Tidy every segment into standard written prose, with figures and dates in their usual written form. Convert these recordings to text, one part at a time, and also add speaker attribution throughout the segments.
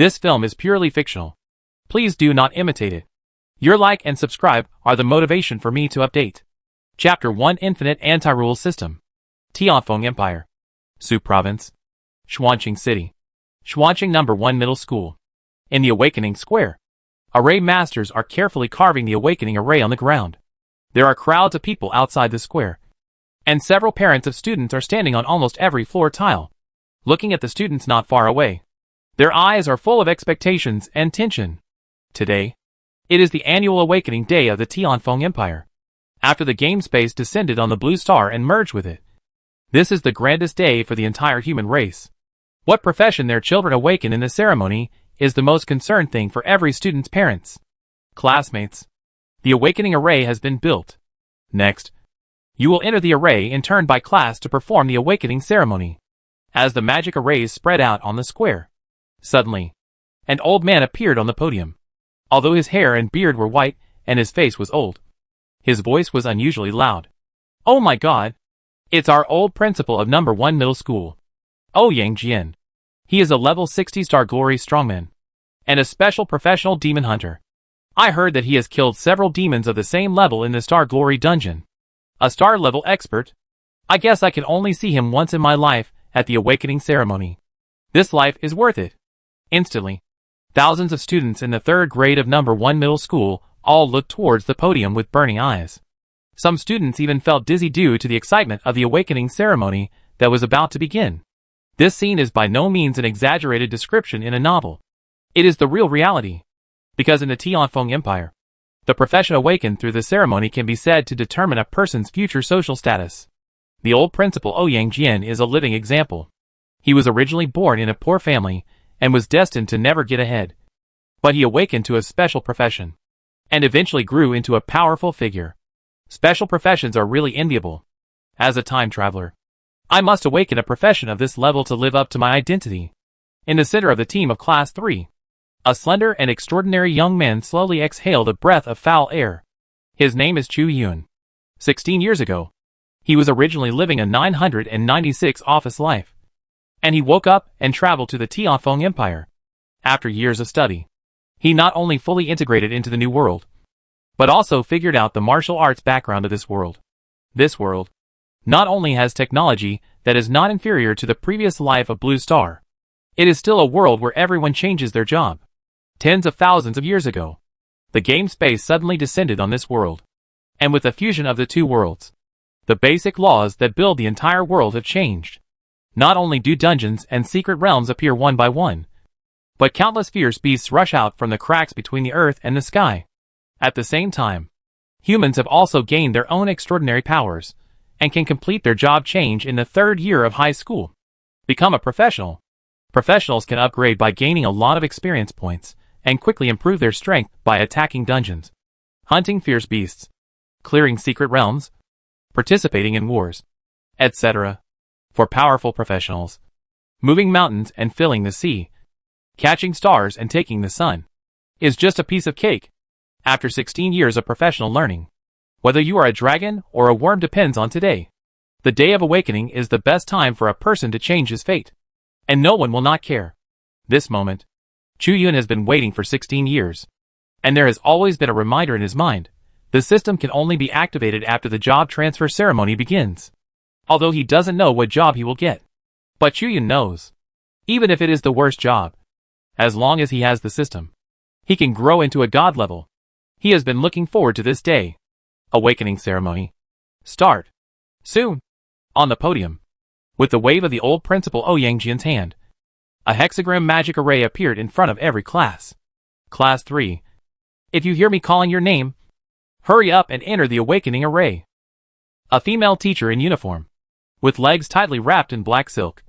Speaker 1: This film is purely fictional. Please do not imitate it. Your like and subscribe are the motivation for me to update. Chapter 1 Infinite Anti-Rule System. Tianfeng Empire. Su Province. Xuanqing City. Xuanqing No. 1 Middle School. In the Awakening Square. Array masters are carefully carving the awakening array on the ground. There are crowds of people outside the square. And several parents of students are standing on almost every floor tile, looking at the students not far away. Their eyes are full of expectations and tension. Today, it is the annual awakening day of the Tianfeng Empire. After the game space descended on the blue star and merged with it. This is the grandest day for the entire human race. What profession their children awaken in the ceremony is the most concerned thing for every student's parents. Classmates, the awakening array has been built. Next, you will enter the array in turn by class to perform the awakening ceremony. As the magic arrays spread out on the square, suddenly, an old man appeared on the podium. Although his hair and beard were white and his face was old, his voice was unusually loud. Oh my God! It's our old principal of No. 1 Middle School, Yang Jian. He is a level 60 Star Glory strongman and a special professional demon hunter. I heard that he has killed several demons of the same level in the Star Glory dungeon. A star level expert? I guess I can only see him once in my life at the awakening ceremony. This life is worth it. Instantly, thousands of students in the 3rd grade of No. 1 Middle School all looked towards the podium with burning eyes. Some students even felt dizzy due to the excitement of the awakening ceremony that was about to begin. This scene is by no means an exaggerated description in a novel. It is the real reality. Because in the Tianfeng Empire, the profession awakened through the ceremony can be said to determine a person's future social status. The old principal Yang Jian is a living example. He was originally born in a poor family and was destined to never get ahead. But he awakened to a special profession and eventually grew into a powerful figure. Special professions are really enviable. As a time traveler, I must awaken a profession of this level to live up to my identity. In the center of the team of Class 3, a slender and extraordinary young man slowly exhaled a breath of foul air. His name is Chu Yun. 16 years ago, he was originally living a 996 office life. And he woke up and traveled to the Tianfeng Empire. After years of study, he not only fully integrated into the new world, but also figured out the martial arts background of this world. This world not only has technology that is not inferior to the previous life of Blue Star, it is still a world where everyone changes their job. Tens of thousands of years ago, the game space suddenly descended on this world. And with the fusion of the two worlds, the basic laws that build the entire world have changed. Not only do dungeons and secret realms appear one by one, but countless fierce beasts rush out from the cracks between the earth and the sky. At the same time, humans have also gained their own extraordinary powers, and can complete their job change in the 3rd year of high school. Become a professional. Professionals can upgrade by gaining a lot of experience points, and quickly improve their strength by attacking dungeons, hunting fierce beasts, clearing secret realms, participating in wars, etc. For powerful professionals, moving mountains and filling the sea, catching stars and taking the sun, is just a piece of cake. After 16 years of professional learning, whether you are a dragon or a worm depends on today. The day of awakening is the best time for a person to change his fate, and no one will not care. This moment, Chu Yun has been waiting for 16 years, and there has always been a reminder in his mind. The system can only be activated after the job transfer ceremony begins. Although he doesn't know what job he will get. But Chu Yun knows. Even if it is the worst job, as long as he has the system, he can grow into a god level. He has been looking forward to this day. Awakening ceremony. Start. Soon. On the podium, with the wave of the old principal Yang Jian's hand, a hexagram magic array appeared in front of every class. Class 3. If you hear me calling your name, hurry up and enter the awakening array. A female teacher in uniform, with legs tightly wrapped in black silk,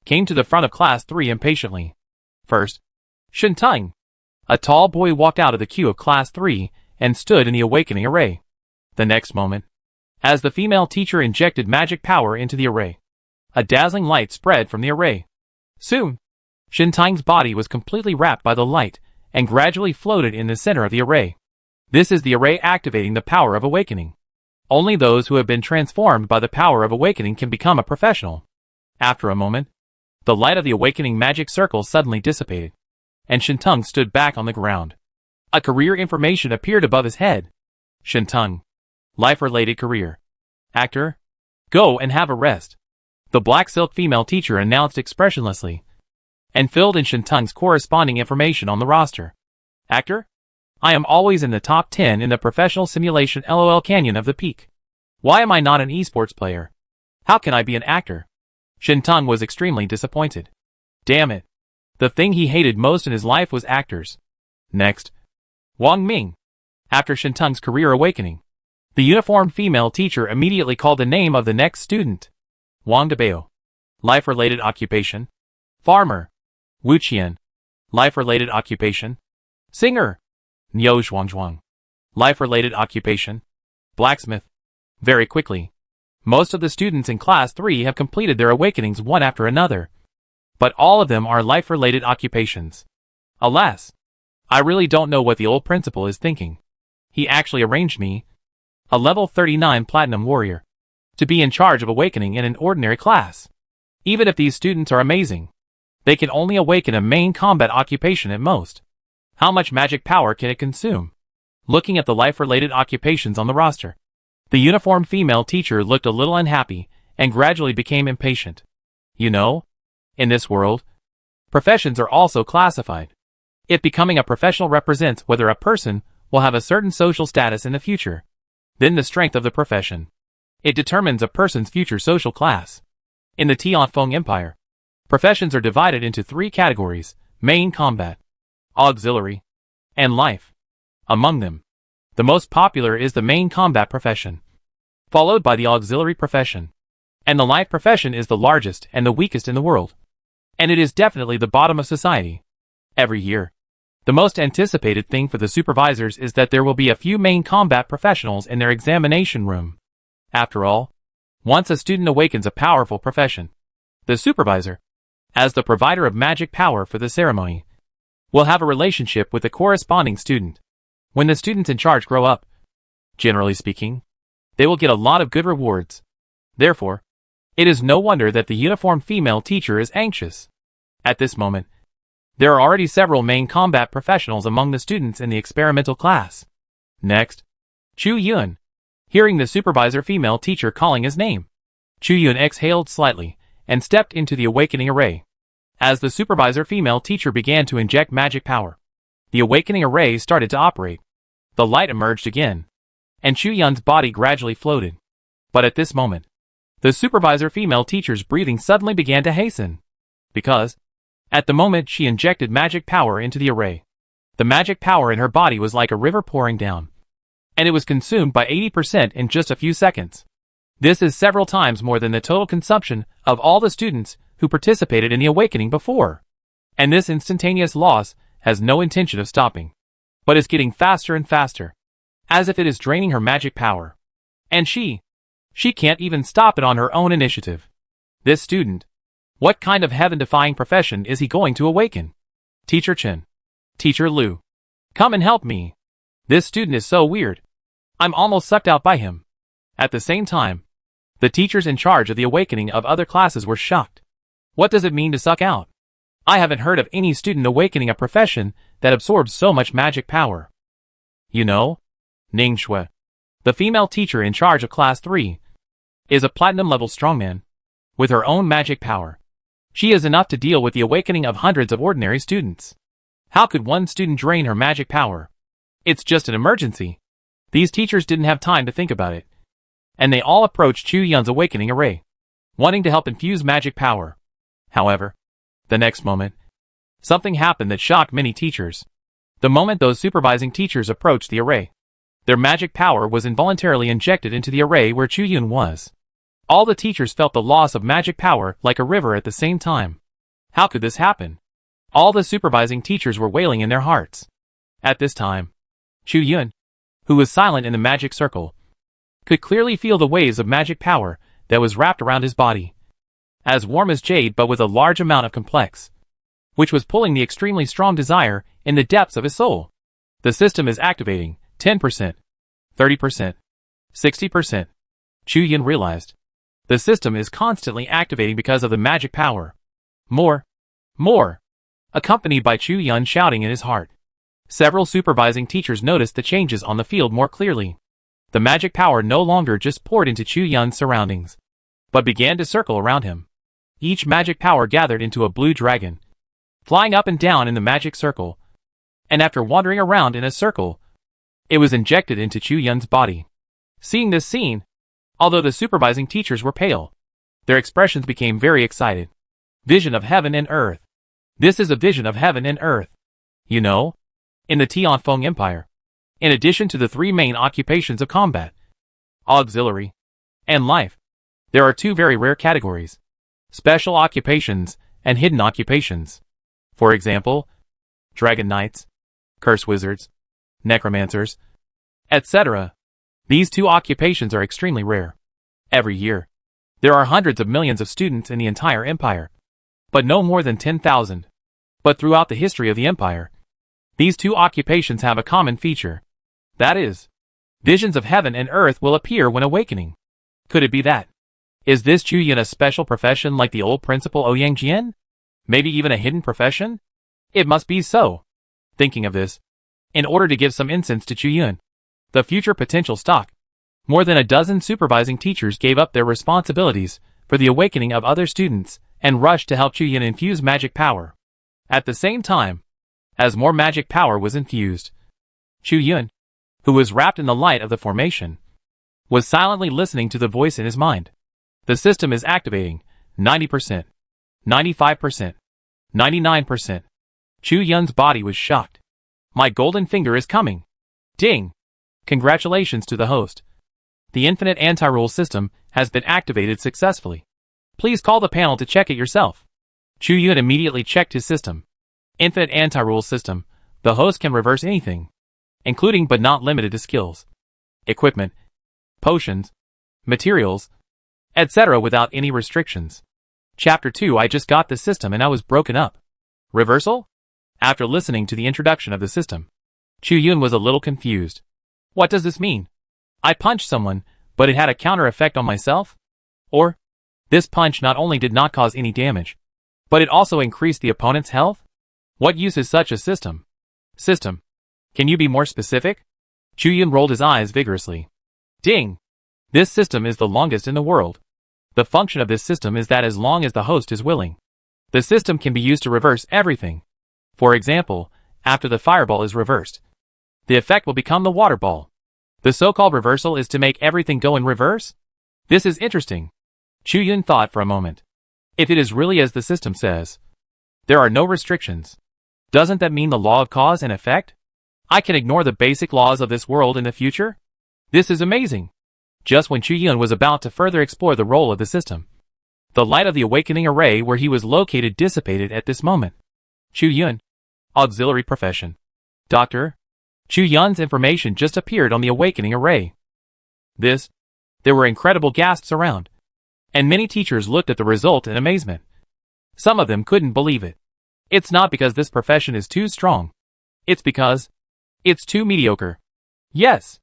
Speaker 1: came to the front of Class 3 impatiently. First, Shentang, a tall boy, walked out of the queue of Class 3 and stood in the awakening array. The next moment, as the female teacher injected magic power into the array, a dazzling light spread from the array. Soon, Shentang's body was completely wrapped by the light and gradually floated in the center of the array. This is the array activating the power of awakening. Only those who have been transformed by the power of awakening can become a professional. After a moment, the light of the awakening magic circle suddenly dissipated, and Shintung stood back on the ground. A career information appeared above his head. Shintung. Life-related career. Actor? Go and have a rest. The black silk female teacher announced expressionlessly, and filled in Shintung's corresponding information on the roster. Actor? I am always in the top 10 in the professional simulation LOL Canyon of the Peak. Why am I not an esports player? How can I be an actor? Shintung was extremely disappointed. Damn it. The thing he hated most in his life was actors. Next. Wang Ming. After Shintung's career awakening, the uniformed female teacher immediately called the name of the next student. Wang Debao. Life-related occupation. Farmer. Wu Qian. Life-related occupation. Singer. Niu Zhuangzhuang. Life-related occupation. Blacksmith. Very quickly. Most of the students in Class 3 have completed their awakenings one after another. But all of them are life-related occupations. Alas. I really don't know what the old principal is thinking. He actually arranged me, a level 39 Platinum Warrior, to be in charge of awakening in an ordinary class. Even if these students are amazing, they can only awaken a main combat occupation at most. How much magic power can it consume? Looking at the life-related occupations on the roster, the uniformed female teacher looked a little unhappy and gradually became impatient. You know, in this world, professions are also classified. If becoming a professional represents whether a person will have a certain social status in the future, then the strength of the profession. It determines a person's future social class. In the Tianfeng Empire, professions are divided into 3 categories: main combat, auxiliary, and life. Among them, the most popular is the main combat profession, followed by the auxiliary profession, and the life profession is the largest and the weakest in the world. And it is definitely the bottom of society. Every year, the most anticipated thing for the supervisors is that there will be a few main combat professionals in their examination room. After all, once a student awakens a powerful profession, the supervisor, as the provider of magic power for the ceremony, will have a relationship with the corresponding student. When the students in charge grow up, generally speaking, they will get a lot of good rewards. Therefore, it is no wonder that the uniformed female teacher is anxious. At this moment, there are already several main combat professionals among the students in the experimental class. Next, Chu Yun. Hearing the supervisor female teacher calling his name, Chu Yun exhaled slightly and stepped into the awakening array. As the supervisor female teacher began to inject magic power, the awakening array started to operate. The light emerged again, and Chu Yun's body gradually floated. But at this moment, the supervisor female teacher's breathing suddenly began to hasten. Because, at the moment she injected magic power into the array, the magic power in her body was like a river pouring down, and it was consumed by 80% in just a few seconds. This is several times more than the total consumption of all the students who participated in the awakening before. And this instantaneous loss has no intention of stopping, but is getting faster and faster, as if it is draining her magic power. And she can't even stop it on her own initiative. This student, what kind of heaven-defying profession is he going to awaken? Teacher Chen. Teacher Liu. Come and help me. This student is so weird. I'm almost sucked out by him. At the same time, the teachers in charge of the awakening of other classes were shocked. What does it mean to suck out? I haven't heard of any student awakening a profession that absorbs so much magic power. You know, Ning Shui, the female teacher in charge of Class 3, is a platinum-level strongman, with her own magic power. She is enough to deal with the awakening of hundreds of ordinary students. How could one student drain her magic power? It's just an emergency. These teachers didn't have time to think about it, and they all approached Chu Yun's awakening array, wanting to help infuse magic power. However, the next moment, something happened that shocked many teachers. The moment those supervising teachers approached the array, their magic power was involuntarily injected into the array where Chu Yun was. All the teachers felt the loss of magic power like a river at the same time. How could this happen? All the supervising teachers were wailing in their hearts. At this time, Chu Yun, who was silent in the magic circle, could clearly feel the waves of magic power that was wrapped around his body, as warm as jade but with a large amount of complex, which was pulling the extremely strong desire in the depths of his soul. The system is activating. 10%, 30%, 60%. Chu Yun realized. The system is constantly activating because of the magic power. More. accompanied by Chu Yun shouting in his heart. Several supervising teachers noticed the changes on the field more clearly. The magic power no longer just poured into Chu Yun's surroundings, but began to circle around him. Each magic power gathered into a blue dragon, flying up and down in the magic circle, and after wandering around in a circle, it was injected into Chu Yun's body. Seeing this scene, although the supervising teachers were pale, their expressions became very excited. Vision of heaven and earth. This is a vision of heaven and earth. You know, in the Tianfeng Empire, in addition to the three main occupations of combat, auxiliary, and life, there are two very rare categories: special occupations and hidden occupations. For example, dragon knights, curse wizards, necromancers, etc. These two occupations are extremely rare. Every year, there are hundreds of millions of students in the entire empire, but no more than 10,000. But throughout the history of the empire, these two occupations have a common feature. That is, visions of heaven and earth will appear when awakening. Could it be that? Is this Chu Yun a special profession like the old principal Ouyang Jian? Maybe even a hidden profession? It must be so. Thinking of this, in order to give some incense to Chu Yun, the future potential stock, more than a dozen supervising teachers gave up their responsibilities for the awakening of other students and rushed to help Chu Yun infuse magic power. At the same time, as more magic power was infused, Chu Yun, who was wrapped in the light of the formation, was silently listening to the voice in his mind. The system is activating. 90%, 95%, 99%. Chu Yun's body was shocked. My golden finger is coming. Ding! Congratulations to the host. The infinite anti-rule system has been activated successfully. Please call the panel to check it yourself. Chu Yun immediately checked his system. Infinite anti-rule system. The host can reverse anything, including but not limited to skills, equipment, potions, materials, etc. without any restrictions. Chapter 2. I just got the system and I was broken up. Reversal? After listening to the introduction of the system, Chu Yun was a little confused. What does this mean? I punched someone, but it had a counter effect on myself? Or, this punch not only did not cause any damage, but it also increased the opponent's health? What use is such a system? System. Can you be more specific? Chu Yun rolled his eyes vigorously. Ding! This system is the longest in the world. The function of this system is that as long as the host is willing, the system can be used to reverse everything. For example, after the fireball is reversed, the effect will become the water ball. The so-called reversal is to make everything go in reverse? This is interesting. Chu Yun thought for a moment. If it is really as the system says, there are no restrictions, doesn't that mean the law of cause and effect? I can ignore the basic laws of this world in the future? This is amazing. Just when Chu Yun was about to further explore the role of the system, the light of the awakening array where he was located dissipated at this moment. Chu Yun. Auxiliary profession. Doctor. Chu Yun's information just appeared on the awakening array. There were incredible gasps around, and many teachers looked at the result in amazement. Some of them couldn't believe it. It's not because this profession is too strong. It's because it's too mediocre. Yes.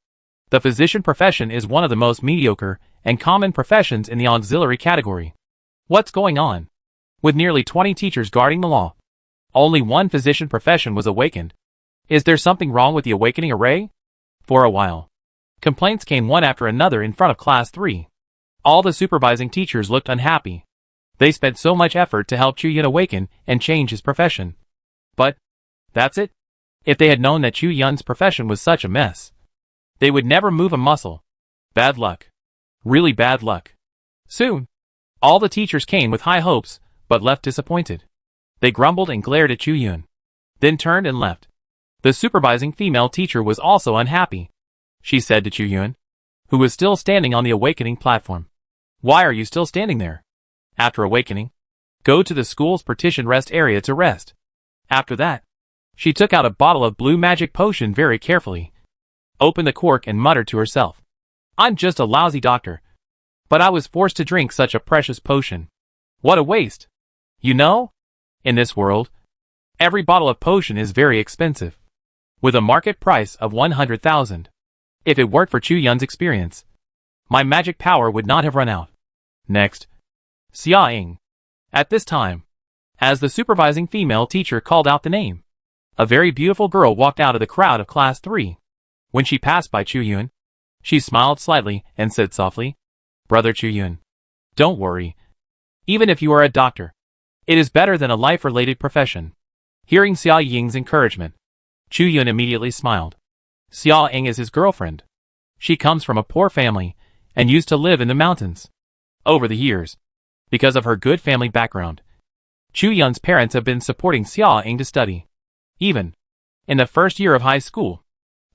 Speaker 1: The physician profession is one of the most mediocre and common professions in the auxiliary category. What's going on? With nearly 20 teachers guarding the law, only one physician profession was awakened. Is there something wrong with the awakening array? For a while, complaints came one after another in front of class 3. All the supervising teachers looked unhappy. They spent so much effort to help Chu Yun awaken and change his profession. But, that's it? If they had known that Chu Yun's profession was such a mess, they would never move a muscle. Bad luck. Really bad luck. Soon, all the teachers came with high hopes, but left disappointed. They grumbled and glared at Chu Yun, then turned and left. The supervising female teacher was also unhappy. She said to Chu Yun, who was still standing on the awakening platform, "Why are you still standing there? After awakening, go to the school's partitioned rest area to rest." After that, she took out a bottle of blue magic potion very carefully, opened the cork and muttered to herself, "I'm just a lousy doctor, but I was forced to drink such a precious potion. What a waste. You know, in this world, every bottle of potion is very expensive, with a market price of 100,000. If it weren't for Chu Yun's experience, my magic power would not have run out." Next, Xia Ying. At this time, as the supervising female teacher called out the name. A very beautiful girl walked out of the crowd of Class 3. When she passed by Chu-Yun, she smiled slightly and said softly, "Brother Chu-Yun, don't worry. Even if you are a doctor, it is better than a life-related profession." Hearing Xia Ying's encouragement, Chu-Yun immediately smiled. Xia Ying is his girlfriend. She comes from a poor family and used to live in the mountains. Over the years, because of her good family background, Chu-Yun's parents have been supporting Xia Ying to study, even in the first year of high school,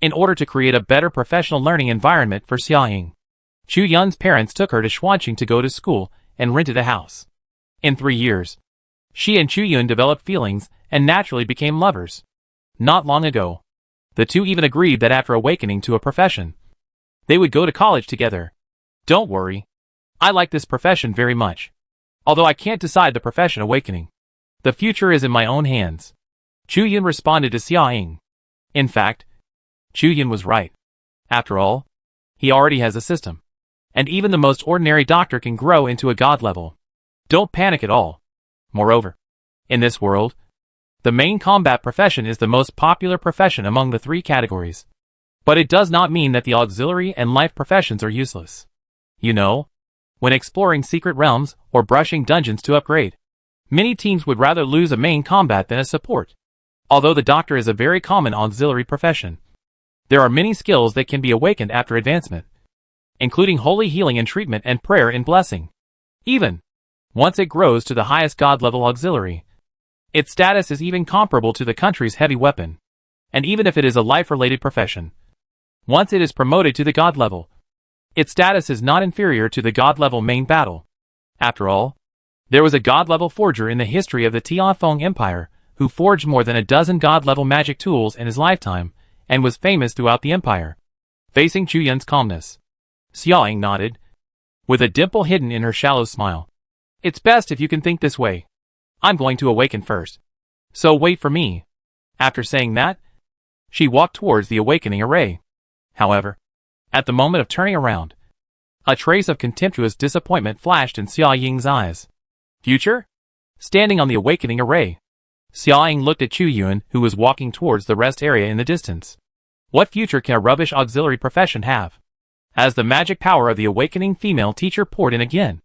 Speaker 1: in order to create a better professional learning environment for Xia Ying. Chu-Yun's parents took her to Xuanqing to go to school and rented a house. In 3 years, she and Chu-Yun developed feelings and naturally became lovers. Not long ago, the two even agreed that after awakening to a profession, they would go to college together. Don't worry. I like this profession very much. Although I can't decide the profession awakening. The future is in my own hands. Chu-Yun responded to Xia Ying. In fact, Chu-Yun was right. After all, he already has a system. And even the most ordinary doctor can grow into a god level. Don't panic at all. Moreover, in this world, the main combat profession is the most popular profession among the 3 categories. But it does not mean that the auxiliary and life professions are useless. You know, when exploring secret realms or brushing dungeons to upgrade, many teams would rather lose a main combat than a support. Although the doctor is a very common auxiliary profession, there are many skills that can be awakened after advancement, including holy healing and treatment and prayer and blessing. Even once it grows to the highest god level auxiliary, its status is even comparable to the country's heavy weapon. And even if it is a life-related profession, once it is promoted to the god level, its status is not inferior to the god level main battle. After all, there was a god level forger in the history of the Tianfeng Empire who forged more than a dozen god level magic tools in his lifetime and was famous throughout the empire. Facing Chu-Yun's calmness, Xia Ying nodded, with a dimple hidden in her shallow smile. "It's best if you can think this way. I'm going to awaken first. So wait for me." After saying that, she walked towards the awakening array. However, at the moment of turning around, a trace of contemptuous disappointment flashed in Xia Ying's eyes. "Future?" Standing on the awakening array, Xia Ying looked at Chu-Yun, who was walking towards the rest area in the distance. What future can a rubbish auxiliary profession have? As the magic power of the awakening female teacher poured in again,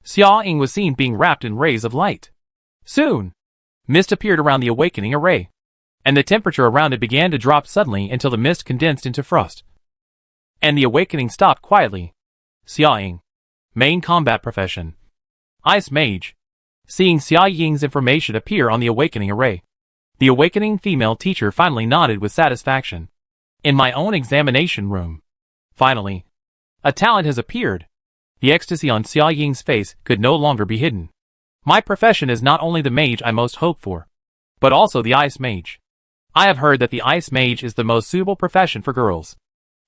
Speaker 1: Xia Ying was seen being wrapped in rays of light. Soon, mist appeared around the awakening array, and the temperature around it began to drop suddenly until the mist condensed into frost. And the awakening stopped quietly. Xia Ying. Main combat profession. Ice Mage. Seeing Xia Ying's information appear on the awakening array, the awakening female teacher finally nodded with satisfaction. In my own examination room. Finally, a talent has appeared. The ecstasy on Xia Ying's face could no longer be hidden. My profession is not only the mage I most hope for, but also the Ice Mage. I have heard that the Ice Mage is the most suitable profession for girls.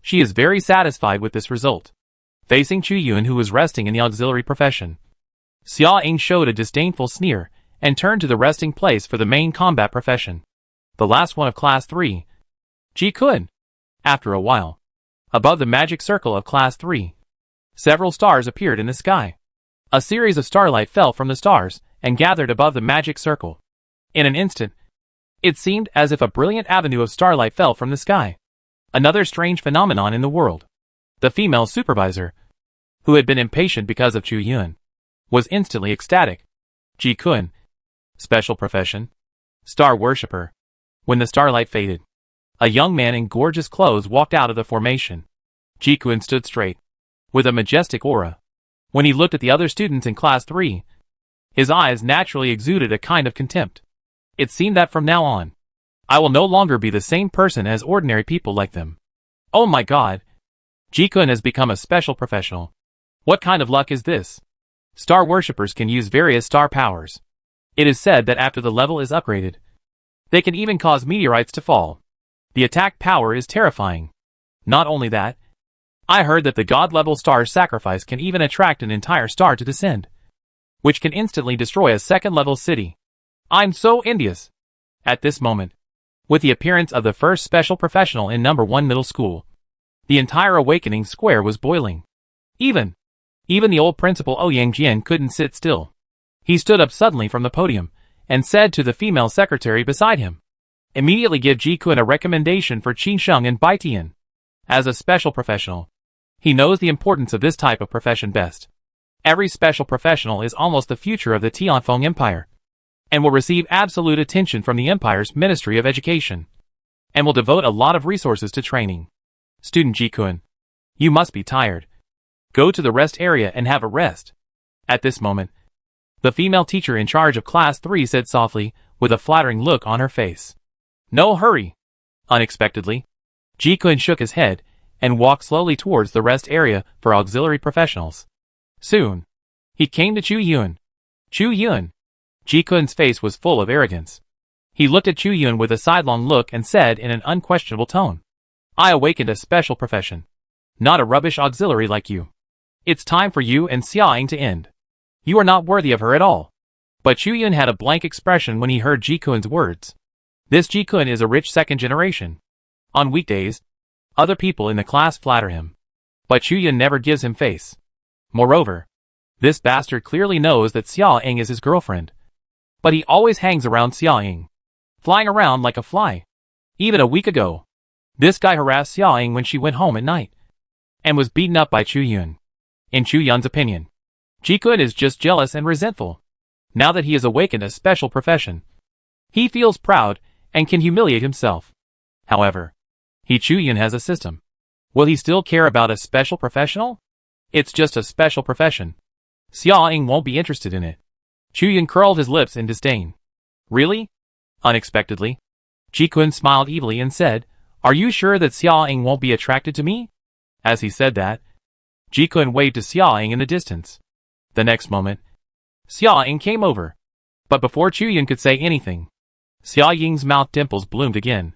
Speaker 1: She is very satisfied with this result. Facing Chu-Yun, who was resting in the auxiliary profession, Xia Ying showed a disdainful sneer and turned to the resting place for the main combat profession. The last one of Class 3. Ji-kun. After a while, above the magic circle of Class 3, several stars appeared in the sky. A series of starlight fell from the stars and gathered above the magic circle. In an instant, it seemed as if a brilliant avenue of starlight fell from the sky. Another strange phenomenon in the world. The female supervisor, who had been impatient because of Chu-Yun, was instantly ecstatic. Ji-kun. Special profession. Star worshipper. When the starlight faded, a young man in gorgeous clothes walked out of the formation. Ji-kun stood straight, with a majestic aura. When he looked at the other students in Class 3, his eyes naturally exuded a kind of contempt. It seemed that from now on, I will no longer be the same person as ordinary people like them. Oh my god! Ji-kun has become a special professional. What kind of luck is this? Star worshippers can use various star powers. It is said that after the level is upgraded, they can even cause meteorites to fall. The attack power is terrifying. Not only that, I heard that the god-level star sacrifice can even attract an entire star to descend, which can instantly destroy a second-level city. I'm so envious. At this moment, with the appearance of the first special professional in number 1 middle school, the entire awakening square was boiling. Even the old principal Ouyang Jian couldn't sit still. He stood up suddenly from the podium and said to the female secretary beside him, "Immediately give Ji-kun a recommendation for Qin-sheng and Bai-tian. As a special professional, he knows the importance of this type of profession best. Every special professional is almost the future of the Tianfeng Empire, and will receive absolute attention from the Empire's Ministry of Education, and will devote a lot of resources to training. Student Ji-kun, you must be tired. Go to the rest area and have a rest." At this moment, the female teacher in charge of Class 3 said softly, with a flattering look on her face, "No hurry." Unexpectedly, Ji-kun shook his head and walked slowly towards the rest area for auxiliary professionals. Soon, he came to Chu Yun. Chu Yun. Ji-kun's face was full of arrogance. He looked at Chu Yun with a sidelong look and said in an unquestionable tone, "I awakened a special profession, not a rubbish auxiliary like you. It's time for you and Xiaoying to end. You are not worthy of her at all." But Chu Yun had a blank expression when he heard Ji-kun's words. This Ji-kun is a rich second generation. On weekdays, other people in the class flatter him, but Chu Yun never gives him face. Moreover, this bastard clearly knows that Xiaoying is his girlfriend, but he always hangs around Xiaoying, flying around like a fly. Even a week ago, this guy harassed Xiaoying when she went home at night, and was beaten up by Chu Yun. In Chu Yun's opinion, Ji-kun is just jealous and resentful. Now that he has awakened a special profession, he feels proud and can humiliate himself. However, Chu Yun has a system. Will he still care about a special professional? It's just a special profession. Xiaoying won't be interested in it. Chu Yun curled his lips in disdain. Really? Unexpectedly, Ji-kun smiled evilly and said, "Are you sure that Xiaoying won't be attracted to me?" As he said that, Ji-kun waved to Xiaoying in the distance. The next moment, Xiaoying came over. But before Chu Yun could say anything, Xiaoying's mouth dimples bloomed again,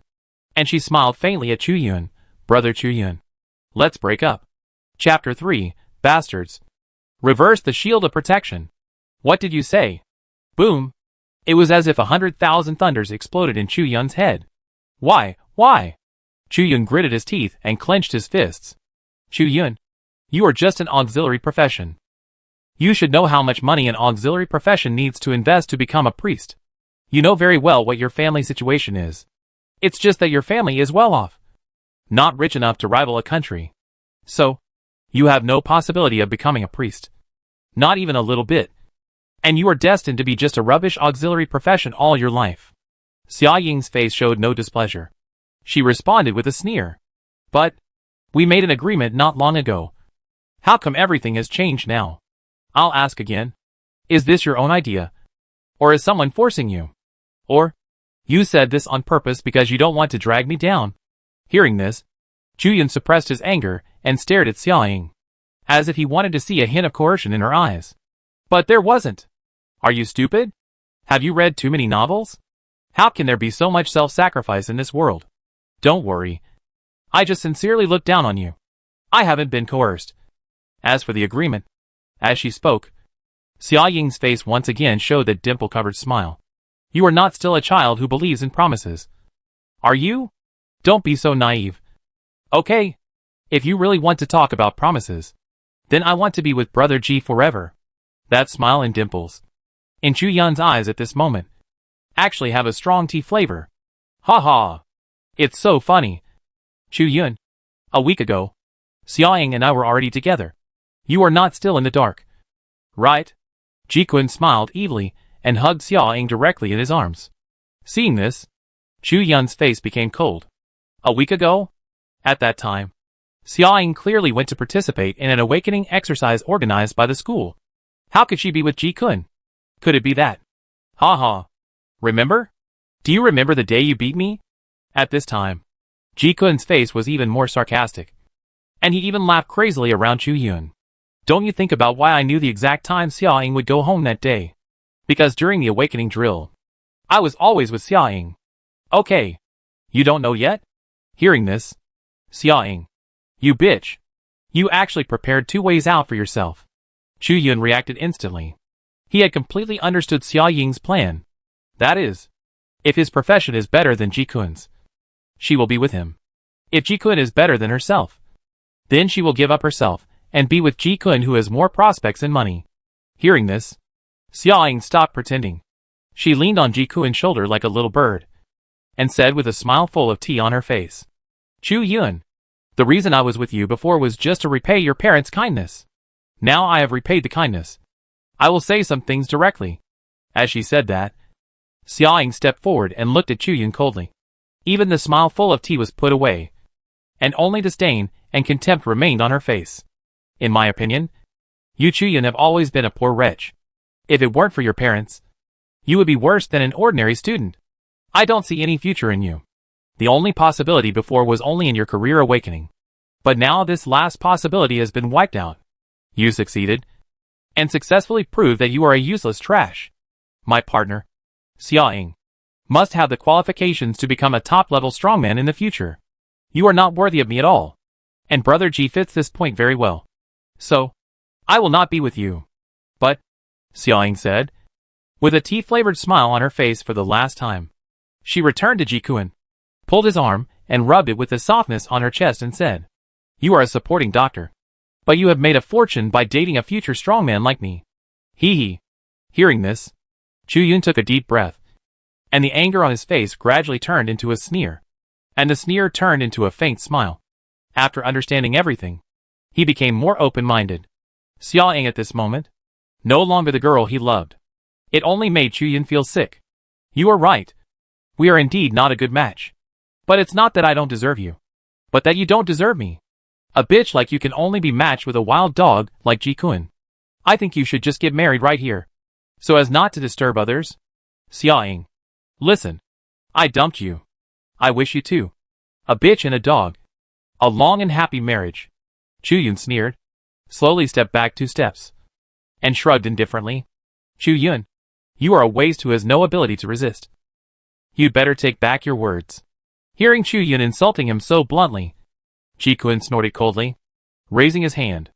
Speaker 1: and she smiled faintly at Chu Yun. "Brother Chu Yun, let's break up." Chapter 3, Bastards. Reverse the shield of protection. What did you say? Boom. It was as if 100,000 thunders exploded in Chu Yun's head. Why? Chu Yun gritted his teeth and clenched his fists. Chu Yun, you are just an auxiliary profession. You should know how much money an auxiliary profession needs to invest to become a priest. You know very well what your family situation is. It's just that your family is well off, not rich enough to rival a country. So, you have no possibility of becoming a priest. Not even a little bit. And you are destined to be just a rubbish auxiliary profession all your life. Xiaoying's face showed no displeasure. She responded with a sneer. But, we made an agreement not long ago. How come everything has changed now? I'll ask again. Is this your own idea? Or is someone forcing you? Or, you said this on purpose because you don't want to drag me down? Hearing this, Chu Yun suppressed his anger and stared at Xiaoying, as if he wanted to see a hint of coercion in her eyes. But there wasn't. Are you stupid? Have you read too many novels? How can there be so much self-sacrifice in this world? Don't worry. I just sincerely looked down on you. I haven't been coerced. As for the agreement, as she spoke, Xiaoying's face once again showed that dimple-covered smile. You are not still a child who believes in promises. Are you? Don't be so naive. Okay. If you really want to talk about promises, then I want to be with Brother Ji forever. That smile and dimples, in Chu Yun's eyes at this moment, actually have a strong tea flavor. Ha ha. It's so funny. Chu Yun, a week ago, Xiaoying and I were already together. You are not still in the dark. Right? Ji-kun smiled evilly and hugged Xiaoying directly in his arms. Seeing this, Chu Yun's face became cold. A week ago? At that time, Xiaoying clearly went to participate in an awakening exercise organized by the school. How could she be with Ji-kun? Could it be that? Ha ha. Remember? Do you remember the day you beat me? At this time, Ji-kun's face was even more sarcastic, and he even laughed crazily around Chu Yun. Don't you think about why I knew the exact time Xiaoying would go home that day? Because during the awakening drill, I was always with Xiaoying. Okay. You don't know yet? Hearing this, Xiaoying, you bitch. You actually prepared 2 ways out for yourself. Chu Yun reacted instantly. He had completely understood Xiaoying's plan. That is, if his profession is better than Ji-kun's, she will be with him. If Ji-kun is better than herself, then she will give up herself and be with Ji-kun, who has more prospects and money. Hearing this, Xiaoying stopped pretending. She leaned on Ji Kuen's shoulder like a little bird, and said with a smile full of tea on her face, Chu Yun, the reason I was with you before was just to repay your parents' kindness. Now I have repaid the kindness. I will say some things directly. As she said that, Xiaoying stepped forward and looked at Chu Yun coldly. Even the smile full of tea was put away, and only disdain and contempt remained on her face. In my opinion, you Chu Yun have always been a poor wretch. If it weren't for your parents, you would be worse than an ordinary student. I don't see any future in you. The only possibility before was only in your career awakening. But now this last possibility has been wiped out. You succeeded, and successfully proved that you are a useless trash. My partner, Xiaoying, must have the qualifications to become a top-level strongman in the future. You are not worthy of me at all. And Brother Ji fits this point very well. So, I will not be with you. But, Xiaoying said, with a tea-flavored smile on her face for the last time. She returned to Ji Kuen, pulled his arm, and rubbed it with a softness on her chest and said, You are a supporting doctor. But you have made a fortune by dating a future strongman like me. Hee hee. Hearing this, Chu Yun took a deep breath, and the anger on his face gradually turned into a sneer, and the sneer turned into a faint smile. After understanding everything, he became more open-minded. Xiaoying at this moment, no longer the girl he loved. It only made Chu Yun feel sick. You are right. We are indeed not a good match. But it's not that I don't deserve you, but that you don't deserve me. A bitch like you can only be matched with a wild dog like Ji Kuen. I think you should just get married right here, so as not to disturb others. Xiaoying, listen. I dumped you. I wish you too. A bitch and a dog. A long and happy marriage. Chu Yun sneered, slowly stepped back 2 steps, and shrugged indifferently. Chu Yun, you are a waste who has no ability to resist. You'd better take back your words. Hearing Chu Yun insulting him so bluntly, Ji Kuen snorted coldly, raising his hand.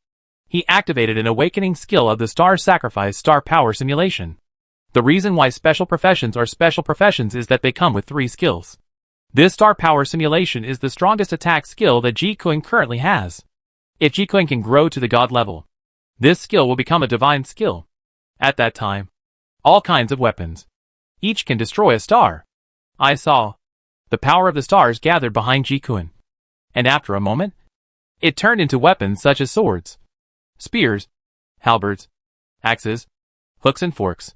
Speaker 1: He activated an awakening skill of the Star Sacrifice Star Power Simulation. The reason why special professions are special professions is that they come with 3 skills. This Star Power Simulation is the strongest attack skill that Ji Kuen currently has. If Ji Kuen can grow to the god level, this skill will become a divine skill. At that time, all kinds of weapons, each can destroy a star. I saw the power of the stars gathered behind Ji Kuen, and after a moment, it turned into weapons such as swords, spears, halberds, axes, hooks and forks,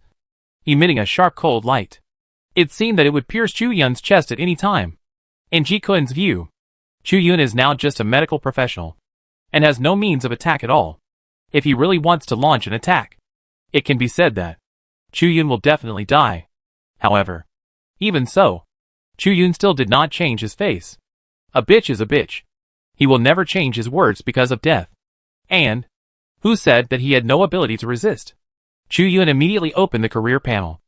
Speaker 1: emitting a sharp cold light. It seemed that it would pierce Chu Yun's chest at any time. In Ji Kuen's view, Chu Yun is now just a medical professional, and has no means of attack at all. If he really wants to launch an attack, it can be said that Chu Yun will definitely die. However, even so, Chu Yun still did not change his face. A bitch is a bitch. He will never change his words because of death. And, who said that he had no ability to resist? Chu Yun immediately opened the career panel.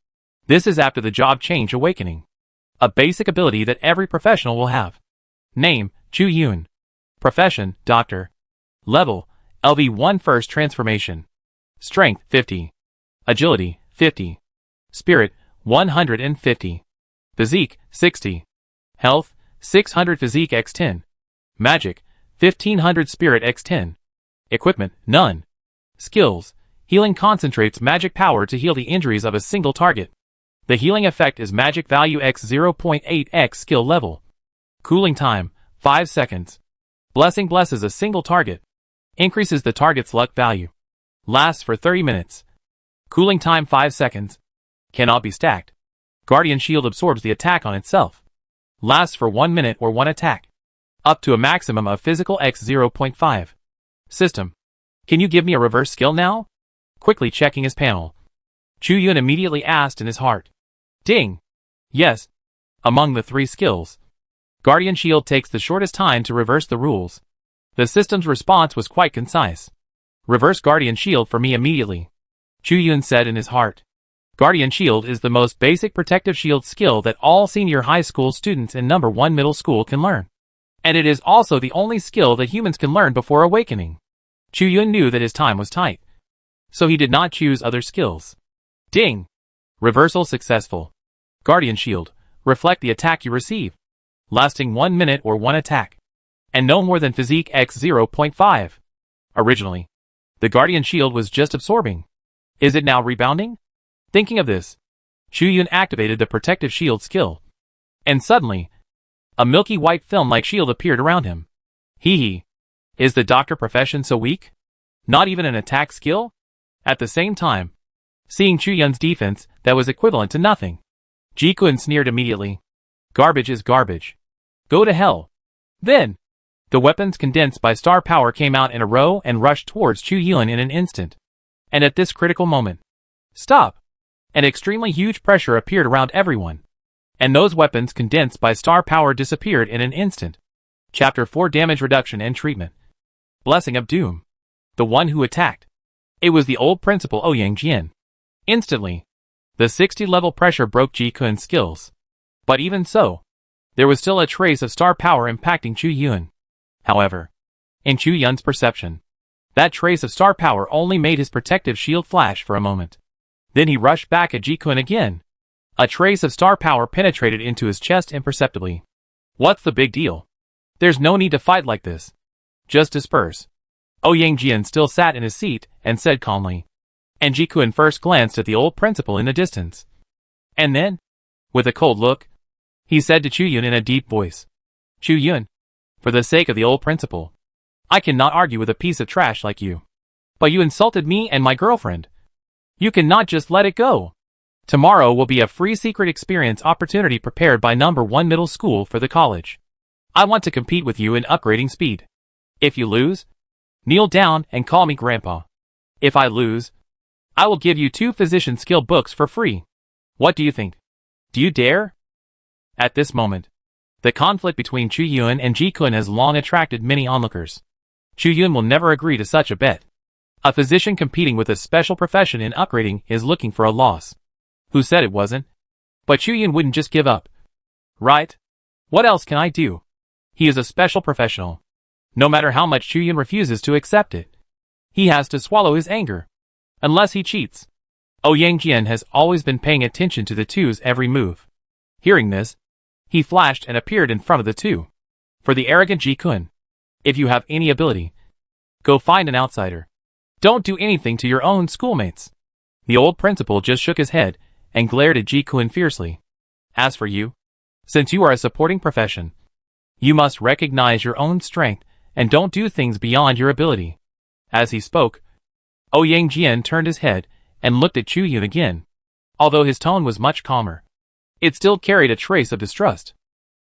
Speaker 1: This is after the job change awakening. A basic ability that every professional will have. Name, Chu Yun. Profession, doctor. Level, LV1 first transformation. Strength, 50. Agility, 50. Spirit, 150. Physique, 60. Health, 600 Physique x 10. Magic, 1500 Spirit x 10. Equipment, none. Skills, healing concentrates magic power to heal the injuries of a single target. The healing effect is magic value x 0.8x skill level. Cooling time, 5 seconds. Blessing blesses a single target. Increases the target's luck value. Lasts for 30 minutes. Cooling time 5 seconds. Cannot be stacked. Guardian Shield absorbs the attack on itself. Lasts for 1 minute or 1 attack. Up to a maximum of physical x 0.5. System. Can you give me a reverse skill now? Quickly checking his panel, Chu Yun immediately asked in his heart. Ding! Yes. Among the 3 skills, Guardian Shield takes the shortest time to reverse the rules. The system's response was quite concise. Reverse Guardian Shield for me immediately. Chu Yun said in his heart. Guardian Shield is the most basic protective shield skill that all senior high school students in number 1 middle school can learn. And it is also the only skill that humans can learn before awakening. Chu Yun knew that his time was tight, so he did not choose other skills. Ding! Reversal successful. Guardian Shield, reflect the attack you receive. Lasting 1 minute or 1 attack. And no more than Physique x 0.5. Originally, the Guardian Shield was just absorbing. Is it now rebounding? Thinking of this, Chu Yun activated the protective shield skill. And suddenly, a milky white film-like shield appeared around him. Hee hee. Is the doctor profession so weak? Not even an attack skill? At the same time, seeing Chu Yun's defense that was equivalent to nothing, Ji Kun sneered immediately. Garbage is garbage. Go to hell. Then, the weapons condensed by star power came out in a row and rushed towards Chu Yun in an instant. And at this critical moment, stop! An extremely huge pressure appeared around everyone. And those weapons condensed by star power disappeared in an instant. Chapter 4 Damage Reduction and Treatment. Blessing of Doom. The one who attacked. It was the old principal Ouyang Jian. Instantly, the 60-level pressure broke Ji Kun's skills. But even so, there was still a trace of star power impacting Chu Yun. However, in Chu Yun's perception, that trace of star power only made his protective shield flash for a moment. Then he rushed back at Ji Kun again. A trace of star power penetrated into his chest imperceptibly. What's the big deal? There's no need to fight like this. Just disperse. Ouyang Jian still sat in his seat and said calmly. And Ji Kun first glanced at the old principal in the distance. And then, with a cold look, he said to Chu Yun in a deep voice. Chu Yun, for the sake of the old principal, I cannot argue with a piece of trash like you. But you insulted me and my girlfriend. You cannot just let it go. Tomorrow will be a free secret experience opportunity prepared by No. 1 Middle School for the college. I want to compete with you in upgrading speed. If you lose, kneel down and call me Grandpa. If I lose, I will give you 2 physician skill books for free. What do you think? Do you dare? At this moment, the conflict between Chu Yun and Ji Kun has long attracted many onlookers. Chu Yun will never agree to such a bet. A physician competing with a special profession in upgrading is looking for a loss. Who said it wasn't? But Chu Yun wouldn't just give up. Right? What else can I do? He is a special professional. No matter how much Chu Yun refuses to accept it, he has to swallow his anger. Unless he cheats. Ouyang Jian has always been paying attention to the two's every move. Hearing this, he flashed and appeared in front of the two. For the arrogant Ji Kun, if you have any ability, go find an outsider. Don't do anything to your own schoolmates. The old principal just shook his head and glared at Ji Kun fiercely. As for you, since you are a supporting profession, you must recognize your own strength and don't do things beyond your ability. As he spoke, Ouyang Jian turned his head and looked at Chu Yun again. Although his tone was much calmer, it still carried a trace of distrust.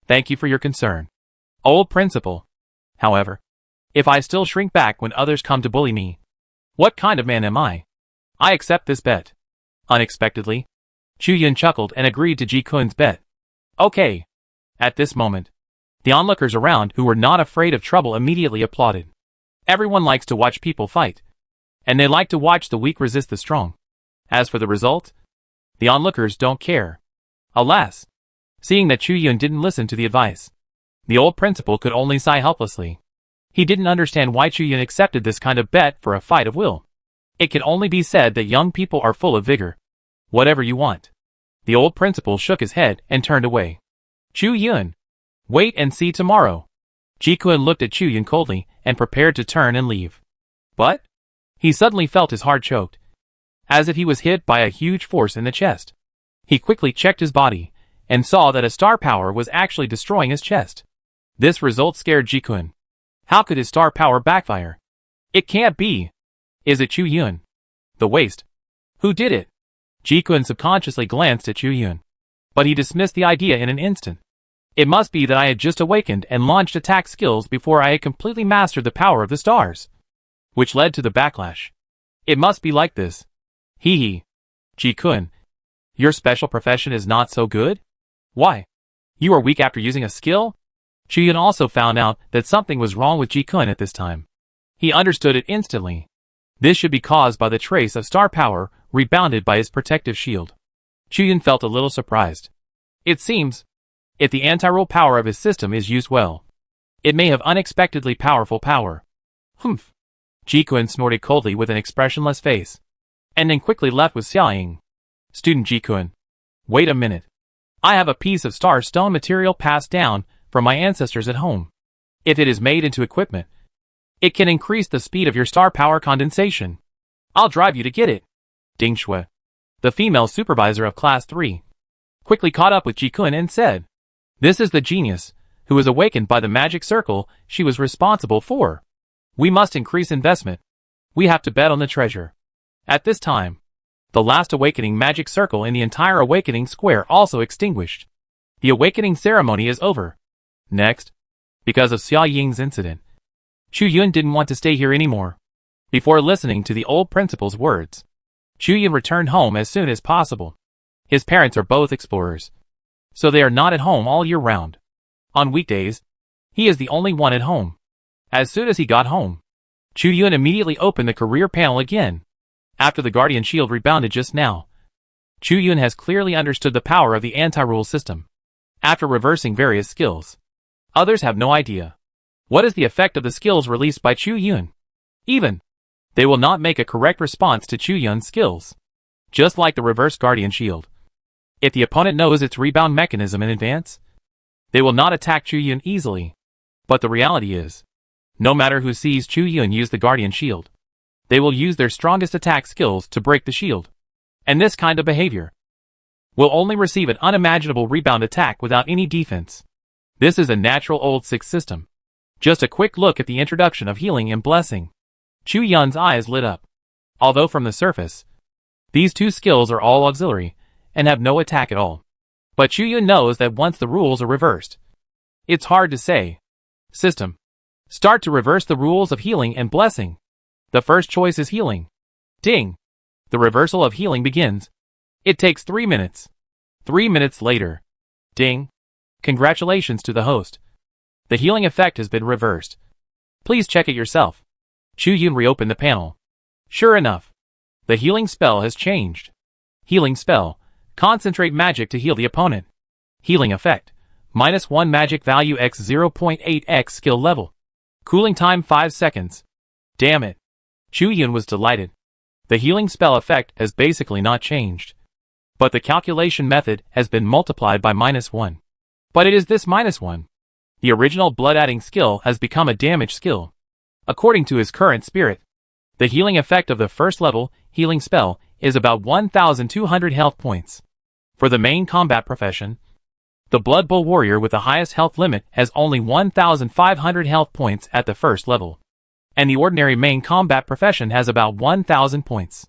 Speaker 1: Thank you for your concern, old principal. However, if I still shrink back when others come to bully me, what kind of man am I? I accept this bet. Unexpectedly, Chu Yun chuckled and agreed to Ji Kun's bet. Okay. At this moment, the onlookers around who were not afraid of trouble immediately applauded. Everyone likes to watch people fight, and they like to watch the weak resist the strong. As for the result, the onlookers don't care. Alas, seeing that Chu Yun didn't listen to the advice, the old principal could only sigh helplessly. He didn't understand why Chu Yun accepted this kind of bet for a fight of will. It can only be said that young people are full of vigor. Whatever you want. The old principal shook his head and turned away. Chu Yun, wait and see tomorrow. Ji Kun looked at Chu Yun coldly and prepared to turn and leave. But he suddenly felt his heart choked, as if he was hit by a huge force in the chest. He quickly checked his body and saw that a star power was actually destroying his chest. This result scared Ji Kun. How could his star power backfire? It can't be. Is it Chu Yun? The waste. Who did it? Ji Kun subconsciously glanced at Chu Yun, but he dismissed the idea in an instant. It must be that I had just awakened and launched attack skills before I had completely mastered the power of the stars, which led to the backlash. It must be like this. Hee hee. Ji Kun, your special profession is not so good? Why? You are weak after using a skill? Chu Yun also found out that something was wrong with Ji Kun at this time. He understood it instantly. This should be caused by the trace of star power rebounded by his protective shield. Chu Yun felt a little surprised. It seems, if the anti-roll power of his system is used well, it may have unexpectedly powerful power. Humph. Ji Kun snorted coldly with an expressionless face, and then quickly left with sighing. Student Ji Kun, wait a minute. I have a piece of star stone material passed down from my ancestors at home. If it is made into equipment, it can increase the speed of your star power condensation. I'll drive you to get it. Ding Shui. the female supervisor of Class 3, quickly caught up with Ji-kun and said, "This is the genius, who was awakened by the magic circle she was responsible for. We must increase investment. We have to bet on the treasure." At this time, the last awakening magic circle in the entire awakening square also extinguished. The awakening ceremony is over. Next, because of Xia Ying's incident, Chu Yun didn't want to stay here anymore. Before listening to the old principal's words, Chu Yun returned home as soon as possible. His parents are both explorers, so they are not at home all year round. On weekdays, he is the only one at home. As soon as he got home, Chu Yun immediately opened the career panel again. After the Guardian Shield rebounded just now, Chu Yun has clearly understood the power of the anti-rule system. After reversing various skills, others have no idea. What is the effect of the skills released by Chu Yun? Even, they will not make a correct response to Chu Yun's skills. Just like the reverse Guardian Shield. If the opponent knows its rebound mechanism in advance, they will not attack Chu Yun easily. But the reality is, no matter who sees Chu Yun use the Guardian Shield, they will use their strongest attack skills to break the shield. And this kind of behavior will only receive an unimaginable rebound attack without any defense. This is a natural old 6 system. Just a quick look at the introduction of healing and blessing. Chu Yun's eyes lit up. Although from the surface, these two skills are all auxiliary and have no attack at all. But Chu Yun knows that once the rules are reversed, it's hard to say. System. Start to reverse the rules of healing and blessing. The first choice is healing. Ding. The reversal of healing begins. It takes 3 minutes. 3 minutes later. Ding. Congratulations to the host. The healing effect has been reversed. Please check it yourself. Chu Yun reopened the panel. Sure enough, the healing spell has changed. Healing spell. Concentrate magic to heal the opponent. Healing effect. -1 magic value x 0.8x skill level. Cooling time 5 seconds. Damn it. Chu Yun was delighted. The healing spell effect has basically not changed. But the calculation method has been multiplied by -1. But it is this -1. The original blood-adding skill has become a damage skill. According to his current spirit, the healing effect of the first level healing spell is about 1,200 health points. For the main combat profession, the Blood Bowl warrior with the highest health limit has only 1,500 health points at the first level. And the ordinary main combat profession has about 1,000 points.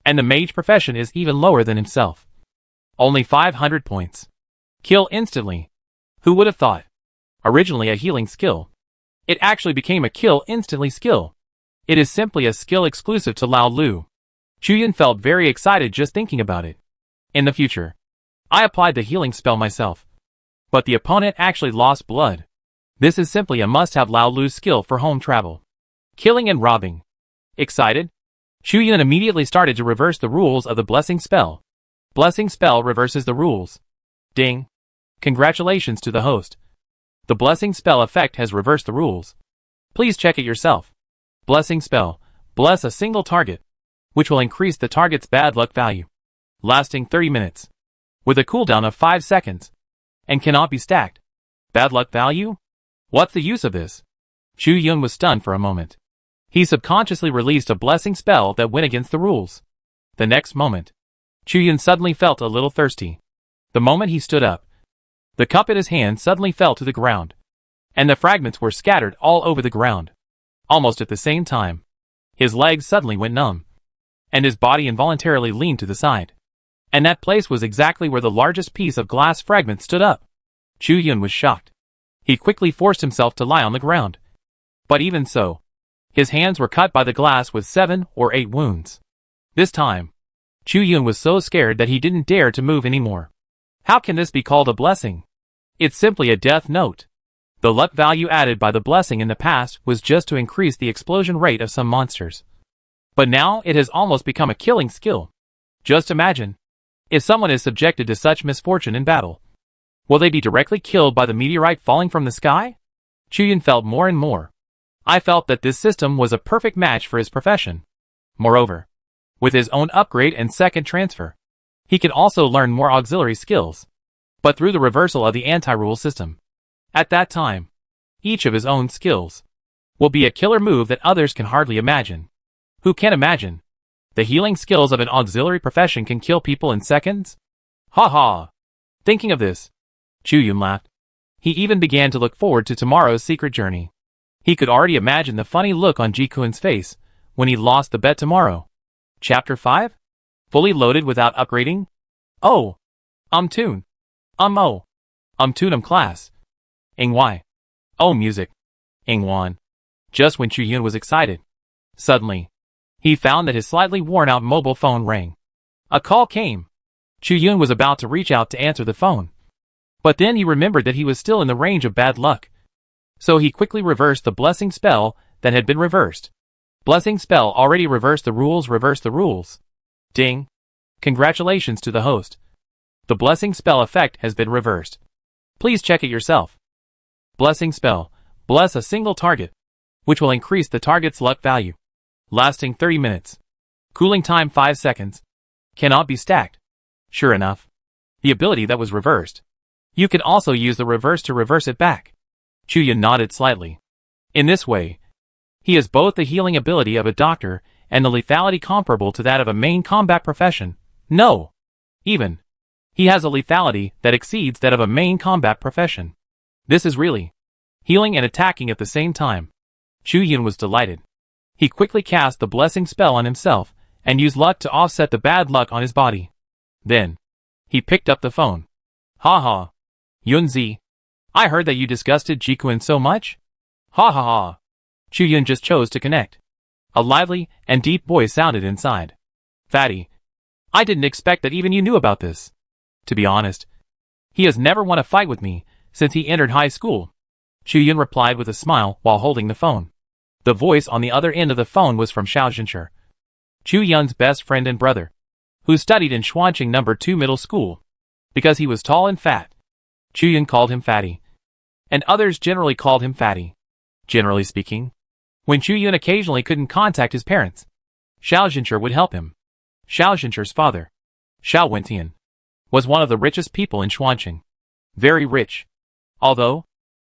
Speaker 1: And the mage profession is even lower than himself. Only 500 points. Kill instantly. Who would have thought? Originally a healing skill, it actually became a kill instantly skill. It is simply a skill exclusive to Lao Lu. Chu Yun felt very excited just thinking about it. In the future, I applied the healing spell myself. But the opponent actually lost blood. This is simply a must-have Lao Lu skill for home travel. Killing and robbing. Excited? Chu Yun immediately started to reverse the rules of the blessing spell. Blessing spell reverses the rules. Ding. Congratulations to the host. The blessing spell effect has reversed the rules. Please check it yourself. Blessing spell. Bless a single target, which will increase the target's bad luck value, lasting 30 minutes, with a cooldown of 5 seconds, and cannot be stacked. Bad luck value? What's the use of this? Chu Yun was stunned for a moment. He subconsciously released a blessing spell that went against the rules. The next moment, Chu Yun suddenly felt a little thirsty. The moment he stood up, the cup in his hand suddenly fell to the ground, and the fragments were scattered all over the ground. Almost at the same time, his legs suddenly went numb, and his body involuntarily leaned to the side. And that place was exactly where the largest piece of glass fragment stood up. Chu Yun was shocked. He quickly forced himself to lie on the ground. But even so, his hands were cut by the glass with 7 or 8 wounds. This time, Chu Yun was so scared that he didn't dare to move anymore. How can this be called a blessing? It's simply a death note. The luck value added by the blessing in the past was just to increase the explosion rate of some monsters. But now it has almost become a killing skill. Just imagine, if someone is subjected to such misfortune in battle, will they be directly killed by the meteorite falling from the sky? Chu Yun felt more and more. I felt that this system was a perfect match for his profession. Moreover, with his own upgrade and second transfer, he could also learn more auxiliary skills, but through the reversal of the anti-rule system. At that time, each of his own skills will be a killer move that others can hardly imagine. Who can imagine? The healing skills of an auxiliary profession can kill people in seconds? Ha ha! Thinking of this, Chu-Yun laughed. He even began to look forward to tomorrow's secret journey. He could already imagine the funny look on Ji-Kun's face when he lost the bet tomorrow. Chapter 5? Fully loaded without upgrading? Oh! Tune. Oh. Tunum class. Why? Oh music. Wan. Just when Chu-Yun was excited. Suddenly, he found that his slightly worn-out mobile phone rang. A call came. Chu-Yun was about to reach out to answer the phone. But then he remembered that he was still in the range of bad luck. So he quickly reversed the blessing spell that had been reversed. Blessing spell already reversed the rules, reverse the rules. Ding. Congratulations to the host. The blessing spell effect has been reversed. Please check it yourself. Blessing spell. Bless a single target, which will increase the target's luck value. Lasting 30 minutes. Cooling time 5 seconds. Cannot be stacked. Sure enough. The ability that was reversed. You can also use the reverse to reverse it back. Chu-Yun nodded slightly. In this way, he has both the healing ability of a doctor and the lethality comparable to that of a main combat profession. No! Even. He has a lethality that exceeds that of a main combat profession. This is really healing and attacking at the same time. Chu-Yun was delighted. He quickly cast the blessing spell on himself and used luck to offset the bad luck on his body. Then, he picked up the phone. Ha ha. Yunzi. I heard that you disgusted Ji-Kun so much? Ha ha ha. Chu-Yun just chose to connect. A lively and deep voice sounded inside. Fatty. I didn't expect that even you knew about this. To be honest, he has never won a fight with me since he entered high school. Chu-Yun replied with a smile while holding the phone. The voice on the other end of the phone was from Xiao Zhenshi, Chu-Yun's best friend and brother, who studied in Xuanqing No. 2 Middle School. Because he was tall and fat, Chu-Yun called him Fatty. And others generally called him Fatty. Generally speaking, when Chu-Yun occasionally couldn't contact his parents, Xiao Zhenshi would help him. Xiao Zhenshi's father, Xiao Wentian, was one of the richest people in Xuanqing. Very rich. Although,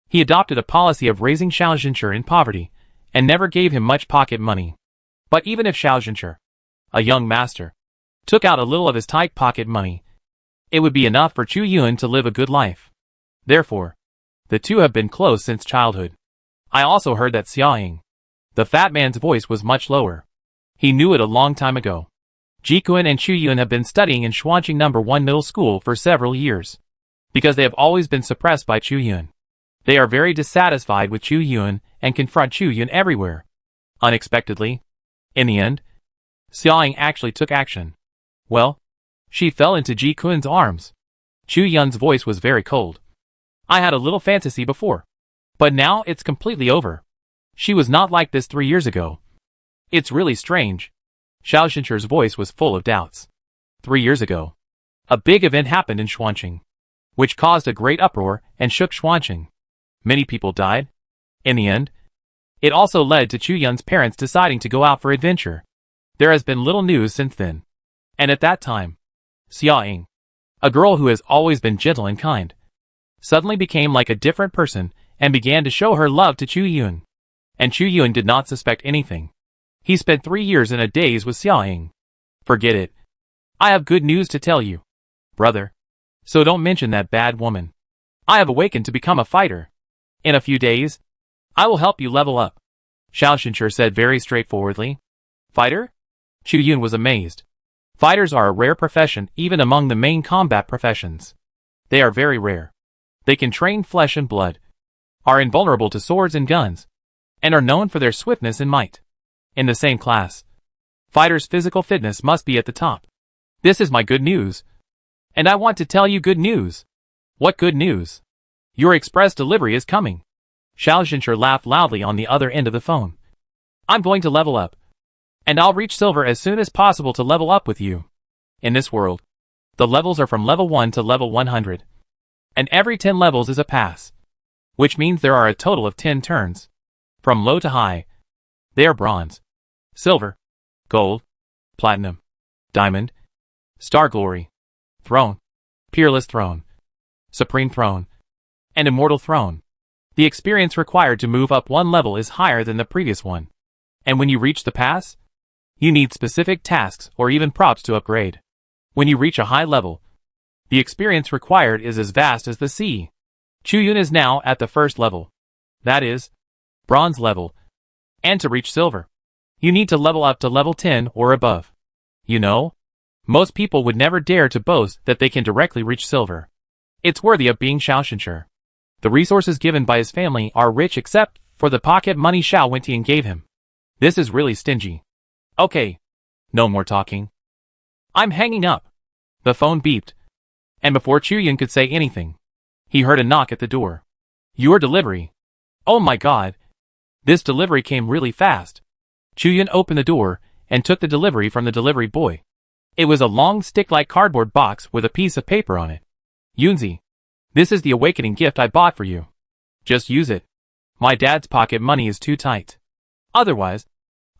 Speaker 1: he adopted a policy of raising Xiao Zhenshi in poverty, and never gave him much pocket money. But even if Xiao Zhenshi, a young master, took out a little of his tight pocket money, it would be enough for Chu-Yun to live a good life. Therefore, the two have been close since childhood. I also heard that Xiaoying, the fat man's voice was much lower. He knew it a long time ago. Ji-Kun and Chu-Yun have been studying in Xuanqing No. 1 Middle School for several years. Because they have always been suppressed by Chu-Yun. They are very dissatisfied with Chu-Yun and confront Chu-Yun everywhere. Unexpectedly, in the end, Xiaoying actually took action. Well, she fell into Ji-Kun's arms. Chu-Yun's voice was very cold. I had a little fantasy before. But now it's completely over. She was not like this 3 years ago. It's really strange. Xiao Zhenshi's voice was full of doubts. 3 years ago, a big event happened in Xuanqing, which caused a great uproar and shook Xuanqing. Many people died. In the end, it also led to Chu-Yun's parents deciding to go out for adventure. There has been little news since then. And at that time, Xiaoying, a girl who has always been gentle and kind, suddenly became like a different person and began to show her love to Chu-Yun. And Chu-Yun did not suspect anything. He spent 3 years in a daze with Xiaoying. Forget it. I have good news to tell you, brother. So don't mention that bad woman. I have awakened to become a fighter. In a few days, I will help you level up. Xiao Zhenshi said very straightforwardly. Fighter? Chu-Yun was amazed. Fighters are a rare profession even among the main combat professions. They are very rare. They can train flesh and blood, are invulnerable to swords and guns, and are known for their swiftness and might. In the same class, fighters' physical fitness must be at the top. This is my good news. And I want to tell you good news. What good news? Your express delivery is coming. Xiao Zhenshi laughed loudly on the other end of the phone. I'm going to level up. And I'll reach silver as soon as possible to level up with you. In this world, the levels are from level 1 to level 100. And every 10 levels is a pass. Which means there are a total of 10 turns. From low to high. They are bronze, silver, gold, platinum, diamond, star glory, throne, peerless throne, supreme throne, and immortal throne. The experience required to move up one level is higher than the previous one. And when you reach the pass, You need specific tasks or even props to upgrade. When you reach a high level, the experience required is as vast as the sea. Chuyun is now at the first level. That is, bronze level. And to reach silver, you need to level up to level 10 or above. You know, most people would never dare to boast that they can directly reach silver. It's worthy of being Xiaoxinsher. The resources given by his family are rich except for the pocket money Xiao Wentian gave him. This is really stingy. Okay, no more talking. I'm hanging up. The phone beeped. And before Chuyun could say anything, he heard a knock at the door. Your delivery. Oh my god. This delivery came really fast. Chuyun opened the door and took the delivery from the delivery boy. It was a long stick-like cardboard box with a piece of paper on it. Yunzi, this is the awakening gift I bought for you. Just use it. My dad's pocket money is too tight. Otherwise,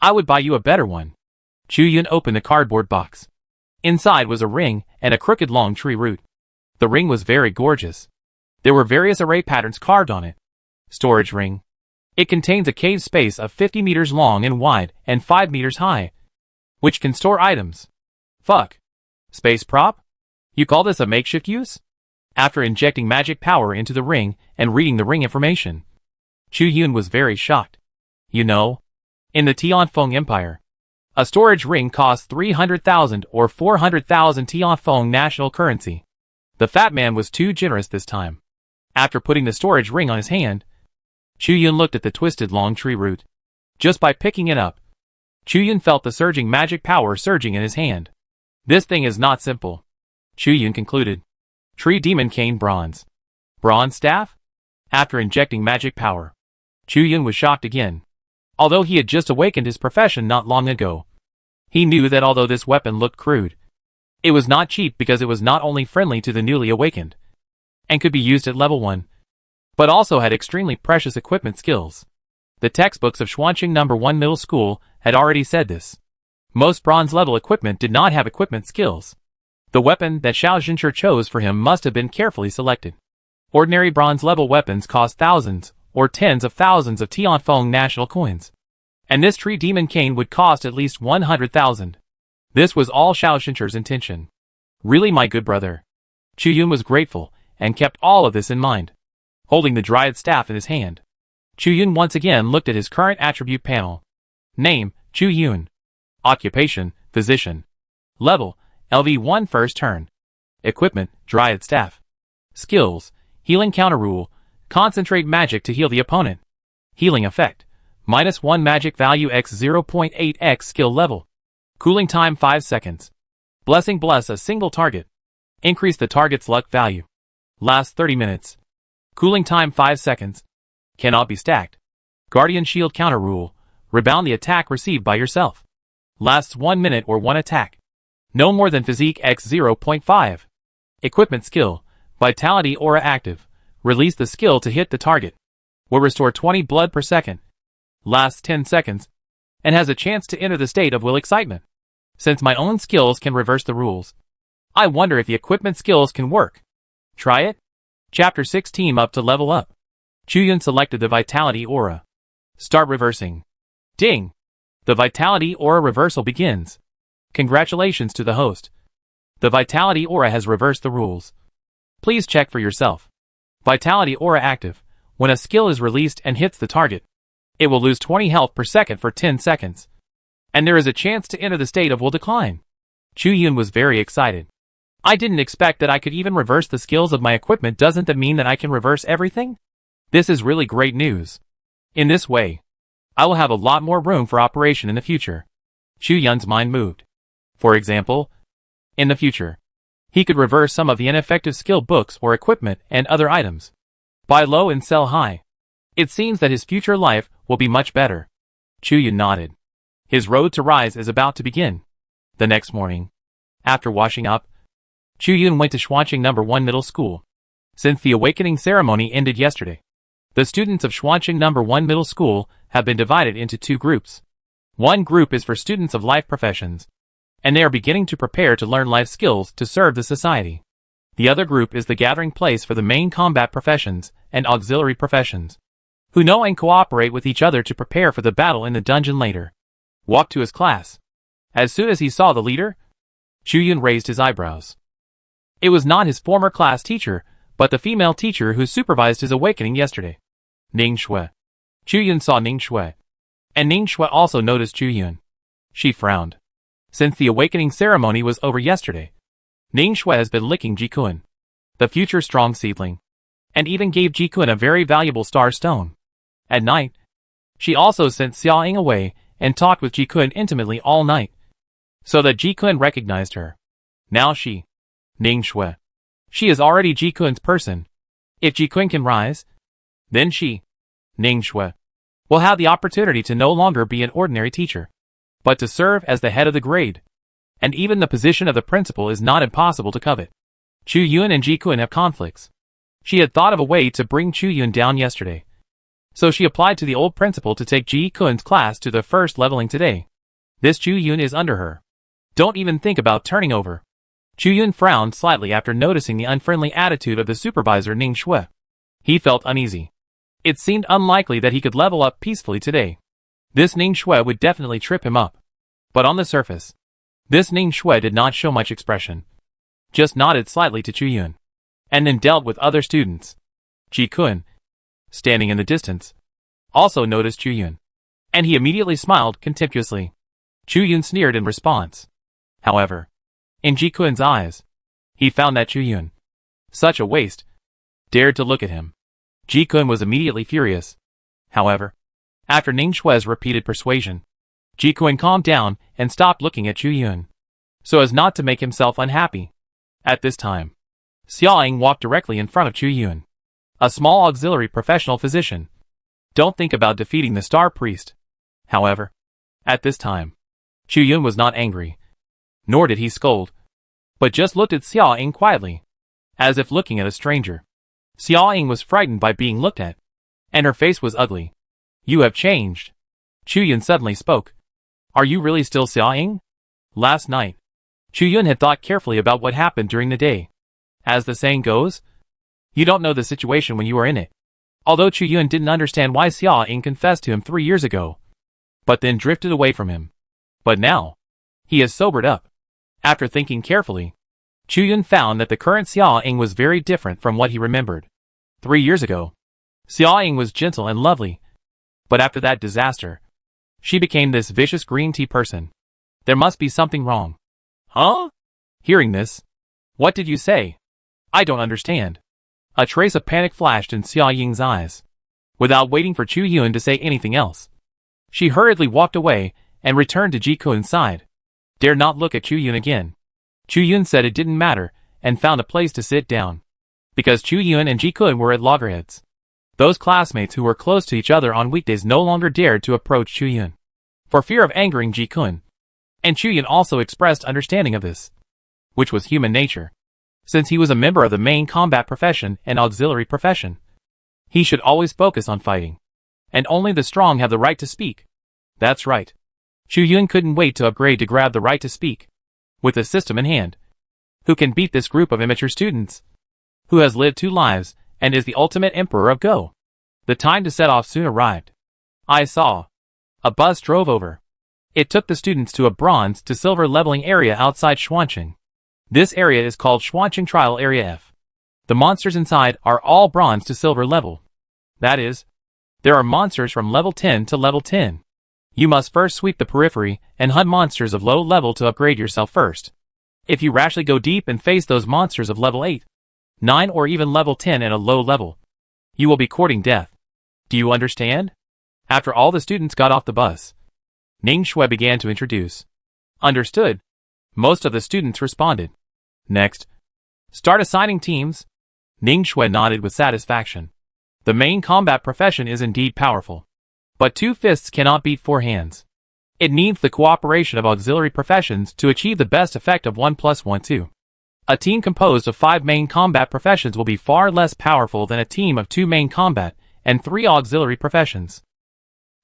Speaker 1: I would buy you a better one. Chuyun opened the cardboard box. Inside was a ring and a crooked long tree root. The ring was very gorgeous. There were various array patterns carved on it. Storage ring. It contains a cave space of 50 meters long and wide and 5 meters high, which can store items. Fuck. Space prop? You call this a makeshift use? After injecting magic power into the ring and reading the ring information, Chuyun was very shocked. You know, in the Tianfeng Empire, a storage ring costs 300,000 or 400,000 Tianfeng national currency. The fat man was too generous this time. After putting the storage ring on his hand, Chuyun looked at the twisted long tree root. Just by picking it up, Chuyun felt the surging magic power surging in his hand. This thing is not simple, Chuyun concluded. Tree Demon Cane Bronze. Bronze staff? After injecting magic power, Chuyun was shocked again. Although he had just awakened his profession not long ago, he knew that although this weapon looked crude, it was not cheap because it was not only friendly to the newly awakened, and could be used at level 1, but also had extremely precious equipment skills. The textbooks of Xuanqing No. 1 Middle School had already said this. Most bronze-level equipment did not have equipment skills. The weapon that Xiaoxinsher chose for him must have been carefully selected. Ordinary bronze-level weapons cost thousands or tens of thousands of Tianfeng national coins. And this tree demon cane would cost at least 100,000. This was all Xiaoxinsher's intention. Really, my good brother. Chuyun was grateful and kept all of this in mind. Holding the dryad staff in his hand, Chuyun once again looked at his current attribute panel. Name, Chuyun. Occupation, physician. Level, LV1 first turn. Equipment, dryad staff. Skills, healing counter rule, concentrate magic to heal the opponent. Healing effect, -1 magic value x 0.8x skill level. Cooling time 5 seconds. Blessing bless a single target. Increase the target's luck value. Lasts 30 minutes. Cooling time 5 seconds. Cannot be stacked. Guardian shield counter rule, rebound the attack received by yourself. Lasts 1 minute or 1 attack. No more than physique x 0.5. Equipment skill, vitality aura active. Release the skill to hit the target. Will restore 20 blood per second. Lasts 10 seconds. And has a chance to enter the state of will excitement. Since my own skills can reverse the rules, I wonder if the equipment skills can work. Try it? Chapter 6 Team Up to Level Up. Chuyun selected the Vitality Aura. Start reversing. Ding! The Vitality Aura reversal begins. Congratulations to the host. The Vitality Aura has reversed the rules. Please check for yourself. Vitality Aura active. When a skill is released and hits the target, it will lose 20 health per second for 10 seconds. And there is a chance to enter the state of will decline. Chuyun was very excited. I didn't expect that I could even reverse the skills of my equipment. Doesn't that mean that I can reverse everything? This is really great news. In this way, I will have a lot more room for operation in the future. Chuyun's mind moved. For example, in the future, he could reverse some of the ineffective skill books or equipment and other items. Buy low and sell high. It seems that his future life will be much better. Chuyun nodded. His road to rise is about to begin. The next morning, after washing up, Chuyun went to Xuanqing No. 1 Middle School. Since the awakening ceremony ended yesterday, the students of Xuanqing No. 1 Middle School have been divided into 2 groups. One group is for students of life professions, and they are beginning to prepare to learn life skills to serve the society. The other group is the gathering place for the main combat professions and auxiliary professions, who know and cooperate with each other to prepare for the battle in the dungeon later. Walk to his class. As soon as he saw the leader, Chu Yun raised his eyebrows. It was not his former class teacher, but the female teacher who supervised his awakening yesterday. Ning Shui. Chu Yun saw Ning Shui. And Ning Shui also noticed Chu Yun. She frowned. Since the awakening ceremony was over yesterday, Ning Shui has been licking Ji Kun, the future strong seedling, and even gave Ji Kun a very valuable star stone. At night, she also sent Xia Ying away and talked with Ji Kun intimately all night, so that Ji Kun recognized her. Now she, Ning Shui, she is already Ji Kun's person. If Ji Kun can rise, then she, Ning Shui, will have the opportunity to no longer be an ordinary teacher, but to serve as the head of the grade. And even the position of the principal is not impossible to covet. Chu Yun and Ji Kun have conflicts. She had thought of a way to bring Chu Yun down yesterday, so she applied to the old principal to take Ji Kun's class to the first leveling today. This Chu Yun is under her. Don't even think about turning over. Chu Yun frowned slightly after noticing the unfriendly attitude of the supervisor Ning Shui. He felt uneasy. It seemed unlikely that he could level up peacefully today. This Ning Shui would definitely trip him up. But on the surface, this Ning Shui did not show much expression. Just nodded slightly to Chu Yun, and then dealt with other students. Ji Kun, standing in the distance, also noticed Chu Yun, and he immediately smiled contemptuously. Chu Yun sneered in response. However, in Ji Kun's eyes, he found that Chu Yun, such a waste, dared to look at him. Ji Kun was immediately furious. However, after Ning Shui's repeated persuasion, Ji Kun calmed down and stopped looking at Chu Yun, so as not to make himself unhappy. At this time, Xia Ying walked directly in front of Chu Yun, a small auxiliary professional physician. Don't think about defeating the Star Priest. However, at this time, Chu Yun was not angry, nor did he scold, but just looked at Xia Ying quietly, as if looking at a stranger. Xia Ying was frightened by being looked at, and her face was ugly. You have changed. Chu Yun suddenly spoke. Are you really still Xia Ying? Last night, Chu Yun had thought carefully about what happened during the day. As the saying goes, you don't know the situation when you are in it. Although Chu Yun didn't understand why Xia Ying confessed to him 3 years ago, but then drifted away from him. But now, he has sobered up. After thinking carefully, Chu Yun found that the current Xia Ying was very different from what he remembered. 3 years ago, Xia Ying was gentle and lovely, but after that disaster, she became this vicious green tea person. There must be something wrong. Huh? Hearing this, what did you say? I don't understand. A trace of panic flashed in Xia Ying's eyes. Without waiting for Chu Yun to say anything else, she hurriedly walked away and returned to Ji Kun's side. Dare not look at Chu Yun again. Chu Yun said it didn't matter and found a place to sit down, because Chu Yun and Ji Kun were at loggerheads. Those classmates who were close to each other on weekdays no longer dared to approach Chu Yun, for fear of angering Ji Kun. And Chu Yun also expressed understanding of this, which was human nature. Since he was a member of the main combat profession and auxiliary profession, he should always focus on fighting. And only the strong have the right to speak. That's right. Chu Yun couldn't wait to upgrade to grab the right to speak. With the system in hand, who can beat this group of immature students? Who has lived 2 lives and is the ultimate emperor of Go? The time to set off soon arrived. I saw. A bus drove over. It took the students to a bronze to silver leveling area outside Xuanqing. This area is called Xuanqing Trial Area F. The monsters inside are all bronze to silver level. That is, there are monsters from level 10 to level 10. You must first sweep the periphery and hunt monsters of low level to upgrade yourself first. If you rashly go deep and face those monsters of level 8, 9 or even level 10 at a low level, you will be courting death. Do you understand? After all the students got off the bus, Ning Shui began to introduce. Understood. Most of the students responded. Next, start assigning teams. Ning Shui nodded with satisfaction. The main combat profession is indeed powerful, but 2 fists cannot beat 4 hands. It needs the cooperation of auxiliary professions to achieve the best effect of 1 + 1 2. A team composed of 5 main combat professions will be far less powerful than a team of 2 main combat and 3 auxiliary professions.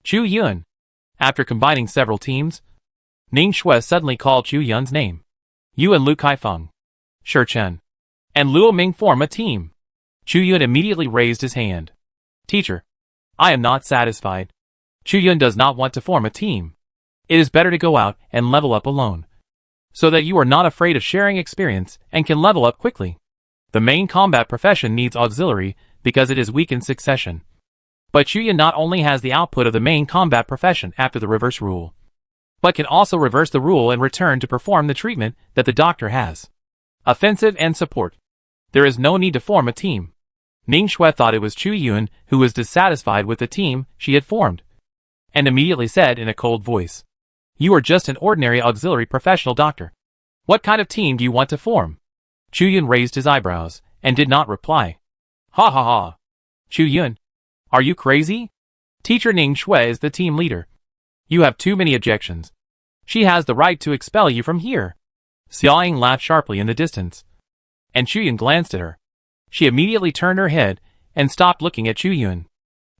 Speaker 1: Chu Yun. After combining several teams, Ning Shui suddenly called Chu Yun's name. You and Lu Kaifeng, Shi Chen, and Luo Ming form a team. Chu Yun immediately raised his hand. Teacher, I am not satisfied. Chu Yun does not want to form a team. It is better to go out and level up alone, so that you are not afraid of sharing experience and can level up quickly. The main combat profession needs auxiliary because it is weak in succession. But Chuyin not only has the output of the main combat profession after the reverse rule, but can also reverse the rule and return to perform the treatment that the doctor has. Offensive and support. There is no need to form a team. Ning Shui thought it was Chuyin who was dissatisfied with the team she had formed, and immediately said in a cold voice, "You are just an ordinary auxiliary professional doctor. What kind of team do you want to form?" Chuyin raised his eyebrows and did not reply. Ha ha ha. Chuyin, are you crazy? Teacher Ning Shui is the team leader. You have too many objections. She has the right to expel you from here. Xiao Ying laughed sharply in the distance, and Chuyin glanced at her. She immediately turned her head and stopped looking at Chuyin.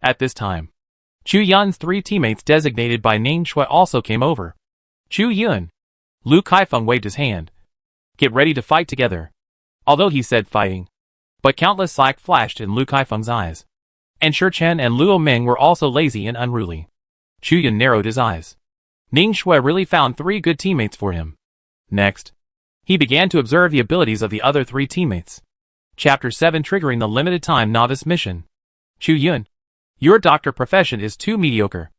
Speaker 1: At this time, Chuyun's 3 teammates designated by Ning Shui also came over. Chuyin. Lu Kaifeng waved his hand. Get ready to fight together. Although he said fighting, but countless slack flashed in Lu Kaifeng's eyes. And Shi Chen and Luo Ming were also lazy and unruly. Chuyin narrowed his eyes. Ning Shui really found 3 good teammates for him. Next, he began to observe the abilities of the other 3 teammates. Chapter 7 Triggering the Limited Time Novice Mission. Chuyin, your doctor profession is too mediocre.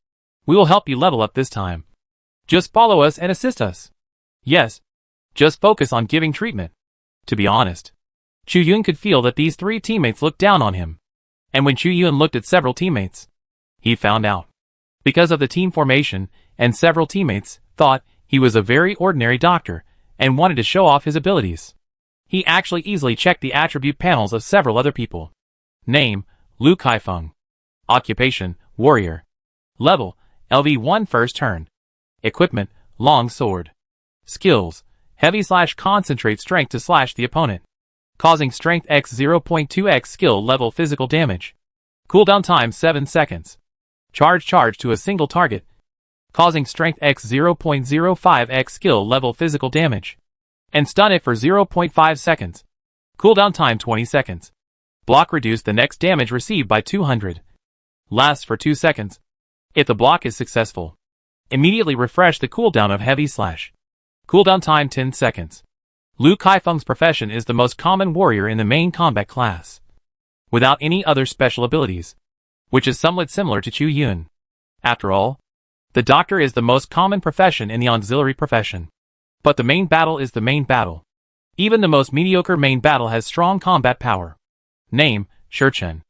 Speaker 1: We will help you level up this time. Just follow us and assist us. Yes. Just focus on giving treatment. To be honest, Chuyin could feel that these 3 teammates looked down on him. And when Chuyin looked at several teammates, he found out. Because of the team formation, and several teammates thought he was a very ordinary doctor and wanted to show off his abilities. He actually easily checked the attribute panels of several other people. Name, Lu Kaifeng. Occupation, warrior. Level, LV1 first turn. Equipment, long sword. Skills, heavy/concentrate strength to slash the opponent, causing strength x 0.2x skill level physical damage. Cooldown time 7 seconds. Charge to a single target, causing strength x 0.05x skill level physical damage. And stun it for 0.5 seconds. Cooldown time 20 seconds. Block reduce the next damage received by 200. Lasts for 2 seconds. If the block is successful, immediately refresh the cooldown of heavy slash. Cooldown time 10 seconds. Lu Kaifeng's profession is the most common warrior in the main combat class, without any other special abilities, which is somewhat similar to Chuyin. After all, the doctor is the most common profession in the auxiliary profession. But the main battle is the main battle. Even the most mediocre main battle has strong combat power. Name, Shi Chen.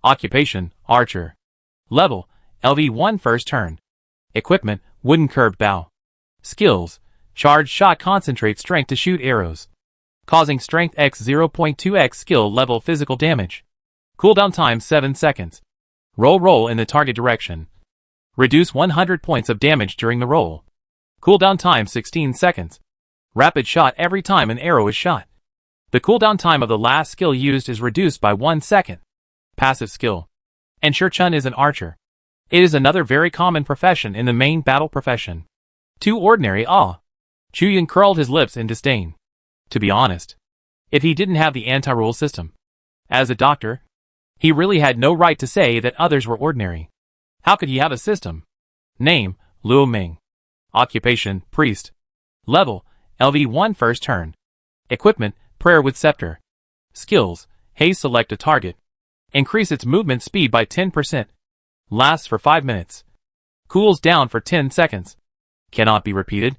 Speaker 1: Occupation, archer. Level, LV1 first turn. Equipment, wooden curved bow. Skills, charge shot concentrate strength to shoot arrows, causing strength x 0.2x skill level physical damage. Cooldown time 7 seconds. Roll in the target direction. Reduce 100 points of damage during the roll. Cooldown time 16 seconds. Rapid shot every time an arrow is shot. The cooldown time of the last skill used is reduced by 1 second. Passive skill. And Shi Chen is an archer. It is another very common profession in the main battle profession. Too ordinary, Chuyin curled his lips in disdain. To be honest, if he didn't have the anti-rule system, as a doctor, he really had no right to say that others were ordinary. How could he have a system? Name, Luo Ming. Occupation, priest. Level, LV1 first turn. Equipment, prayer with scepter. Skills, haste select a target. Increase its movement speed by 10%. Lasts for 5 minutes. Cools down for 10 seconds. Cannot be repeated.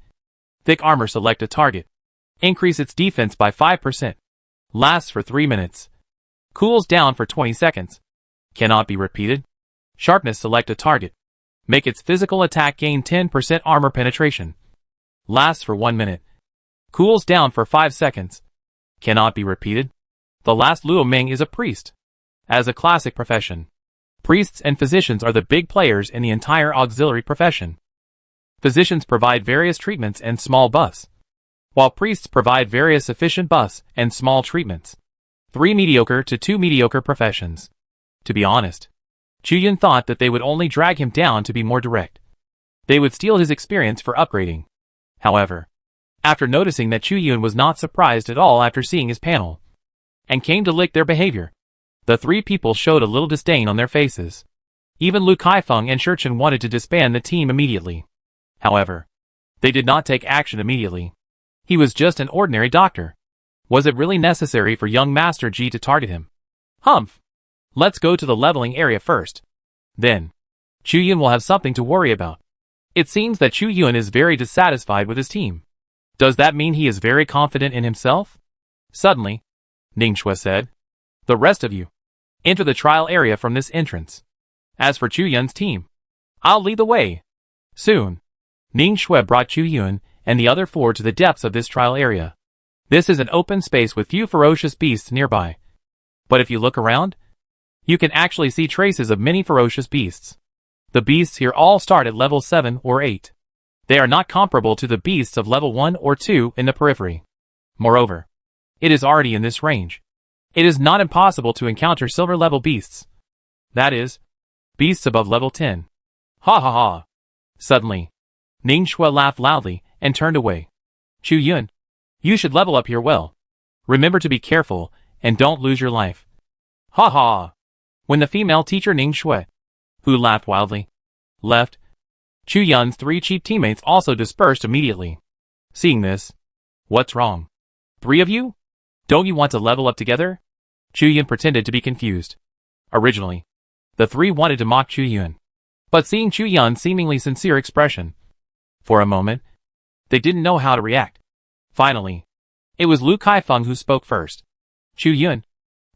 Speaker 1: Thick armor select a target. Increase its defense by 5%. Lasts for 3 minutes. Cools down for 20 seconds. Cannot be repeated. Sharpness select a target. Make its physical attack gain 10% armor penetration. Lasts for 1 minute. Cools down for 5 seconds. Cannot be repeated. The last Luo Ming is a priest. As a classic profession, priests and physicians are the big players in the entire auxiliary profession. Physicians provide various treatments and small buffs, while priests provide various efficient buffs and small treatments. 3 mediocre to 2 mediocre professions. To be honest, Chuyin thought that they would only drag him down to be more direct. They would steal his experience for upgrading. However, after noticing that Chuyin was not surprised at all after seeing his panel, and came to lick their behavior, the 3 people showed a little disdain on their faces. Even Lu Kaifeng and Shi Chen wanted to disband the team immediately. However, they did not take action immediately. He was just an ordinary doctor. Was it really necessary for young Master G to target him? Humph! Let's go to the leveling area first. Then, Chu Yun will have something to worry about. It seems that Chu Yun is very dissatisfied with his team. Does that mean he is very confident in himself? Suddenly, Ning Shui said, "The rest of you, enter the trial area from this entrance. As for Chu Yun's team, I'll lead the way." Soon, Ning Shui brought Chu Yun and the other four to the depths of this trial area. This is an open space with few ferocious beasts nearby. But if you look around, you can actually see traces of many ferocious beasts. The beasts here all start at level 7 or 8. They are not comparable to the beasts of level 1 or 2 in the periphery. Moreover, it is already in this range. It is not impossible to encounter silver level beasts. That is, beasts above level 10. Ha ha ha. Suddenly, Ning Shui laughed loudly and turned away. Chu Yun, you should level up here well. Remember to be careful and don't lose your life. Ha ha. When the female teacher Ning Shui, who laughed wildly, left, Chu Yun's 3 cheap teammates also dispersed immediately. Seeing this, what's wrong? 3 of you? Don't you want to level up together? Chu Yun pretended to be confused. Originally, the 3 wanted to mock Chu Yun. But seeing Chu Yun's seemingly sincere expression, for a moment, they didn't know how to react. Finally, it was Lu Kaifeng who spoke first. Chu Yun,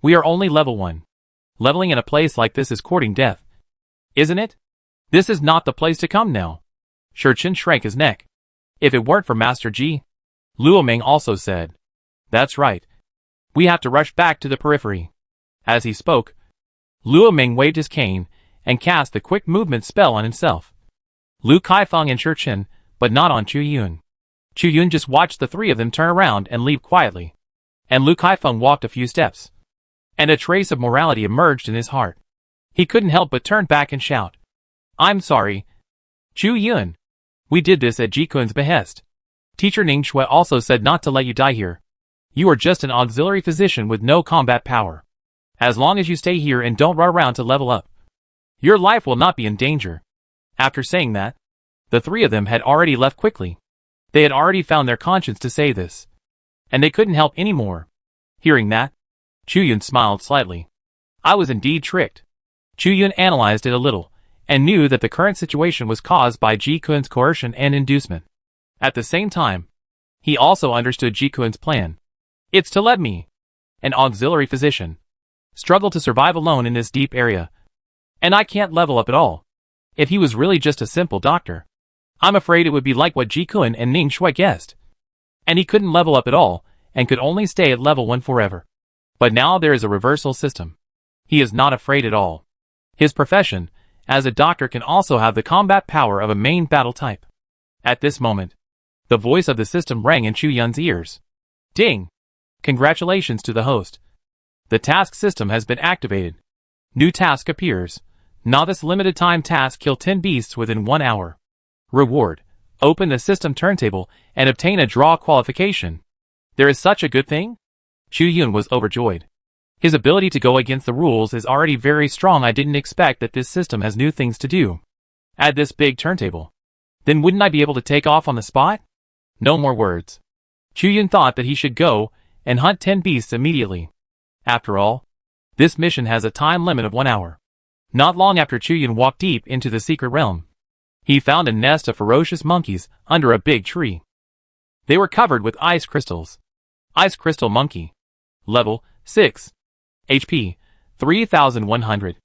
Speaker 1: we are only level 1. Leveling in a place like this is courting death. Isn't it? This is not the place to come now. Shurchen shrank his neck. If it weren't for Master G, Luo Ming also said. That's right. We have to rush back to the periphery. As he spoke, Luo Ming waved his cane and cast the quick movement spell on himself. Lu Kaifeng and Shurchen, but not on Chu Yun. Chu Yun just watched the 3 of them turn around and leave quietly. And Lu Kaifeng walked a few steps. And a trace of morality emerged in his heart. He couldn't help but turn back and shout. I'm sorry, Chu Yun. We did this at Ji-kun's behest. Teacher Ning Shui also said not to let you die here. You are just an auxiliary physician with no combat power. As long as you stay here and don't run around to level up, your life will not be in danger. After saying that, the 3 of them had already left quickly. They had already found their conscience to say this. And they couldn't help any more. Hearing that, Chu Yun smiled slightly. I was indeed tricked. Chu Yun analyzed it a little, and knew that the current situation was caused by Ji-kun's coercion and inducement. At the same time, he also understood Ji-kun's plan. It's to let me, an auxiliary physician, struggle to survive alone in this deep area. And I can't level up at all. If he was really just a simple doctor, I'm afraid it would be like what Ji-kun and Ning Shui guessed. And he couldn't level up at all, and could only stay at level 1 forever. But now there is a reversal system. He is not afraid at all. His profession, as a doctor, can also have the combat power of a main battle type. At this moment, the voice of the system rang in Chu Yun's ears. Ding! Congratulations to the host. The task system has been activated. New task appears. Novice limited time task: kill 10 beasts within 1 hour. Reward: open the system turntable and obtain a draw qualification. There is such a good thing? Chu Yun was overjoyed. His ability to go against the rules is already very strong. I didn't expect that this system has new things to do. Add this big turntable. Then wouldn't I be able to take off on the spot? No more words. Chu Yun thought that he should go and hunt 10 beasts immediately. After all, this mission has a time limit of 1 hour. Not long after Chu Yun walked deep into the secret realm, he found a nest of ferocious monkeys under a big tree. They were covered with ice crystals. Ice Crystal Monkey. Level 6. HP 3100.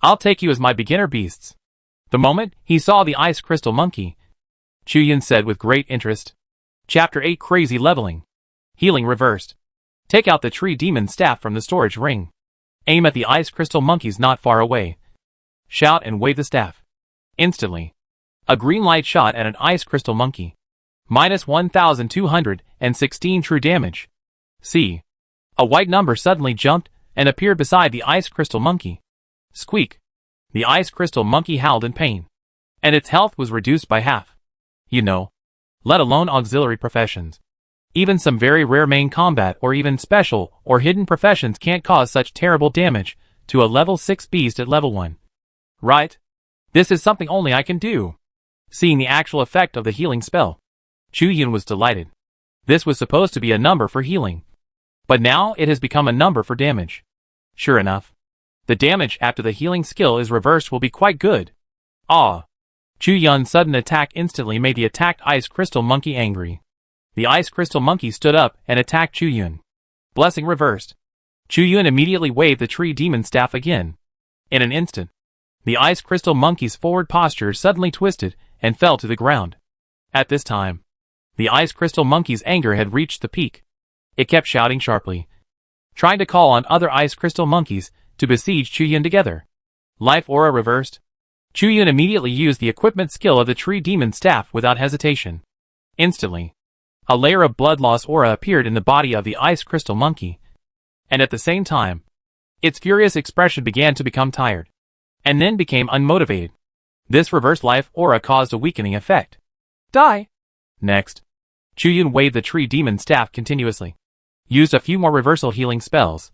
Speaker 1: I'll take you as my beginner beasts. The moment he saw the Ice Crystal Monkey, Chu Yun said with great interest. Chapter 8: Crazy Leveling. Healing Reversed. Take out the Tree Demon Staff from the storage ring. Aim at the Ice Crystal Monkeys not far away. Shout and wave the staff. Instantly, a green light shot at an Ice Crystal Monkey. Minus 1216 true damage. See. A white number suddenly jumped and appeared beside the Ice Crystal Monkey. Squeak. The Ice Crystal Monkey howled in pain. And its health was reduced by half. You know, let alone auxiliary professions. Even some very rare main combat or even special or hidden professions can't cause such terrible damage to a level 6 beast at level 1. Right? This is something only I can do. Seeing the actual effect of the healing spell, Chu-Yun was delighted. This was supposed to be a number for healing, but now it has become a number for damage. Sure enough, the damage after the healing skill is reversed will be quite good. Ah! Chu-Yun's sudden attack instantly made the attacked Ice Crystal Monkey angry. The Ice Crystal Monkey stood up and attacked Chu-Yun. Blessing reversed. Chu-Yun immediately waved the Tree Demon Staff again. In an instant, the Ice Crystal Monkey's forward posture suddenly twisted and fell to the ground. At this time, the Ice Crystal Monkey's anger had reached the peak. It kept shouting sharply, trying to call on other Ice Crystal Monkeys to besiege Chu-Yun together. Life Aura reversed. Chu-Yun immediately used the equipment skill of the Tree Demon Staff without hesitation. Instantly, a layer of blood loss aura appeared in the body of the Ice Crystal Monkey, and at the same time, its furious expression began to become tired, and then became unmotivated. This reverse life aura caused a weakening effect. Die! Next, Chu-Yun waved the Tree Demon Staff continuously, used a few more reversal healing spells,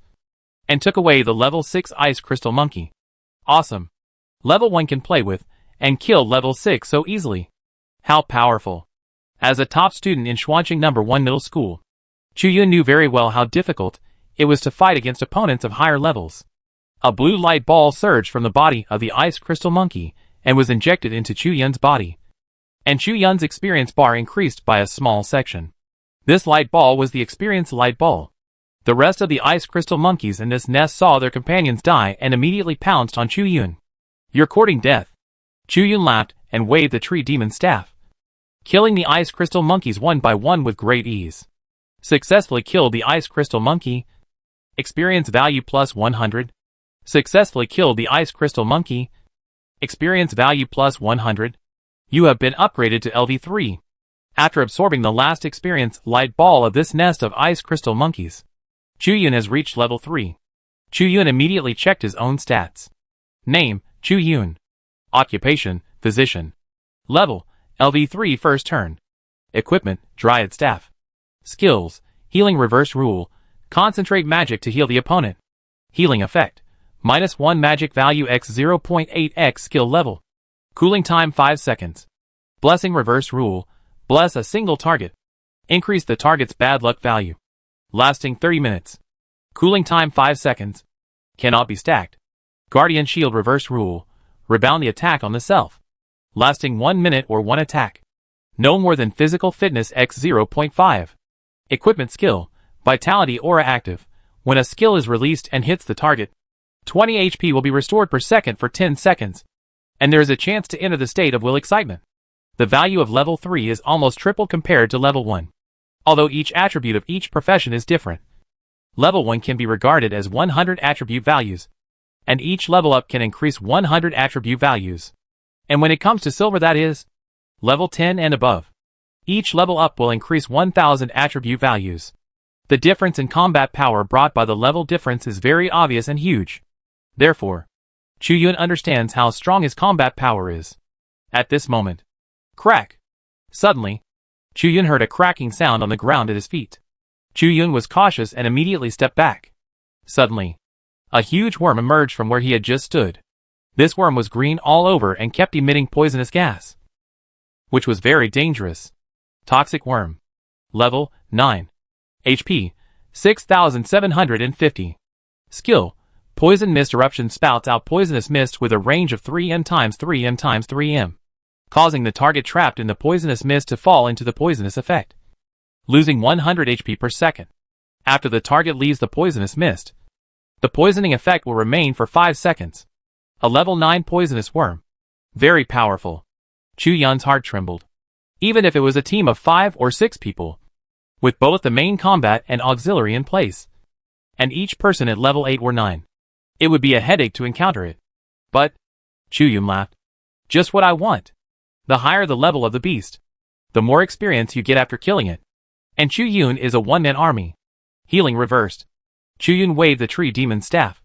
Speaker 1: and took away the level 6 Ice Crystal Monkey. Awesome! Level 1 can play with, and kill level 6 so easily. How powerful! As a top student in Xuanqing No. 1 Middle School, Chu-Yun knew very well how difficult it was to fight against opponents of higher levels. A blue light ball surged from the body of the Ice Crystal Monkey and was injected into Chu-Yun's body, and Chu-Yun's experience bar increased by a small section. This light ball was the experience light ball. The rest of the Ice Crystal Monkeys in this nest saw their companions die and immediately pounced on Chu-Yun. You're courting death. Chu-Yun laughed and waved the Tree Demon Staff, killing the Ice Crystal Monkeys one by one with great ease. Successfully killed the Ice Crystal Monkey. Experience value plus 100. Successfully killed the Ice Crystal Monkey. Experience value plus 100. You have been upgraded to LV3. After absorbing the last experience light ball of this nest of Ice Crystal Monkeys, Chu-Yun has reached level 3. Chu-Yun immediately checked his own stats. Name, Chu-Yun. Occupation, Physician. Level, LV3 first turn. Equipment, Dryad Staff. Skills, Healing Reverse Rule, concentrate magic to heal the opponent. Healing effect, -1 magic value x 0.8x skill level. Cooling time 5 seconds. Blessing Reverse Rule, bless a single target. Increase the target's bad luck value. Lasting 30 minutes. Cooling time 5 seconds. Cannot be stacked. Guardian Shield Reverse Rule, rebound the attack on the self. Lasting 1 minute or 1 attack. No more than physical fitness x 0.5. Equipment skill, Vitality Aura active. When a skill is released and hits the target, 20 HP will be restored per second for 10 seconds, and there is a chance to enter the state of will excitement. The value of level 3 is almost triple compared to level 1. Although each attribute of each profession is different. Level 1 can be regarded as 100 attribute values, and each level up can increase 100 attribute values. And when it comes to silver, that is level 10 and above. Each level up will increase 1000 attribute values. The difference in combat power brought by the level difference is very obvious and huge. Therefore, Chu-Yun understands how strong his combat power is. At this moment, crack! Suddenly, Chu-Yun heard a cracking sound on the ground at his feet. Chu-Yun was cautious and immediately stepped back. Suddenly, a huge worm emerged from where he had just stood. This worm was green all over and kept emitting poisonous gas, which was very dangerous. Toxic Worm. Level 9. HP 6750. Skill, Poison Mist Eruption spouts out poisonous mist with a range of 3m × 3m × 3m, causing the target trapped in the poisonous mist to fall into the poisonous effect, losing 100 HP per second. After the target leaves the poisonous mist, the poisoning effect will remain for 5 seconds. A level 9 poisonous worm. Very powerful. Chu-Yun's heart trembled. Even if it was a team of 5 or 6 people, with both the main combat and auxiliary in place, and each person at level 8 or 9, it would be a headache to encounter it. But, Chu-Yun laughed. Just what I want. The higher the level of the beast, the more experience you get after killing it. And Chu-Yun is a one-man army. Healing reversed. Chu-Yun waved the Tree Demon Staff,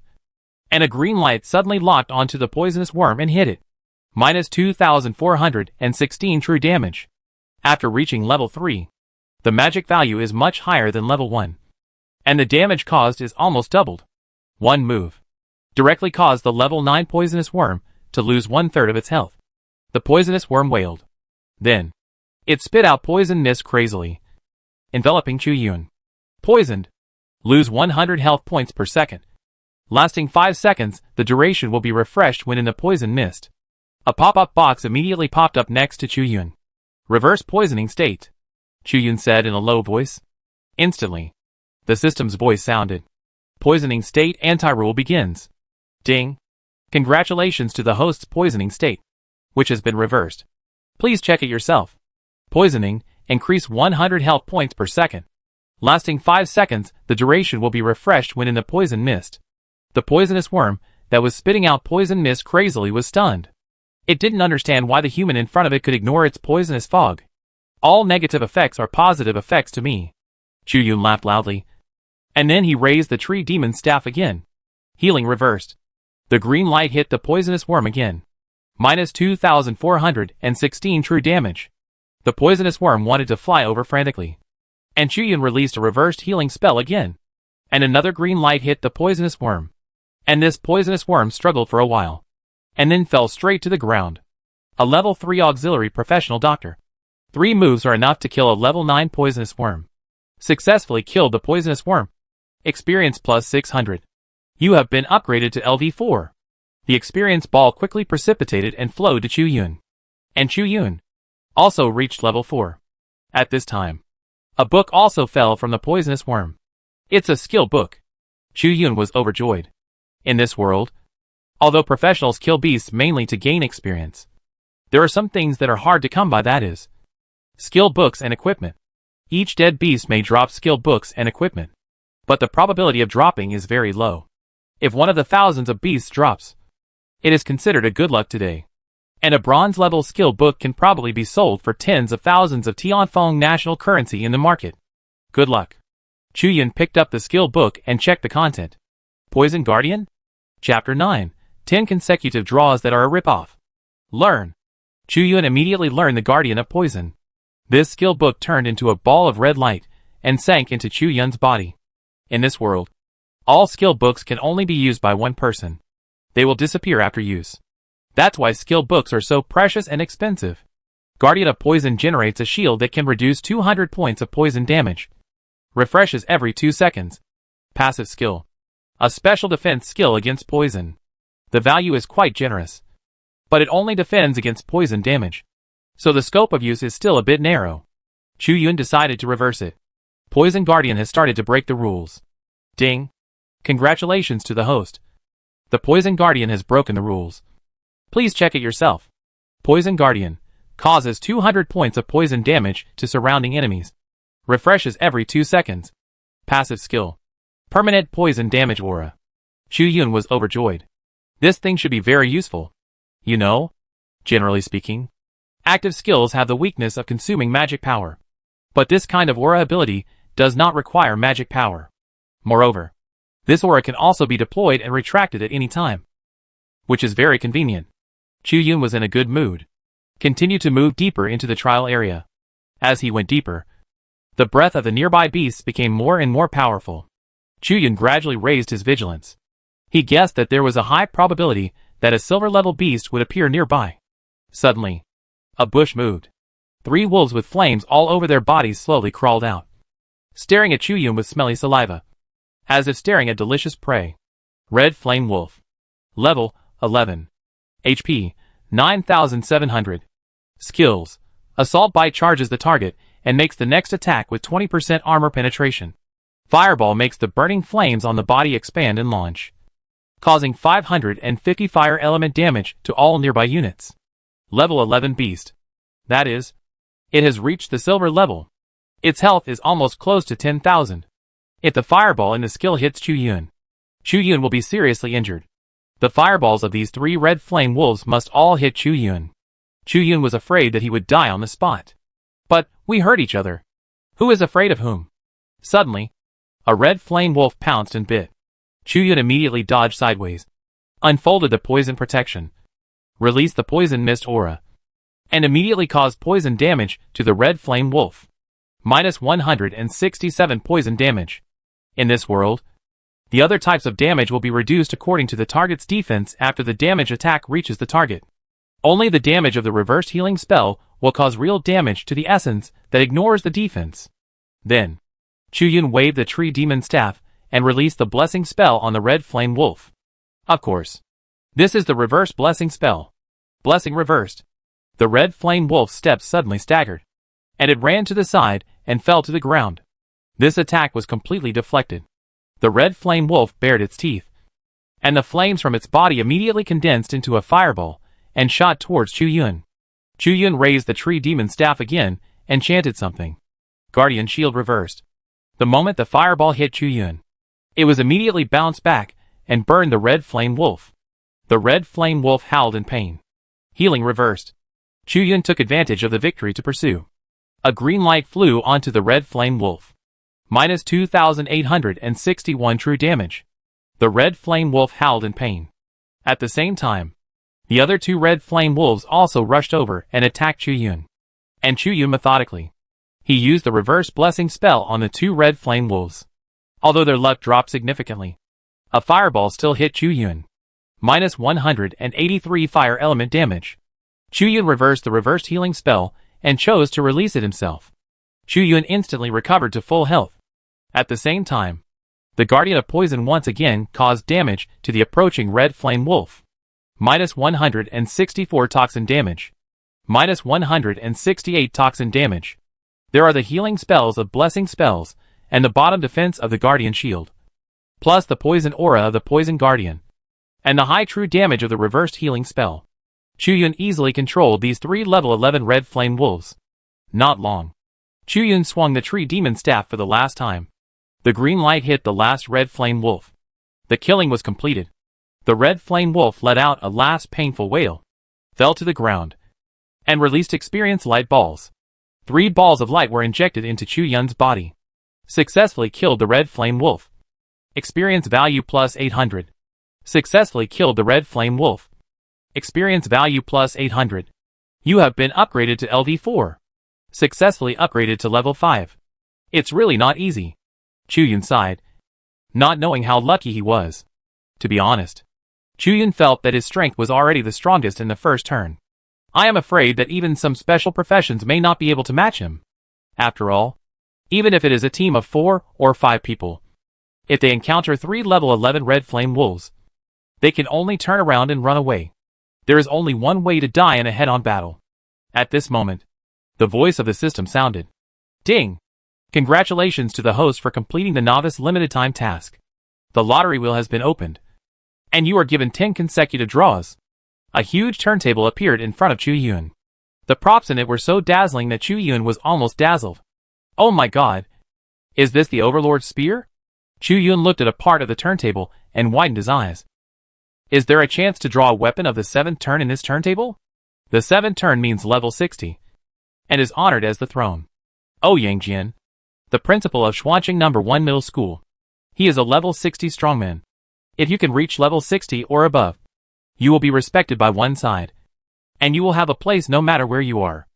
Speaker 1: and a green light suddenly locked onto the poisonous worm and hit it. -2416 true damage. After reaching level 3, the magic value is much higher than level 1, and the damage caused is almost doubled. One move directly caused the level 9 poisonous worm to lose 1/3 of its health. The poisonous worm wailed. Then, it spit out poison mist crazily, enveloping Chu Yun. Poisoned. Lose 100 health points per second. Lasting 5 seconds, the duration will be refreshed when in the poison mist. A pop-up box immediately popped up next to Chu Yun. Reverse poisoning state, Chu Yun said in a low voice. Instantly, the system's voice sounded. Poisoning state anti-rule begins. Ding. Congratulations to the host's poisoning state, which has been reversed. Please check it yourself. Poisoning, increase 100 health points per second. Lasting 5 seconds, the duration will be refreshed when in the poison mist. The poisonous worm, that was spitting out poison mist crazily, was stunned. It didn't understand why the human in front of it could ignore its poisonous fog. All negative effects are positive effects to me. Chu Yun laughed loudly. And then he raised the tree demon's staff again. Healing reversed. The green light hit the poisonous worm again. Minus 2,416 true damage. The poisonous worm wanted to fly over frantically. And Chu Yun released a reversed healing spell again. And another green light hit the poisonous worm. And this poisonous worm struggled for a while, and then fell straight to the ground. A level 3 auxiliary professional doctor. 3 moves are enough to kill a level 9 poisonous worm. Successfully killed the poisonous worm. Experience plus 600. You have been upgraded to LV4. The experience ball quickly precipitated and flowed to Chu Yun. And Chu Yun also reached level 4. At this time, a book also fell from the poisonous worm. It's a skill book. Chu Yun was overjoyed. In this world, although professionals kill beasts mainly to gain experience, there are some things that are hard to come by, that is, skill books and equipment. Each dead beast may drop skill books and equipment, but the probability of dropping is very low. If one of the thousands of beasts drops, it is considered a good luck today. And a bronze level skill book can probably be sold for tens of thousands of Tianfeng national currency in the market. Good luck. Chu Yun picked up the skill book and checked the content. Poison Guardian? Chapter 9. 10 consecutive draws that are a rip-off. Learn. Chu Yun immediately learned the Guardian of Poison. This skill book turned into a ball of red light and sank into Chu Yun's body. In this world, all skill books can only be used by one person. They will disappear after use. That's why skill books are so precious and expensive. Guardian of Poison generates a shield that can reduce 200 points of poison damage. Refreshes every 2 seconds. Passive skill. A special defense skill against poison. The value is quite generous, but it only defends against poison damage, so the scope of use is still a bit narrow. Chu Yun decided to reverse it. Poison Guardian has started to break the rules. Ding. Congratulations to the host. The Poison Guardian has broken the rules. Please check it yourself. Poison Guardian causes 200 points of poison damage to surrounding enemies. Refreshes every 2 seconds. Passive skill. Permanent poison damage aura. Chu Yun was overjoyed. This thing should be very useful. You know, generally speaking, active skills have the weakness of consuming magic power. But this kind of aura ability does not require magic power. Moreover, this aura can also be deployed and retracted at any time, which is very convenient. Chu Yun was in a good mood. Continued to move deeper into the trial area. As he went deeper, the breath of the nearby beasts became more and more powerful. Chu Yun gradually raised his vigilance. He guessed that there was a high probability that a silver-level beast would appear nearby. Suddenly, a bush moved. 3 wolves with flames all over their bodies slowly crawled out, staring at Chu Yun with smelly saliva, as if staring at delicious prey. Red Flame Wolf. Level 11. HP 9,700. Skills. Assault Bite charges the target and makes the next attack with 20% armor penetration. Fireball makes the burning flames on the body expand and launch, causing 550 fire element damage to all nearby units. Level 11 Beast. That is, it has reached the silver level. Its health is almost close to 10,000. If the fireball in the skill hits Chu Yun will be seriously injured. The fireballs of these 3 red flame wolves must all hit Chu Yun. Chu Yun was afraid that he would die on the spot. But, we hurt each other. Who is afraid of whom? Suddenly, a red flame wolf pounced and bit. Chu Yun immediately dodged sideways, unfolded the poison protection, released the poison mist aura, and immediately caused poison damage to the red flame wolf. Minus 167 poison damage. In this world, the other types of damage will be reduced according to the target's defense after the damage attack reaches the target. Only the damage of the reversed healing spell will cause real damage to the essence that ignores the defense. Then, Chu-Yun waved the tree demon staff and released the blessing spell on the red flame wolf. Of course, this is the reverse blessing spell. Blessing reversed. The red flame wolf's steps suddenly staggered, and it ran to the side and fell to the ground. This attack was completely deflected. The red flame wolf bared its teeth, and the flames from its body immediately condensed into a fireball and shot towards Chu-Yun. Chu-Yun raised the tree demon staff again and chanted something. Guardian shield reversed. The moment the fireball hit Chu-Yun, it was immediately bounced back and burned the red flame wolf. The red flame wolf howled in pain. Healing reversed. Chu-Yun took advantage of the victory to pursue. A green light flew onto the red flame wolf. Minus 2,861 true damage. The red flame wolf howled in pain. At the same time, the other two red flame wolves also rushed over and attacked Chu-Yun. And Chu-Yun methodically. He used the reverse blessing spell on the two red flame wolves. Although their luck dropped significantly, a fireball still hit Chu-Yun. Minus 183 fire element damage. Chu-Yun reversed the reversed healing spell and chose to release it himself. Chu-Yun instantly recovered to full health. At the same time, the Guardian of Poison once again caused damage to the approaching red flame wolf. Minus 164 toxin damage. Minus 168 toxin damage. There are the healing spells of blessing spells and the bottom defense of the Guardian shield, plus the poison aura of the poison Guardian, and the high true damage of the reversed healing spell. Chu-Yun easily controlled these three level 11 red flame wolves. Not long. Chu-Yun swung the tree demon staff for the last time. The green light hit the last red flame wolf. The killing was completed. The red flame wolf let out a last painful wail, fell to the ground, and released experience light balls. 3 balls of light were injected into Chu-Yun's body. Successfully killed the red flame wolf. Experience value plus 800. Successfully killed the red flame wolf. Experience value plus 800. You have been upgraded to LV4. Successfully upgraded to level 5. It's really not easy. Chu-Yun sighed, not knowing how lucky he was. To be honest, Chu-Yun felt that his strength was already the strongest in the first turn. I am afraid that even some special professions may not be able to match him. After all, even if it is a team of 4 or 5 people, if they encounter 3 level 11 red flame wolves, they can only turn around and run away. There is only one way to die in a head-on battle. At this moment, the voice of the system sounded. Ding! Congratulations to the host for completing the novice limited time task. The lottery wheel has been opened, and you are given 10 consecutive draws. A huge turntable appeared in front of Chu-Yun. The props in it were so dazzling that Chu-Yun was almost dazzled. Oh my god! Is this the Overlord's spear? Chu-Yun looked at a part of the turntable and widened his eyes. Is there a chance to draw a weapon of the 7th turn in this turntable? The 7th turn means level 60, and is honored as the throne. Oh Yang Jian, the principal of Xuanqing No. 1 Middle School. He is a level 60 strongman. If you can reach level 60 or above, you will be respected by one side, and you will have a place no matter where you are.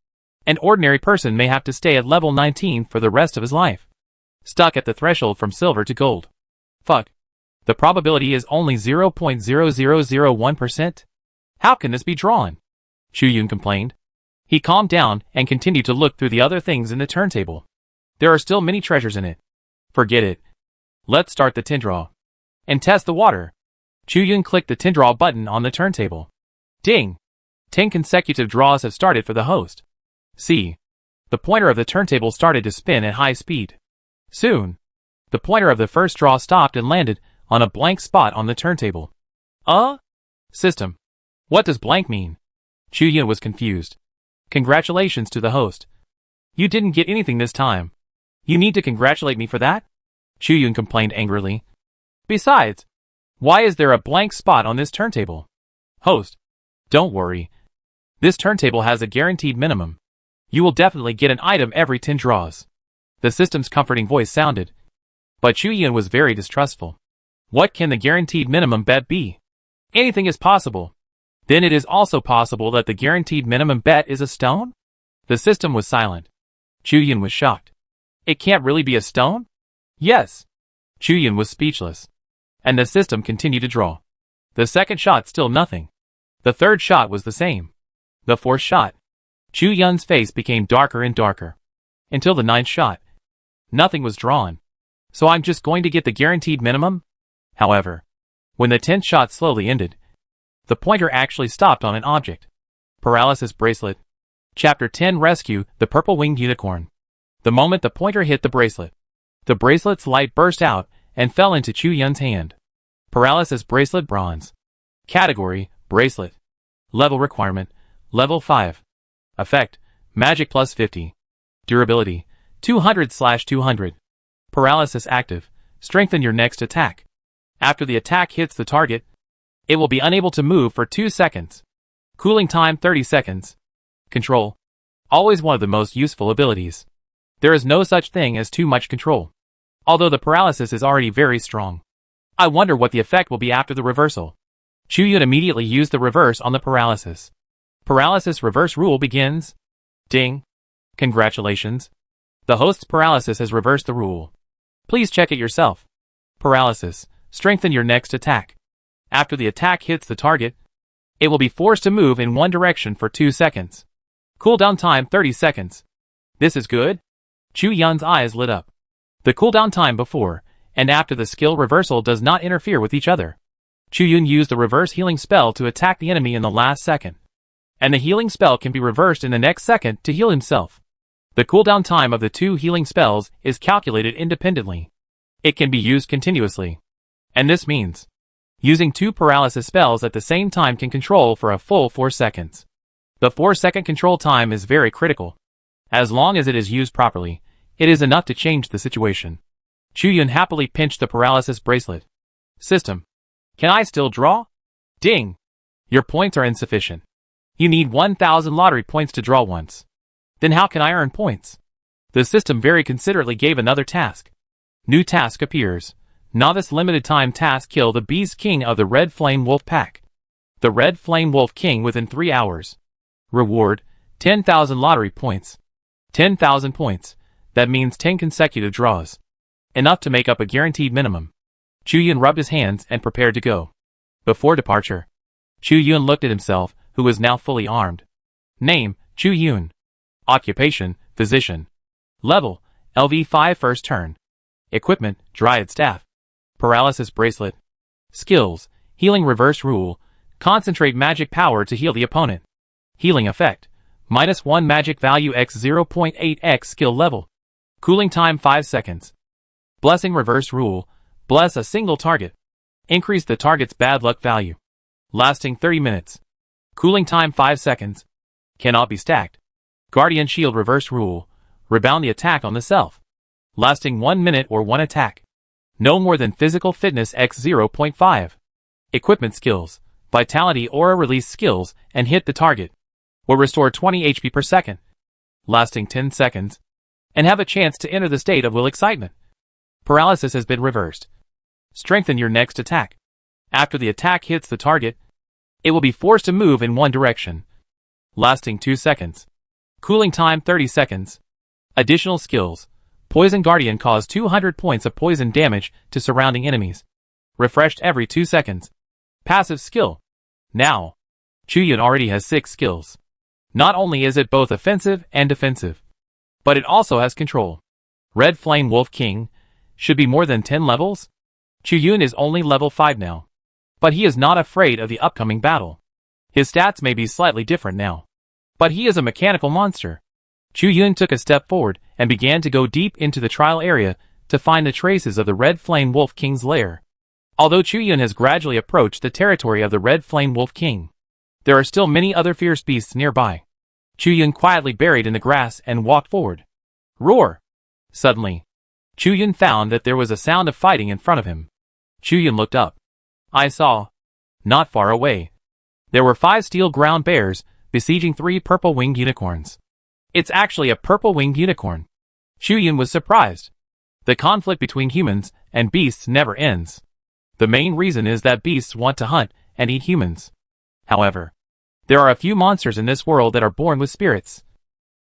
Speaker 1: An ordinary person may have to stay at level 19 for the rest of his life, stuck at the threshold from silver to gold. Fuck. The probability is only 0.0001%. How can this be drawn? Chu-Yun complained. He calmed down and continued to look through the other things in the turntable. There are still many treasures in it. Forget it. Let's start the tin draw and test the water. Chu-Yun clicked the tin draw button on the turntable. Ding! 10 consecutive draws have started for the host. See. The pointer of the turntable started to spin at high speed. Soon, the pointer of the first draw stopped and landed on a blank spot on the turntable. System. What does blank mean? Chu-Yun was confused. Congratulations to the host. You didn't get anything this time. You need to congratulate me for that? Chu-Yun complained angrily. Besides, why is there a blank spot on this turntable? Host. Don't worry. This turntable has a guaranteed minimum. You will definitely get an item every 10 draws. The system's comforting voice sounded. But Chu-Yun was very distrustful. What can the guaranteed minimum bet be? Anything is possible. Then it is also possible that the guaranteed minimum bet is a stone? The system was silent. Chu-Yun was shocked. It can't really be a stone? Yes. Chu-Yun was speechless. And the system continued to draw. The second shot still nothing. The third shot was the same. The 4th shot. Chu Yun's face became darker and darker. Until the 9th shot. Nothing was drawn. So I'm just going to get the guaranteed minimum? However, when the 10th shot slowly ended, the pointer actually stopped on an object. Paralysis bracelet. Chapter 10 Rescue the Purple-Winged Unicorn. The moment the pointer hit the bracelet's light burst out and fell into Chu Yun's hand. Paralysis bracelet bronze. Category, bracelet. Level requirement, level 5. Effect, magic plus 50. Durability, 200/200. Paralysis active, strengthen your next attack. After the attack hits the target, it will be unable to move for 2 seconds. Cooling time 30 seconds. Control. Always one of the most useful abilities. There is no such thing as too much control. Although the paralysis is already very strong. I wonder what the effect will be after the reversal. Chu Yun immediately used the reverse on the paralysis. Paralysis reverse rule begins. Ding. Congratulations. The host's paralysis has reversed the rule. Please check it yourself. Paralysis. Strengthen your next attack. After the attack hits the target, it will be forced to move in one direction for 2 seconds. Cooldown time 30 seconds. This is good? Chu Yun's eyes lit up. The cooldown time before and after the skill reversal does not interfere with each other. Chu Yun used the reverse healing spell to attack the enemy in the last second. And the healing spell can be reversed in the next second to heal himself. The cooldown time of the 2 healing spells is calculated independently. It can be used continuously. And this means using 2 paralysis spells at the same time can control for a full 4 seconds. The 4-second control time is very critical. As long as it is used properly, it is enough to change the situation. Chu Yun happily pinched the paralysis bracelet. System. Can I still draw? Ding. Your points are insufficient. You need 1,000 lottery points to draw once. Then how can I earn points? The system very considerately gave another task. New task appears. Novice limited time task: kill the Beast King of the Red Flame Wolf Pack. The Red Flame Wolf King within 3 hours. Reward, 10,000 lottery points. 10,000 points. That means 10 consecutive draws. Enough to make up a guaranteed minimum. Chu Yun rubbed his hands and prepared to go. Before departure, Chu Yun looked at himself, who was now fully armed. Name, Chu Yun. Occupation, physician. Level, LV5 first turn. Equipment, Dryad Staff. Paralysis bracelet. Skills, healing reverse rule. Concentrate magic power to heal the opponent. Healing effect, -1 magic value x 0.8x skill level. Cooling time 5 seconds. Blessing reverse rule. Bless a single target. Increase the target's bad luck value. Lasting 30 minutes. Cooling time 5 seconds. Cannot be stacked. Guardian shield reverse rule. Rebound the attack on the self. Lasting 1 minute or 1 attack. No more than physical fitness x 0.5. Equipment skills. Vitality aura release skills and hit the target. Will restore 20 HP per second. Lasting 10 seconds. And have a chance to enter the state of will excitement. Paralysis has been reversed. Strengthen your next attack. After the attack hits the target, it will be forced to move in one direction. Lasting 2 seconds. Cooling time 30 seconds. Additional skills. Poison Guardian cause 200 points of poison damage to surrounding enemies. Refreshed every 2 seconds. Passive skill. Now, Chu Yun already has 6 skills. Not only is it both offensive and defensive, but it also has control. Red Flame Wolf King should be more than 10 levels. Chu Yun is only level 5 now, but he is not afraid of the upcoming battle. His stats may be slightly different now, but he is a mechanical monster. Chu Yun took a step forward and began to go deep into the trial area to find the traces of the Red Flame Wolf King's lair. Although Chu Yun has gradually approached the territory of the Red Flame Wolf King, there are still many other fierce beasts nearby. Chu Yun quietly buried in the grass and walked forward. Roar! Suddenly, Chu Yun found that there was a sound of fighting in front of him. Chu Yun looked up. I saw, not far away, there were 5 steel ground bears besieging 3 purple-winged unicorns. It's actually a purple-winged unicorn. Chu Yun was surprised. The conflict between humans and beasts never ends. The main reason is that beasts want to hunt and eat humans. However, there are a few monsters in this world that are born with spirits,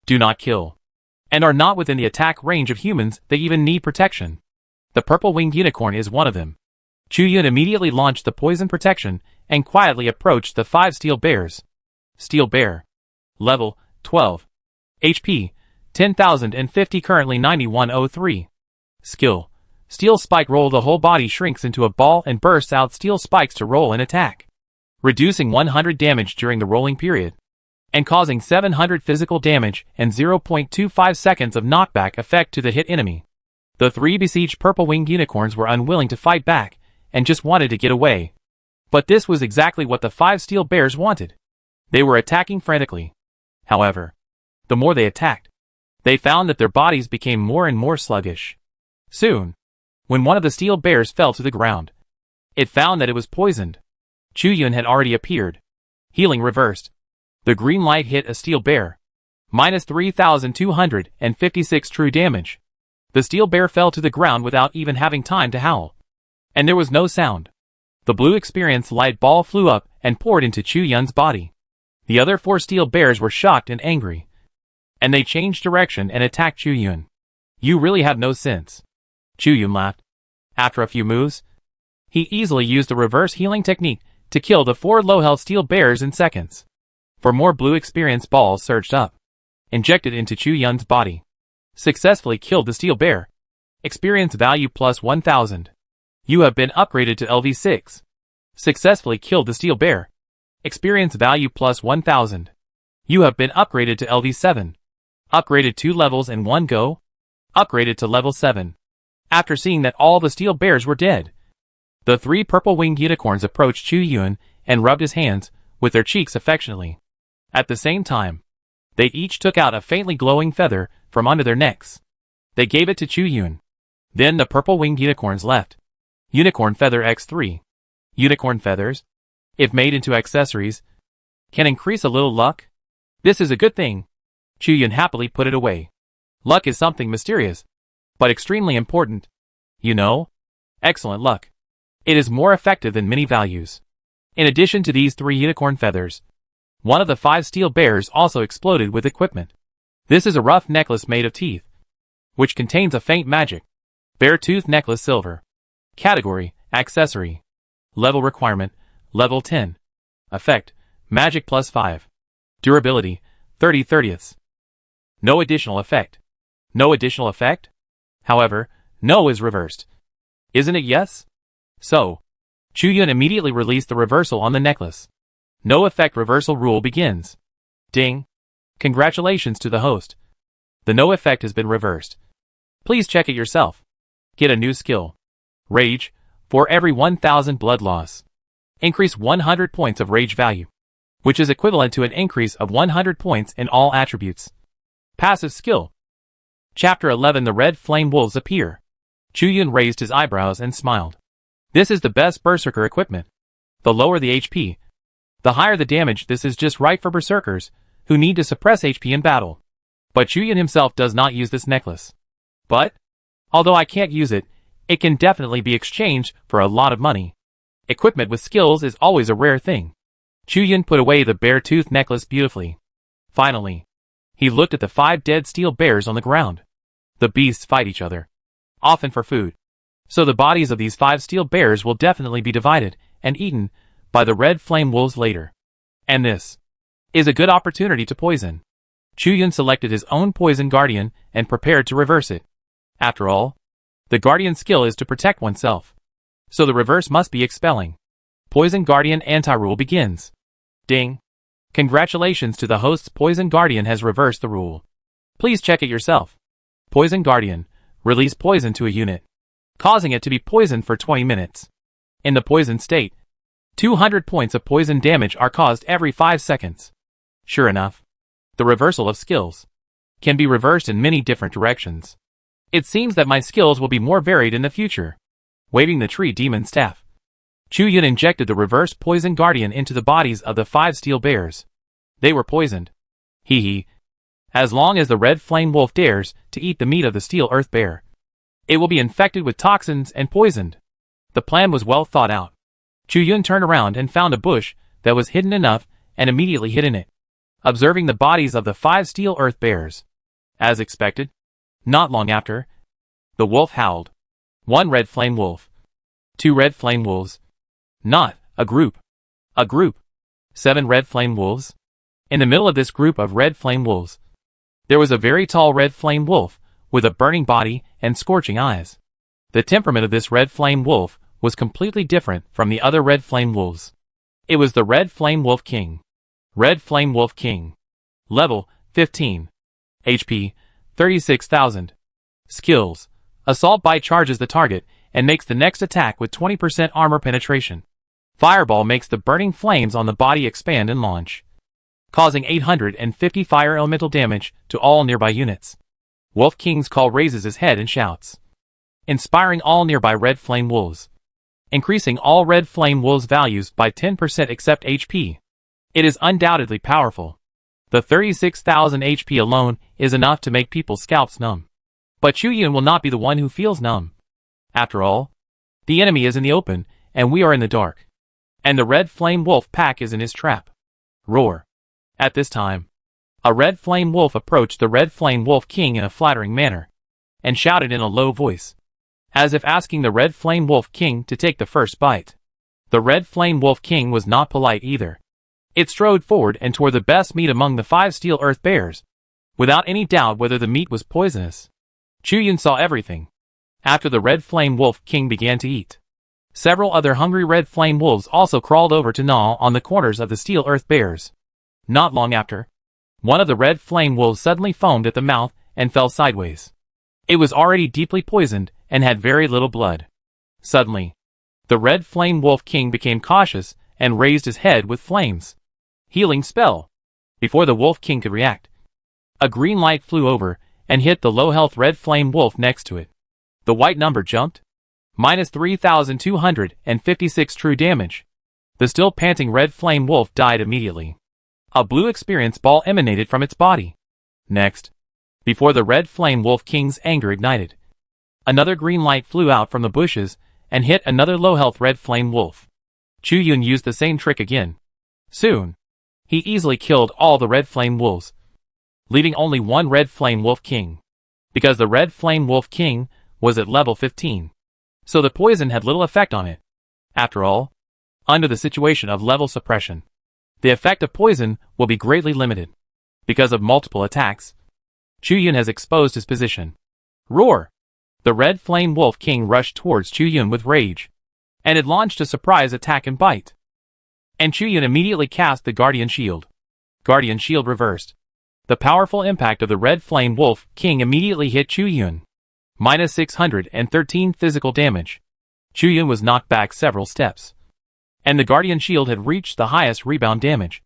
Speaker 1: do not kill, and are not within the attack range of humans. They even need protection. The purple-winged unicorn is one of them. Chu Yun immediately launched the poison protection and quietly approached the 5 steel bears. Steel bear. Level 12. HP 10,050, currently 9103. Skill: Steel Spike. Roll. The whole body shrinks into a ball and bursts out steel spikes to roll and attack, reducing 100 damage during the rolling period, and causing 700 physical damage and 0.25 seconds of knockback effect to the hit enemy. The three besieged purple-winged unicorns were unwilling to fight back and just wanted to get away. But this was exactly what the 5 steel bears wanted. They were attacking frantically. However, the more they attacked, they found that their bodies became more and more sluggish. Soon, when one of the steel bears fell to the ground, it found that it was poisoned. Chuyun had already appeared. Healing reversed. The green light hit a steel bear. Minus 3,256 true damage. The steel bear fell to the ground without even having time to howl. And there was no sound. The blue experience light ball flew up and poured into Chuyun's body. The other 4 steel bears were shocked and angry, and they changed direction and attacked Chuyun. You really have no sense. Chuyun laughed. After a few moves, he easily used the reverse healing technique to kill the 4 low-health steel bears in seconds. For more blue experience balls surged up, injected into Chuyun's body. Successfully killed the steel bear. Experience value plus 1,000. You have been upgraded to LV6. Successfully killed the steel bear. Experience value plus 1,000. You have been upgraded to LV7. Upgraded 2 levels in one go. Upgraded to level 7. After seeing that all the steel bears were dead, the 3 purple-winged unicorns approached Chuyun and rubbed his hands with their cheeks affectionately. At the same time, they each took out a faintly glowing feather from under their necks. They gave it to Chuyun. Then the purple-winged unicorns left. Unicorn Feather X3. Unicorn feathers, if made into accessories, can increase a little luck. This is a good thing. Chuyun happily put it away. Luck is something mysterious, but extremely important. You know? Excellent luck. It is more effective than many values. In addition to these 3 unicorn feathers, one of the 5 steel bears also exploded with equipment. This is a rough necklace made of teeth, which contains a faint magic. Bear Tooth Necklace Silver. Category: Accessory. Level requirement: Level 10. Effect: Magic plus 5. Durability: 30/30. No additional effect. No additional effect? However, no is reversed. Isn't it yes? So, Chuyun immediately released the reversal on the necklace. No effect reversal rule begins. Ding. Congratulations to the host. The no effect has been reversed. Please check it yourself. Get a new skill. Rage. For every 1,000 blood loss, increase 100 points of rage value, which is equivalent to an increase of 100 points in all attributes. Passive skill. Chapter 11. The red flame wolves appear. Chuyun raised his eyebrows and smiled. This is the best berserker equipment. The lower the HP, the higher the damage. This is just right for berserkers who need to suppress HP in battle. But Chuyun himself does not use this necklace. But, although I can't use it, it can definitely be exchanged for a lot of money. Equipment with skills is always a rare thing. Chuyun put away the bear tooth necklace beautifully. Finally, he looked at the 5 dead steel bears on the ground. The beasts fight each other, often for food. So the bodies of these 5 steel bears will definitely be divided and eaten by the red flame wolves later. And this is a good opportunity to poison. Chuyun selected his own poison guardian and prepared to reverse it. After all, the guardian skill is to protect oneself. So the reverse must be expelling. Poison Guardian anti-rule begins. Ding. Congratulations to the host's Poison Guardian has reversed the rule. Please check it yourself. Poison Guardian. Release poison to a unit, causing it to be poisoned for 20 minutes. In the poison state, 200 points of poison damage are caused every 5 seconds. Sure enough, the reversal of skills can be reversed in many different directions. It seems that my skills will be more varied in the future. Waving the tree demon staff, Chuyun injected the reverse poison guardian into the bodies of the 5 steel bears. They were poisoned. Hee hee. As long as the red flame wolf dares to eat the meat of the steel earth bear, it will be infected with toxins and poisoned. The plan was well thought out. Chuyun turned around and found a bush that was hidden enough and immediately hid in it, observing the bodies of the 5 steel earth bears. As expected, not long after, the wolf howled. 1 red flame wolf. 2 red flame wolves. Not a group. A group. 7 red flame wolves. In the middle of this group of red flame wolves, there was a very tall red flame wolf with a burning body and scorching eyes. The temperament of this red flame wolf was completely different from the other red flame wolves. It was the Red Flame Wolf King. Red Flame Wolf King. Level 15. HP 36,000. Skills. Assault Bite charges the target and makes the next attack with 20% armor penetration. Fireball makes the burning flames on the body expand and launch, causing 850 fire elemental damage to all nearby units. Wolf King's call raises his head and shouts, inspiring all nearby red flame wolves, increasing all red flame wolves' values by 10% except HP. It is undoubtedly powerful. The 36,000 HP alone is enough to make people's scalps numb. But Chuyun will not be the one who feels numb. After all, the enemy is in the open, and we are in the dark. And the red flame wolf pack is in his trap. Roar. At this time, a red flame wolf approached the Red Flame Wolf King in a flattering manner, and shouted in a low voice, as if asking the Red Flame Wolf King to take the first bite. The Red Flame Wolf King was not polite either. It strode forward and tore the best meat among the 5 steel earth bears, without any doubt whether the meat was poisonous. Chuyun saw everything. After the Red Flame Wolf King began to eat, several other hungry red flame wolves also crawled over to gnaw on the corners of the steel earth bears. Not long after, one of the red flame wolves suddenly foamed at the mouth and fell sideways. It was already deeply poisoned and had very little blood. Suddenly, the Red Flame Wolf King became cautious and raised his head with flames. Healing spell. Before the Wolf King could react, a green light flew over and hit the low-health Red Flame Wolf next to it. The white number jumped. Minus 3,256 true damage. The still panting Red Flame Wolf died immediately. A blue experience ball emanated from its body. Next, before the Red Flame Wolf King's anger ignited, another green light flew out from the bushes and hit another low-health Red Flame Wolf. Chuyun used the same trick again. Soon, he easily killed all the Red Flame Wolves, leaving only one Red Flame Wolf King, because the Red Flame Wolf King was at level 15. So the poison had little effect on it. After all, under the situation of level suppression, the effect of poison will be greatly limited. Because of multiple attacks, Chuyun has exposed his position. Roar! The Red Flame Wolf King rushed towards Chuyun with rage, and had launched a surprise attack and bite. And Chuyun immediately cast the Guardian Shield. Guardian Shield reversed. The powerful impact of the Red Flame Wolf King immediately hit Chuyun. Minus 613 physical damage. Chuyun was knocked back several steps, and the Guardian Shield had reached the highest rebound damage,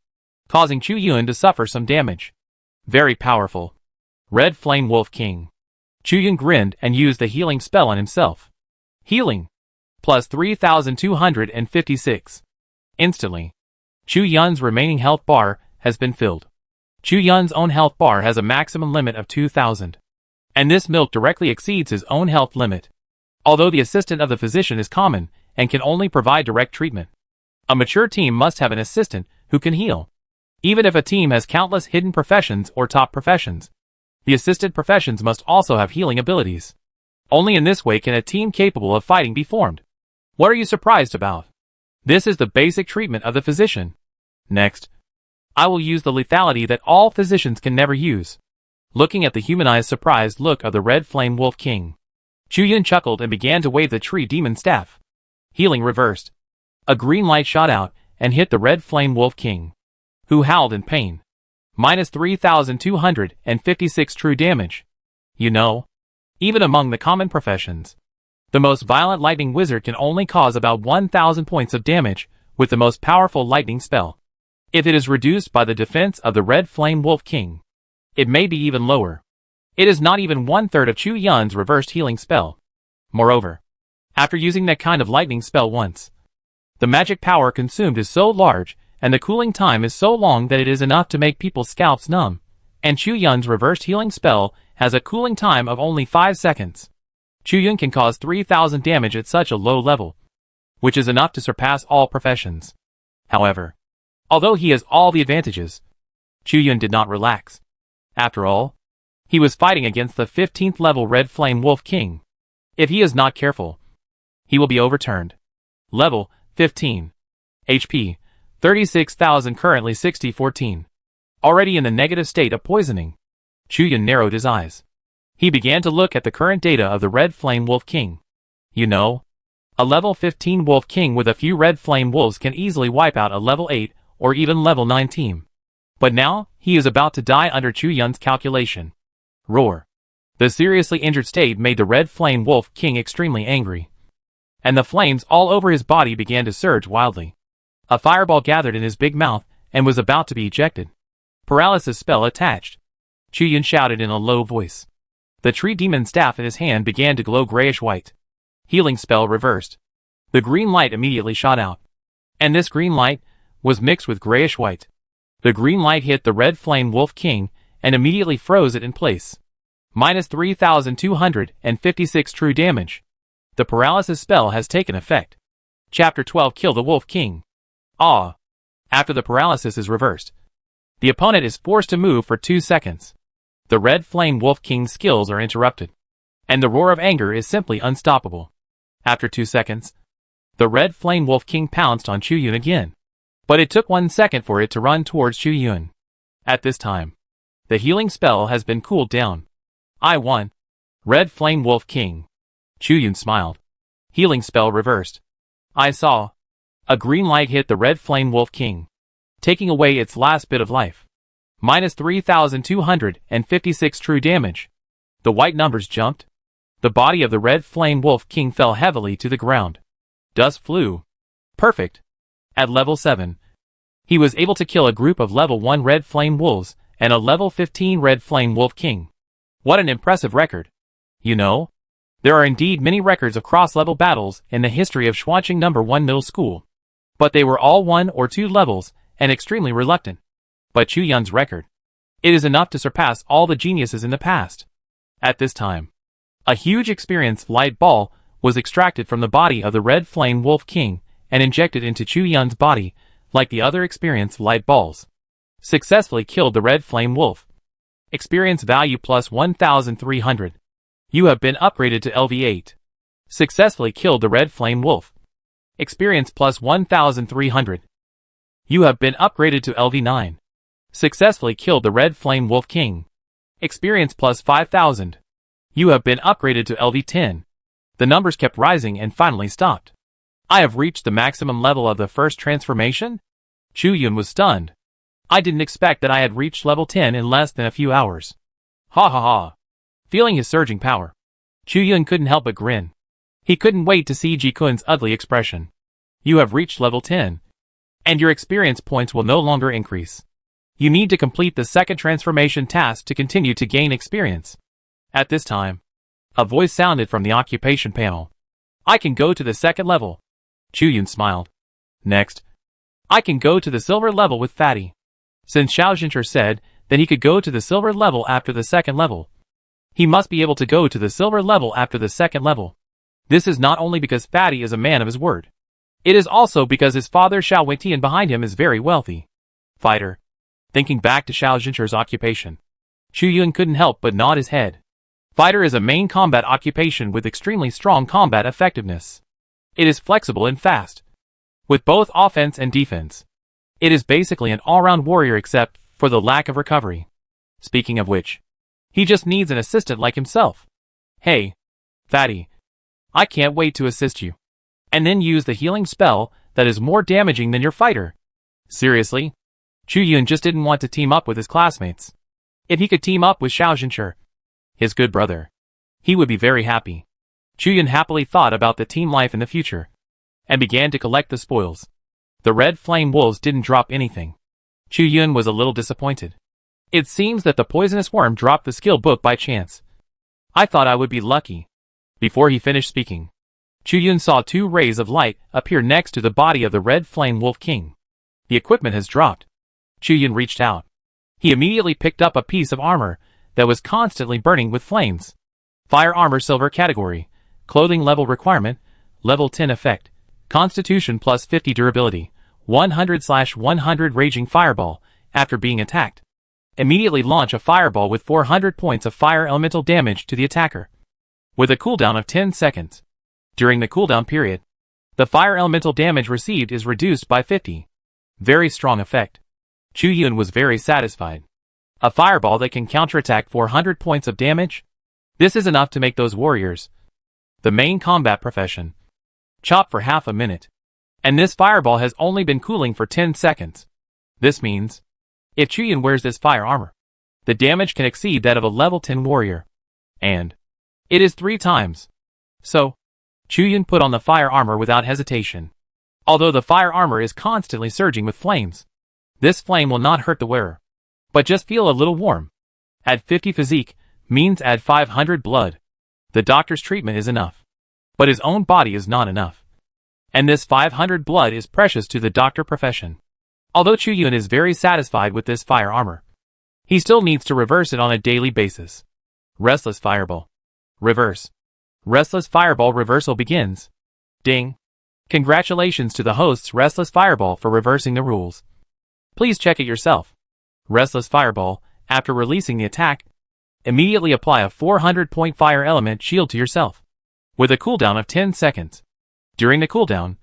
Speaker 1: causing Chuyun to suffer some damage. Very powerful. Red Flame Wolf King. Chuyun grinned and used the healing spell on himself. Healing. Plus 3,256. Instantly, Chuyun's remaining health bar has been filled. Chuyun's own health bar has a maximum limit of 2,000. And this milk directly exceeds his own health limit. Although the assistant of the physician is common and can only provide direct treatment, a mature team must have an assistant who can heal. Even if a team has countless hidden professions or top professions, the assisted professions must also have healing abilities. Only in this way can a team capable of fighting be formed. What are you surprised about? This is the basic treatment of the physician. Next, I will use the lethality that all physicians can never use. Looking at the humanized surprised look of the Red Flame Wolf King, Chuyun chuckled and began to wave the tree demon staff. Healing reversed. A green light shot out and hit the Red Flame Wolf King, who howled in pain. Minus 3,256 true damage. You know, even among the common professions, the most violent lightning wizard can only cause about 1,000 points of damage with the most powerful lightning spell. If it is reduced by the defense of the Red Flame Wolf King, it may be even lower. It is not even 1/3 of Chuyun's reversed healing spell. Moreover, after using that kind of lightning spell once, the magic power consumed is so large and the cooling time is so long that it is enough to make people's scalps numb, and Chuyun's reversed healing spell has a cooling time of only 5 seconds. Chuyun can cause 3,000 damage at such a low level, which is enough to surpass all professions. However, although he has all the advantages, Chuyun did not relax. After all, he was fighting against the 15th level Red Flame Wolf King. If he is not careful, he will be overturned. Level 15. HP 36,000, currently 6014. already in the negative state of poisoning. Chuyun narrowed his eyes. He began to look at the current data of the Red Flame Wolf King. You know, a level 15 Wolf King with a few Red Flame Wolves can easily wipe out a level 8 or even level 9 team. But now, he is about to die under Chuyun's calculation. Roar. The seriously injured state made the Red Flame Wolf King extremely angry. And the flames all over his body began to surge wildly. A fireball gathered in his big mouth and was about to be ejected. Paralysis spell attached. Chuyun shouted in a low voice. The tree demon staff in his hand began to glow grayish-white. Healing spell reversed. The green light immediately shot out. And this green light was mixed with grayish-white. The green light hit the Red Flame Wolf King and immediately froze it in place. Minus 3,256 true damage. The paralysis spell has taken effect. Chapter 12 Kill the Wolf King. Ah. After the paralysis is reversed, the opponent is forced to move for 2 seconds. The Red Flame Wolf King's skills are interrupted, and the roar of anger is simply unstoppable. After 2 seconds, the Red Flame Wolf King pounced on Chuyun again. But it took 1 second for it to run towards Chuyun. At this time, the healing spell has been cooled down. I won. Red Flame Wolf King. Chuyun smiled. Healing spell reversed. I saw. A green light hit the Red Flame Wolf King, taking away its last bit of life. Minus 3,256 true damage. The white numbers jumped. The body of the Red Flame Wolf King fell heavily to the ground. Dust flew. Perfect. At level 7, he was able to kill a group of level 1 Red Flame Wolves and a level 15 Red Flame Wolf King. What an impressive record. You know, there are indeed many records of cross-level battles in the history of Xuanqing No. 1 Middle School. But they were all 1 or 2 levels and extremely reluctant. But Chuyun's record, it is enough to surpass all the geniuses in the past. At this time, a huge experienced light ball was extracted from the body of the Red Flame Wolf King and injected into Chuyun's body like the other experienced light balls. Successfully killed the Red Flame Wolf. Experience value plus 1,300. You have been upgraded to LV8. Successfully killed the Red Flame Wolf. Experience plus 1,300. You have been upgraded to LV9. Successfully killed the Red Flame Wolf King. Experience plus 5,000. You have been upgraded to LV10. The numbers kept rising and finally stopped. I have reached the maximum level of the first transformation? Chuyun was stunned. I didn't expect that I had reached level 10 in less than a few hours. Ha ha ha. Feeling his surging power, Chuyun couldn't help but grin. He couldn't wait to see Ji-kun's ugly expression. You have reached level 10. And your experience points will no longer increase. You need to complete the second transformation task to continue to gain experience. At this time, a voice sounded from the occupation panel. I can go to the second level. Chuyun smiled. Next, I can go to the silver level with Fatty. Since Xiao Jincher said that he could go to the silver level after the second level, he must be able to go to the silver level after the second level. This is not only because Fatty is a man of his word. It is also because his father Xiao Weitian behind him is very wealthy. Fighter. Thinking back to Xiao Jincher's occupation, Chuyun couldn't help but nod his head. Fighter is a main combat occupation with extremely strong combat effectiveness. It is flexible and fast, with both offense and defense. It is basically an all-round warrior except for the lack of recovery. Speaking of which, he just needs an assistant like himself. Hey, Fatty, I can't wait to assist you. And then use the healing spell that is more damaging than your fighter. Seriously? Chuyun just didn't want to team up with his classmates. If he could team up with Xiao Jincher, his good brother, he would be very happy. Chuyun happily thought about the team life in the future, and began to collect the spoils. The Red Flame Wolves didn't drop anything. Chuyun was a little disappointed. It seems that the poisonous worm dropped the skill book by chance. I thought I would be lucky. Before he finished speaking, Chuyun saw 2 rays of light appear next to the body of the Red Flame Wolf King. The equipment has dropped. Chuyun reached out. He immediately picked up a piece of armor that was constantly burning with flames. Fire armor silver category. Clothing level requirement. Level 10 effect. Constitution plus 50 durability. 100/100 raging fireball. After being attacked, immediately launch a fireball with 400 points of fire elemental damage to the attacker, with a cooldown of 10 seconds. During the cooldown period, the fire elemental damage received is reduced by 50. Very strong effect. Chu Yun was very satisfied. A fireball that can counterattack 400 points of damage? This is enough to make those warriors the main combat profession. Chop for half a minute. And this fireball has only been cooling for 10 seconds. This means, if Chu Yun wears this fire armor, the damage can exceed that of a level 10 warrior. And it is 3 times. So, Chu Yun put on the fire armor without hesitation. Although the fire armor is constantly surging with flames, this flame will not hurt the wearer, but just feel a little warm. Add 50 physique means add 500 blood. The doctor's treatment is enough, but his own body is not enough. And this 500 blood is precious to the doctor profession. Although Chu Yun is very satisfied with this fire armor, he still needs to reverse it on a daily basis. Restless Fireball. Reverse. Restless Fireball reversal begins. Ding. Congratulations to the host's Restless Fireball for reversing the rules. Please check it yourself. Restless Fireball, after releasing the attack, immediately apply a 400-point fire element shield to yourself, with a cooldown of 10 seconds. During the cooldown,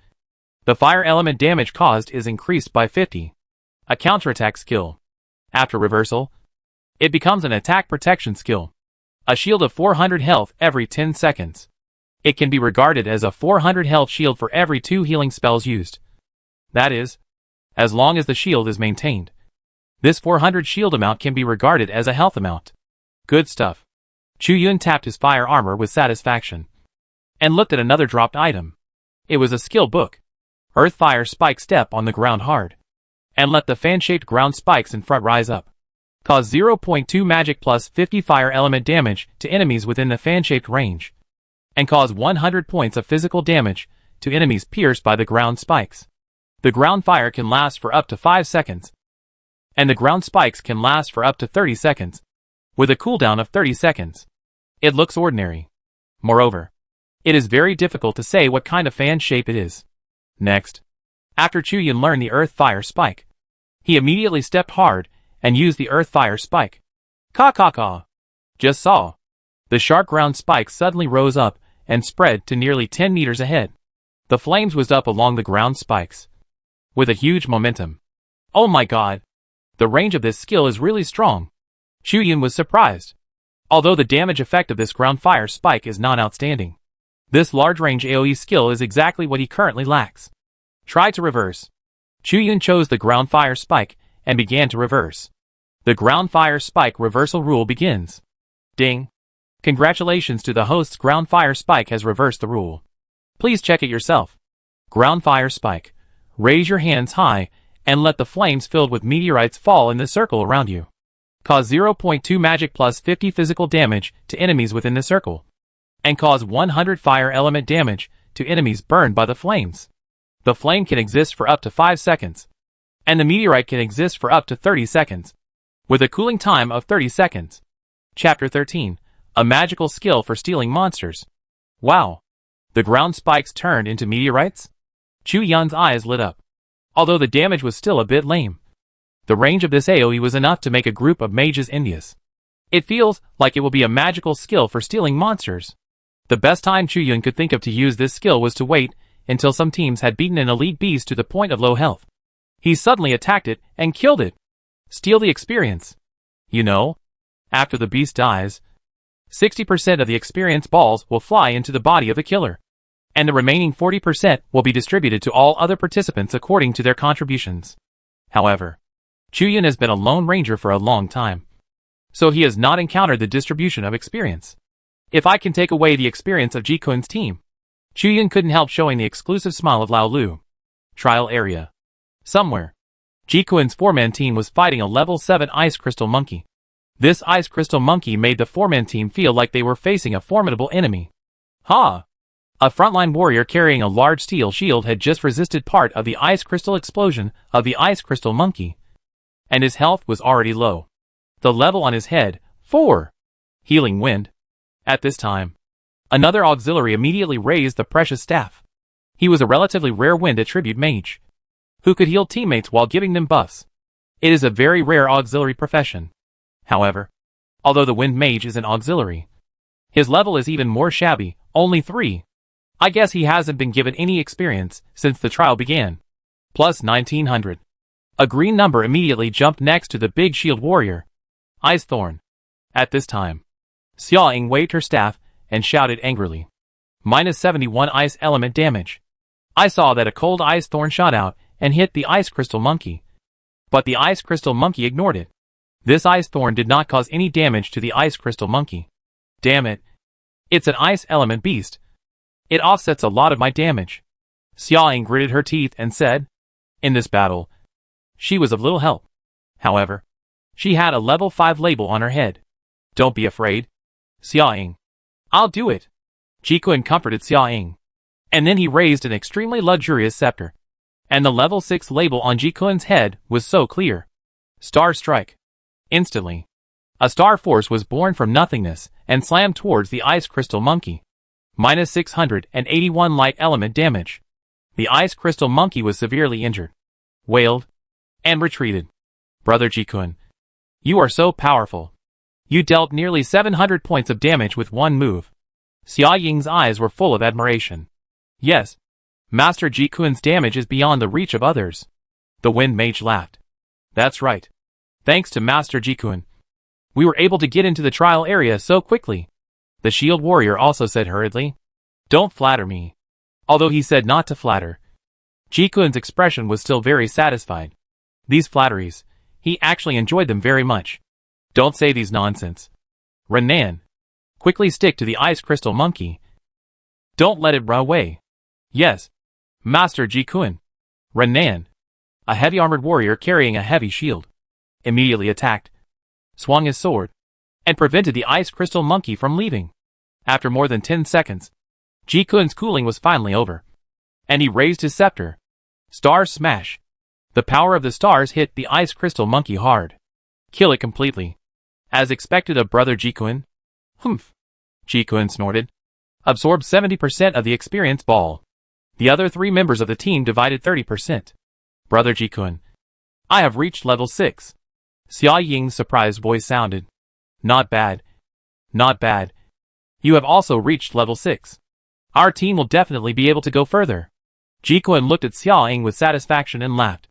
Speaker 1: the fire element damage caused is increased by 50. A counterattack skill. After reversal, it becomes an attack protection skill. A shield of 400 health every 10 seconds. It can be regarded as a 400 health shield for every 2 healing spells used. That is, as long as the shield is maintained. This 400 shield amount can be regarded as a health amount. Good stuff. Chu Yun tapped his fire armor with satisfaction and looked at another dropped item. It was a skill book. Earth Fire Spike. Step on the ground hard and let the fan-shaped ground spikes in front rise up. Cause 0.2 magic plus 50 fire element damage to enemies within the fan-shaped range, and cause 100 points of physical damage to enemies pierced by the ground spikes. The ground fire can last for up to 5 seconds, and the ground spikes can last for up to 30 seconds, with a cooldown of 30 seconds. It looks ordinary. Moreover, it is very difficult to say what kind of fan shape it is. Next, after Chu Yun learned the Earth Fire Spike, he immediately stepped hard and used the Earth Fire Spike. Ka. Just saw. The sharp ground spike suddenly rose up and spread to nearly 10 meters ahead. The flames whizzed up along the ground spikes with a huge momentum. Oh my god. The range of this skill is really strong. Chu Yun was surprised. Although the damage effect of this ground fire spike is not outstanding, this large range AoE skill is exactly what he currently lacks. Try to reverse. Chu Yun chose the ground fire spike and began to reverse. The ground fire spike reversal rule begins. Ding. Congratulations to the host's ground fire spike has reversed the rule. Please check it yourself. Ground fire spike. Raise your hands high and let the flames filled with meteorites fall in the circle around you. Cause 0.2 magic plus 50 physical damage to enemies within the circle, and cause 100 fire element damage to enemies burned by the flames. The flame can exist for up to 5 seconds, and the meteorite can exist for up to 30 seconds, with a cooling time of 30 seconds. Chapter 13. A magical skill for stealing monsters. Wow. The ground spikes turned into meteorites? Chu Yun's eyes lit up. Although the damage was still a bit lame, the range of this AoE was enough to make a group of mages envious. It feels like it will be a magical skill for stealing monsters. The best time Chu Yun could think of to use this skill was to wait until some teams had beaten an elite beast to the point of low health. He suddenly attacked it and killed it. Steal the experience. You know, after the beast dies, 60% of the experience balls will fly into the body of the killer, and the remaining 40% will be distributed to all other participants according to their contributions. However, Chu Yun has been a lone ranger for a long time, so he has not encountered the distribution of experience. If I can take away the experience of Ji Kun's team. Chu Yun couldn't help showing the exclusive smile of Lao Lu. Trial area. Somewhere, Ji Kun's 4-man team was fighting a level 7 Ice Crystal Monkey. This Ice Crystal Monkey made the 4-man team feel like they were facing a formidable enemy. Ha! A frontline warrior carrying a large steel shield had just resisted part of the Ice Crystal explosion of the Ice Crystal Monkey, and his health was already low. The level on his head, 4. Healing Wind. At this time, another auxiliary immediately raised the precious staff. He was a relatively rare wind attribute mage, who could heal teammates while giving them buffs. It is a very rare auxiliary profession. However, although the wind mage is an auxiliary, his level is even more shabby, only 3. I guess he hasn't been given any experience since the trial began. Plus 1900. A green number immediately jumped next to the big shield warrior. Ice Thorn. At this time, Xia Ying waved her staff and shouted angrily. -71 ice element damage. I saw that a cold ice thorn shot out and hit the ice crystal monkey. But the ice crystal monkey ignored it. This ice thorn did not cause any damage to the ice crystal monkey. Damn it. It's an ice element beast. It offsets a lot of my damage. Xia Ying gritted her teeth and said, in this battle, she was of little help. However, she had a level 5 label on her head. Don't be afraid, Xia Ying. I'll do it. Ji Kun comforted Xia Ying. And then he raised an extremely luxurious scepter. And the level 6 label on Ji Kun's head was so clear. Star Strike. Instantly, a star force was born from nothingness and slammed towards the ice crystal monkey. -681 light element damage. The ice crystal monkey was severely injured, wailed, and retreated. Brother Ji Kun, you are so powerful. You dealt nearly 700 points of damage with one move. Xia Ying's eyes were full of admiration. Yes, Master Ji Kun's damage is beyond the reach of others. The Wind Mage laughed. That's right. Thanks to Master Ji Kun, we were able to get into the trial area so quickly. The shield warrior also said hurriedly. Don't flatter me. Although he said not to flatter, Ji Kun's expression was still very satisfied. These flatteries, he actually enjoyed them very much. Don't say these nonsense. Renan, quickly stick to the ice crystal monkey. Don't let it run away. Yes, Master Ji Kun. Renan, a heavy armored warrior carrying a heavy shield, immediately attacked, swung his sword, and prevented the ice crystal monkey from leaving. After more than 10 seconds, Ji Kun's cooling was finally over, and he raised his scepter. Star Smash. The power of the stars hit the ice crystal monkey hard. Kill it completely. As expected of Brother Ji Kun. Humph. Ji Kun snorted. Absorbed 70% of the experience ball. The other 3 members of the team divided 30%. Brother Ji Kun, I have reached level 6. Xia Ying's surprised voice sounded. Not bad. Not bad. You have also reached level 6. Our team will definitely be able to go further. Ji Kun looked at Xia Ying with satisfaction and laughed.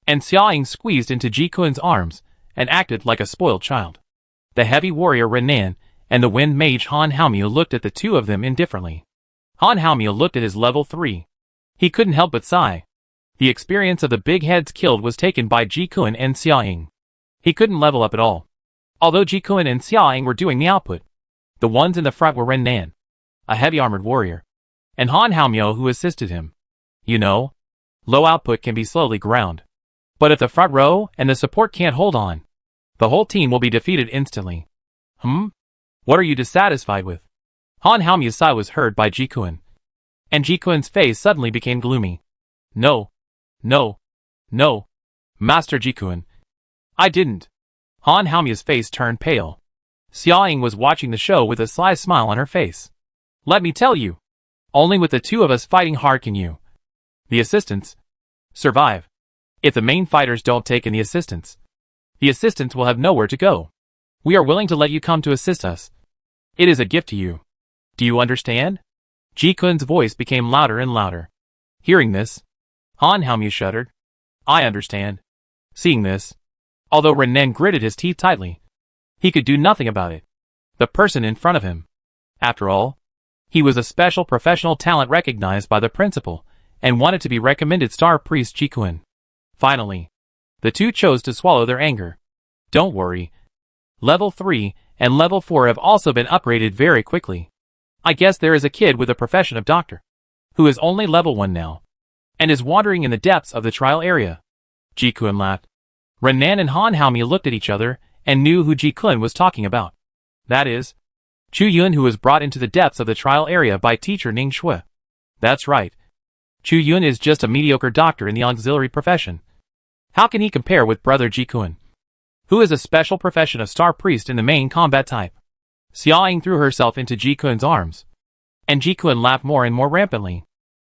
Speaker 1: And Xia Ying squeezed into Ji Kun's arms and acted like a spoiled child. The heavy warrior Renan and the wind mage Han Haomiu looked at the two of them indifferently. Han Haomiu looked at his level 3. He couldn't help but sigh. The experience of the big heads killed was taken by Ji Kun and Xia Ying. He couldn't level up at all. Although Ji Kun and Xia Ying were doing the output. The ones in the front were Renan, a heavy armored warrior, and Han Haomiu who assisted him. You know, low output can be slowly ground. But if the front row and the support can't hold on, the whole team will be defeated instantly. What are you dissatisfied with? Han Haomiu's sigh was heard by Ji Kun. And Ji Kun's face suddenly became gloomy. No. No. No. Master Ji Kun. I didn't. Han Haomiu's face turned pale. Xia Ying was watching the show with a sly smile on her face. Let me tell you. Only with the two of us fighting hard can you, the assistants, survive. If the main fighters don't take in the assistants will have nowhere to go. We are willing to let you come to assist us. It is a gift to you. Do you understand? Ji Kun's voice became louder and louder. Hearing this, Han Haomiu shuddered. I understand. Seeing this, although Renan gritted his teeth tightly, he could do nothing about it. The person in front of him. After all, he was a special professional talent recognized by the principal and wanted to be recommended star priest Ji Kun. Finally, the two chose to swallow their anger. Don't worry. Level 3 and level 4 have also been upgraded very quickly. I guess there is a kid with a profession of doctor, who is only level 1 now, and is wandering in the depths of the trial area. Ji Kun laughed. Renan and Han Haomiu looked at each other and knew who Ji Kun was talking about. That is, Chu Yun, who was brought into the depths of the trial area by teacher Ning Shui. That's right. Chu Yun is just a mediocre doctor in the auxiliary profession. How can he compare with Brother Ji Kun, who is a special profession of star priest in the main combat type? Xia Ying threw herself into Ji Kun's arms, and Ji Kun laughed more and more rampantly.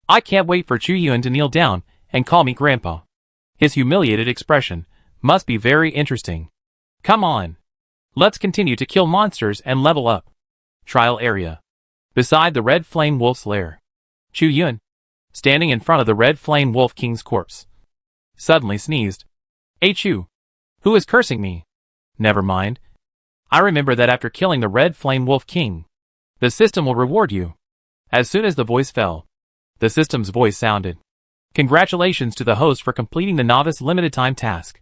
Speaker 1: I can't wait for Chu Yun to kneel down and call me Grandpa. His humiliated expression must be very interesting. Come on. Let's continue to kill monsters and level up. Trial area. Beside the Red Flame Wolf's lair. Chu Yun, standing in front of the Red Flame Wolf King's corpse, suddenly sneezed. HU. Who is cursing me? Never mind. I remember that after killing the Red Flame Wolf King, the system will reward you. As soon as the voice fell, the system's voice sounded. Congratulations to the host for completing the novice limited time task.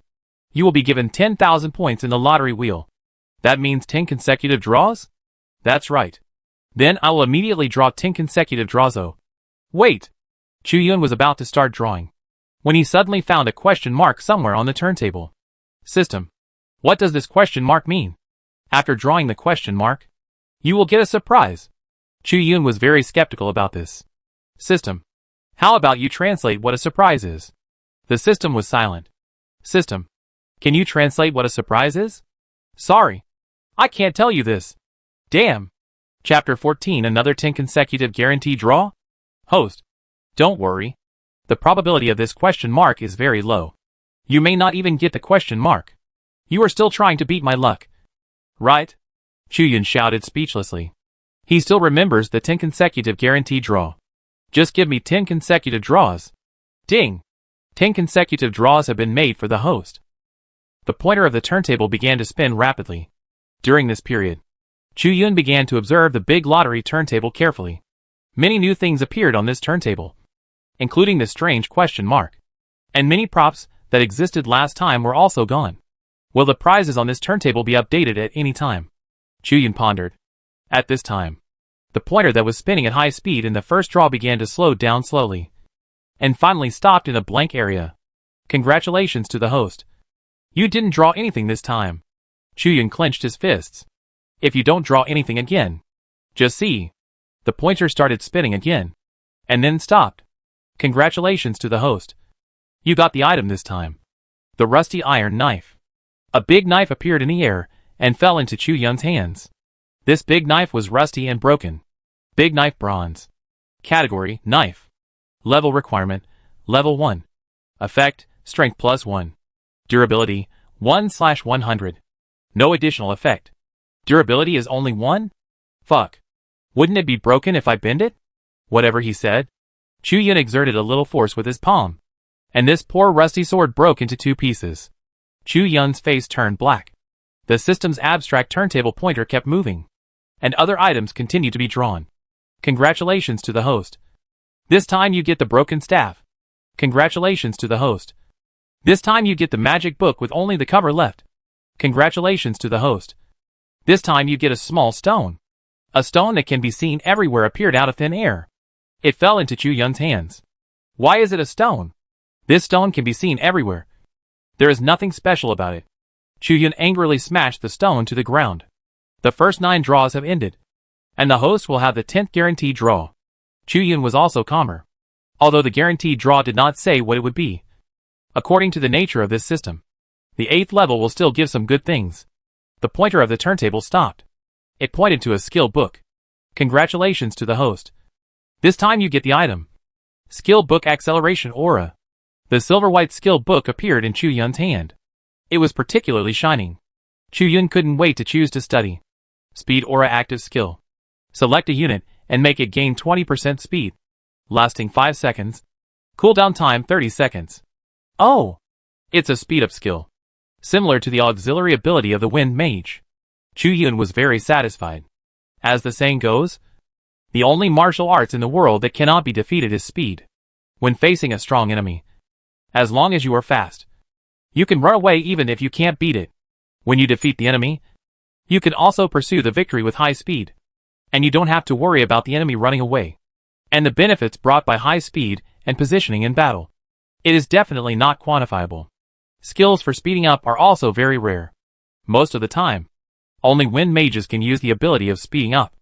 Speaker 1: You will be given 10,000 points in the lottery wheel. That means 10 consecutive draws? That's right. Then I will immediately draw 10 consecutive draws. Oh. Wait. Chu Yun was about to start drawing, when he suddenly found a question mark somewhere on the turntable. System. What does this question mark mean? After drawing the question mark, you will get a surprise. Chu Yun was very skeptical about this. System. How about you translate what a surprise is? The system was silent. System. Can you translate what a surprise is? Sorry. I can't tell you this. Damn. Chapter 14. Another 10 consecutive guarantee draw? Host. Don't worry. The probability of this question mark is very low. You may not even get the question mark. You are still trying to beat my luck. Right? Chu Yun shouted speechlessly. He still remembers the 10 consecutive guarantee draw. Just give me 10 consecutive draws. Ding! 10 consecutive draws have been made for the host. The pointer of the turntable began to spin rapidly. During this period, Chu Yun began to observe the big lottery turntable carefully. Many new things appeared on this turntable, including the strange question mark. And many props that existed last time were also gone. Will the prizes on this turntable be updated at any time? Chu Yun pondered. At this time, the pointer that was spinning at high speed in the first draw began to slow down slowly, and finally stopped in a blank area. Congratulations to the host. You didn't draw anything this time. Chu Yun clenched his fists. If you don't draw anything again, just see. The pointer started spinning again, and then stopped. Congratulations to the host. You got the item this time. The rusty iron knife. A big knife appeared in the air and fell into Chu Yun's hands. This big knife was rusty and broken. Big knife bronze. Category, knife. Level requirement, level 1. Effect, strength +1. Durability, 1/100. No additional effect. Durability is only 1? Fuck. Wouldn't it be broken if I bend it? Whatever he said. Chu Yun exerted a little force with his palm, and this poor rusty sword broke into 2 pieces. Chu Yun's face turned black. The system's abstract turntable pointer kept moving, and other items continued to be drawn. Congratulations to the host. This time you get the broken staff. Congratulations to the host. This time you get the magic book with only the cover left. Congratulations to the host. This time you get a small stone. A stone that can be seen everywhere appeared out of thin air. It fell into Chu Yun's hands. Why is it a stone? This stone can be seen everywhere. There is nothing special about it. Chu Yun angrily smashed the stone to the ground. The first 9 draws have ended, and the host will have the 10th guaranteed draw. Chu Yun was also calmer, although the guaranteed draw did not say what it would be. According to the nature of this system, the 8th level will still give some good things. The pointer of the turntable stopped. It pointed to a skill book. Congratulations to the host. This time you get the item. Skill book acceleration aura. The silver-white skill book appeared in Chu Yun's hand. It was particularly shining. Chu Yun couldn't wait to choose to study. Speed aura active skill. Select a unit and make it gain 20% speed, lasting 5 seconds. Cooldown time 30 seconds. Oh! It's a speed up skill, similar to the auxiliary ability of the Wind Mage. Chu Yun was very satisfied. As the saying goes, the only martial arts in the world that cannot be defeated is speed. When facing a strong enemy, as long as you are fast, you can run away even if you can't beat it. When you defeat the enemy, you can also pursue the victory with high speed, and you don't have to worry about the enemy running away, and the benefits brought by high speed and positioning in battle. It is definitely not quantifiable. Skills for speeding up are also very rare. Most of the time, only Wind Mages can use the ability of speeding up.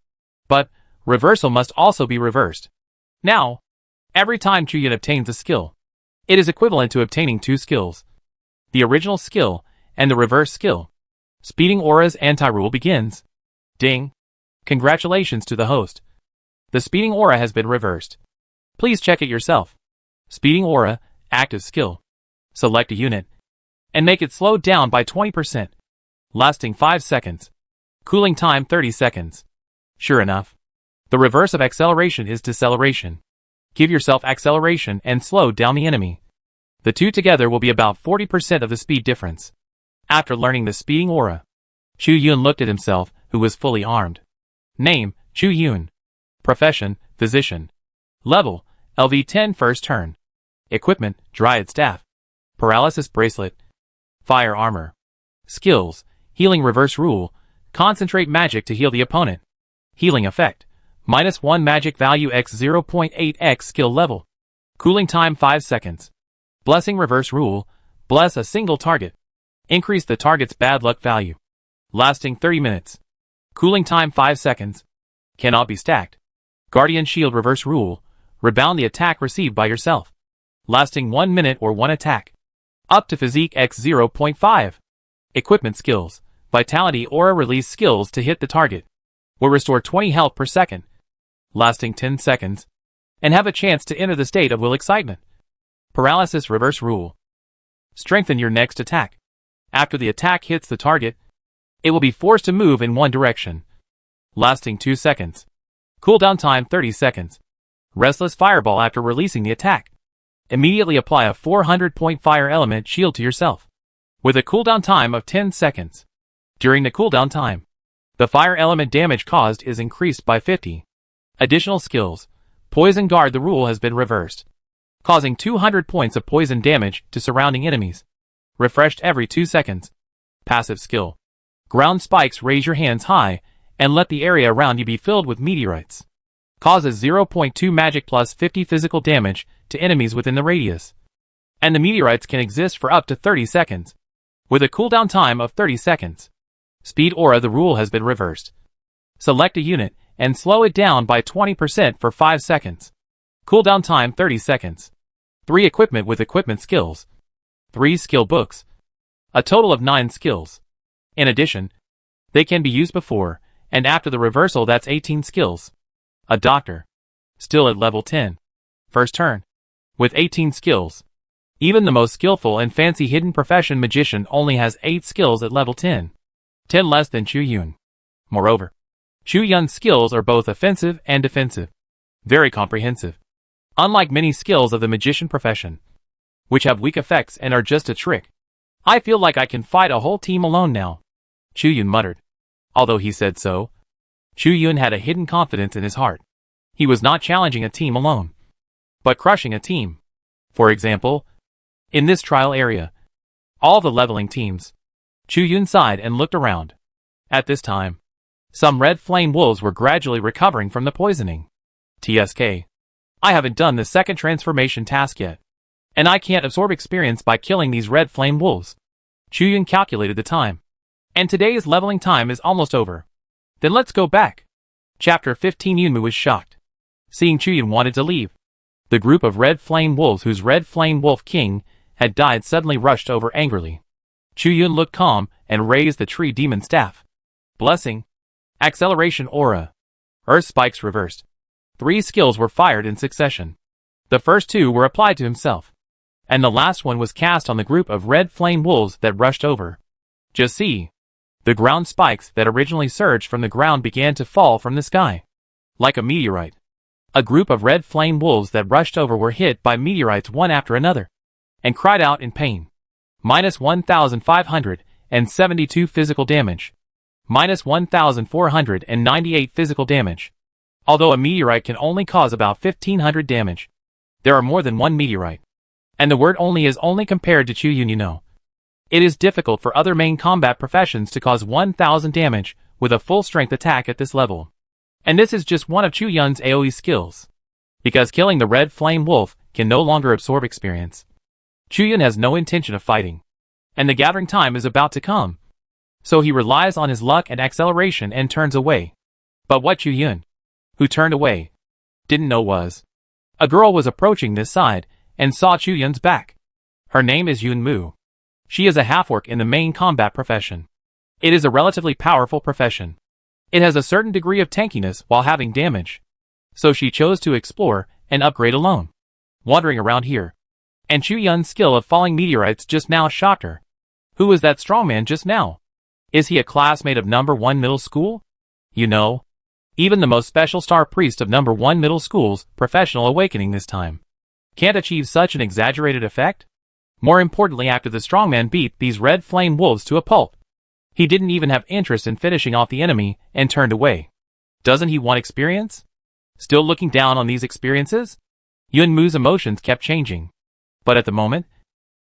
Speaker 1: But, reversal must also be reversed. Now, every time Chu Yun obtains a skill, it is equivalent to obtaining 2 skills. The original skill and the reverse skill. Speeding Aura's anti-rule begins. Ding. Congratulations to the host. The speeding aura has been reversed. Please check it yourself. Speeding aura, active skill. Select a unit, and make it slow down by 20%, lasting 5 seconds. Cooling time 30 seconds. Sure enough, the reverse of acceleration is deceleration. Give yourself acceleration and slow down the enemy. The two together will be about 40% of the speed difference. After learning the speeding aura, Chu Yun looked at himself, who was fully armed. Name, Chu Yun. Profession, physician. Level, LV10 first turn. Equipment, Dryad Staff. Paralysis Bracelet. Fire Armor. Skills, Healing Reverse Rule. Concentrate magic to heal the opponent. Healing effect, -1 magic value x 0.8x skill level. Cooling time 5 seconds. Blessing Reverse Rule. Bless a single target. Increase the target's bad luck value. Lasting 30 minutes. Cooling time 5 seconds. Cannot be stacked. Guardian Shield Reverse Rule. Rebound the attack received by yourself. Lasting 1 minute or 1 attack. Up to Physique x 0.5. Equipment Skills. Vitality Aura Release skills to hit the target. Will restore 20 health per second. Lasting 10 seconds. And have a chance to enter the state of will excitement. Paralysis Reverse Rule. Strengthen your next attack. After the attack hits the target, it will be forced to move in one direction. Lasting 2 seconds. Cooldown time 30 seconds. Restless Fireball after releasing the attack. Immediately apply a 400-point fire element shield to yourself, with a cooldown time of 10 seconds. During the cooldown time, the fire element damage caused is increased by 50. Additional skills. Poison Guard. The rule has been reversed, causing 200 points of poison damage to surrounding enemies. Refreshed every 2 seconds. Passive skill. Ground Spikes. Raise your hands high and let the area around you be filled with meteorites. Causes 0.2 magic plus 50 physical damage to enemies within the radius. And the meteorites can exist for up to 30 seconds, with a cooldown time of 30 seconds. Speed Aura. The rule has been reversed. Select a unit and slow it down by 20% for 5 seconds. Cooldown time 30 seconds. 3 equipment with equipment skills. 3 skill books. A total of 9 skills. In addition, they can be used before and after the reversal. That's 18 skills. A doctor. Still at level 10. First turn. With 18 skills. Even the most skillful and fancy hidden profession magician only has 8 skills at level 10. 10 less than Chu Yun. Moreover, Chu Yun's skills are both offensive and defensive. Very comprehensive. Unlike many skills of the magician profession, which have weak effects and are just a trick. I feel like I can fight a whole team alone now, Chu Yun muttered. Although he said so, Chu Yun had a hidden confidence in his heart. He was not challenging a team alone, but crushing a team. For example, in this trial area, all the leveling teams. Chu Yun sighed and looked around. At this time, some red flame wolves were gradually recovering from the poisoning. TSK. I haven't done the second transformation task yet, and I can't absorb experience by killing these red flame wolves. Chu Yun calculated the time. And today's leveling time is almost over. Then let's go back. Chapter 15. Yunmu was shocked. Seeing Chu Yun wanted to leave. The group of red flame wolves whose red flame wolf king had died suddenly rushed over angrily. Chu Yun looked calm and raised the tree demon staff. Blessing. Acceleration Aura. Earth Spikes reversed. 3 skills were fired in succession. The first 2 were applied to himself, and the last one was cast on the group of red flame wolves that rushed over. Just see. The ground spikes that originally surged from the ground began to fall from the sky. Like a meteorite. A group of red flame wolves that rushed over were hit by meteorites one after another, and cried out in pain. -1,572 physical damage. -1,498 physical damage. Although a meteorite can only cause about 1,500 damage, there are more than one meteorite. And the word only is only compared to Chu Yun, you know. It is difficult for other main combat professions to cause 1,000 damage with a full strength attack at this level. And this is just one of Chu Yun's AoE skills. Because killing the red flame wolf can no longer absorb experience. Chu Yun has no intention of fighting, and the gathering time is about to come. So he relies on his luck and acceleration and turns away. But what Chu Yun, who turned away, didn't know was, a girl was approaching this side and saw Chu Yun's back. Her name is Yun Mu. She is a half-orc in the main combat profession. It is a relatively powerful profession. It has a certain degree of tankiness while having damage. So she chose to explore and upgrade alone, wandering around here. And Chu Yun's skill of falling meteorites just now shocked her. Who was that strongman just now? Is he a classmate of number 1 middle school? You know, even the most special star priest of number 1 middle school's professional awakening this time can't achieve such an exaggerated effect? More importantly, after the strongman beat these red flame wolves to a pulp, he didn't even have interest in finishing off the enemy and turned away. Doesn't he want experience? Still looking down on these experiences? Yunmu's emotions kept changing. But at the moment,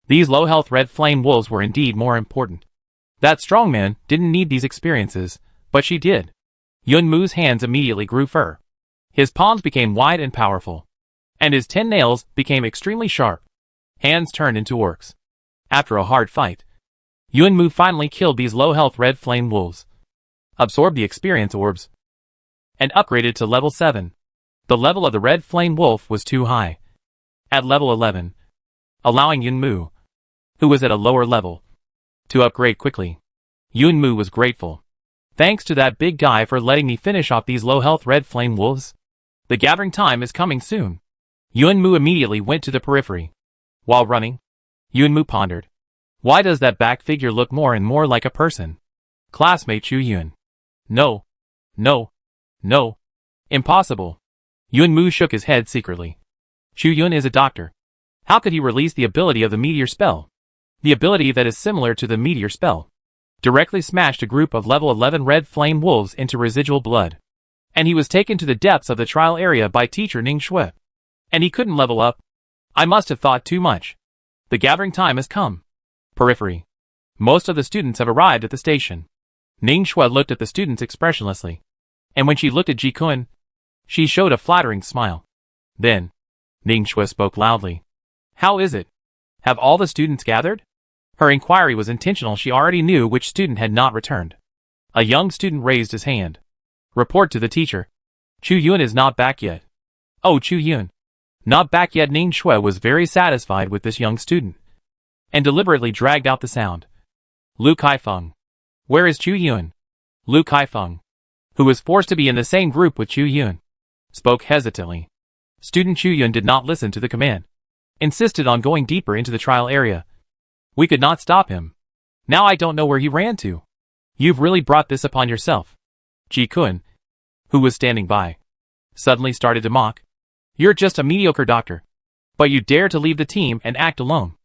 Speaker 1: these low-health red flame wolves were indeed more important. That strongman didn't need these experiences, but she did. Yunmu's hands immediately grew fur. His palms became wide and powerful, and his 10 nails became extremely sharp. Hands turned into orcs. After a hard fight, Yunmu finally killed these low-health red flame wolves, absorbed the experience orbs, and upgraded to level 7. The level of the red flame wolf was too high. At level 11, allowing Yunmu, who was at a lower level, to upgrade quickly. Yunmu was grateful. Thanks to that big guy for letting me finish off these low-health red flame wolves. The gathering time is coming soon. Yunmu immediately went to the periphery. While running, Yunmu pondered. Why does that back figure look more and more like a person? Classmate Chu Yun. No. No. No. Impossible. Yunmu shook his head secretly. Chu Yun is a doctor. How could he release the ability of the meteor spell? The ability that is similar to the meteor spell directly smashed a group of level 11 red flame wolves into residual blood. And he was taken to the depths of the trial area by teacher Ning Shui. And he couldn't level up. I must have thought too much. The gathering time has come. Periphery. Most of the students have arrived at the station. Ning Shui looked at the students expressionlessly. And when she looked at Ji Kun, she showed a flattering smile. Then, Ning Shui spoke loudly. How is it? Have all the students gathered? Her inquiry was intentional. She already knew which student had not returned. A young student raised his hand. Report to the teacher. Chu Yun is not back yet. Oh, Chu Yun. Not back yet. Ning Shui was very satisfied with this young student, and deliberately dragged out the sound. Lu Kaifeng. Where is Chu Yun? Lu Kaifeng, who was forced to be in the same group with Chu Yun, spoke hesitantly. Student Chu Yun did not listen to the command. Insisted on going deeper into the trial area. We could not stop him. Now I don't know where he ran to. You've really brought this upon yourself. Ji Kun, who was standing by, suddenly started to mock. You're just a mediocre doctor. But you dare to leave the team and act alone.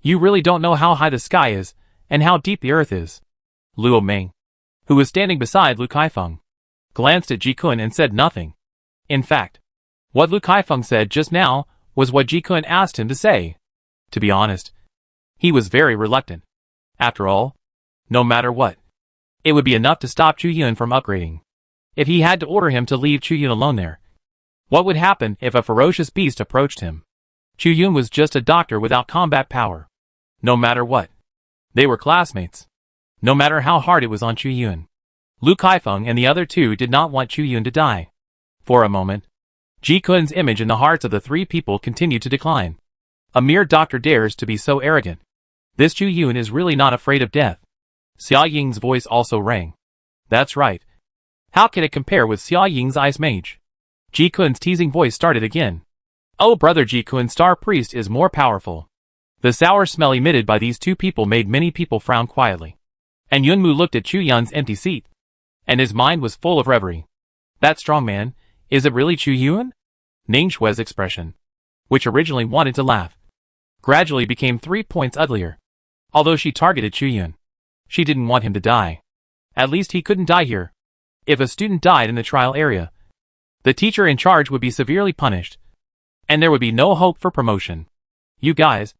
Speaker 1: You really don't know how high the sky is, and how deep the earth is. Luo Meng, who was standing beside Lu Kaifeng, glanced at Ji Kun and said nothing. In fact, what Lu Kaifeng said just now was what Ji Kun asked him to say. To be honest, he was very reluctant. After all, no matter what, it would be enough to stop Chu Yun from upgrading. If he had to order him to leave Chu Yun alone there, what would happen if a ferocious beast approached him? Chu Yun was just a doctor without combat power. No matter what, they were classmates. No matter how hard it was on Chu Yun, Lu Kaifeng and the other two did not want Chu Yun to die. For a moment, Ji Kun's image in the hearts of the three people continued to decline. A mere doctor dares to be so arrogant. This Chu Yun is really not afraid of death. Xia Ying's voice also rang. That's right. How can it compare with Xia Ying's ice mage? Ji Kun's teasing voice started again. Oh brother, Ji Kun, Star Priest is more powerful. The sour smell emitted by these two people made many people frown quietly. And Yunmu looked at Chu Yun's empty seat, and his mind was full of reverie. That strong man, is it really Chu Yun? Ning Shui's expression, which originally wanted to laugh, gradually became 3 points uglier. Although she targeted Chu Yun, she didn't want him to die. At least he couldn't die here. If a student died in the trial area, the teacher in charge would be severely punished, and there would be no hope for promotion. You guys,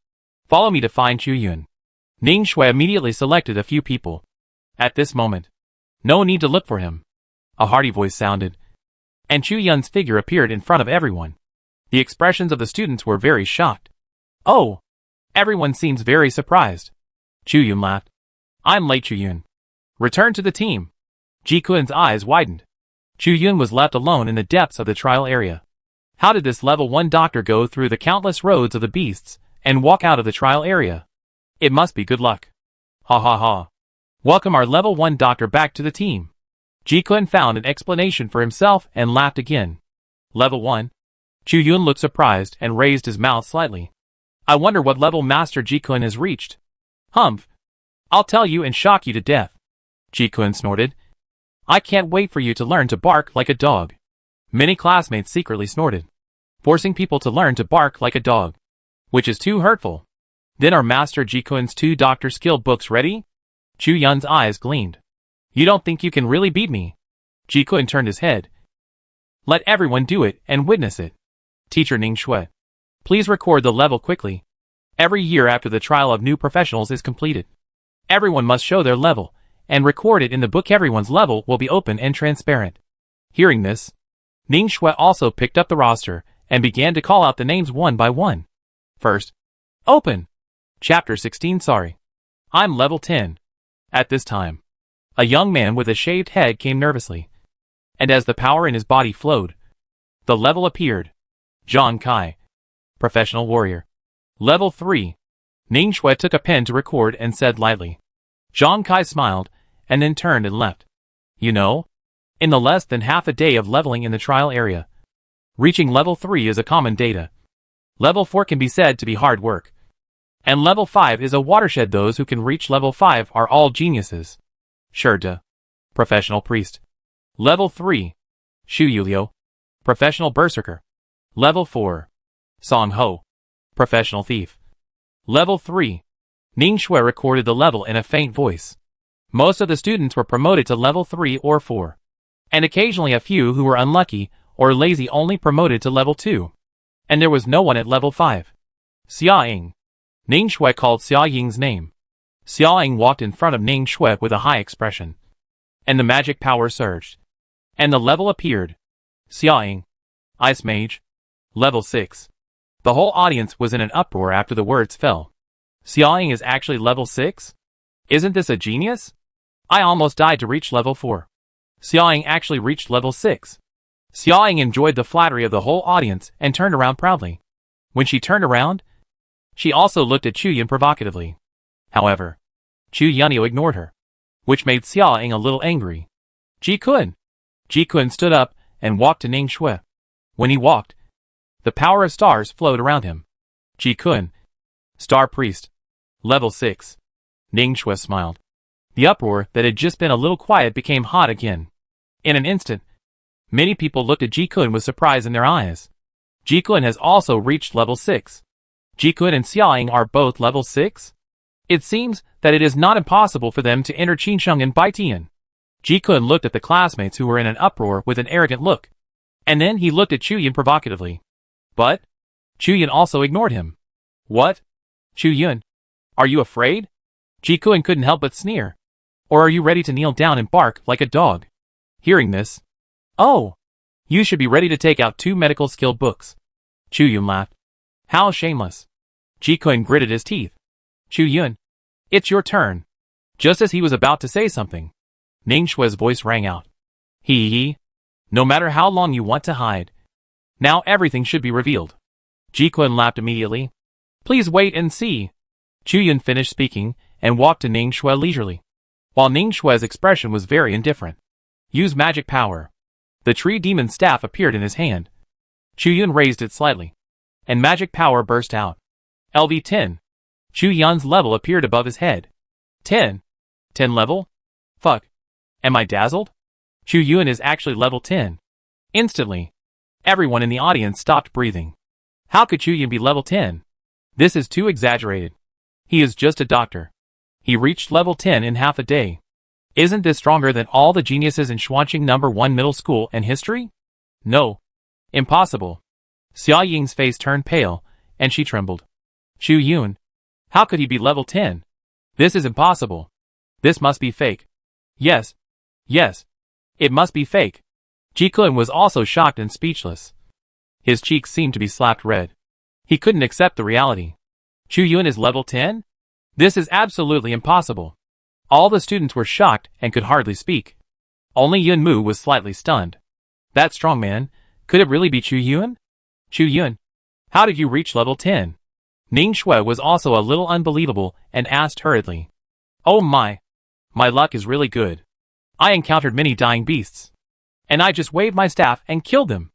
Speaker 1: follow me to find Chu Yun. Ning Shui immediately selected a few people. At this moment, no need to look for him. A hearty voice sounded, and Chu Yun's figure appeared in front of everyone. The expressions of the students were very shocked. Oh! Everyone seems very surprised. Chu Yun laughed. I'm late, Chu Yun. Return to the team. Ji Kun's eyes widened. Chu Yun was left alone in the depths of the trial area. How did this level 1 doctor go through the countless roads of the beasts and walk out of the trial area? It must be good luck. Ha ha ha. Welcome our level 1 doctor back to the team. Ji Kun found an explanation for himself and laughed again. Level 1? Chu Yun looked surprised and raised his mouth slightly. I wonder what level Master Ji Kun has reached. Humph. I'll tell you and shock you to death. Ji Kun snorted. I can't wait for you to learn to bark like a dog. Many classmates secretly snorted, forcing people to learn to bark like a dog, which is too hurtful. Then are Master Ji-kun's 2 doctor skill books ready? Chu Yun's eyes gleamed. You don't think you can really beat me? Ji-kun turned his head. Let everyone do it and witness it. Teacher Ning Shui. Please record the level quickly. Every year after the trial of new professionals is completed, everyone must show their level and record it in the book. Everyone's level will be open and transparent. Hearing this, Ning Shui also picked up the roster and began to call out the names one by one. First, open. Chapter 16. Sorry. I'm level 10. At this time, a young man with a shaved head came nervously, and as the power in his body flowed, the level appeared. Zhang Kai. Professional warrior. Level 3. Ning Shui took a pen to record and said lightly. Zhang Kai smiled, and then turned and left. You know, in the less than half a day of leveling in the trial area, reaching level 3 is a common data. Level 4 can be said to be hard work. And level 5 is a watershed. Those who can reach level 5 are all geniuses. Sure duh. Professional priest. Level 3. Shu Yuliu. Professional berserker. Level 4. Song Ho. Professional thief. Level 3. Ning Shui recorded the level in a faint voice. Most of the students were promoted to level 3 or 4. And occasionally a few who were unlucky or lazy only promoted to level 2. And there was no one at level 5. Xia Ying. Ning Shui called Xia Ying's name. Xia Ying walked in front of Ning Shui with a high expression. And the magic power surged. And the level appeared. Xia Ying. Ice Mage. Level 6. The whole audience was in an uproar after the words fell. Xia Ying is actually level 6? Isn't this a genius? I almost died to reach level 4. Xia Ying actually reached level 6. Xia Ying enjoyed the flattery of the whole audience and turned around proudly. When she turned around, she also looked at Chu Yun provocatively. However, Chu Yunio ignored her, which made Xia Ying a little angry. Ji-kun. Ji-kun stood up and walked to Ning Shui. When he walked, the power of stars flowed around him. Ji-kun. Star Priest. Level 6. Ning Shui smiled. The uproar that had just been a little quiet became hot again. In an instant, many people looked at Ji-kun with surprise in their eyes. Ji-kun has also reached level 6. Ji-kun and Xia Ying are both level 6? It seems that it is not impossible for them to enter Qinsheng and Baitian. Ji-kun looked at the classmates who were in an uproar with an arrogant look. And then he looked at Chu Yun provocatively. But Chu Yun also ignored him. What? Chu Yun? Are you afraid? Ji-kun couldn't help but sneer. Or are you ready to kneel down and bark like a dog? Hearing this, oh, you should be ready to take out 2 medical skill books. Chu Yun laughed. How shameless. Ji-kun gritted his teeth. Chu Yun, it's your turn. Just as he was about to say something, Ning Shui's voice rang out. Hee. No matter how long you want to hide, now everything should be revealed. Ji-kun laughed immediately. Please wait and see. Chu Yun finished speaking and walked to Ning Shui leisurely, while Ning Shui's expression was very indifferent. Use magic power. The tree demon staff appeared in his hand. Chu Yun raised it slightly, and magic power burst out. LV10. Chu Yun's level appeared above his head. 10. 10 level? Fuck. Am I dazzled? Chu Yun is actually level 10. Instantly, everyone in the audience stopped breathing. How could Chu Yun be level 10? This is too exaggerated. He is just a doctor. He reached level 10 in half a day. Isn't this stronger than all the geniuses in Xuanqing No. 1 middle school and history? No. Impossible. Xia Ying's face turned pale, and she trembled. Chu Yun. How could he be level 10? This is impossible. This must be fake. Yes. Yes. It must be fake. Ji-kun was also shocked and speechless. His cheeks seemed to be slapped red. He couldn't accept the reality. Chu Yun is level 10? This is absolutely impossible. All the students were shocked and could hardly speak. Only Yun Mu was slightly stunned. That strong man, could it really be Chu Yun? Chu Yun, how did you reach level 10? Ning Shui was also a little unbelievable and asked hurriedly. Oh my luck is really good. I encountered many dying beasts, and I just waved my staff and killed them.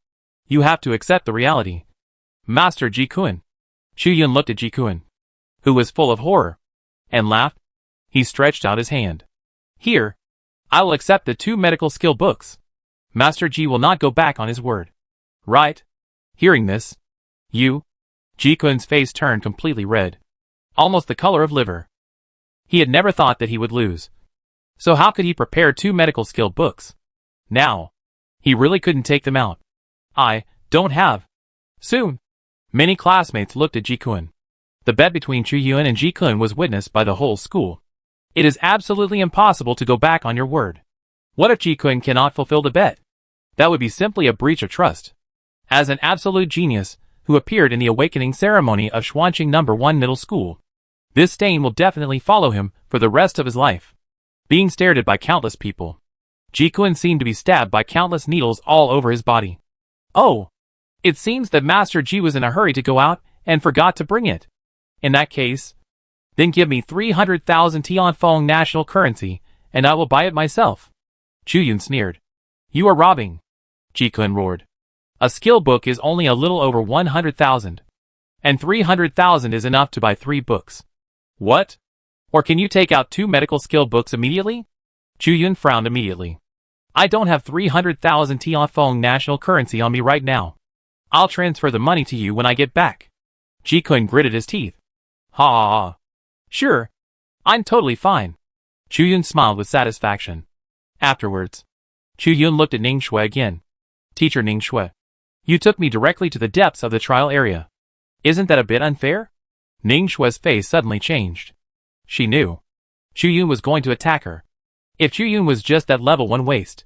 Speaker 1: You have to accept the reality. Master Ji-kun. Chu Yun looked at Ji-kun, who was full of horror, and laughed. He stretched out his hand. Here, I will accept the 2 medical skill books. Master Ji will not go back on his word. Right? Hearing this, Ji-kun's face turned completely red. almost the color of liver. He had never thought that he would lose. So how could he prepare 2 medical skill books? Now, he really couldn't take them out. I don't have. Soon. Many classmates looked at Ji-kun. The bet between Chu-yun and Ji-kun was witnessed by the whole school. It is absolutely impossible to go back on your word. What if Ji-kun cannot fulfill the bet? That would be simply a breach of trust. As an absolute genius, who appeared in the awakening ceremony of Xuanqing No. 1 Middle School, this stain will definitely follow him for the rest of his life. Being stared at by countless people, Ji-kun seemed to be stabbed by countless needles all over his body. Oh! It seems that Master Ji was in a hurry to go out and forgot to bring it. In that case, then give me 300,000 Tianfeng national currency, and I will buy it myself. Chu-yun sneered. You are robbing. Ji-kun roared. A skill book is only a little over 100,000. And 300,000 is enough to buy 3 books. What? Or can you take out 2 medical skill books immediately? Chu-yun frowned immediately. I don't have 300,000 Tianfeng national currency on me right now. I'll transfer the money to you when I get back. Ji-kun gritted his teeth. Ha ha ha. Sure. I'm totally fine. Chu-yun smiled with satisfaction. Afterwards, Chu-yun looked at Ning Shui again. Teacher Ning Shui, you took me directly to the depths of the trial area. Isn't that a bit unfair? Ning Shui's face suddenly changed. She knew Chu-yun was going to attack her. If Chu-yun was just that level 1 waste,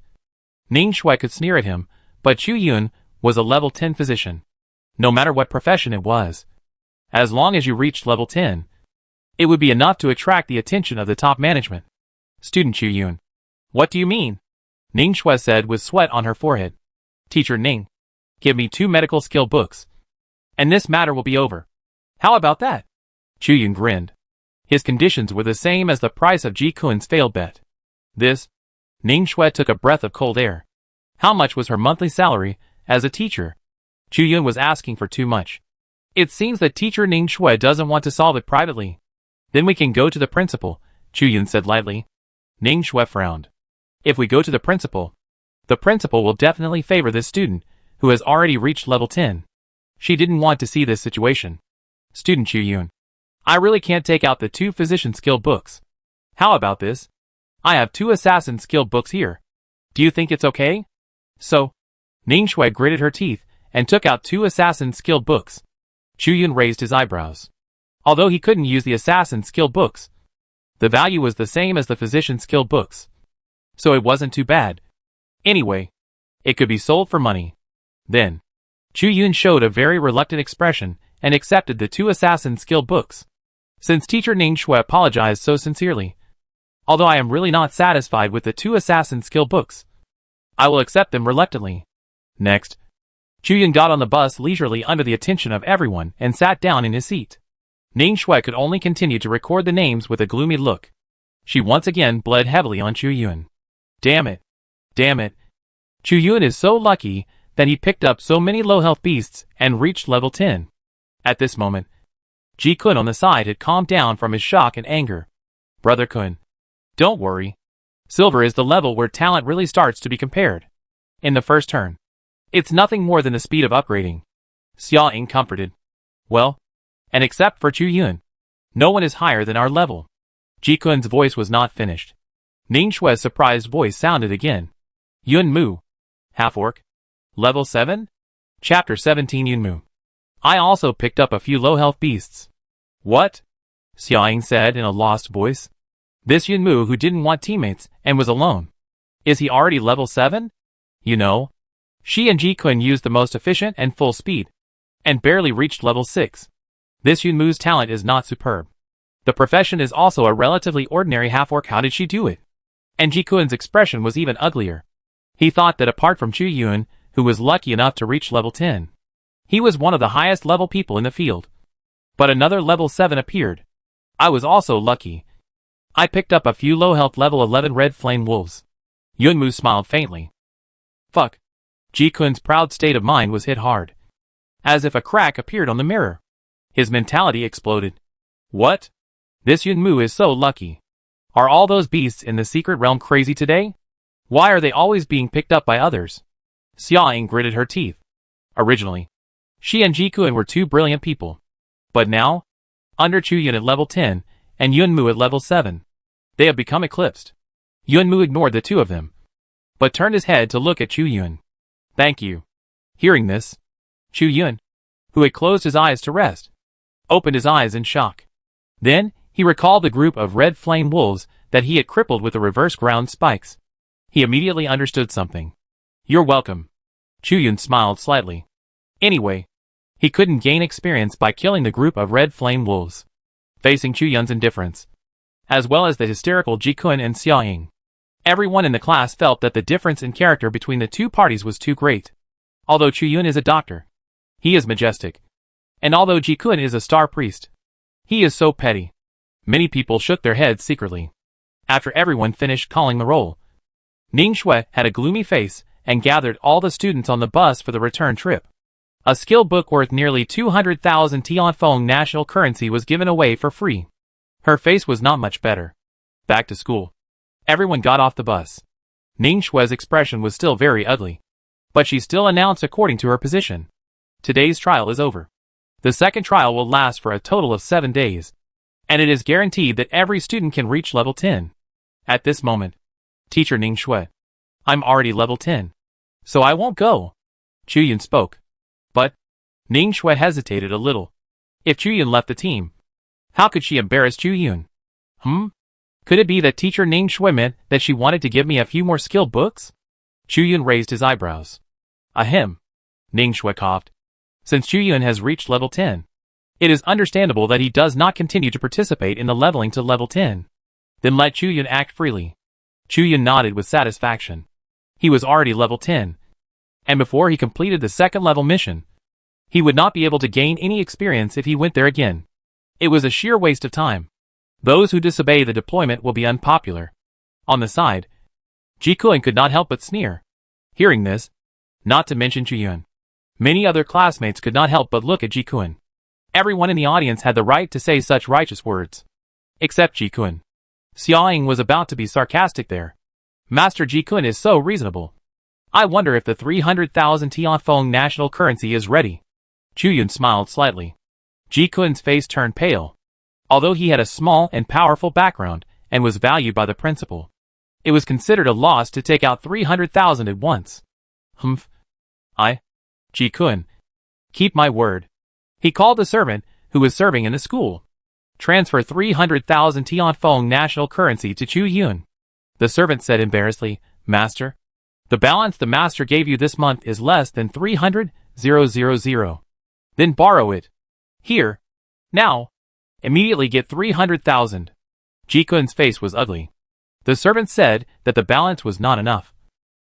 Speaker 1: Ning Shui could sneer at him, but Chu-yun was a level 10 physician. No matter what profession it was, as long as you reached level 10, it would be enough to attract the attention of the top management. Student Chu-yun. What do you mean? Ning Shui said with sweat on her forehead. Teacher Ning, give me 2 medical skill books, and this matter will be over. How about that? Chu-yun grinned. His conditions were the same as the price of Ji-kun's failed bet. This? Ning Shui took a breath of cold air. How much was her monthly salary as a teacher? Chu-yun was asking for too much. It seems that teacher Ning Shui doesn't want to solve it privately. Then we can go to the principal, Chu-yun said lightly. Ning Shui frowned. If we go to the principal will definitely favor this student, who has already reached level 10. She didn't want to see this situation. Student Chu-yun. I really can't take out the 2 physician skill books. How about this? I have 2 assassin skill books here. Do you think it's okay? So, Ning Shui gritted her teeth and took out 2 assassin skill books. Chu-yun raised his eyebrows. Although he couldn't use the assassin skill books, the value was the same as the physician skill books. So it wasn't too bad. Anyway, it could be sold for money. Then, Chu-yun showed a very reluctant expression and accepted the 2 assassin skill books. Since teacher Ning Shui apologized so sincerely, although I am really not satisfied with the 2 assassin skill books, I will accept them reluctantly. Next, Chu-yun got on the bus leisurely under the attention of everyone and sat down in his seat. Ning Shui could only continue to record the names with a gloomy look. She once again bled heavily on Chu-yun. Damn it. Damn it. Chu-yun is so lucky that he picked up so many low-health beasts and reached level 10. At this moment, Ji-kun on the side had calmed down from his shock and anger. Brother Kun, don't worry. Silver is the level where talent really starts to be compared. In the first turn, it's nothing more than the speed of upgrading. Xia Ying comforted. Well, and except for Chu-yun, no one is higher than our level. Ji-kun's voice was not finished. Ning Shui's surprised voice sounded again. Yun Mu. Half-orc. Level 7? Chapter 17 Yun Mu. I also picked up a few low-health beasts. What? Xia Ying said in a lost voice. This Yun Mu who didn't want teammates and was alone. Is he already level 7? You know, she and Ji-kun used the most efficient and full speed, and barely reached level 6. This Yun Mu's talent is not superb. The profession is also a relatively ordinary half-orc. How did she do it? And Ji-kun's expression was even uglier. He thought that apart from Chu-yun, who was lucky enough to reach level 10, he was one of the highest level people in the field. But another level 7 appeared. I was also lucky. I picked up a few low-health level 11 red flame wolves. Yun Mu smiled faintly. Fuck. Ji-kun's proud state of mind was hit hard. As if a crack appeared on the mirror. His mentality exploded. What? This Yun Mu is so lucky. Are all those beasts in the secret realm crazy today? Why are they always being picked up by others? Xia Ying gritted her teeth. Originally, she and Ji-kun were 2 brilliant people. But now, under Chu-yun at level 10, and Yunmu at level 7. They have become eclipsed. Yunmu ignored the two of them, but turned his head to look at Chu-yun. Thank you. Hearing this, Chu-yun, who had closed his eyes to rest, opened his eyes in shock. Then, he recalled the group of red flame wolves that he had crippled with the reverse ground spikes. He immediately understood something. You're welcome. Chu-yun smiled slightly. Anyway, he couldn't gain experience by killing the group of red flame wolves. Facing Chu-yun's indifference, as well as the hysterical Ji-kun and Xia-ying, everyone in the class felt that the difference in character between the two parties was too great. Although Chu-yun is a doctor, he is majestic. And although Ji-kun is a star priest, he is so petty. Many people shook their heads secretly. After everyone finished calling the roll, Ning Shui had a gloomy face and gathered all the students on the bus for the return trip. A skill book worth nearly 200,000 Tianfeng national currency was given away for free. Her face was not much better. Back to school. Everyone got off the bus. Ning Shui's expression was still very ugly, but she still announced according to her position. Today's trial is over. The second trial will last for a total of 7 days, and it is guaranteed that every student can reach level 10. At this moment, Teacher Ning Shui, I'm already level 10, so I won't go. Chu-yun spoke. But, Ning Shui hesitated a little. If Chu-yun left the team, how could she embarrass Chu-yun? Could it be that Teacher Ning Shui meant that she wanted to give me a few more skill books? Chu-yun raised his eyebrows. Ahem. Ning Shui coughed. Since Chu-yun has reached level 10, it is understandable that he does not continue to participate in the leveling to level 10. Then let Chu-yun act freely. Chu-yun nodded with satisfaction. He was already level 10, and before he completed the second level mission, he would not be able to gain any experience if he went there again. It was a sheer waste of time. Those who disobey the deployment will be unpopular. On the side, Ji-kun could not help but sneer. Hearing this, not to mention Chu-yun, many other classmates could not help but look at Ji-kun. Everyone in the audience had the right to say such righteous words, except Ji-kun. Xia-ying was about to be sarcastic there. Master Ji-kun is so reasonable. I wonder if the 300,000 Tianfeng national currency is ready. Chu-yun smiled slightly. Ji-kun's face turned pale. Although he had a small and powerful background and was valued by the principal, it was considered a loss to take out 300,000 at once. Ji-kun, keep my word. He called the servant, who was serving in the school. Transfer 300,000 Tianfeng national currency to Chu-yun. The servant said embarrassedly, Master, the balance the master gave you this month is less than 300,000. Then borrow it. Here. Now. Immediately get 300,000. Ji-kun's face was ugly. The servant said that the balance was not enough,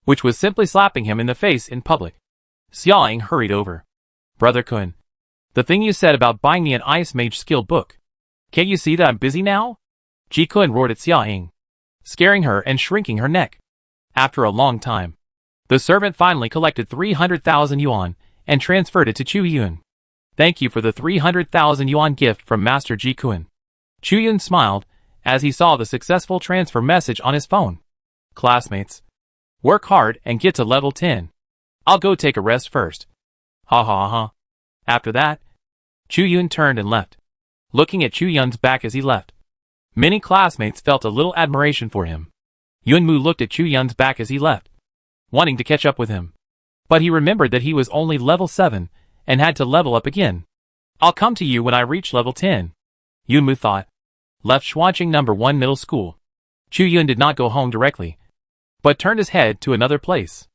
Speaker 1: which was simply slapping him in the face in public. Xia-ying hurried over. Brother Kun, the thing you said about buying me an Ice Mage skill book. Can't you see that I'm busy now? Ji-kun roared at Xia-ying, scaring her and shrinking her neck. After a long time, the servant finally collected 300,000 yuan and transferred it to Chu-yun. Thank you for the 300,000 yuan gift from Master Ji-kun. Chu-yun smiled as he saw the successful transfer message on his phone. Classmates, work hard and get to level 10. I'll go take a rest first. Ha ha ha. After that, Chu-yun turned and left, looking at Chu-yun's back as he left. Many classmates felt a little admiration for him. Yunmu looked at Chu-yun's back as he left, wanting to catch up with him. But he remembered that he was only level 7 and had to level up again. I'll come to you when I reach level 10. Yunmu thought. Left Xuanqing No. 1 middle school. Chu-yun did not go home directly, but turned his head to another place.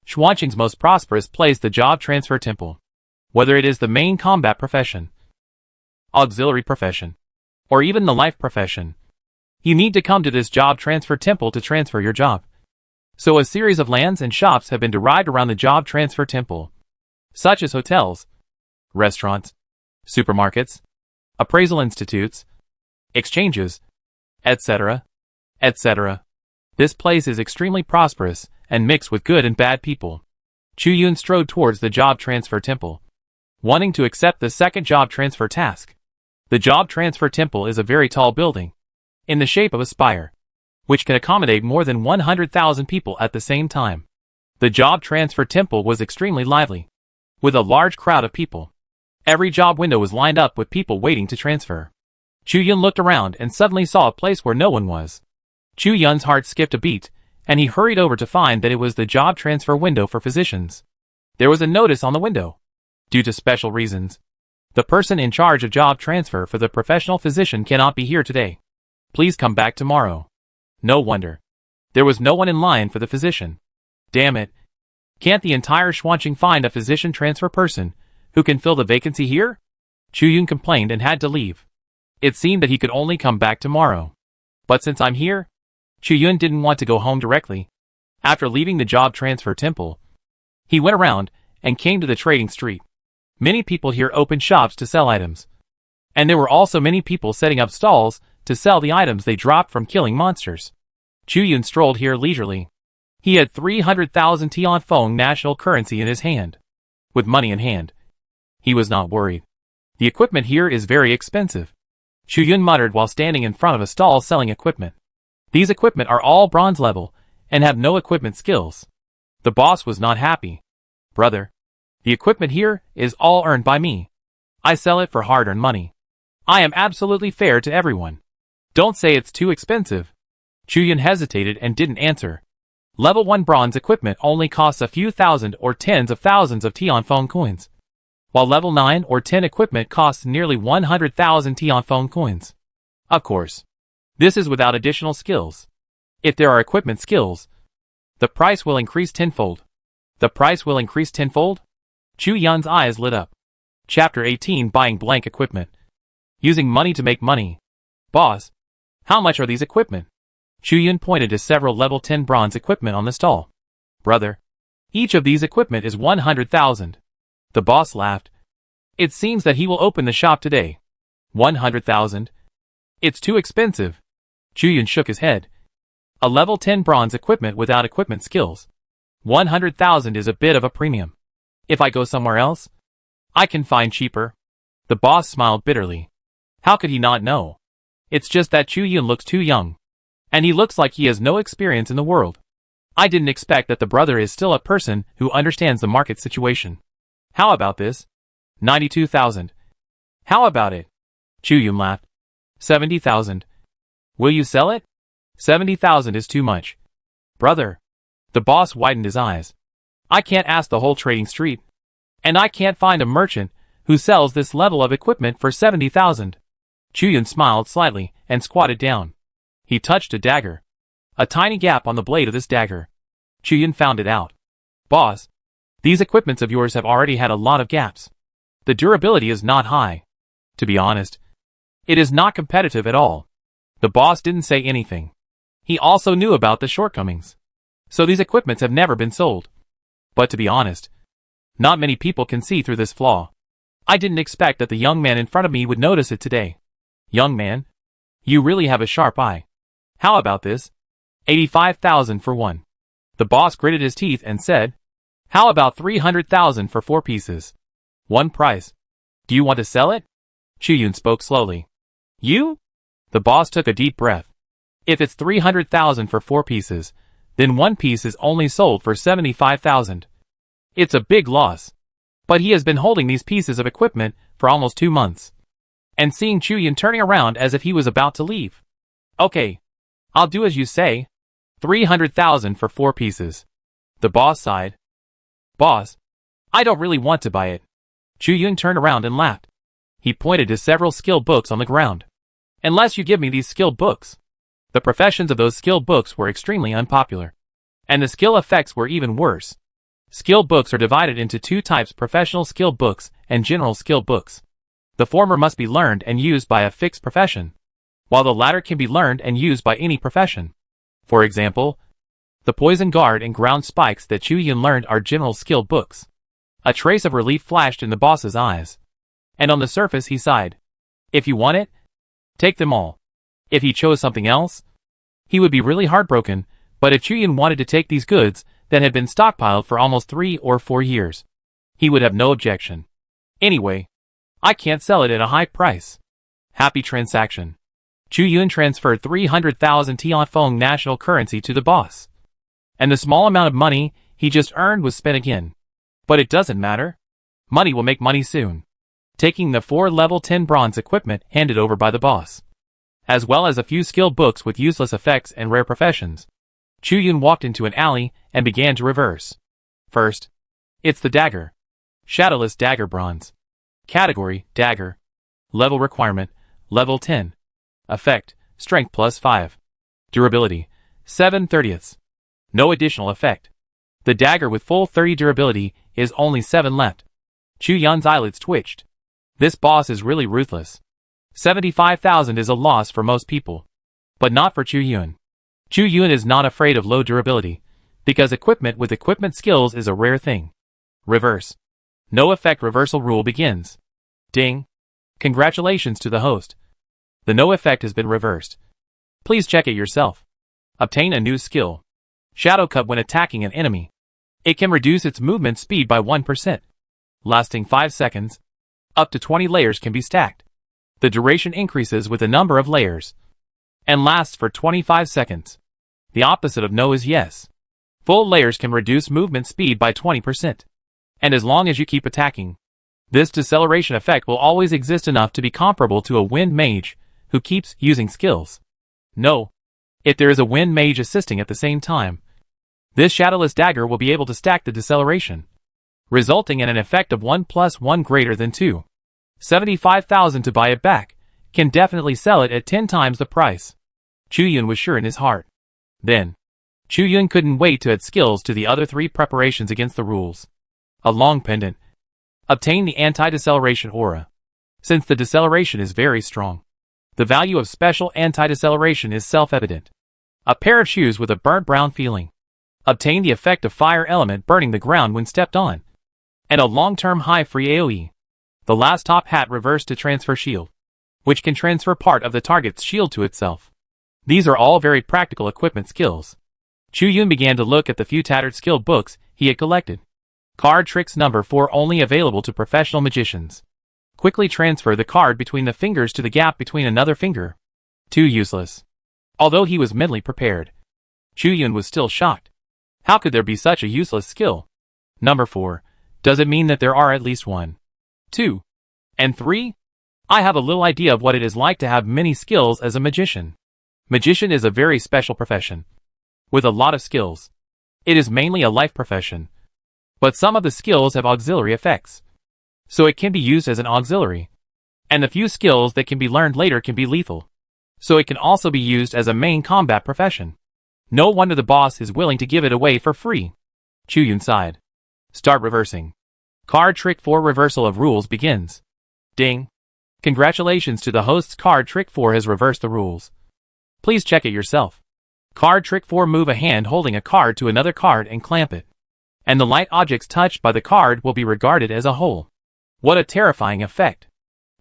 Speaker 1: Xuanqing's most prosperous place, the job transfer temple. Whether it is the main combat profession, auxiliary profession, or even the life profession, you need to come to this job transfer temple to transfer your job. So a series of lands and shops have been derived around the job transfer temple, such as hotels, restaurants, supermarkets, appraisal institutes, exchanges, etc., etc. This place is extremely prosperous and mixed with good and bad people. Chu-yun strode towards the job transfer temple, wanting to accept the second job transfer task. The job transfer temple is a very tall building, in the shape of a spire, which can accommodate more than 100,000 people at the same time. The job transfer temple was extremely lively, with a large crowd of people. Every job window was lined up with people waiting to transfer. Chu Yun looked around and suddenly saw a place where no one was. Chu Yun's heart skipped a beat, and he hurried over to find that it was the job transfer window for physicians. There was a notice on the window. Due to special reasons, the person in charge of job transfer for the professional physician cannot be here today. Please come back tomorrow. No wonder. There was no one in line for the physician. Damn it. Can't the entire Xuanqing find a physician transfer person who can fill the vacancy here? Chu Yun complained and had to leave. It seemed that he could only come back tomorrow. But since I'm here, Chu Yun didn't want to go home directly. After leaving the job transfer temple, he went around and came to the trading street. Many people here opened shops to sell items. And there were also many people setting up stalls to sell the items they dropped from killing monsters. Chu Yun strolled here leisurely. He had 300,000 Tianfeng national currency in his hand. With money in hand, he was not worried. The equipment here is very expensive. Chu Yun muttered while standing in front of a stall selling equipment. These equipment are all bronze level and have no equipment skills. The boss was not happy. Brother, the equipment here is all earned by me. I sell it for hard-earned money. I am absolutely fair to everyone. Don't say it's too expensive. Chu Yun hesitated and didn't answer. Level 1 bronze equipment only costs a few thousand or tens of thousands of Tianfeng coins, while level 9 or 10 equipment costs nearly 100,000 Tianfeng coins. Of course, this is without additional skills. If there are equipment skills, the price will increase tenfold. The price will increase tenfold? Chu Yun's eyes lit up. Chapter 18 Buying Blank Equipment. Using money to make money. Boss, how much are these equipment? Chu Yun pointed to several level 10 bronze equipment on the stall. Brother, each of these equipment is 100,000. The boss laughed. It seems that he will open the shop today. 100,000? It's too expensive. Chu Yun shook his head. A level 10 bronze equipment without equipment skills. 100,000 is a bit of a premium. If I go somewhere else, I can find cheaper. The boss smiled bitterly. How could he not know? It's just that Chu Yun looks too young. And he looks like he has no experience in the world. I didn't expect that the brother is still a person who understands the market situation. How about this? 92,000. How about it? Chu Yun laughed. 70,000. Will you sell it? 70,000 is too much. Brother. The boss widened his eyes. I can't ask the whole trading street. And I can't find a merchant who sells this level of equipment for 70,000. Chu Yun smiled slightly and squatted down. He touched a dagger. A tiny gap on the blade of this dagger. Chu Yun found it out. Boss, these equipments of yours have already had a lot of gaps. The durability is not high. To be honest, it is not competitive at all. The boss didn't say anything. He also knew about the shortcomings. So these equipments have never been sold. But to be honest, not many people can see through this flaw. I didn't expect that the young man in front of me would notice it today. Young man, you really have a sharp eye. How about this? 85,000 for one. The boss gritted his teeth and said, how about 300,000 for 4 pieces? One price. Do you want to sell it? Chu Yun spoke slowly. You? The boss took a deep breath. If it's 300,000 for 4 pieces, then 1 piece is only sold for 75,000. It's a big loss. But he has been holding these pieces of equipment for almost 2 months. And seeing Chu Yun turning around as if he was about to leave. Okay. I'll do as you say. 300,000 for 4 pieces. The boss sighed. Boss, I don't really want to buy it. Chu Yun turned around and laughed. He pointed to several skill books on the ground. Unless you give me these skill books. The professions of those skill books were extremely unpopular. And the skill effects were even worse. Skill books are divided into 2 types: professional skill books and general skill books. The former must be learned and used by a fixed profession, while the latter can be learned and used by any profession. For example, the poison guard and ground spikes that Chu Yun learned are general skill books. A trace of relief flashed in the boss's eyes. And on the surface he sighed. If you want it, take them all. If he chose something else, he would be really heartbroken, but if Chu Yun wanted to take these goods that had been stockpiled for almost 3 or 4 years, he would have no objection. Anyway, I can't sell it at a high price. Happy transaction. Chu Yun transferred 300,000 Tianfeng national currency to the boss. And the small amount of money he just earned was spent again. But it doesn't matter. Money will make money soon. taking the 4 level 10 bronze equipment handed over by the boss, as well as a few skill books with useless effects and rare professions. Chu-Yun walked into an alley and began to reverse. First, it's the dagger. Shadowless dagger bronze. Category, dagger. Level requirement, level 10. Effect, strength plus 5. Durability, 7/30. No additional effect. The dagger with full 30 durability is only 7 left. Chu-Yun's eyelids twitched. This boss is really ruthless. 75,000 is a loss for most people. But not for Chu-Yun. Chu-Yun is not afraid of low durability, because equipment with equipment skills is a rare thing. Reverse. No effect reversal rule begins. Ding. Congratulations to the host. The no effect has been reversed. Please check it yourself. Obtain a new skill. Shadow Cut when attacking an enemy. It can reduce its movement speed by 1%. Lasting 5 seconds. Up to 20 layers can be stacked. The duration increases with the number of layers. And lasts for 25 seconds. The opposite of no is yes. Full layers can reduce movement speed by 20%. And as long as you keep attacking, this deceleration effect will always exist enough to be comparable to a wind mage who keeps using skills. No. If there is a wind mage assisting at the same time, this shadowless dagger will be able to stack the deceleration, resulting in an effect of 1 plus 1 greater than 2. 75,000 to buy it back, can definitely sell it at 10 times the price. Chu-Yun was sure in his heart. Then, Chu-Yun couldn't wait to add skills to the other 3 preparations against the rules. A long pendant. Obtain the anti-deceleration aura. Since the deceleration is very strong, the value of special anti-deceleration is self-evident. A pair of shoes with a burnt brown feeling. Obtain the effect of fire element burning the ground when stepped on. And a long-term high free AoE. The last top hat reversed to transfer shield, which can transfer part of the target's shield to itself. These are all very practical equipment skills. Chu-Yun began to look at the few tattered skill books he had collected. Card tricks number 4 only available to professional magicians. Quickly transfer the card between the fingers to the gap between another finger. Too useless. Although he was mentally prepared, Chu-Yun was still shocked. How could there be such a useless skill? Number 4. Does it mean that there are at least 1, 2, and 3? I have a little idea of what it is like to have many skills as a magician. Magician is a very special profession, with a lot of skills. It is mainly a life profession. But some of the skills have auxiliary effects, so it can be used as an auxiliary. And the few skills that can be learned later can be lethal, so it can also be used as a main combat profession. No wonder the boss is willing to give it away for free. Chu-Yun sighed. Start reversing. Card trick 4 reversal of rules begins. Ding. Congratulations to the host's card trick 4 has reversed the rules. Please check it yourself. Card trick 4 move a hand holding a card to another card and clamp it. And the light objects touched by the card will be regarded as a whole. What a terrifying effect.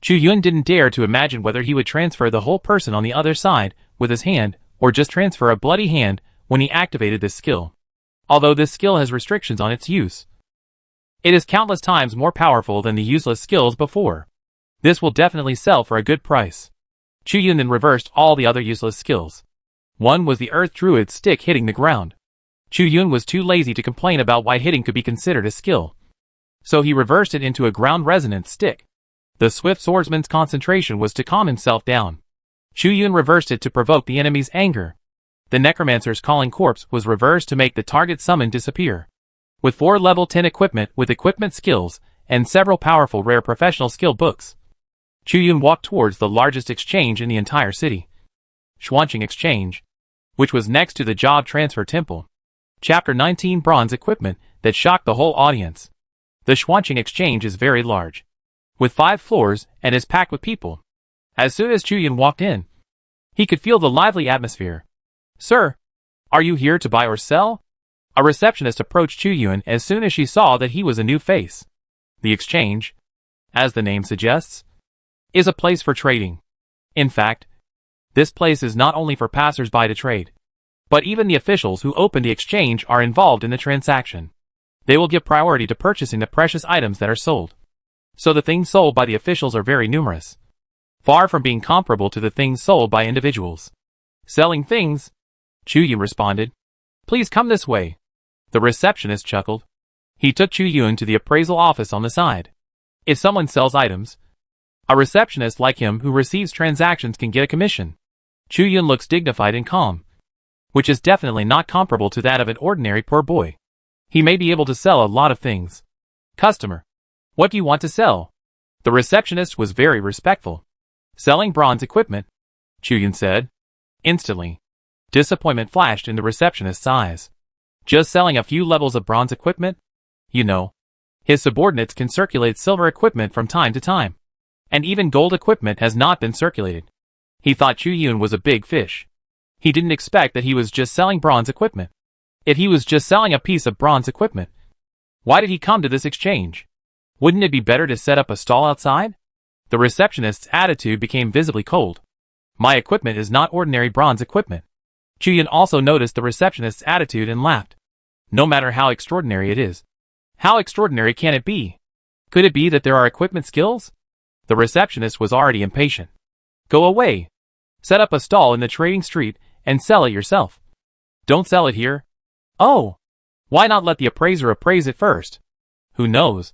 Speaker 1: Chu-Yun didn't dare to imagine whether he would transfer the whole person on the other side with his hand or just transfer a bloody hand when he activated this skill. Although this skill has restrictions on its use, it is countless times more powerful than the useless skills before. This will definitely sell for a good price. Chu-Yun then reversed all the other useless skills. One was the Earth Druid's stick hitting the ground. Chu-Yun was too lazy to complain about why hitting could be considered a skill, so he reversed it into a ground resonance stick. The Swift Swordsman's concentration was to calm himself down. Chu-Yun reversed it to provoke the enemy's anger. The Necromancer's Calling Corpse was reversed to make the target summon disappear. With 4 level 10 equipment with equipment skills and several powerful rare professional skill books, Chu-Yun walked towards the largest exchange in the entire city, Xuanqing Exchange, which was next to the Job Transfer Temple. Chapter 19 Bronze Equipment that shocked the whole audience. The Xuanqing Exchange is very large, with 5 floors, and is packed with people. As soon as Chu-Yun walked in, he could feel the lively atmosphere. Sir, are you here to buy or sell? A receptionist approached Chu-Yun as soon as she saw that he was a new face. The exchange, as the name suggests, is a place for trading. In fact, this place is not only for passers-by to trade, but even the officials who open the exchange are involved in the transaction. They will give priority to purchasing the precious items that are sold. So the things sold by the officials are very numerous, far from being comparable to the things sold by individuals. Selling things? Chu-Yun responded. Please come this way. The receptionist chuckled. He took Chu-Yun to the appraisal office on the side. If someone sells items, A receptionist like him who receives transactions can get a commission. Chu Yun looks dignified and calm, which is definitely not comparable to that of an ordinary poor boy. He may be able to sell a lot of things. Customer. What do you want to sell? The receptionist was very respectful. Selling bronze equipment, Chu Yun said. Instantly, disappointment flashed in the receptionist's eyes. Just selling a few levels of bronze equipment? You know, his subordinates can circulate silver equipment from time to time. And even gold equipment has not been circulated. He thought Chu Yun was a big fish. He didn't expect that he was just selling bronze equipment. If he was just selling a piece of bronze equipment, why did he come to this exchange? Wouldn't it be better to set up a stall outside? The receptionist's attitude became visibly cold. My equipment is not ordinary bronze equipment. Chu Yun also noticed the receptionist's attitude and laughed. No matter how extraordinary it is. How extraordinary can it be? Could it be that there are equipment skills? The receptionist was already impatient. Go away. Set up a stall in the trading street and sell it yourself. Don't sell it here. Oh. Why not let the appraiser appraise it first? Who knows?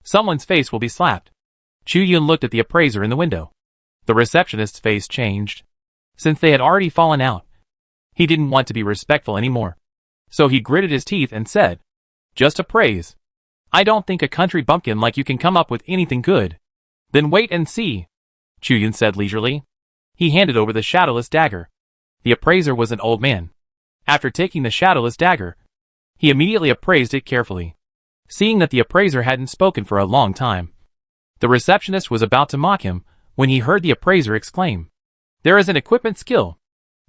Speaker 1: Someone's face will be slapped. Chu Yun looked at the appraiser in the window. The receptionist's face changed. Since they had already fallen out, he didn't want to be respectful anymore. So he gritted his teeth and said, just appraise. I don't think a country bumpkin like you can come up with anything good. Then wait and see, Chu Yun said leisurely. He handed over the shadowless dagger. The appraiser was an old man. After taking the shadowless dagger, he immediately appraised it carefully. Seeing that the appraiser hadn't spoken for a long time, the receptionist was about to mock him when he heard the appraiser exclaim, there is an equipment skill.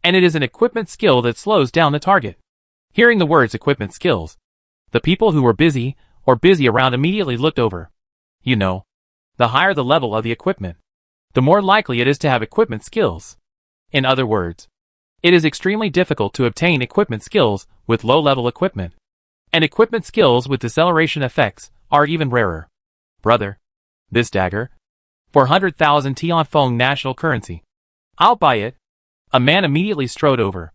Speaker 1: And it is an equipment skill that slows down the target. Hearing the words equipment skills, the people who were busy or busy around immediately looked over. You know, the higher the level of the equipment, the more likely it is to have equipment skills. In other words, it is extremely difficult to obtain equipment skills with low-level equipment. And equipment skills with deceleration effects are even rarer. Brother, this dagger? 400,000 Tianfeng national currency. I'll buy it. A man immediately strode over.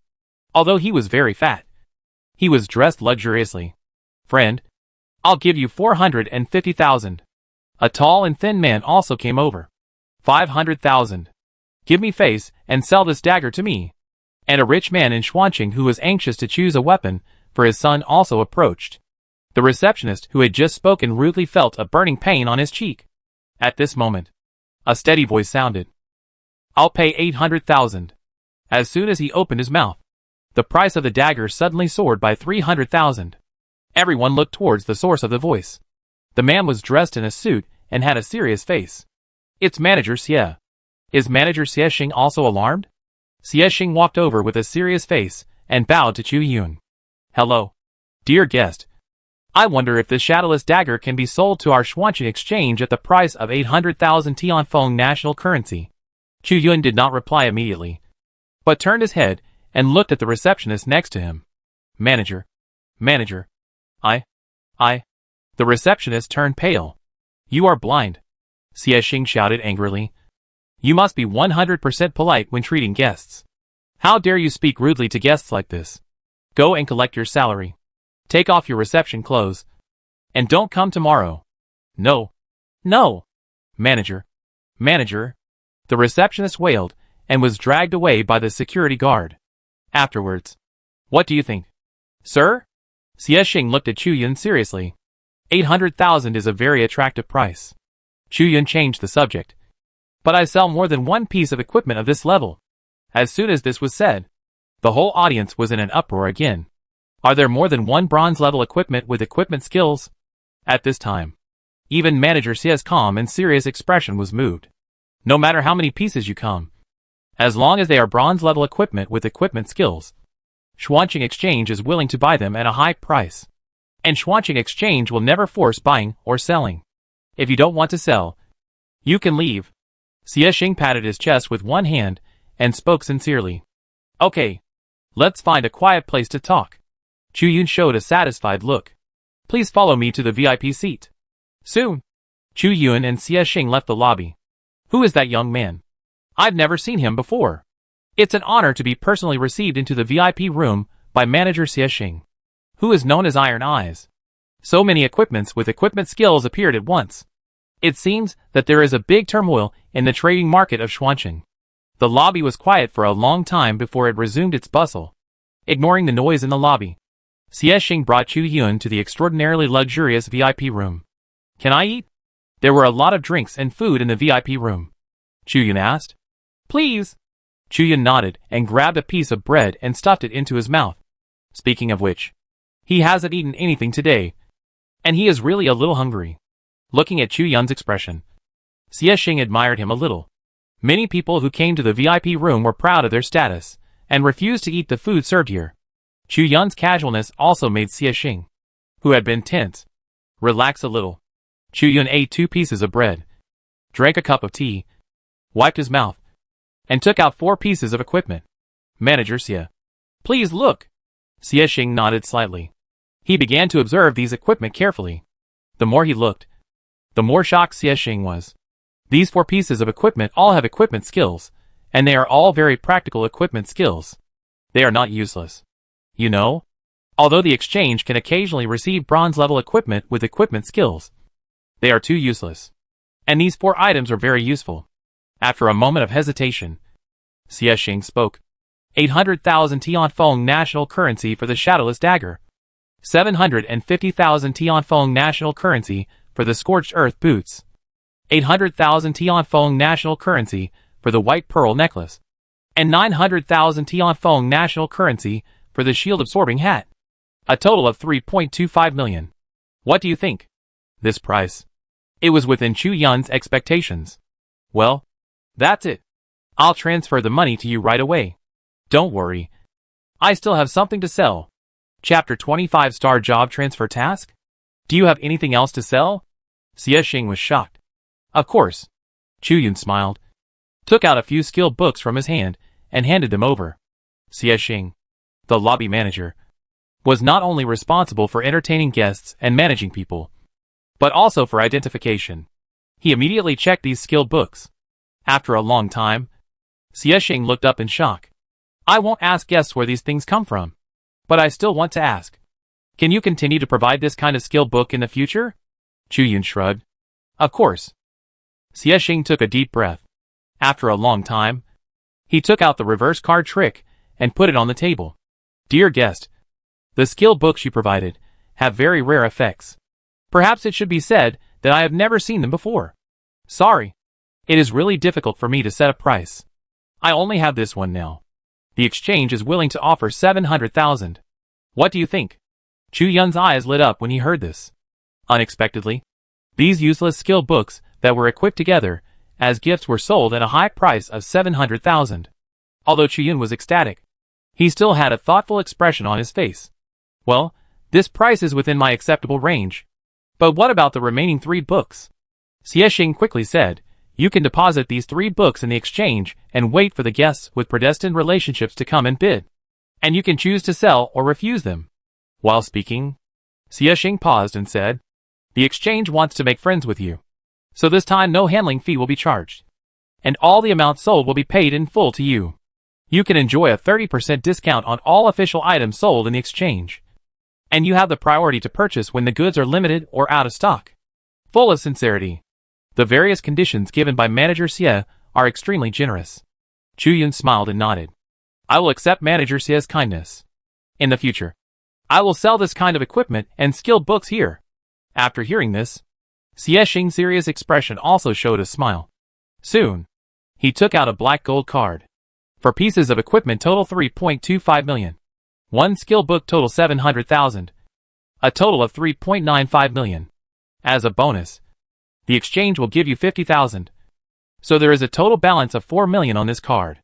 Speaker 1: Although he was very fat, he was dressed luxuriously. Friend, I'll give you 450,000. A tall and thin man also came over. 500,000. Give me face and sell this dagger to me. And a rich man in Xuanqing who was anxious to choose a weapon for his son also approached. The receptionist who had just spoken rudely felt a burning pain on his cheek. At this moment, a steady voice sounded. I'll pay 800,000. As soon as he opened his mouth, the price of the dagger suddenly soared by 300,000. Everyone looked towards the source of the voice. The man was dressed in a suit and had a serious face. It's Manager Xie. Is Manager Xie Xing also alarmed? Xie Xing walked over with a serious face and bowed to Chu Yun. Hello, dear guest. I wonder if this shadowless dagger can be sold to our Xuanqing exchange at the price of 800,000 Tianfeng national currency. Chu Yun did not reply immediately, but turned his head and looked at the receptionist next to him. Manager. The receptionist turned pale. You are blind, Xie Xing shouted angrily. You must be 100% polite when treating guests. How dare you speak rudely to guests like this? Go and collect your salary. Take off your reception clothes. And don't come tomorrow. No. Manager. The receptionist wailed and was dragged away by the security guard. Afterwards, what do you think? Sir? Xie Xing looked at Chu Yun seriously. 800,000 is a very attractive price. Chu Yun changed the subject. But I sell more than one piece of equipment of this level. As soon as this was said, the whole audience was in an uproar again. Are there more than one bronze-level equipment with equipment skills? At this time, even Manager Xie's calm and serious expression was moved. No matter how many pieces you come, as long as they are bronze-level equipment with equipment skills, Xuanqing Exchange is willing to buy them at a high price. And Xuanqing Exchange will never force buying or selling. If you don't want to sell, you can leave. Xie Xing patted his chest with one hand and spoke sincerely. Okay, let's find a quiet place to talk. Chu Yun showed a satisfied look. Please follow me to the VIP seat. Soon, Chu Yun and Xie Xing left the lobby. Who is that young man? I've never seen him before. It's an honor to be personally received into the VIP room by Manager Xie Xing, who is known as Iron Eyes. So many equipments with equipment skills appeared at once. It seems that there is a big turmoil in the trading market of Xuancheng. The lobby was quiet for a long time before it resumed its bustle. Ignoring the noise in the lobby, Xiexing brought Chu Yun to the extraordinarily luxurious VIP room. "Can I eat?" There were a lot of drinks and food in the VIP room. Chu Yun asked. "Please." Chu Yun nodded and grabbed a piece of bread and stuffed it into his mouth. Speaking of which, he hasn't eaten anything today, and he is really a little hungry. Looking at Chu Yun's expression, Xiexing admired him a little. Many people who came to the VIP room were proud of their status and refused to eat the food served here. Chu Yun's casualness also made Xiexing, who had been tense, relax a little. Chu Yun ate 2 pieces of bread, drank a cup of tea, wiped his mouth, and took out 4 pieces of equipment. "Manager Xie, please look." Xiexing nodded slightly. He began to observe these equipment carefully. The more he looked, the more shocked Xiexing was. These 4 pieces of equipment all have equipment skills, and they are all very practical equipment skills. They are not useless. You know? Although the exchange can occasionally receive bronze-level equipment with equipment skills, they are too useless. And these 4 items are very useful. After a moment of hesitation, Xiexing spoke. 800,000 Tianfeng national currency for the Shadowless Dagger. 750,000 Tianfeng national currency for the Scorched Earth Boots. 800,000 Tianfeng national currency for the White Pearl Necklace. And 900,000 Tianfeng national currency for the Shield-Absorbing Hat. A total of 3.25 million. What do you think? This price. It was within Chu Yun's expectations. Well, that's it. I'll transfer the money to you right away. Don't worry. I still have something to sell. Chapter 25 Star Job Transfer Task? Do you have anything else to sell? Xiexing was shocked. Of course. Chu Yun smiled, took out a few skill books from his hand, and handed them over. Xiexing, the lobby manager, was not only responsible for entertaining guests and managing people, but also for identification. He immediately checked these skill books. After a long time, Xiexing looked up in shock. I won't ask guests where these things come from, but I still want to ask. Can you continue to provide this kind of skill book in the future? Chu Yun shrugged. Of course. Xiexing took a deep breath. After a long time, he took out the reverse card trick and put it on the table. Dear guest, the skill books you provided have very rare effects. Perhaps it should be said that I have never seen them before. Sorry. It is really difficult for me to set a price. I only have this one now. The exchange is willing to offer 700,000. What do you think? Chu Yun's eyes lit up when he heard this. Unexpectedly, these useless skill books that were equipped together as gifts were sold at a high price of 700,000. Although Chu Yun was ecstatic, he still had a thoughtful expression on his face. Well, this price is within my acceptable range. But what about the remaining 3 books? Xiexing quickly said, you can deposit these 3 books in the exchange and wait for the guests with predestined relationships to come and bid. And you can choose to sell or refuse them. While speaking, Xiexing paused and said, the exchange wants to make friends with you. So this time no handling fee will be charged. And all the amount sold will be paid in full to you. You can enjoy a 30% discount on all official items sold in the exchange. And you have the priority to purchase when the goods are limited or out of stock. Full of sincerity. The various conditions given by Manager Xie are extremely generous. Chu Yun smiled and nodded. I will accept Manager Xie's kindness. In the future, I will sell this kind of equipment and skill books here. After hearing this, Xiexing's serious expression also showed a smile. Soon, he took out a black gold card. For pieces of equipment total 3.25 million. 1 skill book total 700,000. A total of 3.95 million. As a bonus, the exchange will give you 50,000. So there is a total balance of 4 million on this card.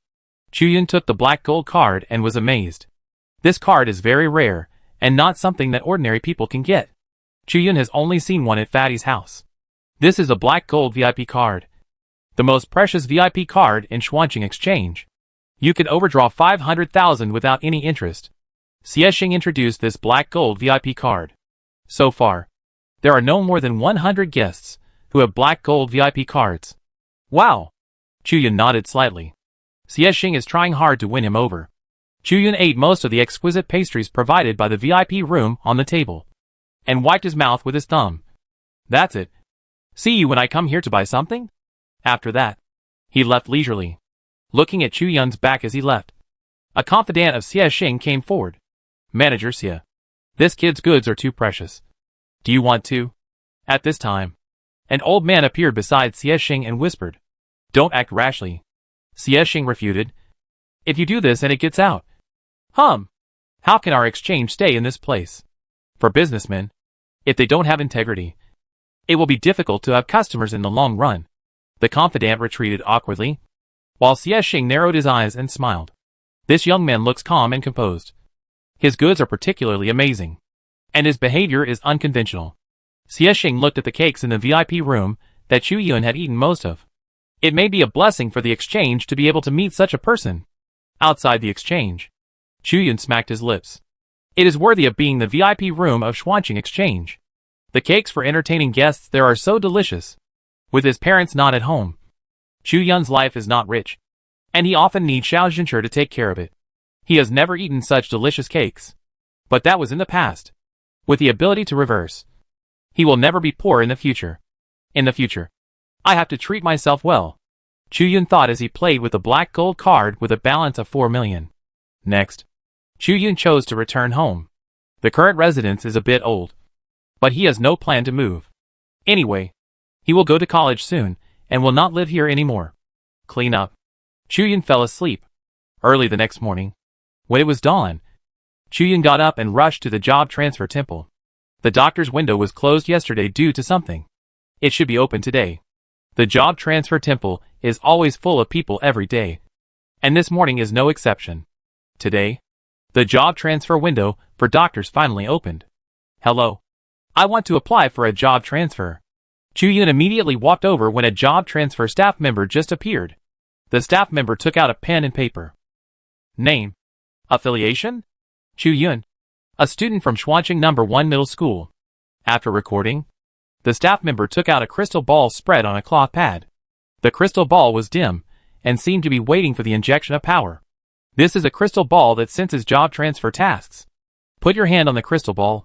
Speaker 1: Chu Yun took the black gold card and was amazed. This card is very rare, and not something that ordinary people can get. Chu Yun has only seen one at Fatty's house. This is a black gold VIP card. The most precious VIP card in Xuancheng Exchange. You can overdraw 500,000 without any interest. Xiexing introduced this black gold VIP card. So far, there are no more than 100 guests who have black gold VIP cards. Wow! Chu Yun nodded slightly. Xiexing is trying hard to win him over. Chu Yun ate most of the exquisite pastries provided by the VIP room on the table, and wiped his mouth with his thumb. That's it. See you when I come here to buy something? After that, He left leisurely, looking at Chu Yun's back as he left. A confidant of Xie Xing came forward. Manager Xie. This kid's goods are too precious. Do you want to? At this time, an old man appeared beside Xie Xing and whispered, Don't act rashly. Xie Xing refuted. If you do this and it gets out. How can our exchange stay in this place? For businessmen, if they don't have integrity, it will be difficult to have customers in the long run. The confidant retreated awkwardly, while Xie Xing narrowed his eyes and smiled. This young man looks calm and composed. His goods are particularly amazing, and his behavior is unconventional. Xie Xing looked at the cakes in the VIP room that Chu Yun had eaten most of. It may be a blessing for the exchange to be able to meet such a person. Outside the exchange, Chu Yun smacked his lips. It is worthy of being the VIP room of Xuanqing Exchange. The cakes for entertaining guests there are so delicious. With his parents not at home, Chu Yun's life is not rich, and he often needs Xiao Zhenche to take care of it. He has never eaten such delicious cakes. But that was in the past. With the ability to reverse, he will never be poor in the future. In the future, I have to treat myself well, Chu Yun thought as he played with the black gold card with a balance of 4 million. Next, Chu Yun chose to return home. The current residence is a bit old, but he has no plan to move. Anyway, he will go to college soon and will not live here anymore. Clean up. Chu Yun fell asleep. Early the next morning, when it was dawn, Chu Yun got up and rushed to the job transfer temple. The doctor's window was closed yesterday due to something. It should be open today. The job transfer temple is always full of people every day, and this morning is no exception. Today, the job transfer window for doctors finally opened. Hello. I want to apply for a job transfer. Chu Yun immediately walked over when a job transfer staff member just appeared. The staff member took out a pen and paper. Name. Affiliation? Chu Yun. A student from Xuanqing No. 1 Middle School. After recording, the staff member took out a crystal ball spread on a cloth pad. The crystal ball was dim and seemed to be waiting for the injection of power. This is a crystal ball that senses job transfer tasks. Put your hand on the crystal ball,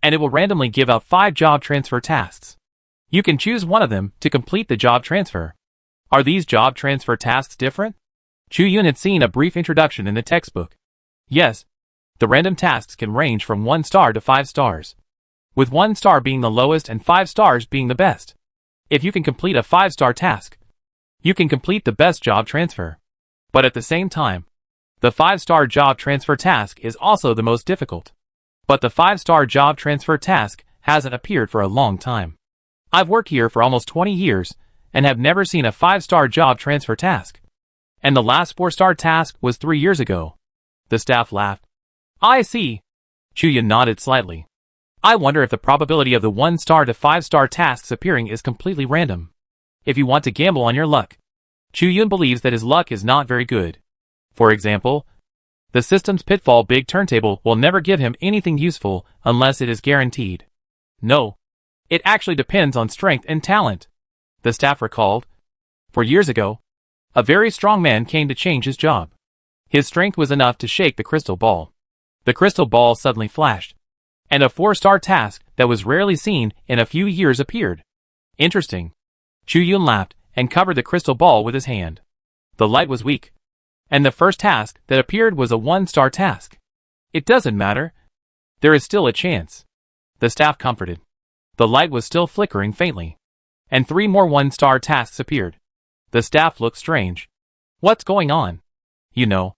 Speaker 1: and it will randomly give out 5 job transfer tasks. You can choose one of them to complete the job transfer. Are these job transfer tasks different? Chu Yun had seen a brief introduction in the textbook. Yes, the random tasks can range from 1 star to 5 stars, with 1 star being the lowest and 5 stars being the best. If you can complete a 5-star task, you can complete the best job transfer. But at the same time, the 5-star job transfer task is also the most difficult. But the 5-star job transfer task hasn't appeared for a long time. I've worked here for almost 20 years and have never seen a 5-star job transfer task. And the last 4-star task was 3 years ago. The staff laughed. I see. Chu Yun nodded slightly. I wonder if the probability of the 1-star to 5-star tasks appearing is completely random. If you want to gamble on your luck, Chu Yun believes that his luck is not very good. For example, the system's pitfall big turntable will never give him anything useful unless it is guaranteed. No, it actually depends on strength and talent. The staff recalled. 4 years ago, a very strong man came to change his job. His strength was enough to shake the crystal ball. The crystal ball suddenly flashed, and a 4-star task that was rarely seen in a few years appeared. Interesting. Chu Yun laughed and covered the crystal ball with his hand. The light was weak, and the first task that appeared was a 1-star task. It doesn't matter. There is still a chance. The staff comforted. The light was still flickering faintly, and 3 more 1-star tasks appeared. The staff looked strange. What's going on? You know,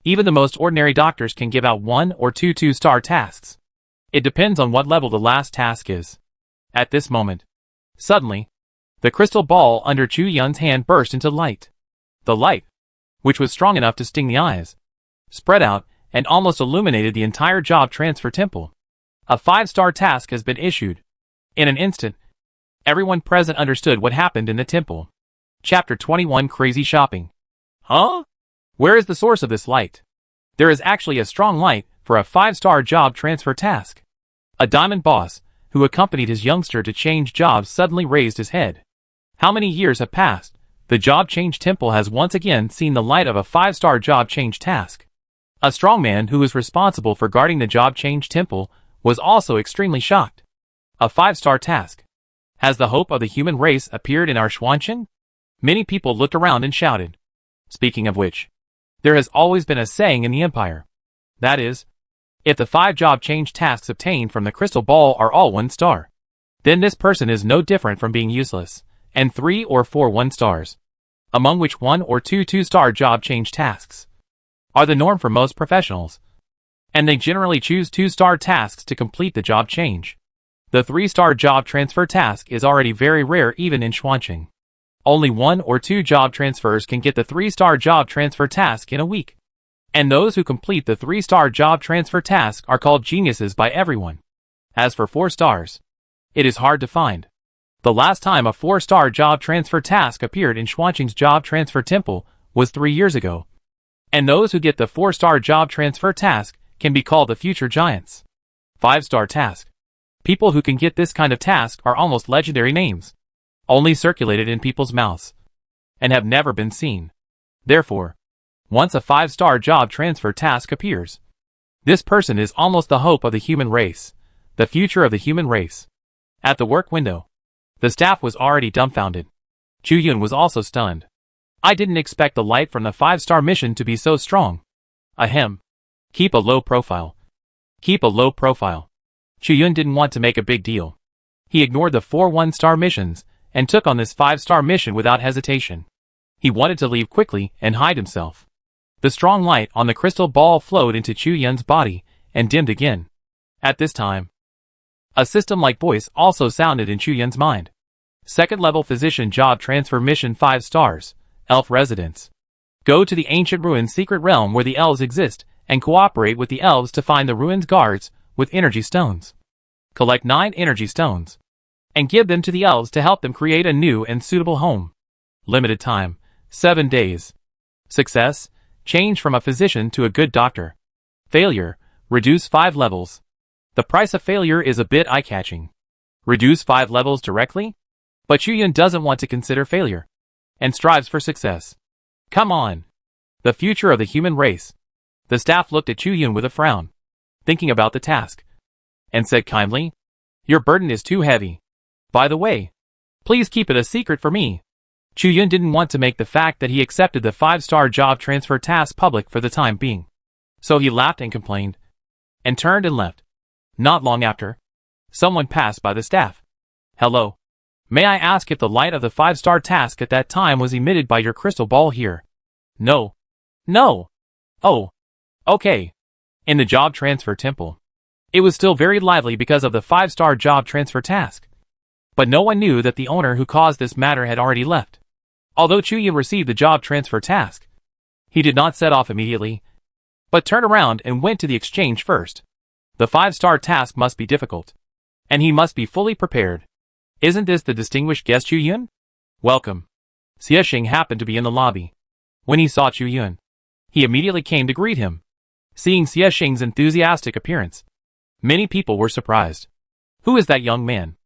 Speaker 1: even the most ordinary doctors can give out 1 or 2 2-star tasks. It depends on what level the last task is. At this moment, suddenly, the crystal ball under Chu Yun's hand burst into light. The light, which was strong enough to sting the eyes, spread out and almost illuminated the entire job transfer temple. A 5-star task has been issued. In an instant, everyone present understood what happened in the temple. Chapter 21 Crazy Shopping. Huh? Where is the source of this light? There is actually a strong light for a 5-star job transfer task. A diamond boss, who accompanied his youngster to change jobs, suddenly raised his head. How many years have passed? The job change temple has once again seen the light of a 5-star job change task. A strong man who was responsible for guarding the job change temple was also extremely shocked. A 5-star task. Has the hope of the human race appeared in our Xuanqing? Many people looked around and shouted. Speaking of which, there has always been a saying in the Empire. That is, if the 5 job change tasks obtained from the crystal ball are all 1 star, then this person is no different from being useless, and 3 or 4 1 stars, among which 1 or 2 2-star job change tasks, are the norm for most professionals, and they generally choose 2-star tasks to complete the job change. The 3-star job transfer task is already very rare even in Xuanqing. Only 1 or 2 job transfers can get the 3-star job transfer task in a week. And those who complete the 3-star job transfer task are called geniuses by everyone. As for 4 stars, it is hard to find. The last time a 4-star job transfer task appeared in Xuanqing's job transfer temple was 3 years ago. And those who get the 4-star job transfer task can be called the future giants. 5-star task. People who can get this kind of task are almost legendary names, only circulated in people's mouths, and have never been seen. Therefore, once a 5-star job transfer task appears, this person is almost the hope of the human race, the future of the human race. At the work window, the staff was already dumbfounded. Chu Yun was also stunned. I didn't expect the light from the 5-star mission to be so strong. Ahem. Keep a low profile. Keep a low profile. Chu Yun didn't want to make a big deal. He ignored the 4 1-star missions and took on this 5-star mission without hesitation. He wanted to leave quickly and hide himself. The strong light on the crystal ball flowed into Chu Yun's body and dimmed again. At this time, a system-like voice also sounded in Chu Yun's mind. 2nd-level physician job transfer mission 5 stars, elf residence. Go to the ancient ruins secret realm where the elves exist and cooperate with the elves to find the ruins guards with energy stones. Collect 9 energy stones and give them to the elves to help them create a new and suitable home. Limited time, 7 days. Success, change from a physician to a good doctor. Failure, reduce 5 levels. The price of failure is a bit eye-catching. Reduce 5 levels directly? But Chu Yun doesn't want to consider failure, and strives for success. Come on. The future of the human race. The staff looked at Chu Yun with a frown, thinking about the task, and said kindly, your burden is too heavy. By the way, please keep it a secret for me. Chu Yun didn't want to make the fact that he accepted the 5-star job transfer task public for the time being. So he laughed and complained, and turned and left. Not long after, someone passed by the staff. Hello. May I ask if the light of the 5-star task at that time was emitted by your crystal ball here? No. No. Oh. Okay. In the job transfer temple. It was still very lively because of the 5-star job transfer task. But no one knew that the owner who caused this matter had already left. Although Chu Yun received the job transfer task, he did not set off immediately, but turned around and went to the exchange first. The 5-star task must be difficult, and he must be fully prepared. Isn't this the distinguished guest Chu Yun? Welcome. Xie Xing happened to be in the lobby. When he saw Chu Yun, he immediately came to greet him. Seeing Xie Xing's enthusiastic appearance, many people were surprised. Who is that young man?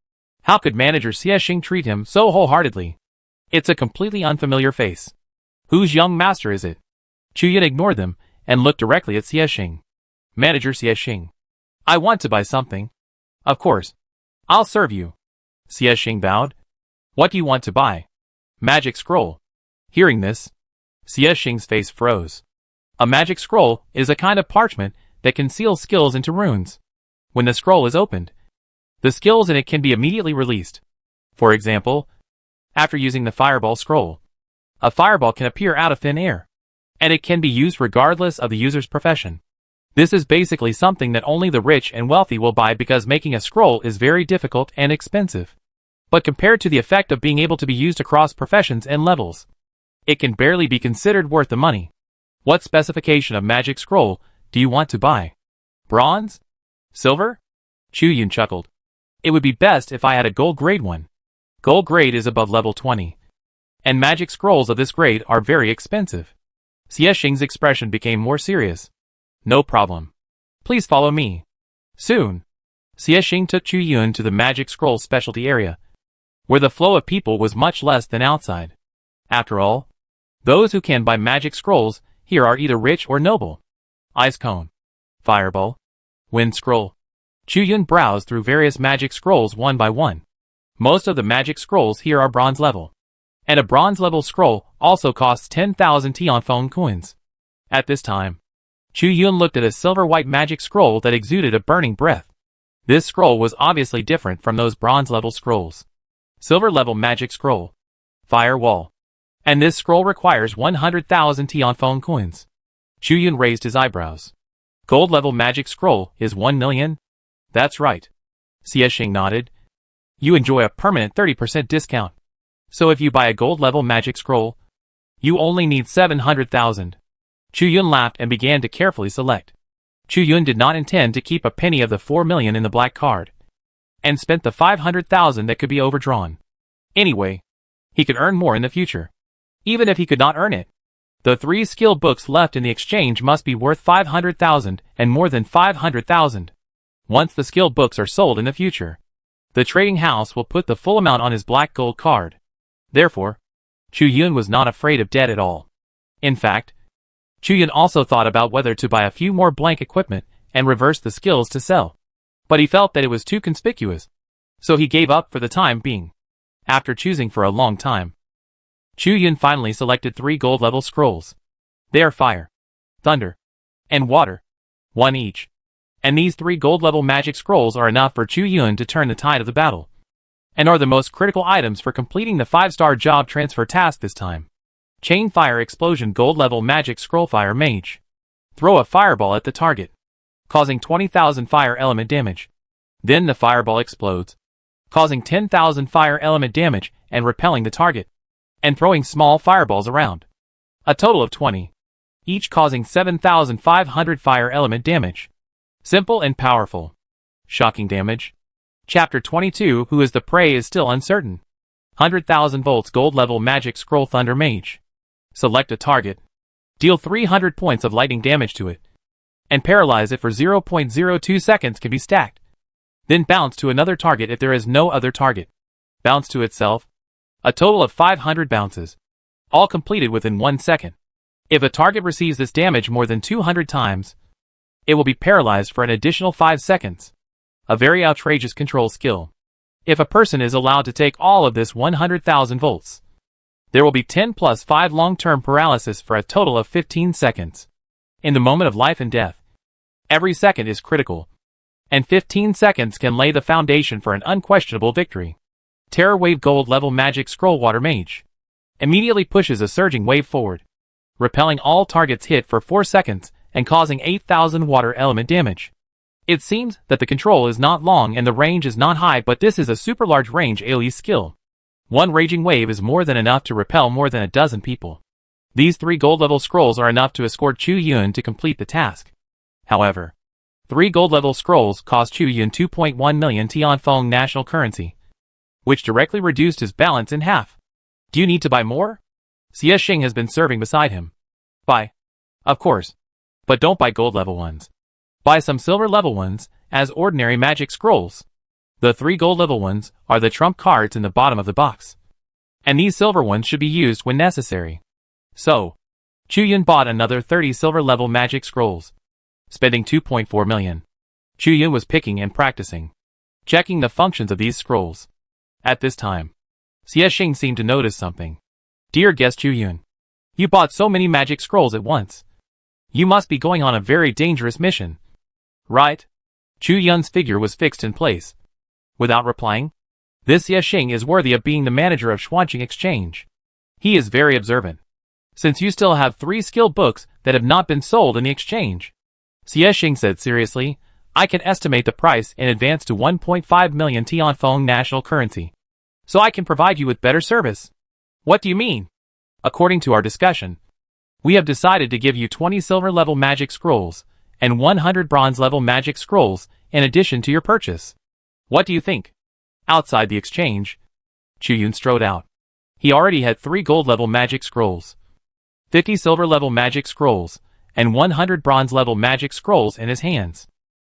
Speaker 1: How could manager Xie Xing treat him so wholeheartedly? It's a completely unfamiliar face. Whose young master is it? Chu Yun ignored them and looked directly at Xie Xing. Manager Xie Xing. I want to buy something. Of course. I'll serve you. Xie Xing bowed. What do you want to buy? Magic scroll. Hearing this, Xie Xing's face froze. A magic scroll is a kind of parchment that can seal skills into runes. When the scroll is opened, the skills in it can be immediately released. For example, after using the fireball scroll, a fireball can appear out of thin air, and it can be used regardless of the user's profession. This is basically something that only the rich and wealthy will buy because making a scroll is very difficult and expensive. But compared to the effect of being able to be used across professions and levels, it can barely be considered worth the money. What specification of magic scroll do you want to buy? Bronze? Silver? Chu Yun chuckled. It would be best if I had a gold grade one. Gold grade is above level 20. And magic scrolls of this grade are very expensive. Xie Xing's expression became more serious. No problem. Please follow me. Soon, Xie Xing took Chu Yun to the magic scroll specialty area, where the flow of people was much less than outside. After all, those who can buy magic scrolls here are either rich or noble. Ice cone. Fireball. Wind scroll. Chu Yun browsed through various magic scrolls one by one. Most of the magic scrolls here are bronze level. and a bronze-level scroll also costs 10,000 Tianfeng coins. At this time, Chu Yun looked at a silver-white magic scroll that exuded a burning breath. This scroll was obviously different from those bronze-level scrolls. Silver-level magic scroll. Fire wall. And this scroll requires 100,000 Tianfeng coins. Chu Yun raised his eyebrows. Gold-level magic scroll is 1 million? That's right. Xie Xing nodded. You enjoy a permanent 30% discount. So if you buy a gold-level magic scroll, you only need 700,000. Chu Yun laughed and began to carefully select. Chu Yun did not intend to keep a penny of the 4 million in the black card, and spent the 500,000 that could be overdrawn. Anyway, he could earn more in the future. Even if he could not earn it, the 3 skill books left in the exchange must be worth 500,000 and more than 500,000. Once the skill books are sold in the future, the trading house will put the full amount on his black gold card. Therefore, Chu Yun was not afraid of debt at all. In fact, Chu Yun also thought about whether to buy a few more blank equipment and reverse the skills to sell. But he felt that it was too conspicuous, so he gave up for the time being. After choosing for a long time, Chu Yun finally selected 3 gold-level scrolls. They are fire, thunder, and water, 1 each. And these 3 gold-level magic scrolls are enough for Chu Yun to turn the tide of the battle, and are the most critical items for completing the 5-star job transfer task this time. Chain Fire Explosion Gold-level magic scroll. Fire Mage. Throw a fireball at the target, causing 20,000 fire element damage. Then the fireball explodes, causing 10,000 fire element damage and repelling the target, and throwing small fireballs around. A total of 20, each causing 7,500 fire element damage. Simple and powerful. Shocking damage. Chapter 22. Who is the prey is still uncertain. 100,000 volts gold-level magic scroll. Thunder Mage. Select a target, deal 300 points of lightning damage to it, and paralyze it for 0.02 seconds. Can be stacked. Then bounce to another target if there is no other target. Bounce to itself. A total of 500 bounces, all completed within 1 second. If a target receives this damage more than 200 times, it will be paralyzed for an additional 5 seconds. A very outrageous control skill. If a person is allowed to take all of this 100,000 volts, there will be 10 plus 5 long-term paralysis for a total of 15 seconds. In the moment of life and death, every second is critical, and 15 seconds can lay the foundation for an unquestionable victory. Terror Wave Gold-level magic scroll. Water Mage. Immediately pushes a surging wave forward, repelling all targets hit for 4 seconds and causing 8,000 water element damage. It seems that the control is not long and the range is not high, but this is a super large range AoE skill. 1 raging wave is more than enough to repel more than a dozen people. These 3 gold-level scrolls are enough to escort Chu Yun to complete the task. However, 3 gold-level scrolls cost Chu Yun 2.1 million Tianfeng national currency, which directly reduced his balance in half. Do you need to buy more? Xie Xing has been serving beside him. Buy. Of course. But don't buy gold-level ones. Buy some silver-level ones, as ordinary magic scrolls. The 3 gold-level ones are the trump cards in the bottom of the box, and these silver ones should be used when necessary. So, Chu Yun bought another 30 silver-level magic scrolls, spending 2.4 million. Chu Yun was picking and practicing, checking the functions of these scrolls. At this time, Xie Xing seemed to notice something. Dear guest Chu Yun, you bought so many magic scrolls at once. You must be going on a very dangerous mission. Right? Chu Yun's figure was fixed in place. Without replying, this Xie Xing is worthy of being the manager of Xuanqing Exchange. He is very observant. Since you still have 3 skill books that have not been sold in the exchange, Xie Xing said seriously, I can estimate the price in advance to 1.5 million Tianfeng national currency, so I can provide you with better service. What do you mean? According to our discussion, we have decided to give you 20 silver-level magic scrolls and 100 bronze-level magic scrolls in addition to your purchase. What do you think? Outside the exchange, Chu Yun strode out. He already had 3 gold-level magic scrolls, 50 silver-level magic scrolls, and 100 bronze-level magic scrolls in his hands.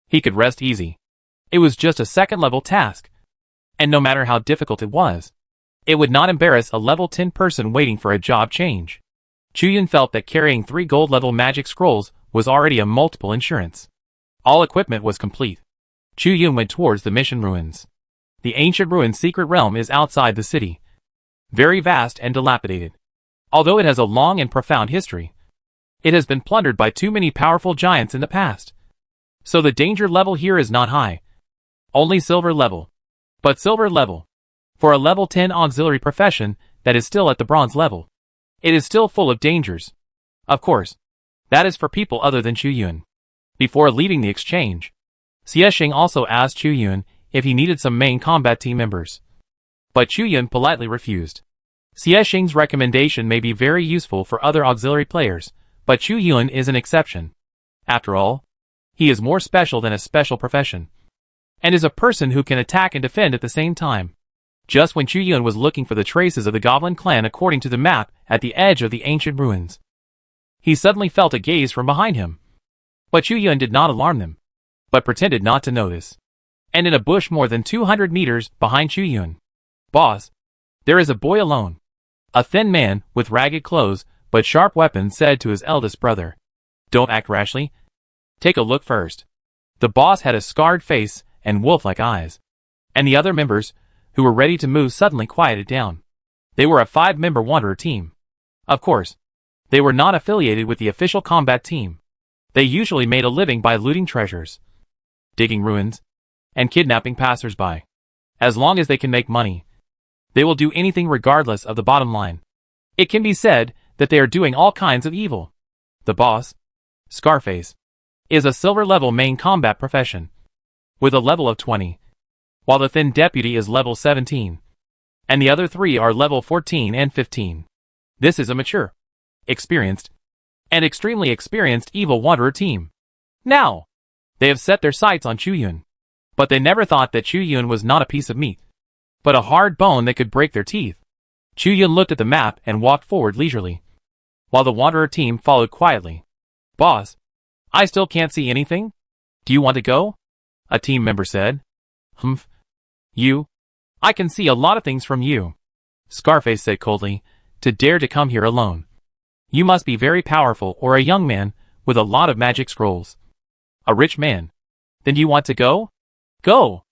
Speaker 1: He could rest easy. It was just a second-level task, and no matter how difficult it was, it would not embarrass a level 10 person waiting for a job change. Chu Yun felt that carrying 3 gold-level magic scrolls was already a multiple insurance. All equipment was complete. Chu Yun went towards the mission ruins. The ancient ruins secret realm is outside the city. very vast and dilapidated. Although it has a long and profound history, it has been plundered by too many powerful giants in the past. So the danger level here is not high. Only silver level. But silver level. For a level 10 auxiliary profession that is still at the bronze level. It is still full of dangers. Of course, that is for people other than Chu Yun. Before leaving the exchange, Xiesheng also asked Chu Yun if he needed some main combat team members. But Chu Yun politely refused. Xiesheng's recommendation may be very useful for other auxiliary players, but Chu Yun is an exception. After all, he is more special than a special profession, and is a person who can attack and defend at the same time. Just when Chu Yun was looking for the traces of the Goblin clan according to the map at the edge of the ancient ruins, he suddenly felt a gaze from behind him. But Chu Yun did not alarm them, but pretended not to notice. And in a bush more than 200 meters behind Chu Yun, "Boss, there is a boy alone." A thin man with ragged clothes but sharp weapons said to his eldest brother, "Don't act rashly. Take a look first." The boss had a scarred face and wolf-like eyes, and the other members, who were ready to move, suddenly quieted down. They were a 5-member wanderer team. Of course, they were not affiliated with the official combat team. They usually made a living by looting treasures, digging ruins, and kidnapping passers-by. As long as they can make money, they will do anything regardless of the bottom line. It can be said that they are doing all kinds of evil. The boss, Scarface, is a silver-level main combat profession, with a level of 20, while the thin deputy is level 17, and the other 3 are level 14 and 15. This is a mature, experienced, and extremely experienced evil wanderer team. Now, they have set their sights on Chu Yun, but they never thought that Chu Yun was not a piece of meat, but a hard bone that could break their teeth. Chu Yun looked at the map and walked forward leisurely, while the wanderer team followed quietly. "Boss, I still can't see anything. Do you want to go?" a team member said. "Humph. I can see a lot of things from you," Scarface said coldly, "to dare to come here alone. You must be very powerful or a young man with a lot of magic scrolls. A rich man. Then do you want to go?" "Go."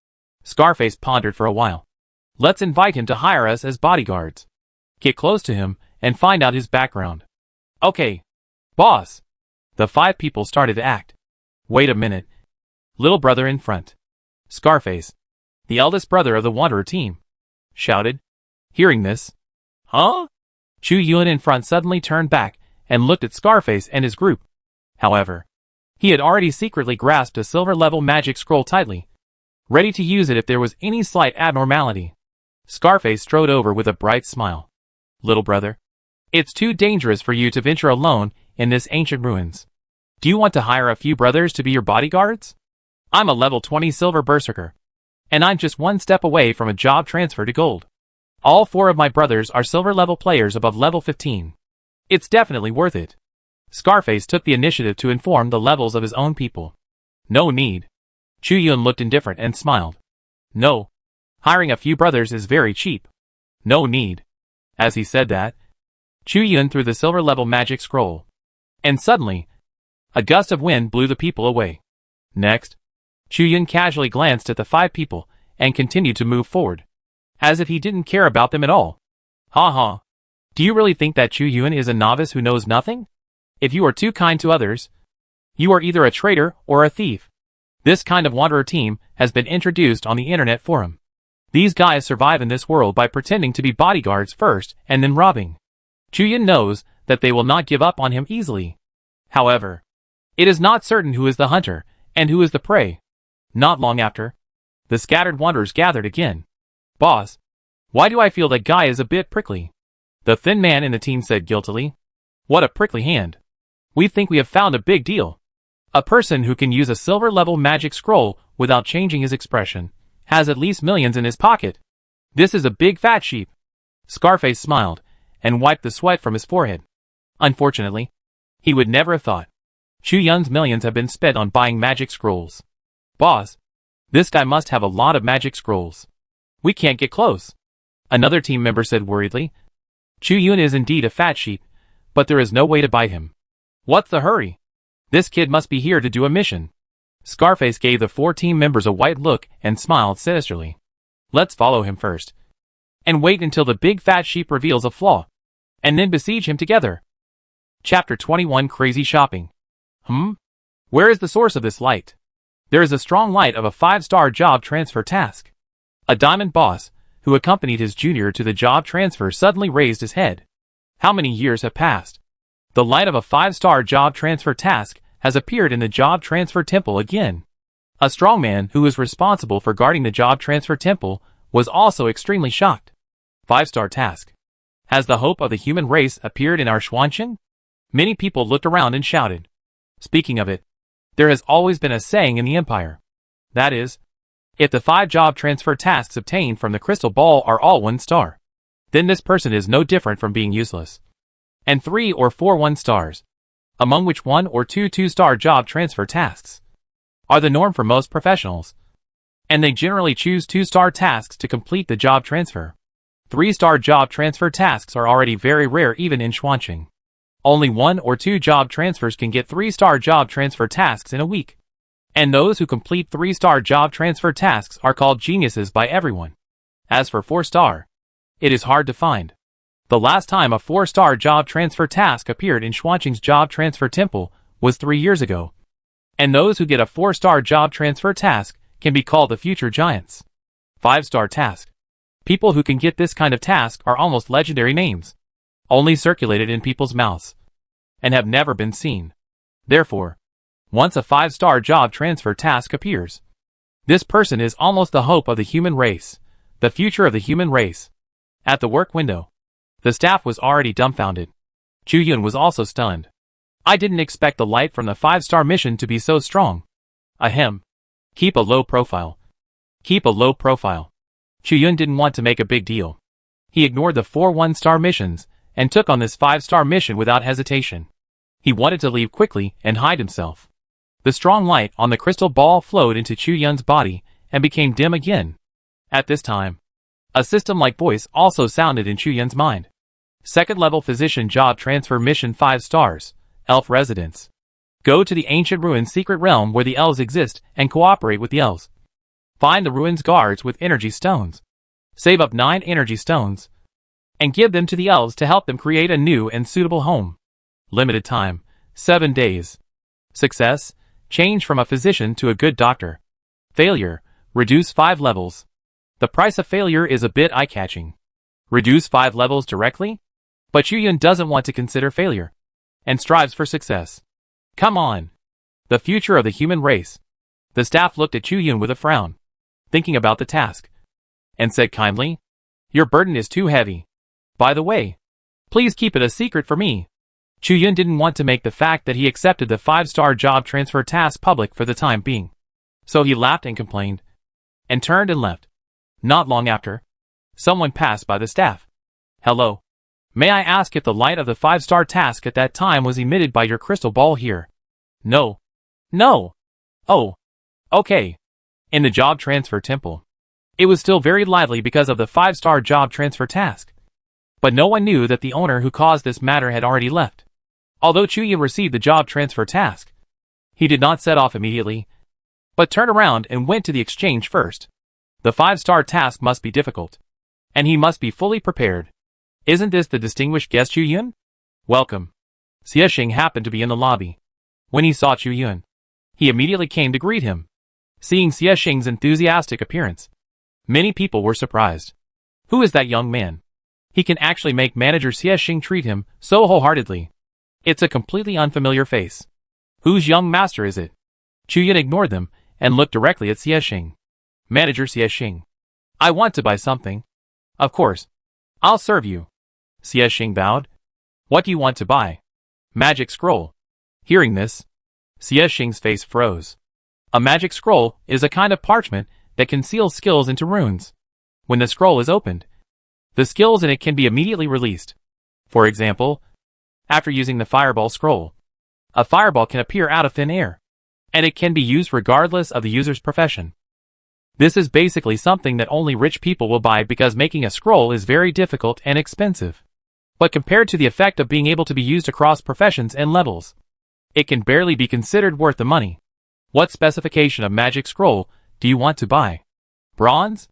Speaker 1: Scarface pondered for a while. "Let's invite him to hire us as bodyguards. Get close to him and find out his background." "Okay, boss." The 5 people started to act. "Wait a minute." Little brother in front, Scarface, the eldest brother of the wanderer team, shouted. Hearing this, "Huh?" Chu Yun in front suddenly turned back and looked at Scarface and his group. However, he had already secretly grasped a silver-level magic scroll tightly, ready to use it if there was any slight abnormality. Scarface strode over with a bright smile. "Little brother, it's too dangerous for you to venture alone in this ancient ruins. Do you want to hire a few brothers to be your bodyguards? I'm a level 20 silver berserker, and I'm just one step away from a job transfer to gold. All 4 of my brothers are silver-level players above level 15. It's definitely worth it." Scarface took the initiative to inform the levels of his own people. "No need." Chu Yun looked indifferent and smiled. "No. Hiring a few brothers is very cheap. No need." As he said that, Chu Yun threw the silver-level magic scroll, and suddenly, a gust of wind blew the people away. Next, Chu Yun casually glanced at the 5 people and continued to move forward, as if he didn't care about them at all. "Ha ha. Do you really think that Chu Yun is a novice who knows nothing? If you are too kind to others, you are either a traitor or a thief. This kind of wanderer team has been introduced on the internet forum. These guys survive in this world by pretending to be bodyguards first and then robbing. Chu Yun knows that they will not give up on him easily. However, it is not certain who is the hunter and who is the prey." Not long after, the scattered wanderers gathered again. "Boss, why do I feel that guy is a bit prickly?" The thin man in the team said guiltily. "What a prickly hand. We think we have found a big deal. A person who can use a silver-level magic scroll without changing his expression has at least millions in his pocket. This is a big fat sheep." Scarface smiled and wiped the sweat from his forehead. Unfortunately, he would never have thought Chu Yun's millions have been spent on buying magic scrolls. "Boss, this guy must have a lot of magic scrolls. We can't get close," another team member said worriedly. "Chu Yun is indeed a fat sheep, but there is no way to bite him. What's the hurry? This kid must be here to do a mission." Scarface gave the 4 team members a white look and smiled sinisterly. "Let's follow him first. and wait until the big fat sheep reveals a flaw, and then besiege him together. Chapter 21 Crazy Shopping. Where is the source of this light? There is a strong light of a 5-star job transfer task. A diamond boss, who accompanied his junior to the job transfer, suddenly raised his head. How many years have passed? The light of a 5-star job transfer task has appeared in the job transfer temple again. A strong man who was responsible for guarding the job transfer temple was also extremely shocked. 5-star task. Has the hope of the human race appeared in our Xuancheng? Many people looked around and shouted. Speaking of it, there has always been a saying in the empire. That is, if the 5 job transfer tasks obtained from the crystal ball are all 1 star, then this person is no different from being useless. And 3 or 4 1 stars, among which 1 or 2 2-star job transfer tasks, are the norm for most professionals. And they generally choose 2-star tasks to complete the job transfer. 3-star job transfer tasks are already very rare even in Xuancheng. Only 1 or 2 job transfers can get 3-star job transfer tasks in a week. And those who complete 3-star job transfer tasks are called geniuses by everyone. As for 4-star, it is hard to find. The last time a 4-star job transfer task appeared in Xuancheng's job transfer temple was 3 years ago. And those who get a 4-star job transfer task can be called the future giants. 5-star task. People who can get this kind of task are almost legendary names, only circulated in people's mouths, and have never been seen. Therefore, once a 5-star job transfer task appears, this person is almost the hope of the human race, the future of the human race. At the work window, the staff was already dumbfounded. Chu Yun was also stunned. I didn't expect the light from the 5-star mission to be so strong. Ahem. Keep a low profile. Keep a low profile. Chu Yun didn't want to make a big deal. He ignored the 4 1-star missions and took on this 5-star mission without hesitation. He wanted to leave quickly and hide himself. The strong light on the crystal ball flowed into Chu Yun's body and became dim again. At this time, a system-like voice also sounded in Chu Yun's mind. 2nd level physician job transfer mission 5 stars, elf residence. Go to the ancient ruins secret realm where the elves exist and cooperate with the elves. Find the ruins guards with energy stones. Save up 9 energy stones and give them to the elves to help them create a new and suitable home. Limited time, 7 days. Success, change from a physician to a good doctor. Failure, reduce 5 levels. The price of failure is a bit eye-catching. Reduce 5 levels directly? But Chu Yun doesn't want to consider failure, and strives for success. Come on. The future of the human race. The staff looked at Chu Yun with a frown, thinking about the task, and said kindly, your burden is too heavy. By the way, please keep it a secret for me. Chu Yun didn't want to make the fact that he accepted the 5-star job transfer task public for the time being. So he laughed and complained, and turned and left. Not long after, someone passed by the staff. Hello. May I ask if the light of the 5-star task at that time was emitted by your crystal ball here? No. No. Oh. Okay. In the job transfer temple. It was still very lively because of the 5-star job transfer task. But no one knew that the owner who caused this matter had already left. Although Chu Yun received the job transfer task, he did not set off immediately, but turned around and went to the exchange first. The 5-star task must be difficult, and he must be fully prepared. Isn't this the distinguished guest Chu Yun? Welcome. Xie Xing happened to be in the lobby. When he saw Chu Yun, he immediately came to greet him. Seeing Xie Xing's enthusiastic appearance, many people were surprised. Who is that young man? He can actually make manager Xie Xing treat him so wholeheartedly. It's a completely unfamiliar face. Whose young master is it? Chu Yun ignored them and looked directly at Xie Xing. Manager Xie Xing. I want to buy something. Of course. I'll serve you. Xie Xing bowed. What do you want to buy? Magic scroll. Hearing this, Xie Xing's face froze. A magic scroll is a kind of parchment that conceals skills into runes. When the scroll is opened, the skills in it can be immediately released. For example, after using the fireball scroll, a fireball can appear out of thin air, and it can be used regardless of the user's profession. This is basically something that only rich people will buy because making a scroll is very difficult and expensive. But compared to the effect of being able to be used across professions and levels, it can barely be considered worth the money. What specification of magic scroll do you want to buy? Bronze?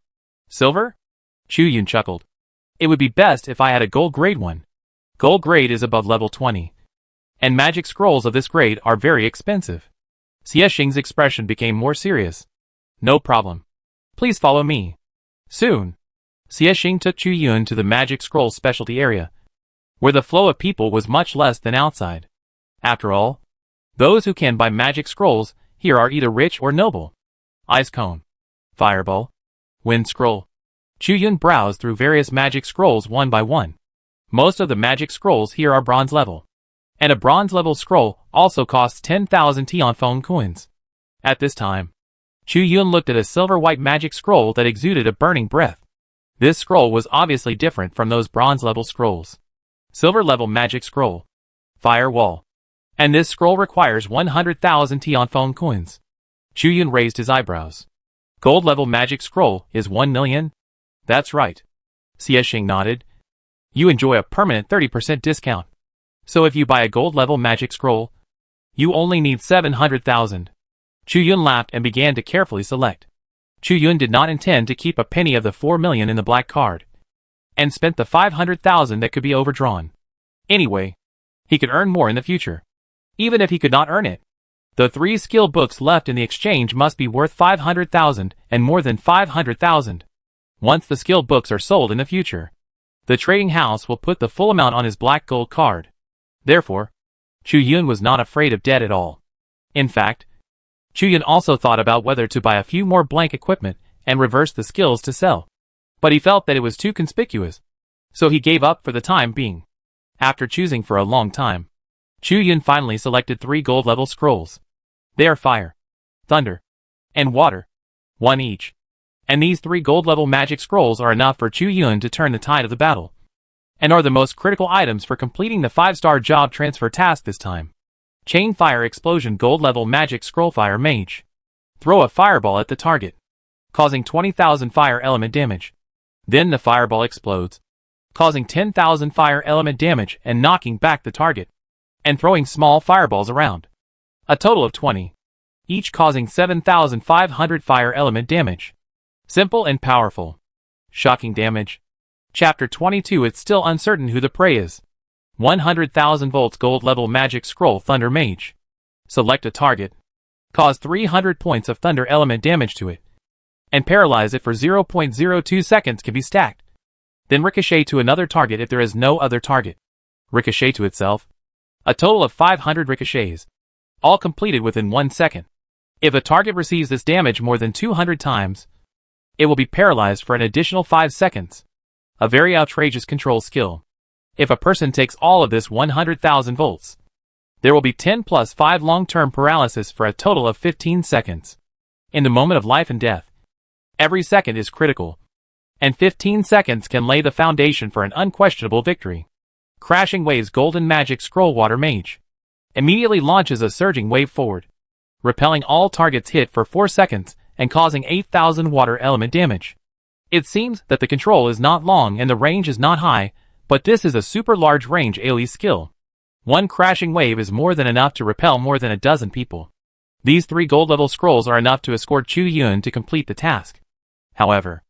Speaker 1: Silver? Chu Yun chuckled. It would be best if I had a gold grade one. Gold grade is above level 20. And magic scrolls of this grade are very expensive. Xiexing's expression became more serious. No problem. Please follow me. Soon, Xiexing took Chu Yun to the magic scroll specialty area, where the flow of people was much less than outside. After all, those who can buy magic scrolls here are either rich or noble. Ice cone, fireball, wind scroll. Chu Yun browsed through various magic scrolls one by one. Most of the magic scrolls here are bronze level, and a bronze level scroll also costs 10,000 Tianfeng coins. At this time, Chu Yun looked at a silver-white magic scroll that exuded a burning breath. This scroll was obviously different from those bronze-level scrolls. Silver-level magic scroll. Fire wall. And this scroll requires 100,000 Tianfeng coins. Chu Yun raised his eyebrows. Gold-level magic scroll is 1 million? That's right. Xiexing nodded. You enjoy a permanent 30% discount. So if you buy a gold-level magic scroll, you only need 700,000. Chu Yun laughed and began to carefully select. Chu Yun did not intend to keep a penny of the 4 million in the black card, and spent the 500,000 that could be overdrawn. Anyway, he could earn more in the future. Even if he could not earn it, the 3 skill books left in the exchange must be worth 500,000 and more than 500,000. Once the skill books are sold in the future, the trading house will put the full amount on his black gold card. Therefore, Chu Yun was not afraid of debt at all. In fact, Chu Yun also thought about whether to buy a few more blank equipment and reverse the skills to sell. But he felt that it was too conspicuous, so he gave up for the time being. After choosing for a long time, Chu Yun finally selected 3 gold-level scrolls. They are fire, thunder, and water, 1 each. And these 3 gold-level magic scrolls are enough for Chu Yun to turn the tide of the battle, and are the most critical items for completing the 5-star job transfer task this time. Chain Fire Explosion Gold-level Magic Scroll Fire Mage. Throw a fireball at the target, causing 20,000 fire element damage. Then the fireball explodes, causing 10,000 fire element damage and knocking back the target, and throwing small fireballs around. A total of 20, each causing 7,500 fire element damage. Simple and powerful. Shocking damage. Chapter 22. It's still uncertain who the prey is. 100,000 volts gold-level magic scroll Thunder Mage. Select a target, cause 300 points of thunder element damage to it, and paralyze it for 0.02 seconds. Can be stacked. Then ricochet to another target if there is no other target. Ricochet to itself. A total of 500 ricochets, all completed within 1 second. If a target receives this damage more than 200 times, it will be paralyzed for an additional 5 seconds. A very outrageous control skill. If a person takes all of this 100,000 volts, there will be 10 plus 5 long-term paralysis for a total of 15 seconds. In the moment of life and death, every second is critical, and 15 seconds can lay the foundation for an unquestionable victory. Crashing Waves Golden Magic Scroll Water Mage. Immediately launches a surging wave forward, repelling all targets hit for 4 seconds and causing 8,000 water element damage. It seems that the control is not long and the range is not high, but this is a super large range AoE skill. 1 crashing wave is more than enough to repel more than a dozen people. These 3 gold-level scrolls are enough to escort Chu Yun to complete the task. However,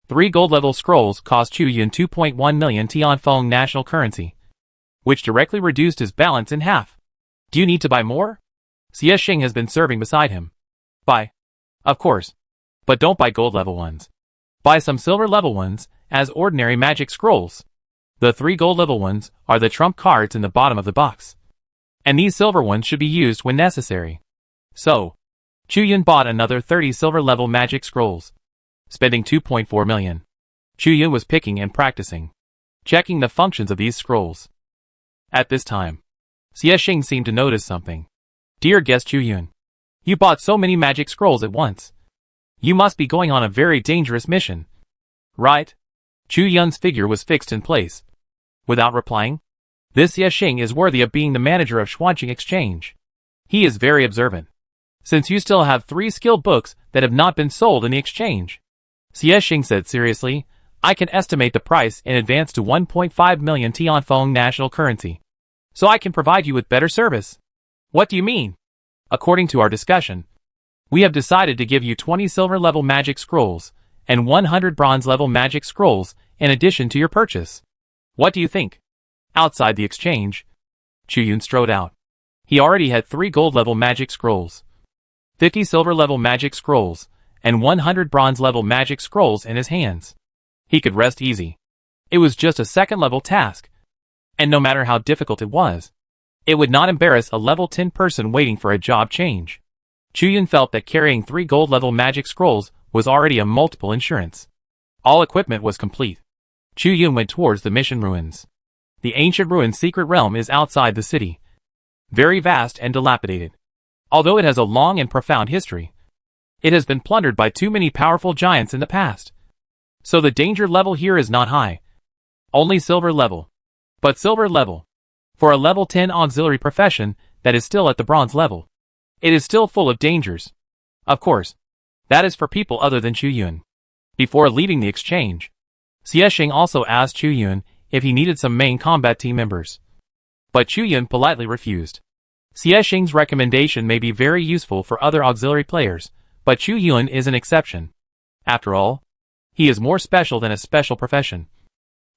Speaker 1: 3 gold-level scrolls cost Chu Yun 2.1 million Tianfeng national currency, which directly reduced his balance in half. Do you need to buy more? Xiexing has been serving beside him. Buy. Of course. But don't buy gold-level ones. Buy some silver-level ones, as ordinary magic scrolls. The 3 gold-level ones are the trump cards in the bottom of the box, and these silver ones should be used when necessary. So, Chu Yun bought another 30 silver-level magic scrolls, spending 2.4 million. Chu Yun was picking and practicing, checking the functions of these scrolls. At this time, Xiexing seemed to notice something. Dear guest Chu Yun, you bought so many magic scrolls at once. You must be going on a very dangerous mission. Right? Chu Yun's figure was fixed in place. Without replying, this Xiexing is worthy of being the manager of Xuanqing Exchange. He is very observant, since you still have 3 skill books that have not been sold in the exchange. Xiexing said seriously, I can estimate the price in advance to 1.5 million Tianfeng national currency, so I can provide you with better service. What do you mean? According to our discussion, we have decided to give you 20 silver-level magic scrolls and 100 bronze-level magic scrolls in addition to your purchase. What do you think? Outside the exchange, Chuyun strode out. He already had 3 gold-level magic scrolls, 50 silver-level magic scrolls, and 100 bronze-level magic scrolls in his hands. He could rest easy. It was just a second-level task, and no matter how difficult it was, it would not embarrass a level 10 person waiting for a job change. Chuyun felt that carrying 3 gold-level magic scrolls was already a multiple insurance. All equipment was complete. Chuyun went towards the mission ruins. The ancient ruins secret realm is outside the city, very vast and dilapidated. Although it has a long and profound history, it has been plundered by too many powerful giants in the past. So the danger level here is not high. Only silver level. But silver level. For a level 10 auxiliary profession that is still at the bronze level, it is still full of dangers. Of course, that is for people other than Chuyun. Before leaving the exchange, Xiesheng also asked Chuyun if he needed some main combat team members. But Chuyun politely refused. Xiesheng's recommendation may be very useful for other auxiliary players, but Chuyun is an exception. After all, he is more special than a special profession,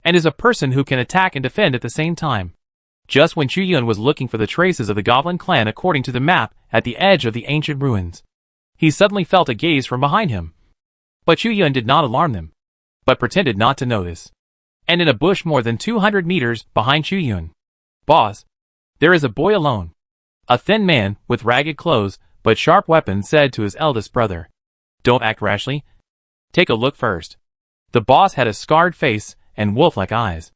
Speaker 1: and is a person who can attack and defend at the same time. Just when Chuyun was looking for the traces of the Goblin clan according to the map at the edge of the ancient ruins, he suddenly felt a gaze from behind him. But Chuyun did not alarm them, but pretended not to notice. And in a bush more than 200 meters behind Chuyun, "Boss, there is a boy alone." A thin man with ragged clothes but sharp weapons said to his eldest brother, "Don't act rashly. Take a look first." The boss had a scarred face and wolf-like eyes,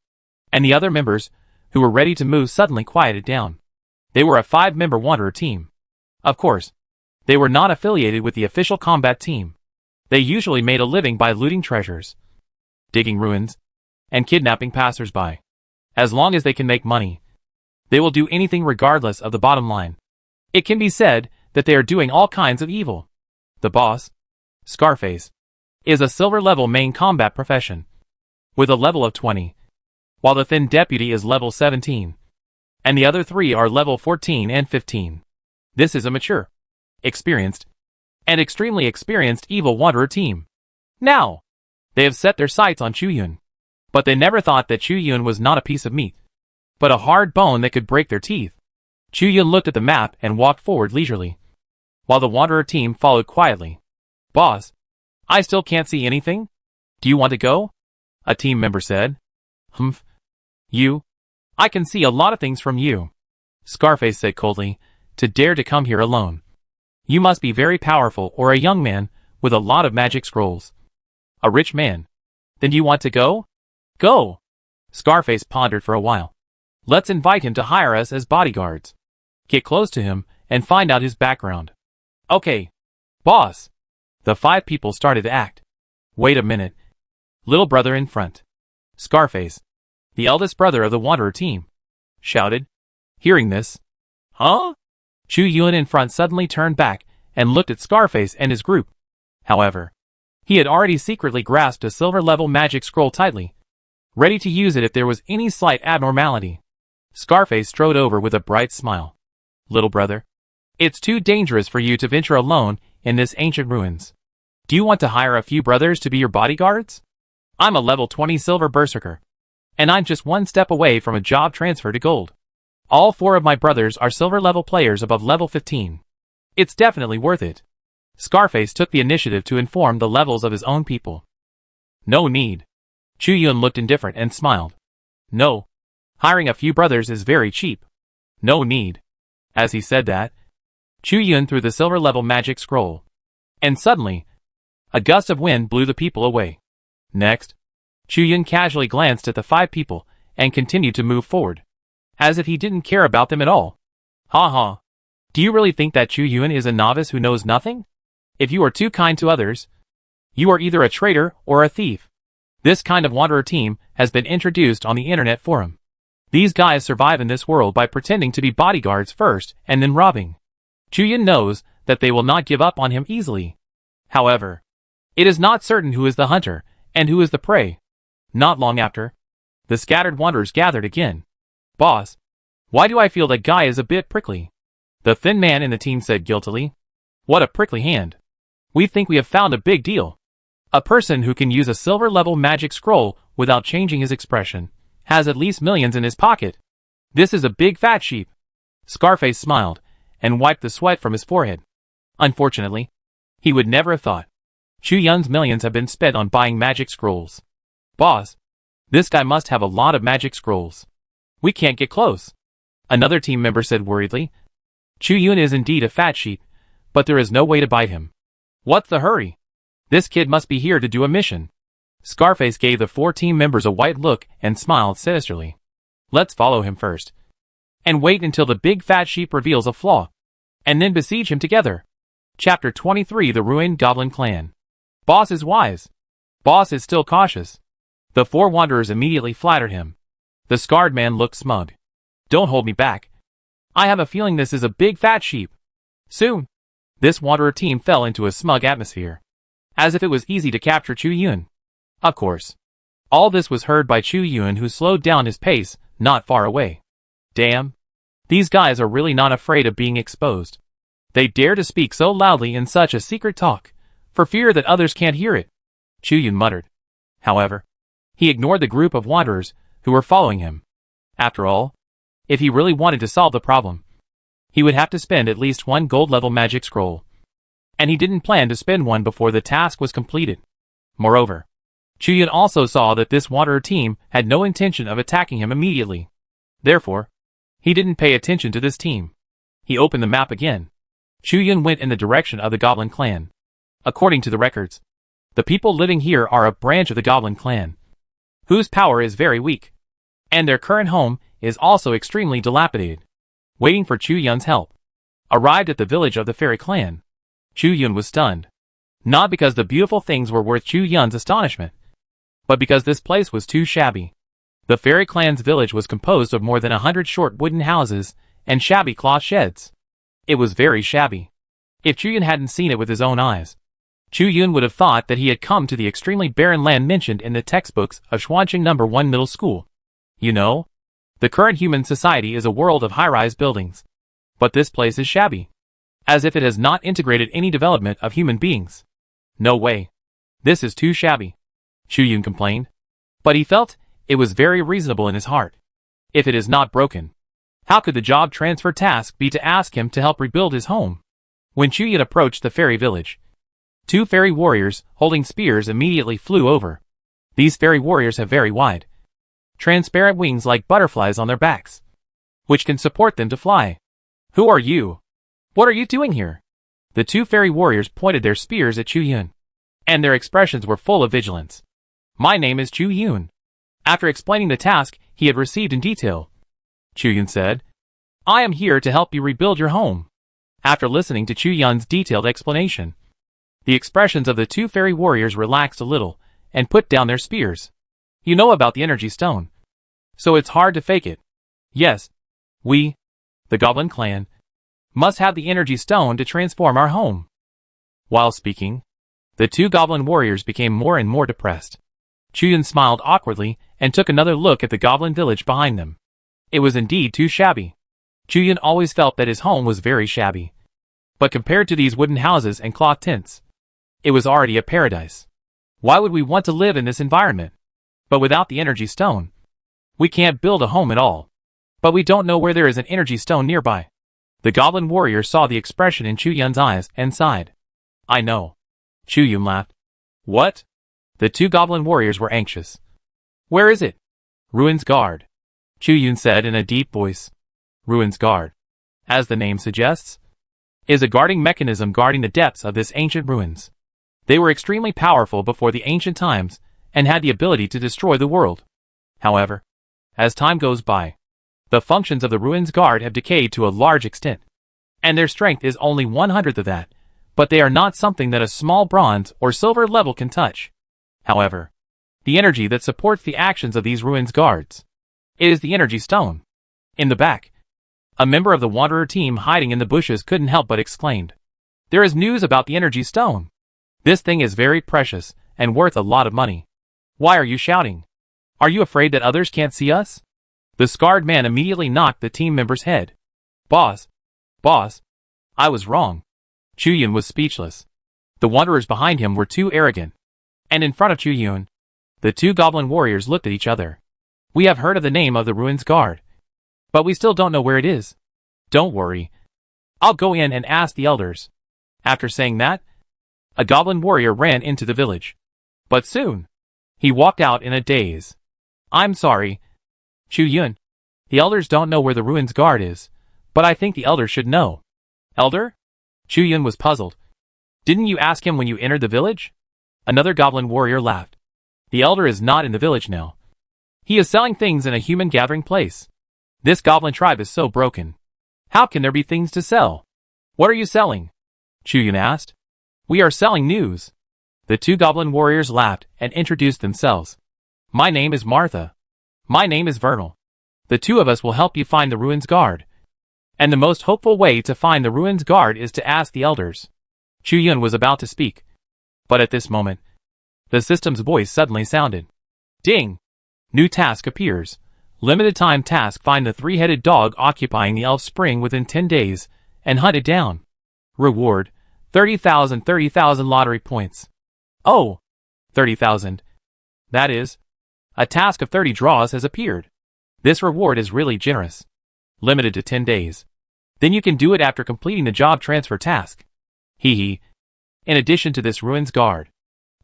Speaker 1: and the other members, who were ready to move, suddenly quieted down. They were a 5-member wanderer team. Of course, they were not affiliated with the official combat team. They usually made a living by looting treasures, digging ruins, and kidnapping passers-by. As long as they can make money, they will do anything regardless of the bottom line. It can be said that they are doing all kinds of evil. The boss, Scarface, is a silver-level main combat profession, with a level of 20, while the thin deputy is level 17, and the other 3 are level 14 and 15. This is a mature, experienced, and extremely experienced evil wanderer team. Now, they have set their sights on Chuyun, but they never thought that Chuyun was not a piece of meat, but a hard bone that could break their teeth. Chuyun looked at the map and walked forward leisurely, while the wanderer team followed quietly. "Boss, I still can't see anything. Do you want to go?" a team member said. "Humph. You? I can see a lot of things from you," Scarface said coldly. "To dare to come here alone. You must be very powerful or a young man with a lot of magic scrolls. A rich man. Then do you want to go?" "Go." Scarface pondered for a while. "Let's invite him to hire us as bodyguards. Get close to him and find out his background." "Okay, boss." The 5 people started to act. "Wait a minute. Little brother in front." Scarface, the eldest brother of the wanderer team, shouted. Hearing this, "Huh?" Chuyun in front suddenly turned back and looked at Scarface and his group. However, he had already secretly grasped a silver-level magic scroll tightly, ready to use it if there was any slight abnormality. Scarface strode over with a bright smile. "Little brother, it's too dangerous for you to venture alone in this ancient ruins. Do you want to hire a few brothers to be your bodyguards? I'm a level 20 silver berserker, and I'm just 1 step away from a job transfer to gold. All 4 of my brothers are silver-level players above level 15. It's definitely worth it." Scarface took the initiative to inform the levels of his own people. "No need." Chuyun looked indifferent and smiled. "No. Hiring a few brothers is very cheap. No need." As he said that, Chuyun threw the silver-level magic scroll, and suddenly, a gust of wind blew the people away. Next, Chuyun casually glanced at the 5 people and continued to move forward, as if he didn't care about them at all. "Ha ha. Do you really think that Chuyun is a novice who knows nothing? If you are too kind to others, you are either a traitor or a thief. This kind of wanderer team has been introduced on the internet forum. These guys survive in this world by pretending to be bodyguards first and then robbing. Chuyun knows that they will not give up on him easily. However, it is not certain who is the hunter and who is the prey." Not long after, the scattered wanderers gathered again. "Boss, why do I feel that guy is a bit prickly?" the thin man in the team said guiltily. "What a prickly hand. We think we have found a big deal. A person who can use a silver-level magic scroll without changing his expression, has at least millions in his pocket. This is a big fat sheep. Scarface smiled, and wiped the sweat from his forehead. Unfortunately, he would never have thought. Chu Yun's millions have been spent on buying magic scrolls. Boss, this guy must have a lot of magic scrolls. We can't get close. Another team member said worriedly. Chu Yun is indeed a fat sheep, but there is no way to bite him. What's the hurry? This kid must be here to do a mission. Scarface gave the 4 team members a white look and smiled sinisterly. Let's follow him first. And wait until the big fat sheep reveals a flaw. And then besiege him together. Chapter 23 The Ruined Goblin Clan. Boss is wise. Boss is still cautious. The 4 wanderers immediately flattered him. The scarred man looked smug. Don't hold me back. I have a feeling this is a big fat sheep. Soon, this wanderer team fell into a smug atmosphere. As if it was easy to capture Chu Yun. Of course. All this was heard by Chu Yun, who slowed down his pace, not far away. Damn. These guys are really not afraid of being exposed. They dare to speak so loudly in such a secret talk, for fear that others can't hear it. Chu Yun muttered. However, he ignored the group of wanderers who were following him. After all, if he really wanted to solve the problem, he would have to spend at least 1 gold-level magic scroll. And he didn't plan to spend one before the task was completed. Moreover, Chu Yun also saw that this wanderer team had no intention of attacking him immediately. Therefore, he didn't pay attention to this team. He opened the map again. Chu Yun went in the direction of the Goblin Clan. According to the records, the people living here are a branch of the Goblin Clan, whose power is very weak, and their current home is also extremely dilapidated. Waiting for Chu Yun's help. Arrived at the village of the Fairy Clan. Chu Yun was stunned. Not because the beautiful things were worth Chu Yun's astonishment, but because this place was too shabby. The Fairy Clan's village was composed of more than 100 short wooden houses and shabby cloth sheds. It was very shabby. If Chu Yun hadn't seen it with his own eyes, Chu Yun would have thought that he had come to the extremely barren land mentioned in the textbooks of Xuanqing No. 1 Middle School. You know, the current human society is a world of high-rise buildings. But this place is shabby. As if it has not integrated any development of human beings. No way. This is too shabby. Chu Yun complained. But he felt it was very reasonable in his heart. If it is not broken, how could the job transfer task be to ask him to help rebuild his home? When Chu Yun approached the fairy village, 2 fairy warriors holding spears immediately flew over. These fairy warriors have very wide, transparent wings like butterflies on their backs, which can support them to fly. Who are you? What are you doing here? The 2 fairy warriors pointed their spears at Chu Yun, and their expressions were full of vigilance. My name is Chu Yun. After explaining the task he had received in detail, Chu Yun said, I am here to help you rebuild your home. After listening to Chu Yun's detailed explanation, the expressions of the 2 fairy warriors relaxed a little and put down their spears. You know about the energy stone, so it's hard to fake it. Yes, we, the Goblin Clan, must have the energy stone to transform our home. While speaking, the 2 goblin warriors became more and more depressed. Chu Yun smiled awkwardly and took another look at the goblin village behind them. It was indeed too shabby. Chu Yun always felt that his home was very shabby. But compared to these wooden houses and cloth tents, it was already a paradise. Why would we want to live in this environment? But without the energy stone, we can't build a home at all. But we don't know where there is an energy stone nearby. The goblin warrior saw the expression in Chu Yun's eyes and sighed. I know. Chu Yun laughed. What? The 2 goblin warriors were anxious. Where is it? Ruin's Guard. Chu Yun said in a deep voice. Ruin's Guard, as the name suggests, is a guarding mechanism guarding the depths of this ancient ruins. They were extremely powerful before the ancient times and had the ability to destroy the world. However, as time goes by, the functions of the Ruins Guard have decayed to a large extent, and their strength is only 1/100th of that, but they are not something that a small bronze or silver level can touch. However, the energy that supports the actions of these Ruins Guards is the energy stone. In the back, a member of the Wanderer team hiding in the bushes couldn't help but exclaimed, There is news about the energy stone. This thing is very precious and worth a lot of money. Why are you shouting? Are you afraid that others can't see us? The scarred man immediately knocked the team member's head. Boss, I was wrong. Chu Yun was speechless. The wanderers behind him were too arrogant. And in front of Chu Yun, The two goblin warriors looked at each other. We have heard of the name of the ruins guard, but we still don't know where it is. Don't worry. I'll go in and ask the elders. After saying that, a goblin warrior ran into the village. But soon, he walked out in a daze. I'm sorry, Chu Yun. The elders don't know where the ruins guard is, but I think the elders should know. Elder? Chu Yun was puzzled. Didn't you ask him when you entered the village? Another goblin warrior laughed. The elder is not in the village now. He is selling things in a human gathering place. This goblin tribe is so broken. How can there be things to sell? What are you selling? Chu Yun asked. We are selling news. The two goblin warriors laughed and introduced themselves. My name is Martha. My name is Vernal. The two of us will help you find the ruins guard. And the most hopeful way to find the ruins guard is to ask the elders. Chu Yun was about to speak. But at this moment, the system's voice suddenly sounded. Ding! New task appears. Limited time task: find the three-headed dog occupying the elf spring within 10 days and hunt it down. Reward: 30,000 lottery points. Oh! 30,000. That is, a task of 30 draws has appeared. This reward is really generous. Limited to 10 days. Then you can do it after completing the job transfer task. Hee hee. In addition to this ruins guard,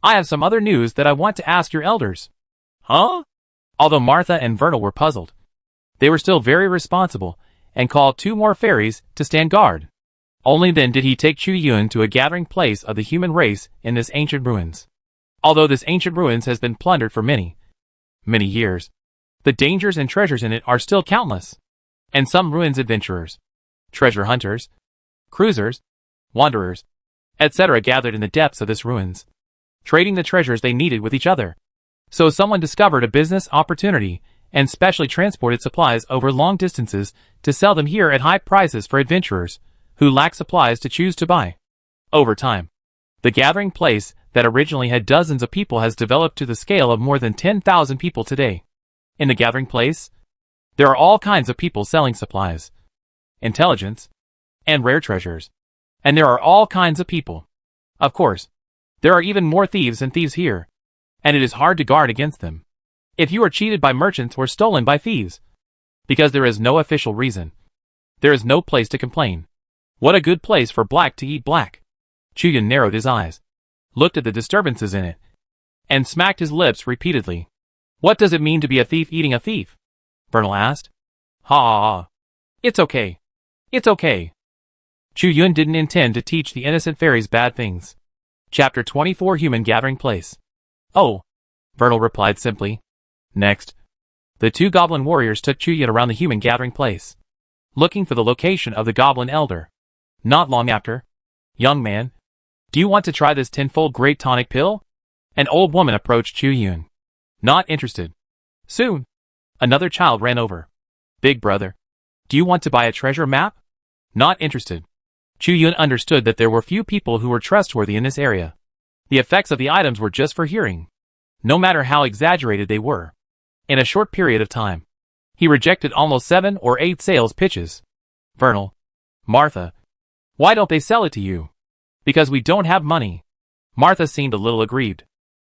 Speaker 1: I have some other news that I want to ask your elders. Huh? Although Martha and Vernal were puzzled, they were still very responsible and called 2 more fairies to stand guard. Only then did he take Chu Yun to a gathering place of the human race in this ancient ruins. Although this ancient ruins has been plundered for many years, the dangers and treasures in it are still countless. And some ruins adventurers, treasure hunters, cruisers, wanderers, etc. gathered in the depths of this ruins, trading the treasures they needed with each other. So someone discovered a business opportunity and specially transported supplies over long distances to sell them here at high prices for adventurers who lack supplies to choose to buy. Over time, the gathering place that originally had dozens of people has developed to the scale of more than 10,000 people today. In the gathering place, there are all kinds of people selling supplies, intelligence, and rare treasures. And there are all kinds of people. Of course, there are even more thieves than thieves here, and it is hard to guard against them. If you are cheated by merchants or stolen by thieves, because there is no official reason, there is no place to complain. What a good place for black to eat black. Chu Yun narrowed his eyes, looked at the disturbances in it, and smacked his lips repeatedly. What does it mean to be a thief eating a thief? Vernal asked. Ha ha ha. It's okay. It's okay. Chu Yun didn't intend to teach the innocent fairies bad things. Chapter 24: Human Gathering Place. Oh, Vernal replied simply. Next, the two goblin warriors took Chu Yun around the human gathering place, looking for the location of the goblin elder. Not long after, young man, do you want to try this tenfold great tonic pill? An old woman approached Chu Yun. Not interested. Soon, another child ran over. Big brother, do you want to buy a treasure map? Not interested. Chu Yun understood that there were few people who were trustworthy in this area. The effects of the items were just for hearing, no matter how exaggerated they were. In a short period of time, he rejected almost 7 or 8 sales pitches. Vernal, Martha, why don't they sell it to you? Because we don't have money. Martha seemed a little aggrieved.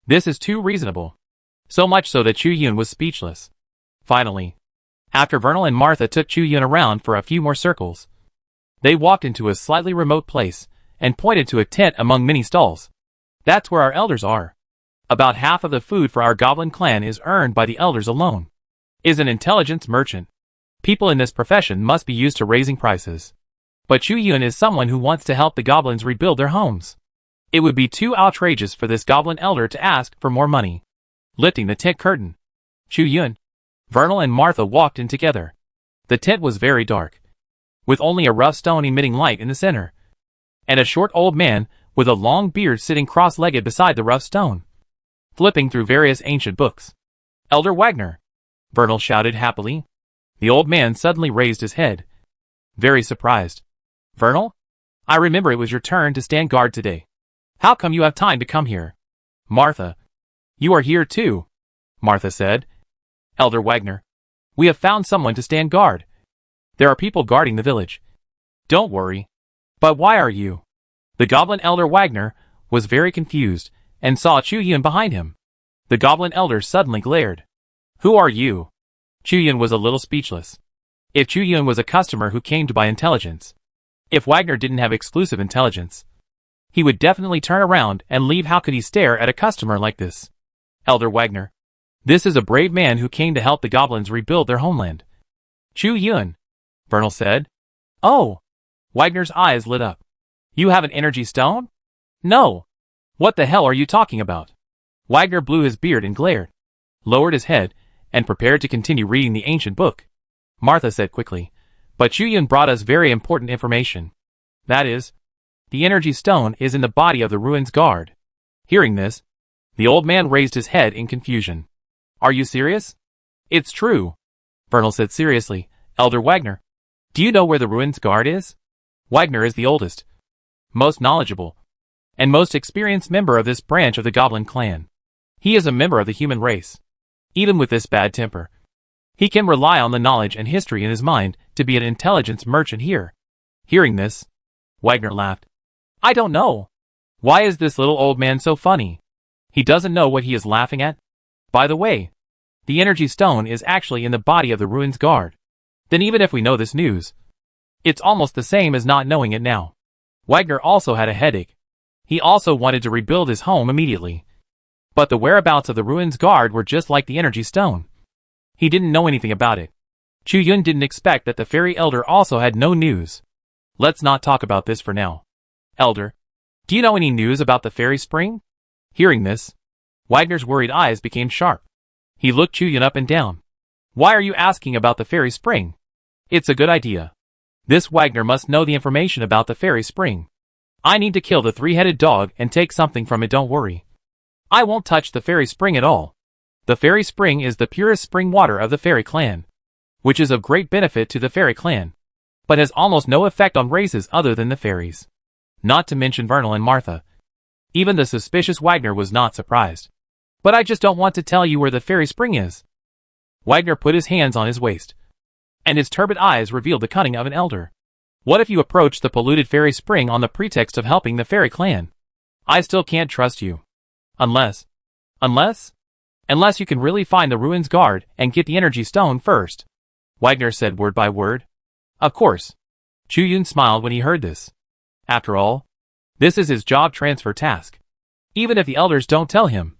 Speaker 1: This is too reasonable. So much so that Chu Yun was speechless. Finally, after Vernal and Martha took Chu Yun around for a few more circles, they walked into a slightly remote place and pointed to a tent among many stalls. That's where our elders are. About half of the food for our goblin clan is earned by the elders alone. Is an intelligence merchant. People in this profession must be used to raising prices. But Chu Yun is someone who wants to help the goblins rebuild their homes. It would be too outrageous for this goblin elder to ask for more money. Lifting the tent curtain, Chu Yun, Vernal and Martha walked in together. The tent was very dark, with only a rough stone emitting light in the center, and a short old man with a long beard sitting cross-legged beside the rough stone, flipping through various ancient books. Elder Wagner, Vernal shouted happily. The old man suddenly raised his head, very surprised. Vernal? I remember it was your turn to stand guard today. How come you have time to come here? Martha. You are here too, Martha said. Elder Wagner, we have found someone to stand guard. There are people guarding the village. Don't worry. But why are you? The goblin elder Wagner was very confused and saw Chu Yun behind him. The goblin elder suddenly glared. Who are you? Chu Yun was a little speechless. If Chu Yun was a customer who came to buy intelligence, if Wagner didn't have exclusive intelligence, he would definitely turn around and leave. How could he stare at a customer like this? Elder Wagner. This is a brave man who came to help the goblins rebuild their homeland. Chu Yun, Vernal said. Oh! Wagner's eyes lit up. You have an energy stone? No. What the hell are you talking about? Wagner blew his beard and glared, lowered his head, and prepared to continue reading the ancient book. Martha said quickly, but Chu Yun brought us very important information. That is, the energy stone is in the body of the ruins guard. Hearing this, the old man raised his head in confusion. Are you serious? It's true, Vernal said seriously. Elder Wagner, do you know where the ruins guard is? Wagner is the oldest, most knowledgeable, and most experienced member of this branch of the goblin clan. He is a member of the human race. Even with this bad temper, he can rely on the knowledge and history in his mind to be an intelligence merchant here. Hearing this, Wagner laughed. I don't know. Why is this little old man so funny? He doesn't know what he is laughing at? By the way, the energy stone is actually in the body of the ruins guard. Then even if we know this news, it's almost the same as not knowing it now. Wagner also had a headache. He also wanted to rebuild his home immediately. But the whereabouts of the ruins guard were just like the energy stone. He didn't know anything about it. Chu Yun didn't expect that the fairy elder also had no news. Let's not talk about this for now. Elder, do you know any news about the fairy spring? Hearing this, Wagner's worried eyes became sharp. He looked Chu Yun up and down. Why are you asking about the fairy spring? It's a good idea. This Wagner must know the information about the fairy spring. I need to kill the three-headed dog and take something from it. Don't worry. I won't touch the fairy spring at all. The fairy spring is the purest spring water of the fairy clan, which is of great benefit to the fairy clan, but has almost no effect on races other than the fairies. Not to mention Vernal and Martha. Even the suspicious Wagner was not surprised. But I just don't want to tell you where the fairy spring is. Wagner put his hands on his waist, and his turbid eyes revealed the cunning of an elder. What if you approach the polluted fairy spring on the pretext of helping the fairy clan? I still can't trust you. Unless you can really find the ruins guard and get the energy stone first. Wagner said word by word. Of course. Chu Yun smiled when he heard this. After all, this is his job transfer task. Even if the elders don't tell him,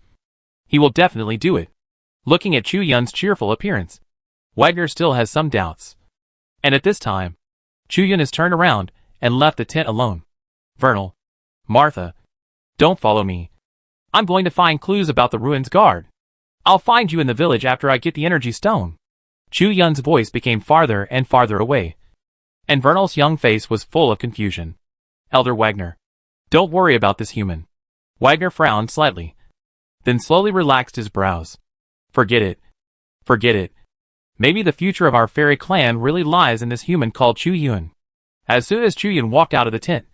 Speaker 1: he will definitely do it. Looking at Chu Yun's cheerful appearance, Wagner still has some doubts. And at this time, Chu Yun has turned around and left the tent alone. Vernal, Martha, don't follow me. I'm going to find clues about the ruins guard. I'll find you in the village after I get the energy stone. Chu Yun's voice became farther and farther away, and Vernal's young face was full of confusion. Elder Wagner, don't worry about this human. Wagner frowned slightly, then slowly relaxed his brows. Forget it. Forget it. Maybe the future of our fairy clan really lies in this human called Chu Yun. As soon as Chu Yun walked out of the tent,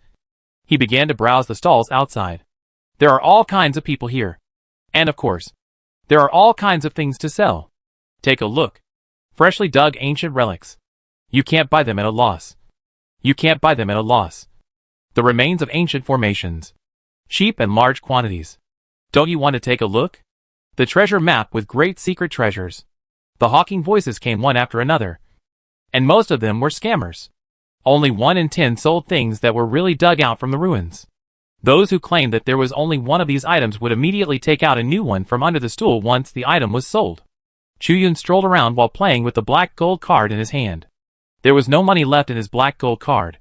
Speaker 1: he began to browse the stalls outside. There are all kinds of people here. And of course, there are all kinds of things to sell. Take a look. Freshly dug ancient relics. You can't buy them at a loss. You can't buy them at a loss. The remains of ancient formations. Cheap and large quantities. Don't you want to take a look? The treasure map with great secret treasures. The hawking voices came one after another. And most of them were scammers. Only 1 in 10 sold things that were really dug out from the ruins. Those who claimed that there was only one of these items would immediately take out a new one from under the stool once the item was sold. Chu Yun strolled around while playing with the black gold card in his hand. There was no money left in his black gold card,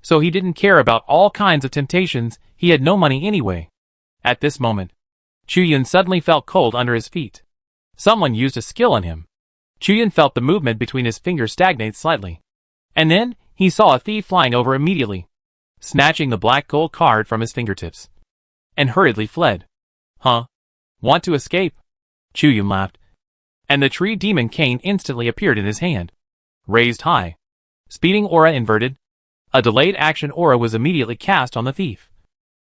Speaker 1: so he didn't care about all kinds of temptations. He had no money anyway. At this moment, Chu Yun suddenly felt cold under his feet. Someone used a skill on him. Chu Yun felt the movement between his fingers stagnate slightly. And then, he saw a thief flying over immediately, snatching the black gold card from his fingertips, and hurriedly fled. Huh? Want to escape? Chu Yun laughed. And the tree demon cane instantly appeared in his hand. Raised high. Speeding aura inverted. A delayed action aura was immediately cast on the thief.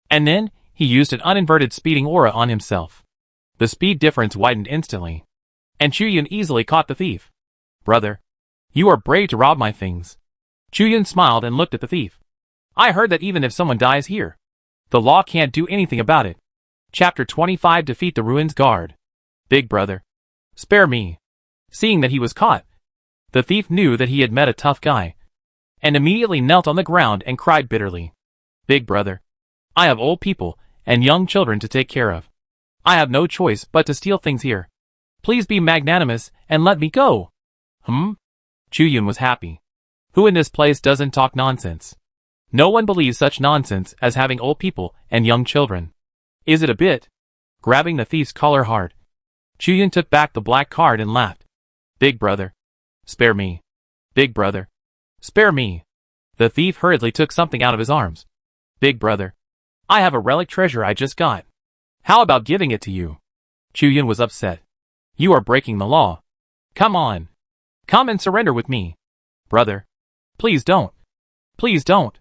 Speaker 1: And then, he used an uninverted speeding aura on himself. The speed difference widened instantly, and Chu Yun easily caught the thief. Brother, you are brave to rob my things. Chu Yun smiled and looked at the thief. I heard that even if someone dies here, the law can't do anything about it. Chapter 25 Defeat the Ruins Guard. Big brother, spare me. Seeing that he was caught, the thief knew that he had met a tough guy, and immediately knelt on the ground and cried bitterly. Big brother, I have old people and young children to take care of. I have no choice but to steal things here. Please be magnanimous and let me go. Chu-yun was happy. Who in this place doesn't talk nonsense? No one believes such nonsense as having old people and young children. Is it a bit? Grabbing the thief's collar hard, Chu-yun took back the black card and laughed. Big brother, spare me. Big brother, spare me. The thief hurriedly took something out of his arms. Big brother, I have a relic treasure I just got. How about giving it to you? Chu-yun was upset. You are breaking the law. Come on. Come and surrender with me. Brother, please don't. Please don't.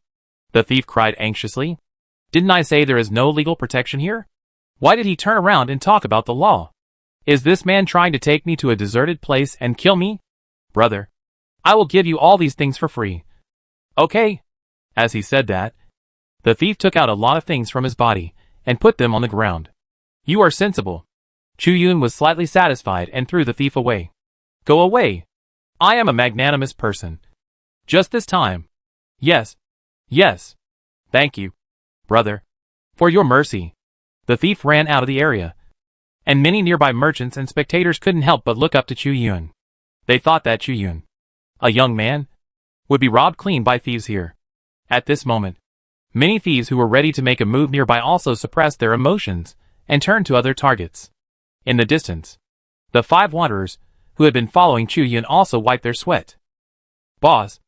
Speaker 1: The thief cried anxiously. Didn't I say there is no legal protection here? Why did he turn around and talk about the law? Is this man trying to take me to a deserted place and kill me? Brother, I will give you all these things for free. Okay. As he said that, the thief took out a lot of things from his body and put them on the ground. You are sensible. Chu-yun was slightly satisfied and threw the thief away. Go away. I am a magnanimous person. Just this time. Yes. Yes. Thank you, brother, for your mercy. The thief ran out of the area, and many nearby merchants and spectators couldn't help but look up to Chu-yun. They thought that Chu-yun, a young man, would be robbed clean by thieves here. At this moment, many thieves who were ready to make a move nearby also suppressed their emotions and turned to other targets. In the distance, the 5 wanderers who had been following Chu-yun also wiped their sweat. Boss,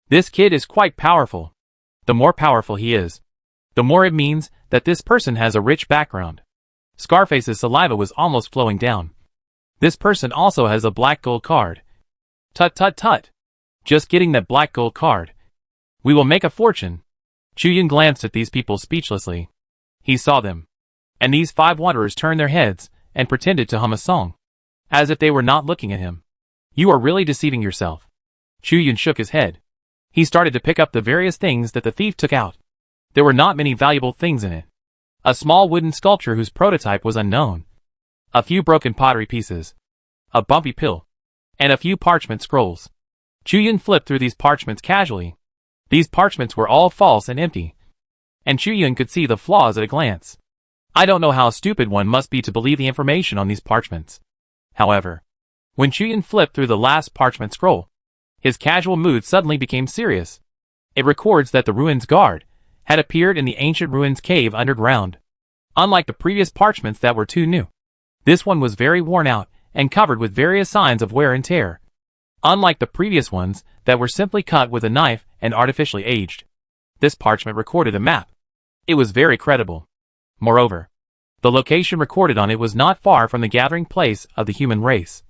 Speaker 1: this kid is quite powerful. The more powerful he is, the more it means that this person has a rich background. Scarface's saliva was almost flowing down. This person also has a black gold card. Tut tut tut. Just getting that black gold card. We will make a fortune. Chu-yun glanced at these people speechlessly. He saw them, and these 5 wanderers turned their heads and pretended to hum a song, as if they were not looking at him. You are really deceiving yourself. Chu-yun shook his head. He started to pick up the various things that the thief took out. There were not many valuable things in it. A small wooden sculpture whose prototype was unknown. A few broken pottery pieces. A bumpy pill. And a few parchment scrolls. Chu-yun flipped through these parchments casually. These parchments were all false and empty. And Chu-yun could see the flaws at a glance. I don't know how stupid one must be to believe the information on these parchments. However, when Chu-yun flipped through the last parchment scroll, his casual mood suddenly became serious. It records that the ruins guard had appeared in the ancient ruins cave underground. Unlike the previous parchments that were too new, this one was very worn out and covered with various signs of wear and tear. Unlike the previous ones that were simply cut with a knife and artificially aged, this parchment recorded a map. It was very credible. Moreover, the location recorded on it was not far from the gathering place of the human race.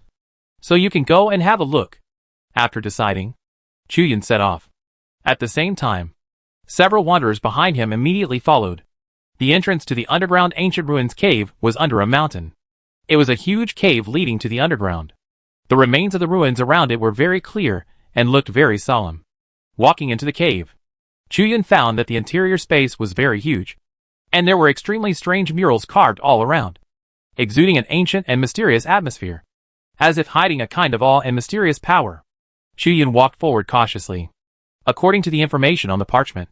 Speaker 1: So you can go and have a look. After deciding, Chu-yun set off. At the same time, several wanderers behind him immediately followed. The entrance to the underground ancient ruins cave was under a mountain. It was a huge cave leading to the underground. The remains of the ruins around it were very clear and looked very solemn. Walking into the cave, Chu-yun found that the interior space was very huge, and there were extremely strange murals carved all around, exuding an ancient and mysterious atmosphere, as if hiding a kind of awe and mysterious power. Chu-yun walked forward cautiously. According to the information on the parchment,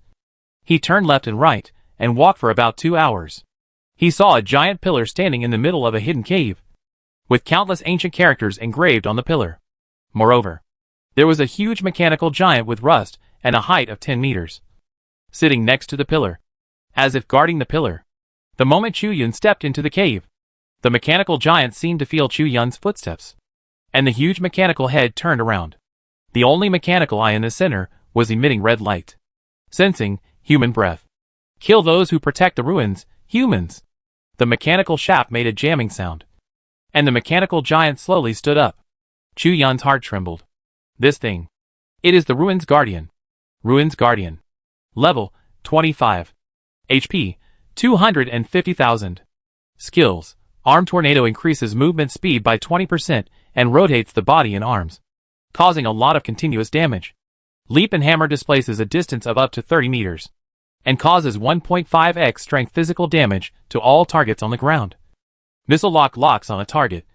Speaker 1: he turned left and right and walked for about 2 hours. He saw a giant pillar standing in the middle of a hidden cave, with countless ancient characters engraved on the pillar. Moreover, there was a huge mechanical giant with rust and a height of 10 meters, sitting next to the pillar, as if guarding the pillar. The moment Chu-yun stepped into the cave, the mechanical giant seemed to feel Chu-yun's footsteps, and the huge mechanical head turned around. The only mechanical eye in the center was emitting red light, sensing human breath. Kill those who protect the ruins, humans. The mechanical shaft made a jamming sound, and the mechanical giant slowly stood up. Chu-yun's heart trembled. This thing. It is the Ruins Guardian. Ruins Guardian. Level 25. HP 250,000. Skills. Arm Tornado increases movement speed by 20% and rotates the body and arms, causing a lot of continuous damage. Leap and Hammer displaces a distance of up to 30 meters, and causes 1.5x strength physical damage to all targets on the ground. Missile Lock locks on a target,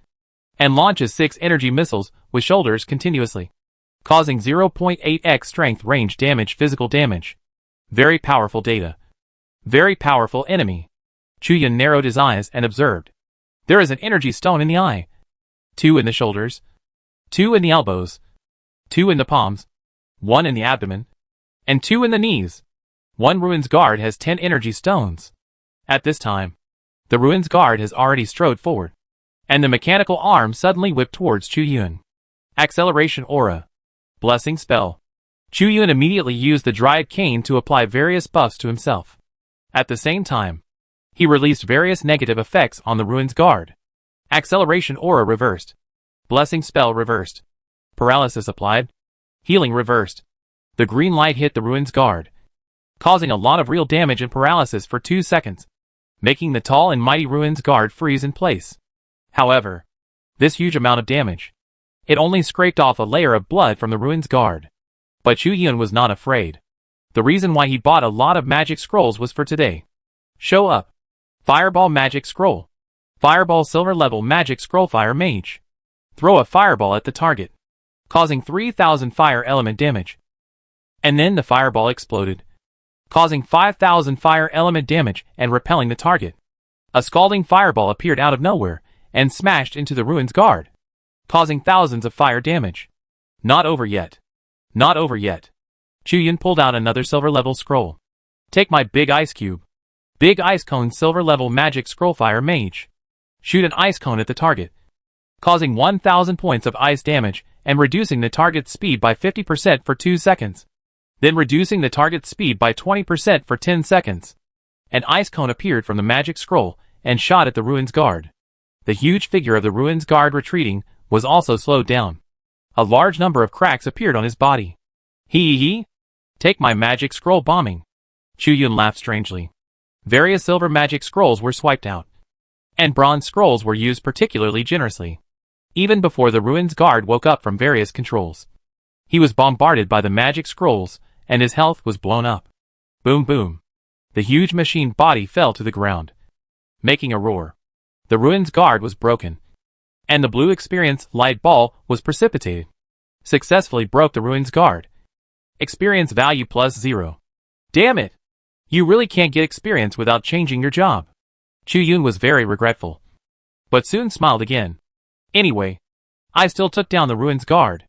Speaker 1: and launches 6 energy missiles with shoulders continuously, causing 0.8x strength range damage physical damage. Very powerful data. Very powerful enemy. Chuyun narrowed his eyes and observed. There is an energy stone in the eye. 2 in the shoulders. 2 in the elbows. 2 in the palms. 1 in the abdomen. And 2 in the knees. One Ruins Guard has 10 energy stones. At this time, the Ruins Guard has already strode forward, and the mechanical arm suddenly whipped towards Chuyun. Acceleration Aura. Blessing Spell. Chuyun immediately used the Dryad Cane to apply various buffs to himself. At the same time, he released various negative effects on the Ruins Guard. Acceleration Aura reversed. Blessing Spell reversed. Paralysis applied. Healing reversed. The green light hit the Ruins Guard, causing a lot of real damage and paralysis for 2 seconds, making the tall and mighty Ruins Guard freeze in place. However, this huge amount of damage, it only scraped off a layer of blood from the Ruins Guard. But Chuyun was not afraid. The reason why he bought a lot of magic scrolls was for today. Show up. Fireball Magic Scroll. Fireball Silver Level Magic Scroll Fire Mage. Throw a fireball at the target, causing 3000 fire element damage. And then the fireball exploded, causing 5000 fire element damage and repelling the target. A scalding fireball appeared out of nowhere and smashed into the Ruins Guard, causing thousands of fire damage. Not over yet. Not over yet. Chuyun pulled out another silver level scroll. Take my big ice cube. Big ice cone silver level magic scroll fire mage. Shoot an ice cone at the target, causing 1000 points of ice damage and reducing the target's speed by 50% for 2 seconds. Then reducing the target's speed by 20% for 10 seconds. An ice cone appeared from the magic scroll and shot at the Ruins Guard. The huge figure of the Ruins Guard retreating was also slowed down. A large number of cracks appeared on his body. Hee. Take my magic scroll bombing. Chuyun laughed strangely. Various silver magic scrolls were swiped out, and bronze scrolls were used particularly generously. Even before the Ruins Guard woke up from various controls, he was bombarded by the magic scrolls, and his health was blown up. Boom boom. The huge machine body fell to the ground, making a roar. The Ruins Guard was broken, and the blue experience light ball was precipitated. Successfully broke the Ruins Guard. Experience value +0. Damn it! You really can't get experience without changing your job. Chuyun was very regretful, but soon smiled again. Anyway, I still took down the Ruins Guard.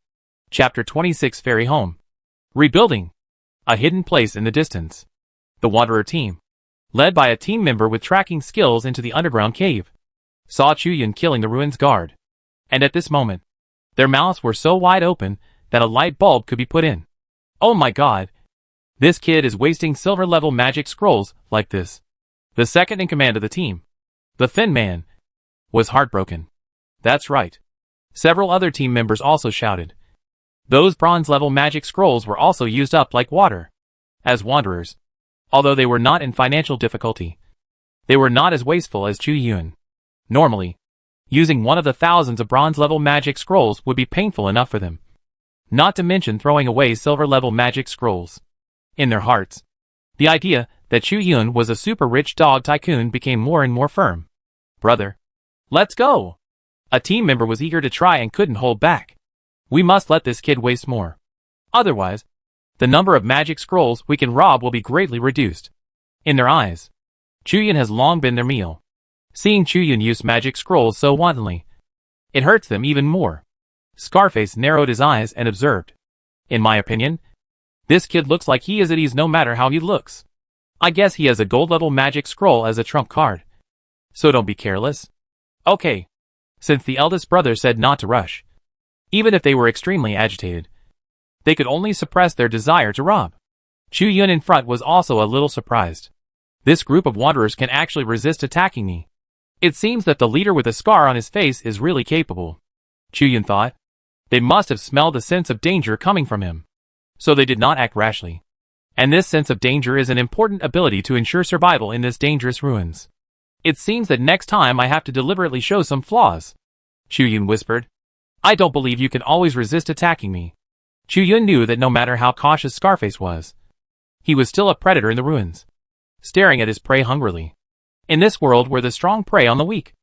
Speaker 1: Chapter 26 Fairy Home. Rebuilding. A hidden place in the distance. The Wanderer team, led by a team member with tracking skills into the underground cave, saw Chuyun killing the Ruins Guard. And at this moment, their mouths were so wide open that a light bulb could be put in. Oh my god! This kid is wasting silver level magic scrolls like this. The second in command of the team, the Thin Man, was heartbroken. That's right. Several other team members also shouted. Those bronze level magic scrolls were also used up like water. As wanderers, although they were not in financial difficulty, they were not as wasteful as Chuyun. Normally, using one of the thousands of bronze level magic scrolls would be painful enough for them, not to mention throwing away silver level magic scrolls. In their hearts, the idea that Chuyun was a super rich dog tycoon became more and more firm. Brother, let's go! A team member was eager to try and couldn't hold back. We must let this kid waste more. Otherwise, the number of magic scrolls we can rob will be greatly reduced. In their eyes, Chuyun has long been their meal. Seeing Chuyun use magic scrolls so wantonly, it hurts them even more. Scarface narrowed his eyes and observed. In my opinion, this kid looks like he is at ease no matter how he looks. I guess he has a gold level magic scroll as a trump card. So don't be careless. Okay. Since the eldest brother said not to rush, even if they were extremely agitated, they could only suppress their desire to rob. Chuyun in front was also a little surprised. This group of wanderers can actually resist attacking me. It seems that the leader with a scar on his face is really capable. Chuyun thought. They must have smelled the sense of danger coming from him, so they did not act rashly. And this sense of danger is an important ability to ensure survival in this dangerous ruins. It seems that next time I have to deliberately show some flaws. Chuyun whispered. I don't believe you can always resist attacking me. Chuyun knew that no matter how cautious Scarface was, he was still a predator in the ruins, staring at his prey hungrily. In this world where the strong prey on the weak,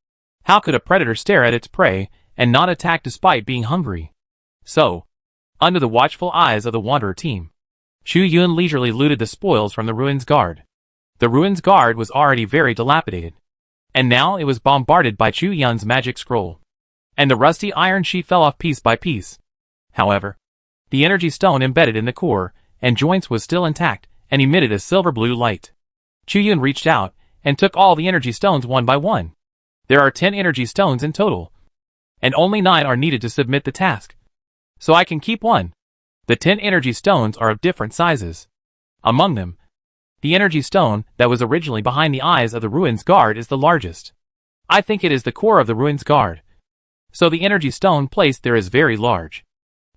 Speaker 1: how could a predator stare at its prey and not attack despite being hungry. So, under the watchful eyes of the Wanderer team, Chu Yun leisurely looted the spoils from the ruins guard. The ruins guard was already very dilapidated, and now it was bombarded by Chu Yun's magic scroll, and the rusty iron sheet fell off piece by piece. However, the energy stone embedded in the core and joints was still intact and emitted a silver-blue light. Chu Yun reached out and took all the energy stones one by one. There are 10 energy stones in total, and only 9 are needed to submit the task. So I can keep one. The 10 energy stones are of different sizes. Among them, the energy stone that was originally behind the eyes of the ruins guard is the largest. I think it is the core of the ruins guard. So the energy stone placed there is very large.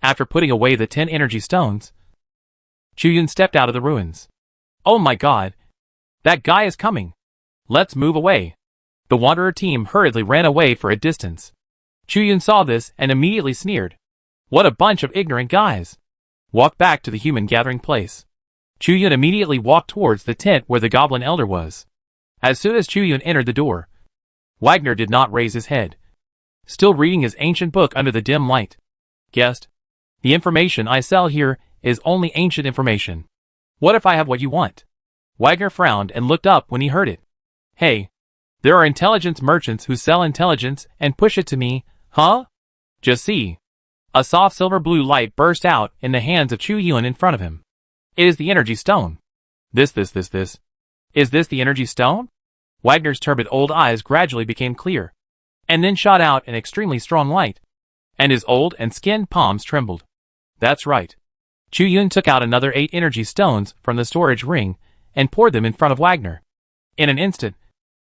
Speaker 1: After putting away the 10 energy stones, Chu Yun stepped out of the ruins. Oh my god! That guy is coming! Let's move away! The Wanderer team hurriedly ran away for a distance. Chu Yun saw this and immediately sneered. What a bunch of ignorant guys! Walk back to the human gathering place. Chu Yun immediately walked towards the tent where the Goblin Elder was. As soon as Chu Yun entered the door, Wagner did not raise his head, still reading his ancient book under the dim light. Guest, the information I sell here is only ancient information. What if I have what you want? Wagner frowned and looked up when he heard it. Hey, there are intelligence merchants who sell intelligence and push it to me, huh? Just see. A soft silver blue light burst out in the hands of Chu Yun in front of him. It is the energy stone. This. Is this the energy stone? Wagner's turbid old eyes gradually became clear, and then shot out an extremely strong light, and his old and skinned palms trembled. That's right. Chu Yun took out another 8 energy stones from the storage ring and poured them in front of Wagner. In an instant,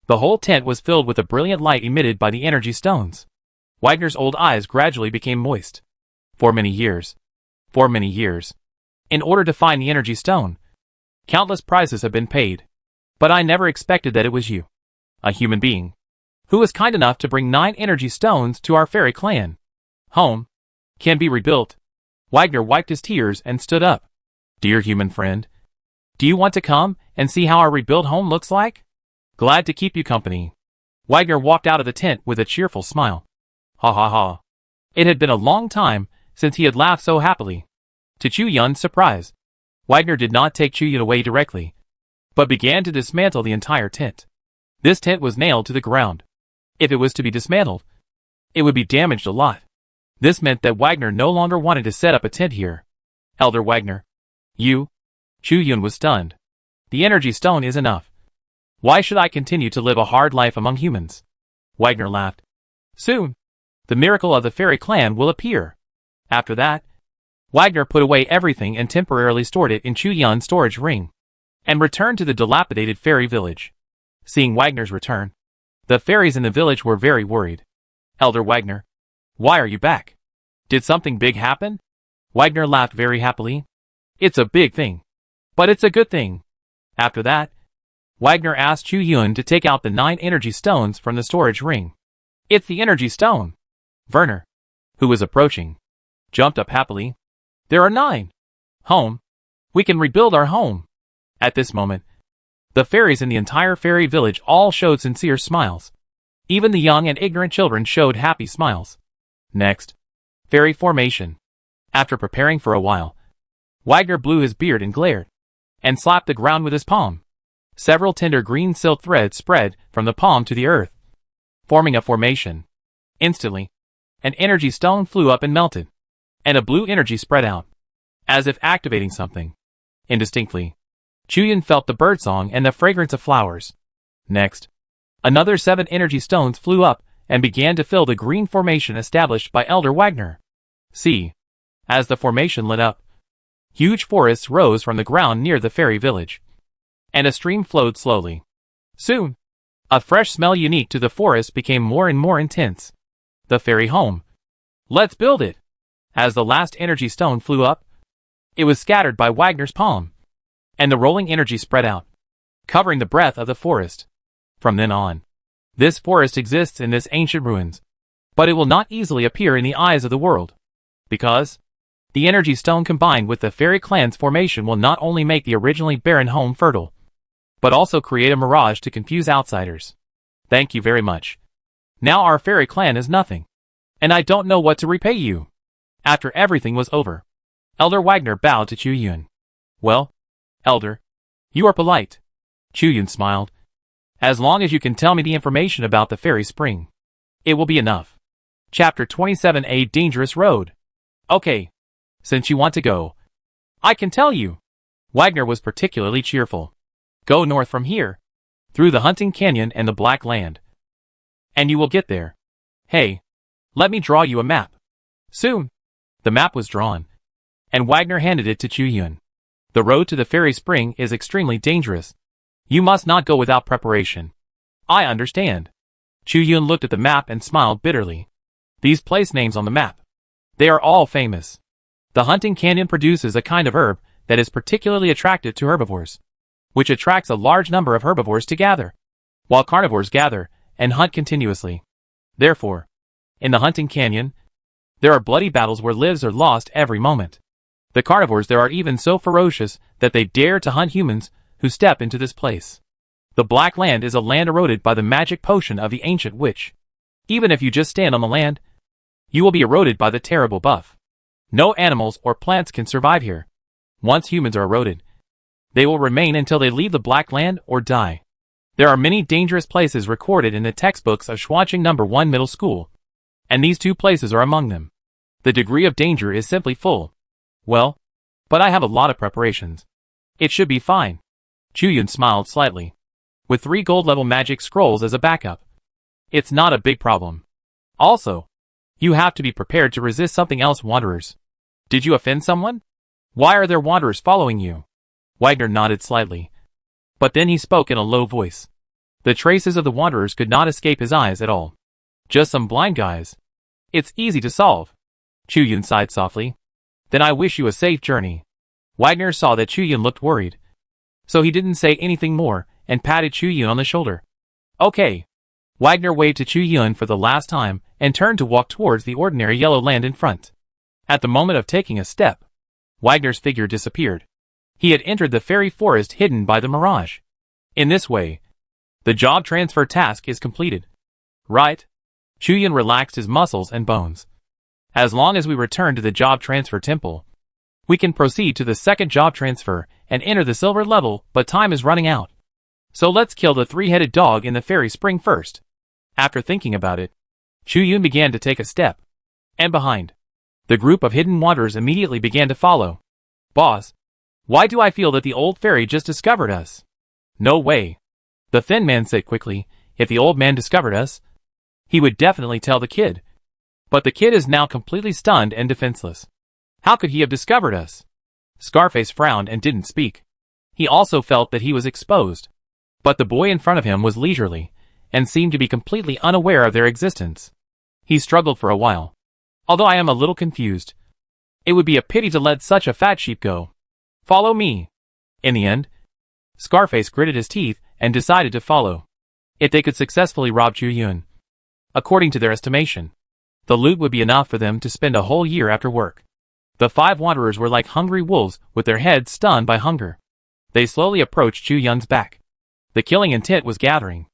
Speaker 1: the whole tent was filled with a brilliant light emitted by the energy stones. Wagner's old eyes gradually became moist. For many years, in order to find the energy stone, countless prices have been paid. But I never expected that it was you, a human being, who was kind enough to bring 9 energy stones to our fairy clan. Home can be rebuilt. Wagner wiped his tears and stood up. Dear human friend, do you want to come and see how our rebuilt home looks like? Glad to keep you company. Wagner walked out of the tent with a cheerful smile. Ha ha ha. It had been a long time since he had laughed so happily. To Chu Yun's surprise, Wagner did not take Chu Yun away directly, but began to dismantle the entire tent. This tent was nailed to the ground. If it was to be dismantled, it would be damaged a lot. This meant that Wagner no longer wanted to set up a tent here. Elder Wagner. You? Chu Yun was stunned. The energy stone is enough. Why should I continue to live a hard life among humans? Wagner laughed. Soon, the miracle of the fairy clan will appear. After that, Wagner put away everything and temporarily stored it in Chu Yun's storage ring, and returned to the dilapidated fairy village. Seeing Wagner's return, the fairies in the village were very worried. Elder Wagner, why are you back? Did something big happen? Wagner laughed very happily. It's a big thing, but it's a good thing. After that, Wagner asked Chu Yun to take out the 9 energy stones from the storage ring. It's the energy stone. Werner, who was approaching, jumped up happily. There are 9. Home. We can rebuild our home. At this moment, the fairies in the entire fairy village all showed sincere smiles. Even the young and ignorant children showed happy smiles. Next, fairy formation. After preparing for a while, Wagner blew his beard and glared, and slapped the ground with his palm. Several tender green silk threads spread from the palm to the earth, forming a formation. Instantly, an energy stone flew up and melted, and a blue energy spread out, as if activating something. Indistinctly, Chu Yun felt the birdsong and the fragrance of flowers. Next, another 7 energy stones flew up and began to fill the green formation established by Elder Wagner. See, as the formation lit up, huge forests rose from the ground near the fairy village, and a stream flowed slowly. Soon, a fresh smell unique to the forest became more and more intense. The fairy home. Let's build it! As the last energy stone flew up, it was scattered by Wagner's palm, and the rolling energy spread out, covering the breadth of the forest. From then on, this forest exists in this ancient ruins, but it will not easily appear in the eyes of the world, because the energy stone combined with the fairy clan's formation will not only make the originally barren home fertile, but also create a mirage to confuse outsiders. Thank you very much. Now our fairy clan is nothing, and I don't know what to repay you. After everything was over, Elder Wagner bowed to Chu Yun. Well, Elder, you are polite. Chu Yun smiled. As long as you can tell me the information about the fairy spring, it will be enough. Chapter 27: A Dangerous Road. Okay. Since you want to go, I can tell you. Wagner was particularly cheerful. Go north from here, through the Hunting Canyon and the Black Land, and you will get there. Hey, let me draw you a map. Soon, the map was drawn, and Wagner handed it to Chu Yun. The road to the fairy spring is extremely dangerous. You must not go without preparation. I understand. Chu Yun looked at the map and smiled bitterly. These place names on the map, they are all famous. The Hunting Canyon produces a kind of herb that is particularly attractive to herbivores, which attracts a large number of herbivores to gather, while carnivores gather and hunt continuously. Therefore, in the Hunting Canyon, there are bloody battles where lives are lost every moment. The carnivores there are even so ferocious that they dare to hunt humans who step into this place. The Black Land is a land eroded by the magic potion of the ancient witch. Even if you just stand on the land, you will be eroded by the terrible buff. No animals or plants can survive here. Once humans are eroded, they will remain until they leave the Black Land or die. There are many dangerous places recorded in the textbooks of Schwaching No. 1 Middle School, and these two places are among them. The degree of danger is simply full. Well, but I have a lot of preparations. It should be fine. Chu Yun smiled slightly. With 3 gold-level magic scrolls as a backup, it's not a big problem. Also, you have to be prepared to resist something else, wanderers. Did you offend someone? Why are there wanderers following you? Wagner nodded slightly, but then he spoke in a low voice. The traces of the wanderers could not escape his eyes at all. Just some blind guys. It's easy to solve. Chu Yun sighed softly. Then I wish you a safe journey. Wagner saw that Chu Yun looked worried, so he didn't say anything more and patted Chu Yun on the shoulder. Okay. Wagner waved to Chu Yun for the last time and turned to walk towards the ordinary yellow land in front. At the moment of taking a step, Wagner's figure disappeared. He had entered the fairy forest hidden by the mirage. In this way, the job transfer task is completed. Right? Chu Yun relaxed his muscles and bones. As long as we return to the job transfer temple, we can proceed to the second job transfer and enter the silver level, but time is running out. So let's kill the 3-headed dog in the fairy spring first. After thinking about it, Chu Yun began to take a step. And behind, the group of hidden wanderers immediately began to follow. Boss, why do I feel that the old fairy just discovered us? No way. The thin man said quickly. If the old man discovered us, he would definitely tell the kid. But the kid is now completely stunned and defenseless. How could he have discovered us? Scarface frowned and didn't speak. He also felt that he was exposed. But the boy in front of him was leisurely, and seemed to be completely unaware of their existence. He struggled for a while. Although I am a little confused. It would be a pity to let such a fat sheep go. Follow me. In the end, Scarface gritted his teeth and decided to follow. If they could successfully rob Chu Yun, according to their estimation, the loot would be enough for them to spend a whole year after work. The 5 wanderers were like hungry wolves with their heads stunned by hunger. They slowly approached Chu Yun's back. The killing intent was gathering.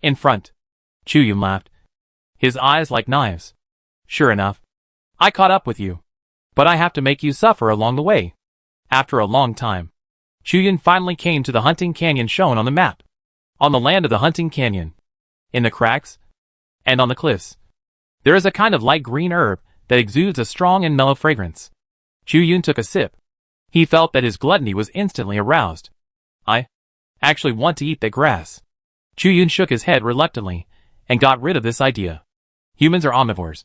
Speaker 1: In front, Chu Yun laughed, his eyes like knives. Sure enough, I caught up with you, but I have to make you suffer along the way. After a long time, Chu Yun finally came to the Hunting Canyon shown on the map. On the land of the Hunting Canyon, in the cracks, and on the cliffs, there is a kind of light green herb that exudes a strong and mellow fragrance. Chu Yun took a sip. He felt that his gluttony was instantly aroused. I actually want to eat that grass. Chu Yun shook his head reluctantly and got rid of this idea. Humans are omnivores,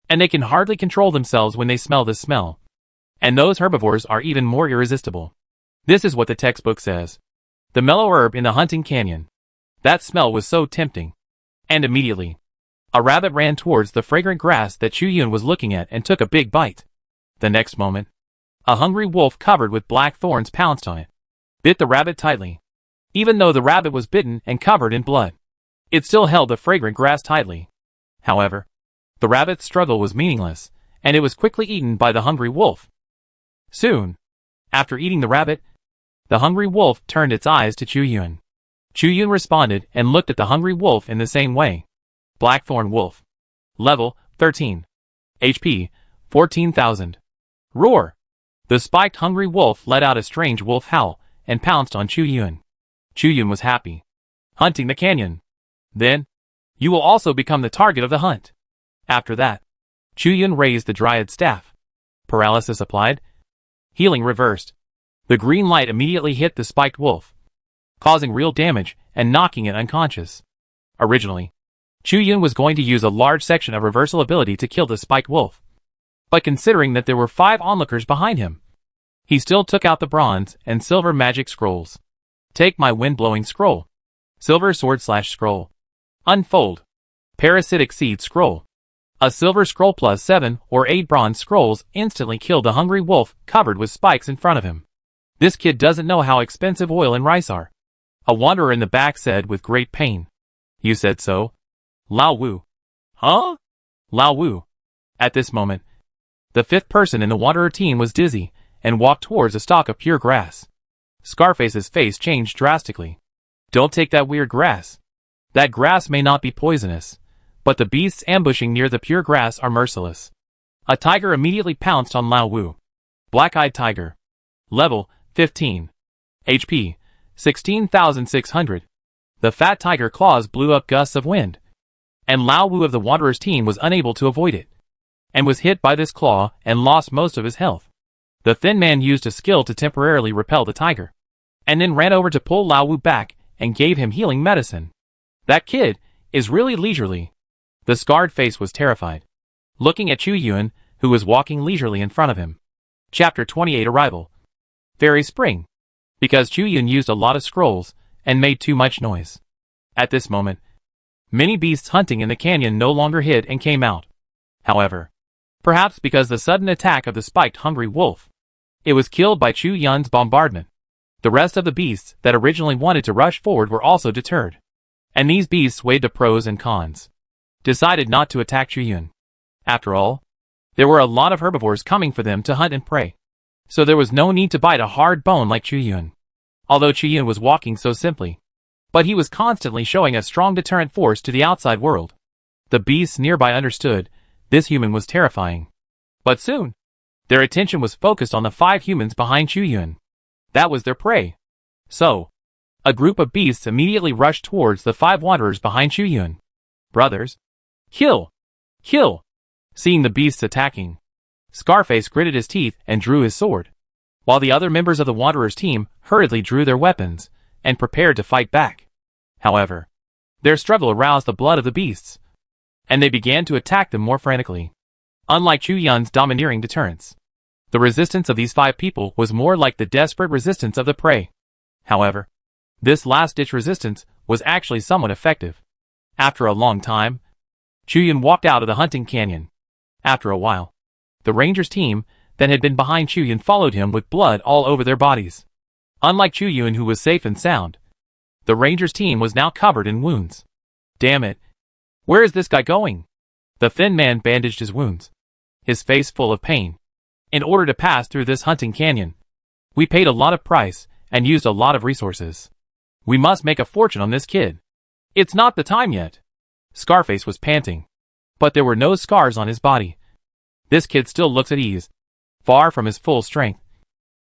Speaker 1: and they can hardly control themselves when they smell this smell. And those herbivores are even more irresistible. This is what the textbook says. The mellow herb in the Hunting Canyon. That smell was so tempting. And immediately, a rabbit ran towards the fragrant grass that Chu Yun was looking at and took a big bite. The next moment, a hungry wolf covered with black thorns pounced on it, bit the rabbit tightly. Even though the rabbit was bitten and covered in blood, it still held the fragrant grass tightly. However, the rabbit's struggle was meaningless, and it was quickly eaten by the hungry wolf. Soon, after eating the rabbit, the hungry wolf turned its eyes to Chu Yun. Chu Yun responded and looked at the hungry wolf in the same way. Blackthorn Wolf. Level 13. HP 14,000. Roar! The spiked hungry wolf let out a strange wolf howl and pounced on Chu Yun. Chu Yun was happy. Hunting the canyon. Then, you will also become the target of the hunt. After that, Chu Yun raised the dryad staff. Paralysis applied. Healing reversed. The green light immediately hit the spiked wolf, causing real damage and knocking it unconscious. Originally, Chu Yun was going to use a large section of reversal ability to kill the spiked wolf. But considering that there were 5 onlookers behind him, he still took out the bronze and silver magic scrolls. Take my wind-blowing scroll. Silver sword/scroll. Unfold. Parasitic seed scroll. A silver scroll plus 7 or 8 bronze scrolls instantly killed the hungry wolf covered with spikes in front of him. This kid doesn't know how expensive oil and rice are. A wanderer in the back said with great pain. You said so? Lao Wu. Huh? Lao Wu. At this moment, the 5th person in the wanderer team was dizzy and walked towards a stalk of pure grass. Scarface's face changed drastically. Don't take that weird grass. That grass may not be poisonous, but the beasts ambushing near the pure grass are merciless. A tiger immediately pounced on Lao Wu. Black-eyed tiger. Level 15. HP 16,600. The fat tiger claws blew up gusts of wind, and Lao Wu of the Wanderer's team was unable to avoid it, and was hit by this claw and lost most of his health. The thin man used a skill to temporarily repel the tiger, and then ran over to pull Lao Wu back and gave him healing medicine. That kid is really leisurely. The scarred face was terrified, looking at Chu Yun, who was walking leisurely in front of him. Chapter 28 Arrival. Fairy Spring. Because Chu Yun used a lot of scrolls and made too much noise. At this moment, many beasts hunting in the canyon no longer hid and came out. However, perhaps because the sudden attack of the spiked hungry wolf, it was killed by Chu Yun's bombardment. The rest of the beasts that originally wanted to rush forward were also deterred. And these beasts weighed the pros and cons. Decided not to attack Chu Yun. After all, there were a lot of herbivores coming for them to hunt and prey. So there was no need to bite a hard bone like Chu Yun. Although Chu Yun was walking so simply, but he was constantly showing a strong deterrent force to the outside world. The beasts nearby understood this human was terrifying. But soon, their attention was focused on the 5 humans behind Chu Yun. That was their prey. So, a group of beasts immediately rushed towards the 5 wanderers behind Chu Yun. Brothers, kill! Kill! Seeing the beasts attacking, Scarface gritted his teeth and drew his sword, while the other members of the wanderers' team hurriedly drew their weapons and prepared to fight back. However, their struggle aroused the blood of the beasts, and they began to attack them more frantically. Unlike Chu Yun's domineering deterrence, the resistance of these 5 people was more like the desperate resistance of the prey. However, this last-ditch resistance was actually somewhat effective. After a long time, Chu Yun walked out of the hunting canyon. After a while, the Rangers team that had been behind Chu Yun followed him with blood all over their bodies. Unlike Chu Yun, who was safe and sound, the Rangers team was now covered in wounds. Damn it! Where is this guy going? The thin man bandaged his wounds, his face full of pain. In order to pass through this hunting canyon, we paid a lot of price and used a lot of resources. We must make a fortune on this kid. It's not the time yet. Scarface was panting, but there were no scars on his body. This kid still looks at ease, far from his full strength.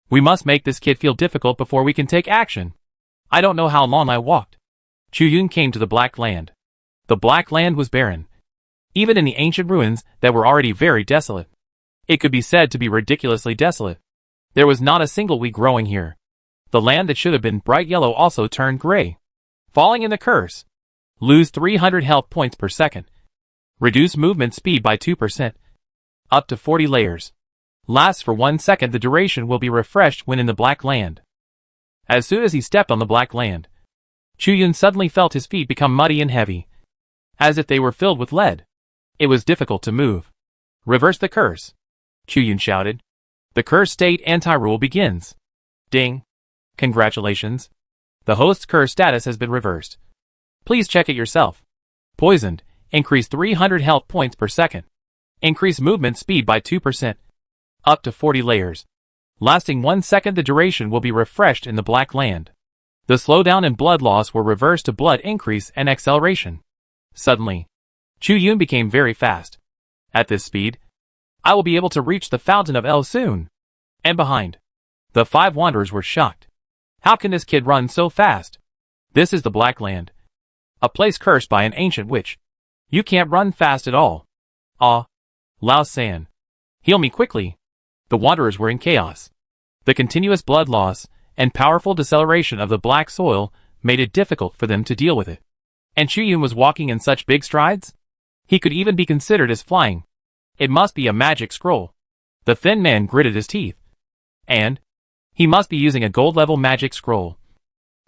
Speaker 1: We must make this kid feel difficult before we can take action. I don't know how long I walked. Chu Yun came to the Black Land. The Black Land was barren, even in the ancient ruins that were already very desolate. It could be said to be ridiculously desolate. There was not a single weed growing here. The land that should have been bright yellow also turned gray. Falling in the curse. Lose 300 health points per second. Reduce movement speed by 2%. Up to 40 layers. Lasts for 1 second. The duration will be refreshed when in the Black Land. As soon as he stepped on the Black Land, Chu Yun suddenly felt his feet become muddy and heavy, as if they were filled with lead. It was difficult to move. Reverse the curse, Chu Yun shouted. The curse state anti-rule begins. Ding. Congratulations. The host's curse status has been reversed. Please check it yourself. Poisoned. Increase 300 health points per second. Increase movement speed by 2%. Up to 40 layers. Lasting 1 second. The duration will be refreshed in the Black Land. The slowdown and blood loss were reversed to blood increase and acceleration. Suddenly, Chu Yun became very fast. At this speed, I will be able to reach the Fountain of El soon. And behind. The 5 wanderers were shocked. How can this kid run so fast? This is the Black Land. A place cursed by an ancient witch. You can't run fast at all. Ah. Lao San. Heal me quickly. The wanderers were in chaos. The continuous blood loss and powerful deceleration of the black soil made it difficult for them to deal with it. And Chuyun was walking in such big strides? He could even be considered as flying. It must be a magic scroll. The thin man gritted his teeth. And he must be using a gold-level magic scroll.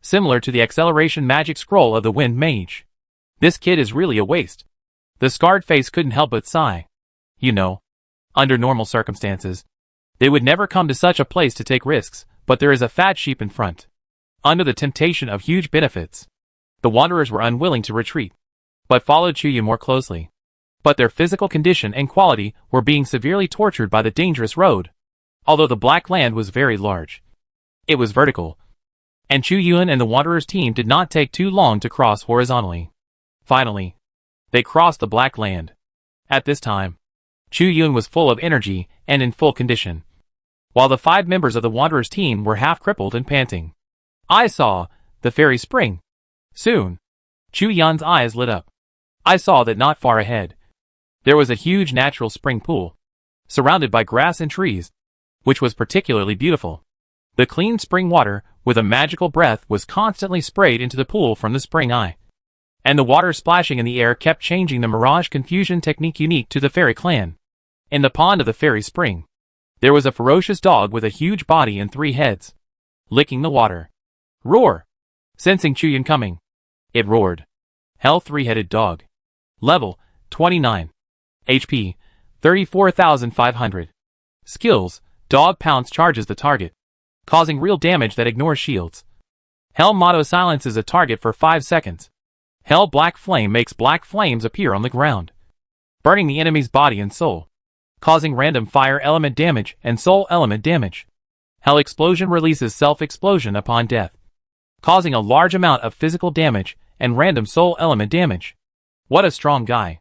Speaker 1: Similar to the acceleration magic scroll of the Wind Mage. This kid is really a waste. The scarred face couldn't help but sigh. You know, under normal circumstances, they would never come to such a place to take risks, but there is a fat sheep in front. Under the temptation of huge benefits, the wanderers were unwilling to retreat, but followed Chuyun more closely. But their physical condition and quality were being severely tortured by the dangerous road. Although the Black Land was very large, it was vertical, and Chuyun and the wanderers' team did not take too long to cross horizontally. Finally, they crossed the Black Land. At this time, Chuyun was full of energy and in full condition, while the 5 members of the wanderers' team were half crippled and panting. I saw the fairy spring. Soon, Chuyun's eyes lit up. I saw that not far ahead, there was a huge natural spring pool, surrounded by grass and trees, which was particularly beautiful. The clean spring water, with a magical breath, was constantly sprayed into the pool from the spring eye. And the water splashing in the air kept changing the mirage confusion technique unique to the fairy clan. In the pond of the fairy spring, there was a ferocious dog with a huge body and 3 heads, licking the water. Roar! Sensing Chuyun coming, it roared. Hell 3-headed dog. Level 29. HP 34,500. Skills: Dog Pounce charges the target, causing real damage that ignores shields. Hell Motto silences a target for 5 seconds. Hell Black Flame makes black flames appear on the ground, burning the enemy's body and soul, causing random fire element damage and soul element damage. Hell Explosion releases self-explosion upon death, causing a large amount of physical damage and random soul element damage. What a strong guy.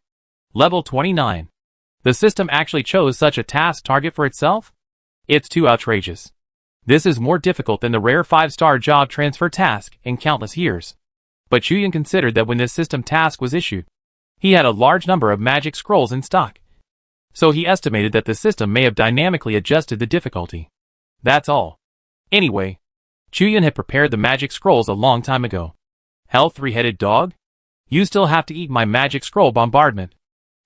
Speaker 1: Level 29. The system actually chose such a task target for itself? It's too outrageous. This is more difficult than the rare 5-star job transfer task in countless years. But Chuyun considered that when this system task was issued, he had a large number of magic scrolls in stock. So he estimated that the system may have dynamically adjusted the difficulty. That's all. Anyway, Chuyun had prepared the magic scrolls a long time ago. Hell 3-headed dog? You still have to eat my magic scroll bombardment.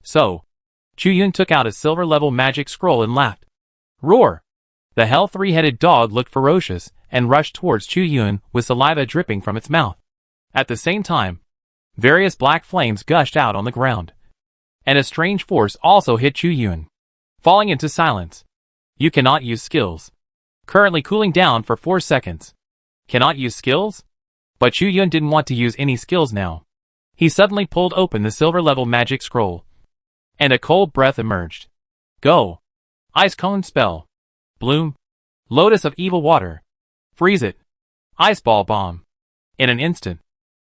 Speaker 1: So, Chuyun took out a silver-level magic scroll and laughed. Roar! The Hell 3-headed dog looked ferocious and rushed towards Chuyun with saliva dripping from its mouth. At the same time, various black flames gushed out on the ground. And a strange force also hit Chuyun, falling into silence. You cannot use skills. Currently cooling down for 4 seconds. Cannot use skills? But Chuyun didn't want to use any skills now. He suddenly pulled open the silver-level magic scroll, and a cold breath emerged. Go! Ice Cone Spell. Bloom. Lotus of Evil Water. Freeze it. Ice Ball Bomb. In an instant,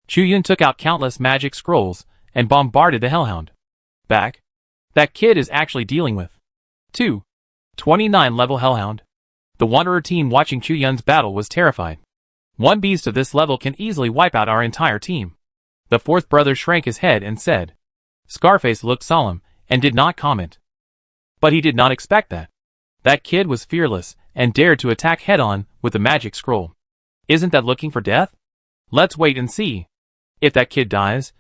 Speaker 1: Chuyun took out countless magic scrolls and bombarded the Hellhound. Back. That kid is actually dealing with 29 level Hellhound. The Wanderer team watching Chuyun's battle was terrified. One beast of this level can easily wipe out our entire team. The 4th brother shrank his head and said. Scarface looked solemn and did not comment. But he did not expect that. That kid was fearless and dared to attack head-on with the magic scroll. Isn't that looking for death? Let's wait and see. If that kid dies,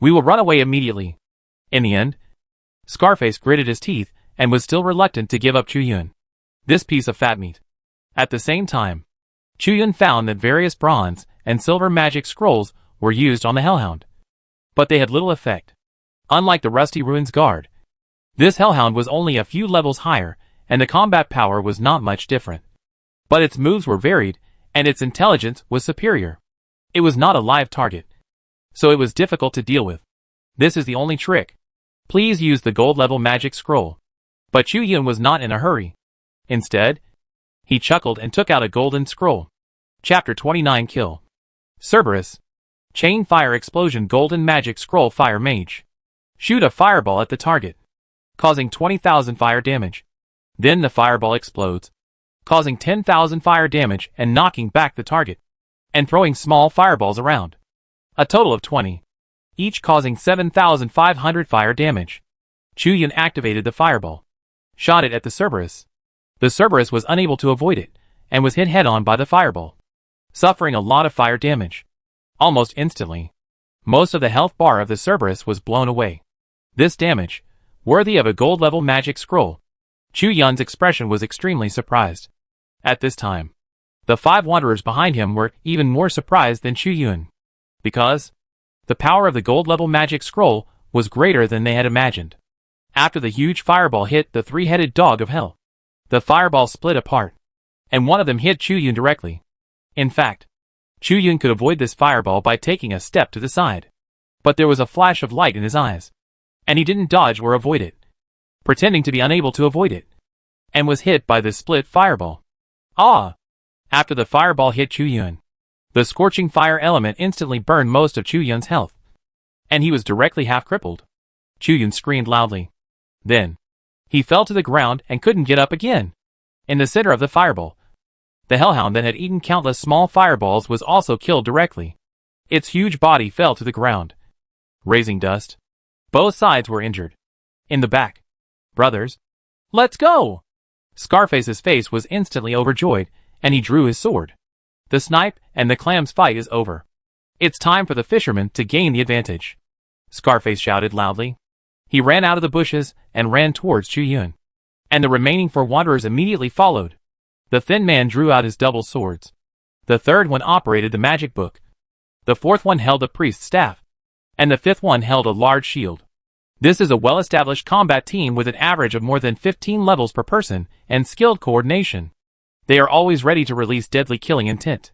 Speaker 1: we will run away immediately. In the end, Scarface gritted his teeth and was still reluctant to give up Chuyun, this piece of fat meat. At the same time, Chuyun found that various bronze and silver magic scrolls were used on the Hellhound, but they had little effect. Unlike the Rusty Ruins Guard, this Hellhound was only a few levels higher, and the combat power was not much different. But its moves were varied, and its intelligence was superior. It was not a live target, so it was difficult to deal with. This is the only trick. Please use the gold-level magic scroll. But Chuyun was not in a hurry. Instead, he chuckled and took out a golden scroll. Chapter 29 Kill. Cerberus. Chain Fire Explosion Golden Magic Scroll Fire Mage. Shoot a fireball at the target, causing 20,000 fire damage. Then the fireball explodes, causing 10,000 fire damage and knocking back the target, and throwing small fireballs around. A total of 20, each causing 7,500 fire damage. Chu-Yun activated the fireball, shot it at the Cerberus. The Cerberus was unable to avoid it, and was hit head-on by the fireball, suffering a lot of fire damage. Almost instantly, most of the health bar of the Cerberus was blown away. This damage, worthy of a gold-level magic scroll. Chu-Yun's expression was extremely surprised. At this time, the 5 wanderers behind him were even more surprised than Chu-Yun, because the power of the gold-level magic scroll was greater than they had imagined. After the huge fireball hit the 3-headed dog of hell, the fireball split apart, and one of them hit Chu-Yun directly. In fact, Chu-Yun could avoid this fireball by taking a step to the side. But there was a flash of light in his eyes, and he didn't dodge or avoid it, pretending to be unable to avoid it, and was hit by the split fireball. Ah! After the fireball hit Chu-Yun, the scorching fire element instantly burned most of Chu-Yun's health, and he was directly half-crippled. Chu-Yun screamed loudly. Then, he fell to the ground and couldn't get up again. In the center of the fireball, the hellhound that had eaten countless small fireballs was also killed directly. Its huge body fell to the ground, raising dust. Both sides were injured. In the back, brothers, let's go! Scarface's face was instantly overjoyed, and he drew his sword. The snipe and the clams fight is over. It's time for the fisherman to gain the advantage. Scarface shouted loudly. He ran out of the bushes and ran towards Chu-Yun, and the remaining 4 wanderers immediately followed. The thin man drew out his double swords. The third one operated the magic book. The fourth one held a priest's staff, and the fifth one held a large shield. This is a well-established combat team with an average of more than 15 levels per person and skilled coordination. They are always ready to release deadly killing intent.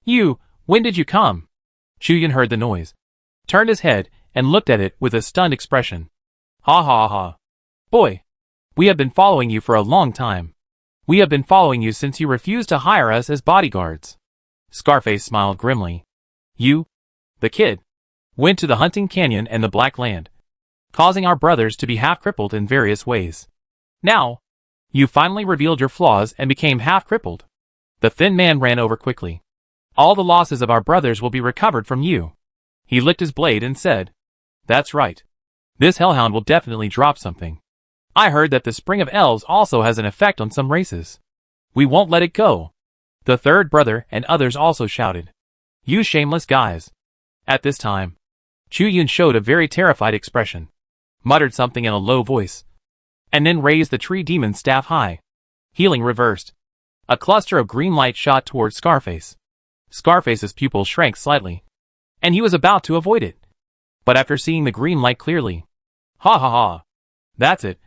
Speaker 1: When did you come? Chu-Yun heard the noise, turned his head, and looked at it with a stunned expression. Ha ha ha. Boy, we have been following you for a long time. We have been following you since you refused to hire us as bodyguards. Scarface smiled grimly. You, the kid, went to the Hunting Canyon and the Black Land, causing our brothers to be half-crippled in various ways. Now, you finally revealed your flaws and became half-crippled. The thin man ran over quickly. All the losses of our brothers will be recovered from you. He licked his blade and said, That's right. This hellhound will definitely drop something. I heard that the Spring of Elves also has an effect on some races. We won't let it go. The third brother and others also shouted. You shameless guys. At this time, Chu-Yun showed a very terrified expression, muttered something in a low voice, and then raised the tree demon's staff high. Healing reversed. A cluster of green light shot towards Scarface. Scarface's pupils shrank slightly, and he was about to avoid it. But after seeing the green light clearly, ha ha ha. That's it.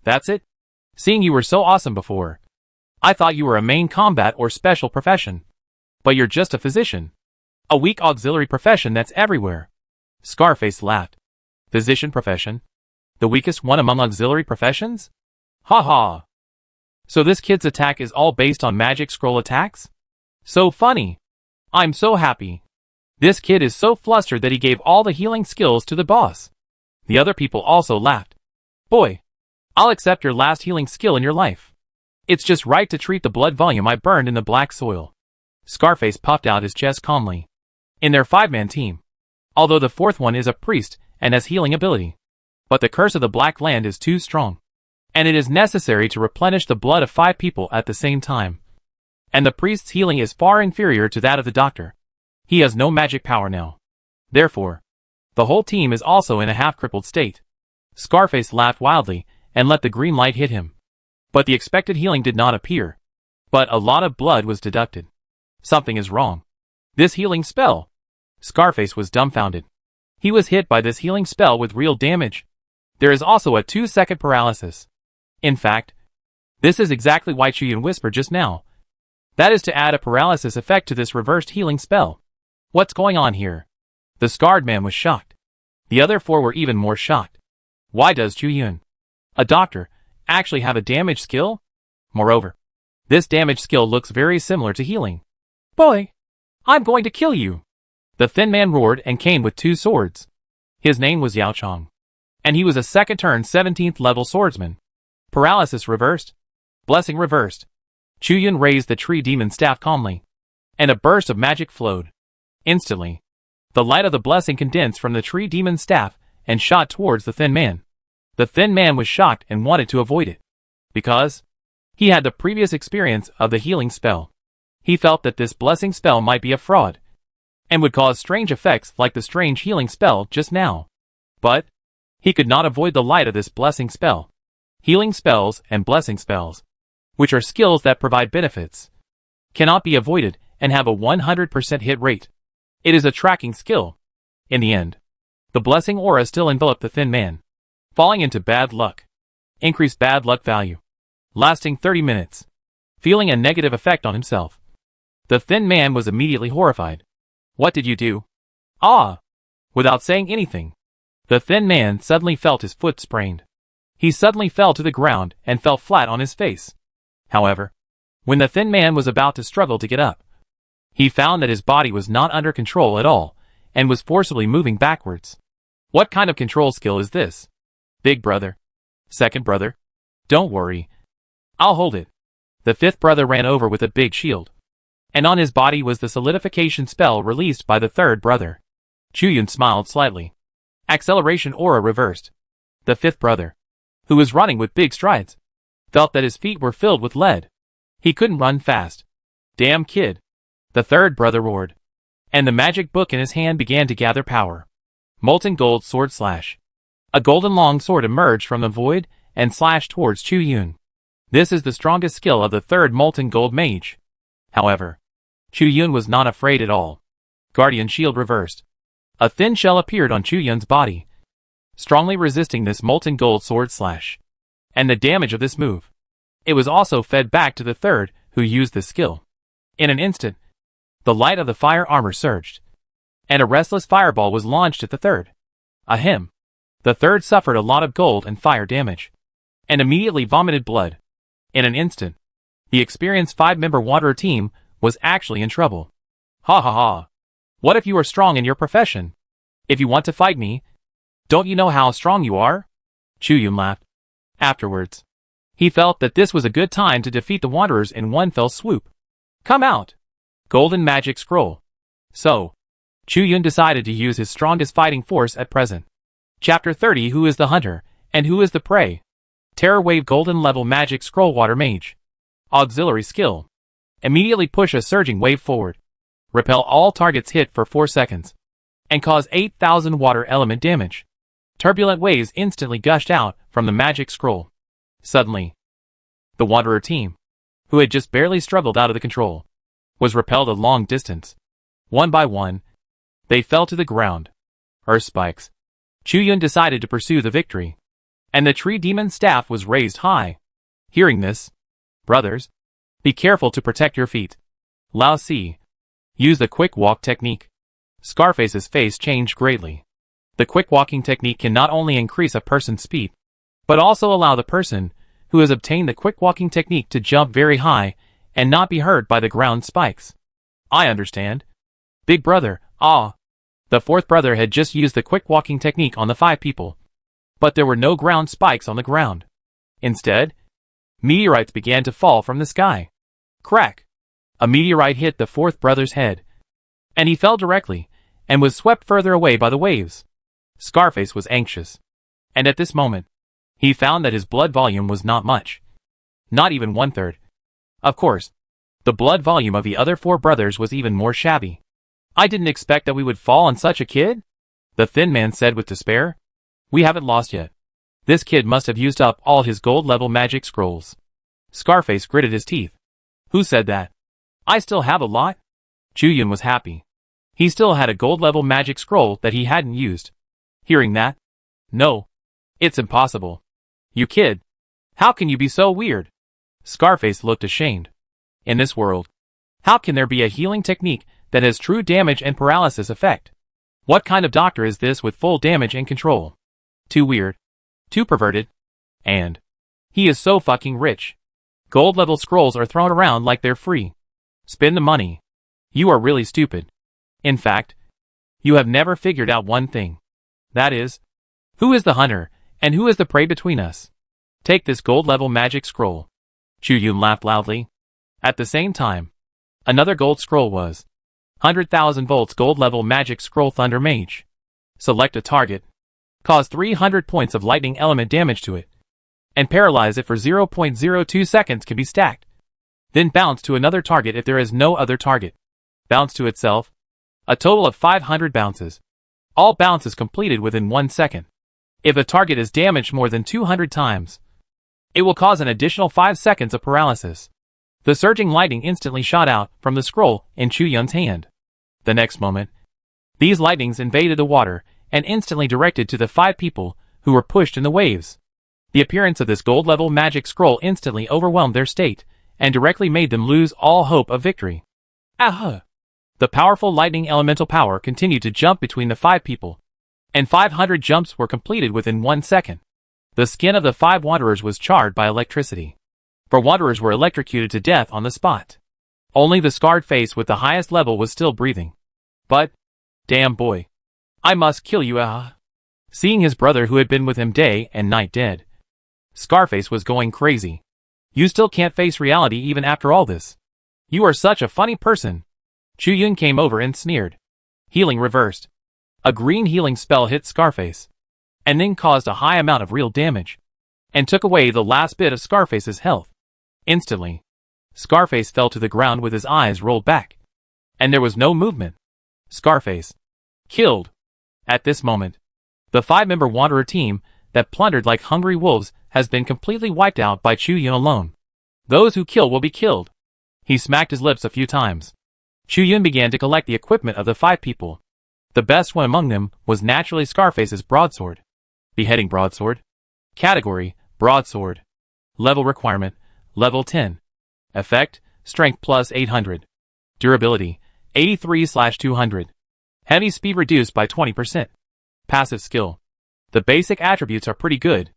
Speaker 1: That's it? Seeing you were so awesome before, I thought you were a main combat or special profession. But you're just a physician. A weak auxiliary profession that's everywhere. Scarface laughed. Physician profession? The weakest one among auxiliary professions? Ha ha. So this kid's attack is all based on magic scroll attacks? So funny. I'm so happy. This kid is so flustered that he gave all the healing skills to the boss. The other people also laughed. Boy, I'll accept your last healing skill in your life. It's just right to treat the blood volume I burned in the black soil. Scarface puffed out his chest calmly. In their 5-man team, although the fourth one is a priest and has healing ability, but the curse of the Black Land is too strong, and it is necessary to replenish the blood of 5 people at the same time. And the priest's healing is far inferior to that of the doctor. He has no magic power now. Therefore, the whole team is also in a half-crippled state. Scarface laughed wildly and let the green light hit him. But the expected healing did not appear. But a lot of blood was deducted. Something is wrong. This healing spell. Scarface was dumbfounded. He was hit by this healing spell with real damage. There is also a 2-second paralysis. In fact, this is exactly why Chu-Yun whispered just now. That is to add a paralysis effect to this reversed healing spell. What's going on here? The scarred man was shocked. The other 4 were even more shocked. Why does Chu-Yun, a doctor, actually have a damage skill? Moreover, this damage skill looks very similar to healing. Boy, I'm going to kill you. The thin man roared and came with 2 swords. His name was Yao Chong. And he was a second turn 17th level swordsman. Paralysis reversed. Blessing reversed. Chuyun raised the tree demon staff calmly, and a burst of magic flowed. Instantly, the light of the blessing condensed from the tree demon staff and shot towards the thin man. The thin man was shocked and wanted to avoid it, because he had the previous experience of the healing spell. He felt that this blessing spell might be a fraud, and would cause strange effects like the strange healing spell just now. But he could not avoid the light of this blessing spell. Healing spells and blessing spells, which are skills that provide benefits, cannot be avoided and have a 100% hit rate. It is a tracking skill. In the end, the blessing aura still enveloped the thin man, falling into bad luck. Increased bad luck value, lasting 30 minutes, feeling a negative effect on himself. The thin man was immediately horrified. What did you do? Ah! Without saying anything, the thin man suddenly felt his foot sprained. He suddenly fell to the ground and fell flat on his face. However, when the thin man was about to struggle to get up, he found that his body was not under control at all, and was forcibly moving backwards. What kind of control skill is this? Big brother. Second brother. Don't worry. I'll hold it. The fifth brother ran over with a big shield, and on his body was the solidification spell released by the third brother. Chuyun smiled slightly. Acceleration aura reversed. The fifth brother, who was running with big strides, felt that his feet were filled with lead. He couldn't run fast. Damn kid. The third brother roared, and the magic book in his hand began to gather power. Molten gold sword slash. A golden long sword emerged from the void and slashed towards Chuyun. This is the strongest skill of the third molten gold mage. However, Chuyun was not afraid at all. Guardian shield reversed. A thin shell appeared on Chuyun's body, strongly resisting this molten gold sword slash, and the damage of this move. It was also fed back to the third, who used this skill. In an instant, the light of the fire armor surged, and a restless fireball was launched at the third. Ahem. The third suffered a lot of gold and fire damage, and immediately vomited blood. In an instant, the experienced 5-member Wanderer team was actually in trouble. Ha ha ha. What if you are strong in your profession? If you want to fight me, don't you know how strong you are? Chuyun laughed. Afterwards, he felt that this was a good time to defeat the Wanderers in one fell swoop. Come out! Golden magic scroll. So, Chuyun decided to use his strongest fighting force at present. Chapter 30. Who is the hunter, and who is the prey? Terror Wave Golden Level Magic Scroll Water Mage. Auxiliary skill. Immediately push a surging wave forward. Repel all targets hit for 4 seconds, and cause 8,000 water element damage. Turbulent waves instantly gushed out from the magic scroll. Suddenly, the Wanderer team, who had just barely struggled out of the control, was repelled a long distance. One by one, they fell to the ground. Earth spikes. Chuyun decided to pursue the victory, and the tree demon staff was raised high. Hearing this, brothers, be careful to protect your feet. Lao Si, use the quick walk technique. Scarface's face changed greatly. The quick walking technique can not only increase a person's speed, but also allow the person who has obtained the quick walking technique to jump very high and not be hurt by the ground spikes. I understand. Big brother, ah. The fourth brother had just used the quick walking technique on the 5 people, but there were no ground spikes on the ground. Instead, meteorites began to fall from the sky. Crack! A meteorite hit the fourth brother's head, and he fell directly, and was swept further away by the waves. Scarface was anxious, and at this moment, he found that his blood volume was not much. Not even 1/3. Of course, the blood volume of the other 4 brothers was even more shabby. I didn't expect that we would fall on such a kid, the thin man said with despair. We haven't lost yet. This kid must have used up all his gold-level magic scrolls. Scarface gritted his teeth. Who said that? I still have a lot. Chuyun was happy. He still had a gold-level magic scroll that he hadn't used. Hearing that, no. It's impossible. You kid. How can you be so weird? Scarface looked ashamed. In this world, how can there be a healing technique that has true damage and paralysis effect? What kind of doctor is this with full damage and control? Too weird. Too perverted. And he is so fucking rich. Gold-level scrolls are thrown around like they're free. Spend the money. You are really stupid. In fact, you have never figured out one thing. That is, Who is the hunter, and who is the prey between us? Take this gold-level magic scroll. Chu Yun laughed loudly. At the same time, another gold scroll was 100,000 volts gold-level magic scroll Thunder Mage. Select a target. Cause 300 points of lightning element damage to it. And paralyze it for 0.02 seconds can be stacked. Then bounce to another target if there is no other target. Bounce to itself. A total of 500 bounces. All bounces completed within 1 second. If a target is damaged more than 200 times, it will cause an additional 5 seconds of paralysis. The surging lightning instantly shot out from the scroll in Chu Yun's hand. The next moment, these lightnings invaded the water and instantly directed to the 5 people who were pushed in the waves. The appearance of this gold-level magic scroll instantly overwhelmed their state and directly made them lose all hope of victory. Ah! The powerful lightning elemental power continued to jump between the 5 people, and 500 jumps were completed within 1 second. The skin of the 5 wanderers was charred by electricity. 4 wanderers were electrocuted to death on the spot. Only the scarred face with the highest level was still breathing. But, damn boy, I must kill you, ah! Seeing his brother who had been with him day and night dead, Scarface was going crazy. You still can't face reality even after all this. You are such a funny person. Chu Yun came over and sneered. Healing reversed. A green healing spell hit Scarface, and then caused a high amount of real damage, and took away the last bit of Scarface's health. Instantly, Scarface fell to the ground with his eyes rolled back, and there was no movement. Scarface. Killed. At this moment, the 5-member Wanderer team that plundered like hungry wolves has been completely wiped out by Chu Yun alone. Those who kill will be killed. He smacked his lips a few times. Chu Yun began to collect the equipment of the 5 people. The best one among them was naturally Scarface's broadsword. Beheading broadsword. Category, broadsword. Level requirement, level 10. Effect, strength plus 800. Durability, 83/200. Heavy speed reduced by 20%. Passive skill. The basic attributes are pretty good,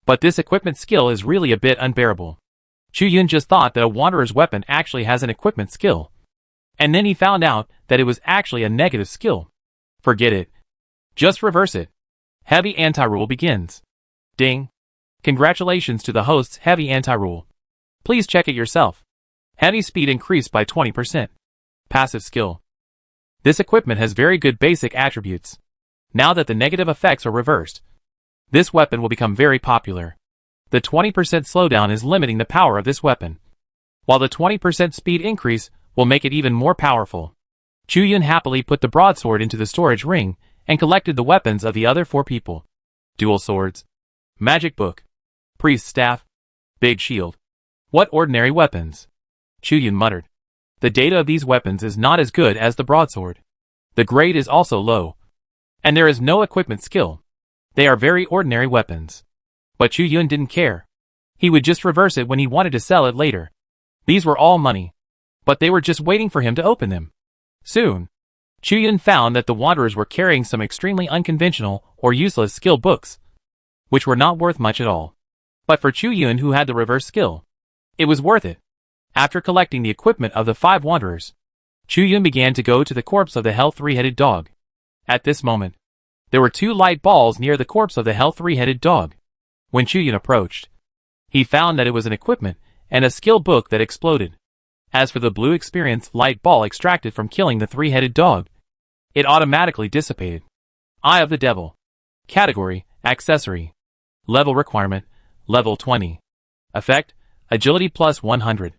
Speaker 1: but this equipment skill is really a bit unbearable. Chu Yun just thought that a wanderer's weapon actually has an equipment skill, and then he found out that it was actually a negative skill. Forget it. Just reverse it. Heavy anti-rule begins. Ding. Congratulations to the host's heavy anti-rule. Please check it yourself. Heavy speed increased by 20%. Passive skill. This equipment has very good basic attributes. Now that the negative effects are reversed, this weapon will become very popular. The 20% slowdown is limiting the power of this weapon, while the 20% speed increase will make it even more powerful. Chu Yun happily put the broadsword into the storage ring and collected the weapons of the other 4 people. Dual swords. Magic book. Priest staff. Big shield. What ordinary weapons? Chu Yun muttered. The data of these weapons is not as good as the broadsword. The grade is also low, and there is no equipment skill. They are very ordinary weapons. But Chu Yun didn't care. He would just reverse it when he wanted to sell it later. These were all money, but they were just waiting for him to open them. Soon, Chu Yun found that the wanderers were carrying some extremely unconventional or useless skill books, which were not worth much at all. But for Chu Yun, who had the reverse skill, it was worth it. After collecting the equipment of the 5 wanderers, Chu Yun began to go to the corpse of the hell 3-headed dog. At this moment, there were 2 light balls near the corpse of the hell 3-headed dog. When Chu Yun approached, he found that it was an equipment and a skill book that exploded. As for the blue experience light ball extracted from killing the 3-headed dog, it automatically dissipated. Eye of the Devil. Category, accessory. Level requirement, level 20. Effect, agility plus 100.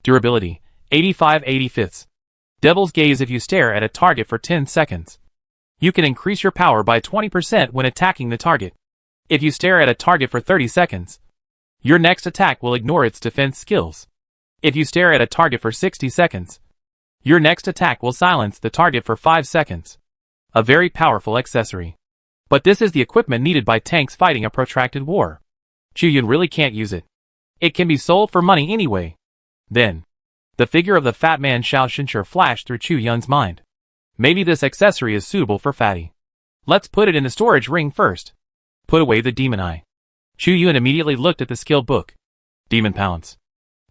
Speaker 1: Durability, 85/85. Devil's Gaze. If you stare at a target for 10 seconds, you can increase your power by 20% when attacking the target. If you stare at a target for 30 seconds, your next attack will ignore its defense skills. If you stare at a target for 60 seconds, your next attack will silence the target for 5 seconds. A very powerful accessory. But this is the equipment needed by tanks fighting a protracted war. Chu Yun really can't use it. It can be sold for money anyway. Then, the figure of the fat man Xiao Shincher flashed through Chu Yun's mind. Maybe this accessory is suitable for Fatty. Let's put it in the storage ring first. Put away the demon eye. Chu Yun immediately looked at the skill book. Demon Pounce.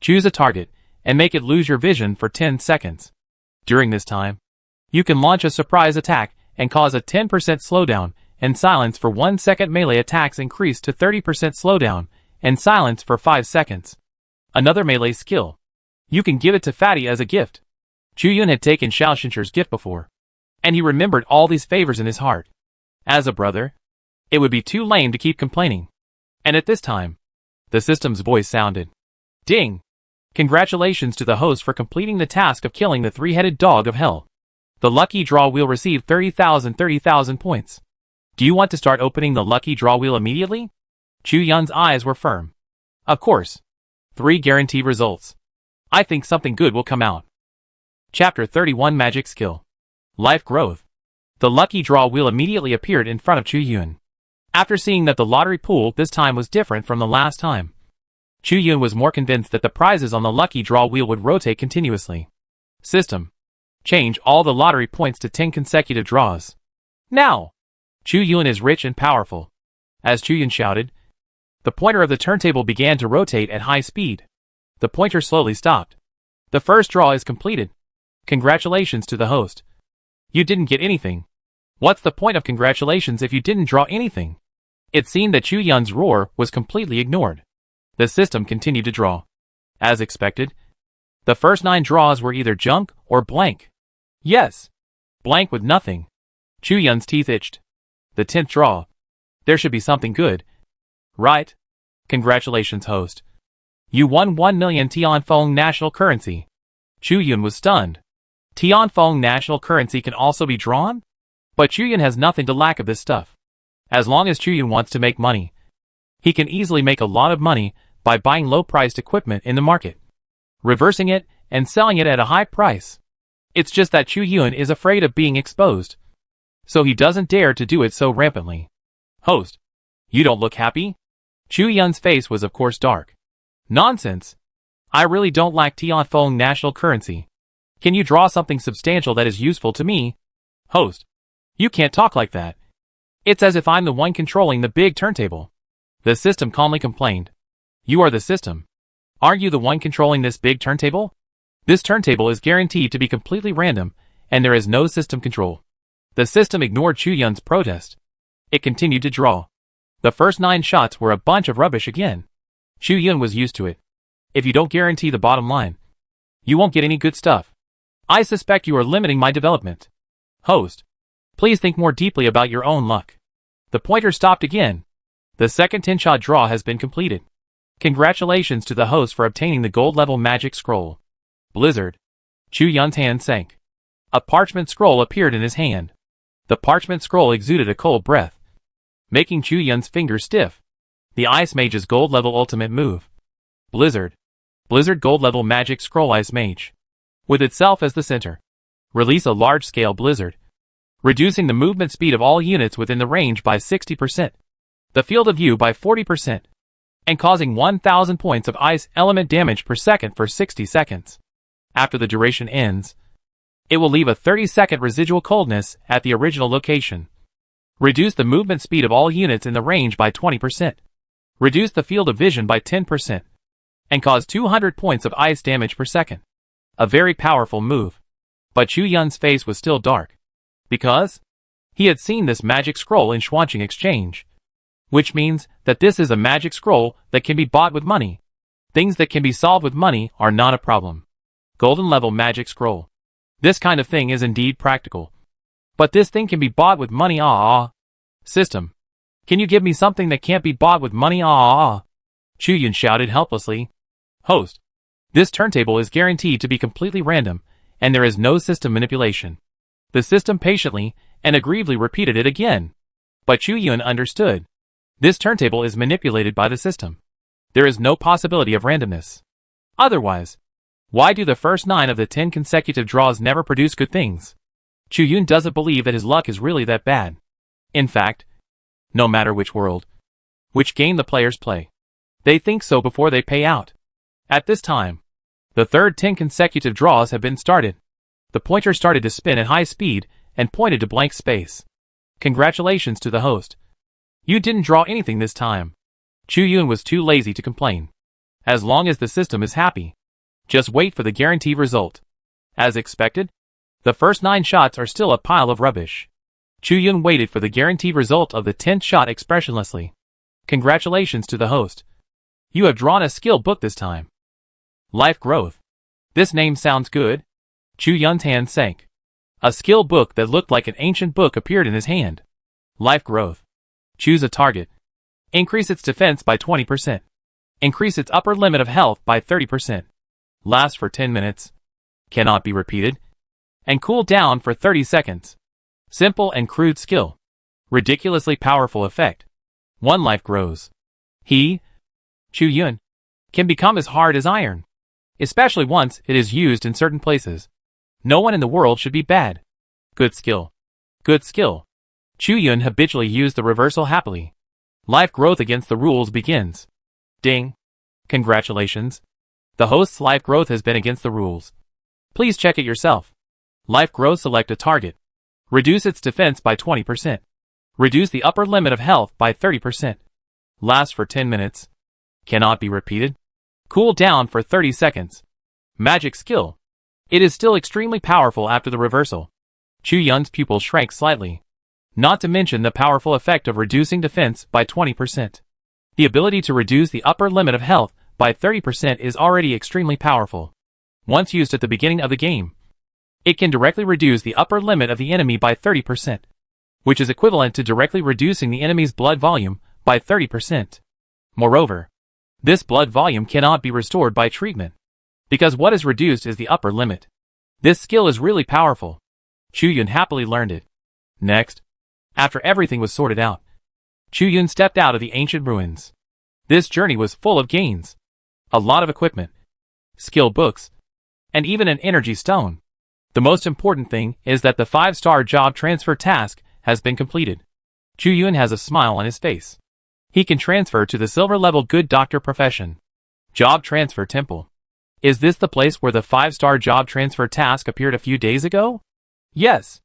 Speaker 1: Choose a target, and make it lose your vision for 10 seconds. During this time, you can launch a surprise attack and cause a 10% slowdown and silence for 1 second. Melee attacks increased to 30% slowdown, and silence for 5 seconds. Another melee skill. You can give it to Fatty as a gift. Chu-Yun had taken Xiao Shinsher's gift before, and he remembered all these favors in his heart. As a brother, it would be too lame to keep complaining. And at this time, the system's voice sounded. Ding! Congratulations to the host for completing the task of killing the three-headed dog of hell. The lucky draw wheel received 30,000 points. Do you want to start opening the lucky draw wheel immediately? Chu-Yun's eyes were firm. Of course. 3 guaranteed results. I think something good will come out. Chapter 31 Magic Skill. Life Growth. The lucky draw wheel immediately appeared in front of Chu-Yun. After seeing that the lottery pool this time was different from the last time, Chu-Yun was more convinced that the prizes on the lucky draw wheel would rotate continuously. System. Change all the lottery points to 10 consecutive draws. Now! Chu-Yun is rich and powerful. As Chu-Yun shouted, the pointer of the turntable began to rotate at high speed. The pointer slowly stopped. The first draw is completed. Congratulations to the host. You didn't get anything. What's the point of congratulations if you didn't draw anything? It seemed that Chu-Yun's roar was completely ignored. The system continued to draw. As expected, the first 9 draws were either junk or blank. Yes, blank with nothing. Chu-Yun's teeth itched. The 10th draw. There should be something good. Right? Congratulations, host. You won 1 million Tianfeng national currency. Chu-Yun was stunned. Tianfeng national currency can also be drawn? But Chu-Yun has nothing to lack of this stuff. As long as Chu-Yun wants to make money, he can easily make a lot of money by buying low-priced equipment in the market, reversing it, and selling it at a high price. It's just that Chu-Yun is afraid of being exposed, so he doesn't dare to do it so rampantly. Host, you don't look happy? Chu-Yun's face was of course dark. Nonsense. I really don't lack Tianfeng national currency. Can you draw something substantial that is useful to me? Host, you can't talk like that. It's as if I'm the one controlling the big turntable. The system calmly complained. You are the system. Aren't you the one controlling this big turntable? This turntable is guaranteed to be completely random, and there is no system control. The system ignored Chu-Yun's protest. It continued to draw. The first 9 shots were a bunch of rubbish again. Chu-Yun was used to it. If you don't guarantee the bottom line, you won't get any good stuff. I suspect you are limiting my development. Host, please think more deeply about your own luck. The pointer stopped again. The second 10-shot draw has been completed. Congratulations to the host for obtaining the gold-level magic scroll. Blizzard. Chu-Yun's hand sank. A parchment scroll appeared in his hand. The parchment scroll exuded a cold breath, making Chu-Yun's fingers stiff. The Ice Mage's gold-level ultimate move. Blizzard. Blizzard gold-level magic scroll Ice Mage. With itself as the center, release a large-scale blizzard, reducing the movement speed of all units within the range by 60%, the field of view by 40%, and causing 1,000 points of ice element damage per second for 60 seconds. After the duration ends, it will leave a 30-second residual coldness at the original location. Reduce the movement speed of all units in the range by 20%. Reduce the field of vision by 10%. And cause 200 points of ice damage per second. A very powerful move. But Chu-Yun's face was still dark. Because he had seen this magic scroll in Xuanqing Exchange. Which means that this is a magic scroll that can be bought with money. Things that can be solved with money are not a problem. Golden level magic scroll. This kind of thing is indeed practical. But this thing can be bought with money. System. Can you give me something that can't be bought with money? Chu-Yun shouted helplessly. Host. This turntable is guaranteed to be completely random, and there is no system manipulation. The system patiently and aggrievedly repeated it again. But Chu-Yun understood. This turntable is manipulated by the system. There is no possibility of randomness. Otherwise, why do the first 9 of the 10 consecutive draws never produce good things? Chu-Yun doesn't believe that his luck is really that bad. In fact, no matter which world, which game the players play, they think so before they pay out. At this time, the third 10 consecutive draws have been started. The pointer started to spin at high speed and pointed to blank space. Congratulations to the host. You didn't draw anything this time. Chu-Yun was too lazy to complain. As long as the system is happy, just wait for the guaranteed result. As expected, the first 9 shots are still a pile of rubbish. Chu Yun waited for the guaranteed result of the 10th shot expressionlessly. Congratulations to the host. You have drawn a skill book this time. Life Growth. This name sounds good. Chu Yun's hand sank. A skill book that looked like an ancient book appeared in his hand. Life Growth. Choose a target. Increase its defense by 20%. Increase its upper limit of health by 30%. Last for 10 minutes. Cannot be repeated. And cool down for 30 seconds. Simple and crude skill. Ridiculously powerful effect. One life grows. He, Chu Yun, can become as hard as iron. Especially once it is used in certain places. No one in the world should be bad. Good skill. Good skill. Chu Yun habitually used the reversal happily. Life growth against the rules begins. Ding. Congratulations. The host's life growth has been against the rules. Please check it yourself. Life growth, select a target. Reduce its defense by 20%. Reduce the upper limit of health by 30%. Last for 10 minutes. Cannot be repeated. Cool down for 30 seconds. Magic skill. It is still extremely powerful after the reversal. Chu Yun's pupil shrank slightly. Not to mention the powerful effect of reducing defense by 20%. The ability to reduce the upper limit of health by 30% is already extremely powerful. Once used at the beginning of the game, it can directly reduce the upper limit of the enemy by 30%, which is equivalent to directly reducing the enemy's blood volume by 30%. Moreover, this blood volume cannot be restored by treatment, because what is reduced is the upper limit. This skill is really powerful. Chu Yun happily learned it. Next, after everything was sorted out, Chu Yun stepped out of the ancient ruins. This journey was full of gains. A lot of equipment, skill books, and even an energy stone. The most important thing is that the 5-star job transfer task has been completed. Chu Yun has a smile on his face. He can transfer to the silver-level good doctor profession. Job Transfer Temple. Is this the place where the 5-star job transfer task appeared a few days ago? Yes.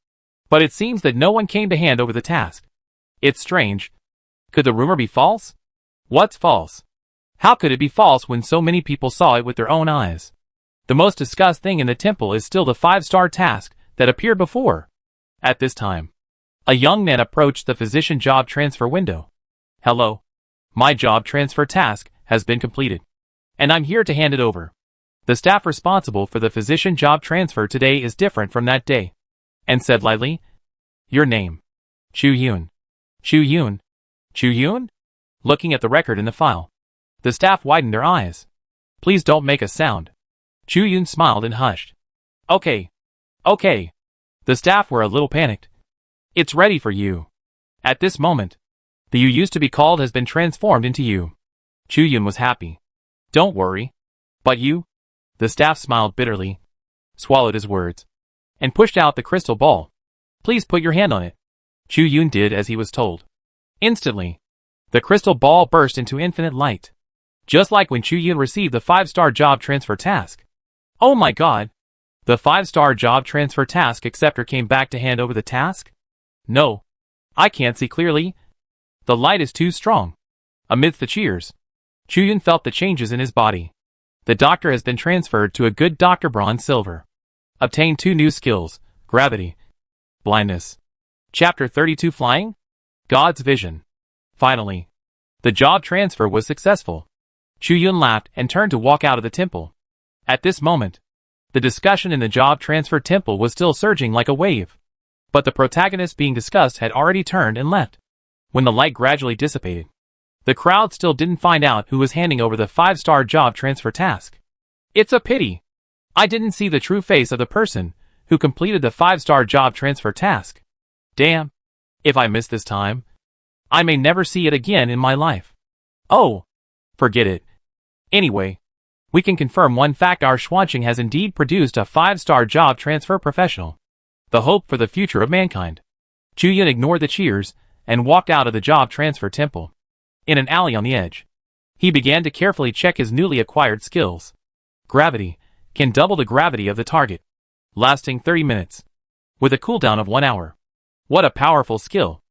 Speaker 1: But it seems that no one came to hand over the task. It's strange. Could the rumor be false? What's false? How could it be false when so many people saw it with their own eyes? The most discussed thing in the temple is still the 5-star task that appeared before. At this time, a young man approached the physician job transfer window. Hello. My job transfer task has been completed, and I'm here to hand it over. The staff responsible for the physician job transfer today is different from that day, and said lightly, Your name? Chu Yun. Chu Yun? Chu Yun? Looking at the record in the file, the staff widened their eyes. Please don't make a sound. Chu Yun smiled and hushed. Okay. Okay. The staff were a little panicked. It's ready for you. At this moment, the you used to be called has been transformed into you. Chu Yun was happy. Don't worry. But you? The staff smiled bitterly, swallowed his words, and pushed out the crystal ball. Please put your hand on it. Chu Yun did as he was told. Instantly, the crystal ball burst into infinite light. Just like when Chu Yun received the 5-star job transfer task. Oh my god! The 5-star job transfer task acceptor came back to hand over the task? No. I can't see clearly. The light is too strong. Amidst the cheers, Chu Yun felt the changes in his body. The doctor has been transferred to a good Dr. Bronze Silver. Obtained 2 new skills, gravity, blindness. Chapter 32 Flying? God's Vision. Finally, the job transfer was successful. Chu Yun laughed and turned to walk out of the temple. At this moment, the discussion in the job transfer temple was still surging like a wave. But the protagonist being discussed had already turned and left. When the light gradually dissipated, the crowd still didn't find out who was handing over the 5-star job transfer task. It's a pity. I didn't see the true face of the person who completed the 5-star job transfer task. Damn. If I miss this time, I may never see it again in my life. Oh, forget it. Anyway, we can confirm one fact: our Xuanqing has indeed produced a 5-star job transfer professional. The hope for the future of mankind. Chu Yun ignored the cheers and walked out of the job transfer temple. In an alley on the edge, he began to carefully check his newly acquired skills. Gravity can double the gravity of the target, lasting 30 minutes, with a cooldown of 1 hour. What a powerful skill!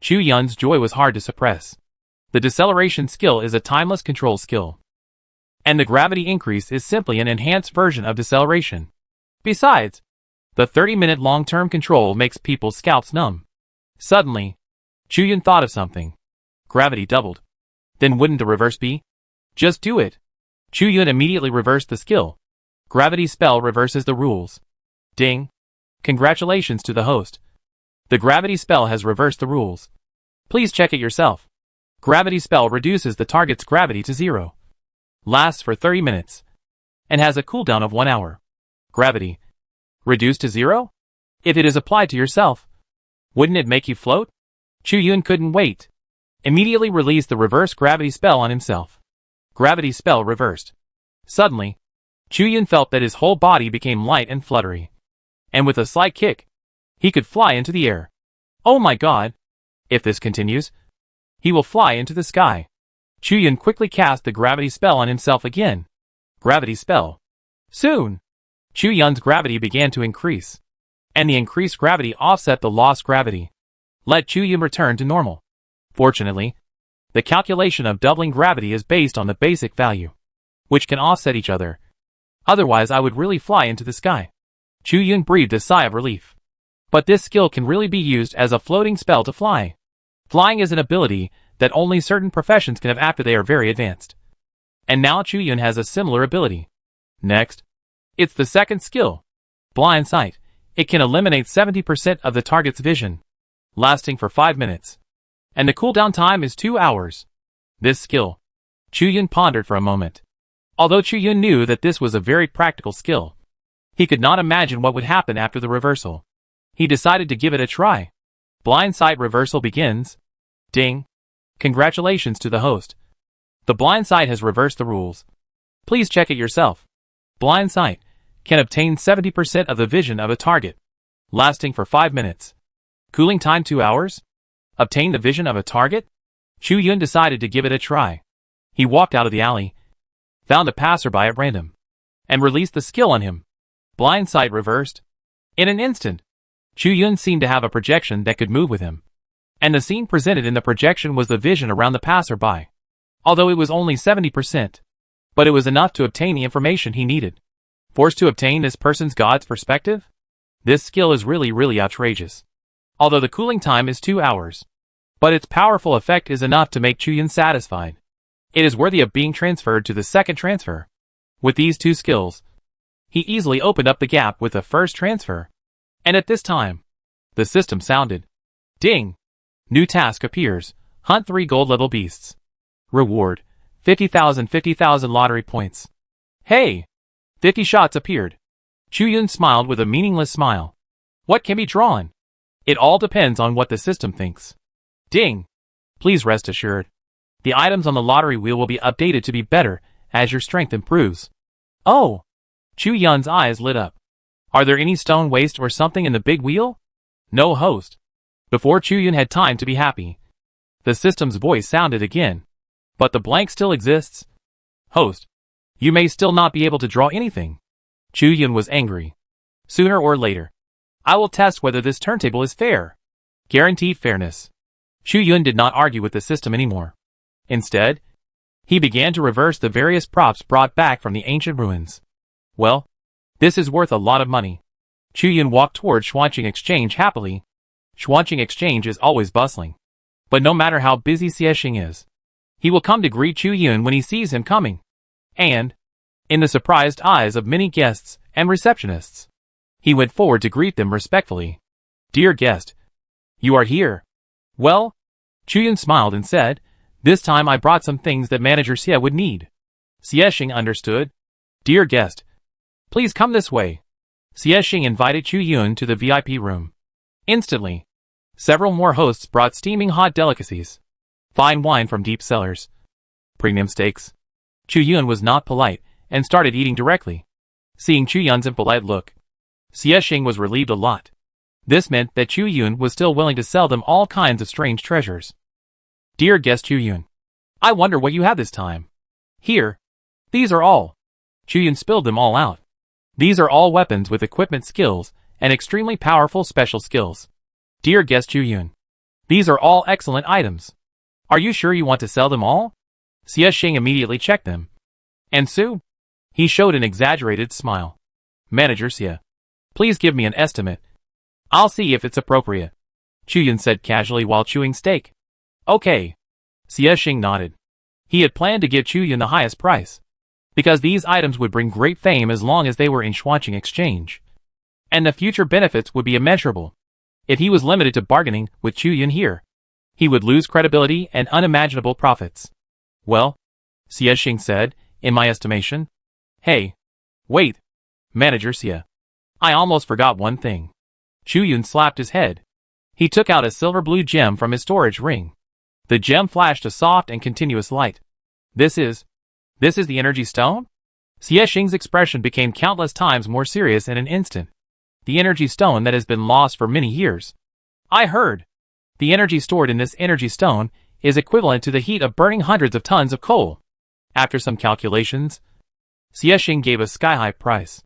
Speaker 1: Chu Yun's joy was hard to suppress. The deceleration skill is a timeless control skill, and the gravity increase is simply an enhanced version of deceleration. Besides, the 30-minute long-term control makes people's scalps numb. Suddenly, Chu Yun thought of something. Gravity doubled. Then wouldn't the reverse be? Just do it. Chu Yun immediately reversed the skill. Gravity spell reverses the rules. Ding. Congratulations to the host. The gravity spell has reversed the rules. Please check it yourself. Gravity spell reduces the target's gravity to 0. Lasts for 30 minutes. And has a cooldown of 1 hour. Gravity. Reduced to 0? If it is applied to yourself, wouldn't it make you float? Chu Yun couldn't wait. Immediately released the reverse gravity spell on himself. Gravity spell reversed. Suddenly, Chu Yun felt that his whole body became light and fluttery. And with a slight kick, he could fly into the air. Oh my god! If this continues, he will fly into the sky. Chu Yun quickly cast the gravity spell on himself again. Gravity spell. Soon, Chu Yun's gravity began to increase. And the increased gravity offset the lost gravity. Let Chu Yun return to normal. Fortunately, the calculation of doubling gravity is based on the basic value, which can offset each other. Otherwise I would really fly into the sky. Chu Yun breathed a sigh of relief. But this skill can really be used as a floating spell to fly. Flying is an ability that only certain professions can have after they are very advanced. And now Chu Yun has a similar ability. Next, it's the second skill. Blind sight. It can eliminate 70% of the target's vision, lasting for 5 minutes. And the cooldown time is 2 hours. This skill. Chu Yun pondered for a moment. Although Chu Yun knew that this was a very practical skill, he could not imagine what would happen after the reversal. He decided to give it a try. Blind sight reversal begins. Ding. Congratulations to the host. The blind sight has reversed the rules. Please check it yourself. Blind sight can obtain 70% of the vision of a target, lasting for 5 minutes. Cooling time 2 hours? Obtain the vision of a target? Chu Yun decided to give it a try. He walked out of the alley, found a passerby at random, and released the skill on him. Blind sight reversed. In an instant, Chu Yun seemed to have a projection that could move with him. And the scene presented in the projection was the vision around the passerby. Although it was only 70%. But it was enough to obtain the information he needed. Forced to obtain this person's God's perspective? This skill is really outrageous. Although the cooling time is 2 hours. But its powerful effect is enough to make Chu Yun satisfied. It is worthy of being transferred to the second transfer. With these two skills, he easily opened up the gap with the first transfer. And at this time, the system sounded. Ding! New task appears. Hunt 3 gold level beasts. Reward. 50,000 lottery points. Hey! 50 shots appeared. Chu Yun smiled with a meaningless smile. What can be drawn? It all depends on what the system thinks. Ding! Please rest assured. The items on the lottery wheel will be updated to be better as your strength improves. Oh! Chu Yun's eyes lit up. Are there any stone waste or something in the big wheel? No, host. Before Chu Yun had time to be happy, the system's voice sounded again. But the blank still exists. Host. You may still not be able to draw anything. Chu Yun was angry. Sooner or later, I will test whether this turntable is fair. Guaranteed fairness. Chu Yun did not argue with the system anymore. Instead, he began to reverse the various props brought back from the ancient ruins. Well, this is worth a lot of money. Chu Yun walked toward Xuanqing Exchange happily. Xuanqing Exchange is always bustling. But no matter how busy Xiexing is, he will come to greet Chu Yun when he sees him coming. And, in the surprised eyes of many guests and receptionists, he went forward to greet them respectfully. Dear guest, you are here. Well, Chu Yun smiled and said, this time I brought some things that Manager Xie would need. Xiexing understood. Dear guest, please come this way. Xiexing invited Chu Yun to the VIP room. Instantly, several more hosts brought steaming hot delicacies. Fine wine from deep cellars. Premium steaks. Chu Yun was not polite and started eating directly. Seeing Chu Yun's impolite look, Xiexing was relieved a lot. This meant that Chu Yun was still willing to sell them all kinds of strange treasures. Dear guest Chu Yun, I wonder what you have this time. Here. These are all. Chu Yun spilled them all out. These are all weapons with equipment skills and extremely powerful special skills. Dear guest Chu Yun, these are all excellent items. Are you sure you want to sell them all? Xiexing immediately checked them. And Su? He showed an exaggerated smile. Manager Xie, please give me an estimate. I'll see if it's appropriate. Chuyun said casually while chewing steak. Okay. Xie nodded. He had planned to give Chuyun the highest price, because these items would bring great fame as long as they were in Xuanqing exchange, and the future benefits would be immeasurable. If he was limited to bargaining with Chuyun here, he would lose credibility and unimaginable profits. Well, Xie said, in my estimation. Hey. Wait. Manager Xie. I almost forgot one thing. Chuyun slapped his head. He took out a silver blue gem from his storage ring. The gem flashed a soft and continuous light. This is the energy stone? Xie expression became countless times more serious in an instant. The energy stone that has been lost for many years. I heard. The energy stored in this energy stone is equivalent to the heat of burning hundreds of tons of coal. After some calculations, Xie gave a sky-high price.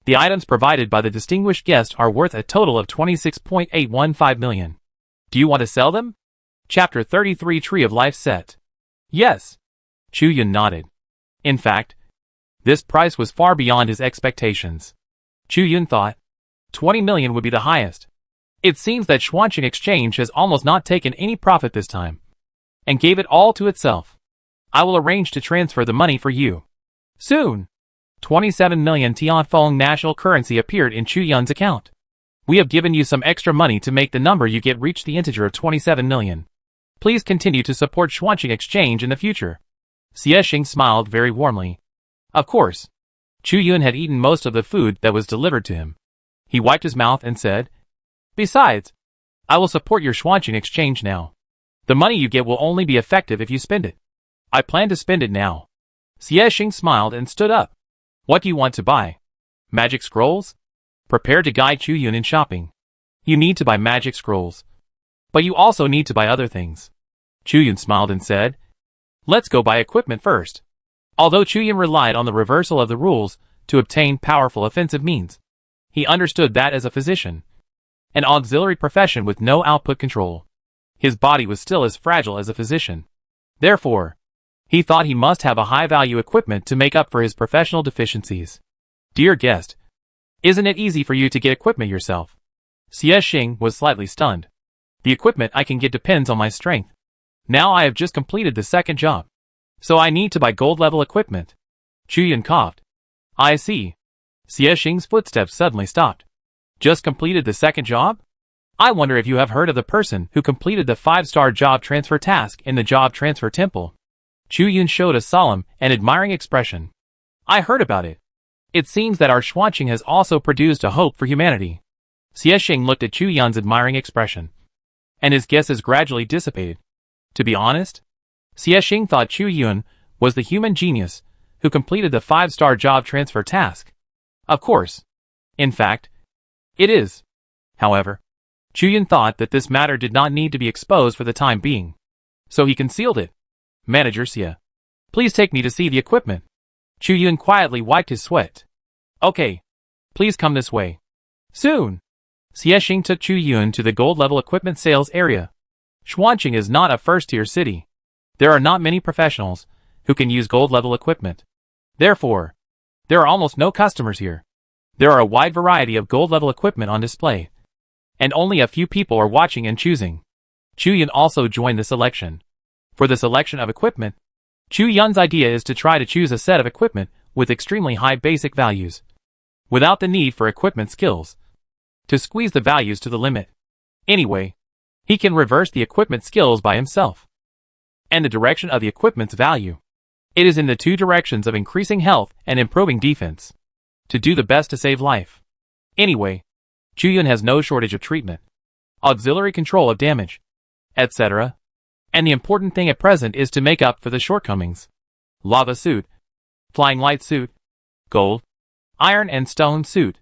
Speaker 1: The items provided by the distinguished guest are worth a total of 26.815 million. Do you want to sell them? Chapter 33 Tree of Life set. Yes. Chuyun nodded. In fact, this price was far beyond his expectations. Chuyun thought 20 million would be the highest. It seems that Xuanqing Exchange has almost not taken any profit this time, and gave it all to itself. I will arrange to transfer the money for you. Soon. 27 million Tianfeng national currency appeared in Chuyun's account. We have given you some extra money to make the number you get reach the integer of 27 million. Please continue to support Xuanqing Exchange in the future. Xie smiled very warmly. Of course. Chuyun had eaten most of the food that was delivered to him. He wiped his mouth and said, Besides, I will support your Xuanqing Exchange now. The money you get will only be effective if you spend it. I plan to spend it now. Xie smiled and stood up. What do you want to buy? Magic scrolls? Prepare to guide Chuyun in shopping. You need to buy magic scrolls. But you also need to buy other things. Chuyun smiled and said, Let's go buy equipment first. Although Chuyun relied on the reversal of the rules to obtain powerful offensive means, he understood that as a physician, an auxiliary profession with no output control, his body was still as fragile as a physician. Therefore, he thought he must have a high-value equipment to make up for his professional deficiencies. Dear guest, isn't it easy for you to get equipment yourself? Xie was slightly stunned. The equipment I can get depends on my strength. Now I have just completed the second job, so I need to buy gold-level equipment. Chuyun coughed. I see. Xie footsteps suddenly stopped. Just completed the second job? I wonder if you have heard of the person who completed the 5-star job transfer task in the job transfer temple. Chuyun showed a solemn and admiring expression. I heard about it. It seems that our Xuanqing has also produced a hope for humanity. Xie looked at Chuyun's admiring expression, and his guesses gradually dissipated. To be honest, Xie thought Chuyun was the human genius who completed the 5-star job transfer task. Of course. In fact, it is. However, Chuyun thought that this matter did not need to be exposed for the time being, so he concealed it. Manager Xie, please take me to see the equipment. Chuyun quietly wiped his sweat. Okay. Please come this way. Soon. Xie took Chuyun to the gold-level equipment sales area. Xuanqing is not a first-tier city. There are not many professionals who can use gold-level equipment. Therefore, there are almost no customers here. There are a wide variety of gold-level equipment on display, and only a few people are watching and choosing. Chuyun also joined the selection. For the selection of equipment, Chuyun's idea is to try to choose a set of equipment with extremely high basic values, without the need for equipment skills, to squeeze the values to the limit. Anyway, he can reverse the equipment skills by himself, and the direction of the equipment's value. It is in the two directions of increasing health and improving defense, to do the best to save life. Anyway, Chuyun has no shortage of treatment, auxiliary control of damage, etc. And the important thing at present is to make up for the shortcomings. Lava suit, flying light suit, gold, iron and stone suit.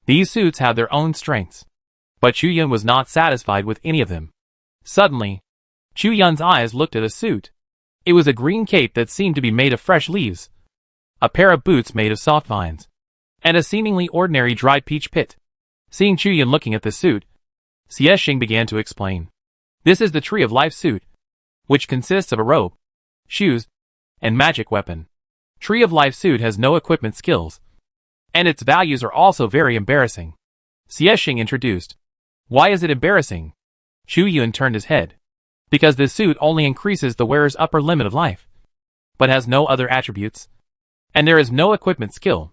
Speaker 1: These suits have their own strengths. But Chuyun was not satisfied with any of them. Suddenly, Chuyun's eyes looked at a suit. It was a green cape that seemed to be made of fresh leaves, a pair of boots made of soft vines, and a seemingly ordinary dried peach pit. Seeing Chuyun looking at the suit, Xie began to explain. This is the Tree of Life suit, which consists of a robe, shoes, and magic weapon. Tree of Life suit has no equipment skills, and its values are also very embarrassing. Xie introduced. Why is it embarrassing? Chu Yun turned his head. Because this suit only increases the wearer's upper limit of life, but has no other attributes. And there is no equipment skill.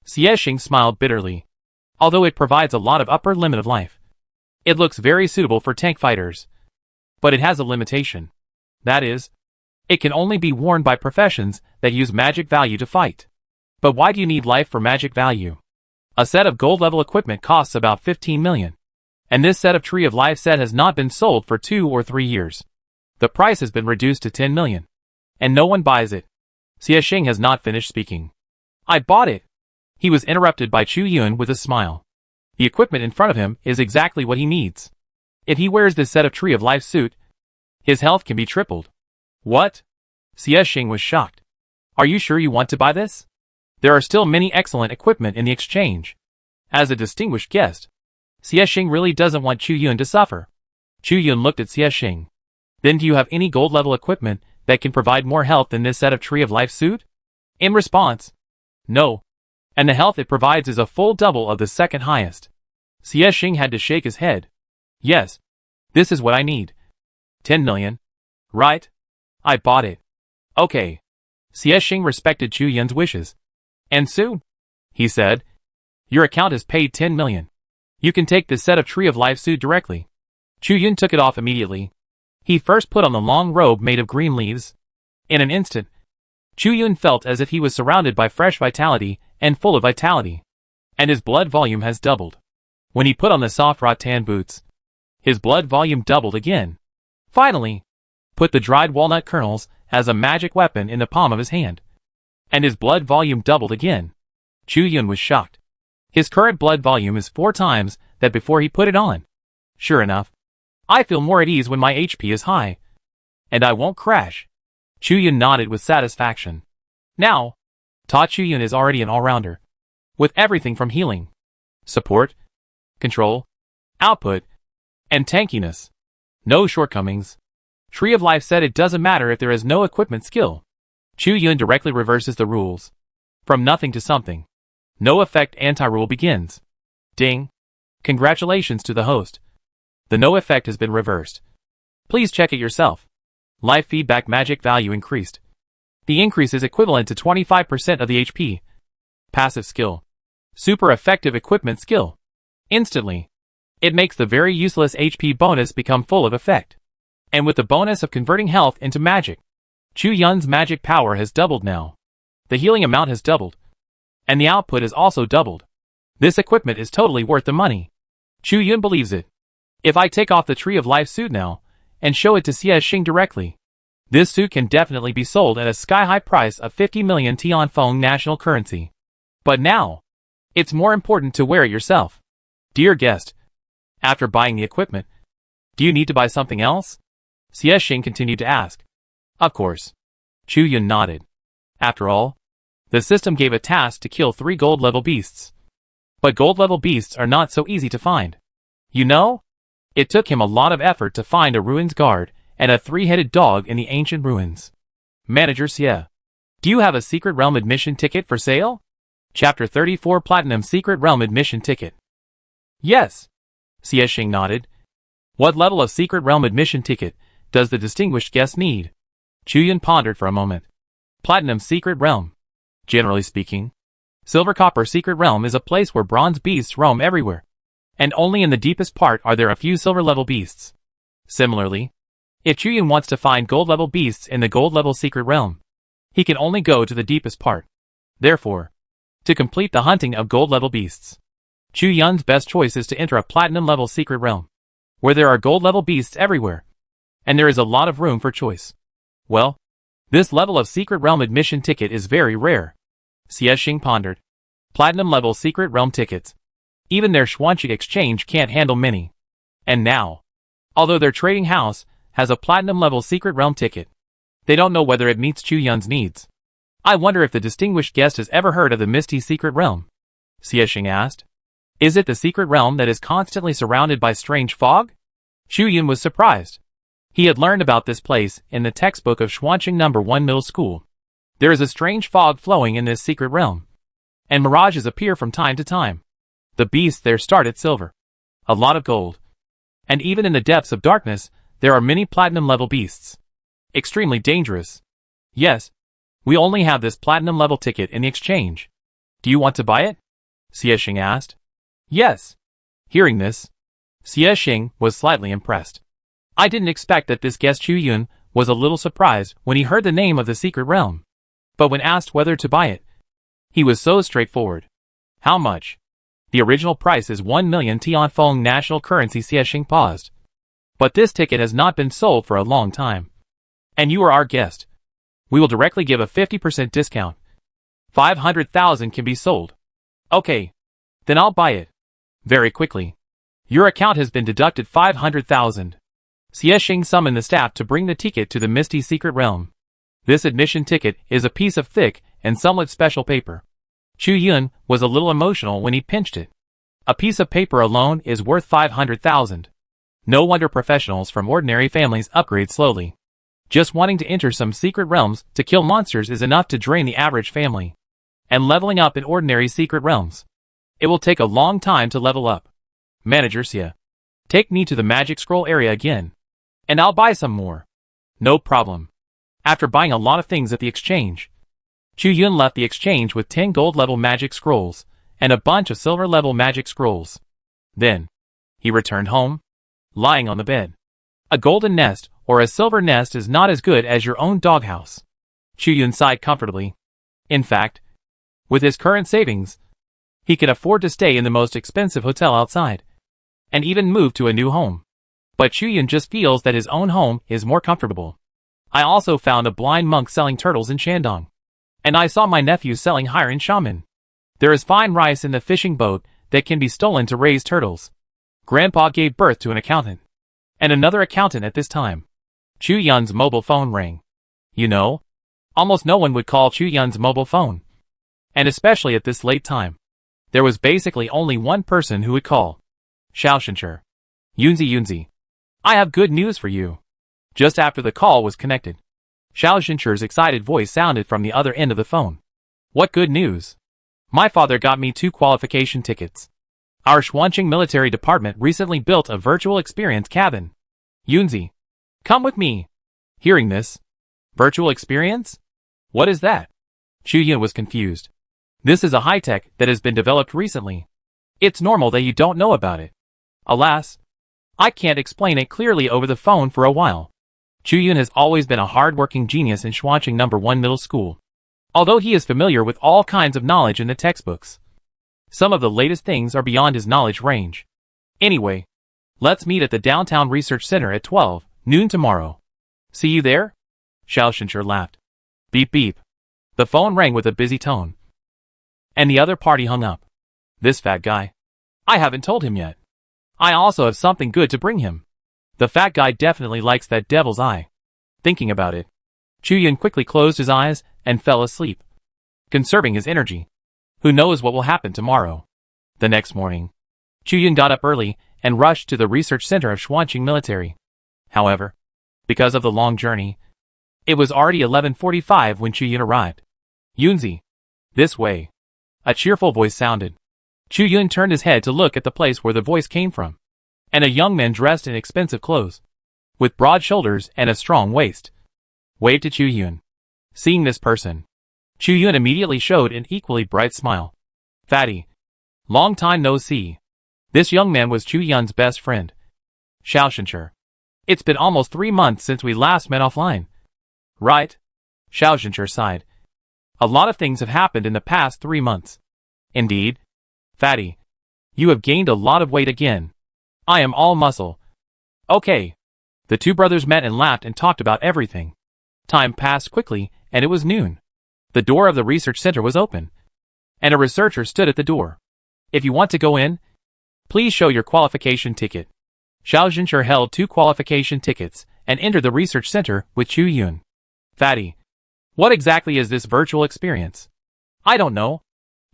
Speaker 1: Xie smiled bitterly. Although it provides a lot of upper limit of life, it looks very suitable for tank fighters. But it has a limitation. That is, it can only be worn by professions that use magic value to fight. But why do you need life for magic value? A set of gold level equipment costs about 15 million. And this set of Tree of Life set has not been sold for 2 or 3 years. The price has been reduced to 10 million. And no one buys it. Xie has not finished speaking. I bought it. He was interrupted by Chu Yun with a smile. The equipment in front of him is exactly what he needs. If he wears this set of Tree of Life suit, his health can be tripled. What? Xie was shocked. Are you sure you want to buy this? There are still many excellent equipment in the exchange. As a distinguished guest, Xie really doesn't want Chu Yun to suffer. Chu Yun looked at Xie. Then do you have any gold level equipment that can provide more health than this set of Tree of Life suit? In response, no. And the health it provides is a full double of the second highest. Xie had to shake his head. Yes. This is what I need. 10 million. Right? I bought it. Okay. Xie respected Chu Yun's wishes. And Su, he said, your account has paid 10 million. You can take this set of Tree of Life suit directly. Chu Yun took it off immediately. He first put on the long robe made of green leaves. In an instant, Chu Yun felt as if he was surrounded by fresh vitality and full of vitality. And his blood volume has doubled. When he put on the soft rattan boots, his blood volume doubled again. Finally, put the dried walnut kernels as a magic weapon in the palm of his hand. And his blood volume doubled again. Chu Yun was shocked. His current blood volume is 4 times that before he put it on. Sure enough, I feel more at ease when my HP is high. And I won't crash. Chu Yun nodded with satisfaction. Now, Ta Chu Yun is already an all-rounder. With everything from healing, support, control, output, and tankiness. No shortcomings. Tree of Life said it doesn't matter if there is no equipment skill. Chu Yun directly reverses the rules. From nothing to something. No effect anti-rule begins. Ding. Congratulations to the host. The no effect has been reversed. Please check it yourself. Life feedback magic value increased. The increase is equivalent to 25% of the HP. Passive skill. Super effective equipment skill. Instantly. It makes the very useless HP bonus become full of effect. And with the bonus of converting health into magic, Chu Yun's magic power has doubled now. The healing amount has doubled. And the output is also doubled. This equipment is totally worth the money. Chu Yun believes it. If I take off the Tree of Life suit now, and show it to Xie directly, this suit can definitely be sold at a sky-high price of 50 million Tianfeng national currency. But now, it's more important to wear it yourself. Dear guest, after buying the equipment, do you need to buy something else? Xie continued to ask. Of course. Chu Yun nodded. After all, the system gave a task to kill 3 gold-level beasts. But gold-level beasts are not so easy to find. You know? It took him a lot of effort to find a ruins guard and a 3-headed dog in the ancient ruins. Manager Xie, do you have a Secret Realm admission ticket for sale? Chapter 34 Platinum Secret Realm admission ticket. Yes. Xie nodded. What level of Secret Realm admission ticket does the distinguished guest need? Chu Yun pondered for a moment. Platinum Secret Realm. Generally speaking, Silver Copper Secret Realm is a place where bronze beasts roam everywhere. And only in the deepest part are there a few silver-level beasts. Similarly, if Chu Yun wants to find gold-level beasts in the gold-level Secret Realm, he can only go to the deepest part. Therefore, to complete the hunting of gold-level beasts, Chu Yun's best choice is to enter a platinum-level Secret Realm, where there are gold-level beasts everywhere, and there is a lot of room for choice. Well, this level of Secret Realm admission ticket is very rare. Xie pondered. Platinum-level Secret Realm tickets. Even their Xuanqi exchange can't handle many. And now, although their trading house has a platinum-level Secret Realm ticket, they don't know whether it meets Chu Yun's needs. I wonder if the distinguished guest has ever heard of the Misty Secret Realm? Xie asked. Is it the secret realm that is constantly surrounded by strange fog? Chu Yun was surprised. He had learned about this place in the textbook of Xuanqing No. 1 Middle School. There is a strange fog flowing in this secret realm, and mirages appear from time to time. The beasts there start at silver. A lot of gold. And even in the depths of darkness, there are many platinum-level beasts. Extremely dangerous. Yes. We only have this platinum-level ticket in the exchange. Do you want to buy it? Xiexing asked. Yes. Hearing this, Xiexing was slightly impressed. I didn't expect that this guest Chu Yun was a little surprised when he heard the name of the secret realm. But when asked whether to buy it, he was so straightforward. How much? The original price is 1 million Tianfeng national currency. Xiexing paused. But this ticket has not been sold for a long time. And you are our guest. We will directly give a 50% discount. 500,000 can be sold. Okay. Then I'll buy it. Very quickly. Your account has been deducted 500,000. Xiexing summoned the staff to bring the ticket to the misty secret realm. This admission ticket is a piece of thick and somewhat special paper. Chu Yun was a little emotional when he pinched it. A piece of paper alone is worth 500,000. No wonder professionals from ordinary families upgrade slowly. Just wanting to enter some secret realms to kill monsters is enough to drain the average family. And leveling up in ordinary secret realms, it will take a long time to level up. Manager Xia, take me to the magic scroll area again. And I'll buy some more. No problem. After buying a lot of things at the exchange, Chu Yun left the exchange with 10 gold-level magic scrolls and a bunch of silver-level magic scrolls. Then, he returned home, lying on the bed. A golden nest or a silver nest is not as good as your own doghouse. Chu Yun sighed comfortably. In fact, with his current savings, he can afford to stay in the most expensive hotel outside, and even move to a new home. But Chu Yun just feels that his own home is more comfortable. I also found a blind monk selling turtles in Shandong. And I saw my nephew selling hire in Xiamen. There is fine rice in the fishing boat that can be stolen to raise turtles. Grandpa gave birth to an accountant. And another accountant at this time. Chu Yun's mobile phone rang. You know, almost no one would call Chu Yun's mobile phone. And especially at this late time. There was basically only one person who would call. Xiaoshencher. Yunzi. I have good news for you. Just after the call was connected, Xiaoshencher's excited voice sounded from the other end of the phone. What good news? My father got me 2 qualification tickets. Our Xuanqing military department recently built a virtual experience cabin. Yunzi, come with me. Hearing this, virtual experience? What is that? Chu Yun was confused. This is a high-tech that has been developed recently. It's normal that you don't know about it. Alas, I can't explain it clearly over the phone for a while. Chu Yun has always been a hard-working genius in Xuanqing No. 1 middle school. Although he is familiar with all kinds of knowledge in the textbooks, some of the latest things are beyond his knowledge range. Anyway, let's meet at the downtown research center at 12 noon tomorrow. See you there? Xiaoshencher laughed. Beep beep. The phone rang with a busy tone. And the other party hung up. This fat guy. I haven't told him yet. I also have something good to bring him. The fat guy definitely likes that devil's eye. Thinking about it, Chu Yun quickly closed his eyes and fell asleep, conserving his energy. Who knows what will happen tomorrow? The next morning, Chu Yun got up early and rushed to the research center of Xuanqing Military. However, because of the long journey, it was already 11:45 when Chu Yun arrived. Yunzi, this way. A cheerful voice sounded. Chu Yun turned his head to look at the place where the voice came from. And a young man dressed in expensive clothes, with broad shoulders and a strong waist, waved to Chu Yun. Seeing this person, Chu Yun immediately showed an equally bright smile. Fatty. Long time no see. This young man was Chu Yun's best friend, Xiaoshencher. It's been almost 3 months since we last met offline. Right? Xiaoshencher sighed. A lot of things have happened in the past 3 months. Indeed. Fatty. You have gained a lot of weight again. I am all muscle. Okay. The two brothers met and laughed and talked about everything. Time passed quickly, and it was noon. The door of the research center was open, and a researcher stood at the door. If you want to go in, please show your qualification ticket. Xiaoshencher held 2 qualification tickets and entered the research center with Chu Yun. Fatty. What exactly is this virtual experience? I don't know.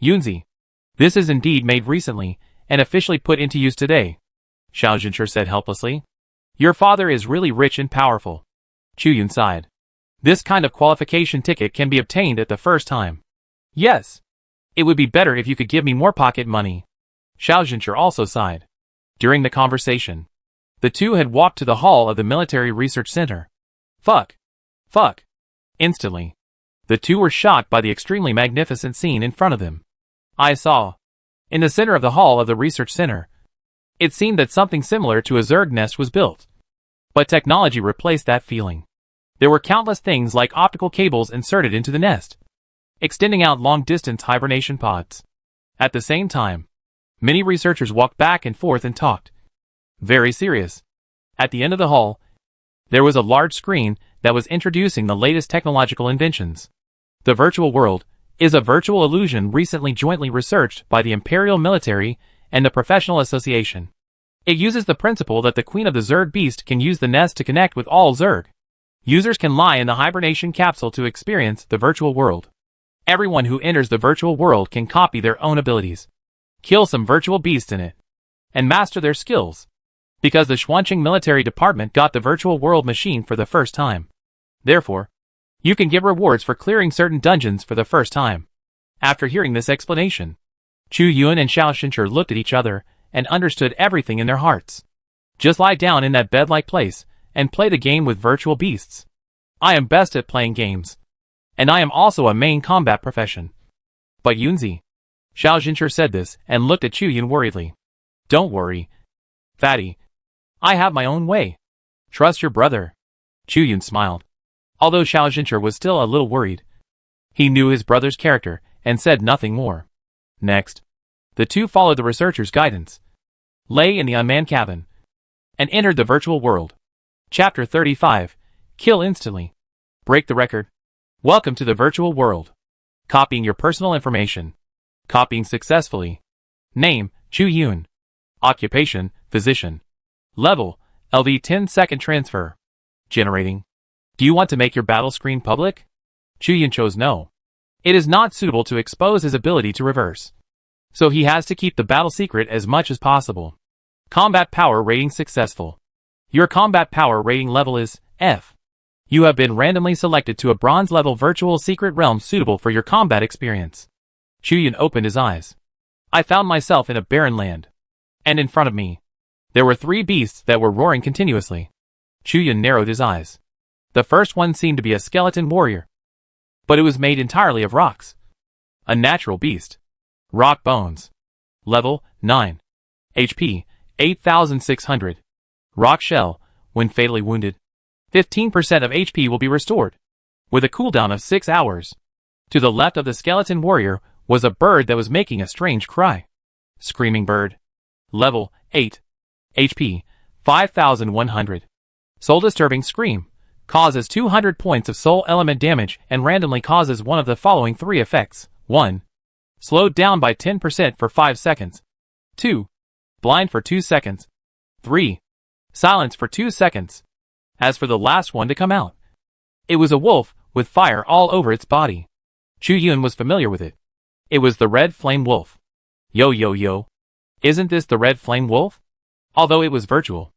Speaker 1: Yunzi. This is indeed made recently and officially put into use today. Xiaoshencher said helplessly. Your father is really rich and powerful. Chu Yun sighed. This kind of qualification ticket can be obtained at the first time. Yes. It would be better if you could give me more pocket money. Xiaoshencher also sighed. During the conversation, The two had walked to the hall of the Military Research Center. Fuck. Fuck. Instantly, the two were shocked by the extremely magnificent scene in front of them. I saw. In the center of the hall of the research center, it seemed that something similar to a Zerg nest was built. But technology replaced that feeling. There were countless things like optical cables inserted into the nest, extending out long-distance hibernation pods. At the same time, many researchers walked back and forth and talked. Very serious. At the end of the hall, there was a large screen that was introducing the latest technological inventions. The virtual world is a virtual illusion recently jointly researched by the Imperial Military and the Professional Association. It uses the principle that the Queen of the Zerg Beast can use the nest to connect with all Zerg. Users can lie in the hibernation capsule to experience the virtual world. Everyone who enters the virtual world can copy their own abilities, kill some virtual beasts in it, and master their skills. Because the Schwanching Military Department got the virtual world machine for the first time. Therefore, you can get rewards for clearing certain dungeons for the first time. After hearing this explanation, Chu Yun and Xiao Xincher looked at each other and understood everything in their hearts. Just lie down in that bed-like place and play the game with virtual beasts. I am best at playing games. And I am also a main combat profession. But Yunzi. Xiao Xincher said this and looked at Chu Yun worriedly. Don't worry, fatty. I have my own way. Trust your brother. Chu Yun smiled. Although Xiao Xincher was still a little worried, he knew his brother's character and said nothing more. Next, the two followed the researcher's guidance, lay in the unmanned cabin, and entered the virtual world. Chapter 35. Kill instantly. Break the record. Welcome to the virtual world. Copying your personal information. Copying successfully. Name, Chu Yun. Occupation, physician. Level, LV 10-second transfer. Generating. Do you want to make your battle screen public? Chu Yun chose no. It is not suitable to expose his ability to reverse. So he has to keep the battle secret as much as possible. Combat power rating successful. Your combat power rating level is F. You have been randomly selected to a bronze level virtual secret realm suitable for your combat experience. Chu Yun opened his eyes. I found myself in a barren land. And in front of me, there were 3 beasts that were roaring continuously. Chu Yun narrowed his eyes. The first one seemed to be a skeleton warrior. But it was made entirely of rocks. A natural beast. Rock bones. Level, 9. HP, 8,600. Rock shell, when fatally wounded. 15% of HP will be restored. With a cooldown of 6 hours. To the left of the skeleton warrior was a bird that was making a strange cry. Screaming bird. Level, 8. HP, 5,100. Soul disturbing scream. Causes 200 points of soul element damage and randomly causes one of the following 3 effects. 1. Slowed down by 10% for 5 seconds. 2. Blind for 2 seconds. 3. Silence for 2 seconds. As for the last one to come out, it was a wolf with fire all over its body. Chu Yun was familiar with it. It was the Red Flame Wolf. Yo yo yo. Isn't this the Red Flame Wolf? Although it was virtual.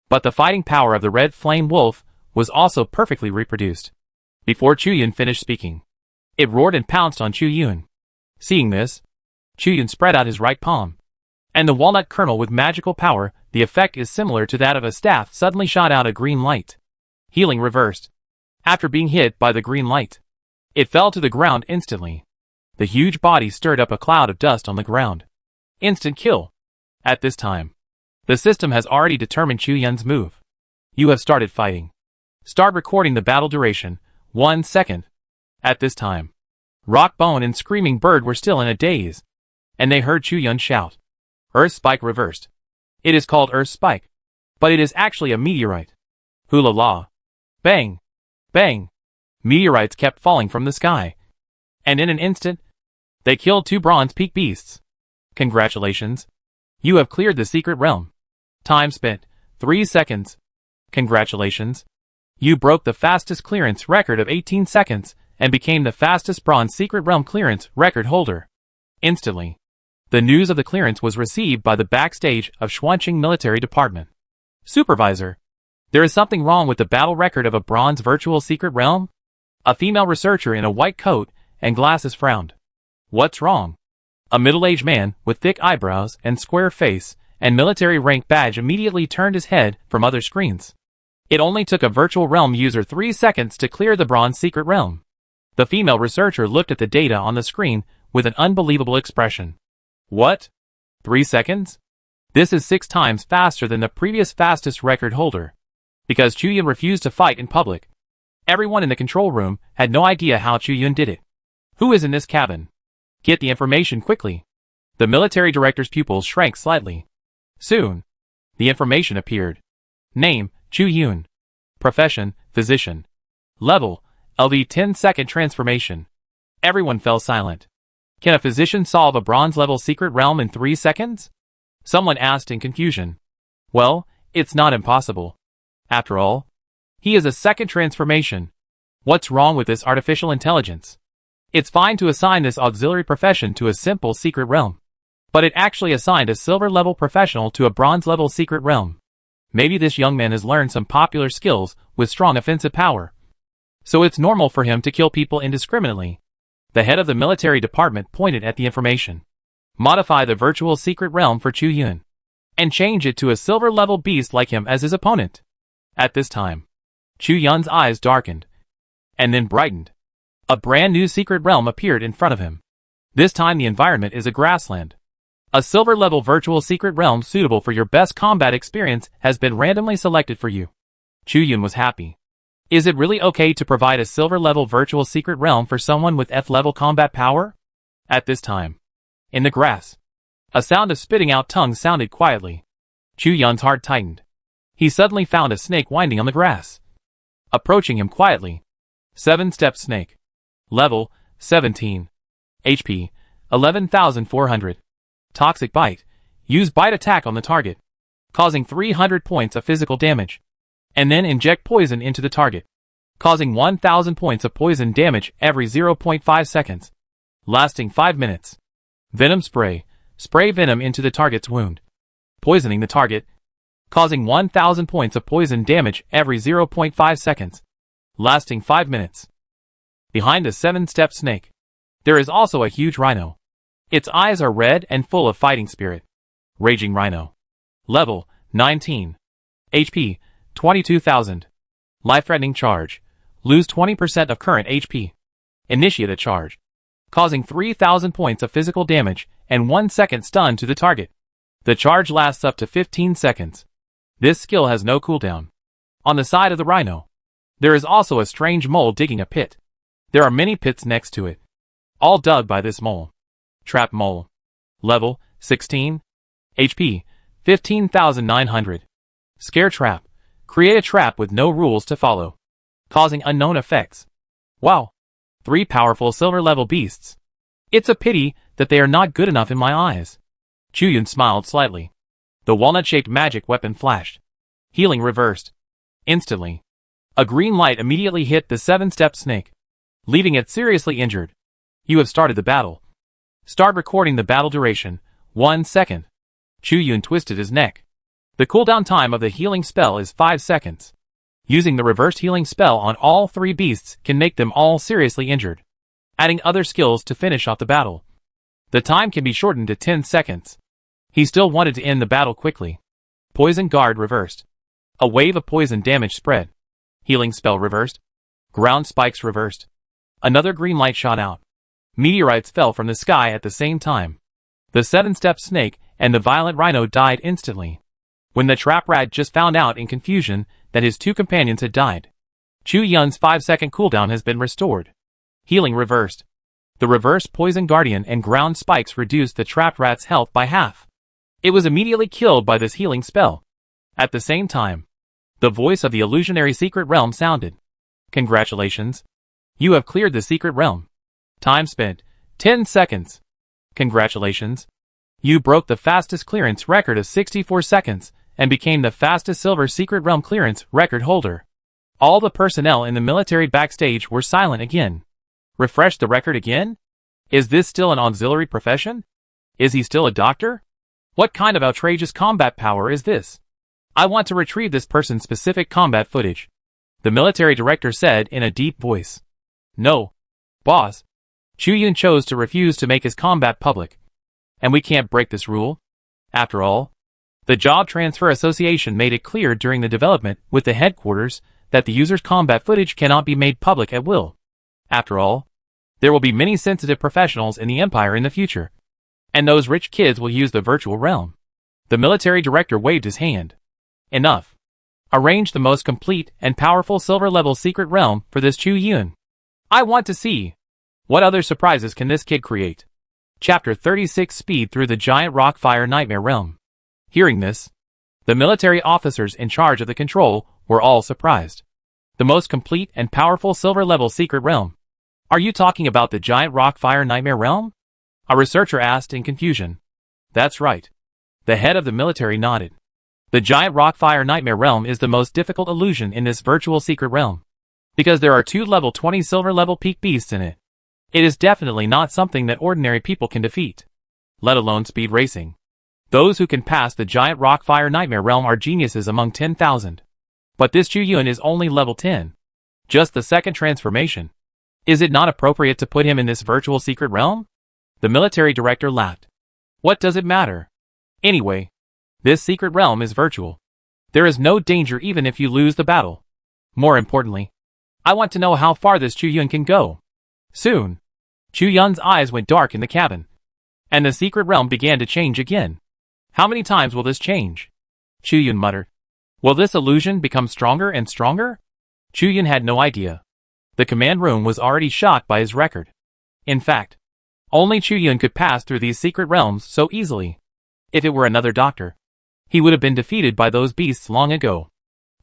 Speaker 1: But the fighting power of the Red Flame Wolf was also perfectly reproduced. Before Chu Yun finished speaking, it roared and pounced on Chu Yun. Seeing this, Chu Yun spread out his right palm. And the walnut kernel with magical power, the effect is similar to that of a staff, suddenly shot out a green light. Healing reversed. After being hit by the green light, it fell to the ground instantly. The huge body stirred up a cloud of dust on the ground. Instant kill. At this time, the system has already determined Chu Yun's move. You have started fighting. Start recording the battle duration, 1 second. At this time, Rockbone and Screaming Bird were still in a daze, and they heard Chu Yun shout. Earth Spike reversed. It is called Earth Spike, but it is actually a meteorite. Hula la. Bang. Bang. Meteorites kept falling from the sky. And in an instant, they killed 2 bronze peak beasts. Congratulations. You have cleared the secret realm. Time spent, 3 seconds. Congratulations. You broke the fastest clearance record of 18 seconds and became the fastest bronze secret realm clearance record holder. Instantly, the news of the clearance was received by the backstage of Schwanching Military Department. Supervisor, there is something wrong with the battle record of a bronze virtual secret realm? A female researcher in a white coat and glasses frowned. What's wrong? A middle-aged man with thick eyebrows and square face and military rank badge immediately turned his head from other screens. It only took a virtual realm user 3 seconds to clear the bronze secret realm. The female researcher looked at the data on the screen with an unbelievable expression. What? 3 seconds? This is 6 times faster than the previous fastest record holder. Because Chuyun refused to fight in public. Everyone in the control room had no idea how Chuyun did it. Who is in this cabin? Get the information quickly. The military director's pupils shrank slightly. Soon, the information appeared. Name, Chuyun. Profession, physician. Level, LV 10-second transformation. Everyone fell silent. Can a physician solve a bronze-level secret realm in 3 seconds? Someone asked in confusion. Well, it's not impossible. After all, he is a second transformation. What's wrong with this artificial intelligence? It's fine to assign this auxiliary profession to a simple secret realm. But it actually assigned a silver-level professional to a bronze-level secret realm. Maybe this young man has learned some popular skills with strong offensive power. So it's normal for him to kill people indiscriminately. The head of the military department pointed at the information. Modify the virtual secret realm for Chuyun. And change it to a silver-level beast like him as his opponent. At this time, Chuyun's eyes darkened. And then brightened. A brand new secret realm appeared in front of him. This time the environment is a grassland. A silver-level virtual secret realm suitable for your best combat experience has been randomly selected for you. Chuyun was happy. Is it really okay to provide a silver-level virtual secret realm for someone with F-level combat power? At this time, in the grass, a sound of spitting out tongues sounded quietly. Chuyun's heart tightened. He suddenly found a snake winding on the grass. Approaching him quietly. 7-step snake. Level, 17. HP, 11,400. Toxic bite. Use bite attack on the target, causing 300 points of physical damage. And then inject poison into the target, causing 1,000 points of poison damage every 0.5 seconds, lasting 5 minutes. Venom spray. Spray venom into the target's wound, poisoning the target, causing 1,000 points of poison damage every 0.5 seconds, lasting 5 minutes. Behind the 7-step snake, there is also a huge rhino. Its eyes are red and full of fighting spirit. Raging Rhino. Level, 19. HP, 22,000. Life-threatening charge. Lose 20% of current HP. Initiate a charge, causing 3,000 points of physical damage and 1 second stun to the target. The charge lasts up to 15 seconds. This skill has no cooldown. On the side of the rhino, there is also a strange mole digging a pit. There are many pits next to it, all dug by this mole. Trap mole. Level, 16. HP, 15,900. Scare trap. Create a trap with no rules to follow, causing unknown effects. Wow. 3 powerful silver-level beasts. It's a pity that they are not good enough in my eyes. Chuyun smiled slightly. The walnut-shaped magic weapon flashed. Healing reversed. Instantly, a green light immediately hit the 7-step snake, leaving it seriously injured. You have started the battle. Start recording the battle duration, 1 second. Chuyun twisted his neck. The cooldown time of the healing spell is 5 seconds. Using the reversed healing spell on all 3 beasts can make them all seriously injured, adding other skills to finish off the battle. The time can be shortened to 10 seconds. He still wanted to end the battle quickly. Poison guard reversed. A wave of poison damage spread. Healing spell reversed. Ground spikes reversed. Another green light shot out. Meteorites fell from the sky at the same time. The 7-step snake and the violent rhino died instantly. When the trap rat just found out in confusion that his 2 companions had died. Chuyun's 5-second cooldown has been restored. Healing reversed. The reverse poison guardian and ground spikes reduced the trap rat's health by half. It was immediately killed by this healing spell. At the same time, the voice of the illusionary secret realm sounded. Congratulations. You have cleared the secret realm. Time spent, 10 seconds. Congratulations. You broke the fastest clearance record of 64 seconds and became the fastest silver secret realm clearance record holder. All the personnel in the military backstage were silent again. Refresh the record again? Is this still an auxiliary profession? Is he still a doctor? What kind of outrageous combat power is this? I want to retrieve this person's specific combat footage, the military director said in a deep voice. No, boss. Chuyun chose to refuse to make his combat public. And we can't break this rule. After all, The Job Transfer Association made it clear during the development with the headquarters that the user's combat footage cannot be made public at will. After all, there will be many sensitive professionals in the Empire in the future, and those rich kids will use the virtual realm. The military director waved his hand. Enough. Arrange the most complete and powerful silver-level secret realm for this Chu Yun. I want to see. What other surprises can this kid create? Chapter 36 Speed through the Giant Rock Fire Nightmare Realm. Hearing this, the military officers in charge of the control were all surprised. The most complete and powerful silver-level secret realm. Are you talking about the Giant Rock Fire Nightmare Realm? A researcher asked in confusion. That's right. The head of the military nodded. The Giant Rock Fire Nightmare Realm is the most difficult illusion in this virtual secret realm, because there are 2 level 20 silver-level peak beasts in it. It is definitely not something that ordinary people can defeat, let alone speed racing. Those who can pass the Giant Rock Fire Nightmare Realm are geniuses among 10,000. But this Chu Yun is only level 10. Just the second transformation. Is it not appropriate to put him in this virtual secret realm? The military director laughed. What does it matter? Anyway, this secret realm is virtual. There is no danger even if you lose the battle. More importantly, I want to know how far this Chu Yun can go. Soon, Chu Yun's eyes went dark in the cabin, and the secret realm began to change again. How many times will this change? Chu Yun muttered. Will this illusion become stronger and stronger? Chu Yun had no idea. The command room was already shocked by his record. In fact, only Chu Yun could pass through these secret realms so easily. If it were another doctor, he would have been defeated by those beasts long ago.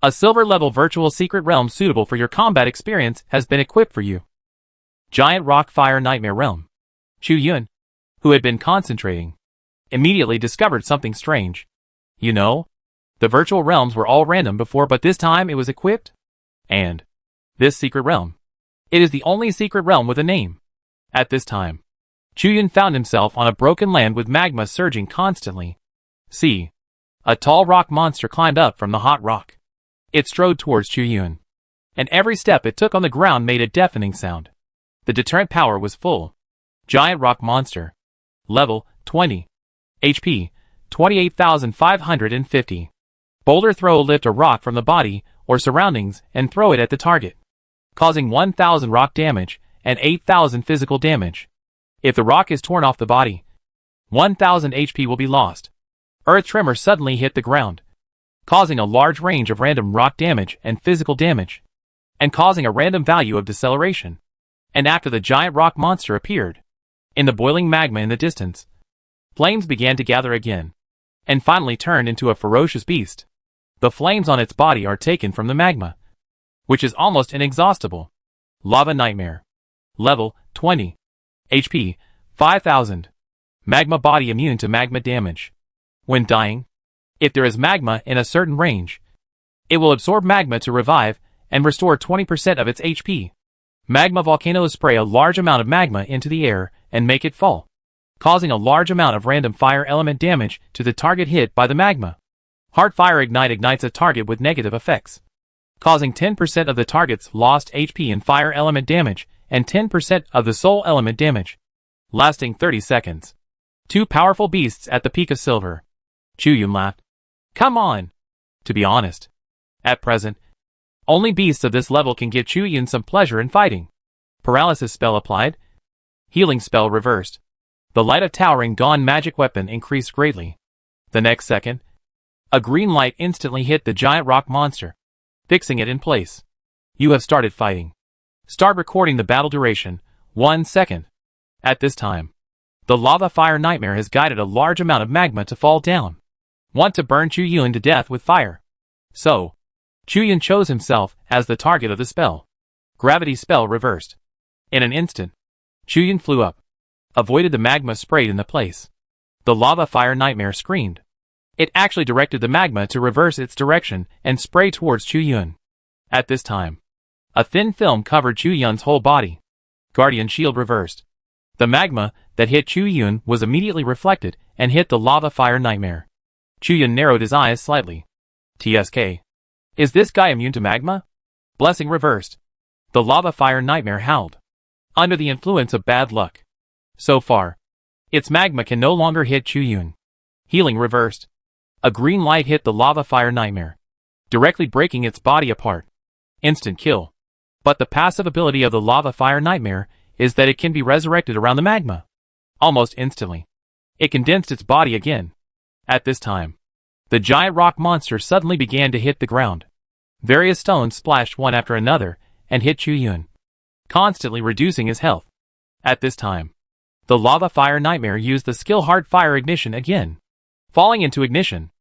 Speaker 1: A silver-level virtual secret realm suitable for your combat experience has been equipped for you. Giant Rock Fire Nightmare Realm. Chu Yun, who had been concentrating, immediately discovered something strange. You know, the virtual realms were all random before, but this time it was equipped. And this secret realm. It is the only secret realm with a name. At this time, Chu Yun found himself on a broken land with magma surging constantly. See, a tall rock monster climbed up from the hot rock. It strode towards Chu Yun, and every step it took on the ground made a deafening sound. The deterrent power was full. Giant rock monster. Level 20. HP 28,550. Boulder throw. Lift a rock from the body or surroundings and throw it at the target, causing 1,000 rock damage and 8,000 physical damage. If the rock is torn off the body, 1,000 HP will be lost. Earth tremor suddenly hit the ground, causing a large range of random rock damage and physical damage, and causing a random value of deceleration. And after the giant rock monster appeared, in the boiling magma in the distance, flames began to gather again, and finally turned into a ferocious beast. The flames on its body are taken from the magma, which is almost inexhaustible. Lava Nightmare. Level 20. HP 5,000. Magma body immune to magma damage. When dying, if there is magma in a certain range, it will absorb magma to revive and restore 20% of its HP. Magma volcanoes spray a large amount of magma into the air and make it fall, causing a large amount of random fire element damage to the target hit by the magma. Hard fire ignites a target with negative effects, causing 10% of the target's lost HP and fire element damage and 10% of the soul element damage, lasting 30 seconds. 2 powerful beasts at the peak of silver. Chu Yun laughed. Come on! To be honest, at present, only beasts of this level can give Chu Yun some pleasure in fighting. Paralysis spell applied. Healing spell reversed. The light of towering dawn magic weapon increased greatly. The next second, a green light instantly hit the giant rock monster, fixing it in place. You have started fighting. Start recording the battle duration, 1 second. At this time, the lava fire nightmare has guided a large amount of magma to fall down. Want to burn Chu Yun to death with fire. So, Chu Yun chose himself as the target of the spell. Gravity spell reversed. In an instant, Chu Yun flew up, avoided the magma sprayed in the place. The lava fire nightmare screamed. It actually directed the magma to reverse its direction and spray towards Chu Yun. At this time, a thin film covered Chu Yun's whole body. Guardian shield reversed. The magma that hit Chu Yun was immediately reflected and hit the lava fire nightmare. Chu Yun narrowed his eyes slightly. TSK. Is this guy immune to magma? Blessing reversed. The lava fire nightmare howled, under the influence of bad luck. So far, its magma can no longer hit Chu Yun. Healing reversed. A green light hit the lava fire nightmare, directly breaking its body apart. Instant kill. But the passive ability of the lava fire nightmare is that it can be resurrected around the magma. Almost instantly, it condensed its body again. At this time, the giant rock monster suddenly began to hit the ground. Various stones splashed one after another and hit Chu Yun, constantly reducing his health. At this time, the lava fire nightmare used the skill hard fire ignition again, falling into ignition,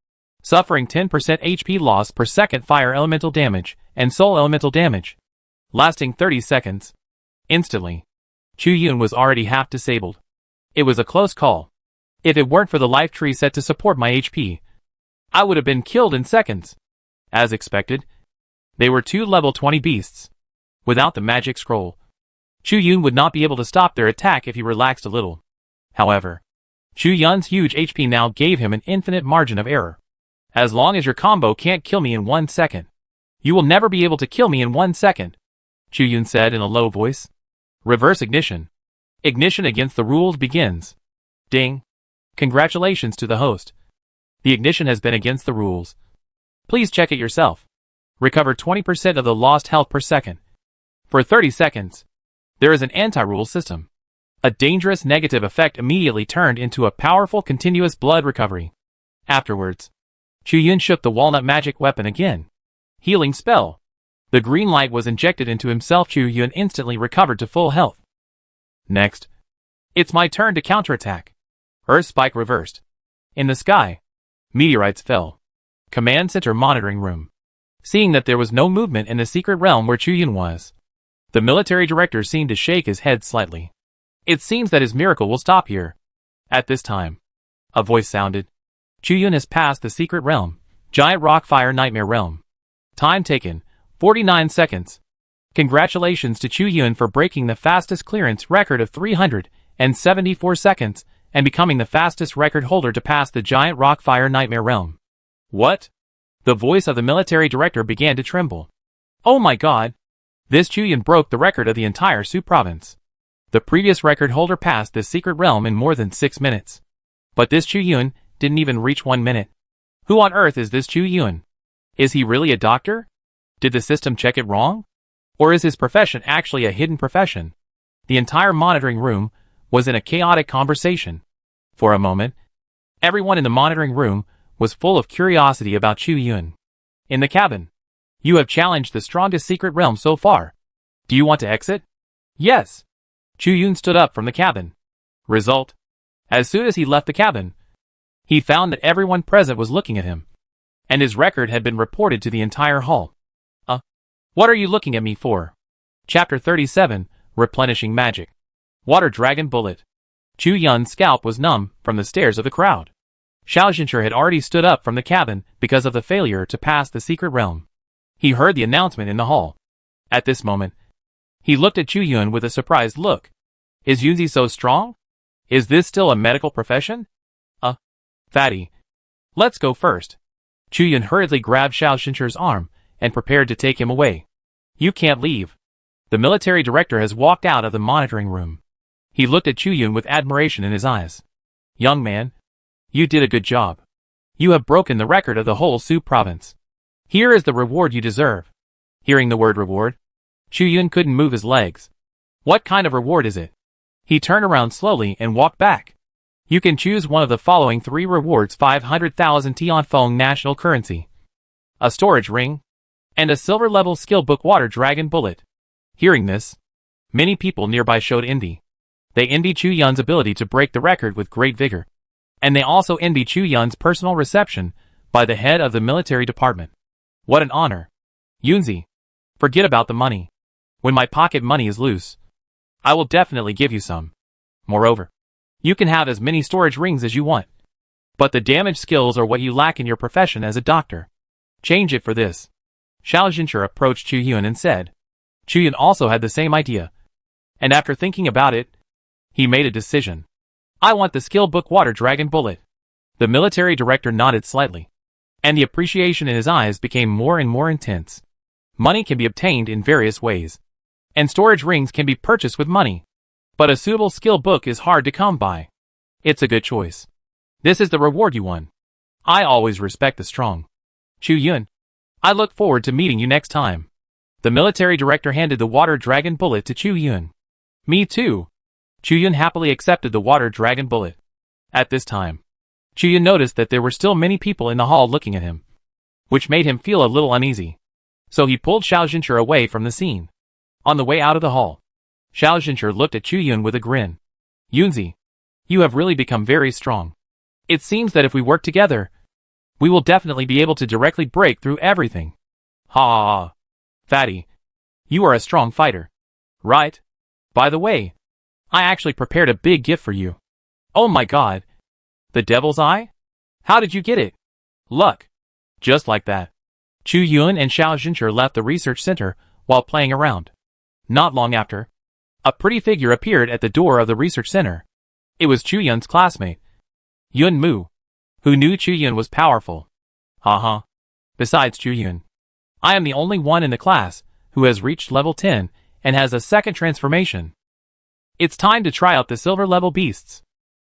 Speaker 1: suffering 10% HP loss per second fire elemental damage and soul elemental damage, lasting 30 seconds. Instantly, Chu Yun was already half disabled. It was a close call. If it weren't for the life tree set to support my HP, I would have been killed in seconds. As expected, they were 2 level 20 beasts. Without the magic scroll, Chu Yun would not be able to stop their attack if he relaxed a little. However, Chu Yun's huge HP now gave him an infinite margin of error. As long as your combo can't kill me in 1 second, you will never be able to kill me in 1 second, Chu Yun said in a low voice. Reverse ignition. Ignition against the rules begins. Ding. Congratulations to the host. The ignition has been against the rules. Please check it yourself. Recover 20% of the lost health per second. For 30 seconds. There is an anti-rule system. A dangerous negative effect immediately turned into a powerful continuous blood recovery. Afterwards, Chu Yun shook the walnut magic weapon again. Healing spell. The green light was injected into himself. Chu Yun instantly recovered to full health. Next, it's my turn to counterattack. Earth spike reversed. In the sky, meteorites fell. Command center monitoring room. Seeing that there was no movement in the secret realm where Chu Yun was, the military director seemed to shake his head slightly. It seems that his miracle will stop here. At this time, a voice sounded. Chu Yun has passed the secret realm, giant rock fire nightmare realm. Time taken, 49 seconds. Congratulations to Chu Yun for breaking the fastest clearance record of 374 seconds and becoming the fastest record holder to pass the giant rock fire nightmare realm. What? The voice of the military director began to tremble. Oh my god! This Chu Yun broke the record of the entire Su province. The previous record holder passed this secret realm in more than 6 minutes. But this Chu Yun didn't even reach 1 minute. Who on earth is this Chu Yun? Is he really a doctor? Did the system check it wrong? Or is his profession actually a hidden profession? The entire monitoring room was in a chaotic conversation. For a moment, everyone in the monitoring room was full of curiosity about Chu Yun. In the cabin, you have challenged the strongest secret realm so far. Do you want to exit? Yes. Chu Yun stood up from the cabin. Result: as soon as he left the cabin, he found that everyone present was looking at him, and his record had been reported to the entire hall. What are you looking at me for? Chapter 37, Replenishing Magic. Water Dragon Bullet. Chu Yun's scalp was numb from the stares of the crowd. Xiao Xinchi had already stood up from the cabin because of the failure to pass the secret realm. He heard the announcement in the hall. At this moment, he looked at Chu Yun with a surprised look. Is Yunzi so strong? Is this still a medical profession? Fatty. Let's go first. Chu Yun hurriedly grabbed Xiao Xinchi's arm and prepared to take him away. You can't leave. The military director has walked out of the monitoring room. He looked at Chu Yun with admiration in his eyes. Young man, you did a good job. You have broken the record of the whole Su province. Here is the reward you deserve. Hearing the word reward, Chu Yun couldn't move his legs. What kind of reward is it? He turned around slowly and walked back. You can choose one of the following 3 rewards: 500,000 Tianfeng national currency, a storage ring, and a silver level skill book Water Dragon Bullet. Hearing this, many people nearby showed envy. They envied Chu Yun's ability to break the record with great vigor. And they also envied Chu Yun's personal reception by the head of the military department. What an honor. Yunzi, forget about the money. When my pocket money is loose, I will definitely give you some. Moreover, you can have as many storage rings as you want. But the damage skills are what you lack in your profession as a doctor. Change it for this. Xiao Xinchi approached Chu Yun and said. Chu Yun also had the same idea. And after thinking about it, he made a decision. I want the skill book Water Dragon Bullet. The military director nodded slightly, and the appreciation in his eyes became more and more intense. Money can be obtained in various ways, and storage rings can be purchased with money. But a suitable skill book is hard to come by. It's a good choice. This is the reward you won. I always respect the strong. Chu Yun. I look forward to meeting you next time. The military director handed the water dragon bullet to Chu Yun. Me too. Chu Yun happily accepted the water dragon bullet. At this time, Chu Yun noticed that there were still many people in the hall looking at him, which made him feel a little uneasy. So he pulled Xiao Zhenche away from the scene. On the way out of the hall, Xiao Zhenche looked at Chu Yun with a grin. Yunzi, you have really become very strong. It seems that if we work together, we will definitely be able to directly break through everything. Ha ha ha. Fatty, you are a strong fighter. Right? By the way, I actually prepared a big gift for you. Oh my god. The devil's eye? How did you get it? Luck. Just like that. Chu Yun and Xiao Zhenche left the research center while playing around. Not long after, a pretty figure appeared at the door of the research center. It was Chu Yun's classmate, Yun Mu, who knew Chu Yun was powerful. Haha. Besides Chu Yun, I am the only one in the class who has reached level 10 and has a second transformation. It's time to try out the silver level beasts.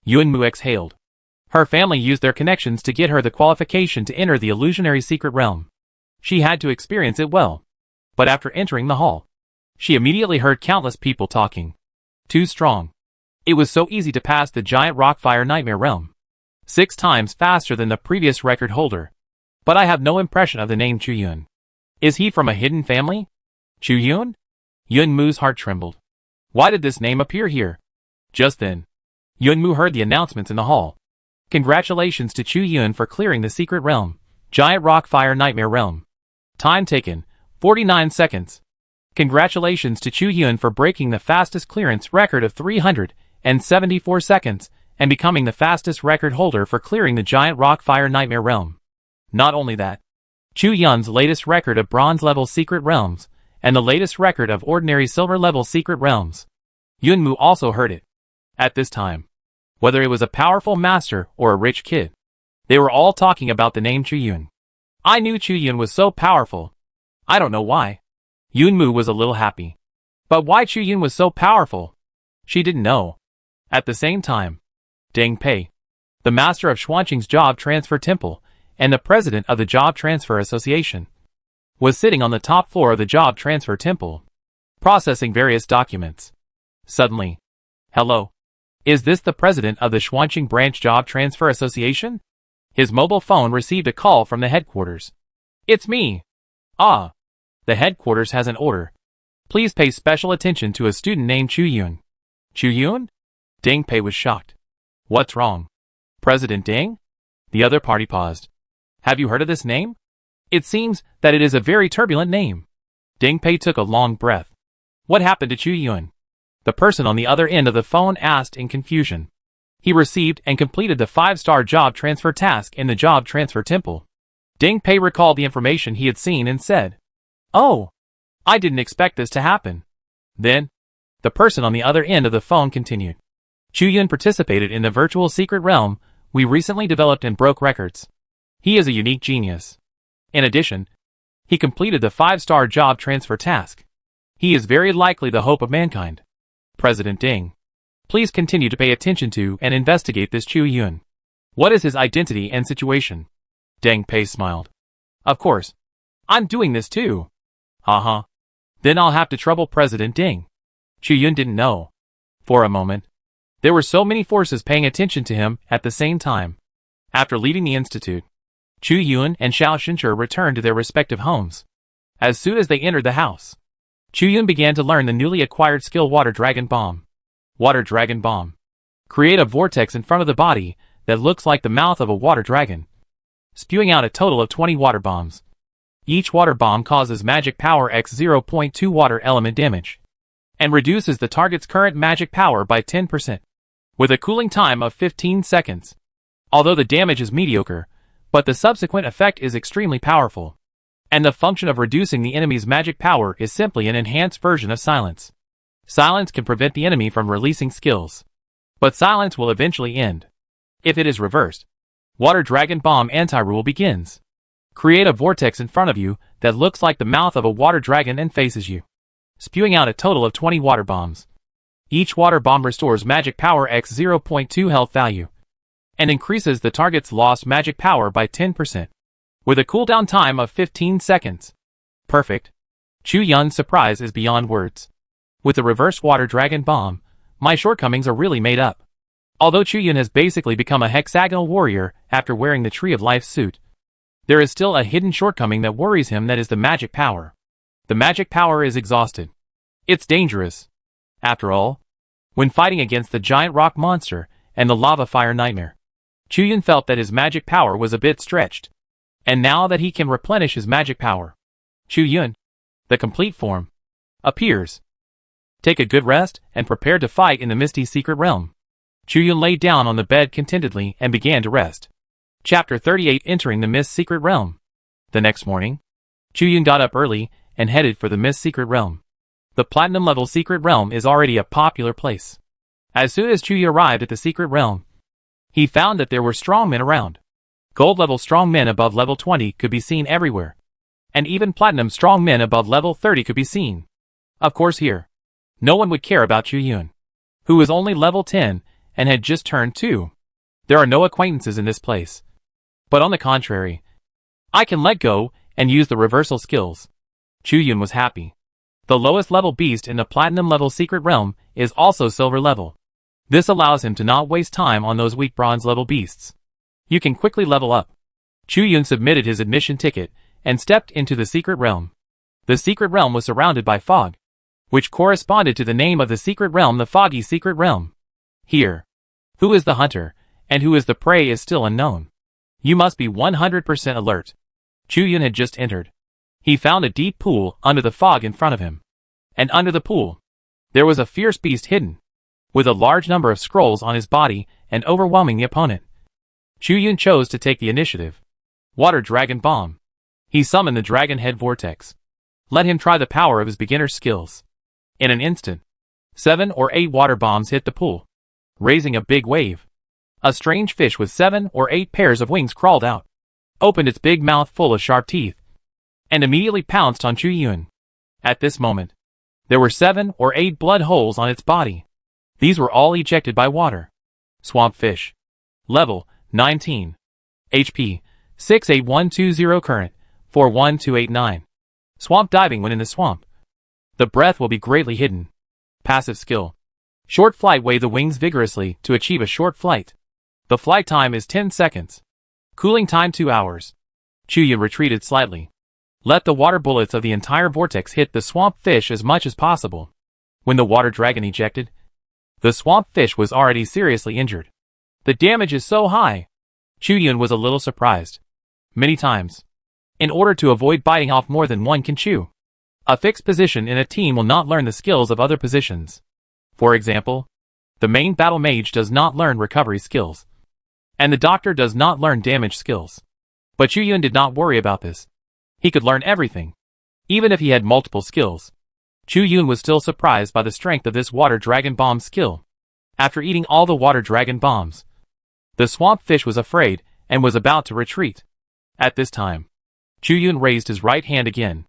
Speaker 1: Yun Mu exhaled. Her family used their connections to get her the qualification to enter the illusionary secret realm. She had to experience it well. But after entering the hall, she immediately heard countless people talking. Too strong. It was so easy to pass the giant rockfire nightmare realm. 6 times faster than the previous record holder. But I have no impression of the name Chu Yun. Is he from a hidden family? Chu Yun? Yun Mu's heart trembled. Why did this name appear here? Just then, Yun Mu heard the announcements in the hall. Congratulations to Chu Yun for clearing the secret realm, giant rockfire nightmare realm. Time taken, 49 seconds. Congratulations to Chu Yun for breaking the fastest clearance record of 374 seconds and becoming the fastest record holder for clearing the giant rockfire nightmare realm. Not only that, Chu Yun's latest record of bronze level secret realms and the latest record of ordinary silver level secret realms. Yun Mu also heard it. At this time, whether it was a powerful master or a rich kid, they were all talking about the name Chu Yun. I knew Chu Yun was so powerful. I don't know why. Yun Mu was a little happy. But why Chu Yun was so powerful? She didn't know. At the same time, Deng Pei, the master of Xuanqing's Job Transfer Temple and the president of the Job Transfer Association, was sitting on the top floor of the Job Transfer Temple, processing various documents. Suddenly, hello? Is this the president of the Xuanqing Branch Job Transfer Association? His mobile phone received a call from the headquarters. It's me. Ah. The headquarters has an order. Please pay special attention to a student named Chu Yun. Chu Yun? Deng Pei was shocked. What's wrong? President Deng? The other party paused. Have you heard of this name? It seems that it is a very turbulent name. Deng Pei took a long breath. What happened to Chu Yun? The person on the other end of the phone asked in confusion. He received and completed the 5-star job transfer task in the Job Transfer Temple. Deng Pei recalled the information he had seen and said, Oh, I didn't expect this to happen. Then, the person on the other end of the phone continued. Chu Yun participated in the virtual secret realm we recently developed and broke records. He is a unique genius. In addition, he completed the 5-star job transfer task. He is very likely the hope of mankind. President Deng, please continue to pay attention to and investigate this Chu Yun. What is his identity and situation? Deng Pei smiled. Of course. I'm doing this too. Haha. Then I'll have to trouble President Deng. Chu Yun didn't know. For a moment, there were so many forces paying attention to him at the same time. After leaving the institute, Chu Yun and Xiao Zhenche returned to their respective homes. As soon as they entered the house, Chu Yun began to learn the newly acquired skill Water Dragon Bomb. Water Dragon Bomb. Create a vortex in front of the body that looks like the mouth of a water dragon, spewing out a total of 20 water bombs. Each water bomb causes magic power x 0.2 water element damage, and reduces the target's current magic power by 10%, with a cooling time of 15 seconds. Although the damage is mediocre, but the subsequent effect is extremely powerful. And the function of reducing the enemy's magic power is simply an enhanced version of silence. Silence can prevent the enemy from releasing skills, but silence will eventually end. If it is reversed, Water Dragon Bomb anti-rule begins. Create a vortex in front of you that looks like the mouth of a water dragon and faces you, spewing out a total of 20 water bombs. Each water bomb restores magic power x 0.2 health value. and increases the target's lost magic power by 10%, with a cooldown time of 15 seconds. Perfect. Chu Yun's surprise is beyond words. With the reverse water dragon bomb, my shortcomings are really made up. Although Chu Yun has basically become a hexagonal warrior after wearing the Tree of Life suit, there is still a hidden shortcoming that worries him, that is the magic power. The magic power is exhausted. It's dangerous. After all, when fighting against the giant rock monster and the lava fire nightmare, Chu Yun felt that his magic power was a bit stretched. And now that he can replenish his magic power, Chu Yun, the complete form, appears. Take a good rest and prepare to fight in the misty secret realm. Chu Yun lay down on the bed contentedly and began to rest. Chapter 38, Entering the Mist Secret Realm. The next morning, Chu Yun got up early and headed for the Mist Secret Realm. The Platinum level Secret Realm is already a popular place. As soon as Chu Yun arrived at the Secret Realm, he found that there were strong men around. Gold level strong men above level 20 could be seen everywhere. And even Platinum strong men above level 30 could be seen. Of course here, no one would care about Chu Yun, who was only level 10 and had just turned 2. There are no acquaintances in this place. But on the contrary, I can let go and use the reversal skills. Chu Yun was happy. The lowest level beast in the Platinum level Secret Realm is also silver level. This allows him to not waste time on those weak bronze level beasts. You can quickly level up. Chu Yun submitted his admission ticket and stepped into the Secret Realm. The Secret Realm was surrounded by fog, which corresponded to the name of the Secret Realm, the Foggy Secret Realm. Here, who is the hunter and who is the prey is still unknown. You must be 100% alert. Chu Yun had just entered. He found a deep pool under the fog in front of him. And under the pool, there was a fierce beast hidden, with a large number of scrolls on his body and overwhelming the opponent. Chu Yun chose to take the initiative. Water Dragon Bomb. He summoned the Dragon Head Vortex. Let him try the power of his beginner skills. In an instant, 7 or 8 water bombs hit the pool, raising a big wave. A strange fish with 7 or 8 pairs of wings crawled out, opened its big mouth full of sharp teeth, and immediately pounced on Chu Yun. At this moment, there were 7 or 8 blood holes on its body. These were all ejected by water. Swamp Fish. Level, 19. HP, 68120. Current, 41289. Swamp Diving. When in the swamp, the breath will be greatly hidden. Passive skill. Short flight. Wave the wings vigorously to achieve a short flight. The flight time is 10 seconds. Cooling time 2 hours. Chu Yun retreated slightly. Let the water bullets of the entire vortex hit the swamp fish as much as possible. When the water dragon ejected, the swamp fish was already seriously injured. The damage is so high. Chu Yun was a little surprised. Many times, in order to avoid biting off more than one can chew, a fixed position in a team will not learn the skills of other positions. For example, the main battle mage does not learn recovery skills, and the doctor does not learn damage skills. But Chu Yun did not worry about this. He could learn everything, even if he had multiple skills. Chu Yun was still surprised by the strength of this water dragon bomb skill. After eating all the water dragon bombs, the swamp fish was afraid and was about to retreat. At this time, Chu Yun raised his right hand again.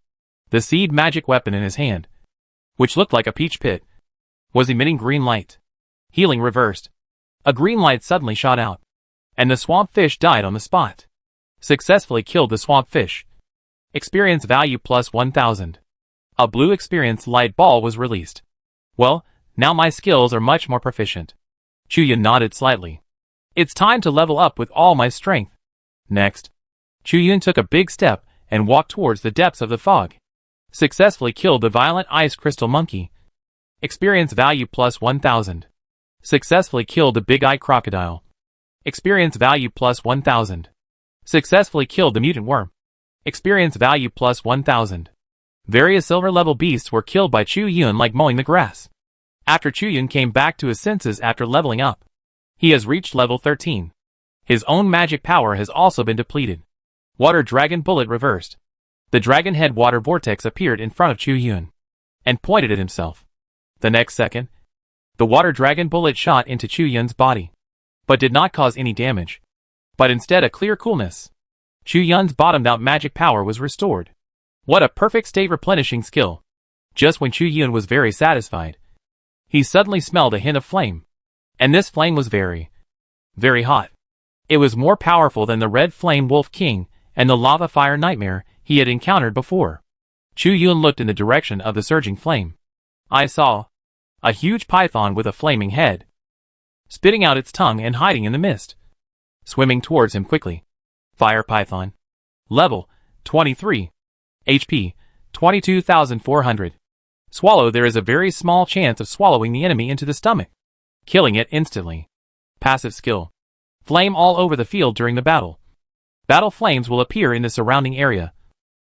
Speaker 1: The seed magic weapon in his hand, which looked like a peach pit, was emitting green light. Healing reversed. A green light suddenly shot out, and the swamp fish died on the spot. Successfully killed the swamp fish. Experience value plus 1000. A blue experience light ball was released. Well, now my skills are much more proficient. Chu Yun nodded slightly. It's time to level up with all my strength. Next, Chu Yun took a big step and walked towards the depths of the fog. Successfully killed the violent ice crystal monkey. Experience value plus 1000. Successfully killed the big-eyed crocodile. Experience value plus 1000. Successfully killed the mutant worm. Experience value plus 1000. Various silver level beasts were killed by Chu Yun like mowing the grass. After Chu Yun came back to his senses after leveling up, he has reached level 13. His own magic power has also been depleted. Water Dragon Bullet reversed. The Dragon Head Water Vortex appeared in front of Chu Yun and pointed at himself. The next second, the Water Dragon Bullet shot into Chu Yun's body, but did not cause any damage, but instead a clear coolness. Chu Yun's bottomed-out magic power was restored. What a perfect state replenishing skill. Just when Chu Yun was very satisfied, he suddenly smelled a hint of flame. And this flame was very, very hot. It was more powerful than the Red Flame Wolf King and the Lava Fire Nightmare he had encountered before. Chu Yun looked in the direction of the surging flame. I saw a huge python with a flaming head, spitting out its tongue and hiding in the mist, swimming towards him quickly. Fire Python. Level 23. HP 22,400. Swallow. There is a very small chance of swallowing the enemy into the stomach, killing it instantly. Passive skill. Flame all over the field during the battle. Battle flames will appear in the surrounding area,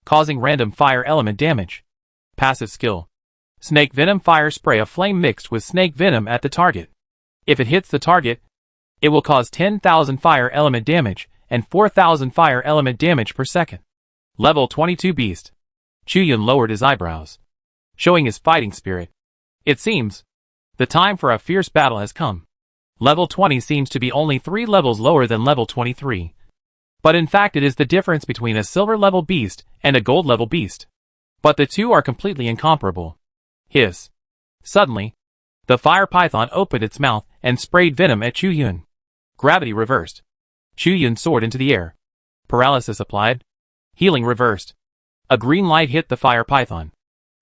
Speaker 1: causing random fire element damage. Passive skill. Snake venom. Fire spray a flame mixed with snake venom at the target. If it hits the target, it will cause 10,000 fire element damage and 4,000 fire element damage per second. Level 22 Beast. Chu Yun lowered his eyebrows, showing his fighting spirit. It seems the time for a fierce battle has come. Level 20 seems to be only 3 levels lower than level 23. But in fact it is the difference between a silver level beast and a gold level beast. But the two are completely incomparable. Hiss. Suddenly, the fire python opened its mouth and sprayed venom at Chu Yun. Gravity reversed. Chu Yun soared into the air. Paralysis applied. Healing reversed. A green light hit the fire python,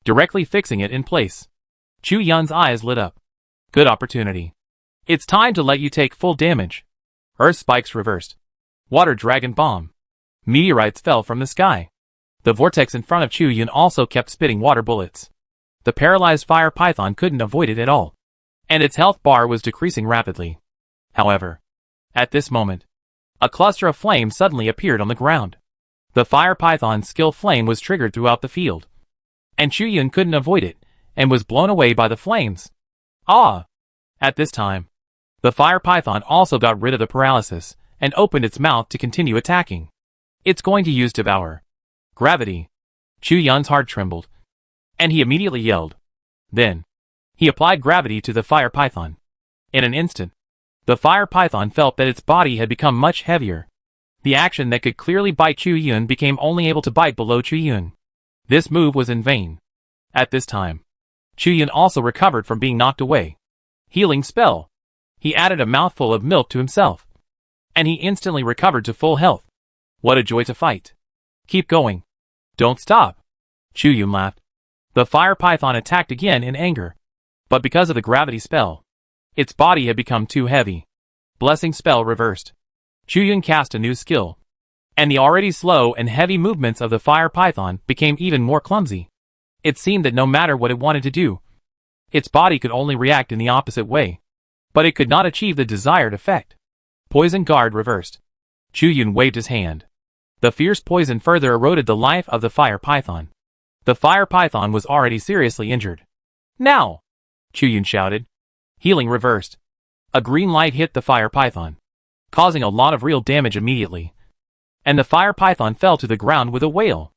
Speaker 1: directly fixing it in place. Chu Yun's eyes lit up. Good opportunity. It's time to let you take full damage. Earth spikes reversed. Water dragon bomb. Meteorites fell from the sky. The vortex in front of Chu Yun also kept spitting water bullets. The paralyzed fire python couldn't avoid it at all, and its health bar was decreasing rapidly. However, at this moment, a cluster of flame suddenly appeared on the ground. The fire python's skill flame was triggered throughout the field, and Chu Yun couldn't avoid it, and was blown away by the flames. Ah! At this time, the fire python also got rid of the paralysis, and opened its mouth to continue attacking. It's going to use Devour. Gravity. Chu Yun's heart trembled, and he immediately yelled. Then, he applied gravity to the fire python. In an instant, the fire python felt that its body had become much heavier. The action that could clearly bite Chu Yun became only able to bite below Chu Yun. This move was in vain. At this time, Chu Yun also recovered from being knocked away. Healing spell. He added a mouthful of milk to himself, and he instantly recovered to full health. What a joy to fight. Keep going. Don't stop. Chu Yun laughed. The fire python attacked again in anger, but because of the gravity spell, its body had become too heavy. Blessing spell reversed. Chu Yun cast a new skill, and the already slow and heavy movements of the fire python became even more clumsy. It seemed that no matter what it wanted to do, its body could only react in the opposite way, but it could not achieve the desired effect. Poison guard reversed. Chu Yun waved his hand. The fierce poison further eroded the life of the fire python. The fire python was already seriously injured. Now! Chu Yun shouted. Healing reversed. A green light hit the fire python, causing a lot of real damage immediately, and the fire python fell to the ground with a wail.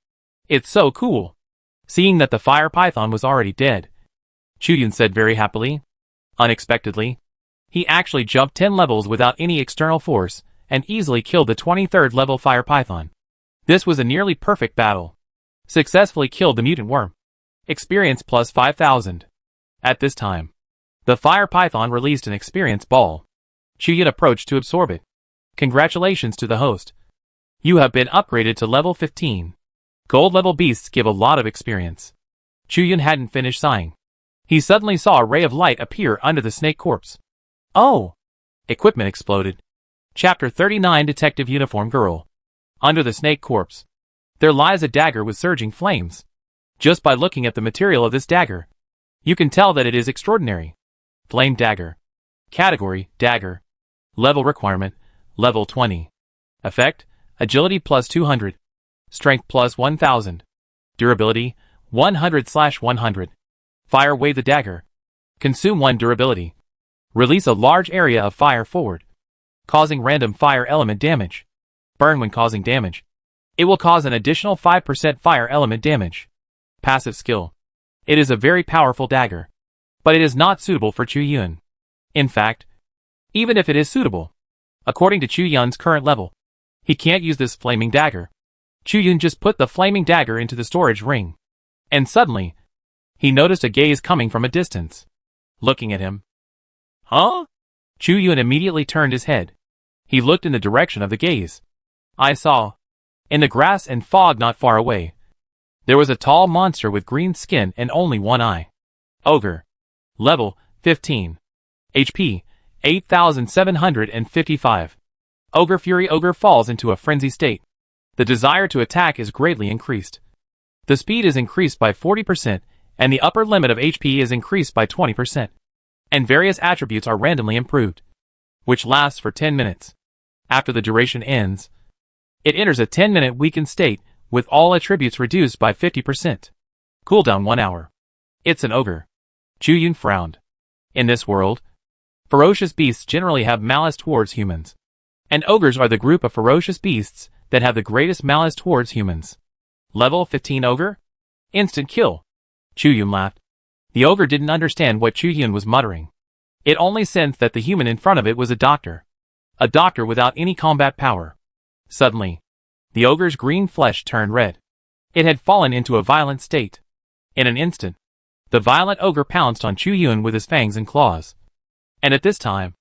Speaker 1: It's so cool. Seeing that the fire python was already dead, Chu Yun said very happily. Unexpectedly, he actually jumped 10 levels without any external force, and easily killed the 23rd level fire python. This was a nearly perfect battle. Successfully killed the mutant worm. Experience plus 5,000. At this time, the fire python released an experience ball. Chu Yun approached to absorb it. Congratulations to the host. You have been upgraded to level 15. Gold level beasts give a lot of experience. Chu Yun hadn't finished sighing. He suddenly saw a ray of light appear under the snake corpse. Oh! Equipment exploded. Chapter 39 Detective Uniform Girl. Under the snake corpse, there lies a dagger with surging flames. Just by looking at the material of this dagger, you can tell that it is extraordinary. Flame dagger. Category, dagger. Level requirement, level 20. Effect, agility plus 200. Strength plus 1000. Durability, 100/100. Fire wave the dagger. Consume 1 durability. Release a large area of fire forward, causing random fire element damage. Burn when causing damage. It will cause an additional 5% fire element damage. Passive skill. It is a very powerful dagger, but it is not suitable for Chu Yun. In fact, even if it is suitable, according to Chu Yun's current level, he can't use this flaming dagger. Chu Yun just put the flaming dagger into the storage ring, and suddenly, he noticed a gaze coming from a distance, looking at him. Huh? Chu Yun immediately turned his head. He looked in the direction of the gaze. I saw, in the grass and fog not far away, there was a tall monster with green skin and only one eye. Ogre. Level 15. HP 8,755. Ogre Fury. Ogre falls into a frenzy state. The desire to attack is greatly increased. The speed is increased by 40%, and the upper limit of HP is increased by 20%. And various attributes are randomly improved, which lasts for 10 minutes. After the duration ends, it enters a 10-minute weakened state, with all attributes reduced by 50%. Cooldown 1 hour. It's an ogre. Chu Yun frowned. In this world, ferocious beasts generally have malice towards humans. And ogres are the group of ferocious beasts that have the greatest malice towards humans. Level 15 ogre? Instant kill. Chu Yun laughed. The ogre didn't understand what Chu Yun was muttering. It only sensed that the human in front of it was a doctor. A doctor without any combat power. Suddenly, the ogre's green flesh turned red. It had fallen into a violent state. In an instant, the violent ogre pounced on Chu Yun with his fangs and claws. And at this time,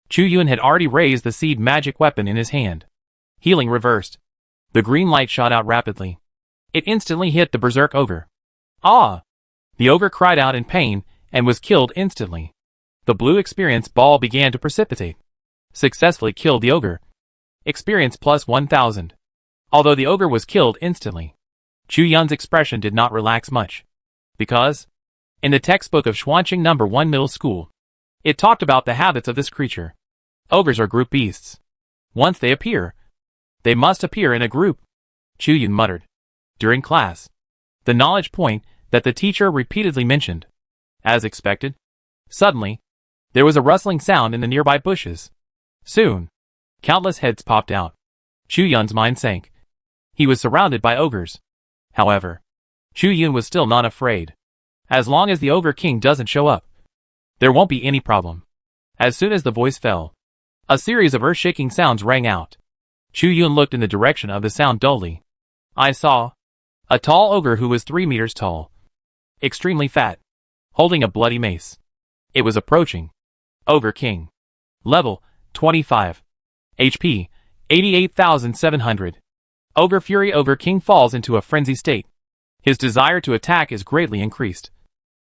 Speaker 1: Chu Yun had already raised the seed magic weapon in his hand. Healing reversed. The green light shot out rapidly. It instantly hit the berserk ogre. Ah! The ogre cried out in pain and was killed instantly. The blue experience ball began to precipitate. Successfully killed the ogre. Experience plus 1,000. Although the ogre was killed instantly, Chu Yun's expression did not relax much. Because, in the textbook of Xuanqing No. 1 Middle School, it talked about the habits of this creature. Ogres are group beasts. Once they appear, they must appear in a group. Chu Yun muttered. During class, the knowledge point that the teacher repeatedly mentioned. As expected, suddenly, there was a rustling sound in the nearby bushes. Soon, countless heads popped out. Chu Yun's mind sank. He was surrounded by ogres. However, Chu Yun was still not afraid. As long as the Ogre King doesn't show up, there won't be any problem. As soon as the voice fell, a series of earth-shaking sounds rang out. Chu Yun looked in the direction of the sound dully. I saw a tall ogre who was 3 meters tall, extremely fat, holding a bloody mace. It was approaching. Ogre King. Level 25. HP 88,700. Ogre Fury. Ogre King falls into a frenzy state. His desire to attack is greatly increased.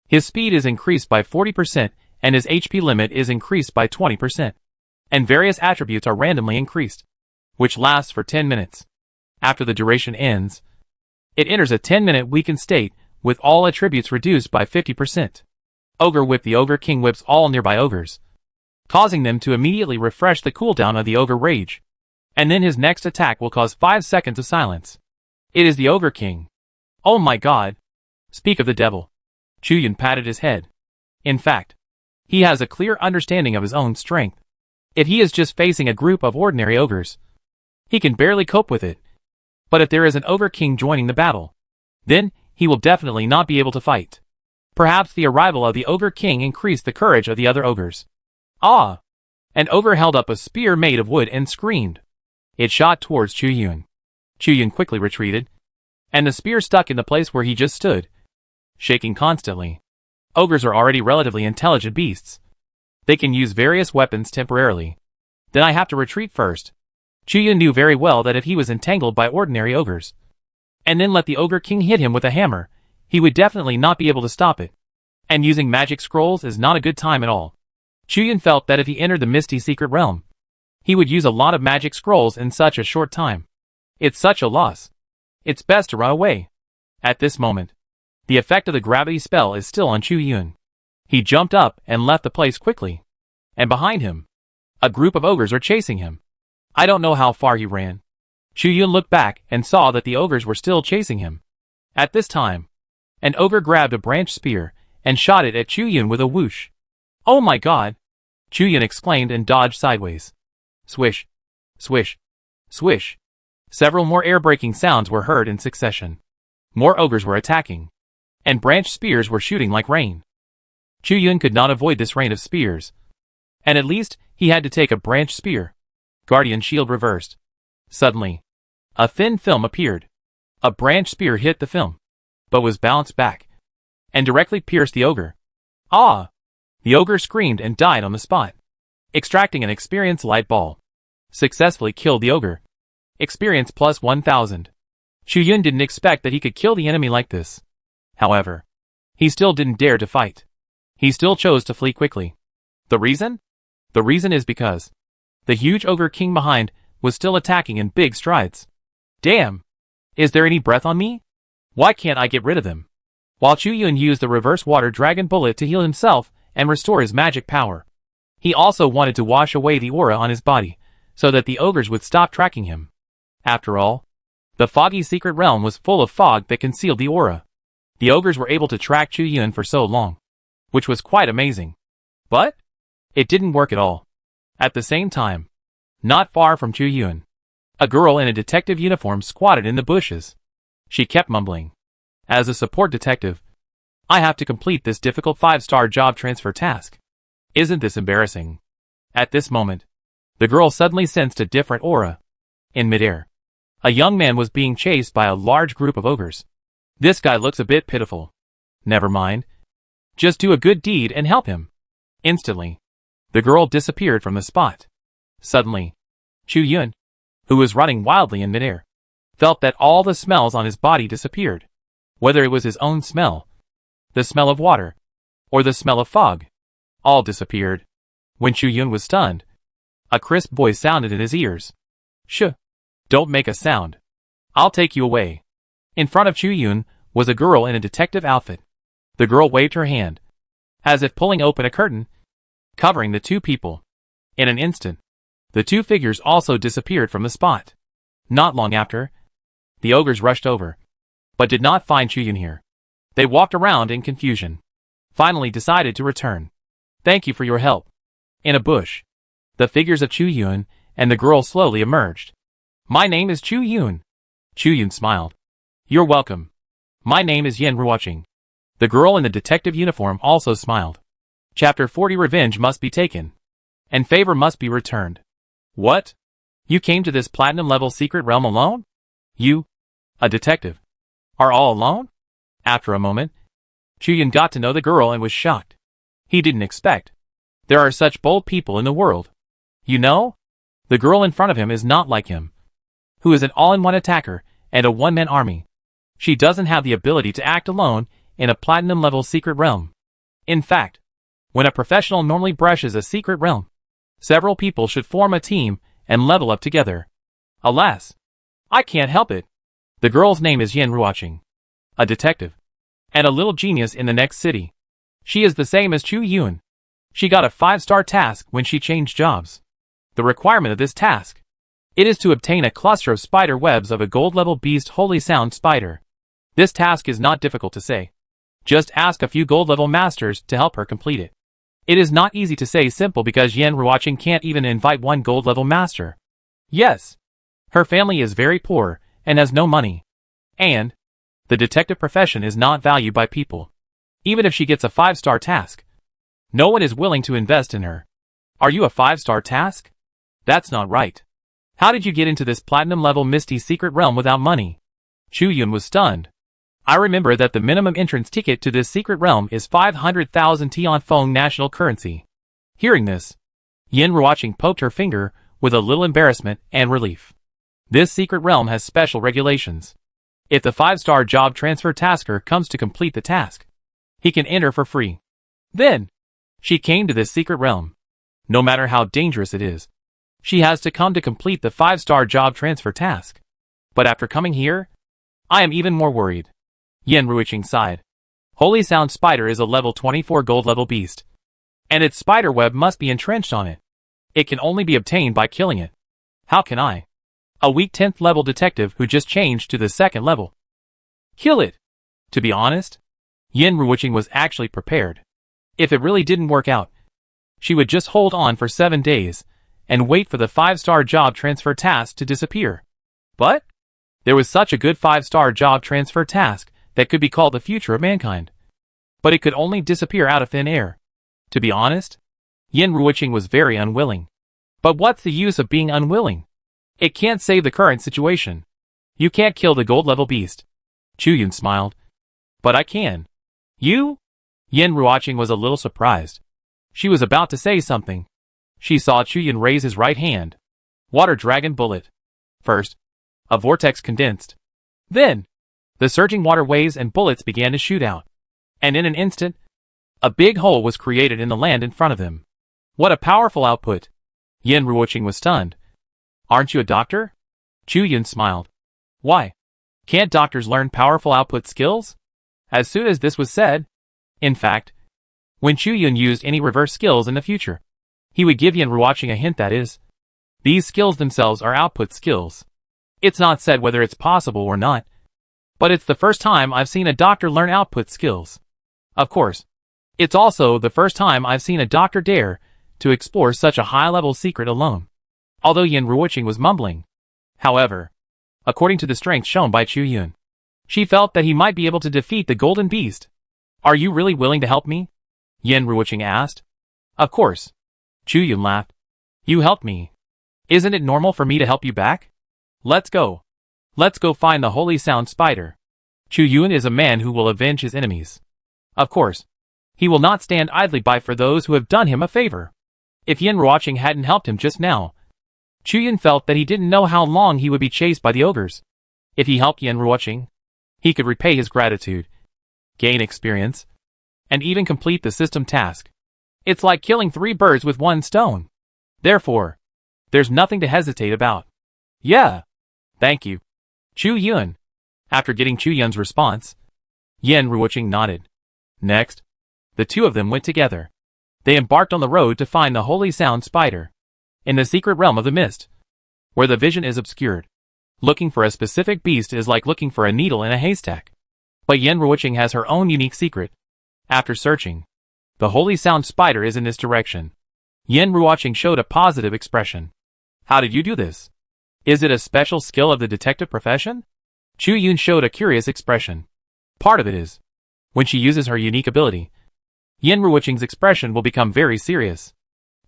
Speaker 1: His speed is increased by 40% and his HP limit is increased by 20%. And various attributes are randomly increased, which lasts for 10 minutes. After the duration ends, it enters a 10-minute weakened state with all attributes reduced by 50%. Ogre Whip. The Ogre King whips all nearby ogres, causing them to immediately refresh the cooldown of the Ogre Rage. And then his next attack will cause 5 seconds of silence. It is the Ogre King. Oh my god. Speak of the devil. Chu Yun patted his head. In fact, he has a clear understanding of his own strength. If he is just facing a group of ordinary ogres, he can barely cope with it. But if there is an Ogre King joining the battle, then he will definitely not be able to fight. Perhaps the arrival of the Ogre King increased the courage of the other ogres. Ah! An ogre held up a spear made of wood and screamed. It shot towards Chu Yun. Chu Yun quickly retreated, and the spear stuck in the place where he just stood, shaking constantly. Ogres are already relatively intelligent beasts. They can use various weapons temporarily. Then I have to retreat first. Chu Yun knew very well that if he was entangled by ordinary ogres, and then let the Ogre King hit him with a hammer, he would definitely not be able to stop it. And using magic scrolls is not a good time at all. Chu Yun felt that if he entered the Misty Secret Realm, he would use a lot of magic scrolls in such a short time. It's such a loss. It's best to run away. At this moment, the effect of the gravity spell is still on Chu Yun. He jumped up and left the place quickly. And behind him, a group of ogres are chasing him. I don't know how far he ran. Chu Yun looked back and saw that the ogres were still chasing him. At this time, an ogre grabbed a branch spear and shot it at Chu Yun with a whoosh. Oh my god! Chu Yun exclaimed and dodged sideways. Swish, swish, swish. Several more air-breaking sounds were heard in succession. More ogres were attacking, and branch spears were shooting like rain. Chu Yun could not avoid this rain of spears, and at least he had to take a branch spear. Guardian Shield reversed. Suddenly, a thin film appeared. A branch spear hit the film, but was bounced back, and directly pierced the ogre. Ah! The ogre screamed and died on the spot, extracting an experience light ball. Successfully killed the ogre. Experience plus 1000. Chu Yun didn't expect that he could kill the enemy like this. However, he still didn't dare to fight. He still chose to flee quickly. The reason? The reason is because the huge ogre king behind was still attacking in big strides. Damn! Is there any breath on me? Why can't I get rid of them? While Chu Yun used the reverse water dragon bullet to heal himself and restore his magic power, he also wanted to wash away the aura on his body, so that the ogres would stop tracking him. After all, the foggy secret realm was full of fog that concealed the aura. The ogres were able to track Chu Yun for so long, which was quite amazing. But it didn't work at all. At the same time, not far from Chu Yun, a girl in a detective uniform squatted in the bushes. She kept mumbling. As a support detective, I have to complete this difficult 5-star job transfer task. Isn't this embarrassing? At this moment, the girl suddenly sensed a different aura. In midair, a young man was being chased by a large group of ogres. This guy looks a bit pitiful. Never mind. Just do a good deed and help him. Instantly, the girl disappeared from the spot. Suddenly, Chu Yun, who was running wildly in midair, felt that all the smells on his body disappeared. Whether it was his own smell, the smell of water, or the smell of fog, all disappeared. When Chu Yun was stunned, a crisp voice sounded in his ears. Shh! Don't make a sound. I'll take you away. In front of Chu Yun was a girl in a detective outfit. The girl waved her hand, as if pulling open a curtain, covering the two people. In an instant, the two figures also disappeared from the spot. Not long after, the ogres rushed over, but did not find Chu Yun here. They walked around in confusion, finally decided to return. Thank you for your help. In a bush, the figures of Chu Yun and the girl slowly emerged. My name is Chu Yun. Chu Yun smiled. You're welcome. My name is Yen Ruoqing. The girl in the detective uniform also smiled. Chapter 40 Revenge must be taken, and favor must be returned. What? You came to this platinum level secret realm alone? You, a detective, are all alone? After a moment, Chu Yun got to know the girl and was shocked. He didn't expect there are such bold people in the world. You know, the girl in front of him is not like him, who is an all-in-one attacker and a one-man army. She doesn't have the ability to act alone in a platinum level secret realm. In fact, when a professional normally brushes a secret realm, several people should form a team and level up together. Alas, I can't help it. The girl's name is Yen Ruoqing, a detective, and a little genius in the next city. She is the same as Chu Yun. She got a 5-star task when she changed jobs. The requirement of this task, it is to obtain a cluster of spider webs of a gold-level beast Holy Sound spider. This task is not difficult to say. Just ask a few gold-level masters to help her complete it. It is not easy to say simple because Yen Ruoqing can't even invite one gold-level master. Yes, her family is very poor and has no money. And the detective profession is not valued by people. Even if she gets a 5-star task, no one is willing to invest in her. Are you a 5-star task? That's not right. How did you get into this platinum level misty secret realm without money? Chu Yun was stunned. I remember that the minimum entrance ticket to this secret realm is 500,000 Tianfeng national currency. Hearing this, Yen Ruoqing poked her finger with a little embarrassment and relief. This secret realm has special regulations. If the 5-star job transfer tasker comes to complete the task, he can enter for free. Then, she came to this secret realm. No matter how dangerous it is, she has to come to complete the 5-star job transfer task. But after coming here, I am even more worried. Yen Ruoqing sighed. Holy Sound Spider is a level 24 gold level beast, and its spider web must be entrenched on it. It can only be obtained by killing it. How can I, a weak 10th level detective who just changed to the 2nd level, kill it? To be honest, Yen Ruoqing was actually prepared. If it really didn't work out, she would just hold on for 7 days and wait for the 5-star job transfer task to disappear. But there was such a good 5-star job transfer task that could be called the future of mankind. But it could only disappear out of thin air. To be honest, Yen Ruoqing was very unwilling. But what's the use of being unwilling? It can't save the current situation. You can't kill the gold level beast. Chu Yun smiled. But I can. You? Yen Ruoqing was a little surprised. She was about to say something. She saw Chu Yun raise his right hand. Water Dragon Bullet. First, a vortex condensed. Then, the surging water waves and bullets began to shoot out. And in an instant, a big hole was created in the land in front of them. What a powerful output! Yin Ruoqing was stunned. Aren't you a doctor? Chu Yun smiled. Why? Can't doctors learn powerful output skills? As soon as this was said, in fact, when Chu Yun used any reverse skills in the future, he would give Yin Ruoqing a hint that is, these skills themselves are output skills. It's not said whether it's possible or not, but it's the first time I've seen a doctor learn output skills. Of course, it's also the first time I've seen a doctor dare to explore such a high-level secret alone. Although Yin Ruoqing was mumbling. However, according to the strength shown by Chu Yun, she felt that he might be able to defeat the Golden Beast. Are you really willing to help me? Yin Ruoqing asked. Of course. Chu Yun laughed. You helped me. Isn't it normal for me to help you back? Let's go. Let's go find the Holy Sound Spider. Chu Yun is a man who will avenge his enemies. Of course, he will not stand idly by for those who have done him a favor. If Yin Ruoqing hadn't helped him just now, Chu Yun felt that he didn't know how long he would be chased by the ogres. If he helped Yin Ruoqing, he could repay his gratitude, gain experience, and even complete the system task. It's like killing 3 birds with 1 stone. Therefore, there's nothing to hesitate about. Yeah. Thank you. Chu Yun. After getting Chu Yun's response, Yin Ruoqing nodded. Next, the two of them went together. They embarked on the road to find the Holy Sound Spider, in the secret realm of the mist, where the vision is obscured. Looking for a specific beast is like looking for a needle in a haystack. But Yin Ruoqing has her own unique secret. After searching, the Holy Sound Spider is in this direction. Yin Ruoqing showed a positive expression. How did you do this? Is it a special skill of the detective profession? Chu Yun showed a curious expression. Part of it is, when she uses her unique ability, Yin Ruoqing's expression will become very serious.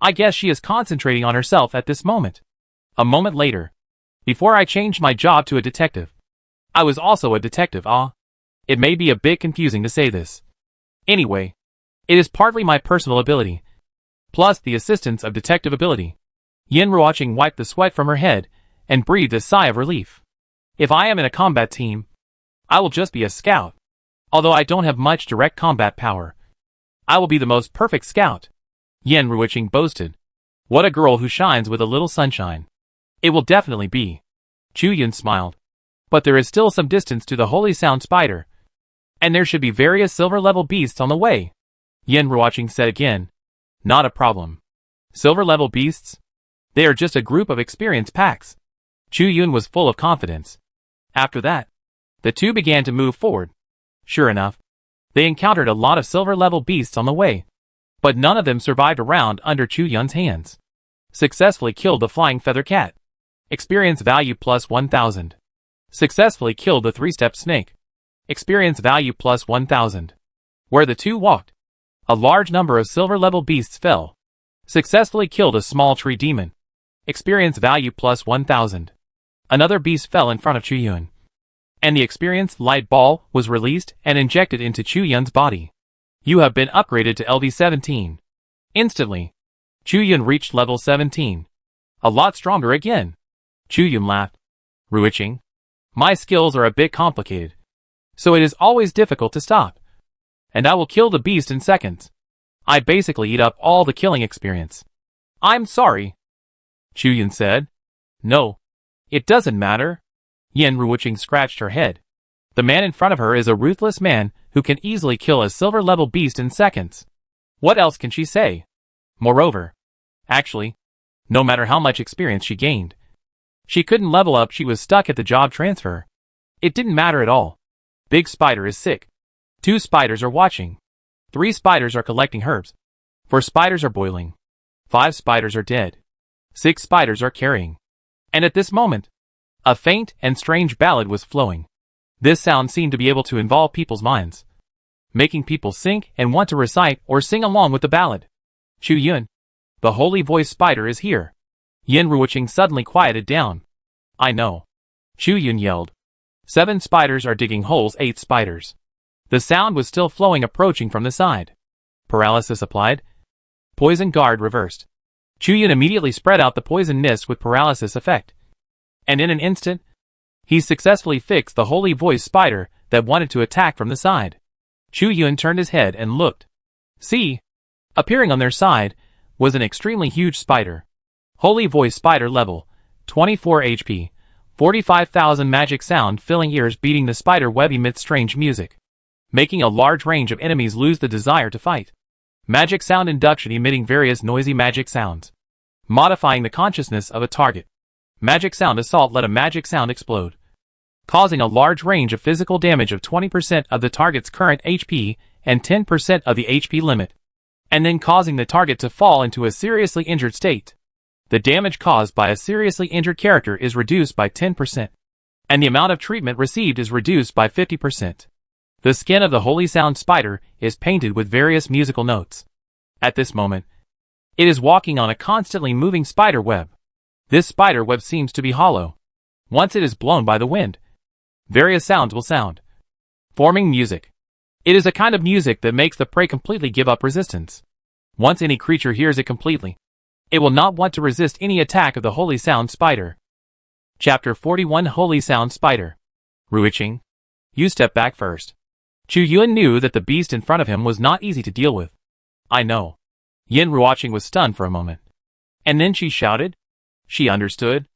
Speaker 1: I guess she is concentrating on herself at this moment. A moment later, before I changed my job to a detective, I was also a detective. It may be a bit confusing to say this. Anyway, it is partly my personal ability, plus the assistance of detective ability. Yin Ruoqing wiped the sweat from her head and breathed a sigh of relief. If I am in a combat team, I will just be a scout. Although I don't have much direct combat power, I will be the most perfect scout. Yin Ruoqing boasted. What a girl who shines with a little sunshine. It will definitely be. Chu Yun smiled. But there is still some distance to the Holy Sound Spider, and there should be various silver-level beasts on the way. Yin Ruoqing said again. Not a problem. Silver-level beasts? They are just a group of experience packs. Chu Yun was full of confidence. After that, the two began to move forward. Sure enough, they encountered a lot of silver-level beasts on the way, but none of them survived a round under Chu Yun's hands. Successfully killed the flying feather cat. Experience value plus 1000. Successfully killed the 3-step snake. Experience value plus 1000. Where the two walked, a large number of silver-level beasts fell. Successfully killed a small tree demon. Experience value plus 1000. Another beast fell in front of Chu Yun, and the experience light ball was released and injected into Chu Yun's body. You have been upgraded to LV-17. Instantly, Chu Yun reached level 17. A lot stronger again. Chu Yun laughed. Ruoqing, my skills are a bit complicated, so it is always difficult to stop. And I will kill the beast in seconds. I basically eat up all the killing experience. I'm sorry. Chu Yun said. No. It doesn't matter. Yin Ruoqing scratched her head. The man in front of her is a ruthless man who can easily kill a silver-level beast in seconds. What else can she say? Moreover, actually, no matter how much experience she gained, she couldn't level up. She was stuck at the job transfer. It didn't matter at all. Big Spider is sick. 2 spiders are watching. 3 spiders are collecting herbs. 4 spiders are boiling. 5 spiders are dead. 6 spiders are carrying. And at this moment, a faint and strange ballad was flowing. This sound seemed to be able to involve people's minds, making people sink and want to recite or sing along with the ballad. Chu Yun, the holy voice spider is here. Yin Ruoqing suddenly quieted down. I know. Chu Yun yelled. 7 spiders are digging holes. 8 spiders. The sound was still flowing, approaching from the side. Paralysis applied. Poison guard reversed. Chu-yun immediately spread out the poison mist with paralysis effect. And in an instant, he successfully fixed the holy voice spider that wanted to attack from the side. Chu-yun turned his head and looked. See, appearing on their side was an extremely huge spider. Holy voice spider level, 24 HP, 45,000 magic sound filling ears beating the spider web emits strange music, making a large range of enemies lose the desire to fight. Magic sound induction emitting various noisy magic sounds, modifying the consciousness of a target. Magic sound assault let a magic sound explode, causing a large range of physical damage of 20% of the target's current HP and 10% of the HP limit, and then causing the target to fall into a seriously injured state. The damage caused by a seriously injured character is reduced by 10%, and the amount of treatment received is reduced by 50%. The skin of the Holy Sound Spider is painted with various musical notes. At this moment, it is walking on a constantly moving spider web. This spider web seems to be hollow. Once it is blown by the wind, various sounds will sound, forming music. It is a kind of music that makes the prey completely give up resistance. Once any creature hears it completely, it will not want to resist any attack of the Holy Sound Spider. Chapter 41 Holy Sound Spider. Ruiching, you step back first. Chu-yun knew that the beast in front of him was not easy to deal with. I know. Yin Ruoqing was stunned for a moment. And then she shouted. She understood.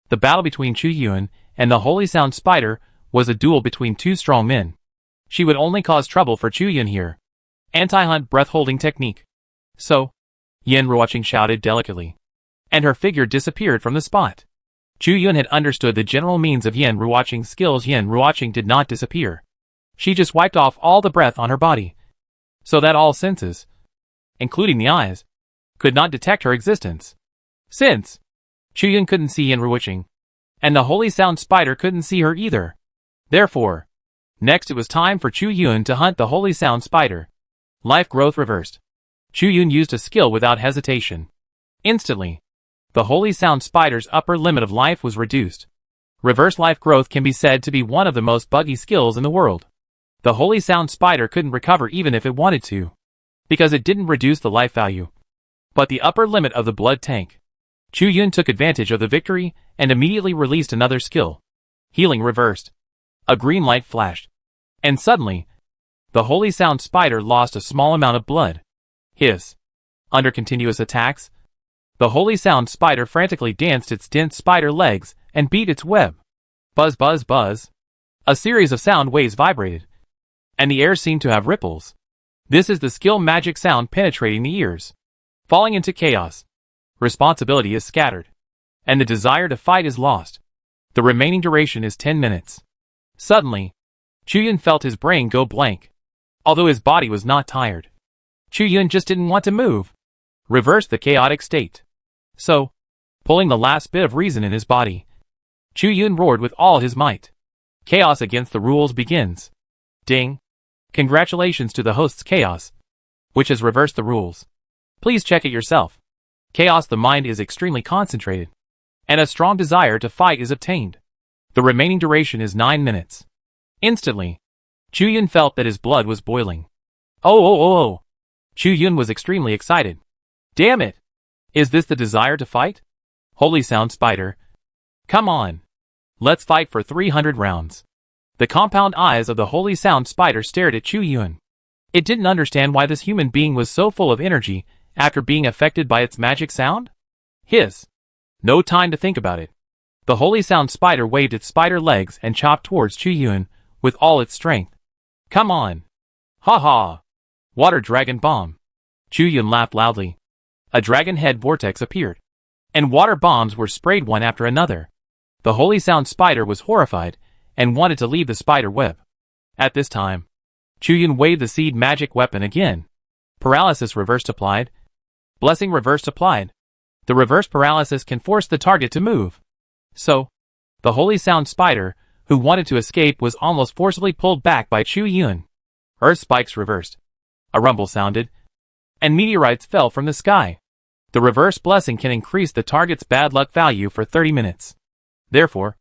Speaker 1: The battle between Chu-yun and the Holy Sound Spider was a duel between two strong men. She would only cause trouble for Chu-yun here. Anti-hunt breath-holding technique. So, Yin Ruoqing shouted delicately, and her figure disappeared from the spot. Chu-yun had understood the general means of Yin Ruoqing's skills. Yin Ruoqing did not disappear. She just wiped off all the breath on her body, so that all senses, including the eyes, could not detect her existence. Since Chu-yun couldn't see Yin Ruoqing, and the Holy Sound Spider couldn't see her either. Therefore, next it was time for Chu-yun to hunt the Holy Sound Spider. Life growth reversed. Chu-yun used a skill without hesitation. Instantly, the Holy Sound Spider's upper limit of life was reduced. Reverse life growth can be said to be one of the most buggy skills in the world. The Holy Sound Spider couldn't recover even if it wanted to, because it didn't reduce the life value, but the upper limit of the blood tank. Chu-yun took advantage of the victory and immediately released another skill. Healing reversed. A green light flashed, and suddenly, the Holy Sound Spider lost a small amount of blood. Hiss. Under continuous attacks, the Holy Sound Spider frantically danced its dense spider legs and beat its web. Buzz buzz buzz. A series of sound waves vibrated, and the air seemed to have ripples. This is the skill magic sound penetrating the ears. Falling into chaos. Responsibility is scattered, and the desire to fight is lost. The remaining duration is 10 minutes. Suddenly, Chu-yun felt his brain go blank, although his body was not tired. Chu-yun just didn't want to move. Reverse the chaotic state. So, pulling the last bit of reason in his body, Chu-yun roared with all his might. Chaos against the rules begins. Ding. Congratulations to the host's Chaos, which has reversed the rules. Please check it yourself. Chaos the mind is extremely concentrated, and a strong desire to fight is obtained. The remaining duration is 9 minutes. Instantly, Chu-yun felt that his blood was boiling. Oh. Chu-yun was extremely excited. Damn it! Is this the desire to fight? Holy Sound Spider. Come on. Let's fight for 300 rounds. The compound eyes of the Holy Sound Spider stared at Chu-yun. It didn't understand why this human being was so full of energy after being affected by its magic sound. Hiss. No time to think about it. The Holy Sound Spider waved its spider legs and chopped towards Chu-yun with all its strength. Come on. Ha ha. Water Dragon Bomb. Chu-yun laughed loudly. A dragon head vortex appeared, and water bombs were sprayed one after another. The Holy Sound Spider was horrified and wanted to leave the spider web. At this time, Chu-yun waved the seed magic weapon again. Paralysis reversed applied. Blessing reversed applied. The reverse paralysis can force the target to move. So, the Holy Sound Spider, who wanted to escape, was almost forcibly pulled back by Chu-yun. Earth spikes reversed. A rumble sounded, and meteorites fell from the sky. The reverse blessing can increase the target's bad luck value for 30 minutes. Therefore,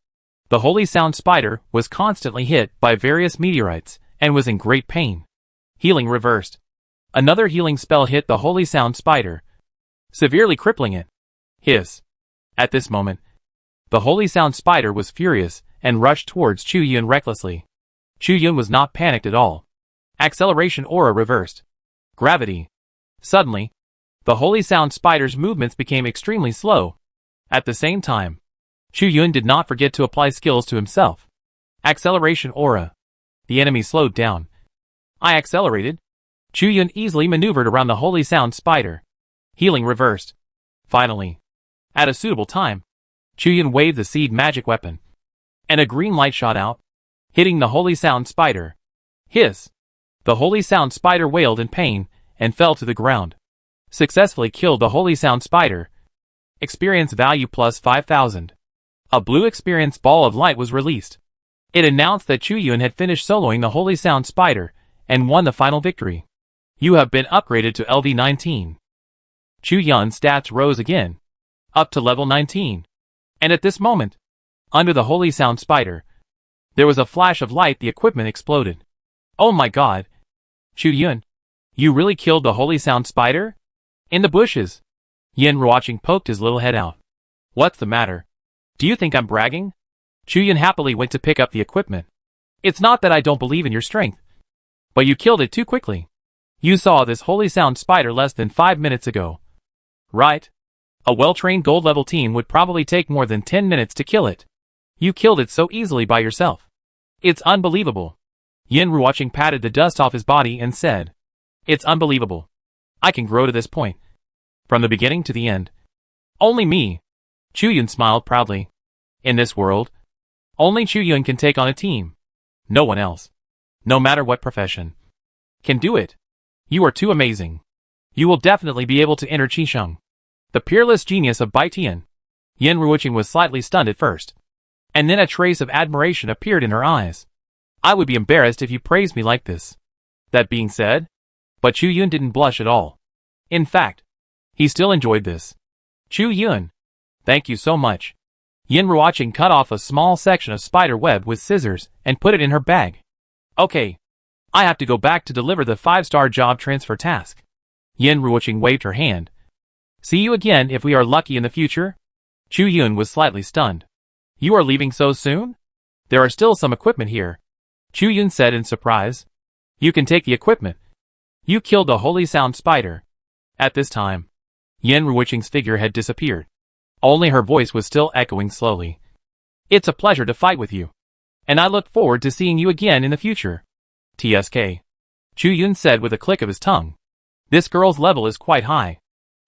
Speaker 1: the Holy Sound Spider was constantly hit by various meteorites and was in great pain. Healing reversed. Another healing spell hit the Holy Sound Spider, severely crippling it. Hiss. At this moment, the Holy Sound Spider was furious and rushed towards Chu Yun recklessly. Chu Yun was not panicked at all. Acceleration aura reversed. Gravity. Suddenly, the Holy Sound Spider's movements became extremely slow. At the same time, Chu Yun did not forget to apply skills to himself. Acceleration aura. The enemy slowed down. I accelerated. Chu Yun easily maneuvered around the Holy Sound Spider. Healing reversed. Finally, at a suitable time, Chu Yun waved the seed magic weapon, and a green light shot out, hitting the Holy Sound Spider. Hiss. The Holy Sound Spider wailed in pain and fell to the ground. Successfully killed the Holy Sound Spider. Experience value plus 5,000. A blue experience ball of light was released. It announced that Chu Yun had finished soloing the Holy Sound Spider and won the final victory. You have been upgraded to LV19. Chu Yun's stats rose again, up to level 19. And at this moment, under the Holy Sound Spider, there was a flash of light. The equipment exploded. Oh my god. Chu Yun, you really killed the Holy Sound Spider? In the bushes. Yin Ruoqing poked his little head out. What's the matter? Do you think I'm bragging? Chu Yun happily went to pick up the equipment. It's not that I don't believe in your strength, but you killed it too quickly. You saw this Holy Sound Spider less than 5 minutes ago. Right? A well-trained gold level team would probably take more than 10 minutes to kill it. You killed it so easily by yourself. It's unbelievable. Yin Ruoqing patted the dust off his body and said, It's unbelievable. I can grow to this point. From the beginning to the end. Only me. Chu Yun smiled proudly. In this world, only Chu Yun can take on a team. No one else, no matter what profession, can do it. You are too amazing. You will definitely be able to enter Qisheng, the peerless genius of Baitian. Yin Ruoqing was slightly stunned at first, and then a trace of admiration appeared in her eyes. I would be embarrassed if you praised me like this. That being said, but Chu Yun didn't blush at all. In fact, he still enjoyed this. Chu Yun, thank you so much. Yin Ruoqing cut off a small section of spider web with scissors and put it in her bag. Okay. I have to go back to deliver the 5-star job transfer task. Yin Ruoqing waved her hand. See you again if we are lucky in the future? Chu Yun was slightly stunned. You are leaving so soon? There are still some equipment here. Chu Yun said in surprise. You can take the equipment. You killed the Holy Sound Spider. At this time, Yin Ruoqing's figure had disappeared. Only her voice was still echoing slowly. It's a pleasure to fight with you. And I look forward to seeing you again in the future. TSK. Chu Yun said with a click of his tongue. This girl's level is quite high.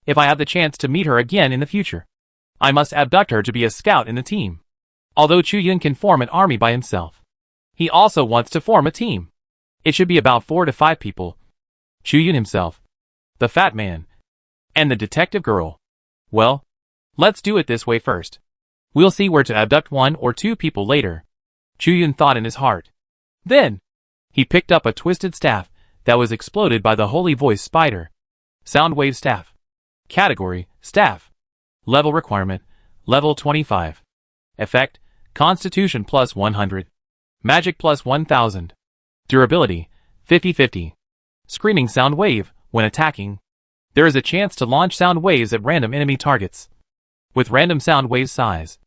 Speaker 1: If I have the chance to meet her again in the future, I must abduct her to be a scout in the team. Although Chu Yun can form an army by himself, he also wants to form a team. It should be about 4 to 5 people. Chu Yun himself, the fat man, and the detective girl. Well, let's do it this way first. We'll see where to abduct 1 or 2 people later. Chu Yun thought in his heart. Then, he picked up a twisted staff that was exploded by the Holy Voice Spider. Soundwave Staff. Category, Staff. Level Requirement, Level 25. Effect, Constitution plus 100. Magic plus 1000. Durability, 50-50. Screaming sound wave, when attacking. There is a chance to launch sound waves at random enemy targets. With random sound wave size,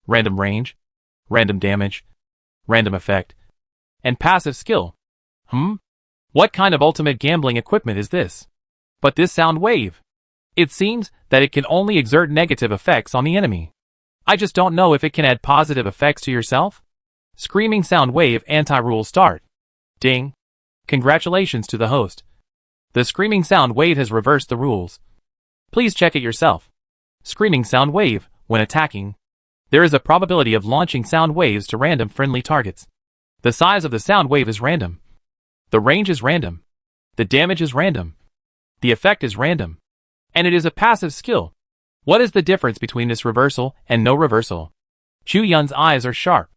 Speaker 1: random range, random damage, random effect, and passive skill. What kind of ultimate gambling equipment is this? But this sound wave. It seems that it can only exert negative effects on the enemy. I just don't know if it can add positive effects to yourself. Screaming sound wave anti-rule start. Ding. Congratulations to the host. The screaming sound wave has reversed the rules. Please check it yourself. Screaming sound wave, when attacking. There is a probability of launching sound waves to random friendly targets. The size of the sound wave is random. The range is random. The damage is random. The effect is random. And it is a passive skill. What is the difference between this reversal and no reversal? Chu Yun's eyes are sharp.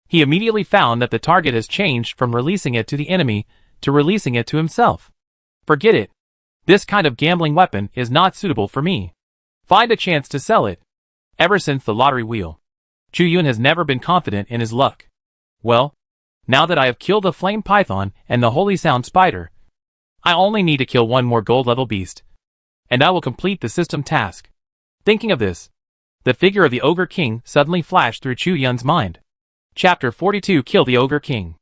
Speaker 1: He immediately found that the target has changed from releasing it to the enemy to releasing it to himself. Forget it. This kind of gambling weapon is not suitable for me. Find a chance to sell it. Ever since the lottery wheel, Chu Yun has never been confident in his luck. Well, now that I have killed the flame python and the holy sound spider, I only need to kill 1 more gold level beast, and I will complete the system task. Thinking of this, The figure of the Ogre King suddenly flashed through Chu Yun's mind. Chapter 42 Kill the Ogre King.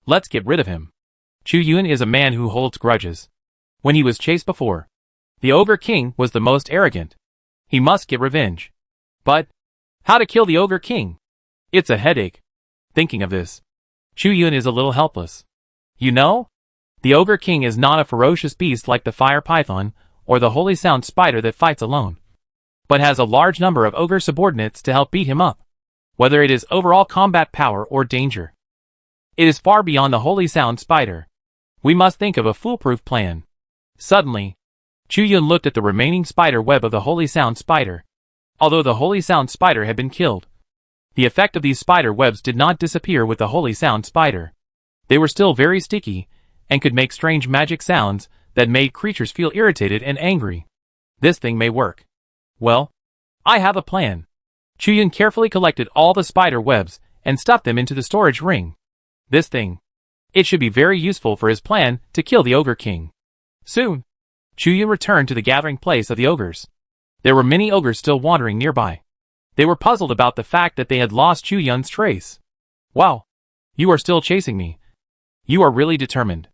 Speaker 1: Let's get rid of him. Chu Yun is a man who holds grudges. When he was chased before, the Ogre King was the most arrogant. He must get revenge. But how to kill the Ogre King? It's a headache. Thinking of this, Chu Yun is a little helpless. You know, the Ogre King is not a ferocious beast like the fire python or the holy sound spider that fights alone, but has a large number of ogre subordinates to help beat him up, whether it is overall combat power or danger. It is far beyond the holy sound spider. We must think of a foolproof plan. Suddenly, Chu Yun looked at the remaining spider web of the holy sound spider. Although the holy sound spider had been killed, the effect of these spider webs did not disappear with the holy sound spider. They were still very sticky, and could make strange magic sounds that made creatures feel irritated and angry. This thing may work. Well, I have a plan. Chu Yun carefully collected all the spider webs and stuffed them into the storage ring. This thing, it should be very useful for his plan to kill the Ogre King. Soon, Chu Yun returned to the gathering place of the ogres. There were many ogres still wandering nearby. They were puzzled about the fact that they had lost Chu Yun's trace. Wow, you are still chasing me. You are really determined.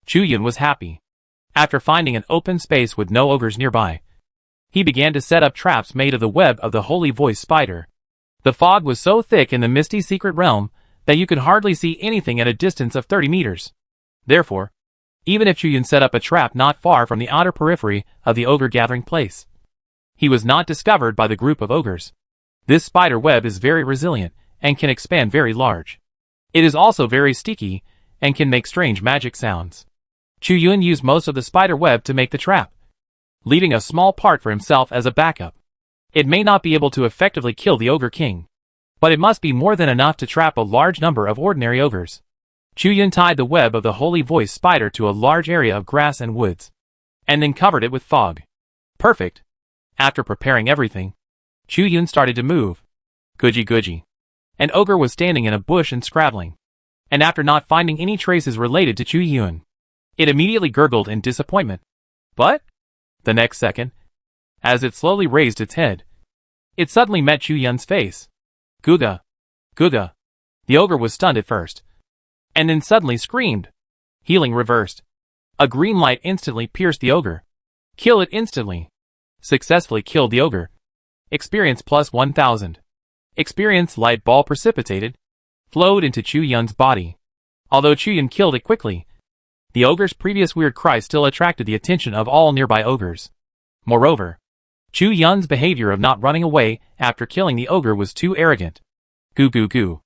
Speaker 1: Chu Yun was happy. After finding an open space with no ogres nearby, he began to set up traps made of the web of the holy voice spider. The fog was so thick in the misty secret realm that you could hardly see anything at a distance of 30 meters. Therefore, even if Chu Yun set up a trap not far from the outer periphery of the ogre gathering place, he was not discovered by the group of ogres. This spider web is very resilient and can expand very large. It is also very sticky and can make strange magic sounds. Chu Yun used most of the spider web to make the trap, leaving a small part for himself as a backup. It may not be able to effectively kill the Ogre King, but it must be more than enough to trap a large number of ordinary ogres. Chu Yun tied the web of the holy voice spider to a large area of grass and woods, and then covered it with fog. Perfect. After preparing everything, Chu Yun started to move. Goodgy goodgy. An ogre was standing in a bush and scrabbling, and after not finding any traces related to Chu Yun, it immediately gurgled in disappointment. But the next second, as it slowly raised its head, it suddenly met Chu Yun's face. Guga! Guga! The ogre was stunned at first, and then suddenly screamed. Healing reversed. A green light instantly pierced the ogre. Kill it instantly. Successfully killed the ogre. Experience plus 1000. Experience light ball precipitated, flowed into Chu Yun's body. Although Chu Yun killed it quickly, the ogre's previous weird cry still attracted the attention of all nearby ogres. Moreover, Chu Yun's behavior of not running away after killing the ogre was too arrogant. Goo goo goo.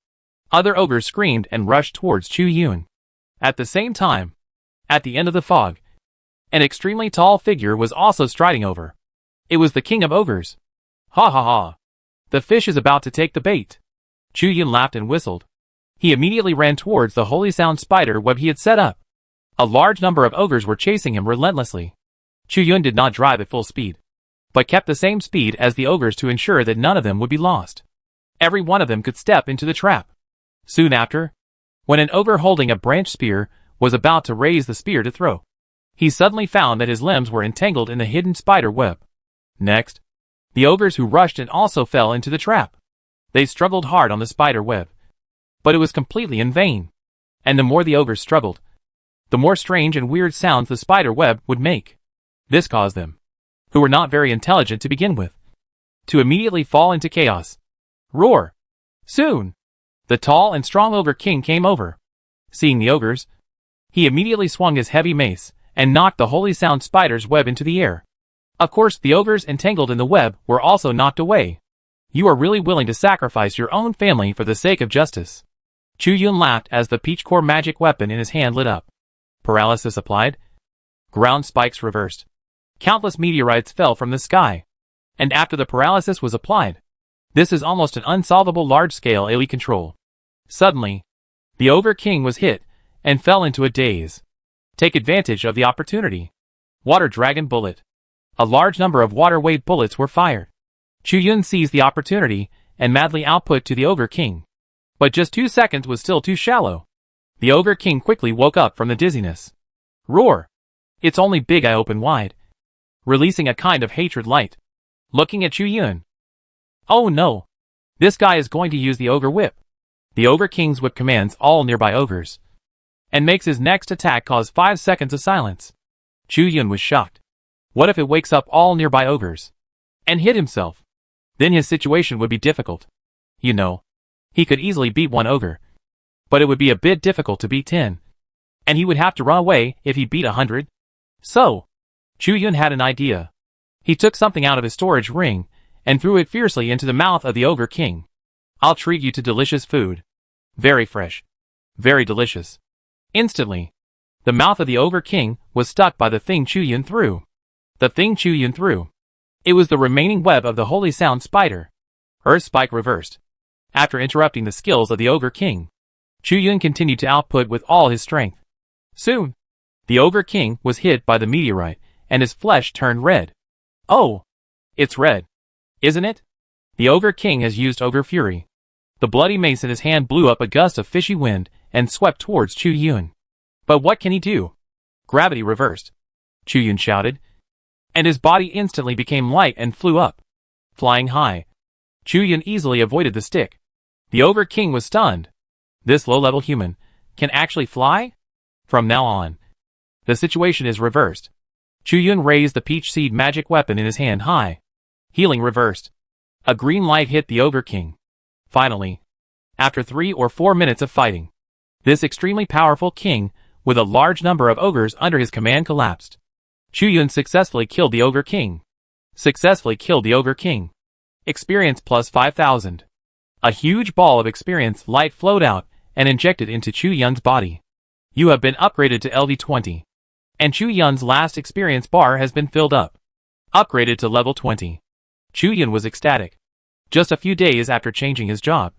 Speaker 1: Other ogres screamed and rushed towards Chu Yun. At the same time, at the end of the fog, an extremely tall figure was also striding over. It was the king of ogres. Ha ha ha. The fish is about to take the bait. Chu Yun laughed and whistled. He immediately ran towards the holy sound spider web he had set up. A large number of ogres were chasing him relentlessly. Chu Yun did not drive at full speed, but kept the same speed as the ogres to ensure that none of them would be lost. Every one of them could step into the trap. Soon after, when an ogre holding a branch spear was about to raise the spear to throw, he suddenly found that his limbs were entangled in the hidden spider web. Next, the ogres who rushed in also fell into the trap. They struggled hard on the spider web, but it was completely in vain. And the more the ogres struggled, the more strange and weird sounds the spider web would make. This caused them, who were not very intelligent to begin with, to immediately fall into chaos. Roar! Soon, the tall and strong Ogre King came over. Seeing the ogres, he immediately swung his heavy mace and knocked the holy sound spider's web into the air. Of course, the ogres entangled in the web were also knocked away. You are really willing to sacrifice your own family for the sake of justice. Chu Yun laughed as the peach core magic weapon in his hand lit up. Paralysis applied. Ground spikes reversed. Countless meteorites fell from the sky. And after the paralysis was applied, this is almost an unsolvable large-scale AoE control. Suddenly, the Ogre King was hit and fell into a daze. Take advantage of the opportunity. Water Dragon Bullet. A large number of water-wave bullets were fired. Chu Yun seized the opportunity and madly output to the Ogre King. But just 2 seconds was still too shallow. The Ogre King quickly woke up from the dizziness. Roar! Its only big eye opened wide, releasing a kind of hatred light. Looking at Chu Yun, Oh no! This guy is going to use the ogre whip. The ogre king's whip commands all nearby ogres, and makes his next attack cause 5 seconds of silence. Chu Yun was shocked. What if it wakes up all nearby ogres? And hit himself? Then his situation would be difficult. You know, he could easily beat 1 ogre, but it would be a bit difficult to beat 10. And he would have to run away if he beat 100. So, Chu Yun had an idea. He took something out of his storage ring and threw it fiercely into the mouth of the ogre king. I'll treat you to delicious food. Very fresh. Very delicious. Instantly, the mouth of the ogre king was stuck by the thing Chu Yun threw. The thing Chu Yun threw. It was the remaining web of the holy sound spider. Earth spike reversed. After interrupting the skills of the ogre king, Chu Yun continued to output with all his strength. Soon, the ogre king was hit by the meteorite, and his flesh turned red. Oh! It's red. Isn't it? The ogre king has used ogre fury. The bloody mace in his hand blew up a gust of fishy wind and swept towards Chu Yun. But what can he do? Gravity reversed. Chu Yun shouted, and his body instantly became light and flew up. Flying high, Chu Yun easily avoided the stick. The ogre king was stunned. This low-level human can actually fly? From now on, the situation is reversed. Chu Yun raised the peach seed magic weapon in his hand high. Healing reversed. A green light hit the ogre king. Finally, after 3 or 4 minutes of fighting, this extremely powerful king, with a large number of ogres under his command, collapsed. Chu Yun successfully killed the ogre king. Successfully killed the ogre king. Experience plus 5,000. A huge ball of experience light flowed out and injected into Chu Yun's body. You have been upgraded to LV20. And Chu Yun's last experience bar has been filled up. Upgraded to level 20. Chu Yun was ecstatic. Just a few days after changing his job,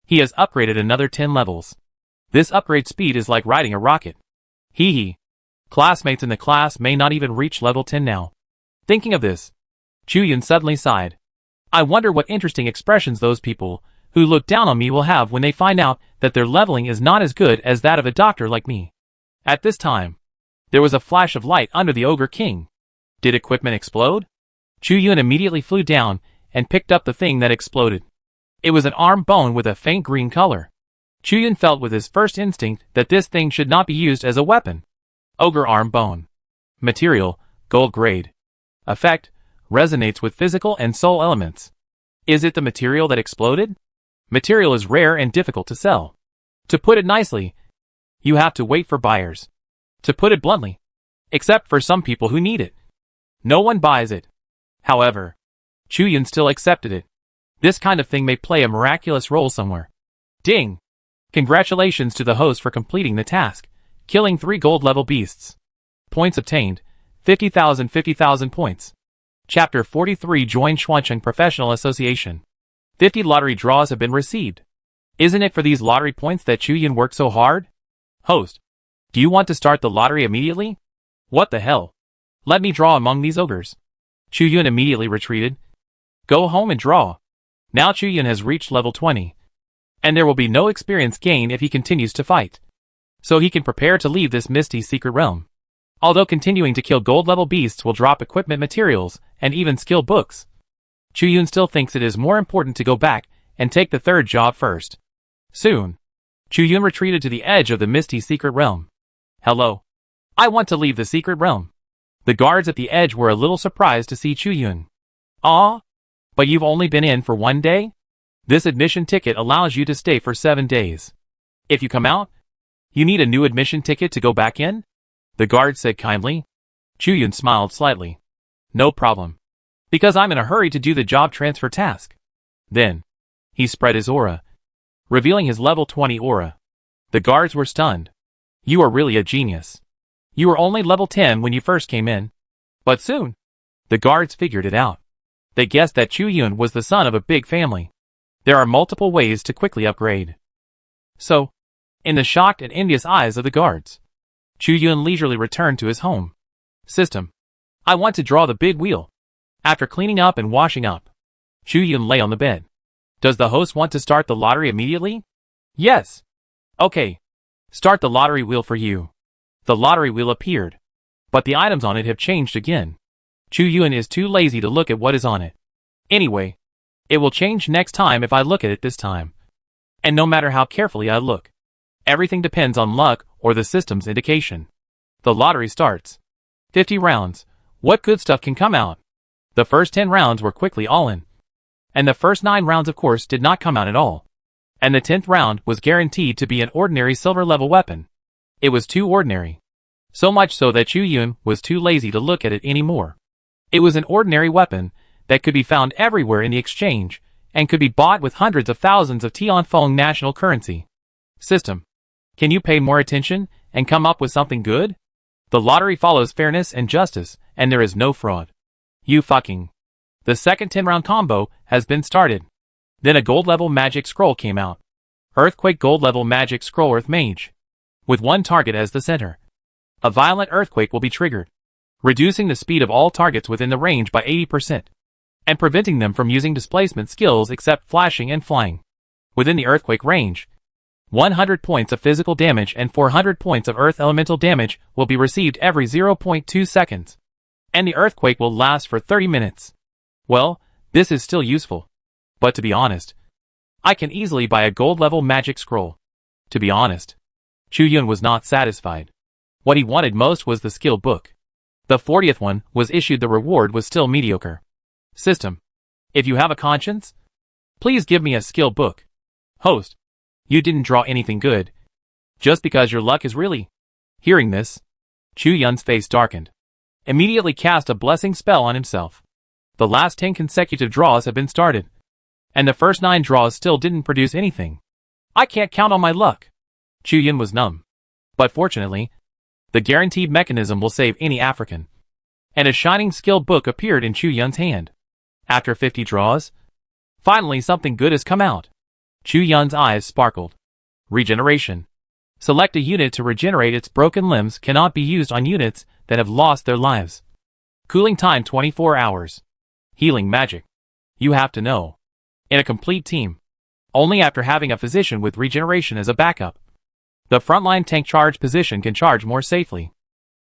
Speaker 1: he has upgraded another 10 levels. This upgrade speed is like riding a rocket. Hee hee. Classmates in the class may not even reach level 10 now. Thinking of this, Chu Yun suddenly sighed. I wonder what interesting expressions those people who look down on me will have when they find out that their leveling is not as good as that of a doctor like me. At this time, there was a flash of light under the ogre king. Did equipment explode? Chu Yun immediately flew down and picked up the thing that exploded. It was an arm bone with a faint green color. Chu Yun felt with his first instinct that this thing should not be used as a weapon. Ogre arm bone. Material, gold grade. Effect, resonates with physical and soul elements. Is it the material that exploded? Material is rare and difficult to sell. To put it nicely, you have to wait for buyers. To put it bluntly, except for some people who need it. No one buys it. However, Chu Yun still accepted it. This kind of thing may play a miraculous role somewhere. Ding! Congratulations to the host for completing the task, killing 3 gold level beasts. Points obtained, 50,000 points. Chapter 43 Join Xuancheng Professional Association. 50 lottery draws have been received. Isn't it for these lottery points that Chu Yun worked so hard? Host, do you want to start the lottery immediately? What the hell? Let me draw among these ogres. Chu Yun immediately retreated. Go home and draw. Now Chu Yun has reached level 20. And there will be no experience gain if he continues to fight. So he can prepare to leave this misty secret realm. Although continuing to kill gold level beasts will drop equipment materials and even skill books, Chu Yun still thinks it is more important to go back and take the third job first. Soon, Chu Yun retreated to the edge of the misty secret realm. Hello. I want to leave the secret realm. The guards at the edge were a little surprised to see Chu Yun. Aw, but you've only been in for 1 day? This admission ticket allows you to stay for 7 days. If you come out, you need a new admission ticket to go back in? The guard said kindly. Chu Yun smiled slightly. No problem. Because I'm in a hurry to do the job transfer task. Then, he spread his aura, revealing his level 20 aura. The guards were stunned. You are really a genius. You were only level 10 when you first came in. But soon, the guards figured it out. They guessed that Chu Yun was the son of a big family. There are multiple ways to quickly upgrade. So, in the shocked and envious eyes of the guards, Chu Yun leisurely returned to his home. System. I want to draw the big wheel. After cleaning up and washing up, Chu Yun lay on the bed. Does the host want to start the lottery immediately? Yes. Okay. Start the lottery wheel for you. The lottery wheel appeared, but the items on it have changed again. Chu Yun is too lazy to look at what is on it. Anyway, It will change next time if I look at it this time. And no matter how carefully I look, everything depends on luck or the system's indication. The lottery starts. 50 rounds. What good stuff can come out? The first 10 rounds were quickly all in. And the first 9 rounds of course did not come out at all. And the 10th round was guaranteed to be an ordinary silver level weapon. It was too ordinary. So much so that Chu Yun was too lazy to look at it anymore. It was an ordinary weapon that could be found everywhere in the exchange and could be bought with hundreds of thousands of Tianfeng national currency. System. Can you pay more attention and come up with something good? The lottery follows fairness and justice, and there is no fraud. You fucking. The second 10-round combo has been started. Then a gold-level magic scroll came out. Earthquake gold-level magic scroll Earth Mage. With one target as the center. A violent earthquake will be triggered, reducing the speed of all targets within the range by 80%, and preventing them from using displacement skills except flashing and flying. Within the earthquake range, 100 points of physical damage and 400 points of earth elemental damage will be received every 0.2 seconds. And the earthquake will last for 30 minutes. Well, this is still useful. But to be honest, I can easily buy a gold-level magic scroll. To be honest, Chu Yun was not satisfied. What he wanted most was the skill book. The 40th one was issued. The reward was still mediocre. System. If you have a conscience, please give me a skill book. Host. You didn't draw anything good. Just because your luck is really. Hearing this, Chu Yun's face darkened. Immediately cast a blessing spell on himself. The last 10 consecutive draws have been started. And the first 9 draws still didn't produce anything. I can't count on my luck. Chu Yun was numb. But fortunately, the guaranteed mechanism will save any African. And a shining skill book appeared in Chu Yun's hand. After 50 draws, finally something good has come out. Chu Yun's eyes sparkled. Regeneration. Select a unit to regenerate its broken limbs cannot be used on units that have lost their lives. Cooling time 24 hours. Healing magic. You have to know. In a complete team. Only after having a physician with regeneration as a backup. The frontline tank charge position can charge more safely.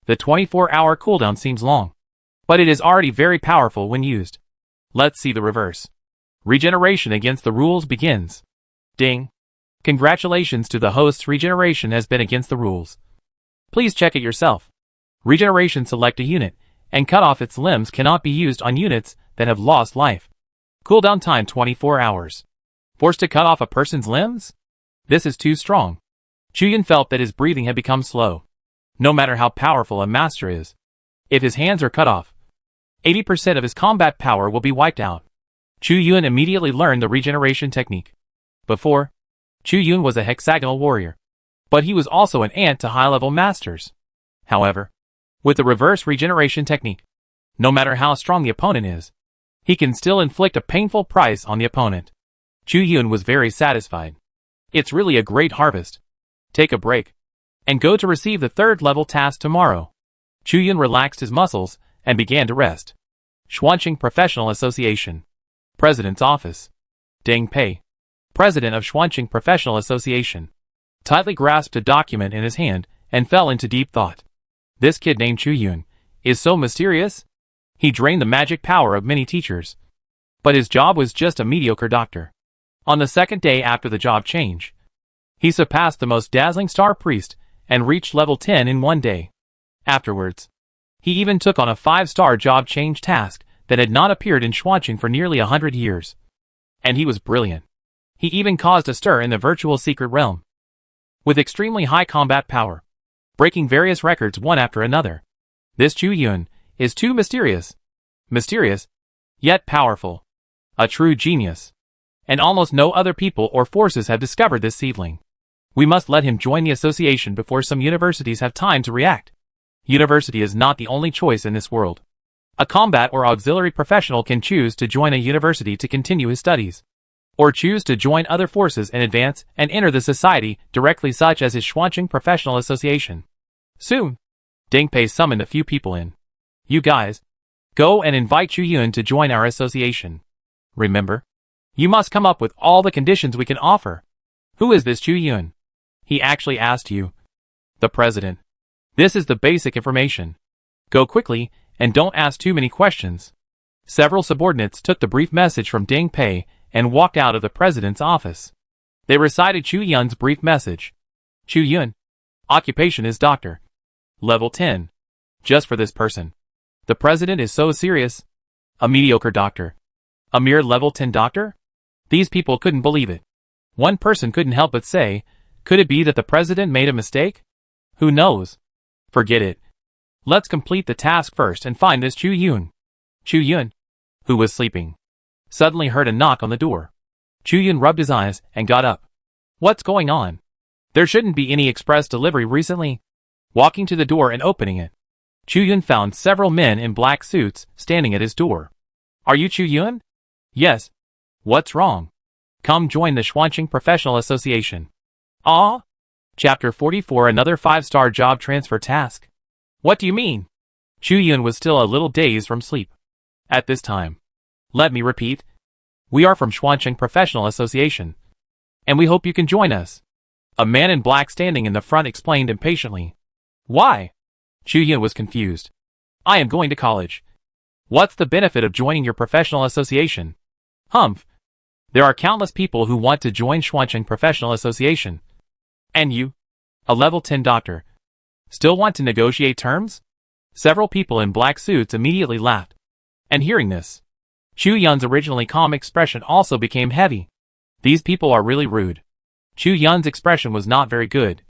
Speaker 1: The 24-hour cooldown seems long. But it is already very powerful when used. Let's see the reverse. Regeneration against the rules begins. Ding. Congratulations to the host's regeneration has been against the rules. Please check it yourself. Regeneration select a unit, and cut off its limbs cannot be used on units that have lost life. Cooldown time 24 hours. Forced to cut off a person's limbs? This is too strong. Chu Yun felt that his breathing had become slow. No matter how powerful a master is, if his hands are cut off, 80% of his combat power will be wiped out. Chu Yun immediately learned the regeneration technique. Before, Chu Yun was a hexagonal warrior, but he was also an ant to high-level masters. However, with the reverse regeneration technique, no matter how strong the opponent is, he can still inflict a painful price on the opponent. Chu Yun was very satisfied. It's really a great harvest. Take a break, and go to receive the 3rd level task tomorrow. Chu Yun relaxed his muscles and began to rest. Xuanqing Professional Association. President's Office. Deng Pei, President of Xuanqing Professional Association, tightly grasped a document in his hand and fell into deep thought. This kid named Chu Yun is so mysterious. He drained the magic power of many teachers. But his job was just a mediocre doctor. On the 2nd day after the job change, he surpassed the most dazzling star priest and reached level 10 in 1 day. Afterwards, he even took on a 5-star job change task that had not appeared in Xuanqing for nearly 100 years. And he was brilliant. He even caused a stir in the virtual secret realm. With extremely high combat power, breaking various records one after another. This Chu Yun is too mysterious. Mysterious, yet powerful. A true genius. And almost no other people or forces have discovered this seedling. We must let him join the association before some universities have time to react. University is not the only choice in this world. A combat or auxiliary professional can choose to join a university to continue his studies, or choose to join other forces and advance and enter the society directly, such as his Xuanqing Professional Association. Soon, Deng Pei summoned a few people in. You guys, go and invite Chu Yun to join our association. Remember, you must come up with all the conditions we can offer. Who is this Chu Yun? He actually asked you. The president. This is the basic information. Go quickly, and don't ask too many questions. Several subordinates took the brief message from Deng Pei and walked out of the president's office. They recited Chu Yun's brief message. Chu Yun. Occupation is doctor. Level 10. Just for this person. The president is so serious. A mediocre doctor. A mere level 10 doctor? These people couldn't believe it. One person couldn't help but say, could it be that the president made a mistake? Who knows? Forget it. Let's complete the task first and find this Chu Yun. Chu Yun, who was sleeping, suddenly heard a knock on the door. Chu Yun rubbed his eyes and got up. What's going on? There shouldn't be any express delivery recently. Walking to the door and opening it, Chu Yun found several men in black suits standing at his door. Are you Chu Yun? Yes. What's wrong? Come join the Xuanqing Professional Association. Ah? Chapter 44. Another 5-star job transfer task. What do you mean? Chu Yun was still a little dazed from sleep. At this time. Let me repeat. We are from Xuanqing Professional Association. And we hope you can join us. A man in black standing in the front explained impatiently. Why? Chu Yun was confused. I am going to college. What's the benefit of joining your professional association? Humph. There are countless people who want to join Xuanqing Professional Association. And you? A level 10 doctor. Still want to negotiate terms? Several people in black suits immediately laughed. And hearing this, Chu Yun's originally calm expression also became heavy. These people are really rude. Chu Yun's expression was not very good.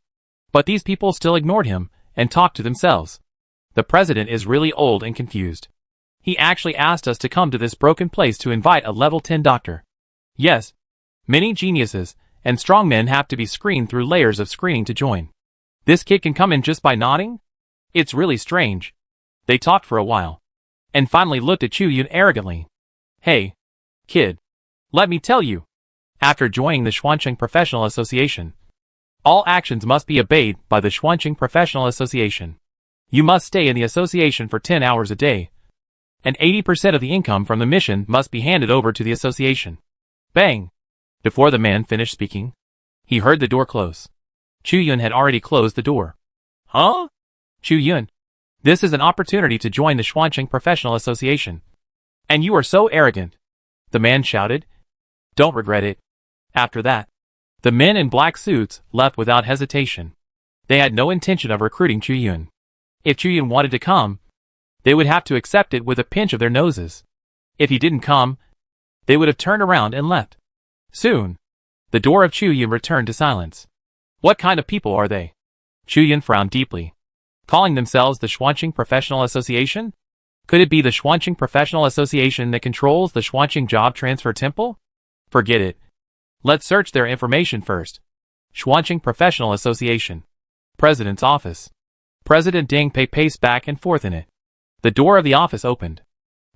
Speaker 1: But these people still ignored him and talked to themselves. The president is really old and confused. He actually asked us to come to this broken place to invite a level 10 doctor. Yes. Many geniuses and strong men have to be screened through layers of screening to join. This kid can come in just by nodding? It's really strange. They talked for a while. And finally looked at Chu Yun arrogantly. Hey. Kid. Let me tell you. After joining the Xuanqing Professional Association, all actions must be obeyed by the Xuanqing Professional Association. You must stay in the association for 10 hours a day. And 80% of the income from the mission must be handed over to the association. Bang! Before the man finished speaking, he heard the door close. Chu Yun had already closed the door. Huh? Chu Yun, this is an opportunity to join the Xuanqing Professional Association. And you are so arrogant. The man shouted. Don't regret it. After that, the men in black suits left without hesitation. They had no intention of recruiting Chu Yun. If Chu Yun wanted to come, they would have to accept it with a pinch of their noses. If he didn't come, they would have turned around and left. Soon, the door of Chu Yun returned to silence. What kind of people are they? Chu Yun frowned deeply. Calling themselves the Xuanqing Professional Association? Could it be the Xuanqing Professional Association that controls the Xuanqing Job Transfer Temple? Forget it. Let's search their information first. Xuanqing Professional Association. President's Office. President Ding Pei paced back and forth in it. The door of the office opened.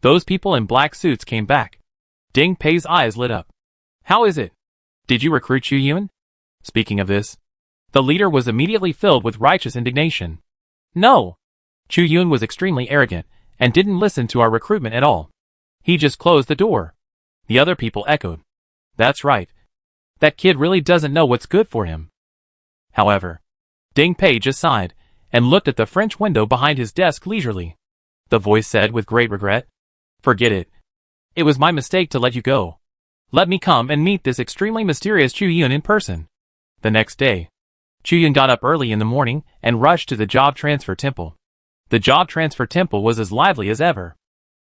Speaker 1: Those people in black suits came back. Ding Pei's eyes lit up. How is it? Did you recruit Chu Yun? Speaking of this, the leader was immediately filled with righteous indignation. No. Chu Yun was extremely arrogant and didn't listen to our recruitment at all. He just closed the door. The other people echoed. That's right. That kid really doesn't know what's good for him. However, Ding Pei just sighed and looked at the French window behind his desk leisurely. The voice said with great regret. Forget it. It was my mistake to let you go. Let me come and meet this extremely mysterious Chu Yun in person. The next day, Chu Yun got up early in the morning and rushed to the Job Transfer Temple. The Job Transfer Temple was as lively as ever.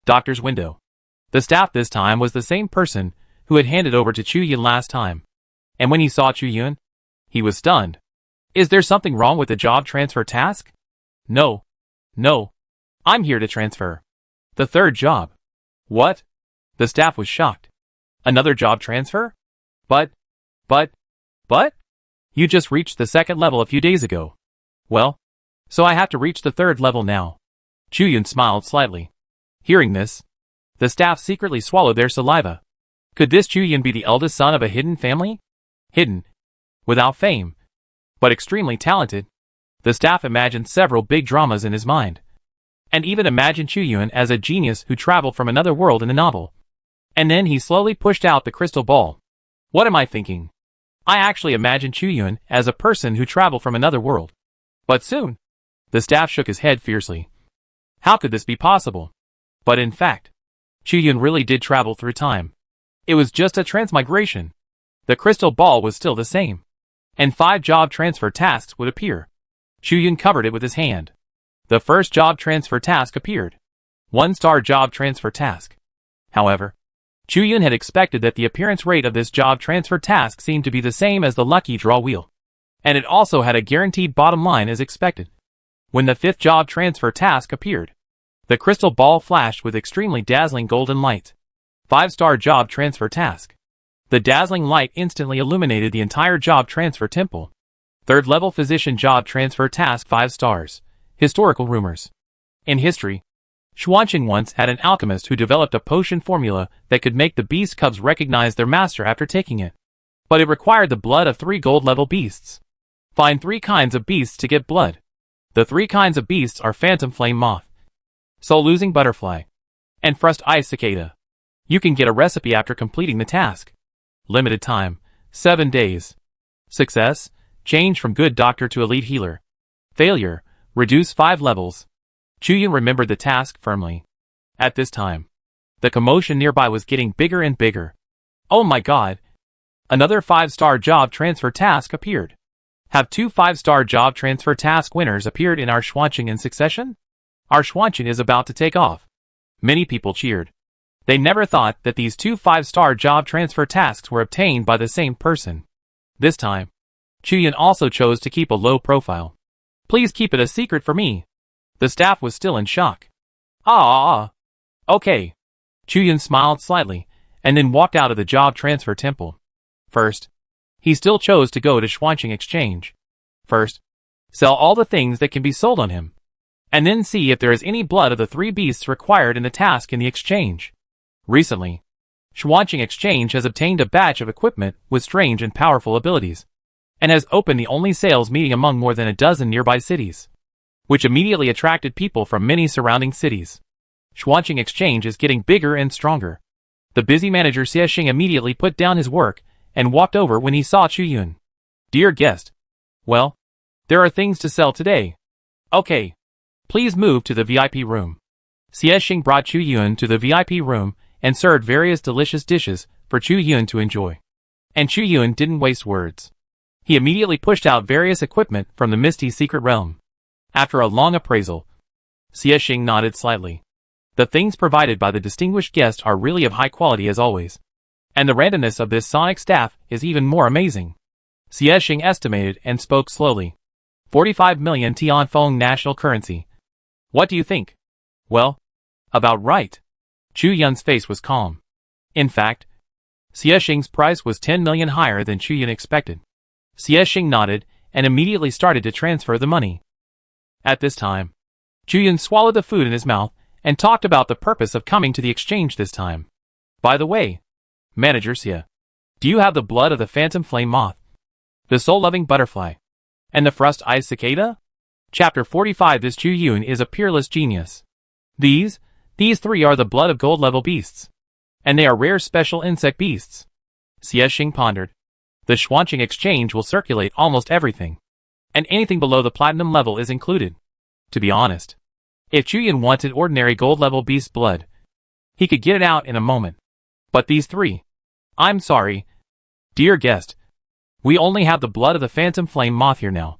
Speaker 1: Doctor's window. The staff this time was the same person who had handed over to Chu Yun last time. And when he saw Chu Yun, he was stunned. Is there something wrong with the job transfer task? No. No. I'm here to transfer. The third job. What? The staff was shocked. Another job transfer? But? You just reached the second level a few days ago. Well, so I have to reach the third level now. Chu Yun smiled slightly. Hearing this, the staff secretly swallowed their saliva. Could this Chu Yun be the eldest son of a hidden family? Hidden. Without fame. But extremely talented. The staff imagined several big dramas in his mind. And even imagined Chu Yun as a genius who traveled from another world in a novel. And then he slowly pushed out the crystal ball. What am I thinking? I actually imagined Chu Yun as a person who traveled from another world. But soon, the staff shook his head fiercely. How could this be possible? But in fact, Chu Yun really did travel through time. It was just a transmigration. The crystal ball was still the same. And 5 job transfer tasks would appear. Chu-Yun covered it with his hand. The first job transfer task appeared. 1-star job transfer task. However, Chu-Yun had expected that the appearance rate of this job transfer task seemed to be the same as the lucky draw wheel. And it also had a guaranteed bottom line as expected. When the 5th job transfer task appeared, the crystal ball flashed with extremely dazzling golden light. 5-star job transfer task. The dazzling light instantly illuminated the entire job transfer temple. 3rd level physician job transfer task 5 stars. Historical rumors. In history, Xuanqing once had an alchemist who developed a potion formula that could make the beast cubs recognize their master after taking it. But it required the blood of 3 gold level beasts. Find 3 kinds of beasts to get blood. The 3 kinds of beasts are Phantom Flame Moth, Soul-Losing Butterfly, and Frost Ice Cicada. You can get a recipe after completing the task. Limited time, 7 days. Success, change from good doctor to elite healer. Failure, reduce 5 levels. Chu-Yun remembered the task firmly. At this time, the commotion nearby was getting bigger and bigger. Oh my god! Another 5-star job transfer task appeared. Have 2 5-star job transfer task winners appeared in our Xuanqing in succession? Our Xuanqing is about to take off. Many people cheered. They never thought that these 2 5-star job transfer tasks were obtained by the same person. This time, Chu-Yun also chose to keep a low profile. Please keep it a secret for me. The staff was still in shock. Okay. Chu-Yun smiled slightly, and then walked out of the job transfer temple. First, he still chose to go to Xuanqing Exchange. First, sell all the things that can be sold on him. And then see if there is any blood of the 3 beasts required in the task in the exchange. Recently, Xuanqing Exchange has obtained a batch of equipment with strange and powerful abilities, and has opened the only sales meeting among more than a dozen nearby cities, which immediately attracted people from many surrounding cities. Xuanqing Exchange is getting bigger and stronger. The busy manager Xiexing immediately put down his work and walked over when he saw Chu-Yun. Dear guest. Well, there are things to sell today. Okay. Please move to the VIP room. Xiexing brought Chu-Yun to the VIP room and served various delicious dishes for Chu-Yun to enjoy. And Chu-Yun didn't waste words. He immediately pushed out various equipment from the misty secret realm. After a long appraisal, Xiexing nodded slightly. The things provided by the distinguished guest are really of high quality as always. And the randomness of this sonic staff is even more amazing. Xiexing estimated and spoke slowly. 45 million Tianfeng national currency. What do you think? Well, about right. Chu-Yun's face was calm. In fact, Xiexing's price was 10 million higher than Chu-Yun expected. Xiexing nodded and immediately started to transfer the money. At this time, Chu-Yun swallowed the food in his mouth and talked about the purpose of coming to the exchange this time. By the way, Manager Xie, do you have the blood of the Phantom Flame Moth, the Soul-Loving Butterfly, and the Frost Ice Cicada? Chapter 45. This Chu-Yun is a peerless genius. These 3 are the blood of gold level beasts. And they are rare special insect beasts. Xiexing pondered. The Xuanqing Exchange will circulate almost everything. And anything below the platinum level is included. To be honest, if Chu-Yun wanted ordinary gold level beast blood, he could get it out in a moment. But these 3. I'm sorry. Dear guest. We only have the blood of the Phantom Flame Moth here now.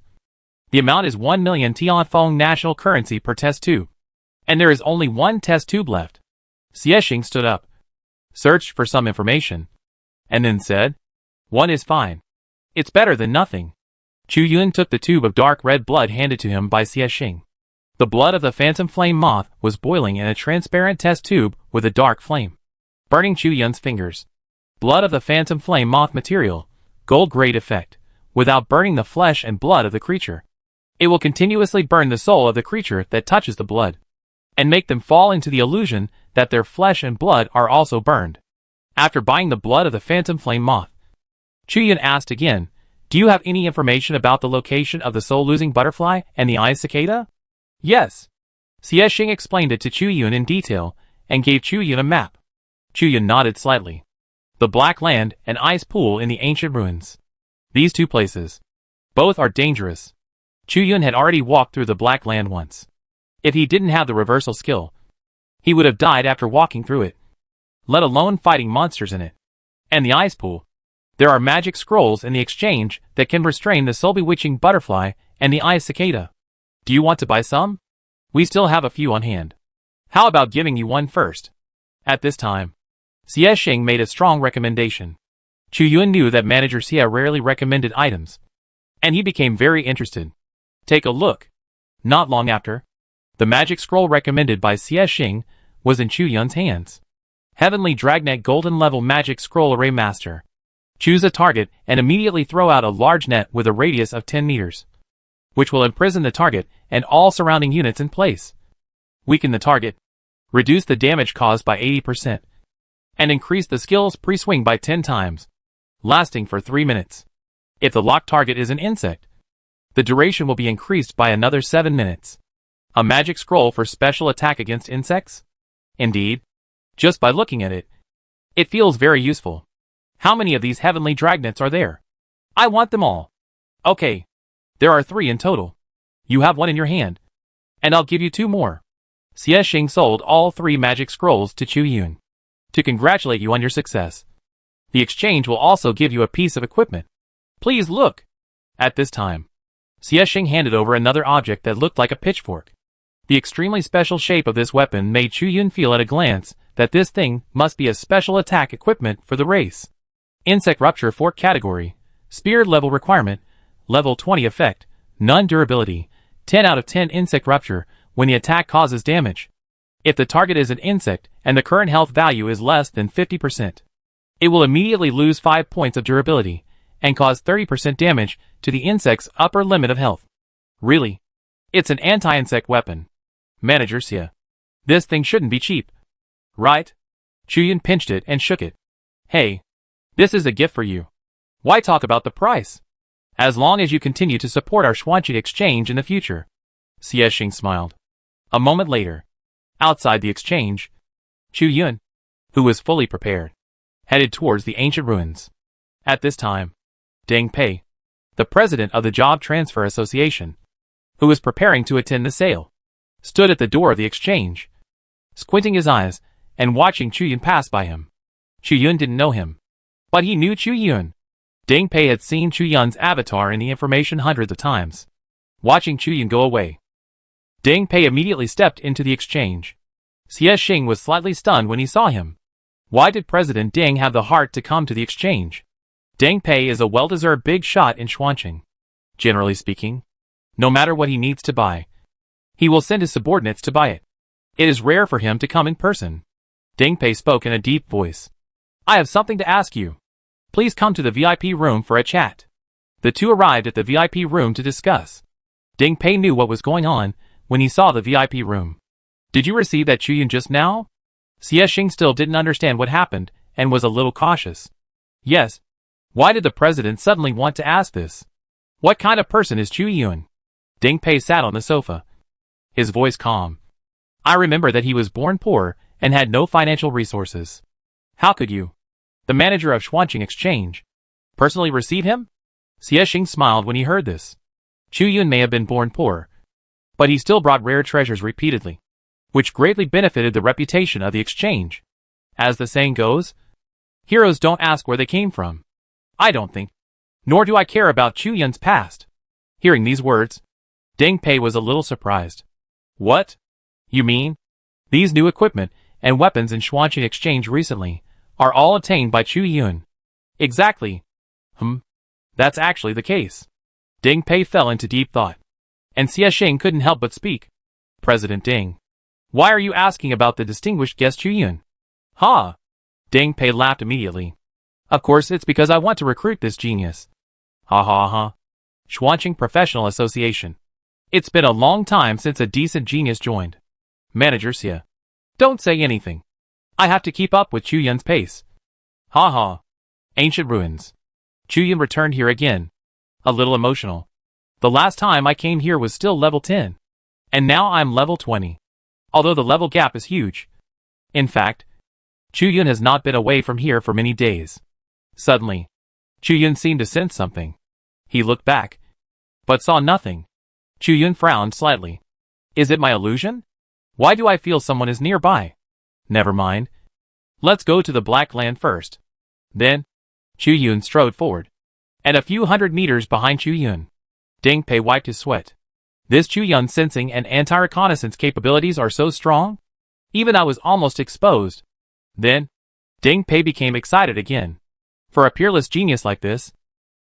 Speaker 1: The amount is 1 million Tianfeng national currency per test tube. And there is only 1 test tube left. Xiexing stood up, searched for some information, and then said, 1 is fine. It's better than nothing. Chu-Yun took the tube of dark red blood handed to him by Xiexing. The blood of the Phantom Flame Moth was boiling in a transparent test tube with a dark flame, burning Chu-Yun's fingers. Blood of the Phantom Flame Moth material, gold-grade effect, without burning the flesh and blood of the creature. It will continuously burn the soul of the creature that touches the blood, and make them fall into the illusion that their flesh and blood are also burned. After buying the blood of the Phantom Flame Moth, Chu-Yun asked again, do you have any information about the location of the soul-losing butterfly and the ice cicada? Yes. Xiexing explained it to Chu-Yun in detail, and gave Chu-Yun a map. Chu-Yun nodded slightly. The Black Land and Ice Pool in the ancient ruins. These 2 places. Both are dangerous. Chu-Yun had already walked through the Black Land once. If he didn't have the reversal skill, he would have died after walking through it, let alone fighting monsters in it. And the ice pool. There are magic scrolls in the exchange that can restrain the soul-bewitching butterfly and the ice cicada. Do you want to buy some? We still have a few on hand. How about giving you one first? At this time, Xie Xing made a strong recommendation. Chu Yun knew that Manager Xie rarely recommended items, and he became very interested. Take a look. Not long after, the magic scroll recommended by Xie Xing was in Chu Yun's hands. Heavenly Dragnet Golden Level Magic Scroll Array Master. Choose a target and immediately throw out a large net with a radius of 10 meters, which will imprison the target and all surrounding units in place. Weaken the target, reduce the damage caused by 80%, and increase the skill's pre-swing by 10 times, lasting for 3 minutes. If the locked target is an insect, the duration will be increased by another 7 minutes. A magic scroll for special attack against insects? Indeed. Just by looking at it, it feels very useful. How many of these heavenly dragnets are there? I want them all. Okay. There are 3 in total. You have 1 in your hand. And I'll give you 2 more. Xie Xing sold all 3 magic scrolls to Chu Yun to congratulate you on your success. The exchange will also give you a piece of equipment. Please look. At this time, Xie Xing handed over another object that looked like a pitchfork. The extremely special shape of this weapon made Chu Yun feel at a glance that this thing must be a special attack equipment for the race. Insect Rupture Fork Category. Spear Level Requirement. Level 20 Effect. None Durability. 10 out of 10 Insect Rupture when the attack causes damage. If the target is an insect and the current health value is less than 50%, it will immediately lose 5 points of durability and cause 30% damage to the insect's upper limit of health. Really? It's an anti-insect weapon. Manager Xie. This thing shouldn't be cheap. Right? Chu Yun pinched it and shook it. Hey. This is a gift for you. Why talk about the price? As long as you continue to support our Xuanqi exchange in the future. Xie Xing smiled. A moment later, outside the exchange, Chu Yun, who was fully prepared, headed towards the ancient ruins. At this time, Deng Pei, the president of the Job Transfer Association, who was preparing to attend the sale, stood at the door of the exchange, squinting his eyes and watching Chu Yun pass by him. Chu Yun didn't know him, but he knew Chu Yun. Deng Pei had seen Chu Yun's avatar in the information hundreds of times. Watching Chu Yun go away, Deng Pei immediately stepped into the exchange. Xie Xing was slightly stunned when he saw him. Why did President Deng have the heart to come to the exchange? Deng Pei is a well-deserved big shot in Xuanqing. Generally speaking, no matter what he needs to buy, he will send his subordinates to buy it. It is rare for him to come in person. Deng Pei spoke in a deep voice. I have something to ask you. Please come to the VIP room for a chat. The two arrived at the VIP room to discuss. Deng Pei knew what was going on when he saw the VIP room. Did you receive that Chu Yun just now? Xie Xing still didn't understand what happened and was a little cautious. Yes. Why did the president suddenly want to ask this? What kind of person is Chu Yun? Deng Pei sat on the sofa, his voice calm. I remember that he was born poor and had no financial resources. How could you, the manager of Xuanqing Exchange, personally receive him? Xie Xing smiled when he heard this. Chu Yun may have been born poor, but he still brought rare treasures repeatedly, which greatly benefited the reputation of the exchange. As the saying goes, heroes don't ask where they came from. I don't think, nor do I care about Chu Yun's past. Hearing these words, Deng Pei was a little surprised. What? You mean? These new equipment and weapons in Xuanqing Exchange recently are all obtained by Chu Yun. Exactly. That's actually the case. Deng Pei fell into deep thought, and Xie Xing couldn't help but speak. President Deng, why are you asking about the distinguished guest Chu Yun? Ha! Deng Pei laughed immediately. Of course it's because I want to recruit this genius. Ha ha ha. Xuanqing Professional Association. It's been a long time since a decent genius joined. Manager Xie. Don't say anything. I have to keep up with Chu Yun's pace. Ha ha. Ancient ruins. Chu Yun returned here again. A little emotional. The last time I came here was still level 10. And now I'm level 20. Although the level gap is huge. In fact, Chu Yun has not been away from here for many days. Suddenly, Chu Yun seemed to sense something. He looked back, but saw nothing. Chu Yun frowned slightly. Is it my illusion? Why do I feel someone is nearby? Never mind. Let's go to the Black Land first. Then, Chu Yun strode forward. And a few hundred meters behind Chu Yun, Ding Pei wiped his sweat. This Chu Yun's sensing and anti-reconnaissance capabilities are so strong? Even I was almost exposed. Then, Ding Pei became excited again. For a peerless genius like this,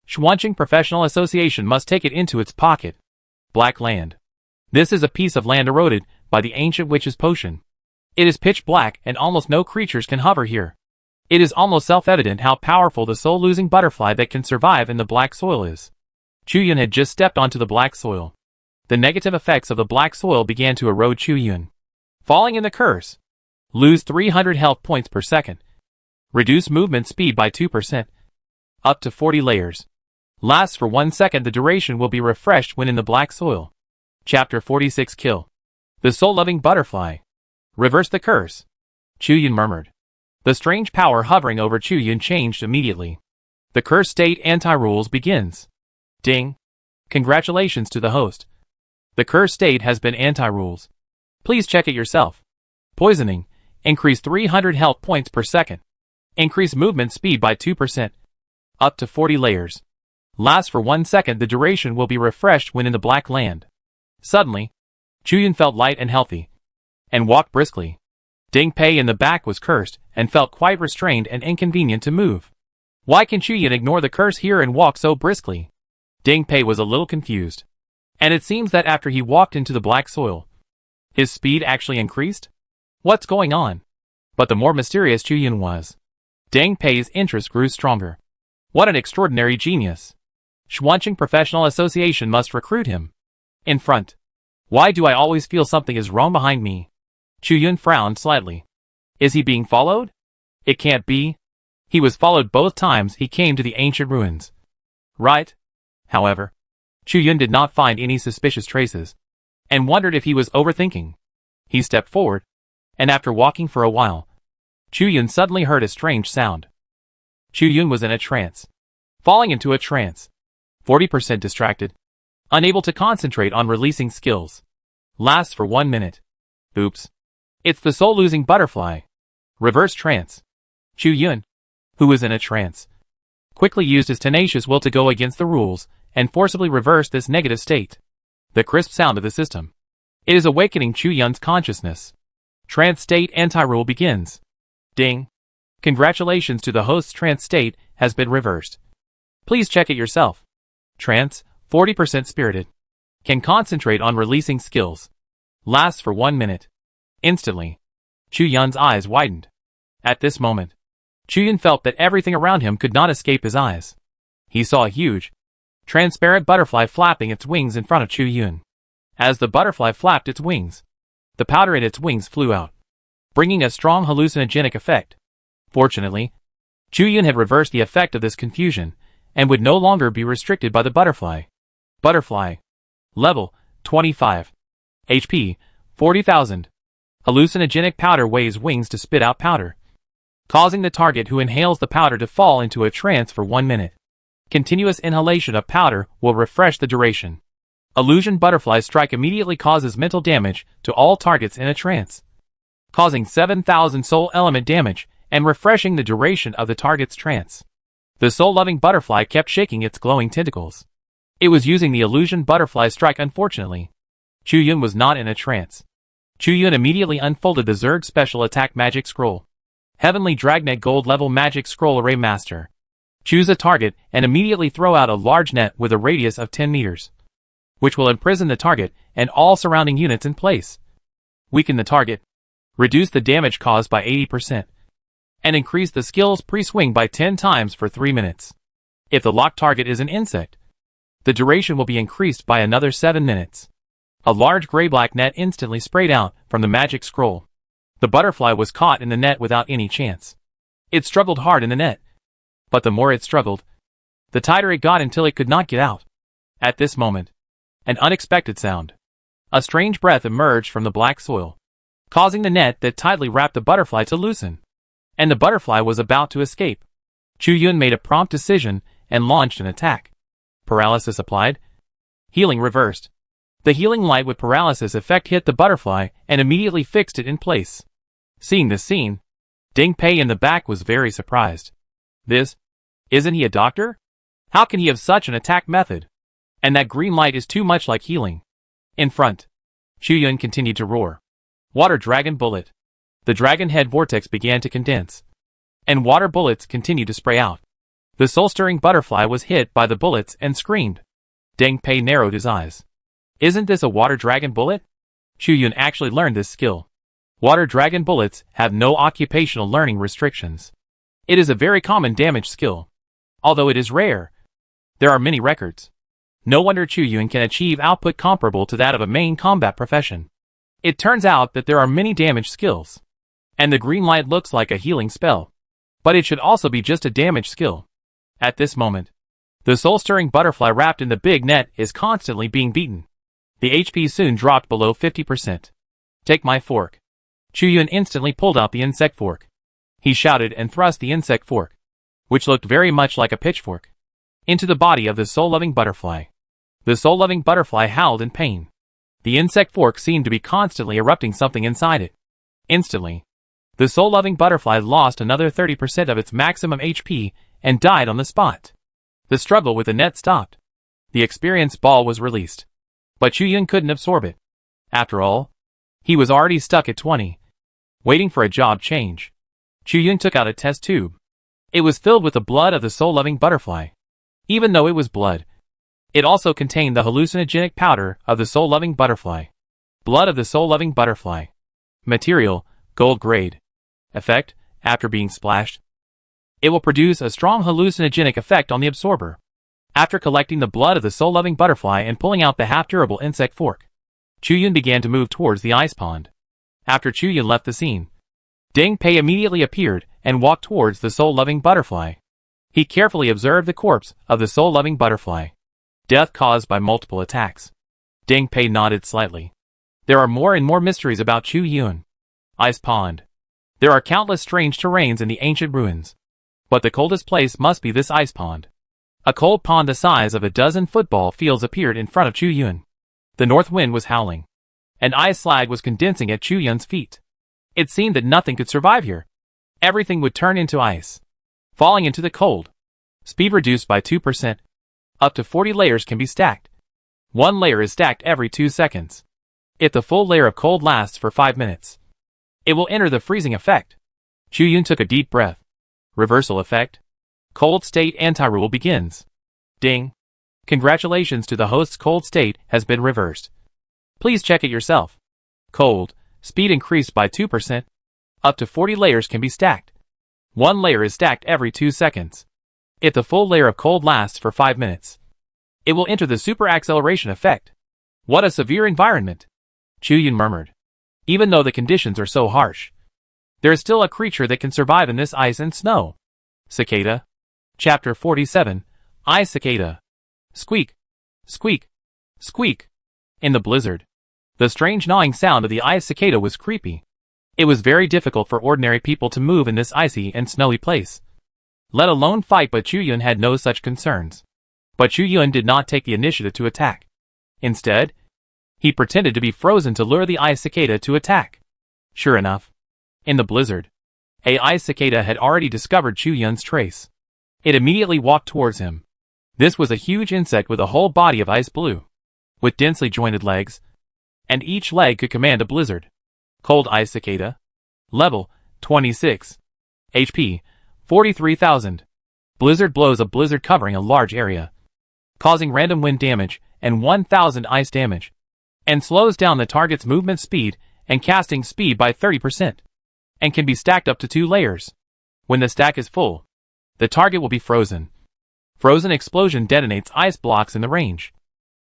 Speaker 1: Xuanqing Professional Association must take it into its pocket. Black land. This is a piece of land eroded by the ancient witch's potion. It is pitch black and almost no creatures can hover here. It is almost self-evident how powerful the soul-losing butterfly that can survive in the black soil is. Chu Yun had just stepped onto the black soil. The negative effects of the black soil began to erode Chu Yun. Falling in the curse. Lose 300 health points per second. Reduce movement speed by 2%. Up to 40 layers. Lasts for 1 second. The duration will be refreshed when in the black soil. Chapter 46 Kill. The soul-loving butterfly. Reverse the curse. Chu Yun murmured. The strange power hovering over Chu Yun changed immediately. The curse state anti-rules begins. Ding. Congratulations to the host. The curse state has been anti-rules. Please check it yourself. Poisoning. Increase 300 health points per second. Increase movement speed by 2%. Up to 40 layers. Lasts for 1 second. The duration will be refreshed when in the black land. Suddenly, Chu Yun felt light and healthy, and walked briskly. Ding Pei in the back was cursed, and felt quite restrained and inconvenient to move. Why can Chu Yun ignore the curse here and walk so briskly? Ding Pei was a little confused. And it seems that after he walked into the black soil, his speed actually increased? What's going on? But the more mysterious Chu Yun was, Ding Pei's interest grew stronger. What an extraordinary genius. Xuanqing Professional Association must recruit him. In front. Why do I always feel something is wrong behind me? Chu Yun frowned slightly. Is he being followed? It can't be. He was followed both times he came to the ancient ruins. Right? However, Chu Yun did not find any suspicious traces, and wondered if he was overthinking. He stepped forward, and after walking for a while, Chu Yun suddenly heard a strange sound. Chu Yun was in a trance. Falling into a trance. 40% distracted. Unable to concentrate on releasing skills. Lasts for 1 minute. Oops. It's the soul-losing butterfly. Reverse trance. Chu Yun, who was in a trance, quickly used his tenacious will to go against the rules and forcibly reverse this negative state. The crisp sound of the system. It is awakening Chu Yun's consciousness. Trance state anti-rule begins. Ding. Congratulations to the host's trance state has been reversed. Please check it yourself. Trance, 40% spirited. Can concentrate on releasing skills. Lasts for 1 minute. Instantly, Chu Yun's eyes widened. At this moment, Chu Yun felt that everything around him could not escape his eyes. He saw a huge, transparent butterfly flapping its wings in front of Chu Yun. As the butterfly flapped its wings, the powder in its wings flew out, bringing a strong hallucinogenic effect. Fortunately, Chu Yun had reversed the effect of this confusion, and would no longer be restricted by the butterfly. Butterfly. Level, 25. HP, 40,000. Hallucinogenic powder weighs wings to spit out powder, causing the target who inhales the powder to fall into a trance for 1 minute. Continuous inhalation of powder will refresh the duration. Illusion butterfly strike immediately causes mental damage to all targets in a trance, causing 7,000 soul element damage and refreshing the duration of the target's trance. The soul-loving butterfly kept shaking its glowing tentacles. It was using the illusion butterfly strike. Unfortunately, Chu Yun was not in a trance. Chu Yun immediately unfolded the Zerg Special Attack Magic Scroll. Heavenly Dragnet Gold Level Magic Scroll Array Master. Choose a target and immediately throw out a large net with a radius of 10 meters, which will imprison the target and all surrounding units in place. Weaken the target. Reduce the damage caused by 80%. And increase the skill's pre-swing by 10 times for 3 minutes. If the locked target is an insect, the duration will be increased by another 7 minutes. A large gray-black net instantly sprayed out from the magic scroll. The butterfly was caught in the net without any chance. It struggled hard in the net, but the more it struggled, the tighter it got until it could not get out. At this moment, an unexpected sound. A strange breath emerged from the black soil, causing the net that tightly wrapped the butterfly to loosen. And the butterfly was about to escape. Chu Yun made a prompt decision and launched an attack. Paralysis applied. Healing reversed. The healing light with paralysis effect hit the butterfly and immediately fixed it in place. Seeing this scene, Ding Pei in the back was very surprised. This? Isn't he a doctor? How can he have such an attack method? And that green light is too much like healing. In front. Chuyun continued to roar. Water dragon bullet. The dragon head vortex began to condense. And water bullets continued to spray out. The soul-stirring butterfly was hit by the bullets and screamed. Deng Pei narrowed his eyes. Isn't this a water dragon bullet? Chuyun actually learned this skill. Water dragon bullets have no occupational learning restrictions. It is a very common damage skill. Although it is rare, there are many records. No wonder Chuyun can achieve output comparable to that of a main combat profession. It turns out that there are many damage skills. And the green light looks like a healing spell. But it should also be just a damage skill. At this moment, the soul-stirring butterfly wrapped in the big net is constantly being beaten. The HP soon dropped below 50%. Take my fork. Chuyun instantly pulled out the insect fork. He shouted and thrust the insect fork, which looked very much like a pitchfork, into the body of the soul-loving butterfly. The soul-loving butterfly howled in pain. The insect fork seemed to be constantly erupting something inside it. Instantly, the soul-loving butterfly lost another 30% of its maximum HP and died on the spot. The struggle with the net stopped. The experience ball was released. But Chuyun couldn't absorb it. After all, he was already stuck at 20, waiting for a job change. Chuyun took out a test tube. It was filled with the blood of the soul-loving butterfly. Even though it was blood, it also contained the hallucinogenic powder of the soul-loving butterfly. Blood of the soul-loving butterfly. Material, gold grade. Effect, after being splashed. It will produce a strong hallucinogenic effect on the absorber. After collecting the blood of the soul-loving butterfly and pulling out the half-durable insect fork, Chuyun began to move towards the ice pond. After Chuyun left the scene, Deng Pei immediately appeared and walked towards the soul-loving butterfly. He carefully observed the corpse of the soul-loving butterfly. Death caused by multiple attacks. Deng Pei nodded slightly. There are more and more mysteries about Chuyun. Ice pond. There are countless strange terrains in the ancient ruins. But the coldest place must be this ice pond. A cold pond the size of a dozen football fields appeared in front of Chuyun. The north wind was howling. An ice slag was condensing at Chuyun's feet. It seemed that nothing could survive here. Everything would turn into ice, falling into the cold. Speed reduced by 2%. Up to 40 layers can be stacked. One layer is stacked every 2 seconds. If the full layer of cold lasts for 5 minutes, it will enter the freezing effect. Chuyun took a deep breath. Reversal effect. Cold state anti-rule begins. Ding. Congratulations to the host's cold state has been reversed. Please check it yourself. Cold. Speed increased by 2%. Up to 40 layers can be stacked. One layer is stacked every 2 seconds. If the full layer of cold lasts for 5 minutes, it will enter the super acceleration effect. What a severe environment. Chuyun murmured. Even though the conditions are so harsh, there is still a creature that can survive in this ice and snow. Cicada. Chapter 47. Ice Cicada. Squeak. Squeak. Squeak. In the blizzard, the strange gnawing sound of the ice cicada was creepy. It was very difficult for ordinary people to move in this icy and snowy place, let alone fight, but Chuyun had no such concerns. But Chuyun did not take the initiative to attack. Instead, he pretended to be frozen to lure the ice cicada to attack. Sure enough, in the blizzard, a ice cicada had already discovered Chuyun's trace. It immediately walked towards him. This was a huge insect with a whole body of ice blue, with densely jointed legs, and each leg could command a blizzard. Cold ice cicada. Level, 26. HP, 43,000. Blizzard blows a blizzard covering a large area, causing random wind damage and 1,000 ice damage, and slows down the target's movement speed and casting speed by 30%, and can be stacked up to 2 layers. When the stack is full, the target will be frozen. Frozen explosion detonates ice blocks in the range,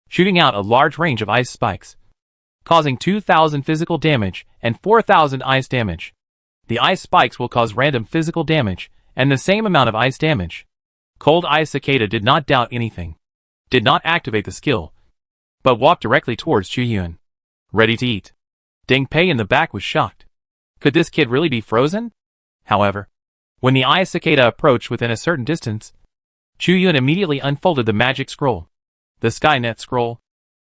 Speaker 1: shooting out a large range of ice spikes, causing 2,000 physical damage and 4,000 ice damage. The ice spikes will cause random physical damage and the same amount of ice damage. Cold ice cicada did not doubt anything, did not activate the skill, but walked directly towards Chuyun, ready to eat. Deng Pei in the back was shocked. Could this kid really be frozen? However, when the ice cicada approached within a certain distance, Chuyun immediately unfolded the magic scroll, the Skynet scroll.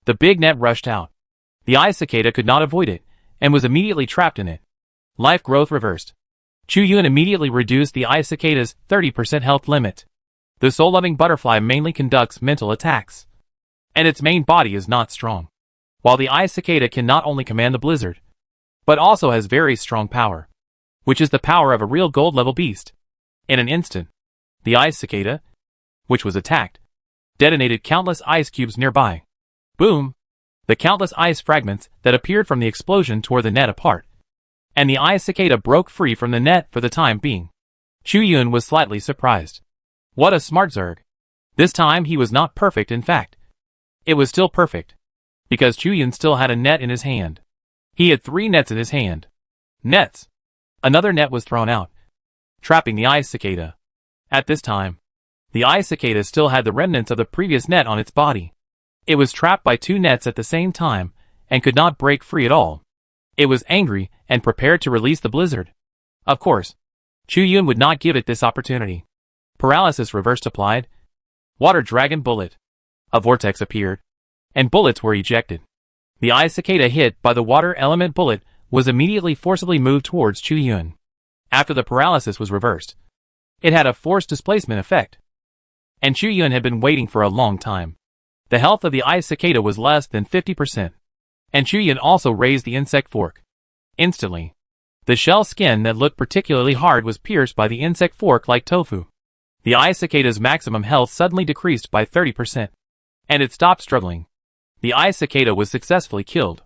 Speaker 1: The big net rushed out. The ice cicada could not avoid it, and was immediately trapped in it. Life growth reversed. Chu Yun immediately reduced the ice cicada's 30% health limit. The soul-loving butterfly mainly conducts mental attacks, and its main body is not strong, while the ice cicada can not only command the blizzard, but also has very strong power, which is the power of a real gold-level beast. In an instant, the ice cicada, which was attacked, detonated countless ice cubes nearby. Boom! The countless ice fragments that appeared from the explosion tore the net apart, and the ice cicada broke free from the net for the time being. Chu Yun was slightly surprised. What a smart Zerg. This time he was not perfect. In fact, it was still perfect, because Chu Yun still had a net in his hand. He had 3 nets in his hand. Nets! Another net was thrown out, trapping the ice cicada. At this time, the ice cicada still had the remnants of the previous net on its body. It was trapped by 2 nets at the same time, and could not break free at all. It was angry, and prepared to release the blizzard. Of course, Chu Yun would not give it this opportunity. Paralysis reversed applied. Water Dragon Bullet. A vortex appeared, and bullets were ejected. The ice cicada hit by the water element bullet was immediately forcibly moved towards Chu Yun. After the paralysis was reversed, it had a force displacement effect, and Chu Yun had been waiting for a long time. The health of the ice cicada was less than 50%, and Chu Yun also raised the insect fork. Instantly, the shell skin that looked particularly hard was pierced by the insect fork like tofu. The ice cicada's maximum health suddenly decreased by 30%, and it stopped struggling. The ice cicada was successfully killed.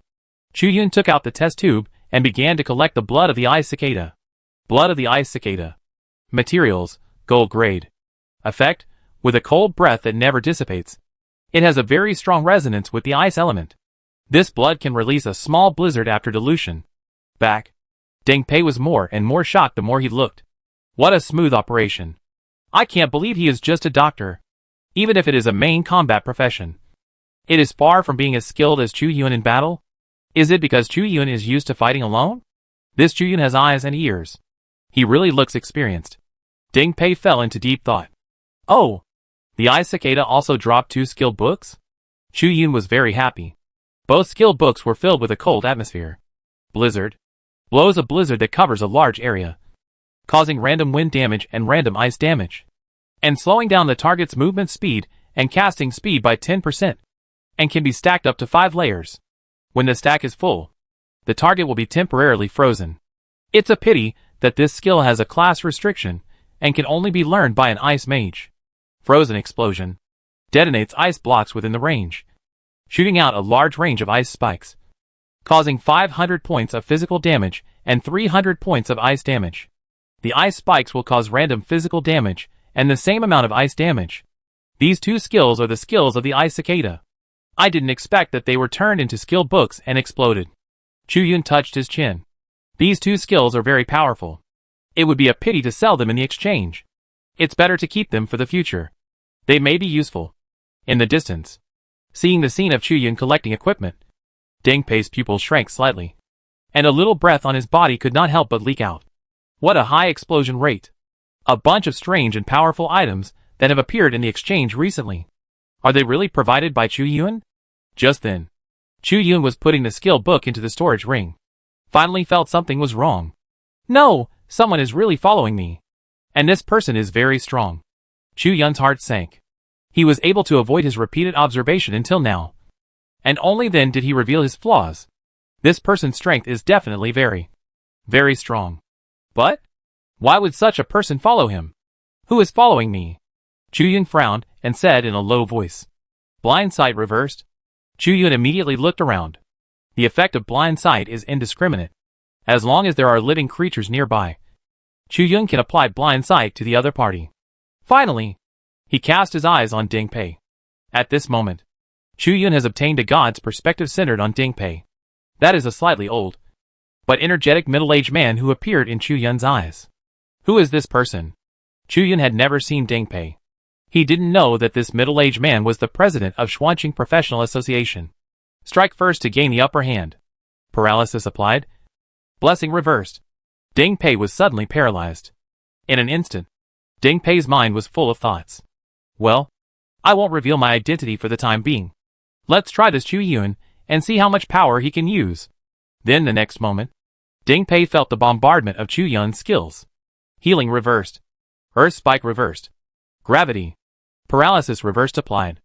Speaker 1: Chu Yun took out the test tube and began to collect the blood of the ice cicada. Blood of the ice cicada. Materials, gold grade. Effect, with a cold breath that never dissipates. It has a very strong resonance with the ice element. This blood can release a small blizzard after dilution. Back. Deng Pei was more and more shocked the more he looked. What a smooth operation. I can't believe he is just a doctor, even if it is a main combat profession. It is far from being as skilled as Chu Yun in battle. Is it because Chu Yun is used to fighting alone? This Chu Yun has eyes and ears. He really looks experienced. Deng Pei fell into deep thought. Oh! The ice cicada also dropped 2 skill books? Chu Yun was very happy. Both skill books were filled with a cold atmosphere. Blizzard. Blows a blizzard that covers a large area, causing random wind damage and random ice damage, and slowing down the target's movement speed and casting speed by 10%, and can be stacked up to 5 layers. When the stack is full, the target will be temporarily frozen. It's a pity that this skill has a class restriction and can only be learned by an ice mage. Frozen Explosion. Detonates ice blocks within the range, shooting out a large range of ice spikes, causing 500 points of physical damage and 300 points of ice damage. The ice spikes will cause random physical damage and the same amount of ice damage. These 2 skills are the skills of the ice cicada. I didn't expect that they were turned into skill books and exploded. Chu Yun touched his chin. These 2 skills are very powerful. It would be a pity to sell them in the exchange. It's better to keep them for the future. They may be useful. In the distance, seeing the scene of Chu Yun collecting equipment, Deng Pei's pupils shrank slightly, and a little breath on his body could not help but leak out. What a high explosion rate! A bunch of strange and powerful items that have appeared in the exchange recently. Are they really provided by Chu Yun? Just then, Chu Yun was putting the skill book into the storage ring. Finally felt something was wrong. No, someone is really following me. And this person is very strong. Chu Yun's heart sank. He was able to avoid his repeated observation until now. And only then did he reveal his flaws. This person's strength is definitely very, very strong. But why would such a person follow him? Who is following me? Chu Yun frowned and said in a low voice. Blind sight reversed. Chu Yun immediately looked around. The effect of blind sight is indiscriminate. As long as there are living creatures nearby, Chu Yun can apply blind sight to the other party. Finally, he cast his eyes on Deng Pei. At this moment, Chu Yun has obtained a god's perspective centered on Deng Pei. That is a slightly old, but energetic middle-aged man who appeared in Chu Yun's eyes. Who is this person? Chu Yun had never seen Deng Pei. He didn't know that this middle-aged man was the president of Xuanqing Professional Association. Strike first to gain the upper hand. Paralysis applied. Blessing reversed. Deng Pei was suddenly paralyzed. In an instant, Deng Pei's mind was full of thoughts. Well, I won't reveal my identity for the time being. Let's try this Chu Yun and see how much power he can use. Then the next moment, Ding Pei felt the bombardment of Chu Yun's skills. Healing reversed. Earth Spike reversed. Gravity. Paralysis reversed applied.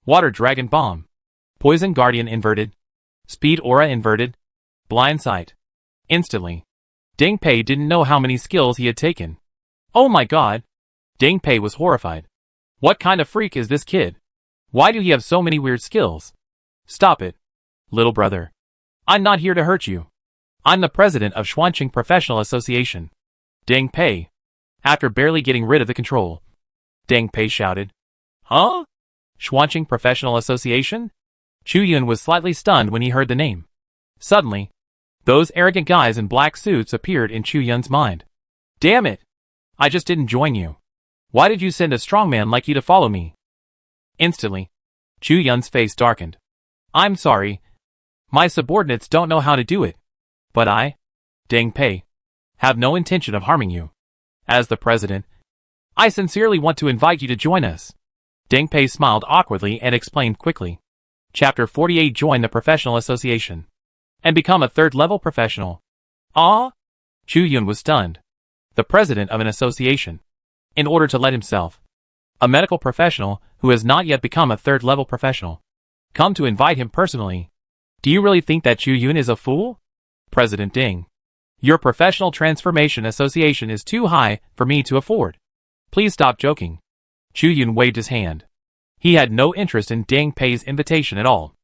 Speaker 1: Water Dragon Bomb. Poison Guardian inverted. Speed Aura inverted. Blind Sight. Instantly. Ding Pei didn't know how many skills he had taken. Oh my god! Ding Pei was horrified. What kind of freak is this kid? Why do he have so many weird skills? Stop it. Little brother. I'm not here to hurt you. I'm the president of Xuanqing Professional Association. Ding Pei. After barely getting rid of the control. Ding Pei shouted. Huh? Xuanqing Professional Association? Chu Yun was slightly stunned when he heard the name. Suddenly, those arrogant guys in black suits appeared in Chu Yun's mind. Damn it! I just didn't join you. Why did you send a strongman like you to follow me? Instantly, Chu Yun's face darkened. I'm sorry. My subordinates don't know how to do it. But I, Ding Pei, have no intention of harming you. As the president, I sincerely want to invite you to join us. Ding Pei smiled awkwardly and explained quickly. Chapter 48. Join the Professional Association. And become a third-level professional. Ah? Chu Yun was stunned. The president of an association. In order to let himself, a medical professional who has not yet become a third-level professional, come to invite him personally. Do you really think that Chu Yun is a fool? President Ding. Your Professional Transformation Association is too high for me to afford. Please stop joking. Chu Yun waved his hand. He had no interest in Ding Pei's invitation at all.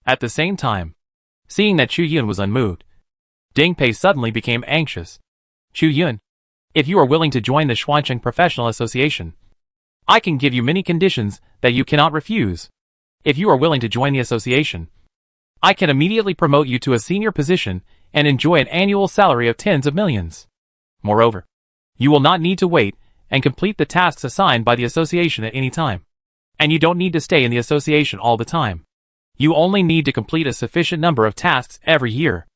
Speaker 1: At the same time, seeing that Chu Yun was unmoved, Ding Pei suddenly became anxious. Chu Yun, if you are willing to join the Xuanqing Professional Association, I can give you many conditions that you cannot refuse. If you are willing to join the association, I can immediately promote you to a senior position and enjoy an annual salary of tens of millions. Moreover, you will not need to wait and complete the tasks assigned by the association at any time. And you don't need to stay in the association all the time. You only need to complete a sufficient number of tasks every year.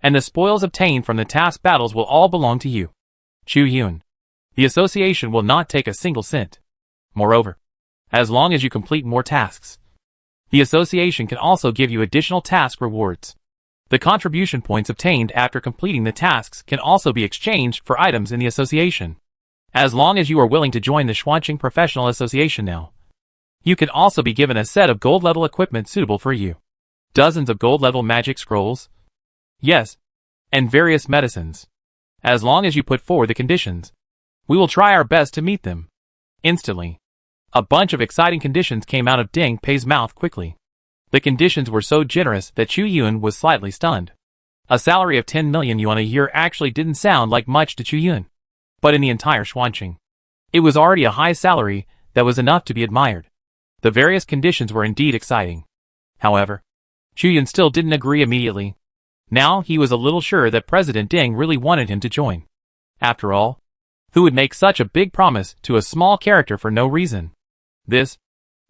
Speaker 1: And the spoils obtained from the task battles will all belong to you. Chu Yun. The association will not take a single cent. Moreover, as long as you complete more tasks, the association can also give you additional task rewards. The contribution points obtained after completing the tasks can also be exchanged for items in the association. As long as you are willing to join the Xuanqing Professional Association now, you can also be given a set of gold-level equipment suitable for you. Dozens of gold-level magic scrolls. Yes, and various medicines. As long as you put forward the conditions, we will try our best to meet them. Instantly, a bunch of exciting conditions came out of Ding Pei's mouth quickly. The conditions were so generous that Chu Yun was slightly stunned. A salary of 10 million yuan a year actually didn't sound like much to Chu Yun. But in the entire Xuanqing, it was already a high salary that was enough to be admired. The various conditions were indeed exciting. However, Chu Yun still didn't agree immediately. Now he was a little sure that President Ding really wanted him to join. After all, who would make such a big promise to a small character for no reason?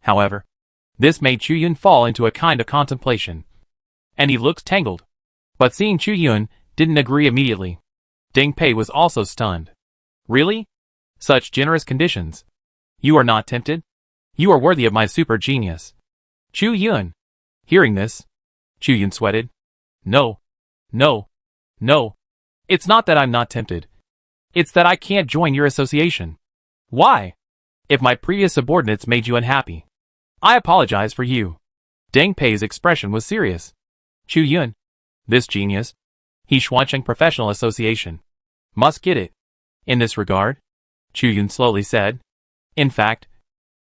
Speaker 1: However, this made Chu Yun fall into a kind of contemplation. And he looked tangled. But seeing Chu Yun didn't agree immediately, Ding Pei was also stunned. Really? Such generous conditions? You are not tempted? You are worthy of my super genius. Chu Yun. Hearing this, Chu Yun sweated. No. It's not that I'm not tempted. It's that I can't join your association. Why? If my previous subordinates made you unhappy, I apologize for you. Ding Pei's expression was serious. Chu Yun. This genius, he Xuanqing Professional Association, must get it. In this regard, Chu Yun slowly said, in fact,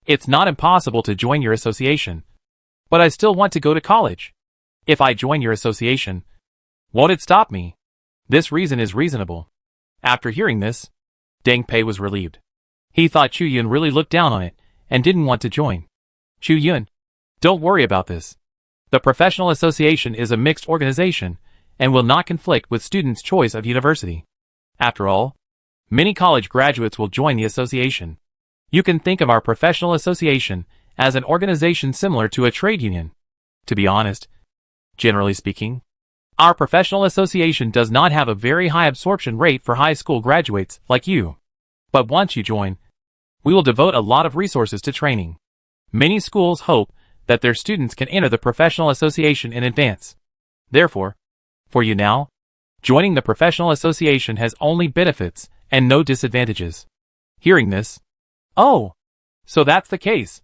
Speaker 1: it's not impossible to join your association. But I still want to go to college. If I join your association, won't it stop me? This reason is reasonable. After hearing this, Ding Pei was relieved. He thought Chu Yun really looked down on it and didn't want to join. Chu Yun, don't worry about this. The professional association is a mixed organization and will not conflict with students' choice of university. After all, many college graduates will join the association. You can think of our professional association as an organization similar to a trade union. To be honest, generally speaking, our professional association does not have a very high absorption rate for high school graduates like you. But once you join, we will devote a lot of resources to training. Many schools hope that their students can enter the professional association in advance. Therefore, for you now, Joining the professional association has only benefits and no disadvantages. Hearing this, oh, so that's the case.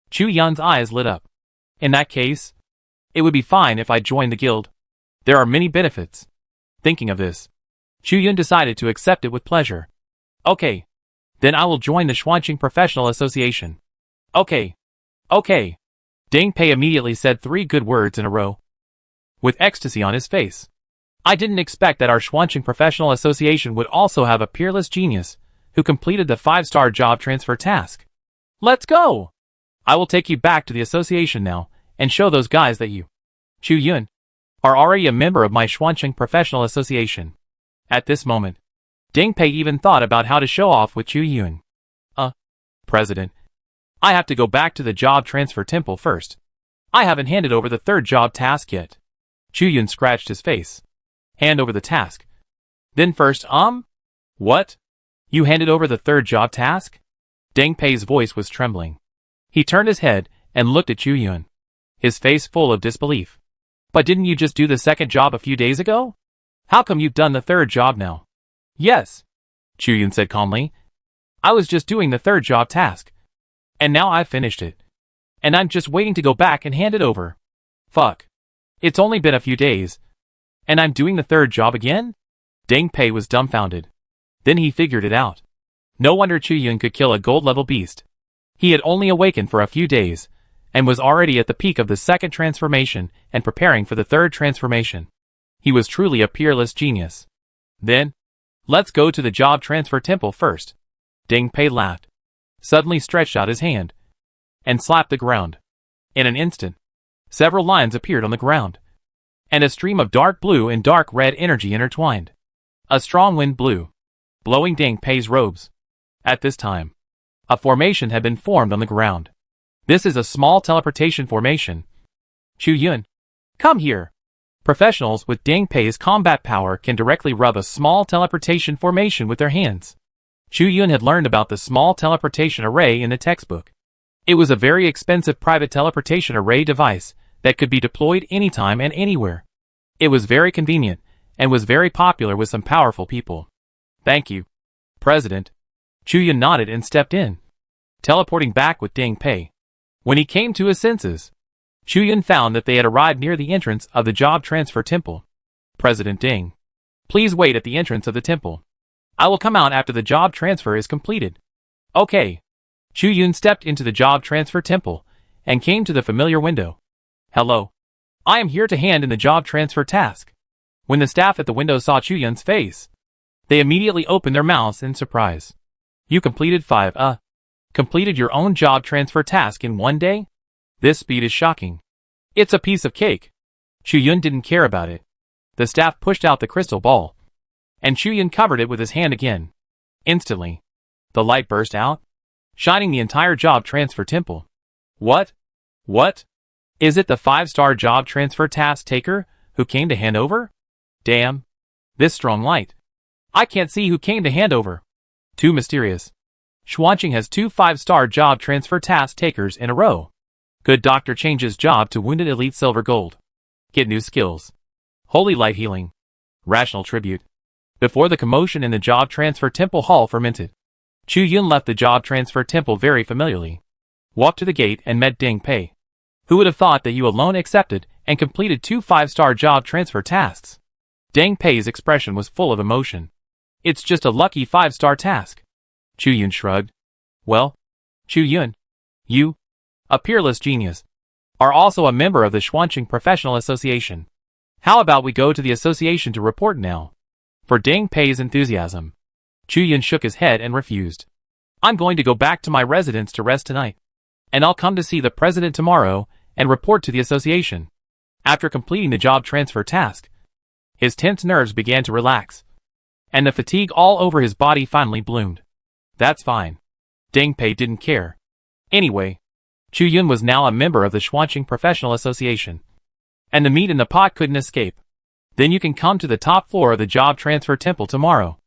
Speaker 1: Chu Yun's eyes lit up. In that case, it would be fine if I joined the guild. There are many benefits. Thinking of this, Chu Yun decided to accept it with pleasure. Okay. Then I will join the Xuanqing Professional Association. Okay. Okay. Ding Pei immediately said 3 good words in a row, with ecstasy on his face. I didn't expect that our Xuanqing Professional Association would also have a peerless genius who completed the 5-star job transfer task. Let's go! I will take you back to the association now and show those guys that you, Chu Yun, are already a member of my Xuanqing Professional Association. At this moment, Ding Pei even thought about how to show off with Chu Yun. President, I have to go back to the job transfer temple first. I haven't handed over the 3rd job task yet. Chu Yun scratched his face. Hand over the task. Then first, what? You handed over the 3rd job task? Ding Pei's voice was trembling. He turned his head and looked at Chu Yun, his face full of disbelief. But didn't you just do the 2nd job a few days ago? How come you've done the 3rd job now? Yes, Chu Yun said calmly. I was just doing the 3rd job task. And now I've finished it. And I'm just waiting to go back and hand it over. Fuck. It's only been a few days. And I'm doing the 3rd job again? Ding Pei was dumbfounded. Then he figured it out. No wonder Chu Yun could kill a gold-level beast. He had only awakened for a few days, and was already at the peak of the 2nd transformation and preparing for the 3rd transformation. He was truly a peerless genius. Then, let's go to the job transfer temple first. Ding Pei laughed, suddenly stretched out his hand, and slapped the ground. In an instant, several lines appeared on the ground, and a stream of dark blue and dark red energy intertwined. A strong wind blew, blowing Ding Pei's robes. At this time, a formation had been formed on the ground. This is a small teleportation formation. Chu Yun, come here. Professionals with Ding Pei's combat power can directly rub a small teleportation formation with their hands. Chu Yun had learned about the small teleportation array in the textbook. It was a very expensive private teleportation array device that could be deployed anytime and anywhere. It was very convenient and was very popular with some powerful people. Thank you, President. Chu Yun nodded and stepped in, teleporting back with Ding Pei. When he came to his senses, Chu Yun found that they had arrived near the entrance of the job transfer temple. President Ding, please wait at the entrance of the temple. I will come out after the job transfer is completed. Okay. Chu Yun stepped into the job transfer temple and came to the familiar window. Hello. I am here to hand in the job transfer task. When the staff at the window saw Chu Yun's face, they immediately opened their mouths in surprise. You completed completed your own job transfer task in 1 day? This speed is shocking. It's a piece of cake. Chu Yun didn't care about it. The staff pushed out the crystal ball, and Chu Yun covered it with his hand again. Instantly, the light burst out, shining the entire job transfer temple. What? What? Is it the 5-star job transfer task taker who came to hand over? Damn. This strong light. I can't see who came to hand over. Too mysterious. Xuanqing has 2 5-star job transfer task takers in a row. Good doctor changes job to wounded elite silver gold. Get new skills. Holy light healing. Rational tribute. Before the commotion in the job transfer temple hall fermented, Chu Yun left the job transfer temple very familiarly, walked to the gate and met Ding Pei. Who would have thought that you alone accepted and completed 2 5-star job transfer tasks? Ding Pei's expression was full of emotion. It's just a lucky 5-star task. Chu Yun shrugged. Well, Chu Yun, you, a peerless genius, are also a member of the Xuanqing Professional Association. How about we go to the association to report now? For Ding Pei's enthusiasm, Chu Yun shook his head and refused. I'm going to go back to my residence to rest tonight, and I'll come to see the president tomorrow and report to the association. After completing the job transfer task, his tense nerves began to relax, and the fatigue all over his body finally bloomed. That's fine. Ding Pei didn't care. Anyway, Chu Yun was now a member of the Xuanqing Professional Association, and the meat in the pot couldn't escape. Then you can come to the top floor of the job transfer temple tomorrow.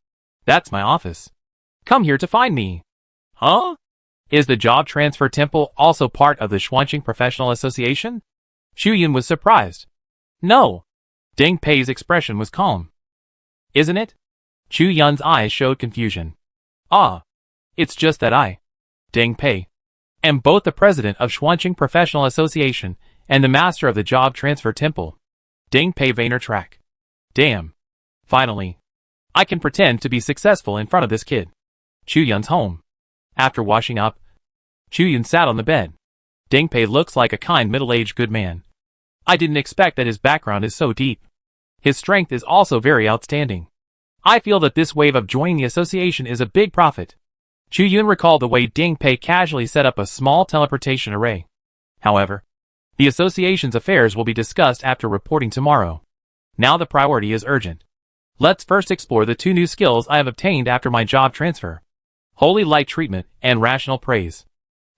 Speaker 1: That's my office. Come here to find me. Huh? Is the job transfer temple also part of the Xuanqing Professional Association? Chu Yun was surprised. No. Ding Pei's expression was calm. Isn't it? Chu Yun's eyes showed confusion. Ah. It's just that I, Ding Pei, am both the president of Xuanqing Professional Association and the master of the Job Transfer Temple. Ding Pei Vayner Track. Damn. Finally. I can pretend to be successful in front of this kid. Chu Yun's home. After washing up, Chu Yun sat on the bed. Ding Pei looks like a kind middle-aged good man. I didn't expect that his background is so deep. His strength is also very outstanding. I feel that this wave of joining the association is a big profit. Chu Yun recalled the way Ding Pei casually set up a small teleportation array. However, the association's affairs will be discussed after reporting tomorrow. Now the priority is urgent. Let's first explore the 2 new skills I have obtained after my job transfer. Holy Light Treatment and Rational Praise.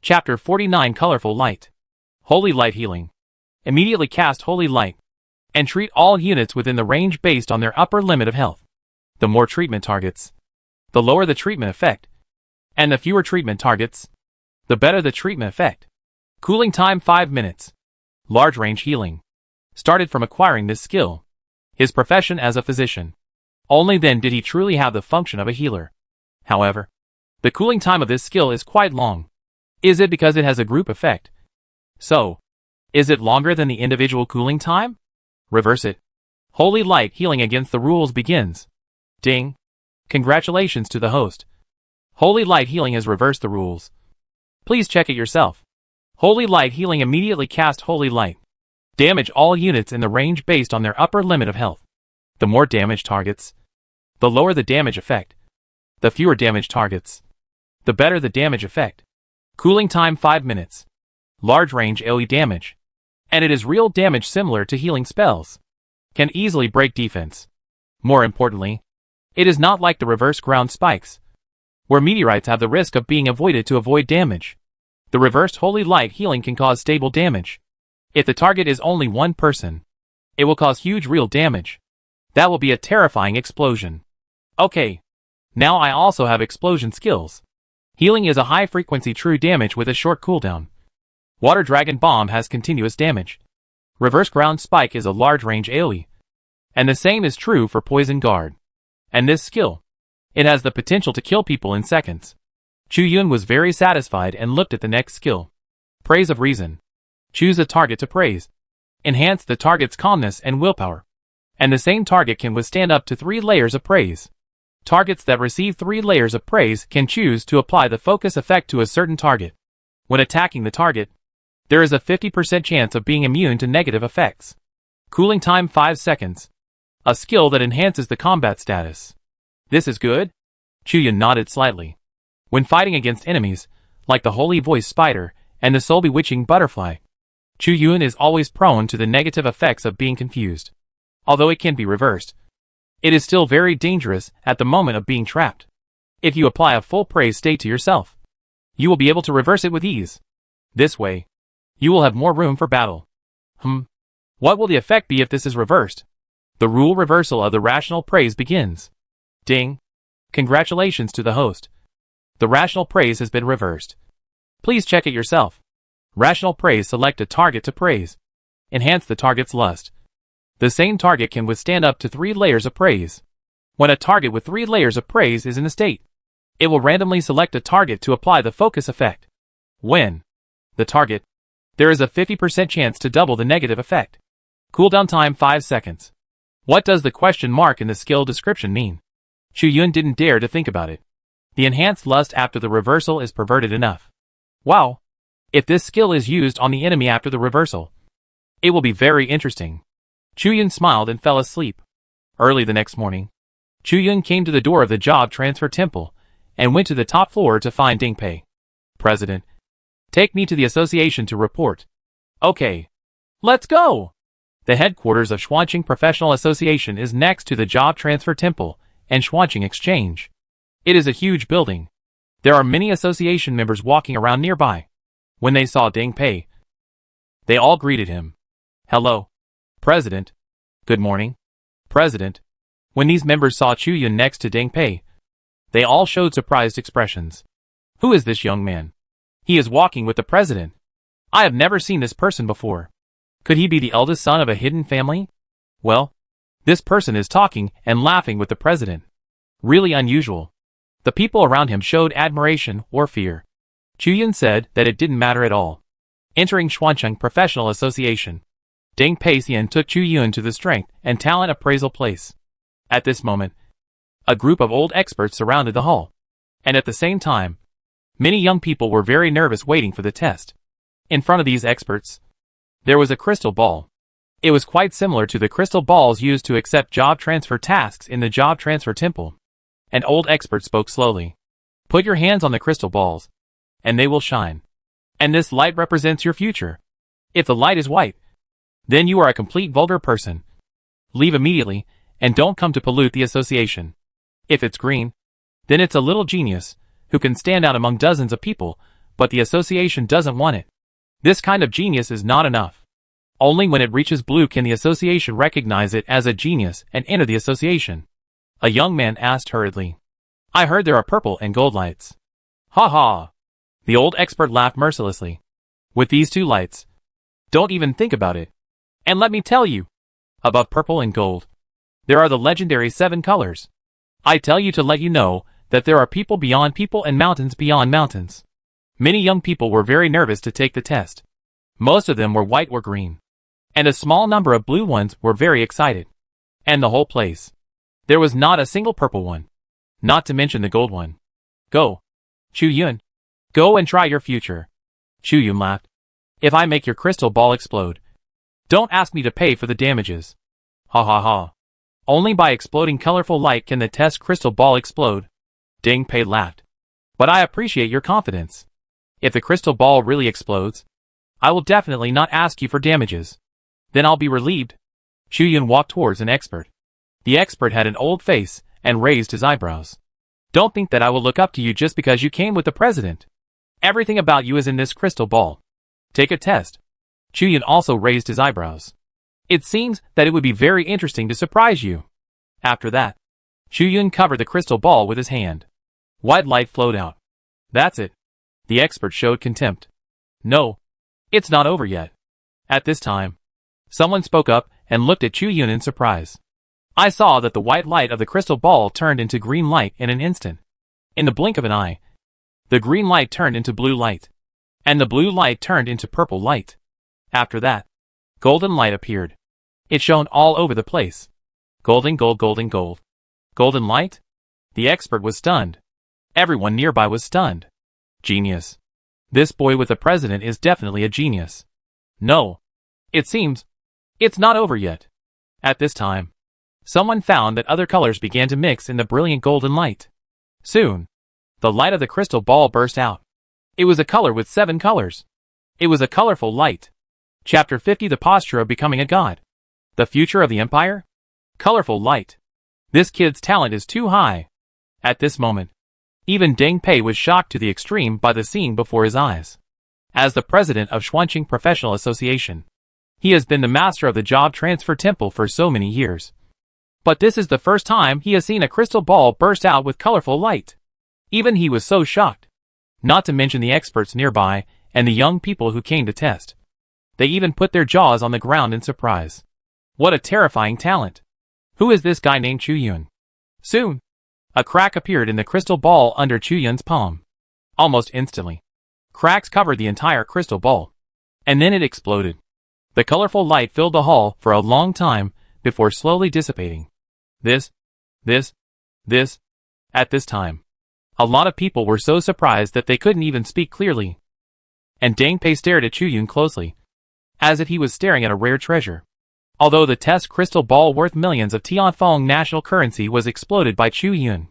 Speaker 1: Chapter 49 Colorful Light. Holy Light Healing. Immediately cast Holy Light and treat all units within the range based on their upper limit of health. The more treatment targets, the lower the treatment effect. And the fewer treatment targets, the better the treatment effect. Cooling time 5 minutes. Large range healing. Started from acquiring this skill. His profession as a physician. Only then did he truly have the function of a healer. However, the cooling time of this skill is quite long. Is it because it has a group effect? So, is it longer than the individual cooling time? Reverse it. Holy Light Healing against the rules begins. Ding. Congratulations to the host. Holy Light Healing has reversed the rules. Please check it yourself. Holy Light Healing immediately cast Holy Light. Damage all units in the range based on their upper limit of health. The more damage targets, the lower the damage effect. The fewer damage targets, the better the damage effect. Cooling time 5 minutes. Large range AoE damage. And it is real damage similar to healing spells. Can easily break defense. More importantly, it is not like the reverse ground spikes, where meteorites have the risk of being avoided to avoid damage. The reversed Holy Light Healing can cause stable damage. If the target is only one person, it will cause huge real damage. That will be a terrifying explosion. Okay. Now I also have explosion skills. Healing is a high-frequency true damage with a short cooldown. Water Dragon Bomb has continuous damage. Reverse Ground Spike is a large-range AoE. And the same is true for Poison Guard. And this skill, it has the potential to kill people in seconds. Chu Yun was very satisfied and looked at the next skill. Praise of Reason. Choose a target to praise. Enhance the target's calmness and willpower. And the same target can withstand up to 3 layers of praise. Targets that receive 3 layers of praise can choose to apply the focus effect to a certain target. When attacking the target, there is a 50% chance of being immune to negative effects. Cooling time 5 seconds. A skill that enhances the combat status. This is good? Chu Yun nodded slightly. When fighting against enemies, like the Holy Voice Spider and the Soul Bewitching Butterfly, Chu Yun is always prone to the negative effects of being confused. Although it can be reversed, it is still very dangerous at the moment of being trapped. If you apply a full praise state to yourself, you will be able to reverse it with ease. This way, you will have more room for battle. What will the effect be if this is reversed? The rule reversal of the rational praise begins. Ding. Congratulations to the host. The rational praise has been reversed. Please check it yourself. Rational praise. Select a target to praise. Enhance the target's lust. The same target can withstand up to 3 layers of praise. When a target with 3 layers of praise is in a state, it will randomly select a target to apply the focus effect. When the target, there is a 50% chance to double the negative effect. Cooldown time 5 seconds. What does the question mark in the skill description mean? Chu Yun didn't dare to think about it. The enhanced lust after the reversal is perverted enough. Wow. If this skill is used on the enemy after the reversal, it will be very interesting. Chu Yun smiled and fell asleep. Early the next morning, Chu Yun came to the door of the job transfer temple and went to the top floor to find Ding Pei. President, take me to the association to report. Okay. Let's go! The headquarters of Xuanqing Professional Association is next to the job transfer temple and Xuanqing Exchange. It is a huge building. There are many association members walking around nearby. When they saw Ding Pei, they all greeted him. Hello, President. Good morning, President. When these members saw Chu Yun next to Ding Pei, they all showed surprised expressions. Who is this young man? He is walking with the President. I have never seen this person before. Could he be the eldest son of a hidden family? Well, This person is talking and laughing with the president. Really unusual. The people around him showed admiration or fear. Chu Yun said that it didn't matter at all. Entering Xuancheng Professional Association, Deng Peixian took Chu Yun to the Strength and Talent Appraisal place. At this moment, a group of old experts surrounded the hall. And at the same time, many young people were very nervous waiting for the test. In front of these experts, there was a crystal ball. It was quite similar to the crystal balls used to accept job transfer tasks in the job transfer temple. An old expert spoke slowly. Put your hands on the crystal balls, and they will shine. And this light represents your future. If the light is white, then you are a complete vulgar person. Leave immediately, and don't come to pollute the association. If it's green, then it's a little genius, who can stand out among dozens of people, but the association doesn't want it. This kind of genius is not enough. Only when it reaches blue can the association recognize it as a genius and enter the association. A young man asked hurriedly. I heard there are purple and gold lights. Ha ha! The old expert laughed mercilessly. With these two lights, don't even think about it. And let me tell you, above purple and gold, there are the legendary 7 colors. I tell you to let you know that there are people beyond people and mountains beyond mountains. Many young people were very nervous to take the test. Most of them were white or green. And a small number of blue ones were very excited. And the whole place, there was not a single purple one. Not to mention the gold one. Go, Chu Yun. Go and try your future. Chu Yun laughed. If I make your crystal ball explode, don't ask me to pay for the damages. Ha ha ha. Only by exploding colorful light can the test crystal ball explode. Deng Pei laughed. But I appreciate your confidence. If the crystal ball really explodes, I will definitely not ask you for damages. Then I'll be relieved. Chu Yun walked towards an expert. The expert had an old face and raised his eyebrows. Don't think that I will look up to you just because you came with the president. Everything about you is in this crystal ball. Take a test. Chu Yun also raised his eyebrows. It seems that it would be very interesting to surprise you. After that, Chu Yun covered the crystal ball with his hand. White light flowed out. That's it. The expert showed contempt. No, it's not over yet. At this time, someone spoke up and looked at Chu Yun in surprise. I saw that the white light of the crystal ball turned into green light in an instant. In the blink of an eye, the green light turned into blue light. And the blue light turned into purple light. After that, golden light appeared. It shone all over the place. Golden gold, golden gold. Golden light? The expert was stunned. Everyone nearby was stunned. Genius. This boy with the president is definitely a genius. No. It seems it's not over yet. At this time, someone found that other colors began to mix in the brilliant golden light. Soon, the light of the crystal ball burst out. It was a color with 7 colors. It was a colorful light. Chapter 50 The Posture of Becoming a God. The Future of the Empire? Colorful light. This kid's talent is too high. At this moment, even Deng Pei was shocked to the extreme by the scene before his eyes. As the president of Xuancheng Professional Association, he has been the master of the job transfer temple for so many years. But this is the first time he has seen a crystal ball burst out with colorful light. Even he was so shocked. Not to mention the experts nearby and the young people who came to test. They even put their jaws on the ground in surprise. What a terrifying talent. Who is this guy named Chu Yun? Soon, a crack appeared in the crystal ball under Chu Yun's palm. Almost instantly, cracks covered the entire crystal ball. And then it exploded. The colorful light filled the hall for a long time before slowly dissipating. This. At this time, a lot of people were so surprised that they couldn't even speak clearly. And Deng Pei stared at Chu Yun closely, as if he was staring at a rare treasure. Although the test crystal ball worth millions of Tianfeng national currency was exploded by Chu Yun.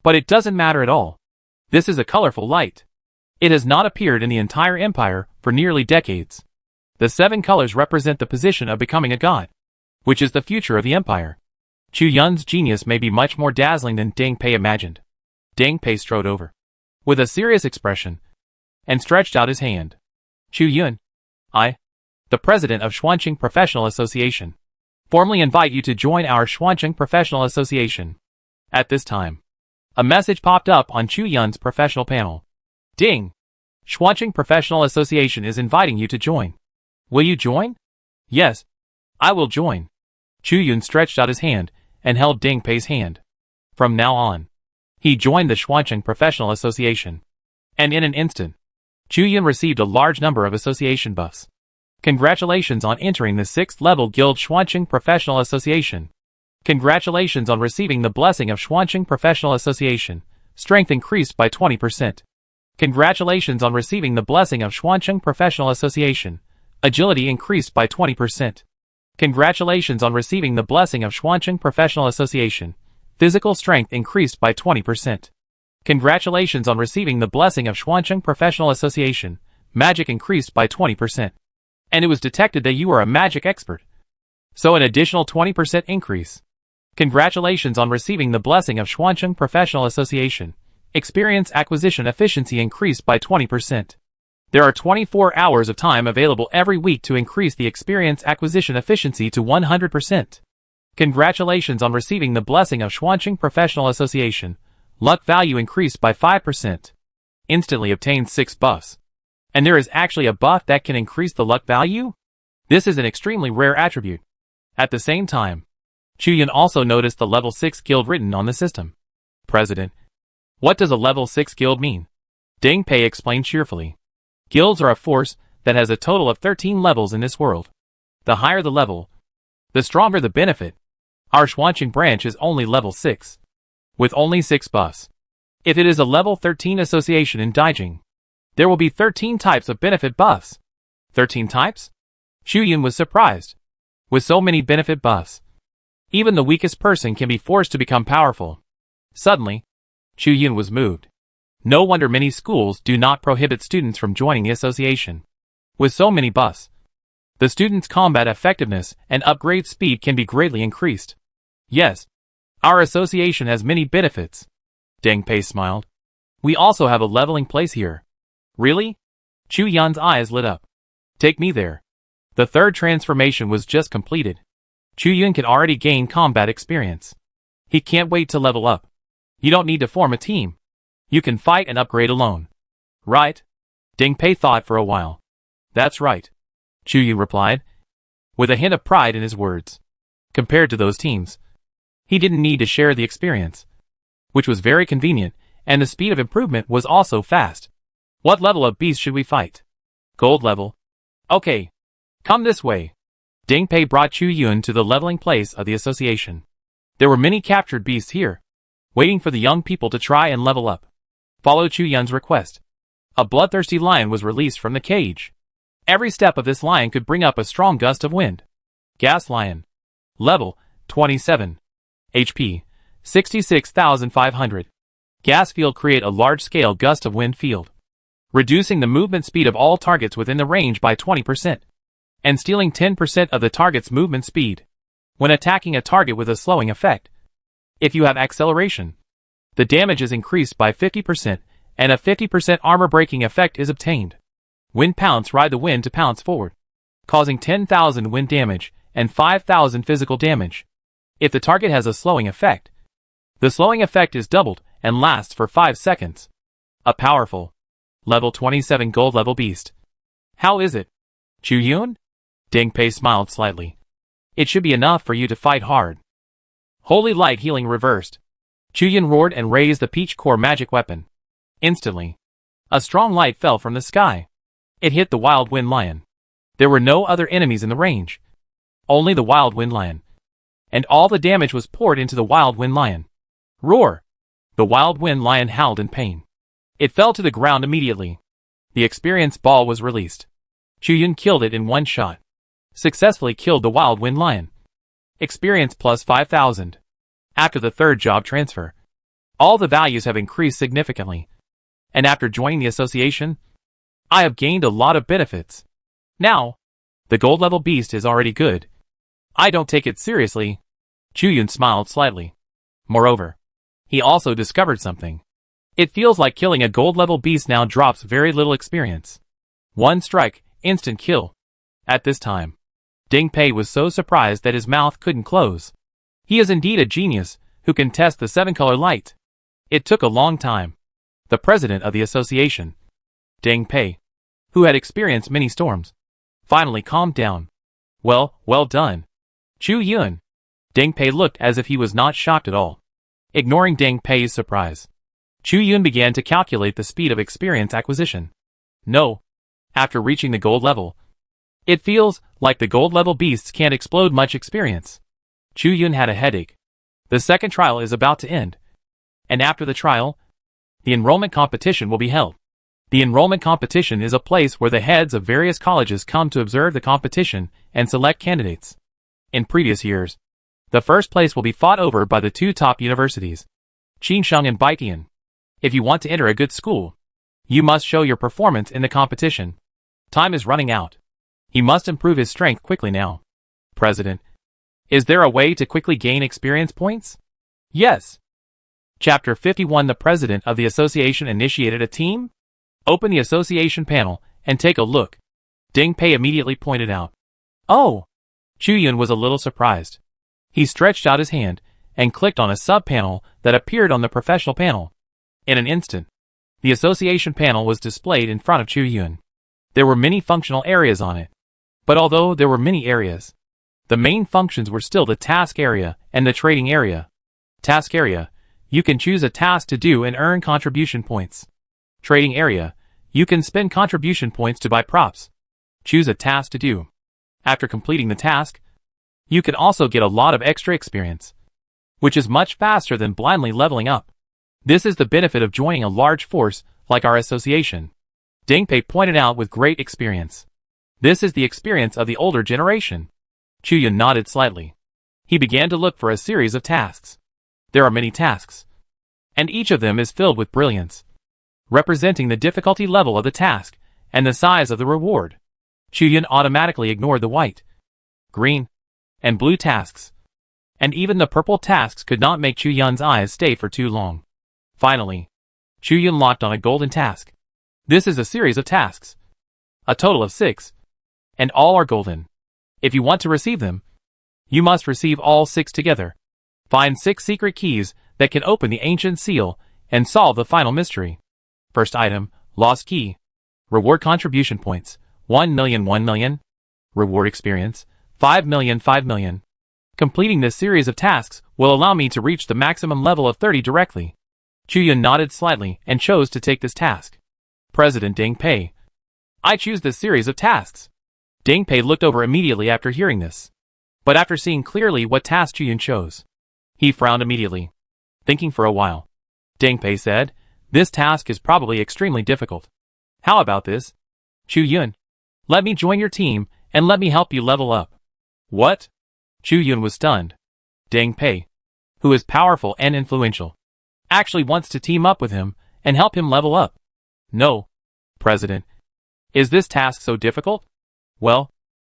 Speaker 1: But it doesn't matter at all. This is a colorful light. It has not appeared in the entire empire for nearly decades. The 7 colors represent the position of becoming a god, which is the future of the empire. Chu Yun's genius may be much more dazzling than Deng Pei imagined. Deng Pei strode over, with a serious expression, and stretched out his hand. Chu Yun, I, the president of Xuancheng Professional Association, formally invite you to join our Xuancheng Professional Association. At this time, a message popped up on Chu Yun's professional panel. Ding! Xuancheng Professional Association is inviting you to join. Will you join? Yes, I will join. Chu Yun stretched out his hand and held Ding Pei's hand. From now on, he joined the Xuancheng Professional Association. And in an instant, Chu Yun received a large number of association buffs. Congratulations on entering the 6th level Guild Xuancheng Professional Association. Congratulations on receiving the blessing of Xuancheng Professional Association. Strength increased by 20%. Congratulations on receiving the blessing of Xuancheng Professional Association. Agility increased by 20%. Congratulations on receiving the blessing of Xuancheng Professional Association. Physical strength increased by 20%. Congratulations on receiving the blessing of Xuancheng Professional Association. Magic increased by 20%. And it was detected that you are a magic expert. So an additional 20% increase. Congratulations on receiving the blessing of Xuancheng Professional Association. Experience acquisition efficiency increased by 20%. There are 24 hours of time available every week to increase the experience acquisition efficiency to 100%. Congratulations on receiving the blessing of Xuancheng Professional Association. Luck value increased by 5%. Instantly obtained 6 buffs. And there is actually a buff that can increase the luck value? This is an extremely rare attribute. At the same time, Chu Yun also noticed the level 6 guild written on the system. President, what does a level 6 guild mean? Ding Pei explained cheerfully. Guilds are a force that has a total of 13 levels in this world. The higher the level, the stronger the benefit. Our Xuancheng branch is only level 6. With only 6 buffs. If it is a level 13 association in Daijing, there will be 13 types of benefit buffs. 13 types? Chu Yun was surprised. With so many benefit buffs, even the weakest person can be forced to become powerful. Suddenly, Chu Yun was moved. No wonder many schools do not prohibit students from joining the association. With so many buffs, the students' combat effectiveness and upgrade speed can be greatly increased. Yes, our association has many benefits. Ding Pei smiled. We also have a leveling place here. Really? Chu Yun's eyes lit up. Take me there. The 3rd transformation was just completed. Chu Yun can already gain combat experience. He can't wait to level up. You don't need to form a team. You can fight and upgrade alone. Right? Ding Pei thought for a while. That's right. Chu Yun replied, with a hint of pride in his words. Compared to those teams, he didn't need to share the experience, which was very convenient, and the speed of improvement was also fast. What level of beast should we fight? Gold level. Okay. Come this way. Ding Pei brought Chu Yun to the leveling place of the association. There were many captured beasts here, waiting for the young people to try and level up. Follow Chu Yun's request. A bloodthirsty lion was released from the cage. Every step of this lion could bring up a strong gust of wind. Gas Lion. Level, 27. HP, 66,500. Gas field create a large-scale gust of wind field, reducing the movement speed of all targets within the range by 20, and stealing 10% of the target's movement speed when attacking a target with a slowing effect. If you have acceleration, the damage is increased by 50%, and a 50% armor breaking effect is obtained. Wind Pounce ride the wind to pounce forward, causing 10,000 wind damage and 5,000 physical damage. If the target has a slowing effect, the slowing effect is doubled and lasts for 5 seconds. A powerful, level 27 gold level beast. How is it, Chu Yun? Ding Pei smiled slightly. It should be enough for you to fight hard. Holy Light Healing reversed. Chu Yun roared and raised the peach core magic weapon. Instantly, a strong light fell from the sky. It hit the Wild Wind Lion. There were no other enemies in the range. Only the Wild Wind Lion. And all the damage was poured into the Wild Wind Lion. Roar! The Wild Wind Lion howled in pain. It fell to the ground immediately. The experience ball was released. Chu Yun killed it in one shot. Successfully killed the Wild Wind Lion. Experience plus 5,000. After the 3rd job transfer, all the values have increased significantly. And after joining the association, I have gained a lot of benefits. Now, the gold level beast is already good. I don't take it seriously. Chu Yun smiled slightly. Moreover, he also discovered something. It feels like killing a gold level beast now drops very little experience. One strike, instant kill. At this time, Ding Pei was so surprised that his mouth couldn't close. He is indeed a genius who can test the 7-color light. It took a long time. The president of the association, Ding Pei, who had experienced many storms, finally calmed down. Well done, Chu Yun. Deng Pei looked as if he was not shocked at all. Ignoring Deng Pei's surprise, Chu Yun began to calculate the speed of experience acquisition. No. After reaching the gold level, it feels like the gold level beasts can't explode much experience. Chu Yun had a headache. The second trial is about to end. And after the trial, the enrollment competition will be held. The enrollment competition is a place where the heads of various colleges come to observe the competition and select candidates. In previous years, the first place will be fought over by the two top universities, Qingsheng and Baitian. If you want to enter a good school, you must show your performance in the competition. Time is running out. He must improve his strength quickly now. President, is there a way to quickly gain experience points? Yes. Chapter 51. The president of the association initiated a team? Open the association panel and take a look. Deng Pei immediately pointed out. Oh! Chu Yun was a little surprised. He stretched out his hand and clicked on a sub-panel that appeared on the professional panel. In an instant, the association panel was displayed in front of Chu Yun. There were many functional areas on it. But although there were many areas, the main functions were still the task area and the trading area. Task area, you can choose a task to do and earn contribution points. Trading area, you can spend contribution points to buy props. Choose a task to do. After completing the task, you can also get a lot of extra experience, which is much faster than blindly leveling up. This is the benefit of joining a large force like our association. Deng Pei pointed out with great experience. This is the experience of the older generation. Chu Yun nodded slightly. He began to look for a series of tasks. There are many tasks, and each of them is filled with brilliance, representing the difficulty level of the task and the size of the reward. Chu Yun automatically ignored the white, green, and blue tasks, and even the purple tasks could not make Chu Yun's eyes stay for too long. Finally, Chu Yun locked on a golden task. This is a series of tasks, a total of 6, and all are golden. If you want to receive them, you must receive all 6 together. Find 6 secret keys that can open the ancient seal and solve the final mystery. First item, lost key. Reward contribution points, 1,000,000 1,000,000. Reward experience, 5,000,000 5,000,000. Completing this series of tasks will allow me to reach the maximum level of 30 directly. Chu Yun nodded slightly and chose to take this task. President Deng Pei, I choose this series of tasks. Deng Pei looked over immediately after hearing this. But after seeing clearly what task Chu Yun chose, he frowned immediately. Thinking for a while, Deng Pei said, this task is probably extremely difficult. How about this? Chu Yun, let me join your team and let me help you level up. What? Chu Yun was stunned. Deng Pei, who is powerful and influential, actually wants to team up with him and help him level up. No, President. Is this task so difficult? Well,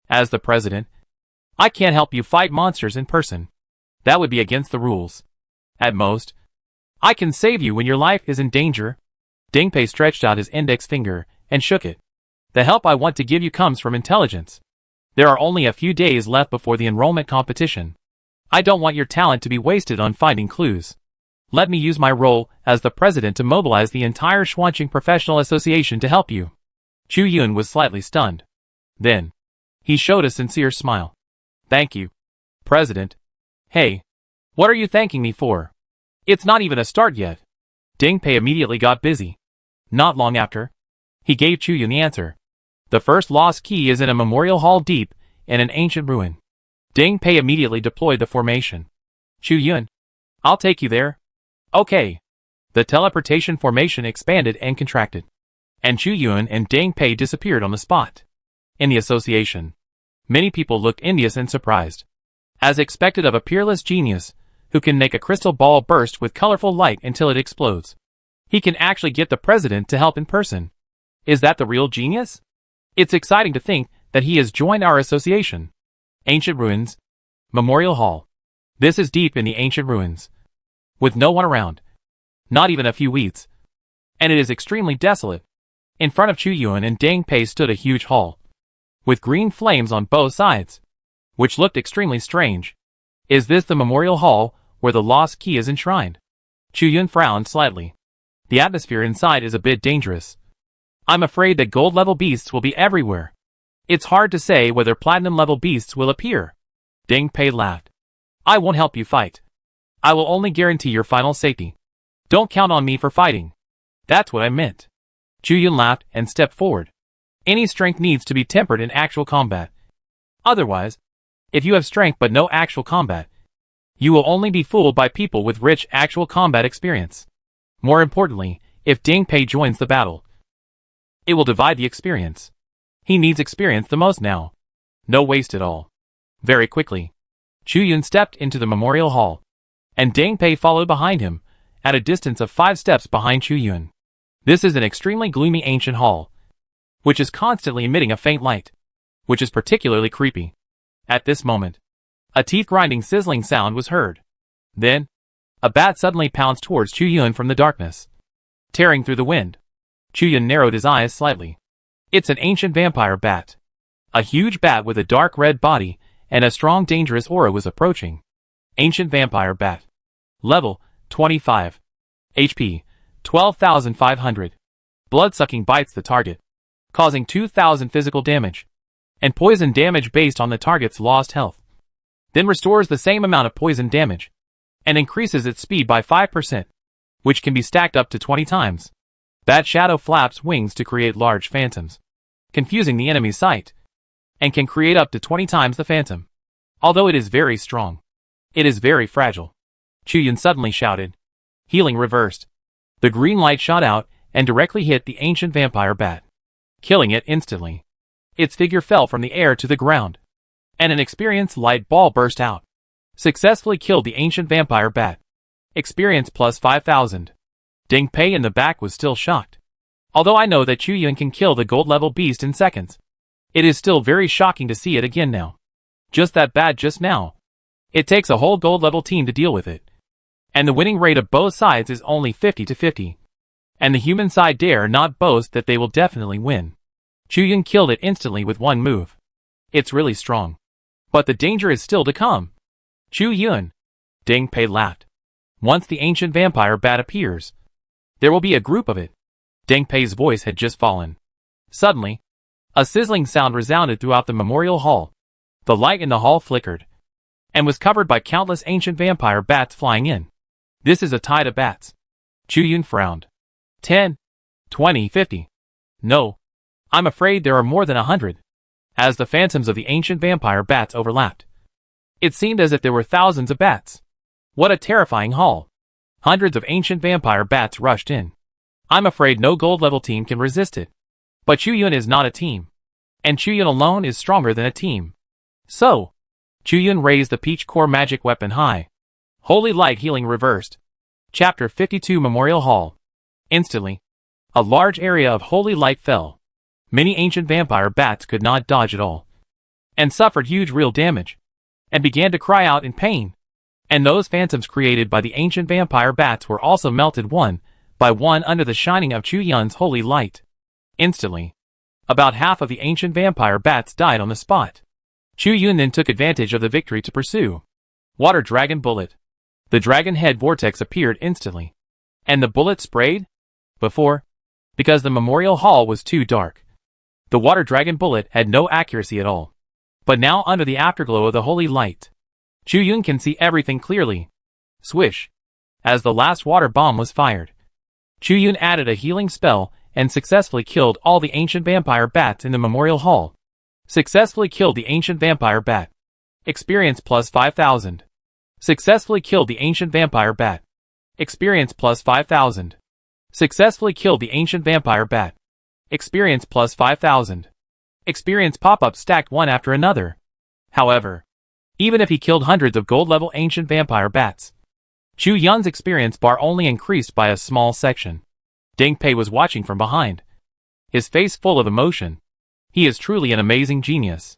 Speaker 1: as the President, I can't help you fight monsters in person. That would be against the rules. At most, I can save you when your life is in danger. Deng Pei stretched out his index finger and shook it. The help I want to give you comes from intelligence. There are only a few days left before the enrollment competition. I don't want your talent to be wasted on finding clues. Let me use my role as the president to mobilize the entire Xuanqing Professional Association to help you. Chu Yun was slightly stunned. Then, he showed a sincere smile. Thank you, President. Hey, what are you thanking me for? It's not even a start yet. Deng Pei immediately got busy. Not long after, he gave Chu Yun the answer. The first lost key is in a memorial hall deep in an ancient ruin. Deng Pei immediately deployed the formation. Chu Yun, I'll take you there. Okay. The teleportation formation expanded and contracted, and Chu Yun and Deng Pei disappeared on the spot. In the association, many people looked envious and surprised. As expected of a peerless genius, who can make a crystal ball burst with colorful light until it explodes. He can actually get the president to help in person. Is that the real genius? It's exciting to think that he has joined our association. Ancient ruins. Memorial hall. This is deep in the ancient ruins, with no one around. Not even a few weeds. And it is extremely desolate. In front of Chu Yun and Deng Pei stood a huge hall, with green flames on both sides, which looked extremely strange. Is this the memorial hall where the lost key is enshrined? Chu Yun frowned slightly. The atmosphere inside is a bit dangerous. I'm afraid that gold-level beasts will be everywhere. It's hard to say whether platinum-level beasts will appear. Deng Pei laughed. I won't help you fight. I will only guarantee your final safety. Don't count on me for fighting. That's what I meant. Chu Yun laughed and stepped forward. Any strength needs to be tempered in actual combat. Otherwise, if you have strength but no actual combat, you will only be fooled by people with rich actual combat experience. More importantly, if Ding Pei joins the battle, it will divide the experience. He needs experience the most now. No waste at all. Very quickly, Chu Yun stepped into the memorial hall, and Ding Pei followed behind him, at a distance of 5 steps behind Chu Yun. This is an extremely gloomy ancient hall, which is constantly emitting a faint light, which is particularly creepy. At this moment, a teeth-grinding sizzling sound was heard. Then, a bat suddenly pounced towards Chu Yun from the darkness, tearing through the wind. Chu Yun narrowed his eyes slightly. It's an ancient vampire bat. A huge bat with a dark red body and a strong dangerous aura was approaching. Ancient vampire bat. Level 25. HP 12,500. Blood-sucking bites the target, causing 2,000 physical damage, and poison damage based on the target's lost health. Then restores the same amount of poison damage, and increases its speed by 5%, which can be stacked up to 20 times. Bat shadow flaps wings to create large phantoms, confusing the enemy's sight, and can create up to 20 times the phantom. Although it is very strong, it is very fragile. Chu Yun suddenly shouted. Healing reversed. The green light shot out and directly hit the ancient vampire bat, killing it instantly. Its figure fell from the air to the ground, and an experienced light ball burst out. Successfully killed the ancient vampire bat. Experience plus 5,000. Ding Pei in the back was still shocked. Although I know that Chu Yun can kill the gold level beast in seconds, it is still very shocking to see it again now. Just that bad just now. It takes a whole gold level team to deal with it. And the winning rate of both sides is only 50-50. And the human side dare not boast that they will definitely win. Chu Yun killed it instantly with one move. It's really strong. But the danger is still to come. Chu Yun. Ding Pei laughed. Once the ancient vampire bat appears, there will be a group of it. Ding Pei's voice had just fallen. Suddenly, a sizzling sound resounded throughout the memorial hall. The light in the hall flickered, and was covered by countless ancient vampire bats flying in. This is a tide of bats. Chu Yun frowned. 10, 20, 50. No, I'm afraid there are more than 100. As the phantoms of the ancient vampire bats overlapped, it seemed as if there were thousands of bats. What a terrifying hall. Hundreds of ancient vampire bats rushed in. I'm afraid no gold level team can resist it. But Chu Yun is not a team. And Chu Yun alone is stronger than a team. So, Chu Yun raised the peach core magic weapon high. Holy light healing reversed. Chapter 52 Memorial Hall. Instantly, a large area of holy light fell. Many ancient vampire bats could not dodge at all, and suffered huge real damage, and began to cry out in pain. And those phantoms created by the ancient vampire bats were also melted one by one under the shining of Chu Yun's holy light. Instantly, about half of the ancient vampire bats died on the spot. Chu Yun then took advantage of the victory to pursue. Water Dragon Bullet. The dragon head vortex appeared instantly. And the bullet sprayed? Before, because the memorial hall was too dark, the water dragon bullet had no accuracy at all. But now under the afterglow of the holy light, Chu Yun can see everything clearly. Swish. As the last water bomb was fired, Chu Yun added a healing spell and successfully killed all the ancient vampire bats in the memorial hall. Successfully killed the ancient vampire bat. Experience plus 5,000. Successfully killed the ancient vampire bat. Experience plus 5,000. Successfully killed the ancient vampire bat. Experience plus 5,000. Experience pop-ups stacked one after another. However, even if he killed hundreds of gold-level ancient vampire bats, Chu Yun's experience bar only increased by a small section. Ding Pei was watching from behind, his face full of emotion. He is truly an amazing genius.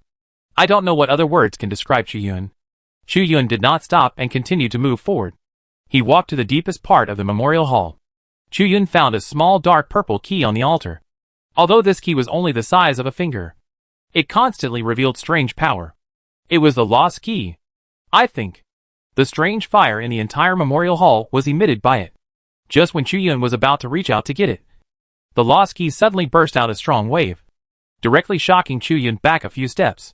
Speaker 1: I don't know what other words can describe Chu Yun. Chu Yun did not stop and continued to move forward. He walked to the deepest part of the memorial hall. Chu Yun found a small dark purple key on the altar. Although this key was only the size of a finger, it constantly revealed strange power. It was the lost key. I think the strange fire in the entire memorial hall was emitted by it. Just when Chu Yun was about to reach out to get it, the lost key suddenly burst out a strong wave, directly shocking Chu Yun back a few steps.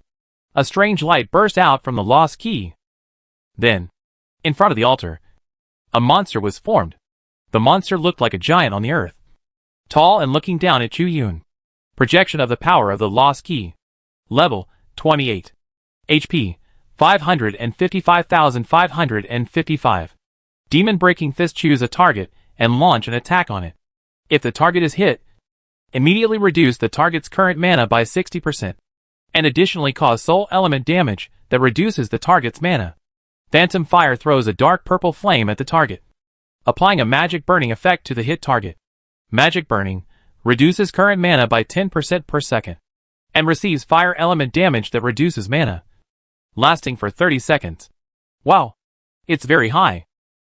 Speaker 1: A strange light burst out from the lost key. Then, in front of the altar, a monster was formed. The monster looked like a giant on the earth, tall and looking down at Chu Yun. Projection of the power of the lost key. Level 28. HP 555,555. Demon breaking fist. Choose a target and launch an attack on it. If the target is hit, immediately reduce the target's current mana by 60%. And additionally cause soul element damage that reduces the target's mana. Phantom Fire throws a dark purple flame at the target, applying a magic burning effect to the hit target. Magic burning reduces current mana by 10% per second, and receives fire element damage that reduces mana, lasting for 30 seconds. Wow, it's very high.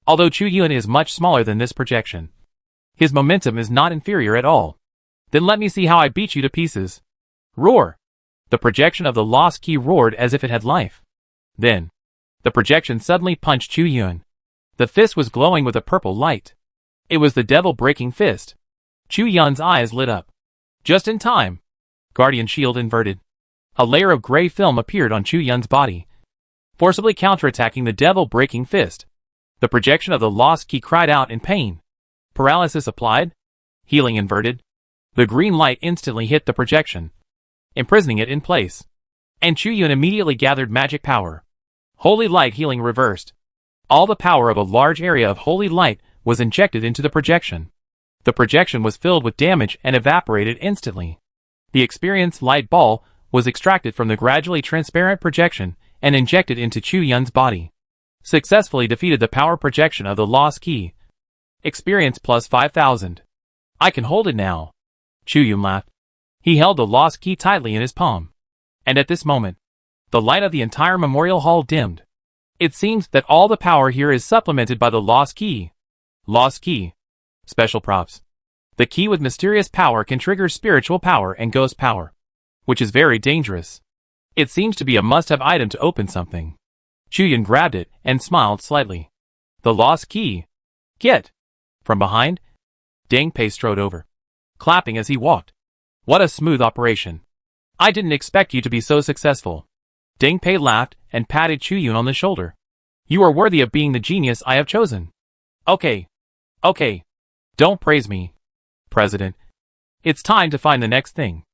Speaker 1: Although Chu Yun is much smaller than this projection, his momentum is not inferior at all. Then let me see how I beat you to pieces. Roar! The projection of the lost key roared as if it had life. Then, the projection suddenly punched Chu Yun. The fist was glowing with a purple light. It was the devil-breaking fist. Chu Yun's eyes lit up. Just in time. Guardian shield inverted. A layer of gray film appeared on Chu Yun's body, forcibly counterattacking the devil-breaking fist. The projection of the lost key cried out in pain. Paralysis applied. Healing inverted. The green light instantly hit the projection, imprisoning it in place. And Chu Yun immediately gathered magic power. Holy light healing reversed. All the power of a large area of holy light was injected into the projection. The projection was filled with damage and evaporated instantly. The experienced light ball was extracted from the gradually transparent projection and injected into Chu Yun's body. Successfully defeated the power projection of the lost key. Experience plus 5,000. I can hold it now. Chu Yun laughed. He held the lost key tightly in his palm. And at this moment, the light of the entire memorial hall dimmed. It seems that all the power here is supplemented by the lost key. Lost key. Special props. The key with mysterious power can trigger spiritual power and ghost power, which is very dangerous. It seems to be a must-have item to open something. Chu Yun grabbed it and smiled slightly. The lost key. Get! From behind, Deng Pei strode over, clapping as he walked. What a smooth operation. I didn't expect you to be so successful. Deng Pei laughed and patted Chu Yun on the shoulder. You are worthy of being the genius I have chosen. Okay. Don't praise me, President. It's time to find the next thing.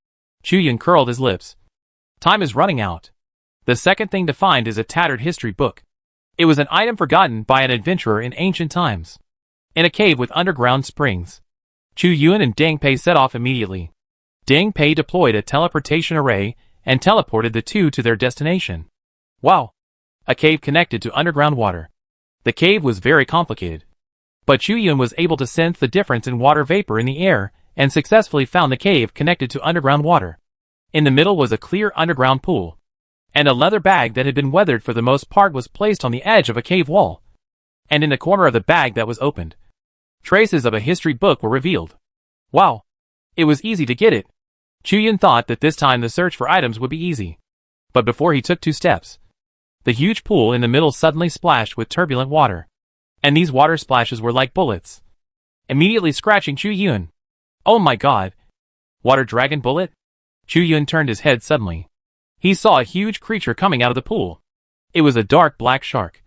Speaker 1: Chu Yun curled his lips. Time is running out. The second thing to find is a tattered history book. It was an item forgotten by an adventurer in ancient times, in a cave with underground springs. Chu Yun and Deng Pei set off immediately. Deng Pei deployed a teleportation array and teleported the two to their destination. Wow! A cave connected to underground water. The cave was very complicated, but Chu Yun was able to sense the difference in water vapor in the air and successfully found the cave connected to underground water. In the middle was a clear underground pool, and a leather bag that had been weathered for the most part was placed on the edge of a cave wall. And in the corner of the bag that was opened, traces of a history book were revealed. Wow! It was easy to get it. Chu Yun thought that this time the search for items would be easy. But before he took 2 steps, the huge pool in the middle suddenly splashed with turbulent water. And these water splashes were like bullets, immediately scratching Chu Yun. Oh my god! Water dragon bullet? Chu Yun turned his head suddenly. He saw a huge creature coming out of the pool. It was a dark black shark,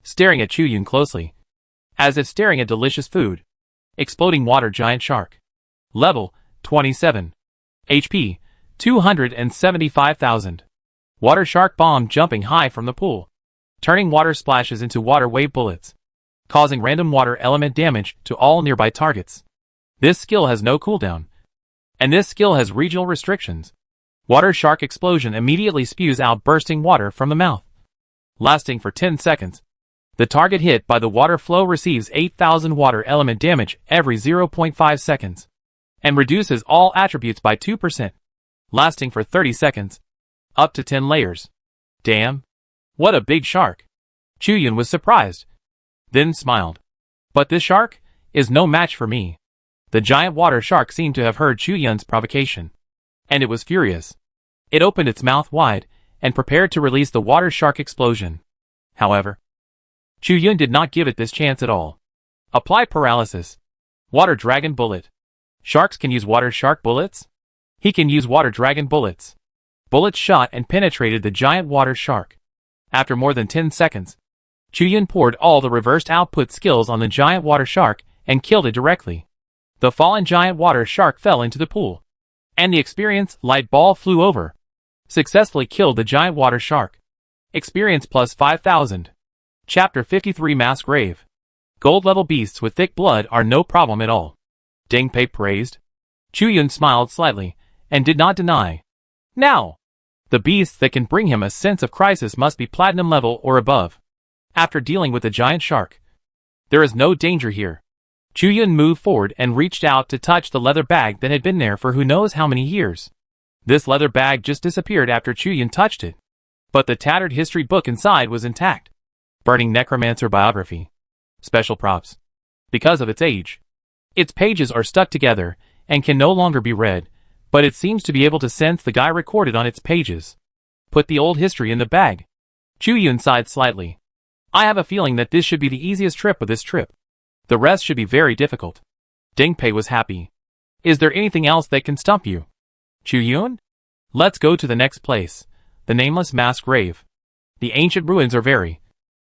Speaker 1: staring at Chu Yun closely, as if staring at delicious food. Exploding water giant shark. Level 27. HP 275,000. Water shark bomb jumping high from the pool, turning water splashes into water wave bullets, causing random water element damage to all nearby targets. This skill has no cooldown, and this skill has regional restrictions. Water shark explosion immediately spews out bursting water from the mouth, lasting for 10 seconds. The target hit by the water flow receives 8,000 water element damage every 0.5 seconds, and reduces all attributes by 2%, lasting for 30 seconds. Up to 10 layers. Damn! What a big shark! Chu Yun was surprised, then smiled. But this shark is no match for me. The giant water shark seemed to have heard Chu Yun's provocation, and it was furious. It opened its mouth wide and prepared to release the water shark explosion. However, Chu Yun did not give it this chance at all. Apply paralysis. Water dragon bullet. Sharks can use water shark bullets? He can use water dragon bullets. Bullets shot and penetrated the giant water shark. After more than 10 seconds, Yun poured all the reversed output skills on the giant water shark and killed it directly. The fallen giant water shark fell into the pool. And the experience light ball flew over. Successfully killed the giant water shark. Experience plus 5,000. Chapter 53 Mass Grave. Gold level beasts with thick blood are no problem at all. Deng Pei praised. Yun smiled slightly, and did not deny. Now! The beasts that can bring him a sense of crisis must be platinum level or above. After dealing with the giant shark, there is no danger here. Yun moved forward and reached out to touch the leather bag that had been there for who knows how many years. This leather bag just disappeared after Yun touched it. But the tattered history book inside was intact. Burning necromancer biography. Special props. Because of its age, its pages are stuck together and can no longer be read, but it seems to be able to sense the guy recorded on its pages. Put the old history in the bag. Yun sighed slightly. I have a feeling that this should be the easiest trip of this trip. The rest should be very difficult. Deng Pei was happy. Is there anything else that can stump you? Yun? Let's go to the next place, the nameless mass grave. The ancient ruins are very,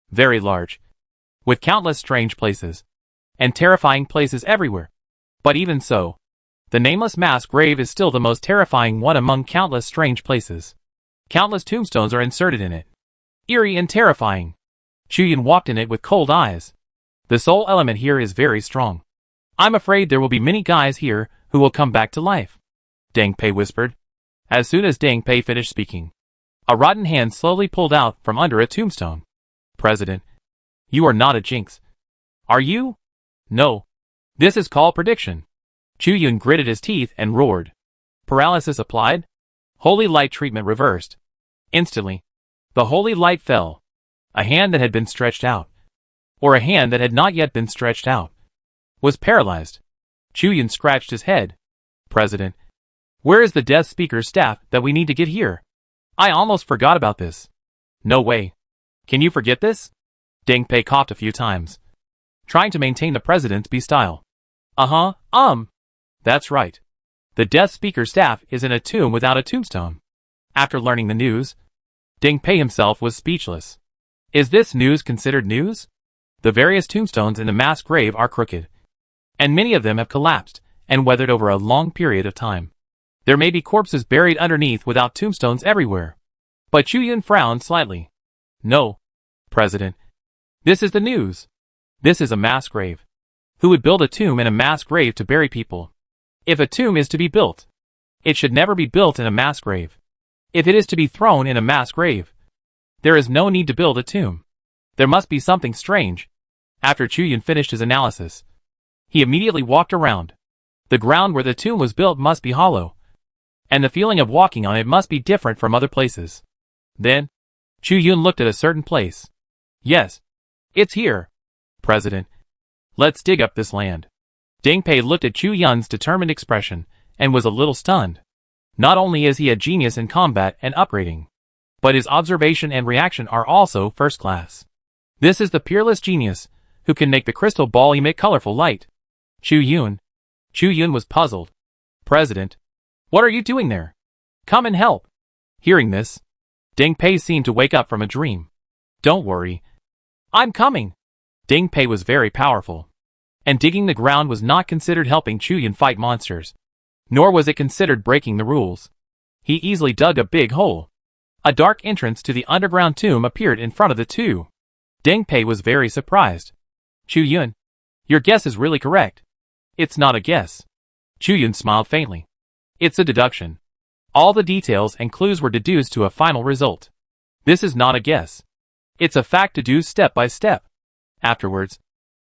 Speaker 1: very large, with countless strange places, and terrifying places everywhere. But even so, the nameless mass grave is still the most terrifying one among countless strange places. Countless tombstones are inserted in it. Eerie and terrifying. Yun walked in it with cold eyes. The soul element here is very strong. I'm afraid there will be many guys here who will come back to life. Deng Pei whispered. As soon as Deng Pei finished speaking, a rotten hand slowly pulled out from under a tombstone. President, you are not a jinx. Are you? No. This is called prediction. Yun gritted his teeth and roared. Paralysis applied. Holy light treatment reversed. Instantly, the holy light fell. A hand that had been stretched out, or a hand that had not yet been stretched out, was paralyzed. Yun scratched his head. President, where is the death speaker's staff that we need to get here? I almost forgot about this. No way. Can you forget this? Deng Pei coughed a few times, trying to maintain the president's B style. That's right. The death speaker's staff is in a tomb without a tombstone. After learning the news, Deng Pei himself was speechless. Is this news considered news? The various tombstones in the mass grave are crooked, and many of them have collapsed and weathered over a long period of time. There may be corpses buried underneath without tombstones everywhere. But Yun frowned slightly. No, President. This is the news. This is a mass grave. Who would build a tomb in a mass grave to bury people? If a tomb is to be built, it should never be built in a mass grave. If it is to be thrown in a mass grave, there is no need to build a tomb. There must be something strange. After Yun finished his analysis, he immediately walked around. The ground where the tomb was built must be hollow, and the feeling of walking on it must be different from other places. Then, Yun looked at a certain place. Yes, it's here. President, let's dig up this land. Deng Pei looked at Yun's determined expression and was a little stunned. Not only is he a genius in combat and upgrading, but his observation and reaction are also first class. This is the peerless genius who can make the crystal ball emit colorful light. Yun was puzzled. President, what are you doing there? Come and help. Hearing this, Deng Pei seemed to wake up from a dream. Don't worry. I'm coming. Deng Pei was very powerful, and digging the ground was not considered helping Yun fight monsters, nor was it considered breaking the rules. He easily dug a big hole. A dark entrance to the underground tomb appeared in front of the two. Deng Pei was very surprised. Yun, your guess is really correct. It's not a guess. Yun smiled faintly. It's a deduction. All the details and clues were deduced to a final result. This is not a guess. It's a fact deduced step by step. Afterwards,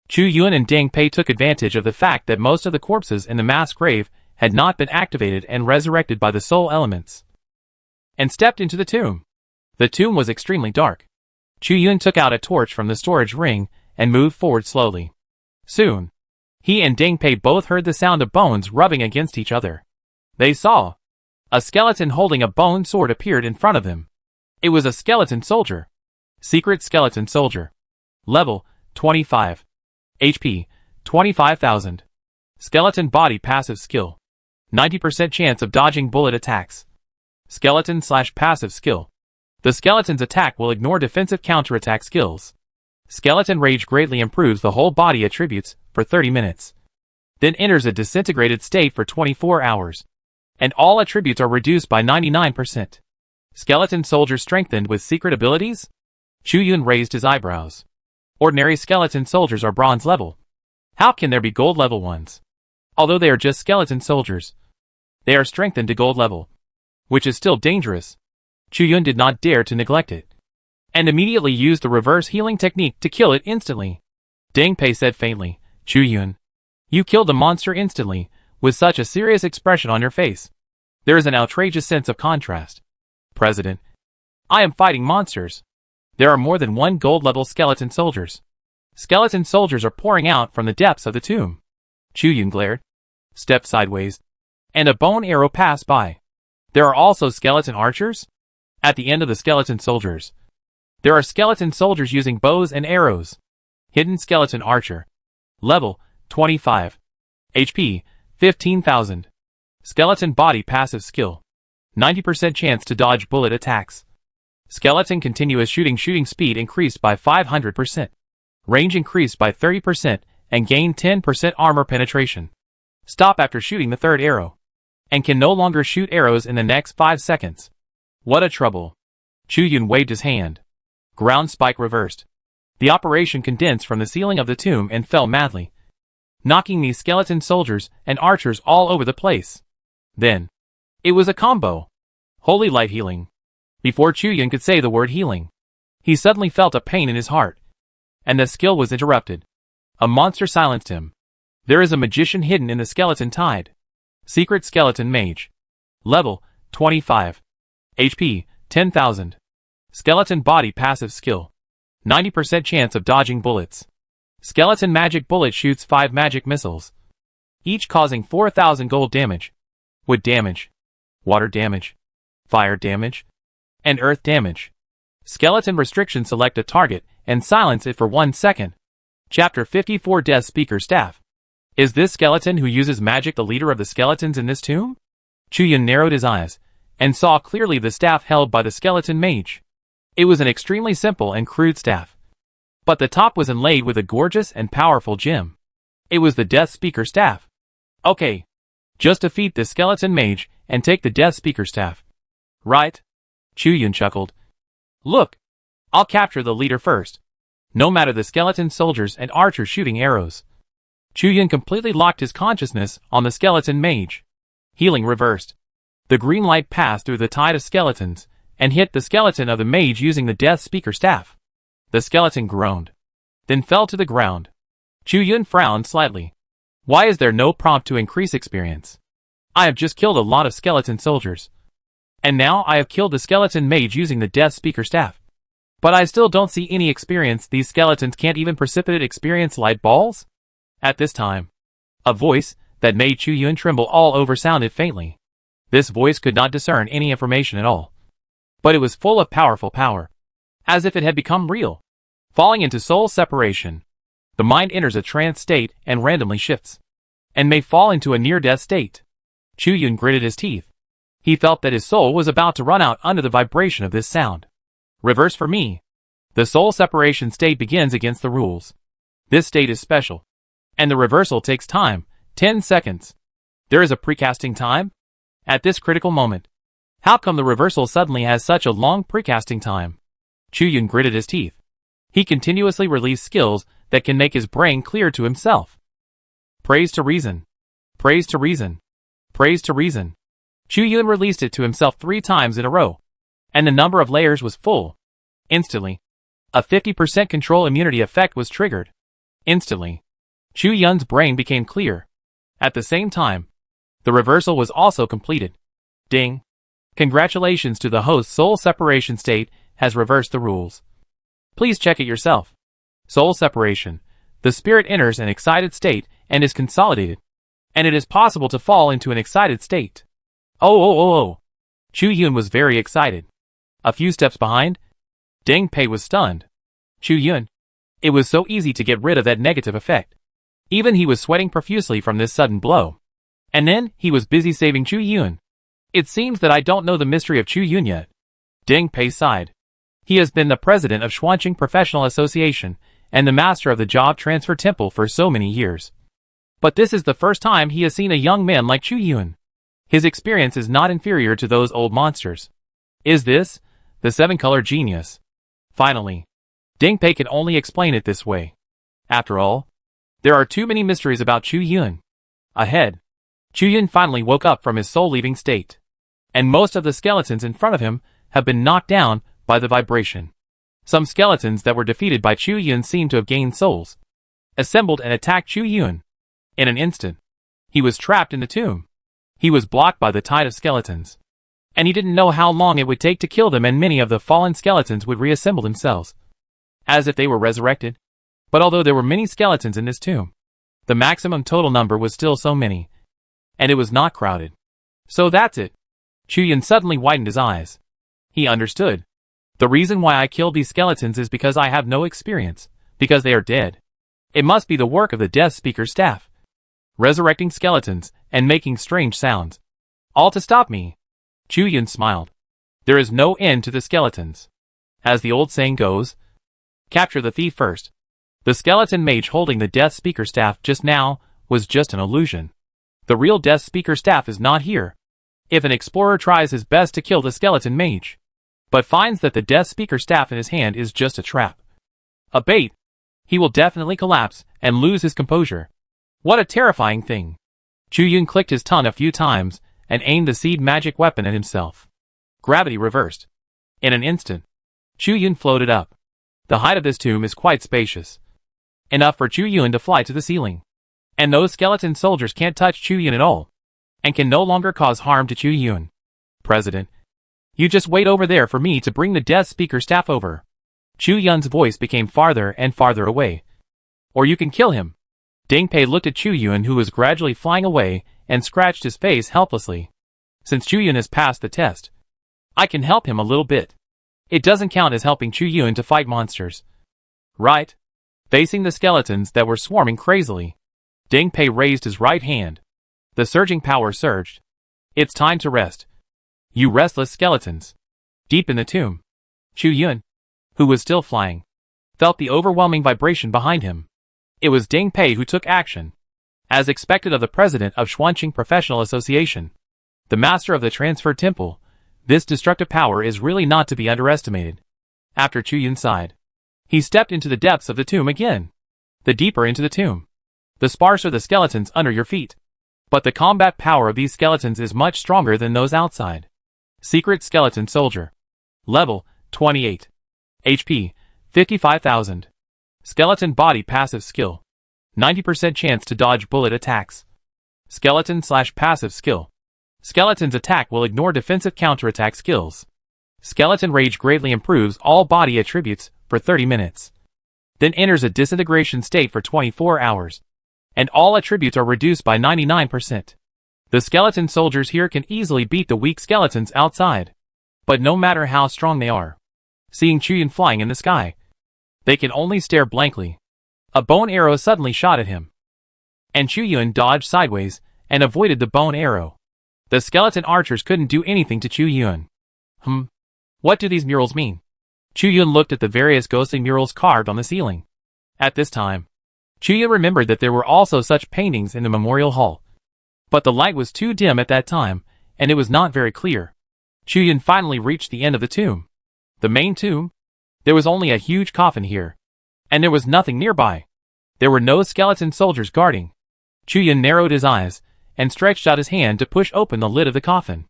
Speaker 1: Yun and Deng Pei took advantage of the fact that most of the corpses in the mass grave had not been activated and resurrected by the soul elements, and stepped into the tomb. The tomb was extremely dark. Yun took out a torch from the storage ring and moved forward slowly. Soon, he and Deng Pei both heard the sound of bones rubbing against each other. They saw a skeleton holding a bone sword appeared in front of them. It was a skeleton soldier. Secret skeleton soldier. Level 25. HP 25,000. Skeleton body passive skill. 90% chance of dodging bullet attacks. Skeleton/passive skill. The skeleton's attack will ignore defensive counterattack skills. Skeleton rage greatly improves the whole body attributes for 30 minutes. Then enters a disintegrated state for 24 hours. And all attributes are reduced by 99%. Skeleton soldier strengthened with secret abilities? Chu Yun raised his eyebrows. Ordinary skeleton soldiers are bronze level. How can there be gold level ones? Although they are just skeleton soldiers, they are strengthened to gold level, which is still dangerous. Chu Yun did not dare to neglect it, and immediately used the reverse healing technique to kill it instantly. Deng Pei said faintly, Chu Yun, you killed the monster instantly, with such a serious expression on your face. There is an outrageous sense of contrast. President, I am fighting monsters. There are more than one gold-level skeleton soldiers. Skeleton soldiers are pouring out from the depths of the tomb. Chu Yun glared, stepped sideways, and a bone arrow passed by. There are also skeleton archers? At the end of the skeleton soldiers, there are skeleton soldiers using bows and arrows. Hidden skeleton archer. Level 25. HP 15,000. Skeleton body passive skill. 90% chance to dodge bullet attacks. Skeleton continuous shooting speed increased by 500%. Range increased by 30% and gained 10% armor penetration. Stop after shooting the third arrow. And can no longer shoot arrows in the next 5 seconds. What a trouble. Chu Yun waved his hand. Ground spike reversed. The operation condensed from the ceiling of the tomb and fell madly, knocking these skeleton soldiers and archers all over the place. Then, it was a combo. Holy light healing. Before Chu Yun could say the word healing, he suddenly felt a pain in his heart, and the skill was interrupted. A monster silenced him. There is a magician hidden in the skeleton tide. Secret skeleton mage. Level 25. HP 10,000. Skeleton body passive skill. 90% chance of dodging bullets. Skeleton magic bullet shoots 5 magic missiles, each causing 4,000 gold damage. Wood damage, water damage, fire damage, and earth damage. Skeleton restriction: select a target and silence it for 1 second. Chapter 54 Death Speaker Staff. Is this skeleton who uses magic the leader of the skeletons in this tomb? Chu Yun narrowed his eyes and saw clearly the staff held by the skeleton mage. It was an extremely simple and crude staff, but the top was inlaid with a gorgeous and powerful gem. It was the Death Speaker Staff. Okay, just defeat this skeleton mage and take the Death Speaker Staff. Right? Chu Yun chuckled. Look, I'll capture the leader first, no matter the skeleton soldiers and archers shooting arrows. Chu Yun completely locked his consciousness on the skeleton mage. Healing reversed. The green light passed through the tide of skeletons and hit the skeleton of the mage using the Death Speaker Staff. The skeleton groaned, then fell to the ground. Chu Yun frowned slightly. Why is there no prompt to increase experience? I have just killed a lot of skeleton soldiers, and now I have killed the skeleton mage using the Death Speaker Staff. But I still don't see any experience. These skeletons can't even precipitate experience light balls? At this time, a voice that made Chu Yun tremble all over sounded faintly. This voice could not discern any information at all, but it was full of powerful power, as if it had become real. Falling into soul separation, the mind enters a trance state and randomly shifts, and may fall into a near-death state. Chu Yun gritted his teeth. He felt that his soul was about to run out under the vibration of this sound. Reverse for me. The soul separation state begins against the rules. This state is special, and the reversal takes time, 10 seconds. There is a precasting time? At this critical moment, how come the reversal suddenly has such a long precasting time? Chu Yun gritted his teeth. He continuously released skills that can make his brain clear to himself. Praise to reason. Praise to reason. Praise to reason. Chu Yun released it to himself 3 times in a row, and the number of layers was full. Instantly, a 50% control immunity effect was triggered. Instantly, Chu Yun's brain became clear. At the same time, the reversal was also completed. Ding. Congratulations to the host. Soul separation state has reversed the rules. Please check it yourself. Soul separation. The spirit enters an excited state and is consolidated, and it is possible to fall into an excited state. Oh. Chu Yun was very excited. A few steps behind, Deng Pei was stunned. Chu Yun. It was so easy to get rid of that negative effect. Even he was sweating profusely from this sudden blow. And then, he was busy saving Chu Yun. It seems that I don't know the mystery of Chu Yun yet. Deng Pei sighed. He has been the president of Xuanqing Professional Association, and the master of the job transfer temple for so many years. But this is the first time he has seen a young man like Chu Yun. His experience is not inferior to those old monsters. Is this the seven-color genius? Finally, Ding Pei can only explain it this way. After all, there are too many mysteries about Chu Yun. Ahead, Chu Yun finally woke up from his soul-leaving state. And most of the skeletons in front of him have been knocked down by the vibration. Some skeletons that were defeated by Chu Yun seem to have gained souls, assembled and attacked Chu Yun. In an instant, he was trapped in the tomb. He was blocked by the tide of skeletons. And he didn't know how long it would take to kill them, and many of the fallen skeletons would reassemble themselves, as if they were resurrected. But although there were many skeletons in this tomb, the maximum total number was still so many, and it was not crowded. So that's it. Chu Yun suddenly widened his eyes. He understood. The reason why I killed these skeletons is because I have no experience, because they are dead. It must be the work of the Death Speaker's staff, resurrecting skeletons and making strange sounds, all to stop me. Chu Yun smiled. There is no end to the skeletons. As the old saying goes, capture the thief first. The skeleton mage holding the Death Speaker staff just now was just an illusion. The real Death Speaker staff is not here. If an explorer tries his best to kill the skeleton mage, but finds that the Death Speaker staff in his hand is just a trap, a bait, he will definitely collapse and lose his composure. What a terrifying thing. Chu Yun clicked his tongue a few times and aimed the seed magic weapon at himself. Gravity reversed. In an instant, Chu Yun floated up. The height of this tomb is quite spacious, enough for Chu Yun to fly to the ceiling. And those skeleton soldiers can't touch Chu Yun at all, and can no longer cause harm to Chu Yun. President, you just wait over there for me to bring the Death Speaker staff over. Chu Yun's voice became farther and farther away. Or you can kill him. Ding Pei looked at Chu Yun, who was gradually flying away, and scratched his face helplessly. Since Chu Yun has passed the test, I can help him a little bit. It doesn't count as helping Chu Yun to fight monsters, right? Facing the skeletons that were swarming crazily, Ding Pei raised his right hand. The surging power surged. It's time to rest, you restless skeletons. Deep in the tomb, Chu Yun, who was still flying, felt the overwhelming vibration behind him. It was Ding Pei who took action. As expected of the president of Xuanqing Professional Association, the master of the Transfer Temple, this destructive power is really not to be underestimated. After Chu Yun sighed, he stepped into the depths of the tomb again. The deeper into the tomb, the sparser the skeletons under your feet. But the combat power of these skeletons is much stronger than those outside. Secret Skeleton Soldier. Level 28. HP 55,000. Skeleton Body Passive Skill. 90% chance to dodge bullet attacks. Skeleton/passive skill. Skeleton's attack will ignore defensive counterattack skills. Skeleton Rage greatly improves all body attributes for 30 minutes. Then enters a disintegration state for 24 hours. And all attributes are reduced by 99%. The skeleton soldiers here can easily beat the weak skeletons outside. But no matter how strong they are, seeing Chu Yun flying in the sky, they can only stare blankly. A bone arrow suddenly shot at him, and Chu Yun dodged sideways and avoided the bone arrow. The skeleton archers couldn't do anything to Chu Yun. What do these murals mean? Chu Yun looked at the various ghostly murals carved on the ceiling. At this time, Chu Yun remembered that there were also such paintings in the memorial hall. But the light was too dim at that time, and it was not very clear. Chu Yun finally reached the end of the tomb. The main tomb? There was only a huge coffin here, and there was nothing nearby. There were no skeleton soldiers guarding. Chu Yun narrowed his eyes and stretched out his hand to push open the lid of the coffin.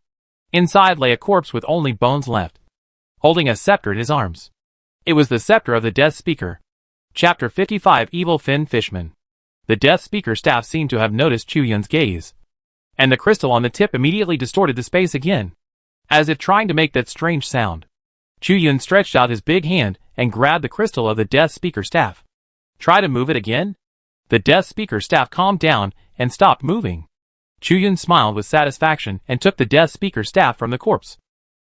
Speaker 1: Inside lay a corpse with only bones left, holding a scepter in his arms. It was the scepter of the Death Speaker. Chapter 55 Evil Fin Fishman. The Death Speaker staff seemed to have noticed Chu Yun's gaze, and the crystal on the tip immediately distorted the space again, as if trying to make that strange sound. Chu Yun stretched out his big hand and grabbed the crystal of the Death Speaker staff. Try to move it again? The Death Speaker staff calmed down and stopped moving. Chu Yun smiled with satisfaction and took the Death Speaker staff from the corpse.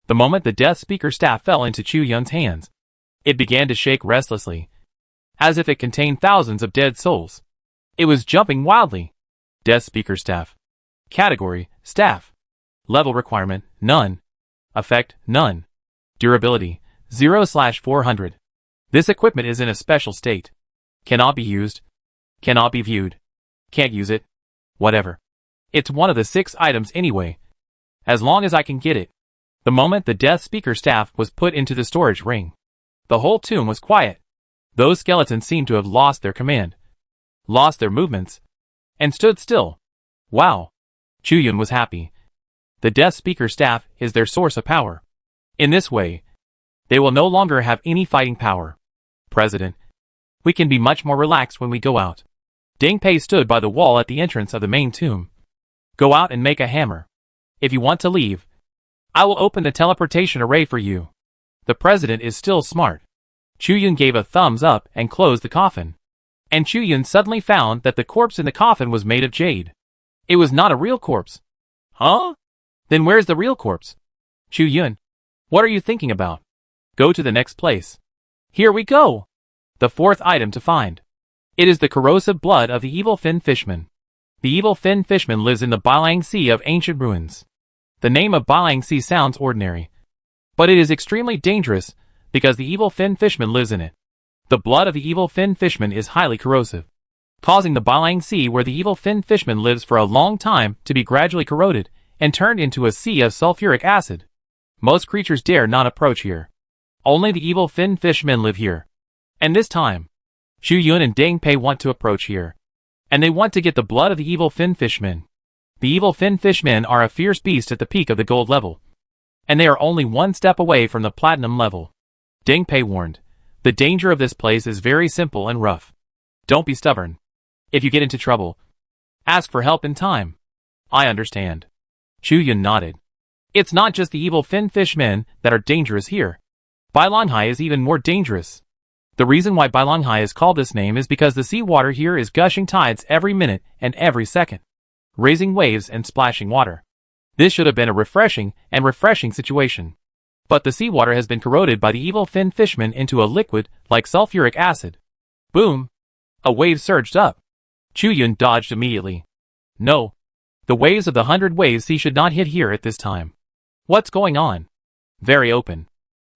Speaker 1: The moment the Death Speaker staff fell into Chu Yun's hands, it began to shake restlessly, as if it contained thousands of dead souls. It was jumping wildly. Death Speaker staff. Category: Staff. Level requirement: None. Effect: None. Durability: 0/400. This equipment is in a special state. Cannot be used. Cannot be viewed. Can't use it. Whatever. It's one of the 6 items anyway. As long as I can get it. The moment the death speaker staff was put into the storage ring, the whole tomb was quiet. Those skeletons seemed to have lost their command, lost their movements, and stood still. Wow. Chuyun was happy. The death speaker staff is their source of power. In this way, they will no longer have any fighting power. President, we can be much more relaxed when we go out. Ding Pei stood by the wall at the entrance of the main tomb. Go out and make a hammer. If you want to leave, I will open the teleportation array for you. The president is still smart. Chuyun gave a thumbs up and closed the coffin. And Chuyun suddenly found that the corpse in the coffin was made of jade. It was not a real corpse. Huh? Then where's the real corpse? Chuyun, what are you thinking about? Go to the next place. Here we go! The 4th item to find. It is the corrosive blood of the evil fin fishman. The evil fin fishman lives in the Bailang Sea of ancient ruins. The name of Bailang Sea sounds ordinary, but it is extremely dangerous because the evil fin fishman lives in it. The blood of the evil fin fishman is highly corrosive, causing the Bailang Sea where the evil fin fishman lives for a long time to be gradually corroded and turned into a sea of sulfuric acid. Most creatures dare not approach here. Only the evil fin fishmen live here. And this time, Chuyun and Ding Pei want to approach here. And they want to get the blood of the evil fin fishmen. The evil fin fishmen are a fierce beast at the peak of the gold level. And they are only 1 step away from the platinum level. Ding Pei warned, the danger of this place is very simple and rough. Don't be stubborn. If you get into trouble, ask for help in time. I understand. Chuyun nodded. It's not just the evil fin fishmen that are dangerous here. Bailanghai is even more dangerous. The reason why Bailanghai is called this name is because the seawater here is gushing tides every minute and every second, raising waves and splashing water. This should have been a refreshing situation. But the seawater has been corroded by the evil fin fishman into a liquid like sulfuric acid. Boom! A wave surged up. Chuyun dodged immediately. No. The waves of the 100 Waves Sea should not hit here at this time. What's going on? Very open.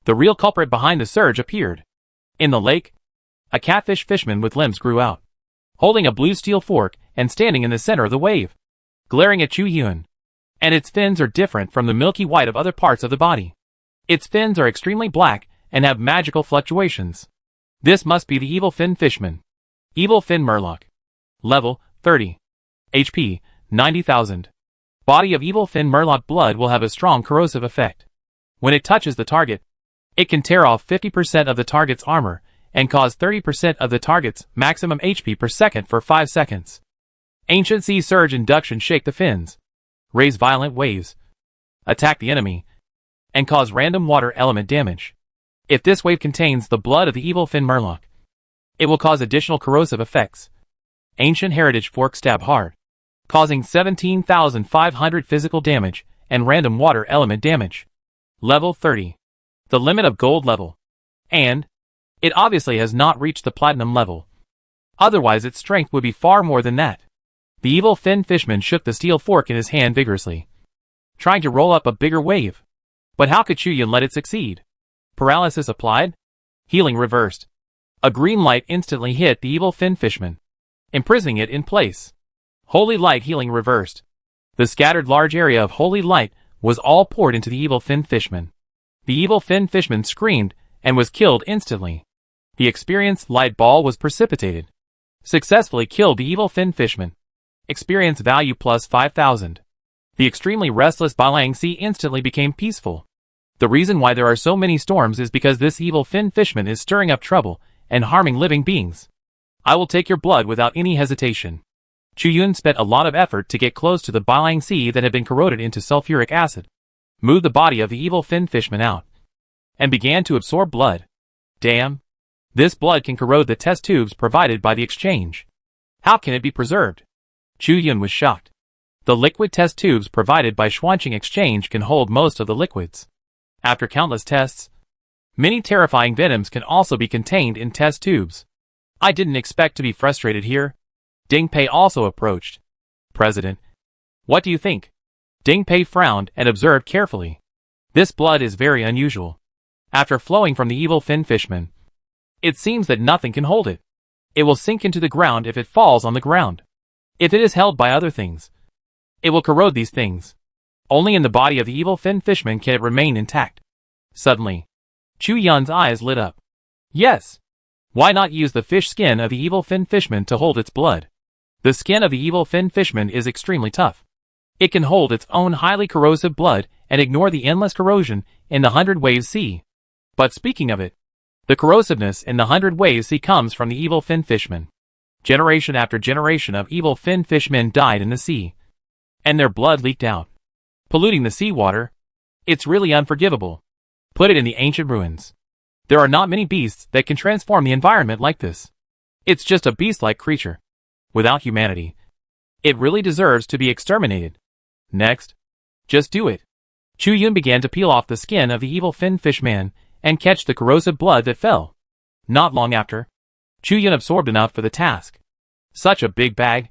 Speaker 1: The real culprit behind the surge appeared. In the lake, a catfish fishman with limbs grew out, holding a blue steel fork and standing in the center of the wave, glaring at Chuyun. And its fins are different from the milky white of other parts of the body. Its fins are extremely black and have magical fluctuations. This must be the evil fin fishman. Evil fin murloc. Level 30. HP 90,000. Body of evil fin murloc blood will have a strong corrosive effect. When it touches the target, it can tear off 50% of the target's armor and cause 30% of the target's maximum HP per second for 5 seconds. Ancient Sea Surge Induction. Shake the fins, raise violent waves, attack the enemy, and cause random water element damage. If this wave contains the blood of the evil fin murloc, it will cause additional corrosive effects. Ancient Heritage Fork. Stab hard, causing 17,500 physical damage and random water element damage. Level 30. The limit of gold level. And it obviously has not reached the platinum level. Otherwise its strength would be far more than that. The evil fin fishman shook the steel fork in his hand vigorously, trying to roll up a bigger wave. But how could Chuyun let it succeed? Paralysis applied? Healing reversed. A green light instantly hit the evil fin fishman, imprisoning it in place. Holy light. Healing reversed. The scattered large area of holy light was all poured into the evil fin fishman. The evil fin fishman screamed and was killed instantly. The experienced light ball was precipitated. Successfully killed the evil fin fishman. Experience value plus 5,000. The extremely restless Bailang Sea instantly became peaceful. The reason why there are so many storms is because this evil fin fishman is stirring up trouble and harming living beings. I will take your blood without any hesitation. Chuyun spent a lot of effort to get close to the Bailang Sea that had been corroded into sulfuric acid, moved the body of the evil fin fishman out, and began to absorb blood. Damn! This blood can corrode the test tubes provided by the exchange. How can it be preserved? Chuyun was shocked. The liquid test tubes provided by Xuanqing Exchange can hold most of the liquids. After countless tests, many terrifying venoms can also be contained in test tubes. I didn't expect to be frustrated here. Ding Pei also approached. President, what do you think? Ding Pei frowned and observed carefully. This blood is very unusual. After flowing from the evil fin fishman, it seems that nothing can hold it. It will sink into the ground if it falls on the ground. If it is held by other things, it will corrode these things. Only in the body of the evil fin fishman can it remain intact. Suddenly, Chu Yun's eyes lit up. Yes! Why not use the fish skin of the evil fin fishman to hold its blood? The skin of the evil fin fishman is extremely tough. It can hold its own highly corrosive blood and ignore the endless corrosion in the 100 Waves Sea. But speaking of it, the corrosiveness in the 100 Waves Sea comes from the evil fin fishman. Generation after generation of evil fin fishmen died in the sea, and their blood leaked out, polluting the seawater. It's really unforgivable. Put it in the ancient ruins. There are not many beasts that can transform the environment like this. It's just a beast-like creature, without humanity. It really deserves to be exterminated. Next, just do it. Chu Yun began to peel off the skin of the evil fin fishman and catch the corrosive blood that fell. Not long after, Chu Yun absorbed enough for the task. Such a big bag.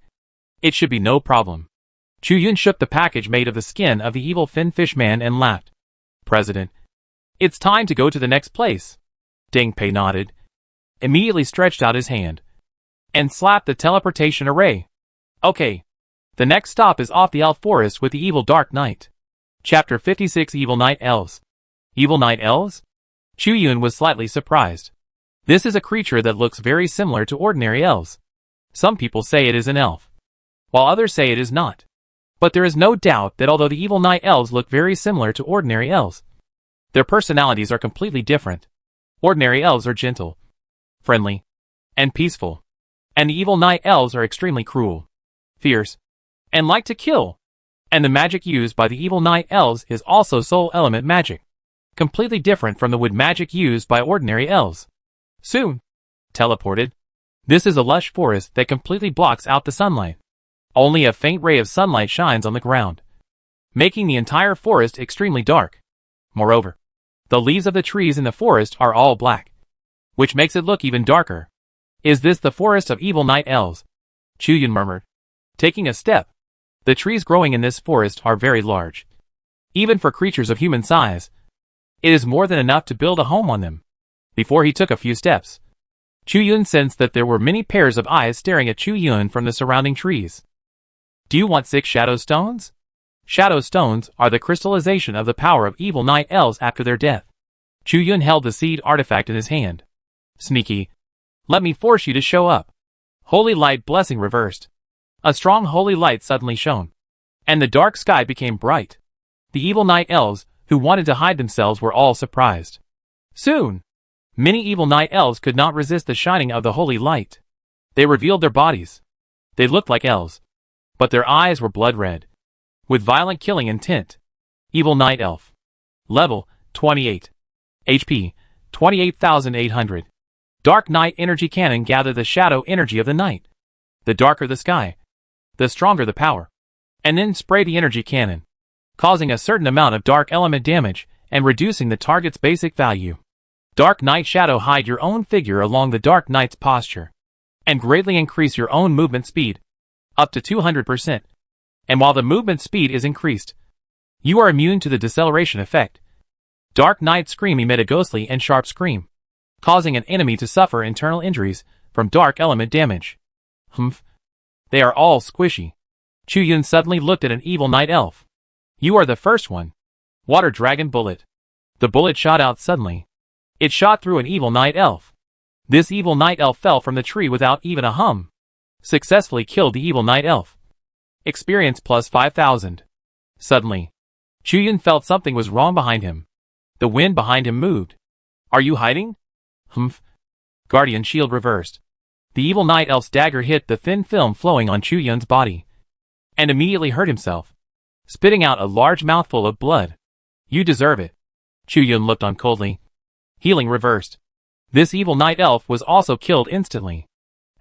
Speaker 1: It should be no problem. Chu Yun shook the package made of the skin of the evil fin fishman and laughed. President, it's time to go to the next place. Deng Pei nodded, immediately stretched out his hand, and slapped the teleportation array. Okay. The next stop is off the elf forest with the evil dark knight. Chapter 56 Evil Night Elves. Evil Night Elves? Chu Yun was slightly surprised. This is a creature that looks very similar to ordinary elves. Some people say it is an elf, while others say it is not. But there is no doubt that although the evil night elves look very similar to ordinary elves, their personalities are completely different. Ordinary elves are gentle, friendly, and peaceful, and the evil night elves are extremely cruel, fierce, and like to kill. And the magic used by the evil night elves is also soul element magic, completely different from the wood magic used by ordinary elves. Soon, teleported. This is a lush forest that completely blocks out the sunlight. Only a faint ray of sunlight shines on the ground, making the entire forest extremely dark. Moreover, the leaves of the trees in the forest are all black, which makes it look even darker. Is this the forest of evil night elves? Chu Yun murmured, taking a step. The trees growing in this forest are very large. Even for creatures of human size, it is more than enough to build a home on them. Before he took a few steps, Chu Yun sensed that there were many pairs of eyes staring at Chu Yun from the surrounding trees. Do you want 6 shadow stones? Shadow stones are the crystallization of the power of evil night elves after their death. Chu Yun held the seed artifact in his hand. Sneaky. Let me force you to show up. Holy light blessing reversed. A strong holy light suddenly shone, and the dark sky became bright. The evil night elves, who wanted to hide themselves, were all surprised. Soon, many evil night elves could not resist the shining of the holy light. They revealed their bodies. They looked like elves, but their eyes were blood red, with violent killing intent. Evil night elf. Level 28. HP 28,800. Dark night energy cannon. Gather the shadow energy of the night. The darker the sky, the stronger the power. And then spray the energy cannon, causing a certain amount of dark element damage and reducing the target's basic value. Dark Night Shadow. Hide your own figure along the Dark Knight's posture, and greatly increase your own movement speed, up to 200%. And while the movement speed is increased, you are immune to the deceleration effect. Dark Knight Scream. Emit a ghostly and sharp scream, causing an enemy to suffer internal injuries from dark element damage. Humph. They are all squishy. Chu Yun suddenly looked at an evil night elf. You are the first one. Water Dragon Bullet. The bullet shot out suddenly. It shot through an evil night elf. This evil night elf fell from the tree without even a hum. Successfully killed the evil night elf. Experience plus 5,000. Suddenly, Chu Yun felt something was wrong behind him. The wind behind him moved. Are you hiding? Humph. Guardian Shield reversed. The evil night elf's dagger hit the thin film flowing on Chu Yun's body, and immediately hurt himself, spitting out a large mouthful of blood. You deserve it. Chu Yun looked on coldly. Healing reversed. This evil night elf was also killed instantly.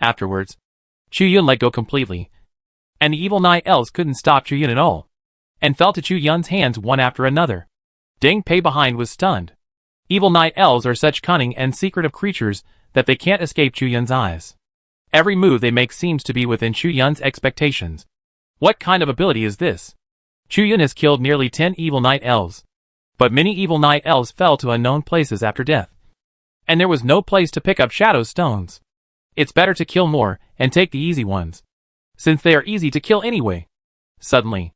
Speaker 1: Afterwards, Chu Yun let go completely, and the evil night elves couldn't stop Chu Yun at all, and fell to Chu Yun's hands one after another. Deng Pei behind was stunned. Evil night elves are such cunning and secretive creatures that they can't escape Chu Yun's eyes. Every move they make seems to be within Chu Yun's expectations. What kind of ability is this? Chu Yun has killed nearly 10 evil night elves, but many evil night elves fell to unknown places after death, and there was no place to pick up shadow stones. It's better to kill more and take the easy ones, since they are easy to kill anyway. Suddenly,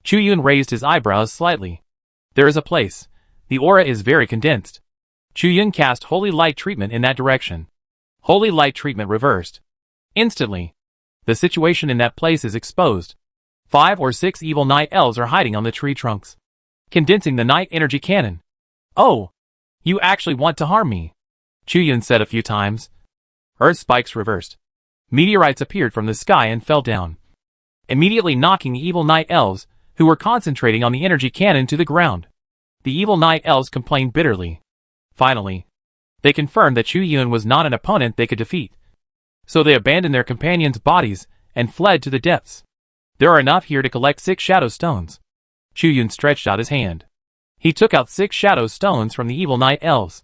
Speaker 1: Chu Yun raised his eyebrows slightly. There is a place. The aura is very condensed. Chu Yun cast Holy Light Treatment in that direction. Holy Light Treatment reversed. Instantly, the situation in that place is exposed. 5 or 6 evil night elves are hiding on the tree trunks, condensing the night energy cannon. Oh! You actually want to harm me, Chu Yun said a few times. Earth spikes reversed. Meteorites appeared from the sky and fell down, immediately knocking the evil night elves, who were concentrating on the energy cannon, to the ground. The evil night elves complained bitterly. Finally, they confirmed that Chu Yun was not an opponent they could defeat. So they abandoned their companions' bodies and fled to the depths. There are enough here to collect 6 shadow stones. Chu Yun stretched out his hand. He took out 6 shadow stones from the evil night elves.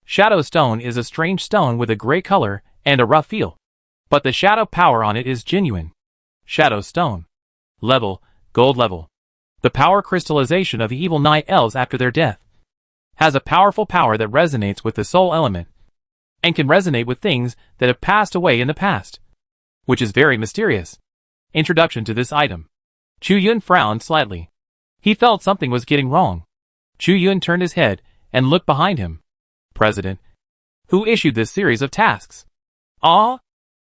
Speaker 1: Shadow stone is a strange stone with a gray color and a rough feel, but the shadow power on it is genuine. Shadow stone. Level, gold level. The power crystallization of the evil night elves after their death has a powerful power that resonates with the soul element, and can resonate with things that have passed away in the past, which is very mysterious. Introduction to this item. Chu Yun frowned slightly. He felt something was getting wrong. Chu Yun turned his head and looked behind him. President, who issued this series of tasks? Ah?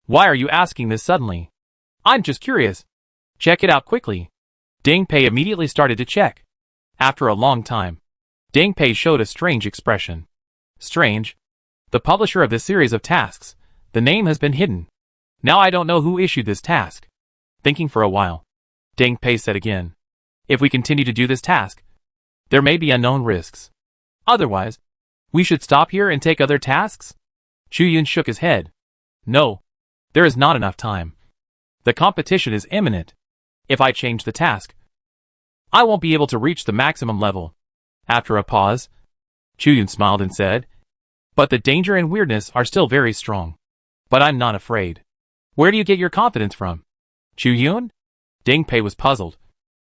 Speaker 1: Why are you asking this suddenly? I'm just curious. Check it out quickly. Ding Pei immediately started to check. After a long time, Ding Pei showed a strange expression. Strange? The publisher of this series of tasks, the name has been hidden. Now I don't know who issued this task. Thinking for a while, Ding Pei said again. If we continue to do this task, there may be unknown risks. Otherwise, we should stop here and take other tasks? Chu Yun shook his head. No, there is not enough time. The competition is imminent. If I change the task, I won't be able to reach the maximum level. After a pause, Chu Yun smiled and said, but the danger and weirdness are still very strong. But I'm not afraid. Where do you get your confidence from? Chu Yun? Ding Pei was puzzled.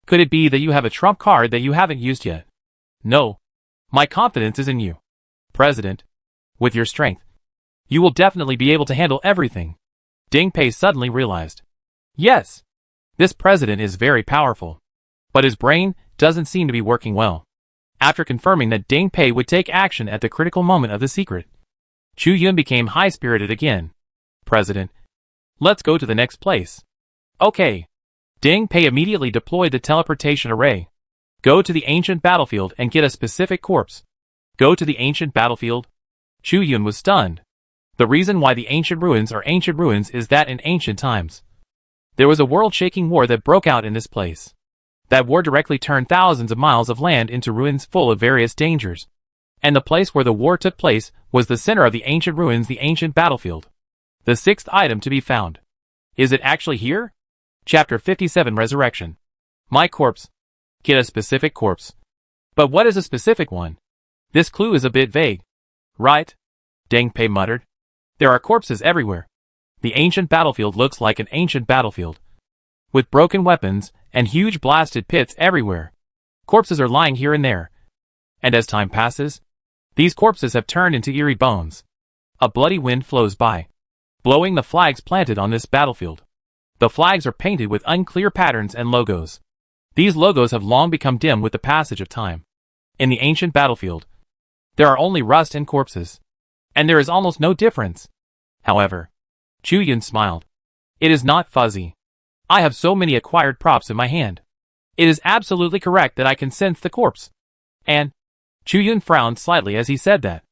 Speaker 1: Could it be that you have a trump card that you haven't used yet? No. My confidence is in you, President. With your strength, you will definitely be able to handle everything. Ding Pei suddenly realized. Yes. This president is very powerful. But his brain doesn't seem to be working well. After confirming that Ding Pei would take action at the critical moment of the secret, Chu Yun became high-spirited again. President, let's go to the next place. Okay. Ding Pei immediately deployed the teleportation array. Go to the ancient battlefield and get a specific corpse. Go to the ancient battlefield? Chu Yun was stunned. The reason why the ancient ruins are ancient ruins is that in ancient times, there was a world-shaking war that broke out in this place. That war directly turned thousands of miles of land into ruins full of various dangers. And the place where the war took place was the center of the ancient ruins, the ancient battlefield. The 6th item to be found. Is it actually here? Chapter 57 Resurrection. My corpse. Get a specific corpse. But what is a specific one? This clue is a bit vague. Right? Ding Pei muttered. There are corpses everywhere. The ancient battlefield looks like an ancient battlefield, with broken weapons and huge blasted pits everywhere. Corpses are lying here and there. And as time passes, these corpses have turned into eerie bones. A bloody wind flows by, blowing the flags planted on this battlefield. The flags are painted with unclear patterns and logos. These logos have long become dim with the passage of time. In the ancient battlefield, there are only rust and corpses, and there is almost no difference. However, Chu Yun smiled. It is not fuzzy. I have so many acquired props in my hand. It is absolutely correct that I can sense the corpse. And Chu Yun frowned slightly as he said that.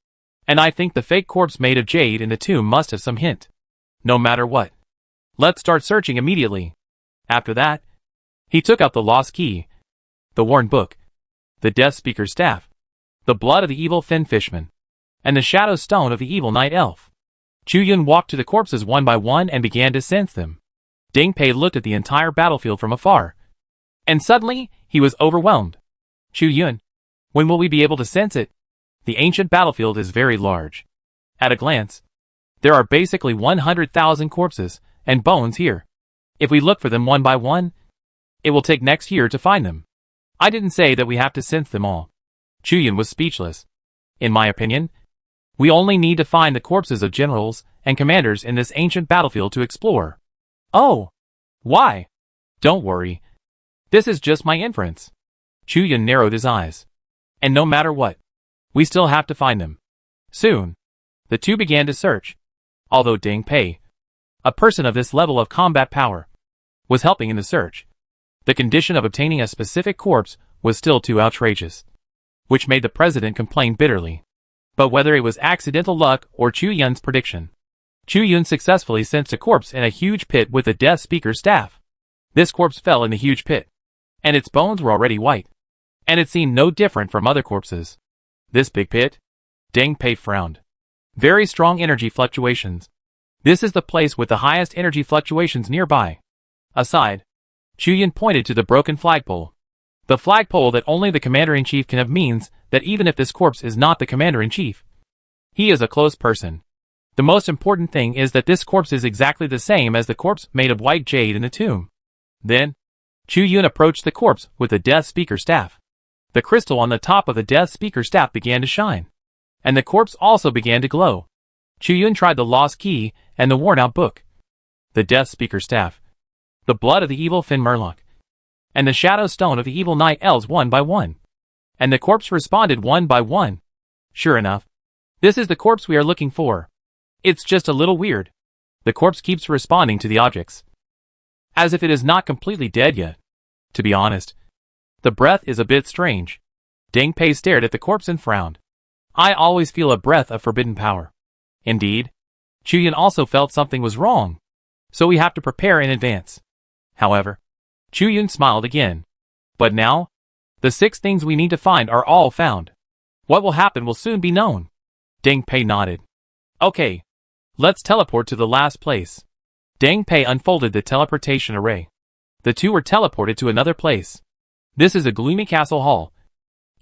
Speaker 1: And I think the fake corpse made of jade in the tomb must have some hint. No matter what, let's start searching immediately. After that, he took out the lost key, the worn book, the death speaker's staff, the blood of the evil thin fishman, and the shadow stone of the evil night elf. Chu Yun walked to the corpses one by one and began to sense them. Ding Pei looked at the entire battlefield from afar, and suddenly he was overwhelmed. Chu Yun, when will we be able to sense it? The ancient battlefield is very large. At a glance, there are basically 100,000 corpses and bones here. If we look for them one by one, it will take next year to find them. I didn't say that we have to sense them all. Chu Yun was speechless. In my opinion, we only need to find the corpses of generals and commanders in this ancient battlefield to explore. Oh. Why? Don't worry. This is just my inference. Chu Yun narrowed his eyes. And no matter what, we still have to find them. Soon, the two began to search. Although Deng Pei, a person of this level of combat power, was helping in the search, the condition of obtaining a specific corpse was still too outrageous, which made the president complain bitterly. But whether it was accidental luck or Chu Yun's prediction, Chu Yun successfully sensed a corpse in a huge pit with a death speaker's staff. This corpse fell in the huge pit, and its bones were already white, and it seemed no different from other corpses. This big pit? Deng Pei frowned. Very strong energy fluctuations. This is the place with the highest energy fluctuations nearby. Aside, Chu Yun pointed to the broken flagpole. The flagpole that only the commander-in-chief can have means that even if this corpse is not the commander-in-chief, he is a close person. The most important thing is that this corpse is exactly the same as the corpse made of white jade in the tomb. Then, Chu Yun approached the corpse with the death speaker staff. The crystal on the top of the death speaker staff began to shine, and the corpse also began to glow. Chu Yun tried the lost key and the worn-out book, the death speaker staff, the blood of the evil Fin Murloc, and the shadow stone of the evil Night Elves one by one. And the corpse responded one by one. Sure enough, this is the corpse we are looking for. It's just a little weird. The corpse keeps responding to the objects, as if it is not completely dead yet. To be honest, the breath is a bit strange. Deng Pei stared at the corpse and frowned. I always feel a breath of forbidden power. Indeed, Chu Yun also felt something was wrong, so we have to prepare in advance. However, Chu Yun smiled again. But now, the 6 things we need to find are all found. What will happen will soon be known. Deng Pei nodded. Okay, let's teleport to the last place. Deng Pei unfolded the teleportation array. The two were teleported to another place. This is a gloomy castle hall.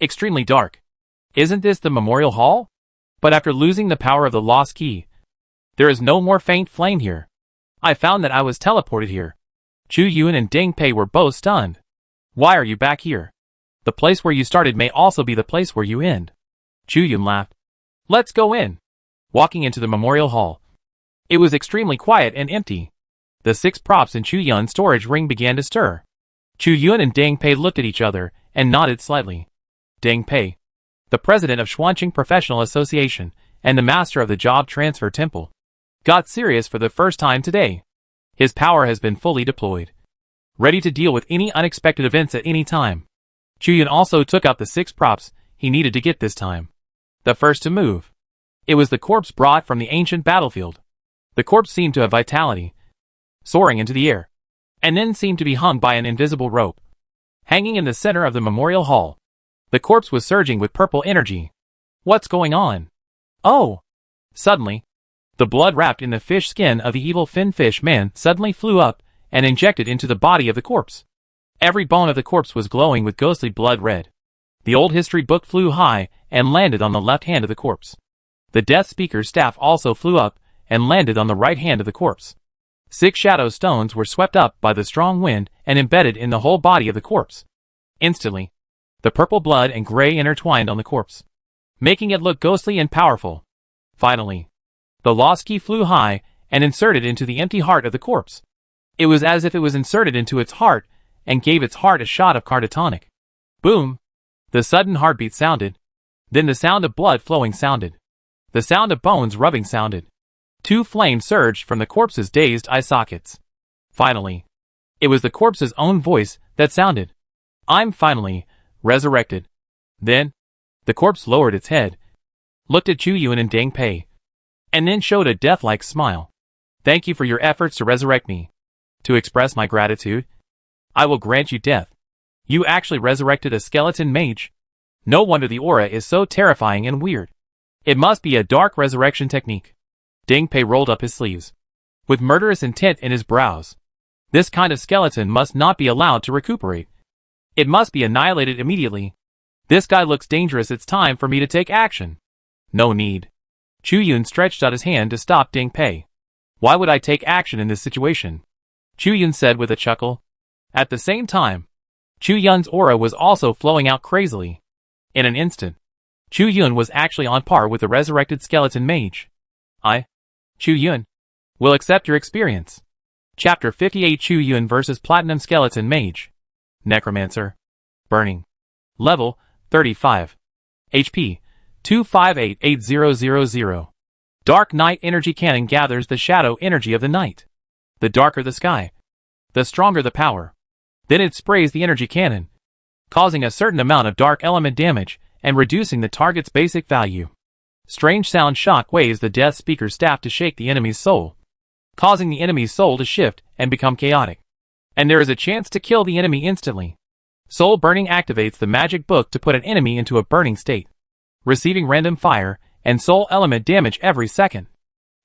Speaker 1: Extremely dark. Isn't this the memorial hall? But after losing the power of the lost key, there is no more faint flame here. I found that I was teleported here. Chu Yun and Deng Pei were both stunned. Why are you back here? The place where you started may also be the place where you end. Chu Yun laughed. Let's go in. Walking into the memorial hall, it was extremely quiet and empty. The 6 props in Chu Yun's storage ring began to stir. Chu Yun and Deng Pei looked at each other and nodded slightly. Deng Pei, the president of Xuanqing Professional Association and the master of the Job Transfer Temple, got serious for the first time today. His power has been fully deployed, ready to deal with any unexpected events at any time. Chu Yun also took out the 6 props he needed to get this time. The first to move. It was the corpse brought from the ancient battlefield. The corpse seemed to have vitality, soaring into the air, and then seemed to be hung by an invisible rope. Hanging in the center of the memorial hall, the corpse was surging with purple energy. What's going on? Oh! Suddenly, the blood wrapped in the fish skin of the evil fin fish man suddenly flew up and injected into the body of the corpse. Every bone of the corpse was glowing with ghostly blood red. The old history book flew high and landed on the left hand of the corpse. The death speaker's staff also flew up and landed on the right hand of the corpse. 6 shadow stones were swept up by the strong wind and embedded in the whole body of the corpse. Instantly, the purple blood and gray intertwined on the corpse, making it look ghostly and powerful. Finally, the lost key flew high and inserted into the empty heart of the corpse. It was as if it was inserted into its heart and gave its heart a shot of cardatonic. Boom! The sudden heartbeat sounded. Then the sound of blood flowing sounded. The sound of bones rubbing sounded. 2 flames surged from the corpse's dazed eye sockets. Finally, it was the corpse's own voice that sounded. I'm finally resurrected. Then, the corpse lowered its head, looked at Chu Yun and Deng Pei, and then showed a death-like smile. Thank you for your efforts to resurrect me. To express my gratitude, I will grant you death. You actually resurrected a skeleton mage. No wonder the aura is so terrifying and weird. It must be a dark resurrection technique. Deng Pei rolled up his sleeves, with murderous intent in his brows. This kind of skeleton must not be allowed to recuperate. It must be annihilated immediately. This guy looks dangerous. It's time for me to take action. No need. Chu Yun stretched out his hand to stop Deng Pei. Why would I take action in this situation? Chu Yun said with a chuckle. At the same time, Chu Yun's aura was also flowing out crazily. In an instant, Chu Yun was actually on par with the resurrected skeleton mage. Chu Yun will accept your experience. Chapter 58 Chu Yun vs. Platinum Skeleton Mage. Necromancer. Burning. Level 35. HP 2588000. Dark Night Energy Cannon gathers the shadow energy of the night. The darker the sky, the stronger the power. Then it sprays the energy cannon, causing a certain amount of dark element damage and reducing the target's basic value. Strange sound shock waves the Death Speaker's staff to shake the enemy's soul, causing the enemy's soul to shift and become chaotic. And there is a chance to kill the enemy instantly. Soul Burning activates the magic book to put an enemy into a burning state, receiving random fire and soul element damage every second,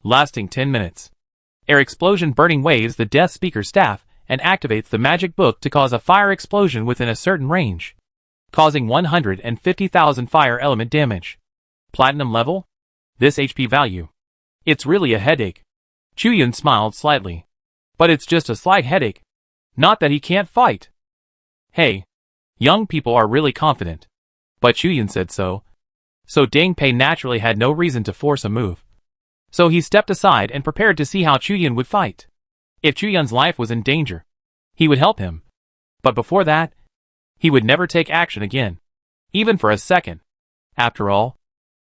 Speaker 1: lasting 10 minutes. Air Explosion Burning waves the Death Speaker's staff and activates the magic book to cause a fire explosion within a certain range, causing 150,000 fire element damage. Platinum level? This HP value. It's really a headache. Chu Yun smiled slightly. But it's just a slight headache. Not that he can't fight. Hey. Young people are really confident. But Chu Yun said so. So Deng Pei naturally had no reason to force a move. So he stepped aside and prepared to see how Chu Yun would fight. If Chu Yun's life was in danger, he would help him. But before that, he would never take action again. Even for a second. After all,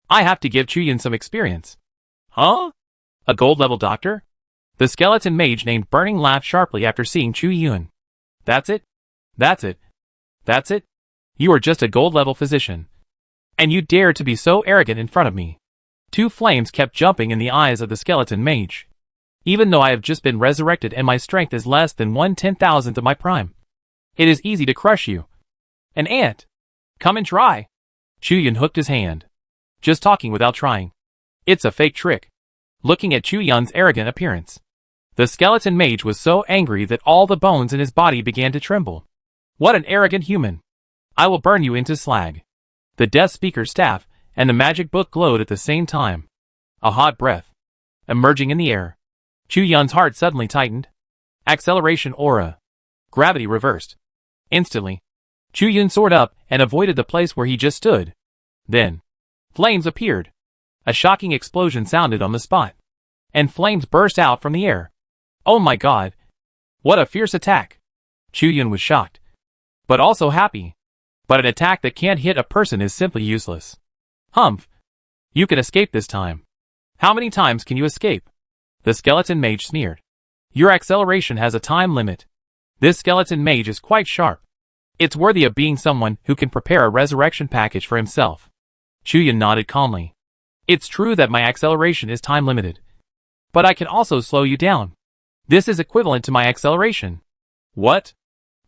Speaker 1: I have to give Chu Yun some experience. Huh? A gold-level doctor? The skeleton mage named Burning laughed sharply after seeing Chu Yun. That's it? That's it? That's it? You are just a gold-level physician. And you dare to be so arrogant in front of me. Two flames kept jumping in the eyes of the skeleton mage. Even though I have just been resurrected and my strength is less than 1/10,000th of my prime, it is easy to crush you. An ant. Come and try. Chu Yun hooked his hand. Just talking without trying. It's a fake trick. Looking at Chu Yun's arrogant appearance, the skeleton mage was so angry that all the bones in his body began to tremble. What an arrogant human. I will burn you into slag. The Death Speaker's staff and the magic book glowed at the same time. A hot breath emerging in the air. Chu Yun's heart suddenly tightened. Acceleration aura. Gravity reversed. Instantly, Chu Yun soared up and avoided the place where he just stood. Then, flames appeared. A shocking explosion sounded on the spot, and flames burst out from the air. Oh my god! What a fierce attack! Chu Yun was shocked, but also happy. But an attack that can't hit a person is simply useless. Humph! You can escape this time. How many times can you escape? The skeleton mage sneered. Your acceleration has a time limit. This skeleton mage is quite sharp. It's worthy of being someone who can prepare a resurrection package for himself. Chu Yun nodded calmly. It's true that my acceleration is time limited. But I can also slow you down. This is equivalent to my acceleration. What?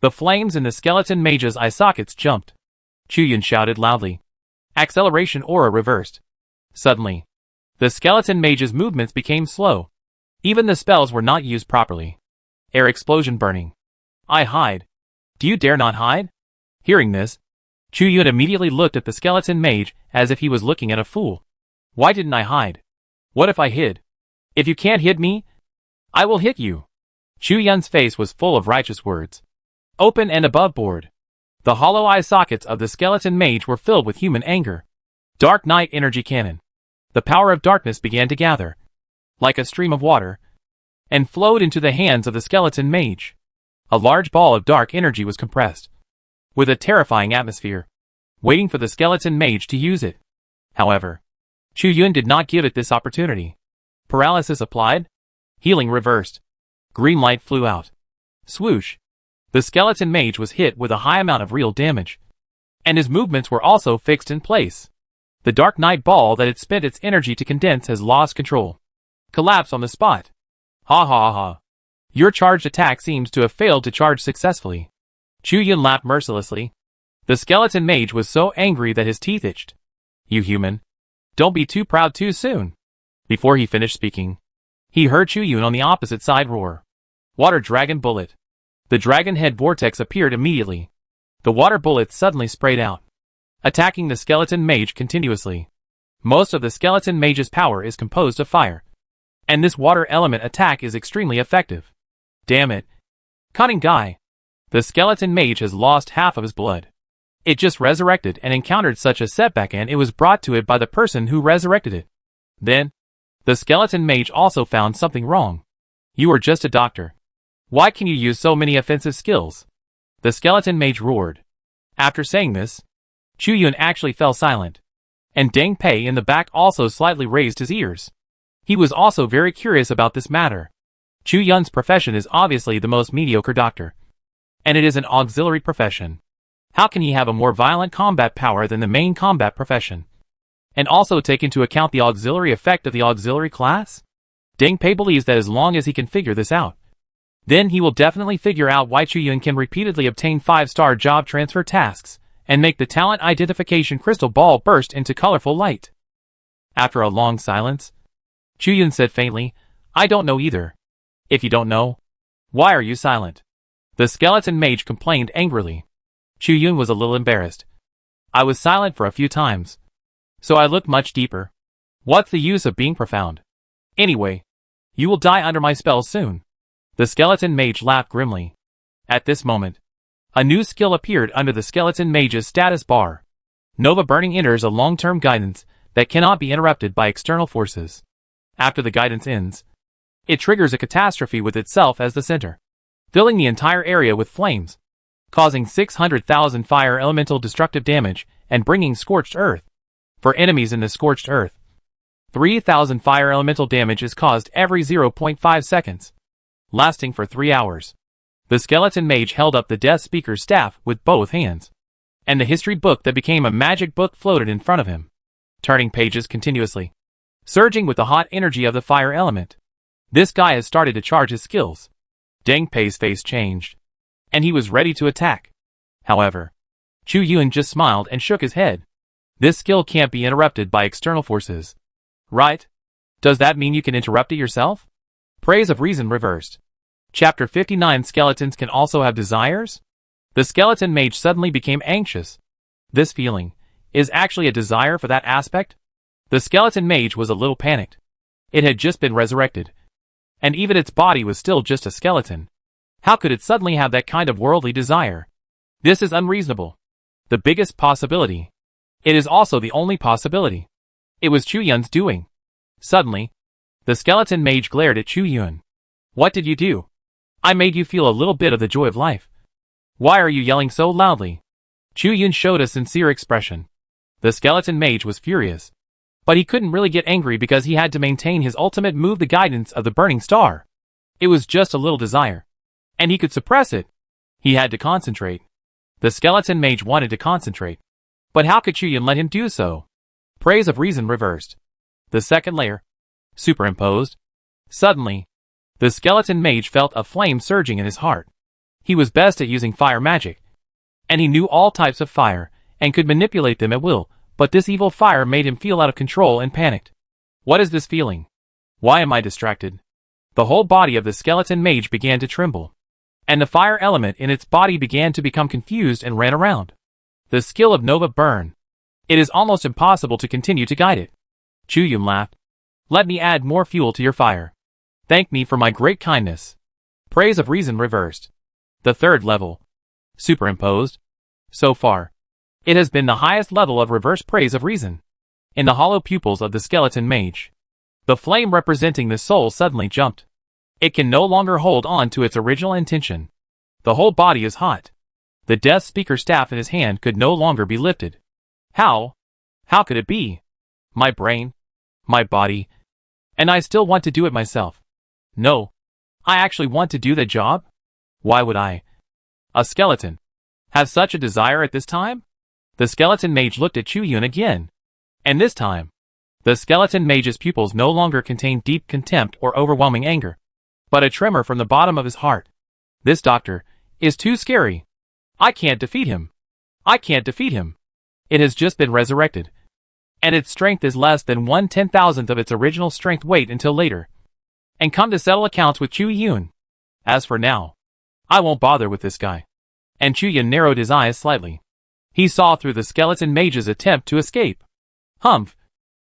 Speaker 1: The flames in the skeleton mage's eye sockets jumped. Chu Yun shouted loudly. Acceleration aura reversed. Suddenly, the skeleton mage's movements became slow. Even the spells were not used properly. Air Explosion Burning. I hide. Do you dare not hide? Hearing this, Chu Yun immediately looked at the skeleton mage as if he was looking at a fool. Why didn't I hide? What if I hid? If you can't hit me, I will hit you. Chu Yun's face was full of righteous words. Open and above board. The hollow eye sockets of the skeleton mage were filled with human anger. Dark Night Energy Cannon. The power of darkness began to gather, like a stream of water, and flowed into the hands of the skeleton mage. A large ball of dark energy was compressed, with a terrifying atmosphere, waiting for the skeleton mage to use it. However, Chu Yun did not give it this opportunity. Paralysis applied. Healing reversed. Green light flew out. Swoosh. The skeleton mage was hit with a high amount of real damage, and his movements were also fixed in place. The dark night ball that had spent its energy to condense has lost control. Collapse on the spot. Ha ha ha. Your charged attack seems to have failed to charge successfully. Chu Yun laughed mercilessly. The skeleton mage was so angry that his teeth itched. You human. Don't be too proud too soon. Before he finished speaking, he heard Chu Yun on the opposite side roar. Water Dragon Bullet. The dragon head vortex appeared immediately. The water bullets suddenly sprayed out, attacking the skeleton mage continuously. Most of the skeleton mage's power is composed of fire, and this water element attack is extremely effective. Damn it. Cunning guy. The skeleton mage has lost half of his blood. It just resurrected and encountered such a setback, and it was brought to it by the person who resurrected it. Then, The skeleton mage also found something wrong. You are just a doctor. Why can you use so many offensive skills? The skeleton mage roared. After saying this, Chu Yun actually fell silent. And Deng Pei in the back also slightly raised his ears. He was also very curious about this matter. Chu Yun's profession is obviously the most mediocre doctor. And it is an auxiliary profession. How can he have a more violent combat power than the main combat profession? And also take into account the auxiliary effect of the auxiliary class? Deng Pei believes that as long as he can figure this out, then he will definitely figure out why Chu Yun can repeatedly obtain 5-star job transfer tasks and make the talent identification crystal ball burst into colorful light. After a long silence, Chu Yun said faintly, I don't know either. If you don't know, why are you silent? The skeleton mage complained angrily. Chu Yun was a little embarrassed. I was silent for a few times, so I looked much deeper. What's the use of being profound? Anyway, you will die under my spell soon. The skeleton mage laughed grimly. At this moment, a new skill appeared under the skeleton mage's status bar. Nova Burning enters a long-term guidance that cannot be interrupted by external forces. After the guidance ends, it triggers a catastrophe with itself as the center, filling the entire area with flames, causing 600,000 fire elemental destructive damage and bringing scorched earth. For enemies in the scorched earth, 3,000 fire elemental damage is caused every 0.5 seconds, lasting for 3 hours. The skeleton mage held up the Death Speaker's staff with both hands, and the history book that became a magic book floated in front of him, turning pages continuously, surging with the hot energy of the fire element. This guy has started to charge his skills. Deng Pei's face changed, and he was ready to attack. However, Chu Yun just smiled and shook his head. This skill can't be interrupted by external forces. Right? Does that mean you can interrupt it yourself? Praise of Reason reversed. Chapter 59 Skeletons can also have desires? The skeleton mage suddenly became anxious. This feeling is actually a desire for that aspect? The skeleton mage was a little panicked. It had just been resurrected, and even its body was still just a skeleton. How could it suddenly have that kind of worldly desire? This is unreasonable. The biggest possibility. It is also the only possibility. It was Chu Yun's doing. Suddenly, the skeleton mage glared at Chu Yun. What did you do? I made you feel a little bit of the joy of life. Why are you yelling so loudly? Chu Yun showed a sincere expression. The skeleton mage was furious, but he couldn't really get angry because he had to maintain his ultimate move, the guidance of the burning star. It was just a little desire, and he could suppress it. He had to concentrate. The skeleton mage wanted to concentrate, but how could Chu Yun let him do so? Praise of Reason reversed. The second layer, superimposed. Suddenly, the skeleton mage felt a flame surging in his heart. He was best at using fire magic, and he knew all types of fire, and could manipulate them at will, but this evil fire made him feel out of control and panicked. What is this feeling? Why am I distracted? The whole body of the skeleton mage began to tremble, and the fire element in its body began to become confused and ran around. The skill of Nova Burn. It is almost impossible to continue to guide it. Chu Yun laughed. Let me add more fuel to your fire. Thank me for my great kindness. Praise of Reason reversed. The third level, superimposed. So far, it has been the highest level of reverse praise of reason. In the hollow pupils of the skeleton mage, the flame representing the soul suddenly jumped. It can no longer hold on to its original intention. The whole body is hot. The Death Speaker staff in his hand could no longer be lifted. How? How could it be? My brain, my body, and I still want to do it myself. No, I actually want to do the job? Why would I, a skeleton, have such a desire at this time? The skeleton mage looked at Chu Yun again. And this time, the skeleton mage's pupils no longer contained deep contempt or overwhelming anger, but a tremor from the bottom of his heart. This doctor is too scary. I can't defeat him. I can't defeat him. It has just been resurrected, and its strength is less than 1/10,000th of its original strength. Wait until later, and come to settle accounts with Chu Yun. As for now, I won't bother with this guy. And Chu Yun narrowed his eyes slightly. He saw through the skeleton mage's attempt to escape. Humph.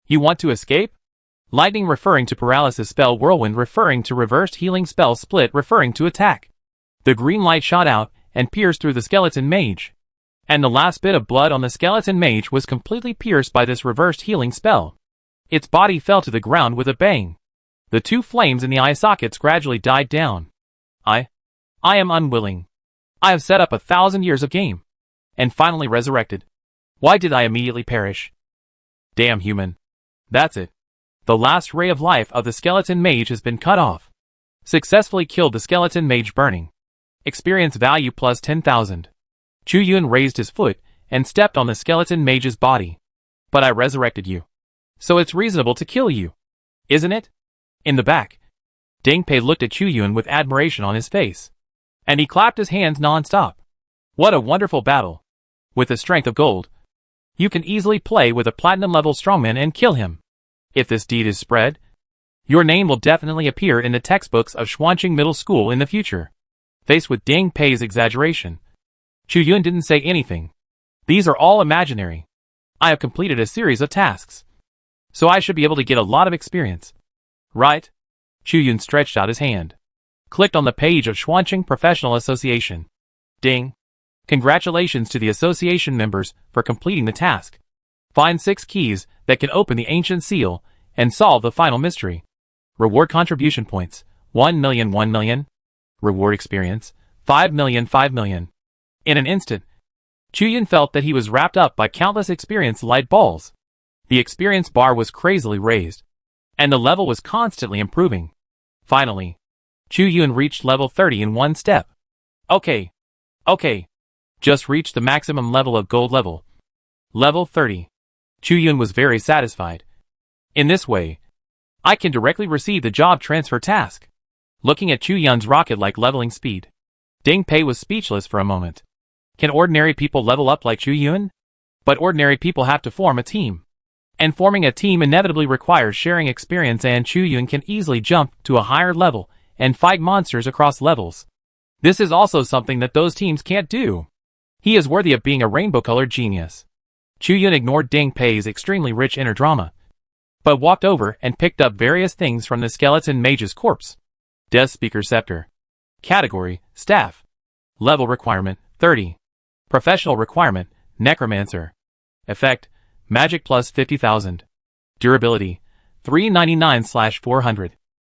Speaker 1: You want to escape? Lightning referring to paralysis spell, whirlwind referring to reversed healing spell, split referring to attack. The green light shot out and pierced through the skeleton mage, and the last bit of blood on the skeleton mage was completely pierced by this reversed healing spell. Its body fell to the ground with a bang. The two flames in the eye sockets gradually died down. I am unwilling. I have set up 1,000 years of game. And finally resurrected. Why did I immediately perish? Damn human. That's it. The last ray of life of the skeleton mage has been cut off. Successfully killed the skeleton mage burning. Experience value plus 10,000. Chu Yun raised his foot and stepped on the skeleton mage's body. But I resurrected you. So it's reasonable to kill you. Isn't it? In the back, Ding Pei looked at Chu Yun with admiration on his face. And he clapped his hands non-stop. What a wonderful battle. With the strength of gold, you can easily play with a platinum-level strongman and kill him. If this deed is spread, your name will definitely appear in the textbooks of Xuanqing Middle School in the future. Faced with Ding Pei's exaggeration, Chu Yun didn't say anything. These are all imaginary. I have completed a series of tasks. So I should be able to get a lot of experience. Right? Chu Yun stretched out his hand. Clicked on the page of Xuanqing Professional Association. Ding. Congratulations to the association members for completing the task. Find 6 keys that can open the ancient seal and solve the final mystery. Reward contribution points, 1 million 1 million. Reward experience, 5 million 5 million. In an instant, Chu Yun felt that he was wrapped up by countless experience light balls. The experience bar was crazily raised, and the level was constantly improving. Finally, Chu Yun reached level 30 in one step. Okay. Just reached the maximum level of gold level. Level 30. Chu Yun was very satisfied. In this way, I can directly receive the job transfer task. Looking at Chu Yun's rocket-like leveling speed, Ding Pei was speechless for a moment. Can ordinary people level up like Chu Yun? But ordinary people have to form a team. And forming a team inevitably requires sharing experience, and Chu Yun can easily jump to a higher level and fight monsters across levels. This is also something that those teams can't do. He is worthy of being a rainbow-colored genius. Chu Yun ignored Ding Pei's extremely rich inner drama, but walked over and picked up various things from the skeleton mage's corpse. Death Speaker Scepter. Category, Staff. Level requirement, 30. Professional requirement, Necromancer. Effect, Magic plus 50,000. Durability, 399/400.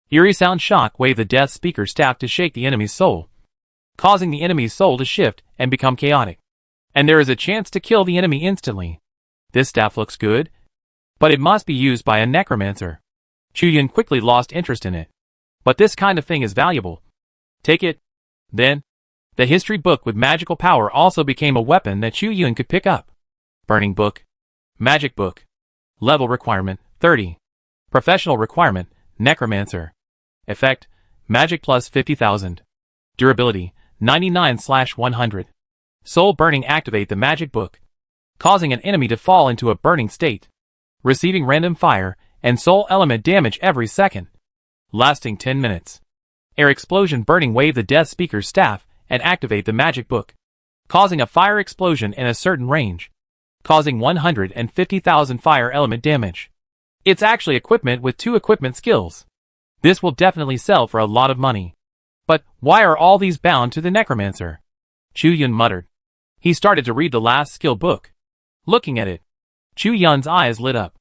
Speaker 1: Eerie sound shock wave the Death Speaker staff to shake the enemy's soul, causing the enemy's soul to shift and become chaotic. And there is a chance to kill the enemy instantly. This staff looks good, but it must be used by a necromancer. Chu Yun quickly lost interest in it. But this kind of thing is valuable. Take it. Then, the history book with magical power also became a weapon that Chu Yun could pick up. Burning book. Magic book. Level requirement, 30. Professional requirement, Necromancer. Effect, Magic plus 50,000. Durability, 99/100. Soul burning activate the magic book, causing an enemy to fall into a burning state, receiving random fire and soul element damage every second, lasting 10 minutes. Air explosion burning wave the Death Speaker's staff and activate the magic book, causing a fire explosion in a certain range, causing 150,000 fire element damage. It's actually equipment with 2 equipment skills. This will definitely sell for a lot of money. But why are all these bound to the necromancer? Chu Yun muttered. He started to read the last skill book. Looking at it, Chu Yun's eyes lit up.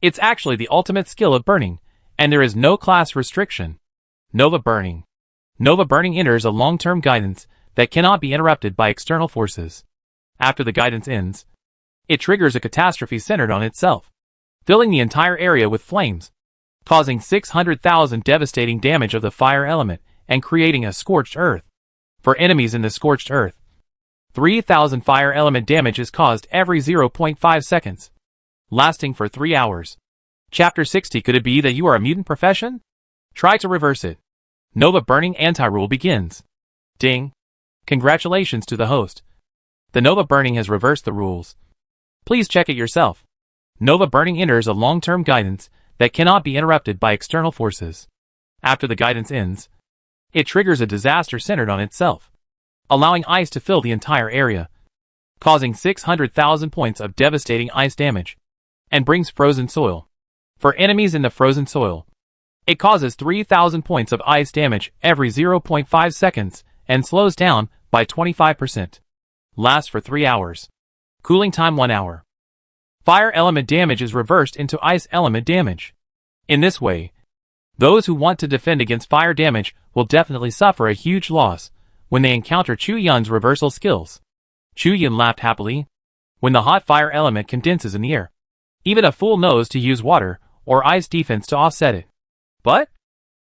Speaker 1: It's actually the ultimate skill of burning, and there is no class restriction. Nova Burning. Nova Burning enters a long-term guidance that cannot be interrupted by external forces. After the guidance ends, it triggers a catastrophe centered on itself, filling the entire area with flames, causing 600,000 devastating damage of the fire element and creating a scorched earth. For enemies in the scorched earth, 3,000 fire element damage is caused every 0.5 seconds, lasting for 3 hours. Chapter 60. Could it be that you are a mutant profession? Try to reverse it. Nova Burning Anti-Rule begins. Ding. Congratulations to the host. The Nova Burning has reversed the rules. Please check it yourself. Nova Burning enters a long-term guidance that cannot be interrupted by external forces. After the guidance ends, it triggers a disaster centered on itself, allowing ice to fill the entire area, causing 600,000 points of devastating ice damage, and brings frozen soil. For enemies in the frozen soil, it causes 3,000 points of ice damage every 0.5 seconds and slows down by 25%. Lasts for 3 hours. Cooling time 1 hour. fire element damage is reversed into ice element damage. In this way, those who want to defend against fire damage will definitely suffer a huge loss when they encounter Chu Yun's reversal skills. Chu Yun laughed happily. When the hot fire element condenses in the air, even a fool knows to use water or ice defense to offset it. But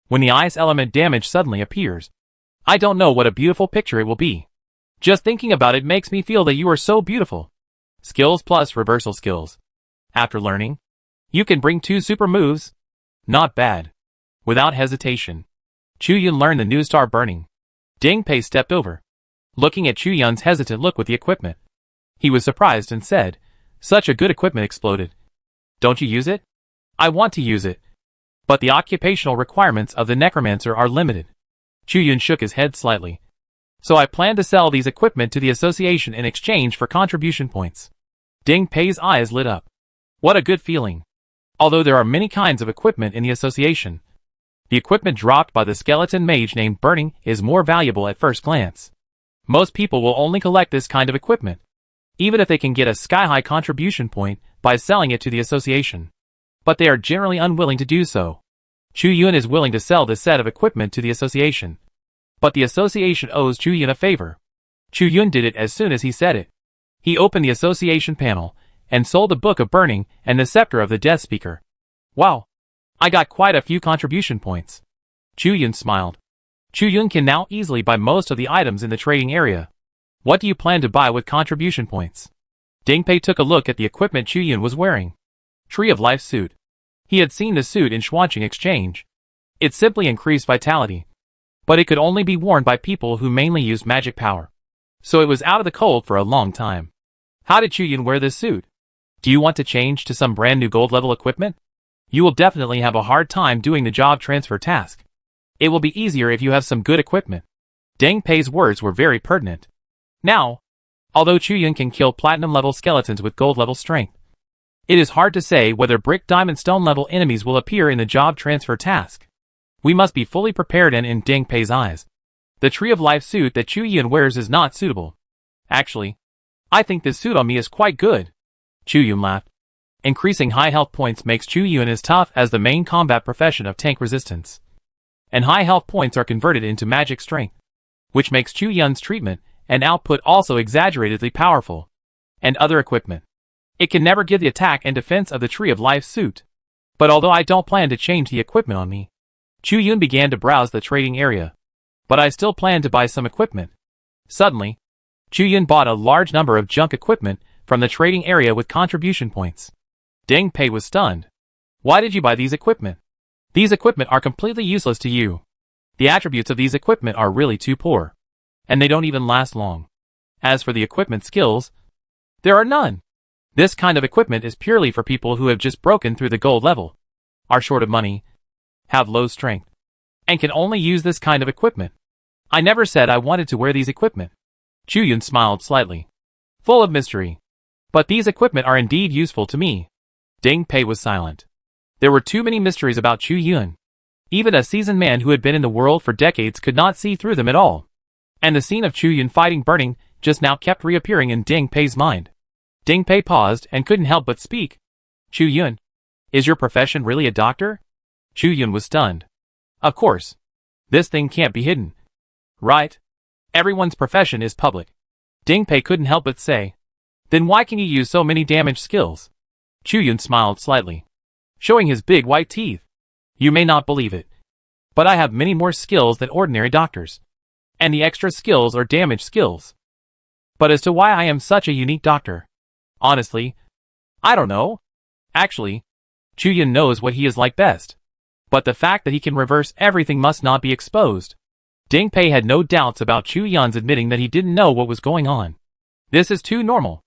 Speaker 1: when the ice element damage suddenly appears, I don't know what a beautiful picture it will be. Just thinking about it makes me feel that you are so beautiful. Skills plus reversal skills. After learning, you can bring 2 super moves. Not bad. Without hesitation, Chu Yun learned the new star burning. Ding Pei stepped over, looking at Chu Yun's hesitant look with the equipment. He was surprised and said, "Such a good equipment exploded. Don't you use it?" "I want to use it, but the occupational requirements of the necromancer are limited." Chu Yun shook his head slightly. "So I plan to sell these equipment to the association in exchange for contribution points." Ding Pei's eyes lit up. What a good feeling. Although there are many kinds of equipment in the association, the equipment dropped by the skeleton mage named Burning is more valuable at first glance. Most people will only collect this kind of equipment, even if they can get a sky-high contribution point by selling it to the association. But they are generally unwilling to do so. Chu Yun is willing to sell this set of equipment to the association, but the association owes Chu Yun a favor. Chu Yun did it as soon as he said it. He opened the association panel and sold the Book of Burning and the Scepter of the Death Speaker. Wow! I got quite a few contribution points. Chu Yun smiled. Chu Yun can now easily buy most of the items in the trading area. What do you plan to buy with contribution points? Ding Pei took a look at the equipment Chu Yun was wearing. Tree of Life suit. He had seen the suit in Xuanqing Exchange. It simply increased vitality, but it could only be worn by people who mainly used magic power. So it was out of the cold for a long time. How did Chu Yun wear this suit? Do you want to change to some brand new gold level equipment? You will definitely have a hard time doing the job transfer task. It will be easier if you have some good equipment. Ding Pei's words were very pertinent. Now, although Chu Yun can kill platinum level skeletons with gold level strength, it is hard to say whether brick diamond stone level enemies will appear in the job transfer task. We must be fully prepared, and in Ding Pei's eyes, the Tree of Life suit that Chu Yun wears is not suitable. Actually, I think this suit on me is quite good. Chu Yun laughed. Increasing high health points makes Chu Yun as tough as the main combat profession of tank resistance. And high health points are converted into magic strength, which makes Chu Yun's treatment and output also exaggeratedly powerful. And other equipment. It can never give the attack and defense of the Tree of Life suit. But although I don't plan to change the equipment on me, Chu Yun began to browse the trading area. But I still plan to buy some equipment. Suddenly, Chu Yun bought a large number of junk equipment from the trading area with contribution points. Ding Pei was stunned. Why did you buy these equipment? These equipment are completely useless to you. The attributes of these equipment are really too poor, and they don't even last long. As for the equipment skills, there are none. This kind of equipment is purely for people who have just broken through the gold level, are short of money, have low strength, and can only use this kind of equipment. I never said I wanted to wear these equipment. Chu Yun smiled slightly, full of mystery. But these equipment are indeed useful to me. Ding Pei was silent. There were too many mysteries about Chu Yun. Even a seasoned man who had been in the world for decades could not see through them at all. And the scene of Chu Yun fighting Burning just now kept reappearing in Ding Pei's mind. Ding Pei paused and couldn't help but speak. Chu Yun, is your profession really a doctor? Chu Yun was stunned. Of course. This thing can't be hidden. Right? Everyone's profession is public. Ding Pei couldn't help but say. Then why can you use so many damage skills? Chu Yun smiled slightly, showing his big white teeth. You may not believe it, but I have many more skills than ordinary doctors. And the extra skills are damage skills. But as to why I am such a unique doctor, honestly, I don't know. Actually, Chu Yun knows what he is like best. But the fact that he can reverse everything must not be exposed. Ding Pei had no doubts about Chu Yun's admitting that he didn't know what was going on. This is too normal.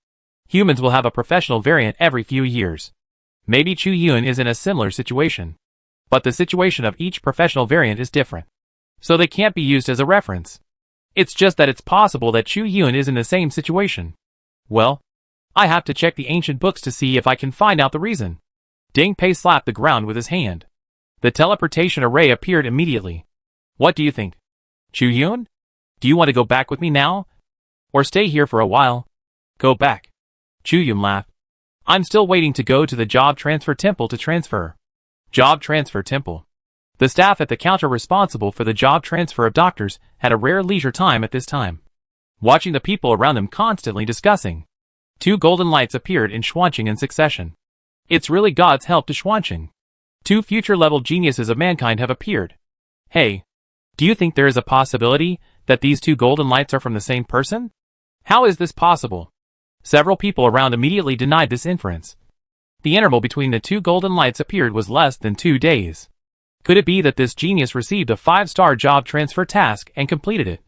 Speaker 1: Humans will have a professional variant every few years. Maybe Chu Yun is in a similar situation. But the situation of each professional variant is different. So they can't be used as a reference. It's just that it's possible that Chu Yun is in the same situation. Well, I have to check the ancient books to see if I can find out the reason. Ding Pei slapped the ground with his hand. The teleportation array appeared immediately. What do you think? Chu Yun? Do you want to go back with me now? Or stay here for a while? Go back. Chu Yun laughed. I'm still waiting to go to the job transfer temple to transfer. Job transfer temple. The staff at the counter responsible for the job transfer of doctors had a rare leisure time at this time, watching the people around them constantly discussing. 2 golden lights appeared in Xuanqing in succession. It's really God's help to Xuanqing. 2 future-level geniuses of mankind have appeared. Hey, do you think there is a possibility that these 2 golden lights are from the same person? How is this possible? Several people around immediately denied this inference. The interval between the 2 golden lights appeared was less than 2 days. Could it be that this genius received a 5-star job transfer task and completed it,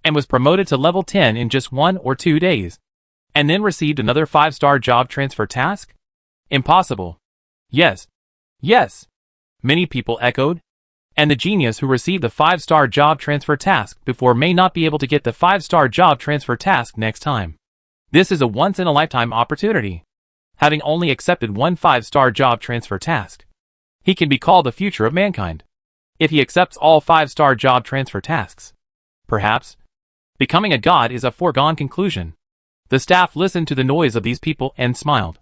Speaker 1: and was promoted to level 10 in just 1 or 2 days, and then received another 5-star job transfer task? Impossible. Yes. Yes. Many people echoed. And the genius who received the 5-star job transfer task before may not be able to get the 5-star job transfer task next time. This is a once-in-a-lifetime opportunity. Having only accepted 1 5-star job transfer task, he can be called the future of mankind. If he accepts all 5-star job transfer tasks, perhaps becoming a god is a foregone conclusion. The staff listened to the noise of these people and smiled.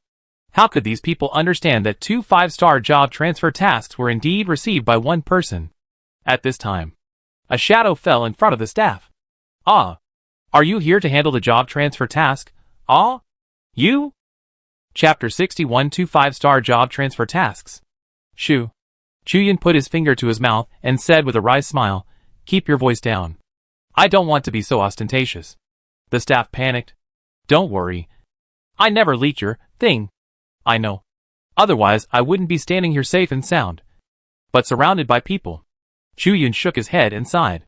Speaker 1: How could these people understand that 2 5-star job transfer tasks were indeed received by one person? At this time, a shadow fell in front of the staff. Ah, are you here to handle the job transfer task? Ah, you? Chapter 61 2 5-star job transfer tasks. Chuyin put his finger to his mouth and said with a wry smile, "Keep your voice down. I don't want to be so ostentatious." The staff panicked. "Don't worry. I never leaked your thing. I know. Otherwise I wouldn't be standing here safe and sound, but surrounded by people." Chuyin shook his head and sighed.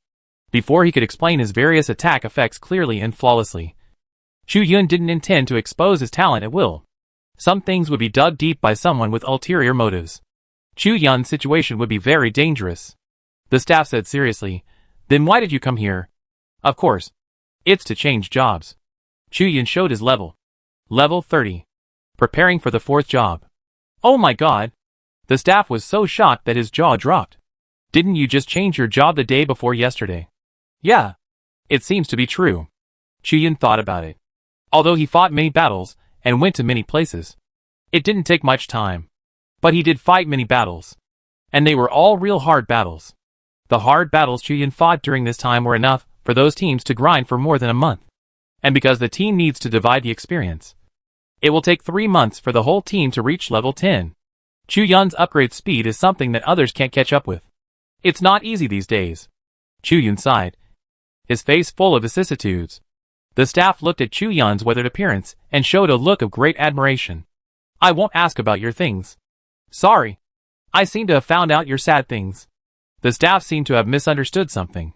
Speaker 1: Before he could explain his various attack effects clearly and flawlessly, Chuyin didn't intend to expose his talent at will. Some things would be dug deep by someone with ulterior motives. Chuyun's situation would be very dangerous. The staff said seriously, "Then why did you come here?" "Of course. It's to change jobs." Chuyin showed his level. Level 30. Preparing for the 4th job. Oh my god! The staff was so shocked that his jaw dropped. "Didn't you just change your job the day before yesterday?" "Yeah. It seems to be true." Chuyin thought about it. Although he fought many battles and went to many places, it didn't take much time. But he did fight many battles, and they were all real hard battles. The hard battles Chuyin fought during this time were enough for those teams to grind for more than a month. And because the team needs to divide the experience, it will take 3 months for the whole team to reach level 10. Chuyun's upgrade speed is something that others can't catch up with. It's not easy these days. Chuyun sighed, his face full of vicissitudes. The staff looked at Chuyun's weathered appearance and showed a look of great admiration. "I won't ask about your things. Sorry. I seem to have found out your sad things." The staff seemed to have misunderstood something.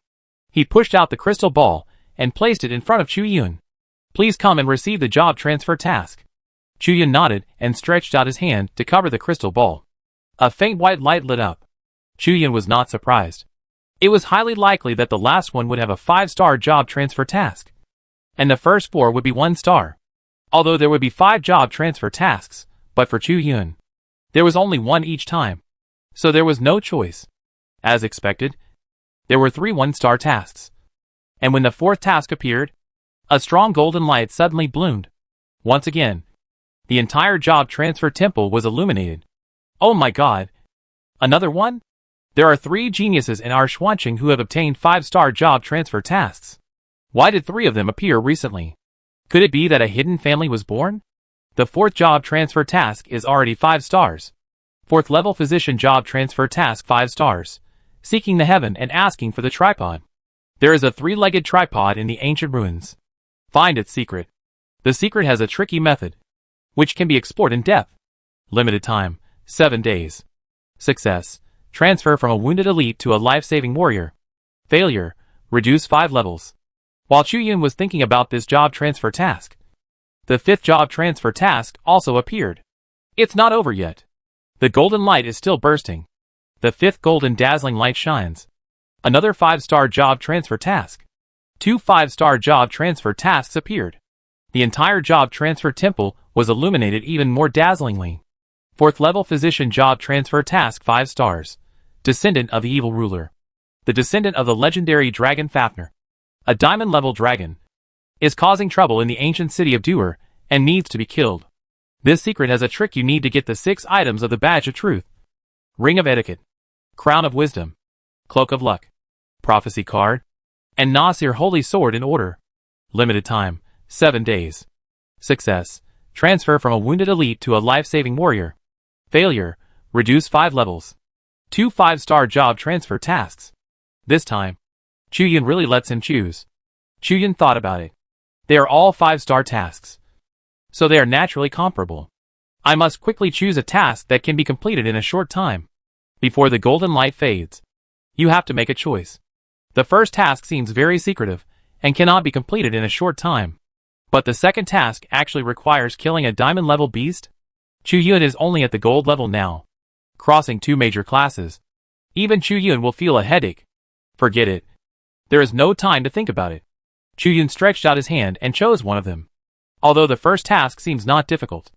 Speaker 1: He pushed out the crystal ball and placed it in front of Chuyun. "Please come and receive the job transfer task." Chuyun nodded and stretched out his hand to cover the crystal ball. A faint white light lit up. Chuyun was not surprised. It was highly likely that the last one would have a 5-star job transfer task, and the first 4 would be 1 star. Although there would be 5 job transfer tasks, but for Chuyun, there was only 1 each time. So there was no choice. As expected, there were 3 1-star tasks. And when the 4th task appeared, a strong golden light suddenly bloomed. Once again, the entire job transfer temple was illuminated. Oh my god! Another one? There are 3 geniuses in our Xuanqing who have obtained 5-star job transfer tasks. Why did 3 of them appear recently? Could it be that a hidden family was born? The 4th job transfer task is already 5 stars. 4th level physician job transfer task 5 stars. Seeking the heaven and asking for the tripod. There is a 3-legged tripod in the ancient ruins. Find its secret. The secret has a tricky method, which can be explored in depth. Limited time, 7 days. Success. Transfer from a wounded elite to a life-saving warrior. Failure. Reduce 5 levels. While Chuyun was thinking about this job transfer task, the 5th job transfer task also appeared. It's not over yet. The golden light is still bursting. The 5th golden dazzling light shines. Another 5-star job transfer task. 2 5-star job transfer tasks appeared. The entire job transfer temple was illuminated even more dazzlingly. 4th level physician job transfer task 5 stars. Descendant of the evil ruler. The descendant of the legendary dragon Fafnir, a diamond level dragon, is causing trouble in the ancient city of Duer and needs to be killed. This secret has a trick you need to get the 6 items of the Badge of Truth. Ring of Etiquette, Crown of Wisdom, Cloak of Luck, Prophecy Card, and Nasir Holy Sword in order. Limited time, 7 days. Success, transfer from a wounded elite to a life-saving warrior. Failure, reduce 5 levels. 2 5-star job transfer tasks. This time, Chuyun really lets him choose. Chuyun thought about it. They are all 5-star tasks, so they are naturally comparable. I must quickly choose a task that can be completed in a short time, before the golden light fades. You have to make a choice. The first task seems very secretive, and cannot be completed in a short time. But the second task actually requires killing a diamond-level beast? Chuyun is only at the gold level now, crossing 2 major classes. Even Chuyun will feel a headache. Forget it. There is no time to think about it. Chuyun stretched out his hand and chose one of them. Although the first task seems not difficult,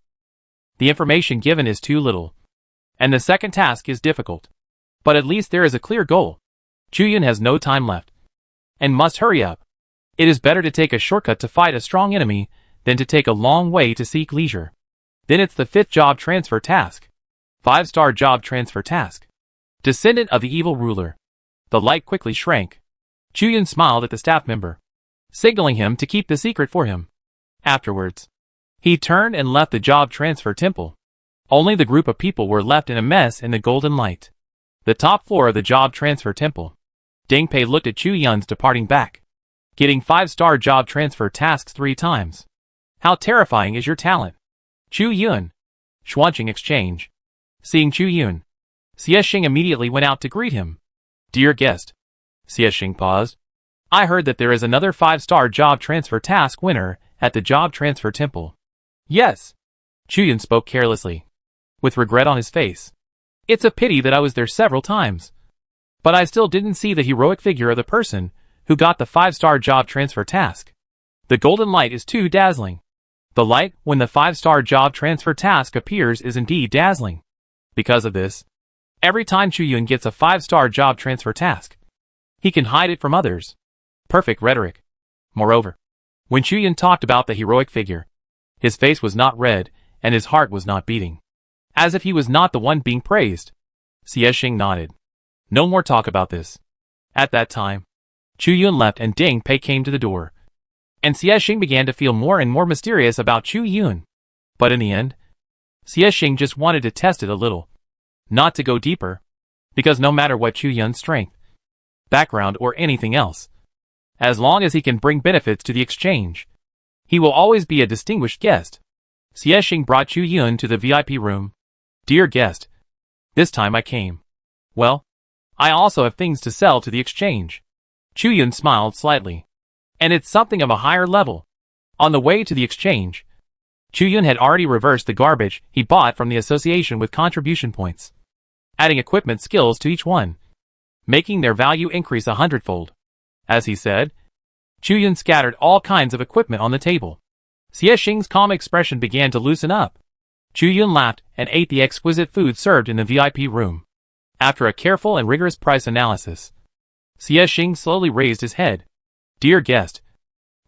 Speaker 1: the information given is too little, and the second task is difficult. But at least there is a clear goal. Chuyun has no time left, and must hurry up. It is better to take a shortcut to fight a strong enemy, than to take a long way to seek leisure. Then it's the 5th job transfer task. 5-star job transfer task. Descendant of the evil ruler. The light quickly shrank. Chuyun smiled at the staff member, signaling him to keep the secret for him. Afterwards, he turned and left the job transfer temple. Only the group of people were left in a mess in the golden light. The top floor of the job transfer temple. Ding Pei looked at Chuyun's departing back, getting 5-star job transfer tasks 3 times. How terrifying is your talent? Chuyun. Xuanqing exchange. Seeing Chuyun, Xiexing immediately went out to greet him. Dear guest. Xiexing paused. I heard that there is another 5-star job transfer task winner at the job transfer temple. Yes. Chuyun spoke carelessly, with regret on his face. It's a pity that I was there several times, but I still didn't see the heroic figure of the person who got the 5-star job transfer task. The golden light is too dazzling. The light when the 5-star job transfer task appears is indeed dazzling. Because of this, every time Chuyun gets a 5-star job transfer task, he can hide it from others. Perfect rhetoric. Moreover, when Chuyun talked about the heroic figure, his face was not red, and his heart was not beating, as if he was not the one being praised. Xiexing nodded. No more talk about this. At that time, Chuyun left and Ding Pei came to the door, and Xiexing began to feel more and more mysterious about Chuyun. But in the end, Xiexing just wanted to test it a little, not to go deeper, because no matter what Chuyun's strength, background or anything else, as long as he can bring benefits to the exchange, he will always be a distinguished guest. Xiexing brought Chuyun to the VIP room. Dear guest, this time I came. Well, I also have things to sell to the exchange. Chuyun smiled slightly. And it's something of a higher level. On the way to the exchange, Chuyun had already reversed the garbage he bought from the association with contribution points, adding equipment skills to each one, making their value increase 100-fold. As he said, Chuyun scattered all kinds of equipment on the table. Xiexing's calm expression began to loosen up. Chuyun laughed and ate the exquisite food served in the VIP room. After a careful and rigorous price analysis, Xiexing slowly raised his head. Dear guest,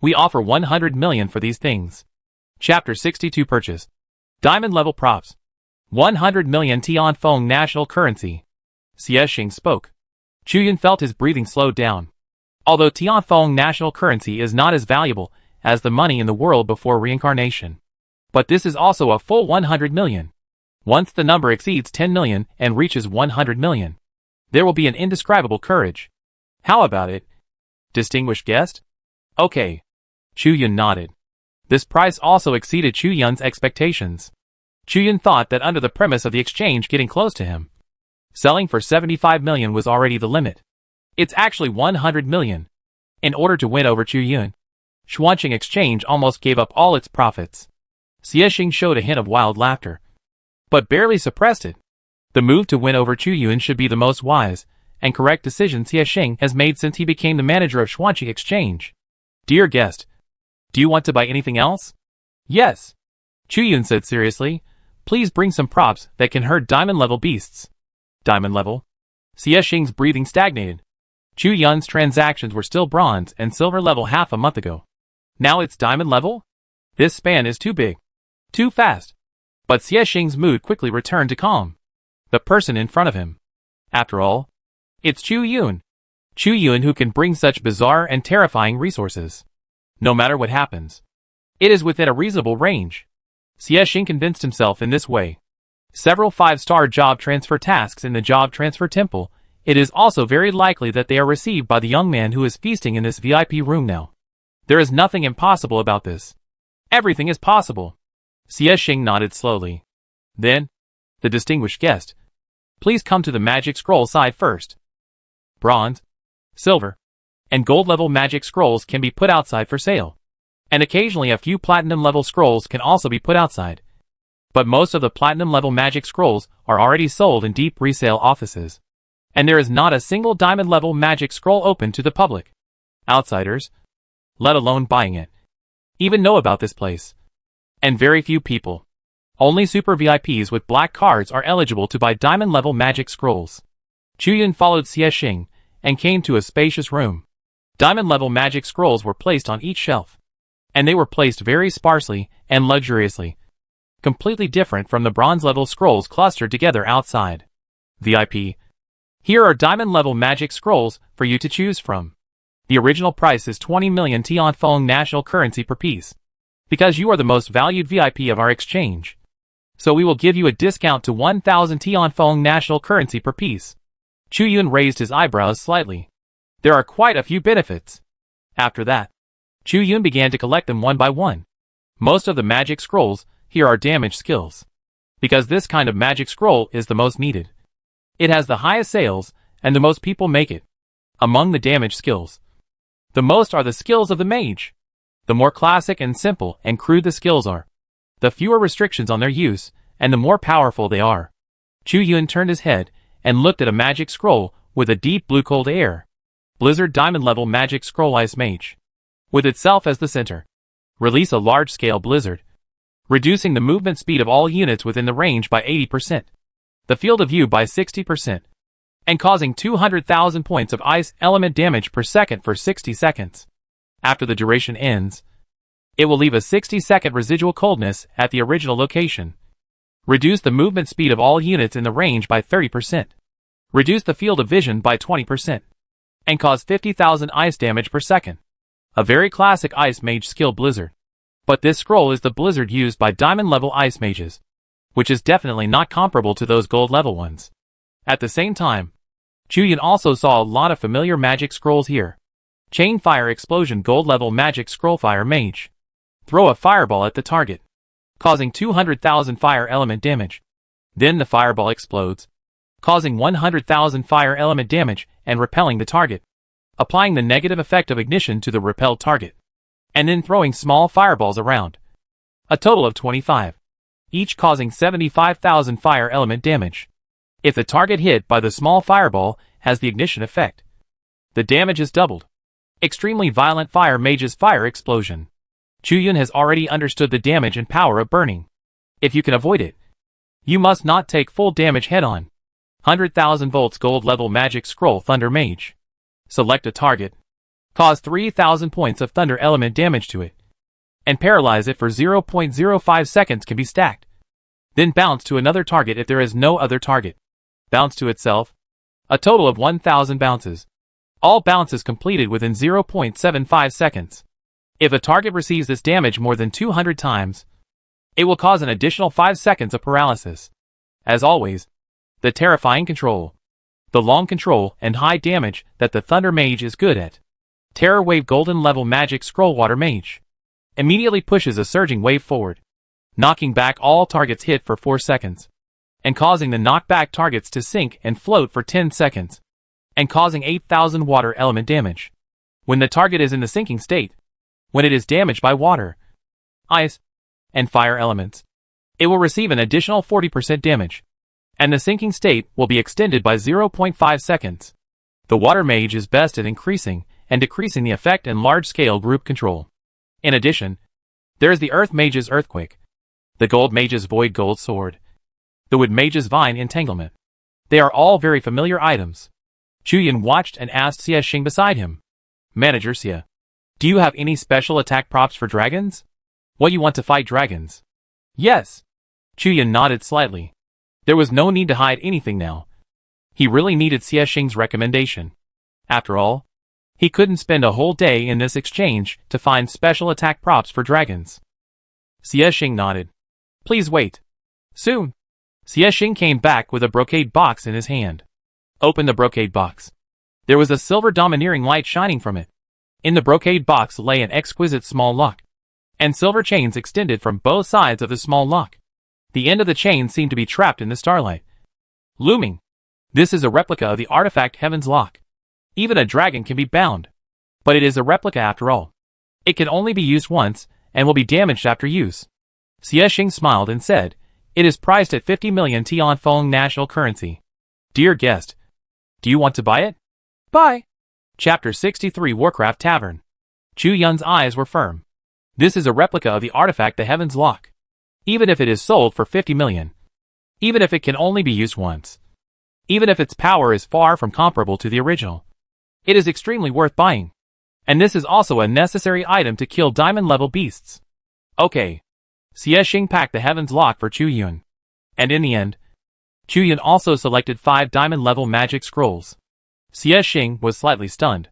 Speaker 1: we offer 100 million for these things. Chapter 62 Purchase. Diamond level props. 100 million Tianfeng national currency. Xiexing spoke. Chuyun felt his breathing slowed down. Although Tianfeng national currency is not as valuable as the money in the world before reincarnation, but this is also a full 100 million. Once the number exceeds 10 million and reaches 100 million, there will be an indescribable courage. How about it, distinguished guest? Okay. Chuyun nodded. This price also exceeded Chuyun's expectations. Chuyun thought that under the premise of the exchange getting close to him, selling for 75 million was already the limit. It's actually 100 million. In order to win over Chuyun, Xuanqing Exchange almost gave up all its profits. Xiexing showed a hint of wild laughter, but barely suppressed it. The move to win over Chuyun should be the most wise and correct decision Xiexing has made since he became the manager of Xuanqing Exchange. Dear guest, do you want to buy anything else? Yes. Chuyun said seriously. Please bring some props that can herd diamond-level beasts. Diamond level? Xiexing's breathing stagnated. Chuyun's transactions were still bronze and silver level half a month ago. Now it's diamond level? This span is too big. Too fast. But Xie Xing's mood quickly returned to calm. The person in front of him. After all, it's Chu Yun. Chu Yun who can bring such bizarre and terrifying resources. No matter what happens, it is within a reasonable range. Xie Xing convinced himself in this way. Several 5-star job transfer tasks in the job transfer temple. It is also very likely that they are received by the young man who is feasting in this VIP room now. There is nothing impossible about this. Everything is possible. Xie Xing nodded slowly. Then, the distinguished guest, please come to the magic scroll side first. Bronze, silver, and gold level magic scrolls can be put outside for sale. And occasionally a few platinum level scrolls can also be put outside. But most of the platinum level magic scrolls are already sold in deep resale offices. And there is not a single diamond level magic scroll open to the public. Outsiders, let alone buying it, even know about this place. And very few people. Only super VIPs with black cards are eligible to buy diamond level magic scrolls. Chu Yun followed Xie Xing and came to a spacious room. Diamond level magic scrolls were placed on each shelf. And they were placed very sparsely and luxuriously. Completely different from the bronze level scrolls clustered together outside. VIP. Here are diamond level magic scrolls for you to choose from. The original price is 20 million Tianfeng national currency per piece. Because you are the most valued VIP of our exchange. So we will give you a discount to 1,000 Tianfeng national currency per piece. Chu Yun raised his eyebrows slightly. There are quite a few benefits. After that, Chu Yun began to collect them one by one. Most of the magic scrolls here are damage skills. Because this kind of magic scroll is the most needed. It has the highest sales, and the most people make it. Among the damage skills, the most are the skills of the mage. The more classic and simple and crude the skills are, the fewer restrictions on their use, and the more powerful they are. Chu Yun turned his head and looked at a magic scroll with a deep blue cold air. Blizzard Diamond level magic scroll Ice Mage. With itself as the center. Release a large-scale blizzard, reducing the movement speed of all units within the range by 80%. The field of view by 60%. And causing 200,000 points of ice element damage per second for 60 seconds. After the duration ends, it will leave a 60-second residual coldness at the original location. Reduce the movement speed of all units in the range by 30%. Reduce the field of vision by 20%. And cause 50,000 ice damage per second. A very classic Ice Mage skill Blizzard. But this scroll is the Blizzard used by Diamond level Ice Mages, which is definitely not comparable to those Gold level ones. At the same time, Chu Yun also saw a lot of familiar magic scrolls here. Chain Fire Explosion Gold level Magic Scroll Fire Mage. Throw a fireball at the target, causing 200,000 fire element damage. Then the fireball explodes, causing 100,000 fire element damage and repelling the target, applying the negative effect of ignition to the repelled target, and then throwing small fireballs around. A total of 25, each causing 75,000 fire element damage. If the target hit by the small fireball has the ignition effect, the damage is doubled. Extremely violent Fire Mage's Fire Explosion. Chu Yun has already understood the damage and power of burning. If you can avoid it, you must not take full damage head-on. 100,000 volts gold level magic scroll Thunder Mage. Select a target. Cause 3,000 points of thunder element damage to it. And paralyze it for 0.05 seconds can be stacked. Then bounce to another target if there is no other target. Bounce to itself. A total of 1,000 bounces. All bounces completed within 0.75 seconds. If a target receives this damage more than 200 times, it will cause an additional 5 seconds of paralysis. As always, the terrifying control. The long control and high damage that the Thunder Mage is good at. Terror Wave Golden level Magic Scroll Water Mage. Immediately pushes a surging wave forward, knocking back all targets hit for 4 seconds, and causing the knockback targets to sink and float for 10 seconds. And causing 8,000 water element damage. When the target is in the sinking state, when it is damaged by water, ice, and fire elements, it will receive an additional 40% damage, and the sinking state will be extended by 0.5 seconds. The Water Mage is best at increasing and decreasing the effect and large-scale group control. In addition, there is the Earth Mage's Earthquake, the Gold Mage's Void Gold Sword, the Wood Mage's Vine Entanglement. They are all very familiar items. Chu Yun watched and asked Xie Xing beside him. Manager Xie, do you have any special attack props for dragons? What you want to fight dragons? Yes. Chuyan nodded slightly. There was no need to hide anything now. He really needed Xiexing's recommendation. After all, he couldn't spend a whole day in this exchange to find special attack props for dragons. Xiexing nodded. Please wait. Soon. Xiexing came back with a brocade box in his hand. Open the brocade box. There was a silver domineering light shining from it. In the brocade box lay an exquisite small lock, and silver chains extended from both sides of the small lock. The end of the chain seemed to be trapped in the starlight. Looming. This is a replica of the artifact Heaven's Lock. Even a dragon can be bound. But it is a replica after all. It can only be used once, and will be damaged after use. Xiexing smiled and said, It is priced at 50 million Tianfeng national currency. Dear guest, do you want to buy it? Buy. Chapter 63 Warcraft Tavern. Chu Yun's eyes were firm. This is a replica of the artifact the Heaven's Lock. Even if it is sold for 50 million. Even if it can only be used once. Even if its power is far from comparable to the original. It is extremely worth buying. And this is also a necessary item to kill diamond-level beasts. Okay. Xiexing packed the Heaven's Lock for Chu Yun. And in the end, Chu Yun also selected 5 diamond-level magic scrolls. Xiexing was slightly stunned.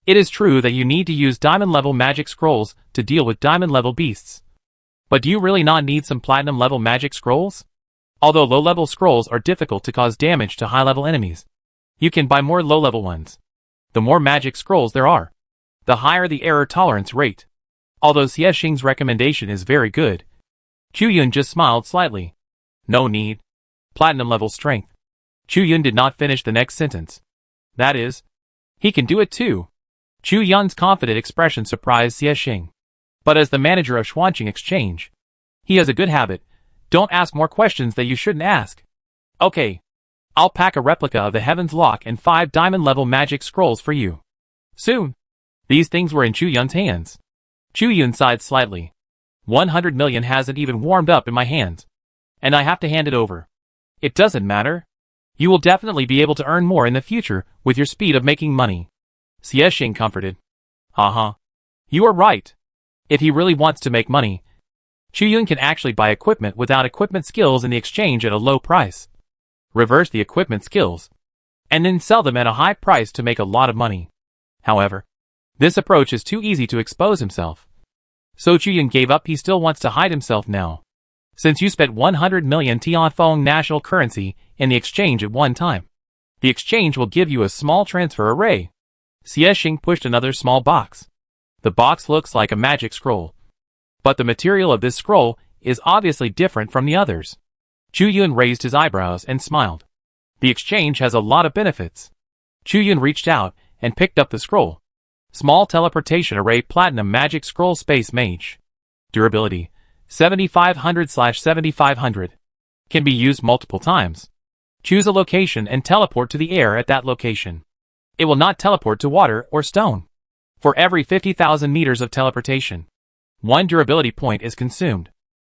Speaker 1: It is true that you need to use diamond-level magic scrolls to deal with diamond-level beasts. But do you really not need some platinum-level magic scrolls? Although low-level scrolls are difficult to cause damage to high-level enemies, you can buy more low-level ones. The more magic scrolls there are, the higher the error tolerance rate. Although Xiexing's recommendation is very good, Chu Yun just smiled slightly. No need. Platinum-level strength. Chu Yun did not finish the next sentence. That is, he can do it too. Chu Yun's confident expression surprised Xiexing. But as the manager of Xuanqing Exchange, he has a good habit. Don't ask more questions that you shouldn't ask. Okay. I'll pack a replica of the Heaven's Lock and 5 diamond-level magic scrolls for you. Soon. These things were in Chu Yun's hands. Chu Yun sighed slightly. 100 million hasn't even warmed up in my hands. And I have to hand it over. It doesn't matter. You will definitely be able to earn more in the future with your speed of making money. Xiexing comforted. You are right. If he really wants to make money, Chu Yun can actually buy equipment without equipment skills in the exchange at a low price. Reverse the equipment skills, and then sell them at a high price to make a lot of money. However, this approach is too easy to expose himself. So Chu Yun gave up. He still wants to hide himself now. Since you spent 100 million Tianfeng national currency in the exchange at one time, the exchange will give you a small transfer array. Xiexing pushed another small box. The box looks like a magic scroll. But the material of this scroll is obviously different from the others. Chu Yun raised his eyebrows and smiled. The exchange has a lot of benefits. Chu Yun reached out and picked up the scroll. Small teleportation array platinum magic scroll space mage. Durability 7500/7500. Can be used multiple times. Choose a location and teleport to the air at that location. It will not teleport to water or stone. For every 50,000 meters of teleportation, 1 durability point is consumed.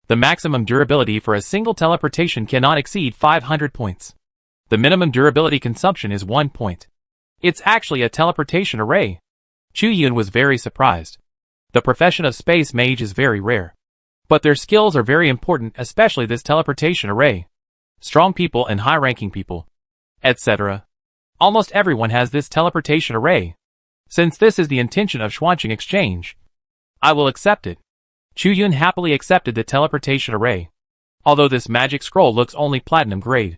Speaker 1: The maximum durability for a single teleportation cannot exceed 500 points. The minimum durability consumption is 1 point. It's actually a teleportation array. Chu Yun was very surprised. The profession of space mage is very rare. But their skills are very important, especially this teleportation array. Strong people and high-ranking people, etc. Almost everyone has this teleportation array. Since this is the intention of Xuanqing Exchange, I will accept it. Chu Yun happily accepted the teleportation array. Although this magic scroll looks only platinum grade,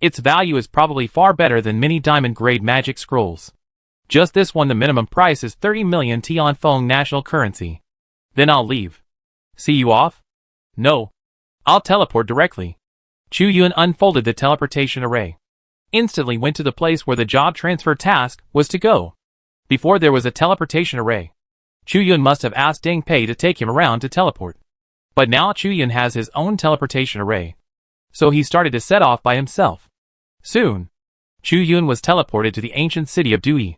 Speaker 1: its value is probably far better than many diamond grade magic scrolls. Just this one, the minimum price is 30 million Tianfeng national currency. Then I'll leave. See you off? No. I'll teleport directly. Chu Yun unfolded the teleportation array. Instantly went to the place where the job transfer task was to go. Before there was a teleportation array, Chu Yun must have asked Deng Pei to take him around to teleport. But now Chu Yun has his own teleportation array. So he started to set off by himself. Soon, Chu Yun was teleported to the ancient city of Dui.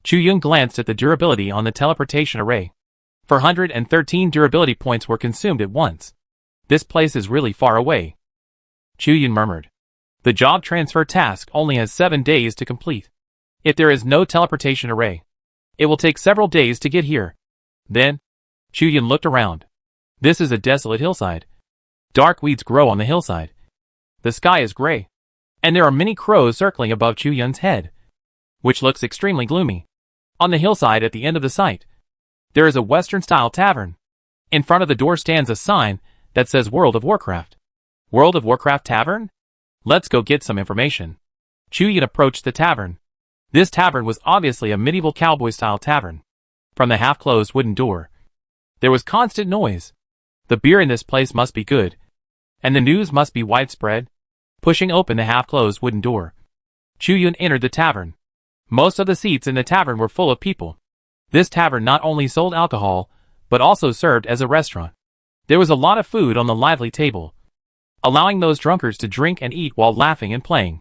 Speaker 1: Chu Yun glanced at the durability on the teleportation array. 413 durability points were consumed at once. This place is really far away. Chu Yun murmured. The job transfer task only has 7 days to complete. If there is no teleportation array, it will take several days to get here. Then, Chu Yun looked around. This is a desolate hillside. Dark weeds grow on the hillside. The sky is gray, and there are many crows circling above Chu Yun's head, which looks extremely gloomy. On the hillside at the end of the site, there is a Western-style tavern. In front of the door stands a sign that says World of Warcraft. World of Warcraft Tavern? Let's go get some information. Chu Yun approached the tavern. This tavern was obviously a medieval cowboy-style tavern. From the half-closed wooden door, there was constant noise. The beer in this place must be good, and the news must be widespread. Pushing open the half-closed wooden door, Chu Yun entered the tavern. Most of the seats in the tavern were full of people. This tavern not only sold alcohol, but also served as a restaurant. There was a lot of food on the lively table, allowing those drunkards to drink and eat while laughing and playing.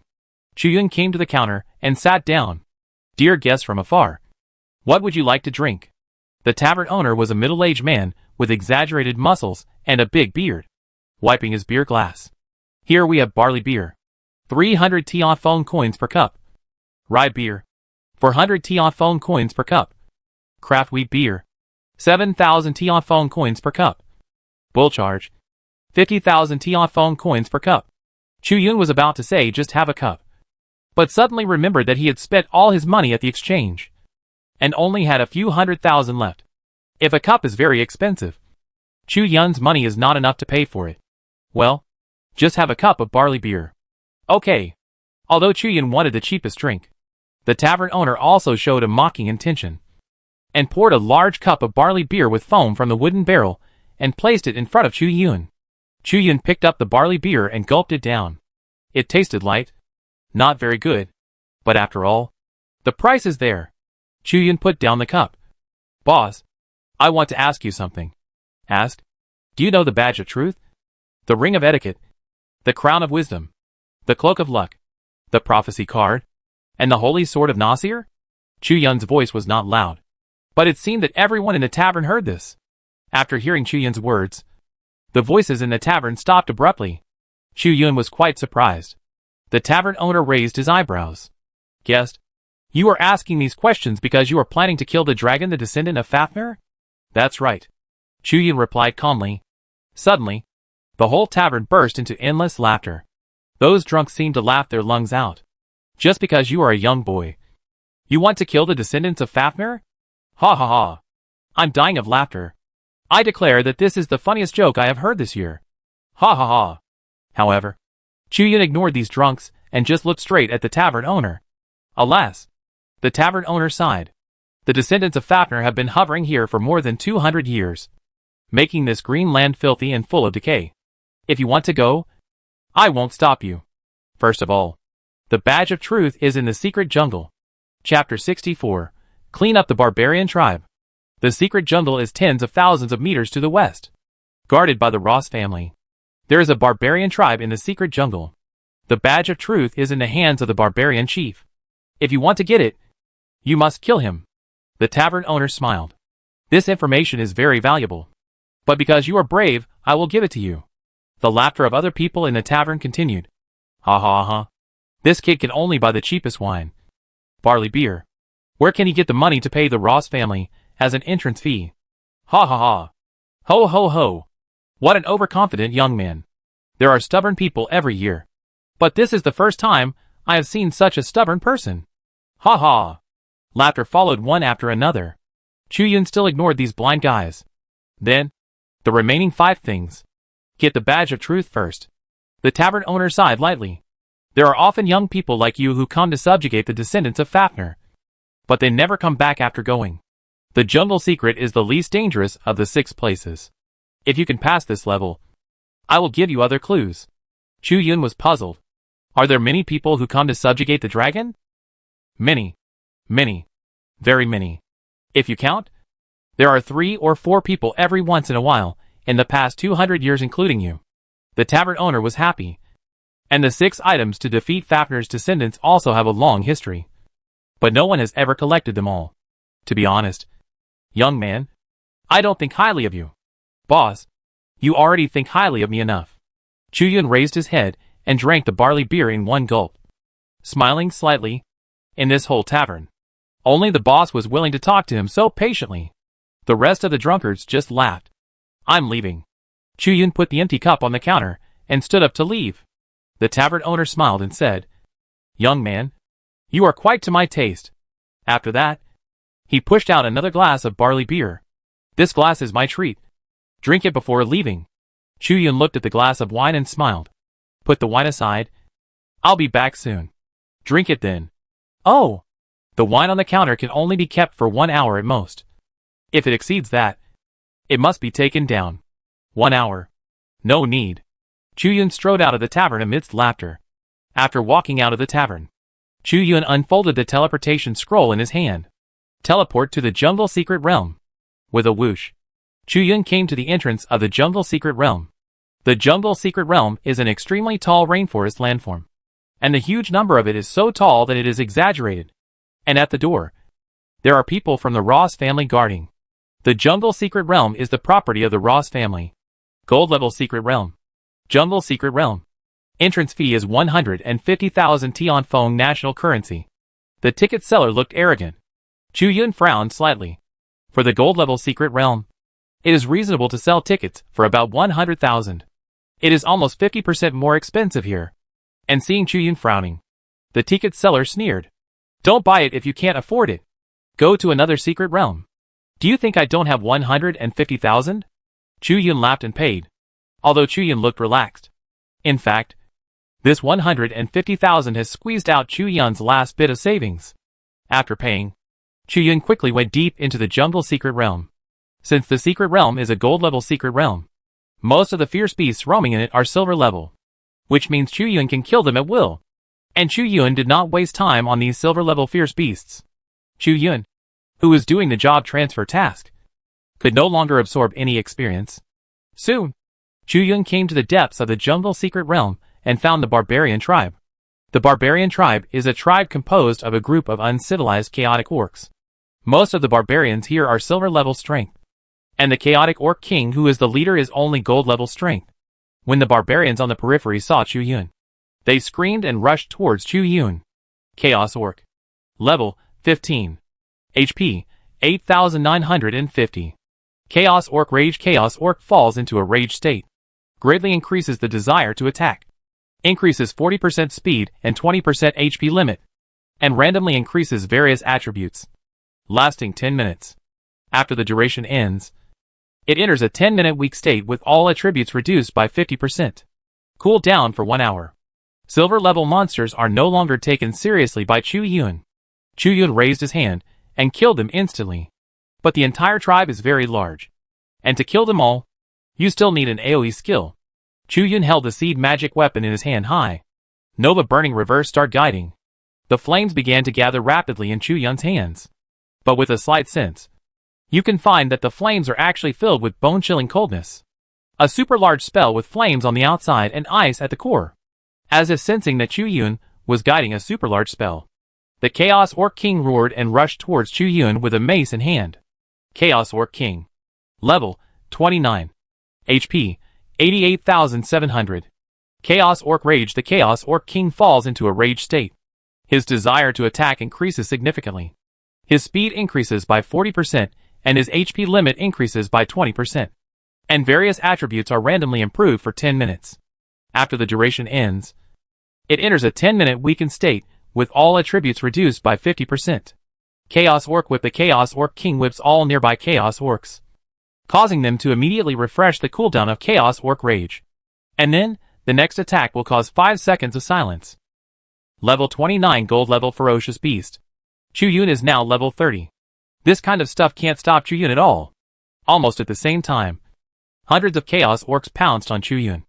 Speaker 1: Chu Yun came to the counter and sat down. Dear guests from afar, what would you like to drink? The tavern owner was a middle-aged man with exaggerated muscles and a big beard, wiping his beer glass. Here we have barley beer, 300 Tiaphone coins per cup. Rye beer, 400 Tiaphone coins per cup. Craft wheat beer, 7,000 Tiaphone coins per cup. Bull charge, 50,000 Tiaphone coins per cup. Chu Yun was about to say just have a cup, but suddenly remembered that he had spent all his money at the exchange, and only had a few 100,000 left. If a cup is very expensive, Chu Yun's money is not enough to pay for it. Well, just have a cup of barley beer. Okay. Although Chu Yun wanted the cheapest drink, the tavern owner also showed a mocking intention, and poured a large cup of barley beer with foam from the wooden barrel and placed it in front of Chu Yun. Chu Yun picked up the barley beer and gulped it down. It tasted light. Not very good. But after all, the price is there. Chu Yun put down the cup. Boss, I want to ask you something. Asked. Do you know the badge of truth? The ring of etiquette? The crown of wisdom? The cloak of luck? The prophecy card? And the holy sword of Nasir? Chu Yun's voice was not loud, but it seemed that everyone in the tavern heard this. After hearing Chu Yun's words, the voices in the tavern stopped abruptly. Chu Yun was quite surprised. The tavern owner raised his eyebrows. Guest, you are asking these questions because you are planning to kill the dragon, the descendant of Fafnir? That's right. Chu Yun replied calmly. Suddenly, the whole tavern burst into endless laughter. Those drunks seemed to laugh their lungs out. Just because you are a young boy, you want to kill the descendants of Fafnir? Ha ha ha. I'm dying of laughter. I declare that this is the funniest joke I have heard this year. Ha ha ha. However, Chu Yun ignored these drunks and just looked straight at the tavern owner. Alas, the tavern owner sighed. The descendants of Fafnir have been hovering here for more than 200 years, making this green land filthy and full of decay. If you want to go, I won't stop you. First of all, the badge of truth is in the secret jungle. Chapter 64. Clean up the barbarian tribe. The secret jungle is tens of thousands of meters to the west, guarded by the Ross family. There is a barbarian tribe in the secret jungle. The badge of truth is in the hands of the barbarian chief. If you want to get it, you must kill him. The tavern owner smiled. This information is very valuable, but because you are brave, I will give it to you. The laughter of other people in the tavern continued. Ha ha ha. This kid can only buy the cheapest wine. Barley beer. Where can he get the money to pay the Ross family as an entrance fee? Ha ha ha. Ho ho ho. What an overconfident young man. There are stubborn people every year, but this is the first time I have seen such a stubborn person. Ha ha. Laughter followed one after another. Chu Yun still ignored these blind guys. Then, the remaining 5 things. Get the badge of truth first. The tavern owner sighed lightly. There are often young people like you who come to subjugate the descendants of Fafnir, but they never come back after going. The jungle secret is the least dangerous of the 6 places. If you can pass this level, I will give you other clues. Chu Yun was puzzled. Are there many people who come to subjugate the dragon? Many. Many. Very many. If you count, there are 3 or 4 people every once in a while in the past 200 years, including you. The tavern owner was happy. And the 6 items to defeat Fafnir's descendants also have a long history. But no one has ever collected them all. To be honest, young man, I don't think highly of you. Boss, you already think highly of me enough. Chu Yun raised his head and drank the barley beer in one gulp. Smiling slightly, in this whole tavern, only the boss was willing to talk to him so patiently. The rest of the drunkards just laughed. I'm leaving. Chu Yun put the empty cup on the counter and stood up to leave. The tavern owner smiled and said, "Young man, you are quite to my taste." After that, he pushed out another glass of barley beer. "This glass is my treat. Drink it before leaving." Chu Yun looked at the glass of wine and smiled. "Put the wine aside. I'll be back soon." "Drink it then." "Oh." The wine on the counter can only be kept for 1 hour at most. If it exceeds that, it must be taken down. 1 hour. No need. Chu Yun strode out of the tavern amidst laughter. After walking out of the tavern, Chu Yun unfolded the teleportation scroll in his hand. Teleport to the Jungle Secret Realm. With a whoosh, Chu Yun came to the entrance of the Jungle Secret Realm. The Jungle Secret Realm is an extremely tall rainforest landform, and the huge number of it is so tall that it is exaggerated. And at the door, there are people from the Ross family guarding. The Jungle Secret Realm is the property of the Ross family. Gold level Secret Realm. Jungle Secret Realm. Entrance fee is 150,000 Tianfeng national currency. The ticket seller looked arrogant. Chu Yun frowned slightly. For the gold level Secret Realm, it is reasonable to sell tickets for about 100,000. It is almost 50% more expensive here. And seeing Chu Yun frowning, the ticket seller sneered. "Don't buy it if you can't afford it. Go to another secret realm." "Do you think I don't have 150,000? Chu Yun laughed and paid, although Chu Yun looked relaxed. In fact, this 150,000 has squeezed out Chu Yun's last bit of savings. After paying, Chu Yun quickly went deep into the Jungle Secret Realm. Since the Secret Realm is a gold level secret realm, most of the fierce beasts roaming in it are silver level, which means Chu Yun can kill them at will. And Chu Yun did not waste time on these silver level fierce beasts. Chu Yun, who was doing the job transfer task, could no longer absorb any experience. Soon, Chu Yun came to the depths of the Jungle Secret Realm and found the Barbarian Tribe. The Barbarian Tribe is a tribe composed of a group of uncivilized chaotic orcs. Most of the barbarians here are silver level strength, and the chaotic orc king who is the leader is only gold level strength. When the barbarians on the periphery saw Chu Yun, they screamed and rushed towards Chu Yun. Chaos Orc. Level 15. HP 8,950. Chaos Orc Rage. Chaos Orc falls into a rage state. Greatly increases the desire to attack. Increases 40% speed and 20% HP limit. And randomly increases various attributes. Lasting 10 minutes. After the duration ends, it enters a 10-minute weak state with all attributes reduced by 50%. Cool down for 1 hour. Silver level monsters are no longer taken seriously by Chu Yun. Chu Yun raised his hand and killed them instantly. But the entire tribe is very large. And to kill them all, you still need an AoE skill. Chu Yun held the seed magic weapon in his hand high. Nova Burning Reverse start guiding. The flames began to gather rapidly in Chu Yun's hands. But with a slight sense, you can find that the flames are actually filled with bone-chilling coldness. A super large spell with flames on the outside and ice at the core. As if sensing that Chu Yun was guiding a super large spell, the Chaos Orc King roared and rushed towards Chu Yun with a mace in hand. Chaos Orc King. Level 29. HP 88,700. Chaos Orc Rage. The Chaos Orc King falls into a rage state. His desire to attack increases significantly. His speed increases by 40% and his HP limit increases by 20%. And various attributes are randomly improved for 10 minutes. After the duration ends, it enters a 10-minute weakened state with all attributes reduced by 50%. Chaos Orc Whip. The Chaos Orc King whips all nearby Chaos Orcs, causing them to immediately refresh the cooldown of Chaos Orc Rage. And then, the next attack will cause 5 seconds of silence. Level 29 Gold Level Ferocious Beast. Chu Yun is now level 30. This kind of stuff can't stop Chu Yun at all. Almost at the same time, hundreds of Chaos Orcs pounced on Chu Yun,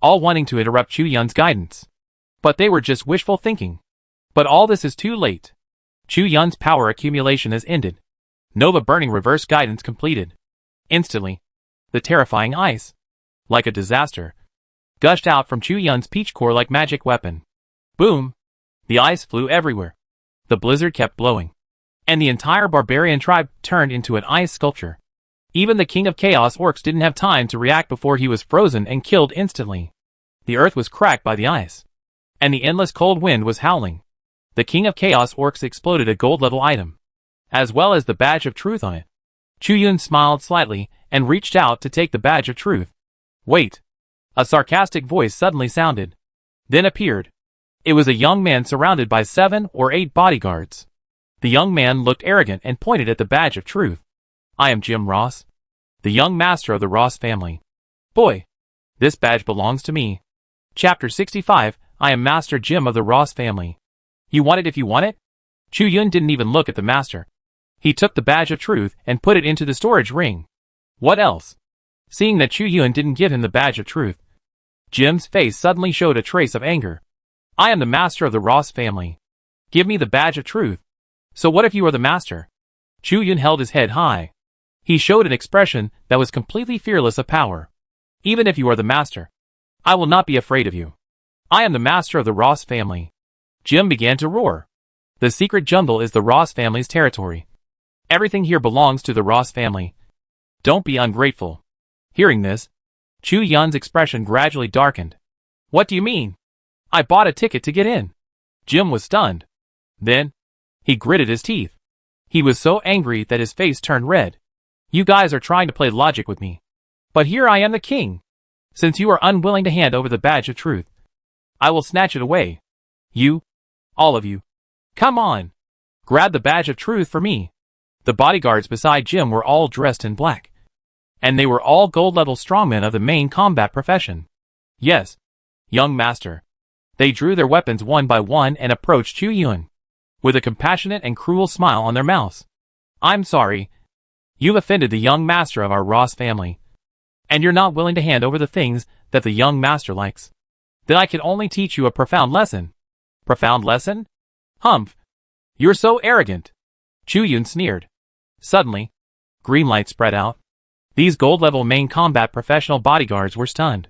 Speaker 1: all wanting to interrupt Chu Yun's guidance. But they were just wishful thinking. But all this is too late. Chu Yun's power accumulation has ended. Nova Burning Reverse Guidance completed. Instantly, the terrifying ice, like a disaster, gushed out from Chu Yun's peach core like magic weapon. Boom! The ice flew everywhere. The blizzard kept blowing. And the entire barbarian tribe turned into an ice sculpture. Even the King of Chaos Orcs didn't have time to react before he was frozen and killed instantly. The earth was cracked by the ice. And the endless cold wind was howling. The King of Chaos Orcs exploded a gold level item, as well as the Badge of Truth on it. Chu Yun smiled slightly and reached out to take the Badge of Truth. Wait. A sarcastic voice suddenly sounded. Then appeared. It was a young man surrounded by 7 or 8 bodyguards. The young man looked arrogant and pointed at the badge of truth. I am Jim Ross, the young master of the Ross family. Boy, this badge belongs to me. Chapter 65, I am Master Jim of the Ross family. You want it if you want it? Chu Yun didn't even look at the master. He took the badge of truth and put it into the storage ring. What else? Seeing that Chu Yun didn't give him the badge of truth, Jim's face suddenly showed a trace of anger. I am the master of the Ross family. Give me the badge of truth. So what if you are the master? Chu Yun held his head high. He showed an expression that was completely fearless of power. Even if you are the master, I will not be afraid of you. I am the master of the Ross family. Jim began to roar. The secret jungle is the Ross family's territory. Everything here belongs to the Ross family. Don't be ungrateful. Hearing this, Chu Yun's expression gradually darkened. What do you mean? I bought a ticket to get in. Jim was stunned. Then, he gritted his teeth. He was so angry that his face turned red. You guys are trying to play logic with me. But here I am the king. Since you are unwilling to hand over the badge of truth, I will snatch it away. You, all of you, come on. Grab the badge of truth for me. The bodyguards beside Jim were all dressed in black. And they were all gold-level strongmen of the main combat profession. Yes, young master. They drew their weapons one by one and approached Chu Yun, with a compassionate and cruel smile on their mouths. I'm sorry. You've offended the young master of our Ross family. And you're not willing to hand over the things that the young master likes. Then I can only teach you a profound lesson. Profound lesson? Humph. You're so arrogant. Chu Yun sneered. Suddenly, green light spread out. These gold-level main combat professional bodyguards were stunned.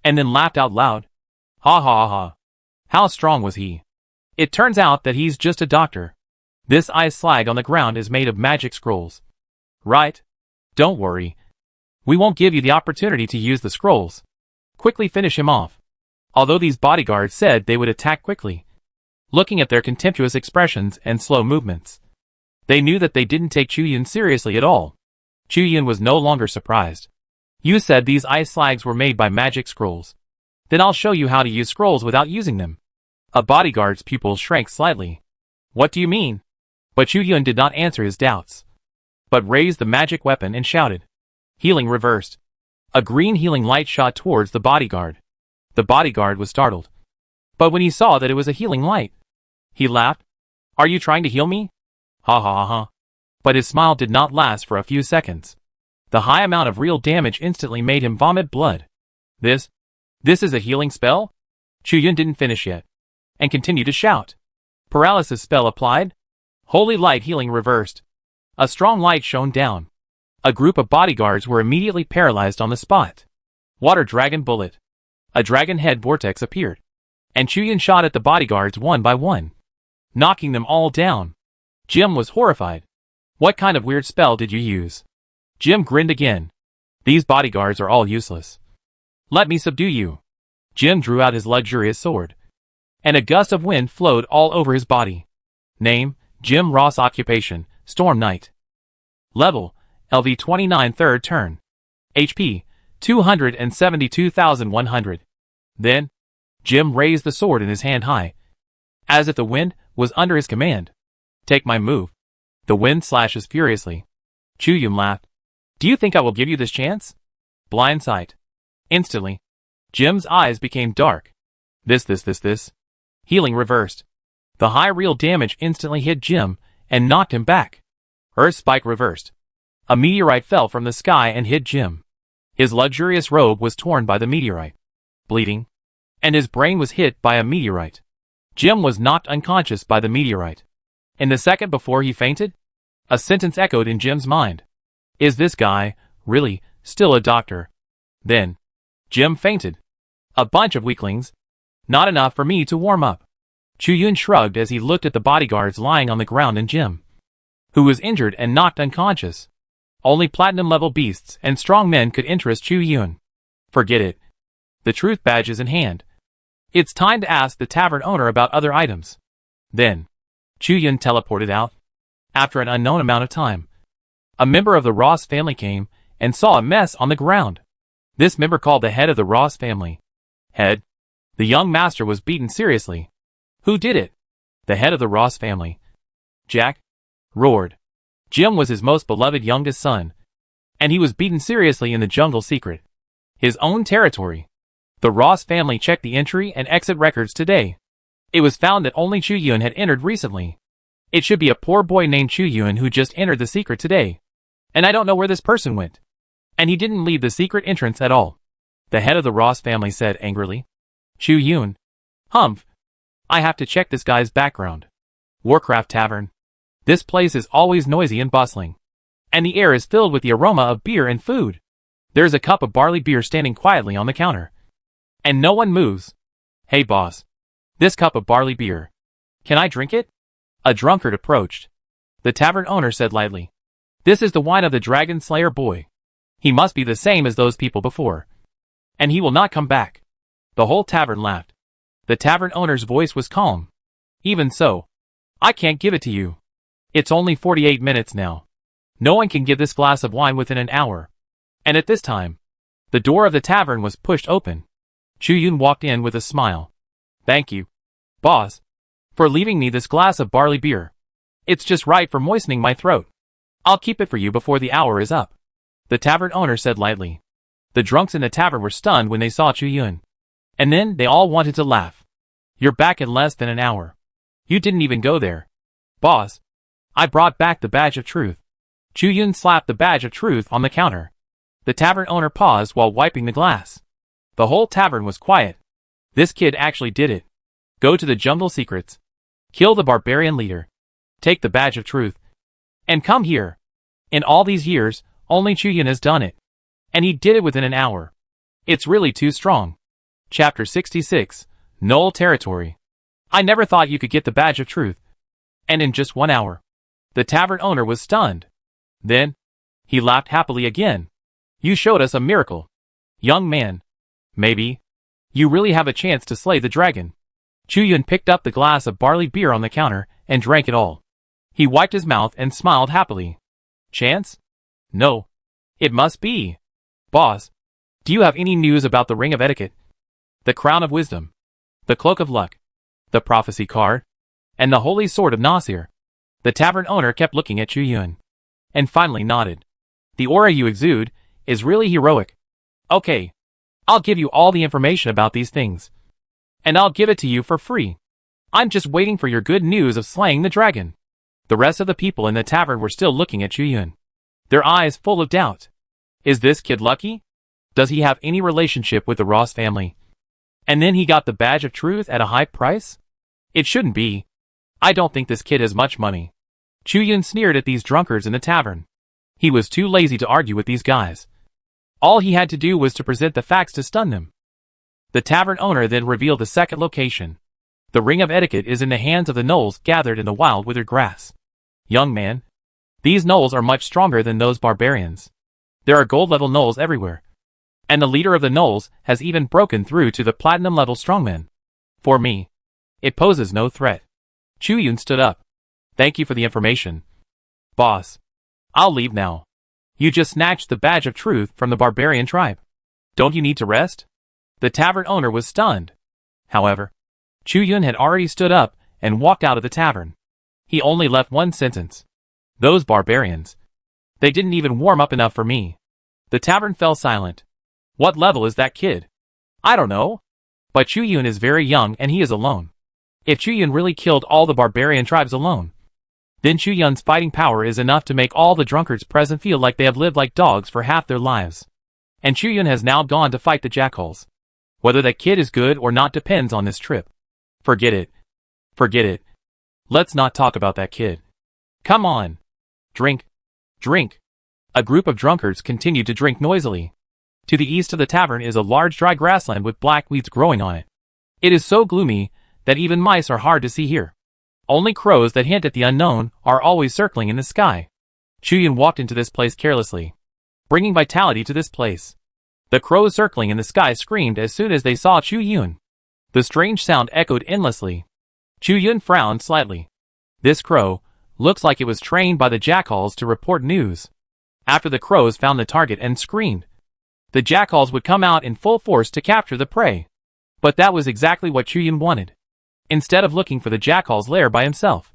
Speaker 1: And then laughed out loud. Ha ha ha. How strong was he? It turns out that he's just a doctor. This ice slag on the ground is made of magic scrolls. Right? Don't worry. We won't give you the opportunity to use the scrolls. Quickly finish him off. Although these bodyguards said they would attack quickly, looking at their contemptuous expressions and slow movements, they knew that they didn't take Chu Yun seriously at all. Chu Yun was no longer surprised. You said these ice slags were made by magic scrolls. Then I'll show you how to use scrolls without using them. A bodyguard's pupils shrank slightly. What do you mean? But Chu Yun did not answer his doubts, but raised the magic weapon and shouted. Healing reversed. A green healing light shot towards the bodyguard. The bodyguard was startled. But when he saw that it was a healing light, he laughed. Are you trying to heal me? Ha ha ha ha. But his smile did not last for a few seconds. The high amount of real damage instantly made him vomit blood. This is a healing spell? Chu Yun didn't finish yet, and continued to shout. Paralysis spell applied. Holy light healing reversed. A strong light shone down. A group of bodyguards were immediately paralyzed on the spot. Water dragon bullet. A dragon head vortex appeared, and Chu Yun shot at the bodyguards one by one, knocking them all down. Jim was horrified. What kind of weird spell did you use? Jim grinned again. These bodyguards are all useless. Let me subdue you. Jim drew out his luxurious sword, and a gust of wind flowed all over his body. Name, Jim Ross. Occupation, Storm Knight. Level, LV29. Third turn. HP, 272,100. Then, Jim raised the sword in his hand high, as if the wind was under his command. Take my move. The wind slashes furiously. Chu Yun laughed. Do you think I will give you this chance? Blind sight. Instantly, Jim's eyes became dark. This. Healing reversed. The high real damage instantly hit Jim and knocked him back. Earth spike reversed. A meteorite fell from the sky and hit Jim. His luxurious robe was torn by the meteorite, bleeding, and his brain was hit by a meteorite. Jim was knocked unconscious by the meteorite. In the second before he fainted, a sentence echoed in Jim's mind. Is this guy, really, still a doctor? Then, Jim fainted. A bunch of weaklings. Not enough for me to warm up. Chu Yun shrugged as he looked at the bodyguards lying on the ground and Jim, who was injured and knocked unconscious. Only platinum-level beasts and strong men could interest Chu Yun. Forget it. The truth badge is in hand. It's time to ask the tavern owner about other items. Then, Chu Yun teleported out. After an unknown amount of time, a member of the Ross family came and saw a mess on the ground. This member called the head of the Ross family. Head? The young master was beaten seriously. Who did it? The head of the Ross family. Jack? Roared. Jim was his most beloved youngest son, and he was beaten seriously in the jungle secret. His own territory. The Ross family checked the entry and exit records today. It was found that only Chu Yun had entered recently. It should be a poor boy named Chu Yun who just entered the secret today. And I don't know where this person went. And he didn't leave the secret entrance at all. The head of the Ross family said angrily. Chu Yun. Humph. I have to check this guy's background. Warcraft Tavern. This place is always noisy and bustling. And the air is filled with the aroma of beer and food. There's a cup of barley beer standing quietly on the counter. And no one moves. Hey boss. This cup of barley beer. Can I drink it? A drunkard approached. The tavern owner said lightly. This is the wine of the Dragon Slayer boy. He must be the same as those people before. And he will not come back. The whole tavern laughed. The tavern owner's voice was calm. Even so, I can't give it to you. It's only 48 minutes now. No one can give this glass of wine within an hour. And at this time, the door of the tavern was pushed open. Chu Yun walked in with a smile. Thank you, boss, for leaving me this glass of barley beer. It's just right for moistening my throat. I'll keep it for you before the hour is up. The tavern owner said lightly. The drunks in the tavern were stunned when they saw Chu Yun. And then they all wanted to laugh. You're back in less than an hour. You didn't even go there. Boss, I brought back the badge of truth. Chu Yun slapped the badge of truth on the counter. The tavern owner paused while wiping the glass. The whole tavern was quiet. This kid actually did it. Go to the jungle secrets. Kill the barbarian leader. Take the badge of truth. And come here. In all these years, only Chu Yun has done it. And he did it within an hour. It's really too strong. Chapter 66, Null Territory. I never thought you could get the badge of truth. And in just 1 hour. The tavern owner was stunned. Then, he laughed happily again. You showed us a miracle. Young man. Maybe. You really have a chance to slay the dragon. Chu Yun picked up the glass of barley beer on the counter and drank it all. He wiped his mouth and smiled happily. Chance? No. It must be. Boss, do you have any news about the Ring of Etiquette? The Crown of Wisdom? The Cloak of Luck? The Prophecy Card? And the Holy Sword of Nasir? The tavern owner kept looking at Chu Yun. And finally nodded. The aura you exude is really heroic. Okay. I'll give you all the information about these things. And I'll give it to you for free. I'm just waiting for your good news of slaying the dragon. The rest of the people in the tavern were still looking at Chu Yun. Their eyes full of doubt. Is this kid lucky? Does he have any relationship with the Ross family? And then he got the badge of truth at a high price? It shouldn't be. I don't think this kid has much money. Chu Yun sneered at these drunkards in the tavern. He was too lazy to argue with these guys. All he had to do was to present the facts to stun them. The tavern owner then revealed the second location. The Ring of Etiquette is in the hands of the gnolls gathered in the wild withered grass. Young man, these gnolls are much stronger than those barbarians. There are gold-level gnolls everywhere. And the leader of the gnolls has even broken through to the platinum-level strongmen. For me, it poses no threat. Chu Yun stood up. Thank you for the information. Boss, I'll leave now. You just snatched the badge of truth from the barbarian tribe. Don't you need to rest? The tavern owner was stunned. However, Chu Yun had already stood up and walked out of the tavern. He only left one sentence. Those barbarians. They didn't even warm up enough for me. The tavern fell silent. What level is that kid? I don't know. But Chu Yun is very young and he is alone. If Chu Yun really killed all the barbarian tribes alone, then Chu Yun's fighting power is enough to make all the drunkards present feel like they have lived like dogs for half their lives. And Chu Yun has now gone to fight the jackals. Whether that kid is good or not depends on this trip. Forget it. Forget it. Let's not talk about that kid. Come on. Drink. Drink. A group of drunkards continued to drink noisily. To the east of the tavern is a large dry grassland with black weeds growing on it. It is so gloomy that even mice are hard to see here. Only crows that hint at the unknown are always circling in the sky. Chu Yun walked into this place carelessly, bringing vitality to this place. The crows circling in the sky screamed as soon as they saw Chu Yun. The strange sound echoed endlessly. Chu Yun frowned slightly. This crow looks like it was trained by the jackals to report news. After the crows found the target and screamed, The jackals would come out in full force to capture the prey. But that was exactly what Chuyun wanted. Instead of looking for the jackal's lair by himself,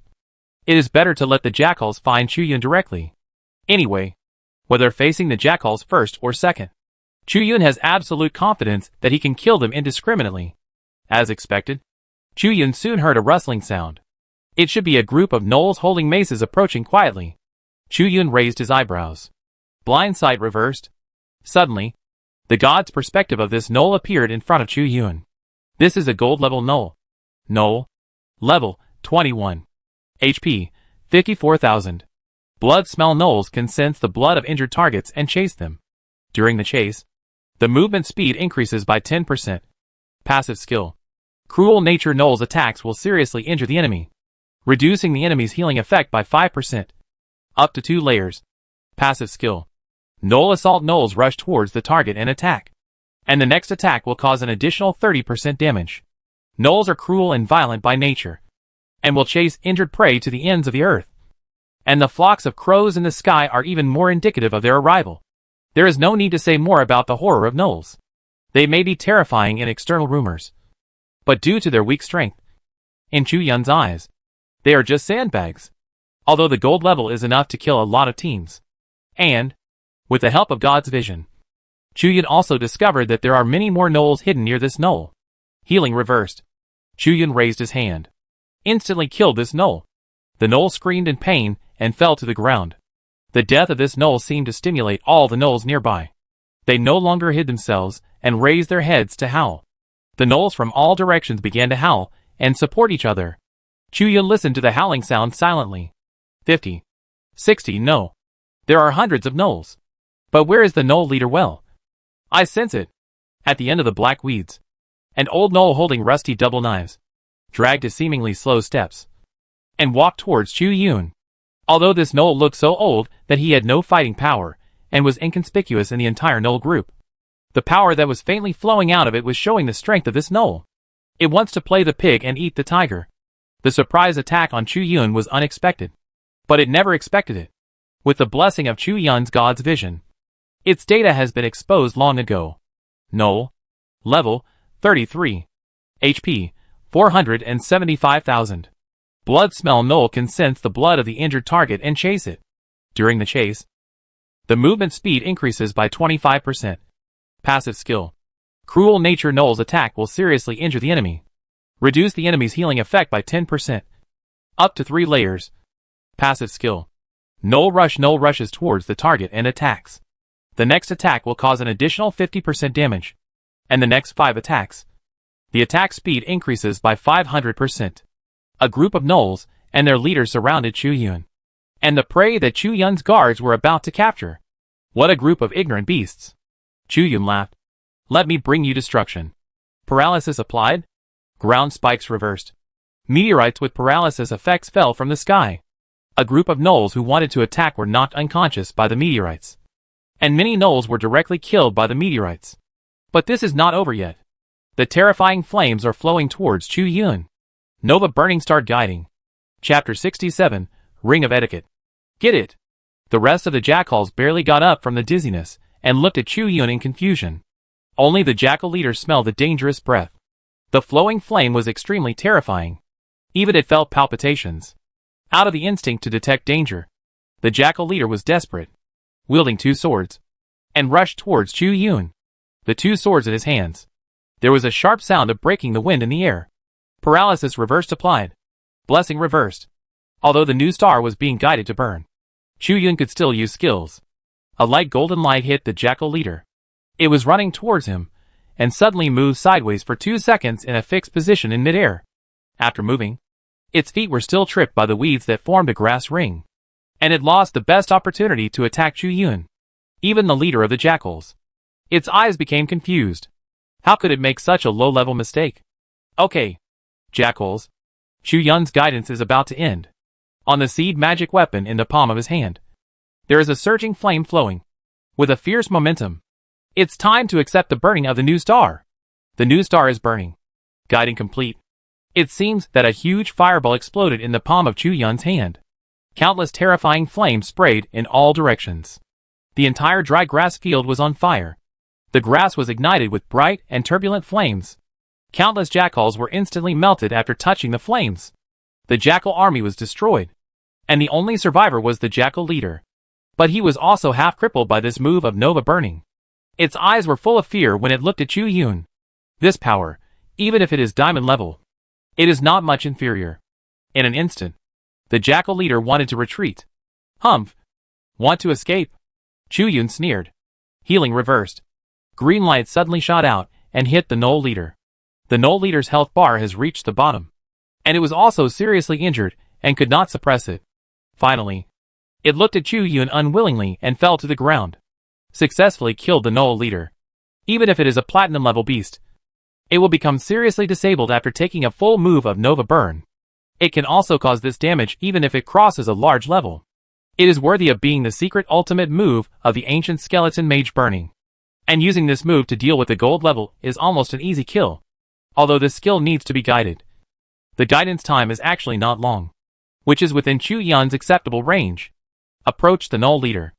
Speaker 1: it is better to let the jackals find Chuyun directly. Anyway, whether facing the jackals first or second, Chuyun has absolute confidence that he can kill them indiscriminately. As expected, Chuyun soon heard a rustling sound. It should be a group of gnolls holding maces approaching quietly. Chuyun raised his eyebrows. Blind sight reversed. Suddenly, the god's perspective of this gnoll appeared in front of Chuyun. This is a gold level gnoll. Gnoll. Level 21. HP 54,000. Blood smell gnolls can sense the blood of injured targets and chase them. During the chase, the movement speed increases by 10%. Passive skill. Cruel nature gnolls attacks will seriously injure the enemy, reducing the enemy's healing effect by 5%. Up to 2 layers. Passive skill. Gnoll assault gnolls rush towards the target and attack. And the next attack will cause an additional 30% damage. Gnolls are cruel and violent by nature, and will chase injured prey to the ends of the earth. And the flocks of crows in the sky are even more indicative of their arrival. There is no need to say more about the horror of gnolls. They may be terrifying in external rumors, but due to their weak strength, in Chuyun's eyes, they are just sandbags. Although the gold level is enough to kill a lot of teams. And, with the help of God's vision, Chuyun also discovered that there are many more gnolls hidden near this gnoll. Healing reversed. Chuyun raised his hand. Instantly killed this gnoll. The gnoll screamed in pain and fell to the ground. The death of this gnoll seemed to stimulate all the gnolls nearby. They no longer hid themselves and raised their heads to howl. The gnolls from all directions began to howl and support each other. Chuyun listened to the howling sound silently. 50. 60 no. There are hundreds of gnolls. But where is the gnoll leader? Well, I sense it. At the end of the black weeds. An old gnoll holding rusty double knives dragged his seemingly slow steps and walked towards Chuyun. Although this gnoll looked so old that he had no fighting power and was inconspicuous in the entire gnoll group, the power that was faintly flowing out of it was showing the strength of this gnoll. It wants to play the pig and eat the tiger. The surprise attack on Chuyun was unexpected, but it never expected it. With the blessing of Chuyun's God's vision, its data has been exposed long ago. Gnoll. Level 33. HP 475,000. Blood smell gnoll can sense the blood of the injured target and chase it. During the chase, the movement speed increases by 25%. Passive skill. Cruel nature gnoll's attack will seriously injure the enemy. Reduce the enemy's healing effect by 10%. Up to 3 layers. Passive skill. Gnoll rushes towards the target and attacks. The next attack will cause an additional 50% damage. And the next 5 attacks, the attack speed increases by 500%. A group of gnolls and their leader surrounded Chuyun, and the prey that Chuyun's guards were about to capture. What a group of ignorant beasts. Chuyun laughed. Let me bring you destruction. Paralysis applied. Ground spikes reversed. Meteorites with paralysis effects fell from the sky. A group of gnolls who wanted to attack were knocked unconscious by the meteorites. And many gnolls were directly killed by the meteorites. But this is not over yet. The terrifying flames are flowing towards Chuyun. Nova Burning Star Guiding. Chapter 67, Ring of Etiquette. Get it? The rest of the jackals barely got up from the dizziness and looked at Chuyun in confusion. Only the jackal leader smelled the dangerous breath. The flowing flame was extremely terrifying. Even it felt palpitations. Out of the instinct to detect danger, the jackal leader was desperate, wielding 2 swords, and rushed towards Chuyun. The 2 swords in his hands. There was a sharp sound of breaking the wind in the air. Paralysis reversed applied. Blessing reversed. Although the new star was being guided to burn, Chuyun could still use skills. A light golden light hit the jackal leader. It was running towards him, and suddenly moved sideways for 2 seconds in a fixed position in midair. After moving, its feet were still tripped by the weeds that formed a grass ring, and it lost the best opportunity to attack Chuyun, even the leader of the jackals. Its eyes became confused. How could it make such a low-level mistake? Okay, jackals. Chuyun's guidance is about to end. On the seed magic weapon in the palm of his hand, there is a surging flame flowing, with a fierce momentum. It's time to accept the burning of the new star. The new star is burning. Guiding complete. It seems that a huge fireball exploded in the palm of Chuyun's hand. Countless terrifying flames sprayed in all directions. The entire dry grass field was on fire. The grass was ignited with bright and turbulent flames. Countless jackals were instantly melted after touching the flames. The jackal army was destroyed, and the only survivor was the jackal leader. But he was also half crippled by this move of Nova burning. Its eyes were full of fear when it looked at Chu Yun. This power, even if it is diamond level, it is not much inferior. In an instant, the jackal leader wanted to retreat. Humph! Want to escape? Chu Yun sneered. Healing reversed. Green light suddenly shot out and hit the gnoll leader. The gnoll leader's health bar has reached the bottom, and it was also seriously injured and could not suppress it. Finally, it looked at Chu Yun unwillingly and fell to the ground. Successfully killed the gnoll leader. Even if it is a platinum level beast, it will become seriously disabled after taking a full move of Nova Burn. It can also cause this damage even if it crosses a large level. It is worthy of being the secret ultimate move of the ancient skeleton mage burning. And using this move to deal with the gold level is almost an easy kill, although this skill needs to be guided. The guidance time is actually not long, which is within Chu Yun's acceptable range. Approached the gnoll leader.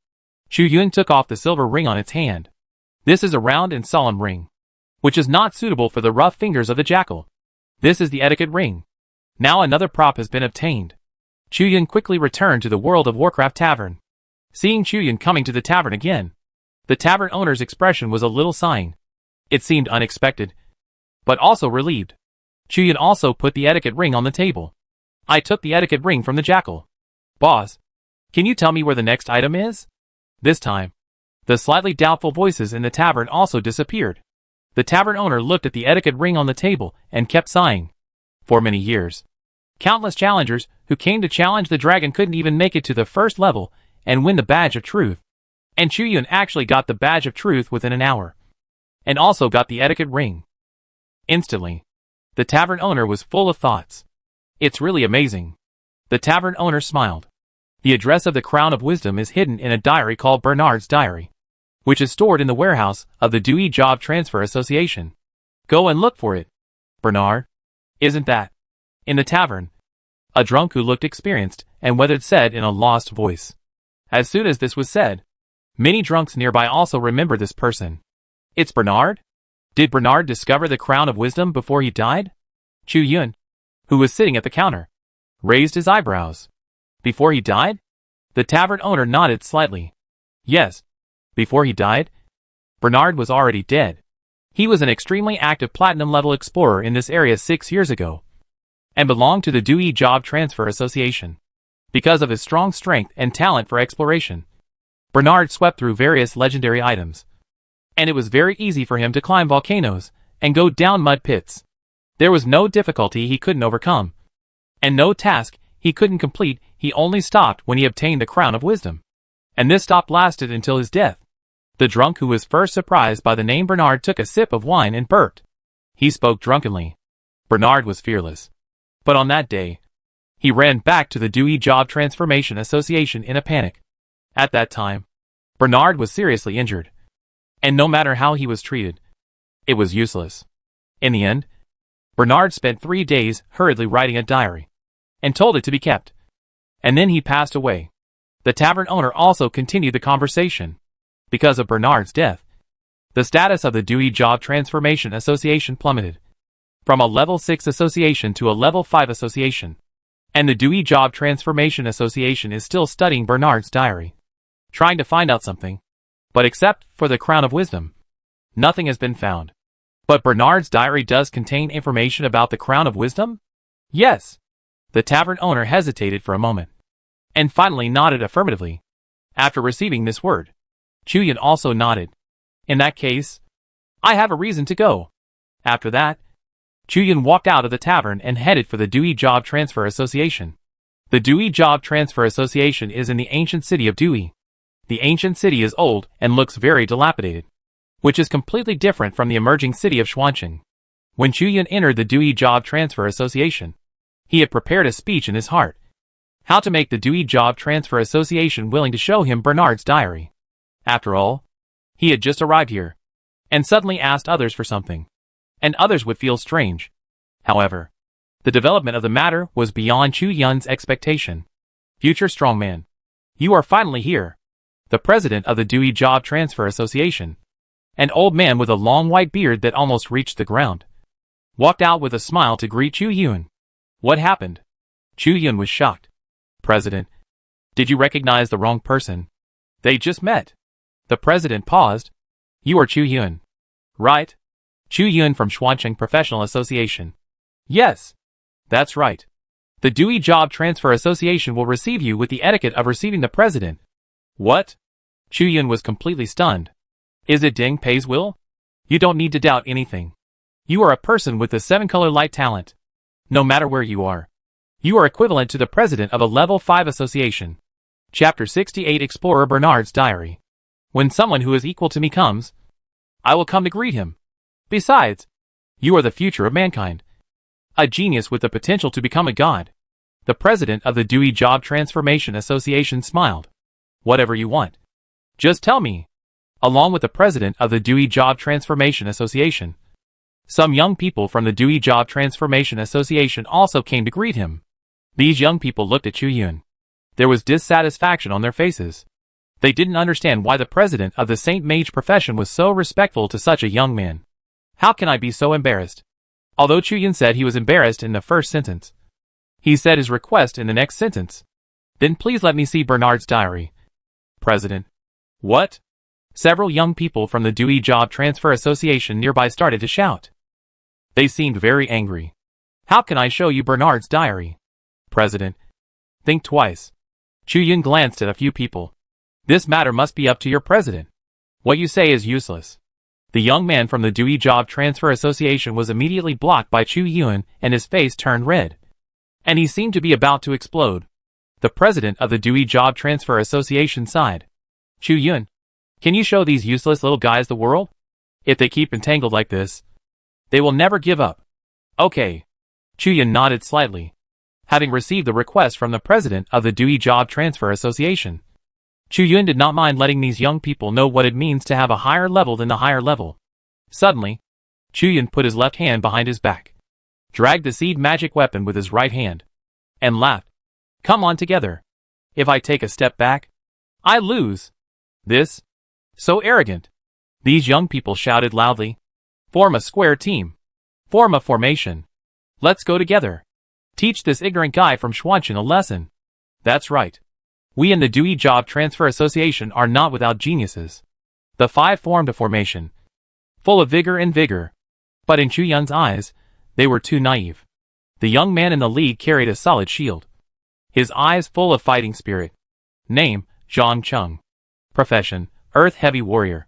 Speaker 1: Chu Yun took off the silver ring on its hand. This is a round and solemn ring, which is not suitable for the rough fingers of the jackal. This is the etiquette ring. Now another prop has been obtained. Chu Yun quickly returned to the World of Warcraft tavern. Seeing Chu Yun coming to the tavern again, the tavern owner's expression was a little sighing. It seemed unexpected, but also relieved. Chu Yun also put the etiquette ring on the table. I took the etiquette ring from the jackal. Boss, can you tell me where the next item is? This time, the slightly doubtful voices in the tavern also disappeared. The tavern owner looked at the etiquette ring on the table and kept sighing. For many years, countless challengers who came to challenge the dragon couldn't even make it to the first level and win the badge of truth. And Chu Yun actually got the badge of truth within an hour. And also got the etiquette ring. Instantly, the tavern owner was full of thoughts. It's really amazing. The tavern owner smiled. The address of the Crown of Wisdom is hidden in a diary called Bernard's Diary, which is stored in the warehouse of the Dewey Job Transfer Association. Go and look for it. Bernard? Isn't that? In the tavern, a drunk who looked experienced and weathered said in a lost voice. As soon as this was said, many drunks nearby also remembered this person. It's Bernard? Did Bernard discover the Crown of Wisdom before he died? Chu Yun, who was sitting at the counter, raised his eyebrows. Before he died? The tavern owner nodded slightly. Yes. Before he died? Bernard was already dead. He was an extremely active platinum-level explorer in this area 6 years ago, and belonged to the Dewey Job Transfer Association. Because of his strong strength and talent for exploration, Bernard swept through various legendary items, and it was very easy for him to climb volcanoes and go down mud pits. There was no difficulty he couldn't overcome, and no task he couldn't complete. He only stopped when he obtained the Crown of Wisdom, and this stop lasted until his death. The drunk who was first surprised by the name Bernard took a sip of wine and burped. He spoke drunkenly. Bernard was fearless. But on that day, he ran back to the Dewey Job Transformation Association in a panic. At that time, Bernard was seriously injured, and no matter how he was treated, it was useless. In the end, Bernard spent 3 days hurriedly writing a diary, and told it to be kept. And then he passed away. The tavern owner also continued the conversation. Because of Bernard's death, the status of the Dewey Job Transformation Association plummeted from a level 6 association to a level 5 association. And the Dewey Job Transformation Association is still studying Bernard's diary, trying to find out something. But except for the Crown of Wisdom, nothing has been found. But Bernard's diary does contain information about the Crown of Wisdom? Yes. The tavern owner hesitated for a moment, and finally nodded affirmatively. After receiving this word, Chu Yun also nodded. In that case, I have a reason to go. After that, Chu Yun walked out of the tavern and headed for the Dewey Job Transfer Association. The Dewey Job Transfer Association is in the ancient city of Dewey. The ancient city is old and looks very dilapidated, which is completely different from the emerging city of Xuancheng. When Chu Yun entered the Dewey Job Transfer Association, he had prepared a speech in his heart. How to make the Dewey Job Transfer Association willing to show him Bernard's diary. After all, he had just arrived here, and suddenly asked others for something, and others would feel strange. However, the development of the matter was beyond Chu Yun's expectation. Future strongman, you are finally here. The president of the Dewey Job Transfer Association, An old man with a long white beard that almost reached the ground walked out with a smile to greet Chu Yun. What happened? Chu Yun was shocked. President, did you recognize the wrong person? They just met. The president paused. You are Chu Yun, right? Chu Yun from Xuancheng Professional Association. Yes, that's right. The Dewey Job Transfer Association will receive you with the etiquette of receiving the president. What? Chu Yun was completely stunned. Is it Ding Pei's will? You don't need to doubt anything. You are a person with the 7-color light talent. No matter where you are, you are equivalent to the president of a level 5 association. Chapter 68 Explorer Bernard's Diary. When someone who is equal to me comes, I will come to greet him. Besides, you are the future of mankind. A genius with the potential to become a god. The president of the Dewey Job Transformation Association smiled. Whatever you want. Just tell me. Along with the president of the Dewey Job Transformation Association, some young people from the Dewey Job Transformation Association also came to greet him. These young people looked at Chu Yun. There was dissatisfaction on their faces. They didn't understand why the president of the Saint Mage profession was so respectful to such a young man. How can I be so embarrassed? Although Chu Yun said he was embarrassed in the first sentence, he said his request in the next sentence. Then please let me see Bernard's diary. President. What? Several young people from the Dewey Job Transfer Association nearby started to shout. They seemed very angry. How can I show you Bernard's diary? President. Think twice. Chu Yun glanced at a few people. This matter must be up to your president. What you say is useless. The young man from the Dewey Job Transfer Association was immediately blocked by Chu Yun and his face turned red. And he seemed to be about to explode. The president of the Dewey Job Transfer Association sighed. Chu Yun, can you show these useless little guys the world? If they keep entangled like this, they will never give up. Okay. Chu Yun nodded slightly. Having received the request from the president of the Dewey Job Transfer Association, Chu Yun did not mind letting these young people know what it means to have a higher level than the higher level. Suddenly, Chu Yun put his left hand behind his back, dragged the seed magic weapon with his right hand, and laughed. Come on together. If I take a step back, I lose. This? So arrogant. These young people shouted loudly. Form a square team. Form a formation. Let's go together. Teach this ignorant guy from Xuancheng a lesson. That's right. We in the Dewey Job Transfer Association are not without geniuses. The 5 formed a formation, full of vigor and vigor. But in Chu Yun's eyes, they were too naive. The young man in the lead carried a solid shield, his eyes full of fighting spirit. Name, Zhang Cheng. Profession, Earth Heavy Warrior.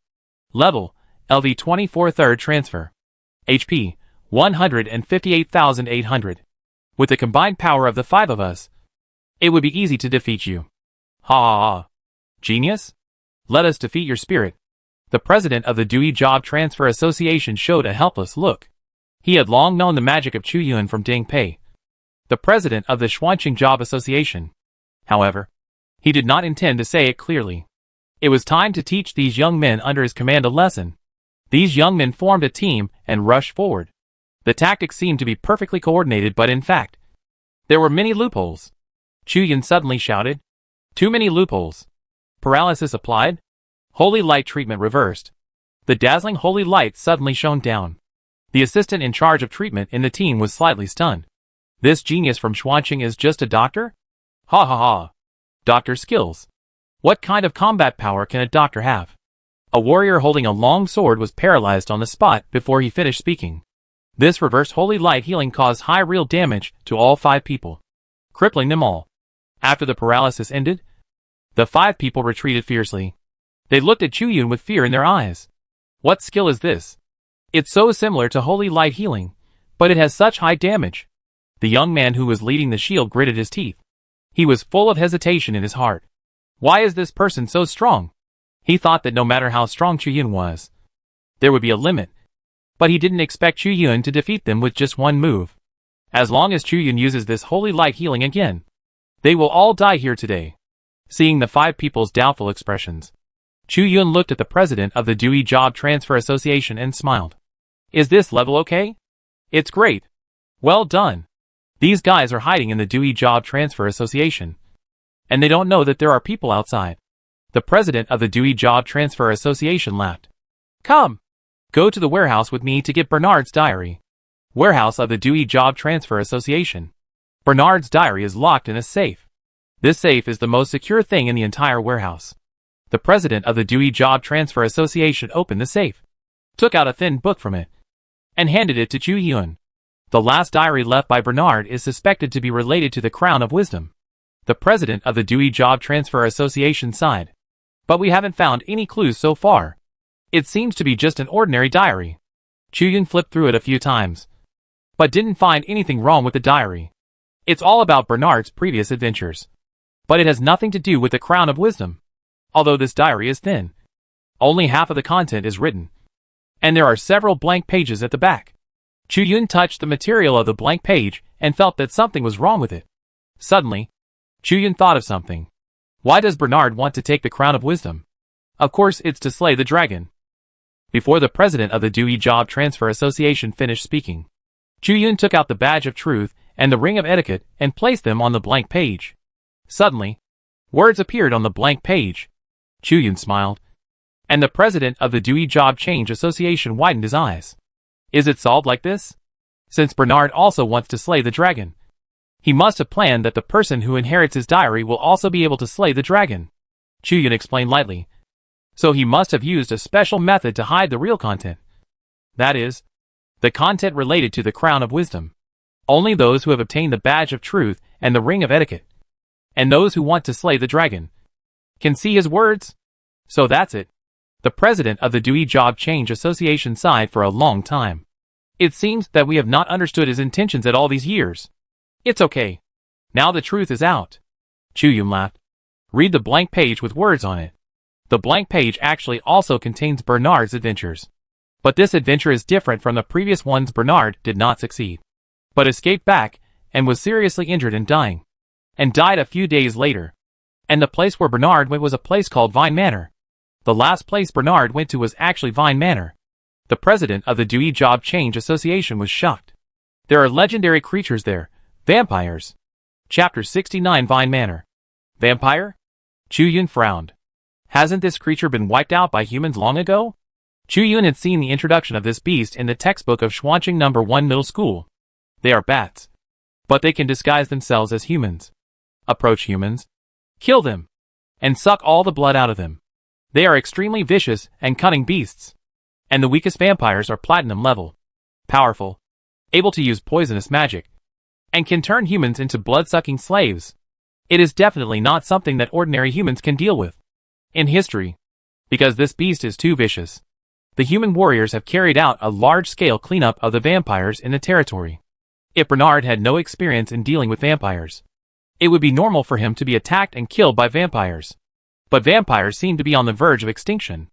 Speaker 1: Level, LV-24 3rd Transfer. HP, 158,800. With the combined power of the 5 of us, it would be easy to defeat you. Ha ha ha. Genius? Let us defeat your spirit. The president of the Dewey Job Transfer Association showed a helpless look. He had long known the magic of Chu Yun from Ding Pei, the president of the Xuancheng Job Association. However, he did not intend to say it clearly. It was time to teach these young men under his command a lesson. These young men formed a team and rushed forward. The tactics seemed to be perfectly coordinated, but in fact, there were many loopholes. Chu Yun suddenly shouted. Too many loopholes. Paralysis applied. Holy light treatment reversed. The dazzling holy light suddenly shone down. The assistant in charge of treatment in the team was slightly stunned. This genius from Xuancheng is just a doctor? Ha ha ha. Doctor skills. What kind of combat power can a doctor have? A warrior holding a long sword was paralyzed on the spot before he finished speaking. This reverse holy light healing caused high real damage to all 5 people, crippling them all. After the paralysis ended, the 5 people retreated fiercely. They looked at Chu Yun with fear in their eyes. What skill is this? It's so similar to holy light healing, but it has such high damage. The young man who was leading the shield gritted his teeth. He was full of hesitation in his heart. Why is this person so strong? He thought that no matter how strong Chu Yun was, there would be a limit. But he didn't expect Chu Yun to defeat them with just one move. As long as Chu Yun uses this holy light healing again, they will all die here today. Seeing the 5 people's doubtful expressions, Chu Yun looked at the president of the Dewey Job Transfer Association and smiled. Is this level okay? It's great. Well done. These guys are hiding in the Dewey Job Transfer Association, and they don't know that there are people outside. The president of the Dewey Job Transfer Association laughed. Come. Go to the warehouse with me to get Bernard's diary. Warehouse of the Dewey Job Transfer Association. Bernard's diary is locked in a safe. This safe is the most secure thing in the entire warehouse. The president of the Dewey Job Transfer Association opened the safe, took out a thin book from it, and handed it to Chu Yun. The last diary left by Bernard is suspected to be related to the Crown of Wisdom. The president of the Dewey Job Transfer Association sighed. But we haven't found any clues so far. It seems to be just an ordinary diary. Chu Yun flipped through it a few times, but didn't find anything wrong with the diary. It's all about Bernard's previous adventures. But it has nothing to do with the Crown of Wisdom. Although this diary is thin, only half of the content is written, and there are several blank pages at the back. Chu Yun touched the material of the blank page and felt that something was wrong with it. Suddenly, Chu Yun thought of something. Why does Bernard want to take the Crown of Wisdom? Of course, it's to slay the dragon. Before the president of the Dewey Job Transfer Association finished speaking, Chu Yun took out the badge of truth and the ring of etiquette and placed them on the blank page. Suddenly, words appeared on the blank page. Chu Yun smiled, and the president of the Dewey Job Change Association widened his eyes. Is it solved like this? Since Bernard also wants to slay the dragon, he must have planned that the person who inherits his diary will also be able to slay the dragon. Chu Yun explained lightly. So he must have used a special method to hide the real content. That is, the content related to the Crown of Wisdom. Only those who have obtained the badge of truth and the ring of etiquette, and those who want to slay the dragon, can see his words. So that's it. The president of the Dewey Job Change Association sighed for a long time. It seems that we have not understood his intentions at all these years. It's okay. Now the truth is out. Chu Yun laughed. Read the blank page with words on it. The blank page actually also contains Bernard's adventures. But this adventure is different from the previous ones. Bernard did not succeed, but escaped back and was seriously injured and dying. And died a few days later. And the place where Bernard went was a place called Vine Manor. The last place Bernard went to was actually Vine Manor. The president of the Dewey Job Change Association was shocked. There are legendary creatures there, vampires. Chapter 69 Vine Manor. Vampire? Chu Yun frowned. Hasn't this creature been wiped out by humans long ago? Chu Yun had seen the introduction of this beast in the textbook of Xuanqing No. 1 Middle School. They are bats. But they can disguise themselves as humans. Approach humans, kill them, and suck all the blood out of them. They are extremely vicious and cunning beasts. And the weakest vampires are platinum level. Powerful, able to use poisonous magic, and can turn humans into blood-sucking slaves. It is definitely not something that ordinary humans can deal with. In history, because this beast is too vicious, the human warriors have carried out a large-scale cleanup of the vampires in the territory. If Bernard had no experience in dealing with vampires, it would be normal for him to be attacked and killed by vampires. But vampires seem to be on the verge of extinction.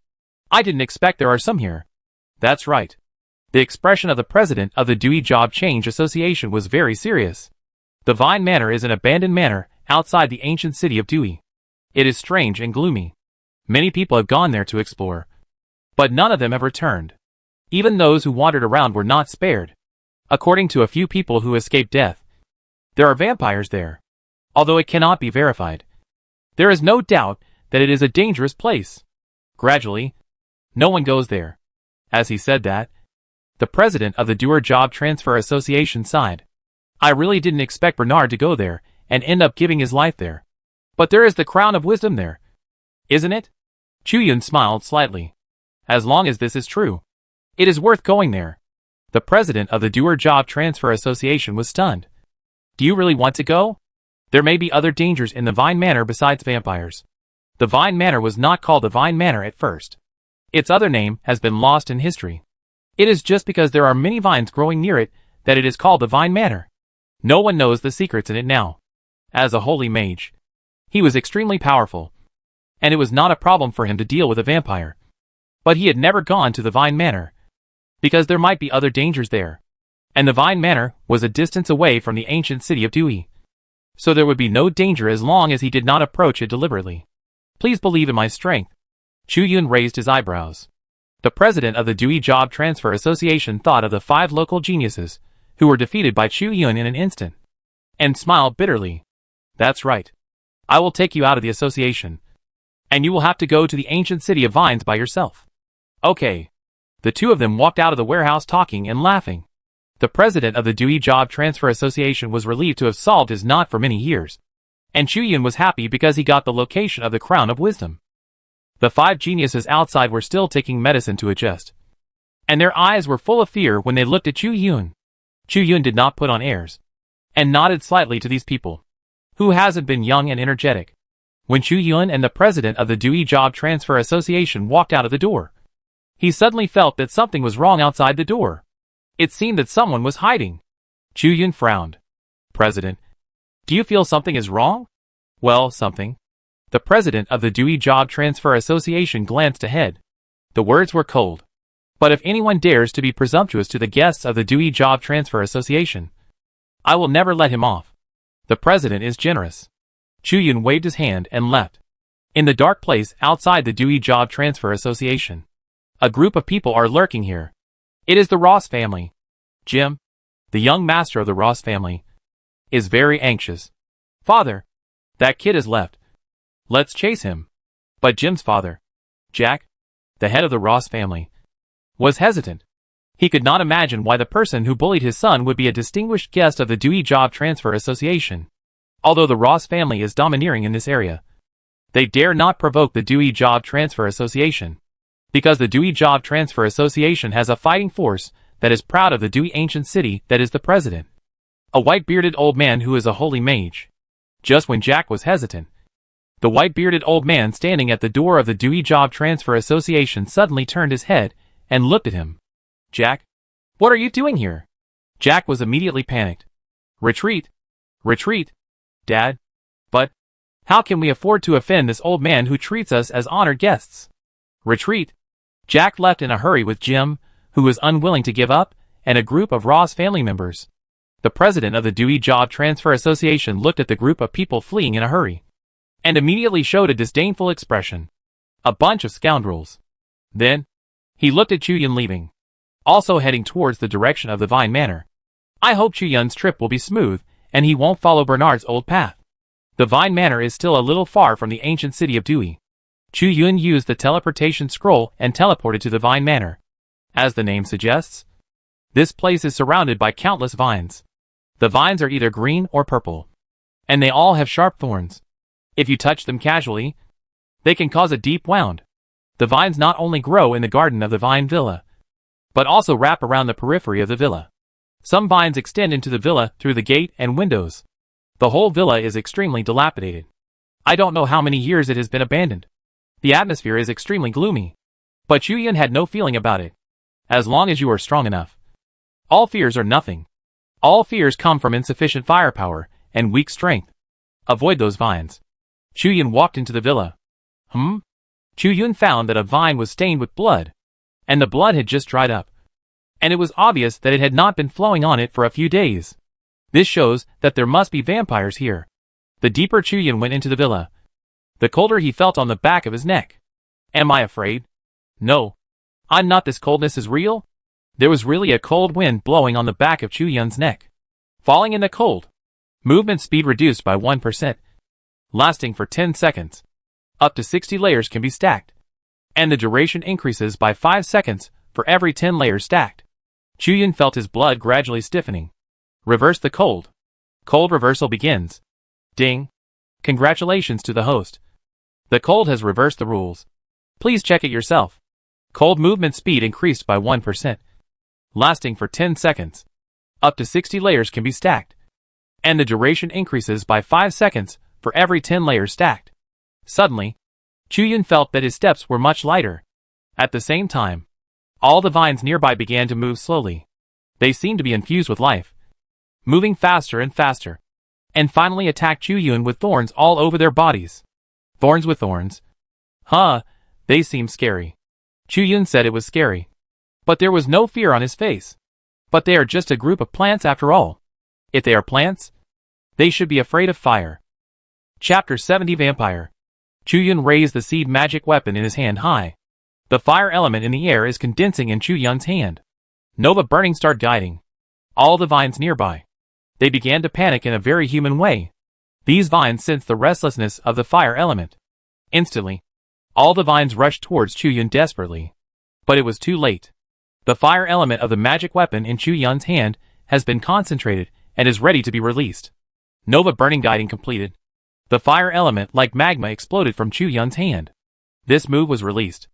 Speaker 1: I didn't expect there are some here. That's right. The expression of the president of the Dewey Job Change Association was very serious. The Vine Manor is an abandoned manor outside the ancient city of Dewey. It is strange and gloomy. Many people have gone there to explore, but none of them have returned. Even those who wandered around were not spared. According to a few people who escaped death, there are vampires there, although it cannot be verified. There is no doubt that it is a dangerous place. Gradually, no one goes there. As he said that, the president of the Dewey Job Transfer Association sighed. I really didn't expect Bernard to go there and end up giving his life there. But there is the Crown of Wisdom there, isn't it? Chu Yun smiled slightly. As long as this is true, it is worth going there. The president of the Dewey Job Transfer Association was stunned. Do you really want to go? There may be other dangers in the Vine Manor besides vampires. The Vine Manor was not called the Vine Manor at first. Its other name has been lost in history. It is just because there are many vines growing near it that it is called the Vine Manor. No one knows the secrets in it now. As a holy mage, he was extremely powerful, and it was not a problem for him to deal with a vampire. But he had never gone to the Vine Manor, because there might be other dangers there. And the Vine Manor was a distance away from the ancient city of Dewey. So there would be no danger as long as he did not approach it deliberately. Please believe in my strength. Chu Yun raised his eyebrows. The president of the Dewey Job Transfer Association thought of the 5 local geniuses, who were defeated by Chu Yun in an instant, and smiled bitterly. That's right. I will take you out of the association, and you will have to go to the ancient city of vines by yourself. Okay. The two of them walked out of the warehouse talking and laughing. The president of the Dewey Job Transfer Association was relieved to have solved his knot for many years. And Chu-Yun was happy because he got the location of the crown of wisdom. The 5 geniuses outside were still taking medicine to adjust. And their eyes were full of fear when they looked at Chu-Yun. Chu-Yun did not put on airs. And nodded slightly to these people. Who hasn't been young and energetic? When Chu-Yun and the president of the Dewey Job Transfer Association walked out of the door, he suddenly felt that something was wrong outside the door. It seemed that someone was hiding. Chu-Yun frowned. President, do you feel something is wrong? Well, something. The president of the Dewey Job Transfer Association glanced ahead. The words were cold. But if anyone dares to be presumptuous to the guests of the Dewey Job Transfer Association, I will never let him off. The president is generous. Chu-Yun waved his hand and left. In the dark place outside the Dewey Job Transfer Association, a group of people are lurking here. It is the Ross family. Jim, the young master of the Ross family, is very anxious. Father, that kid has left. Let's chase him. But Jim's father, Jack, the head of the Ross family, was hesitant. He could not imagine why the person who bullied his son would be a distinguished guest of the Dewey Job Transfer Association. Although the Ross family is domineering in this area, they dare not provoke the Dewey Job Transfer Association. Because the Dewey Job Transfer Association has a fighting force that is proud of the Dewey ancient city that is the president. A white-bearded old man who is a holy mage. Just when Jack was hesitant, the white-bearded old man standing at the door of the Dewey Job Transfer Association suddenly turned his head and looked at him. Jack, what are you doing here? Jack was immediately panicked. Retreat. Retreat. Dad. But how can we afford to offend this old man who treats us as honored guests? Retreat. Jack left in a hurry with Jim, who was unwilling to give up, and a group of Ross family members. The president of the Dewey Job Transfer Association looked at the group of people fleeing in a hurry, and immediately showed a disdainful expression. A bunch of scoundrels. Then, he looked at Chu-Yun leaving, also heading towards the direction of the Vine Manor. I hope Chu-Yun's trip will be smooth, and he won't follow Bernard's old path. The Vine Manor is still a little far from the ancient city of Dewey. Chu-Yun used the teleportation scroll and teleported to the Vine Manor. As the name suggests, this place is surrounded by countless vines. The vines are either green or purple, and they all have sharp thorns. If you touch them casually, they can cause a deep wound. The vines not only grow in the garden of the Vine Villa, but also wrap around the periphery of the villa. Some vines extend into the villa through the gate and windows. The whole villa is extremely dilapidated. I don't know how many years it has been abandoned. The atmosphere is extremely gloomy. But Chu-Yun had no feeling about it. As long as you are strong enough. All fears are nothing. All fears come from insufficient firepower and weak strength. Avoid those vines. Chu-Yun walked into the villa. Chu-Yun found that a vine was stained with blood, and the blood had just dried up. And it was obvious that it had not been flowing on it for a few days. This shows that there must be vampires here. The deeper Chu-Yun went into the villa, the colder he felt on the back of his neck. Am I afraid? No. I'm not. This coldness is real? There was really a cold wind blowing on the back of Chu-Yun's neck. Falling in the cold. Movement speed reduced by 1%. Lasting for 10 seconds. Up to 60 layers can be stacked. And the duration increases by 5 seconds for every 10 layers stacked. Chu-Yun felt his blood gradually stiffening. Reverse the cold. Cold reversal begins. Ding. Congratulations to the host. The cold has reversed the rules. Please check it yourself. Cold movement speed increased by 1%. Lasting for 10 seconds. Up to 60 layers can be stacked. And the duration increases by 5 seconds for every 10 layers stacked. Suddenly, Chu-Yun felt that his steps were much lighter. At the same time, all the vines nearby began to move slowly. They seemed to be infused with life, moving faster and faster, and finally attacked Chu-Yun with thorns all over their bodies. Thorns with thorns. They seemed scary. Chu-Yun said it was scary. But there was no fear on his face. But they are just a group of plants after all. If they are plants, they should be afraid of fire. Chapter 70 Vampire. Chu-Yun raised the seed magic weapon in his hand high. The fire element in the air is condensing in Chu-Yun's hand. Nova burning started guiding all the vines nearby. They began to panic in a very human way. These vines sensed the restlessness of the fire element. Instantly, all the vines rushed towards Chu-Yun desperately. But it was too late. The fire element of the magic weapon in Chu Yun's hand has been concentrated and is ready to be released. Nova burning guiding completed. The fire element, like magma, exploded from Chu Yun's hand. This move was released.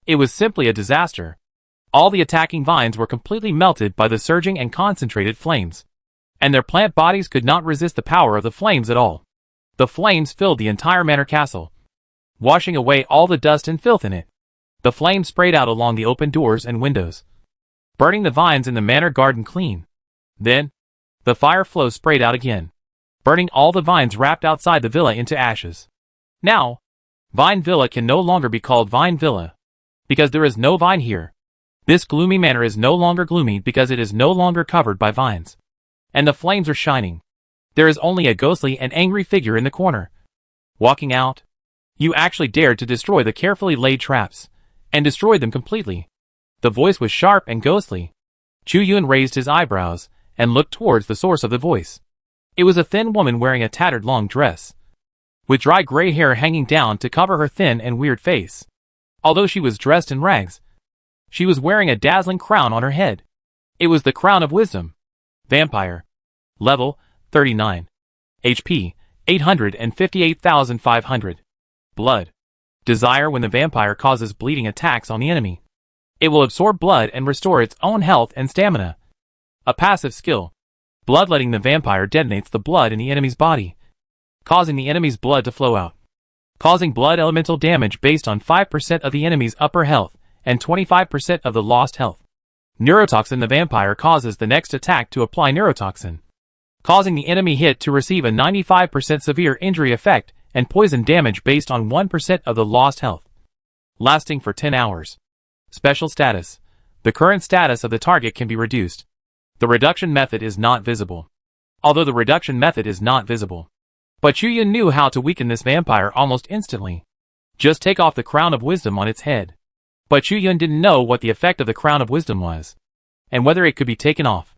Speaker 1: It was simply a disaster. All the attacking vines were completely melted by the surging and concentrated flames. And their plant bodies could not resist the power of the flames at all. The flames filled the entire manor castle, washing away all the dust and filth in it. The flames sprayed out along the open doors and windows, burning the vines in the manor garden clean. Then, the fire flow sprayed out again, burning all the vines wrapped outside the villa into ashes. Now, Vine Villa can no longer be called Vine Villa, because there is no vine here. This gloomy manor is no longer gloomy because it is no longer covered by vines. And the flames are shining. There is only a ghostly and angry figure in the corner. Walking out, you actually dared to destroy the carefully laid traps, and destroyed them completely. The voice was sharp and ghostly. Chu Yun raised his eyebrows, and looked towards the source of the voice. It was a thin woman wearing a tattered long dress, with dry gray hair hanging down to cover her thin and weird face. Although she was dressed in rags, she was wearing a dazzling crown on her head. It was the crown of wisdom. Vampire. Level, 39. HP, 858,500. Blood. Desire. When the vampire causes bleeding attacks on the enemy, it will absorb blood and restore its own health and stamina. A passive skill. Bloodletting. The vampire detonates the blood in the enemy's body, causing the enemy's blood to flow out, causing blood elemental damage based on 5% of the enemy's upper health and 25% of the lost health. Neurotoxin. The vampire causes the next attack to apply neurotoxin, causing the enemy hit to receive a 95% severe injury effect and poison damage based on 1% of the lost health, lasting for 10 hours. Special status. The current status of the target can be reduced. The reduction method is not visible. Although the reduction method is not visible, but Chu Yun knew how to weaken this vampire almost instantly. Just take off the crown of wisdom on its head. But Chu Yun didn't know what the effect of the crown of wisdom was, and whether it could be taken off.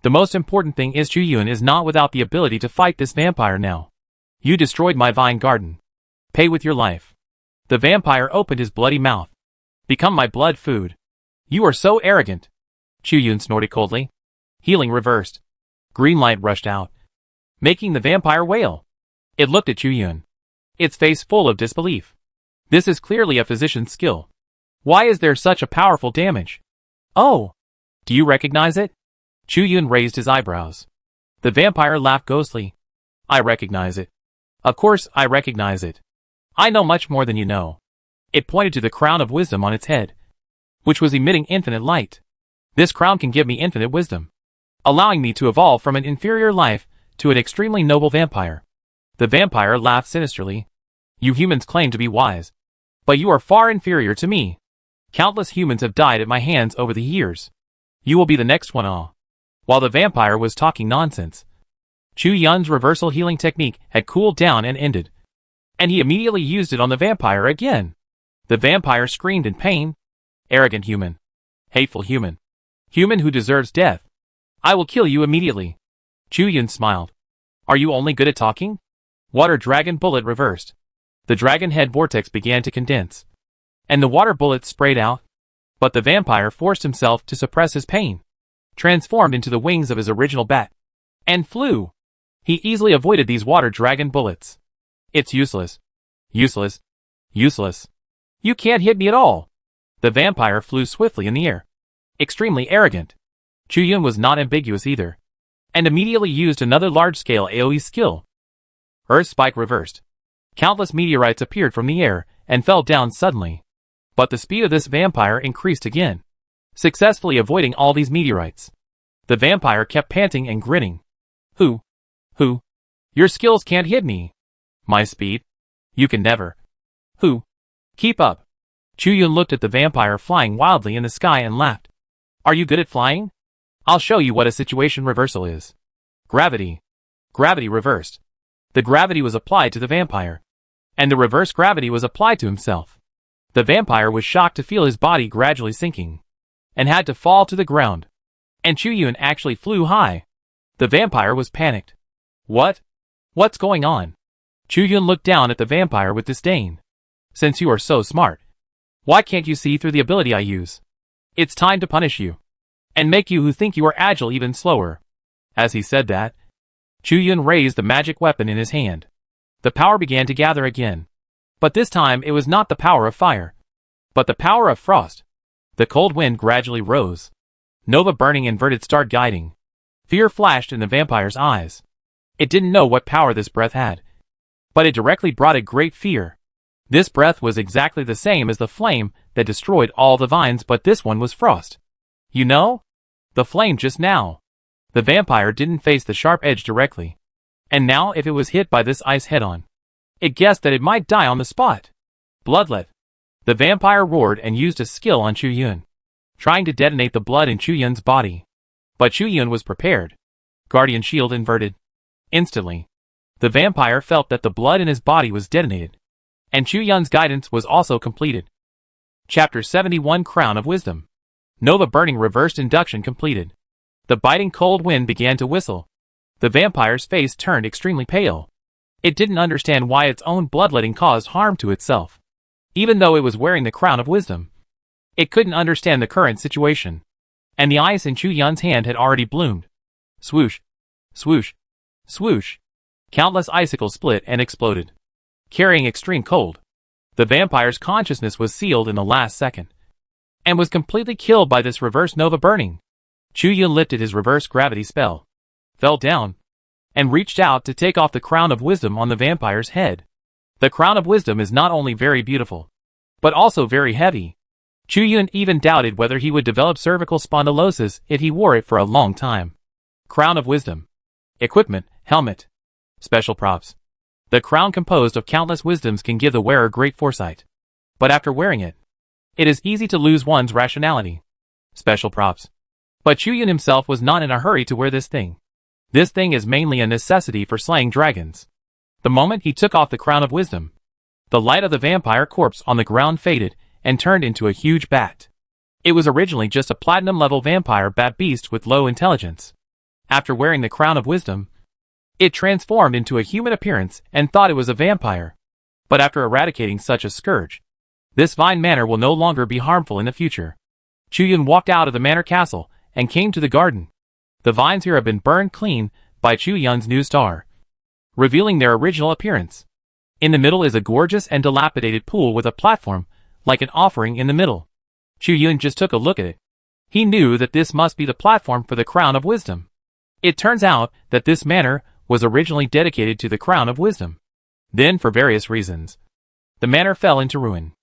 Speaker 1: The most important thing is Chu Yun is not without the ability to fight this vampire now. You destroyed my vine garden. Pay with your life. The vampire opened his bloody mouth. Become my blood food. You are so arrogant. Chu Yun snorted coldly. Healing reversed. Green light rushed out, making the vampire wail. It looked at Chu Yun, its face full of disbelief. This is clearly a physician's skill. Why is there such a powerful damage? Oh, do you recognize it? Chu Yun raised his eyebrows. The vampire laughed ghostly. I recognize it. Of course I recognize it. I know much more than you know. It pointed to the crown of wisdom on its head, which was emitting infinite light. This crown can give me infinite wisdom, allowing me to evolve from an inferior life to an extremely noble vampire. The vampire laughed sinisterly. You humans claim to be wise, but you are far inferior to me. Countless humans have died at my hands over the years. You will be the next one. While the vampire was talking nonsense, Chu Yun's reversal healing technique had cooled down and ended, and he immediately used it on the vampire again. The vampire screamed in pain. Arrogant human. Hateful human. Human who deserves death. I will kill you immediately. Chu Yun smiled. Are you only good at talking? Water dragon bullet reversed. The dragon head vortex began to condense, and the water bullets sprayed out. But the vampire forced himself to suppress his pain, transformed into the wings of his original bat, and flew. He easily avoided these water dragon bullets. It's useless. Useless. Useless. You can't hit me at all. The vampire flew swiftly in the air. Extremely arrogant. Chu Yun was not ambiguous either, and immediately used another large-scale AoE skill. Earth spike reversed. Countless meteorites appeared from the air and fell down suddenly. But the speed of this vampire increased again, successfully avoiding all these meteorites. The vampire kept panting and grinning. Who? Your skills can't hit me. My speed? You can never. Who? Keep up. Chu Yun looked at the vampire flying wildly in the sky and laughed. Are you good at flying? I'll show you what a situation reversal is. Gravity. Gravity reversed. The gravity was applied to the vampire, and the reverse gravity was applied to himself. The vampire was shocked to feel his body gradually sinking, and had to fall to the ground. And Chu Yun actually flew high. The vampire was panicked. What? What's going on? Chu Yun looked down at the vampire with disdain. Since you are so smart, why can't you see through the ability I use? It's time to punish you. And make you who think you are agile even slower. As he said that, Chu Yun raised the magic weapon in his hand. The power began to gather again. But this time it was not the power of fire, but the power of frost. The cold wind gradually rose. Nova burning inverted started guiding. Fear flashed in the vampire's eyes. It didn't know what power this breath had, but it directly brought a great fear. This breath was exactly the same as the flame that destroyed all the vines, but this one was frost. You know? The flame just now. The vampire didn't face the sharp edge directly. And now if it was hit by this ice head-on, it guessed that it might die on the spot. Bloodlet. The vampire roared and used his skill on Chu Yun, trying to detonate the blood in Chu Yun's body. But Chu Yun was prepared. Guardian shield inverted. Instantly, the vampire felt that the blood in his body was detonated, and Chu Yun's guidance was also completed. Chapter 71 Crown of Wisdom. Nova burning reversed induction completed. The biting cold wind began to whistle. The vampire's face turned extremely pale. It didn't understand why its own bloodletting caused harm to itself. Even though it was wearing the Crown of Wisdom, it couldn't understand the current situation. And the ice in Chu Yun's hand had already bloomed. Swoosh, swoosh, swoosh. Countless icicles split and exploded, carrying extreme cold. The vampire's consciousness was sealed in the last second, and was completely killed by this reverse Nova burning. Chu Yun lifted his reverse gravity spell, fell down, and reached out to take off the Crown of Wisdom on the vampire's head. The Crown of Wisdom is not only very beautiful, but also very heavy. Chu Yun even doubted whether he would develop cervical spondylosis if he wore it for a long time. Crown of Wisdom. Equipment, helmet. Special props. The crown composed of countless wisdoms can give the wearer great foresight. But after wearing it, it is easy to lose one's rationality. Special props. But Chu Yun himself was not in a hurry to wear this thing. This thing is mainly a necessity for slaying dragons. The moment he took off the Crown of Wisdom, the light of the vampire corpse on the ground faded and turned into a huge bat. It was originally just a platinum-level vampire bat beast with low intelligence. After wearing the Crown of Wisdom, it transformed into a human appearance and thought it was a vampire. But after eradicating such a scourge, this vine manor will no longer be harmful in the future. Chu Yun walked out of the manor castle and came to the garden. The vines here have been burned clean by Chu Yun's new star, revealing their original appearance. In the middle is a gorgeous and dilapidated pool with a platform, like an offering in the middle. Chu Yun just took a look at it. He knew that this must be the platform for the Crown of Wisdom. It turns out that this manor was originally dedicated to the Crown of Wisdom. Then, for various reasons, the manor fell into ruin.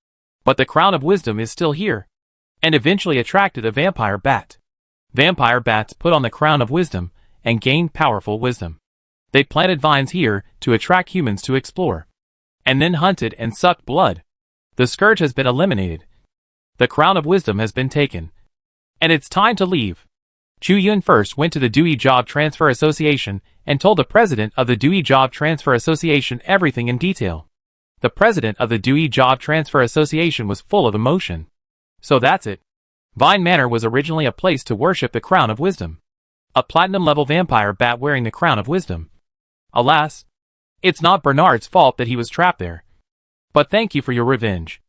Speaker 1: But the Crown of Wisdom is still here, and eventually attracted a vampire bat. Vampire bats put on the Crown of Wisdom and gained powerful wisdom. They planted vines here to attract humans to explore, and then hunted and sucked blood. The scourge has been eliminated. The Crown of Wisdom has been taken, and it's time to leave. Chu Yun first went to the Dewey Job Transfer Association and told the president of the Dewey Job Transfer Association everything in detail. The president of the Dewey Job Transfer Association was full of emotion. So that's it. Vine Manor was originally a place to worship the Crown of Wisdom. A platinum-level vampire bat wearing the Crown of Wisdom. Alas, it's not Bernard's fault that he was trapped there. But thank you for your revenge.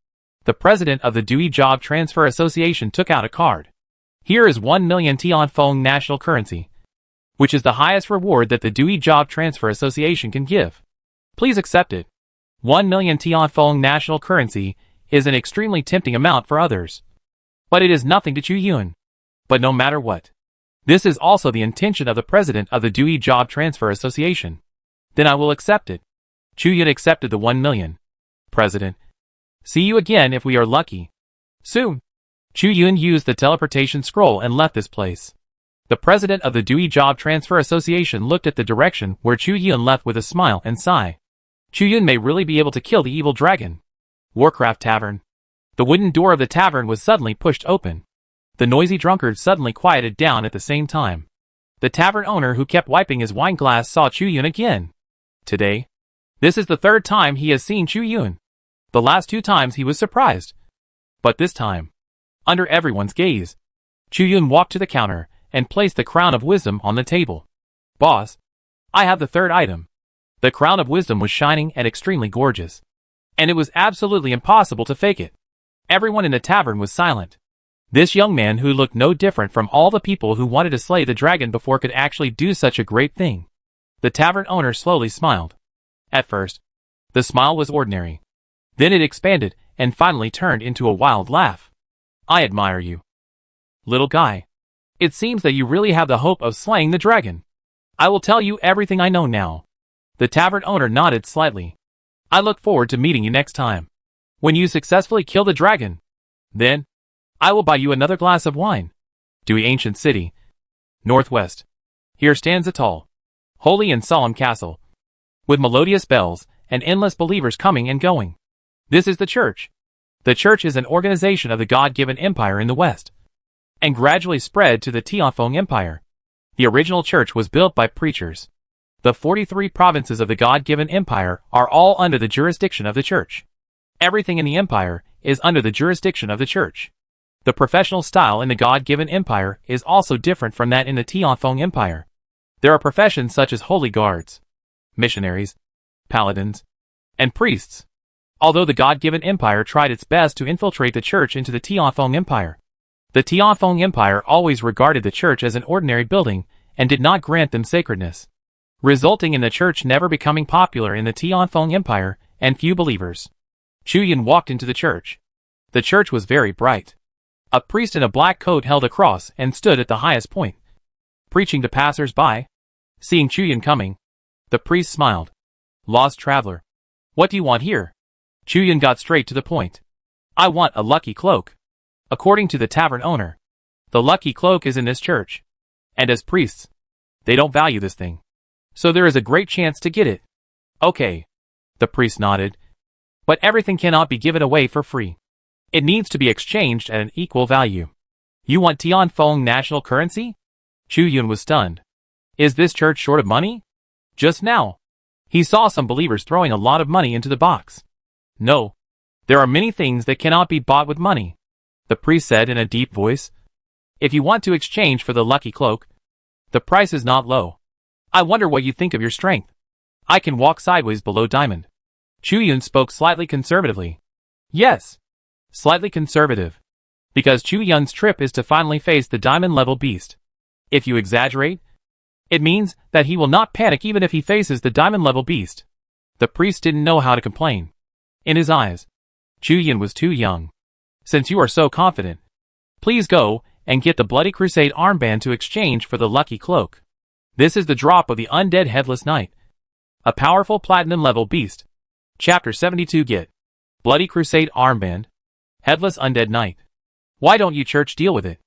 Speaker 1: The president of the Dewey Job Transfer Association took out a card. Here is 1 million Tianfeng national currency, which is the highest reward that the Dewey Job Transfer Association can give. Please accept it. 1 million Tianfeng national currency is an extremely tempting amount for others, but it is nothing to Chu Yun. But no matter what, this is also the intention of the president of the Dewey Job Transfer Association. Then I will accept it. Chu Yun accepted the 1 million. President, see you again if we are lucky. Soon. Chu Yun used the teleportation scroll and left this place. The president of the Dewey Job Transfer Association looked at the direction where Chu Yun left with a smile and sigh. Chu Yun may really be able to kill the evil dragon. Warcraft Tavern. The wooden door of the tavern was suddenly pushed open. The noisy drunkard suddenly quieted down at the same time. The tavern owner who kept wiping his wine glass saw Chu Yun again. Today, this is the third time he has seen Chu Yun. The last 2 times he was surprised. But this time, under everyone's gaze, Chu Yun walked to the counter and placed the Crown of Wisdom on the table. Boss, I have the third item. The Crown of Wisdom was shining and extremely gorgeous, and it was absolutely impossible to fake it. Everyone in the tavern was silent. This young man who looked no different from all the people who wanted to slay the dragon before could actually do such a great thing. The tavern owner slowly smiled. At first, the smile was ordinary. Then it expanded and finally turned into a wild laugh. I admire you, little guy. It seems that you really have the hope of slaying the dragon. I will tell you everything I know now. The tavern owner nodded slightly. I look forward to meeting you next time. When you successfully kill the dragon, then I will buy you another glass of wine. Dewey Ancient City, Northwest. Here stands a tall, holy and solemn castle, with melodious bells and endless believers coming and going. This is the church. The church is an organization of the God-given empire in the West, and gradually spread to the Tianfeng Empire. The original church was built by preachers. The 43 provinces of the God-given empire are all under the jurisdiction of the church. Everything in the empire is under the jurisdiction of the church. The professional style in the God-given empire is also different from that in the Tianfeng Empire. There are professions such as holy guards, missionaries, paladins, and priests. Although the God-given empire tried its best to infiltrate the church into the Tianfeng Empire, the Tianfeng Empire always regarded the church as an ordinary building and did not grant them sacredness, resulting in the church never becoming popular in the Tianfeng Empire and few believers. Chu Yun walked into the church. The church was very bright. A priest in a black coat held a cross and stood at the highest point, preaching to passers-by. Seeing Chu Yun coming, the priest smiled. Lost traveler, what do you want here? Chu Yun got straight to the point. I want a lucky cloak. According to the tavern owner, the lucky cloak is in this church. And as priests, they don't value this thing. So there is a great chance to get it. Okay. The priest nodded. But everything cannot be given away for free. It needs to be exchanged at an equal value. You want Tianfeng national currency? Chu Yun was stunned. Is this church short of money? Just now, he saw some believers throwing a lot of money into the box. No. There are many things that cannot be bought with money, the priest said in a deep voice. If you want to exchange for the lucky cloak, the price is not low. I wonder what you think of your strength. I can walk sideways below diamond. Chu Yun spoke slightly conservatively. Yes. Slightly conservative. Because Chu Yun's trip is to finally face the diamond-level beast. If you exaggerate, it means that he will not panic even if he faces the diamond-level beast. The priest didn't know how to complain. In his eyes, Chu Yun was too young. Since you are so confident, please go and get the Bloody Crusade armband to exchange for the lucky cloak. This is the drop of the Undead Headless Knight, a powerful platinum-level beast. Chapter 72. Get Bloody Crusade armband, Headless Undead Knight. Why don't you church deal with it?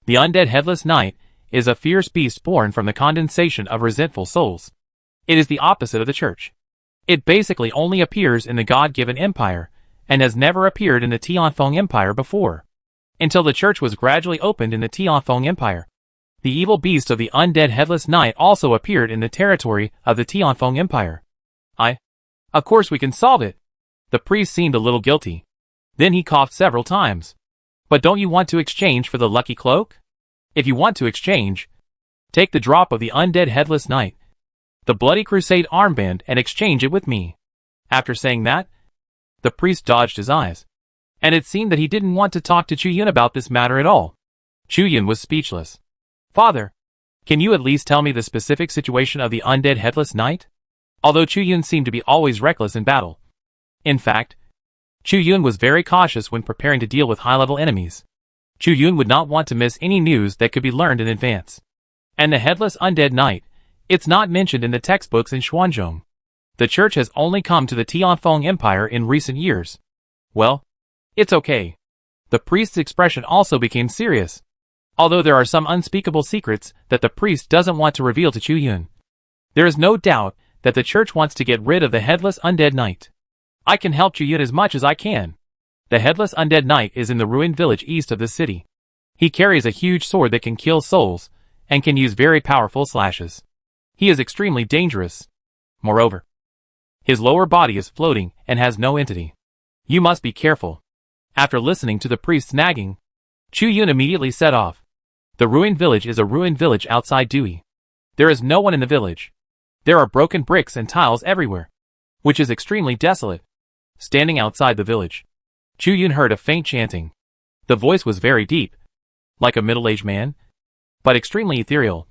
Speaker 1: The Undead Headless Knight is a fierce beast born from the condensation of resentful souls. It is the opposite of the church. It basically only appears in the God-given empire, and has never appeared in the Tianfeng Empire before, until the church was gradually opened in the Tianfeng Empire. The evil beast of the Undead Headless Knight also appeared in the territory of the Tianfeng Empire. Of course we can solve it. The priest seemed a little guilty. Then he coughed several times. But don't you want to exchange for the lucky cloak? If you want to exchange, take the drop of the Undead Headless Knight, the Bloody Crusade armband, and exchange it with me. After saying that, the priest dodged his eyes, and it seemed that he didn't want to talk to Chu Yun about this matter at all. Chu Yun was speechless. Father, can you at least tell me the specific situation of the Undead Headless Knight? Although Chu Yun seemed to be always reckless in battle. In fact, Chu Yun was very cautious when preparing to deal with high-level enemies. Chu Yun would not want to miss any news that could be learned in advance. And the Headless Undead Knight, it's not mentioned in the textbooks in Xuanzhong. The church has only come to the Tianfeng Empire in recent years. Well, it's okay. The priest's expression also became serious. Although there are some unspeakable secrets that the priest doesn't want to reveal to Chu Yun. There is no doubt that the church wants to get rid of the Headless Undead Knight. I can help Chu Yun as much as I can. The Headless Undead Knight is in the ruined village east of the city. He carries a huge sword that can kill souls, and can use very powerful slashes. He is extremely dangerous. Moreover, his lower body is floating and has no entity. You must be careful. After listening to the priest's nagging, Chu Yun immediately set off. The ruined village is a ruined village outside Dewey. There is no one in the village. There are broken bricks and tiles everywhere, which is extremely desolate. Standing outside the village, Chu Yun heard a faint chanting. The voice was very deep, like a middle-aged man, but extremely ethereal.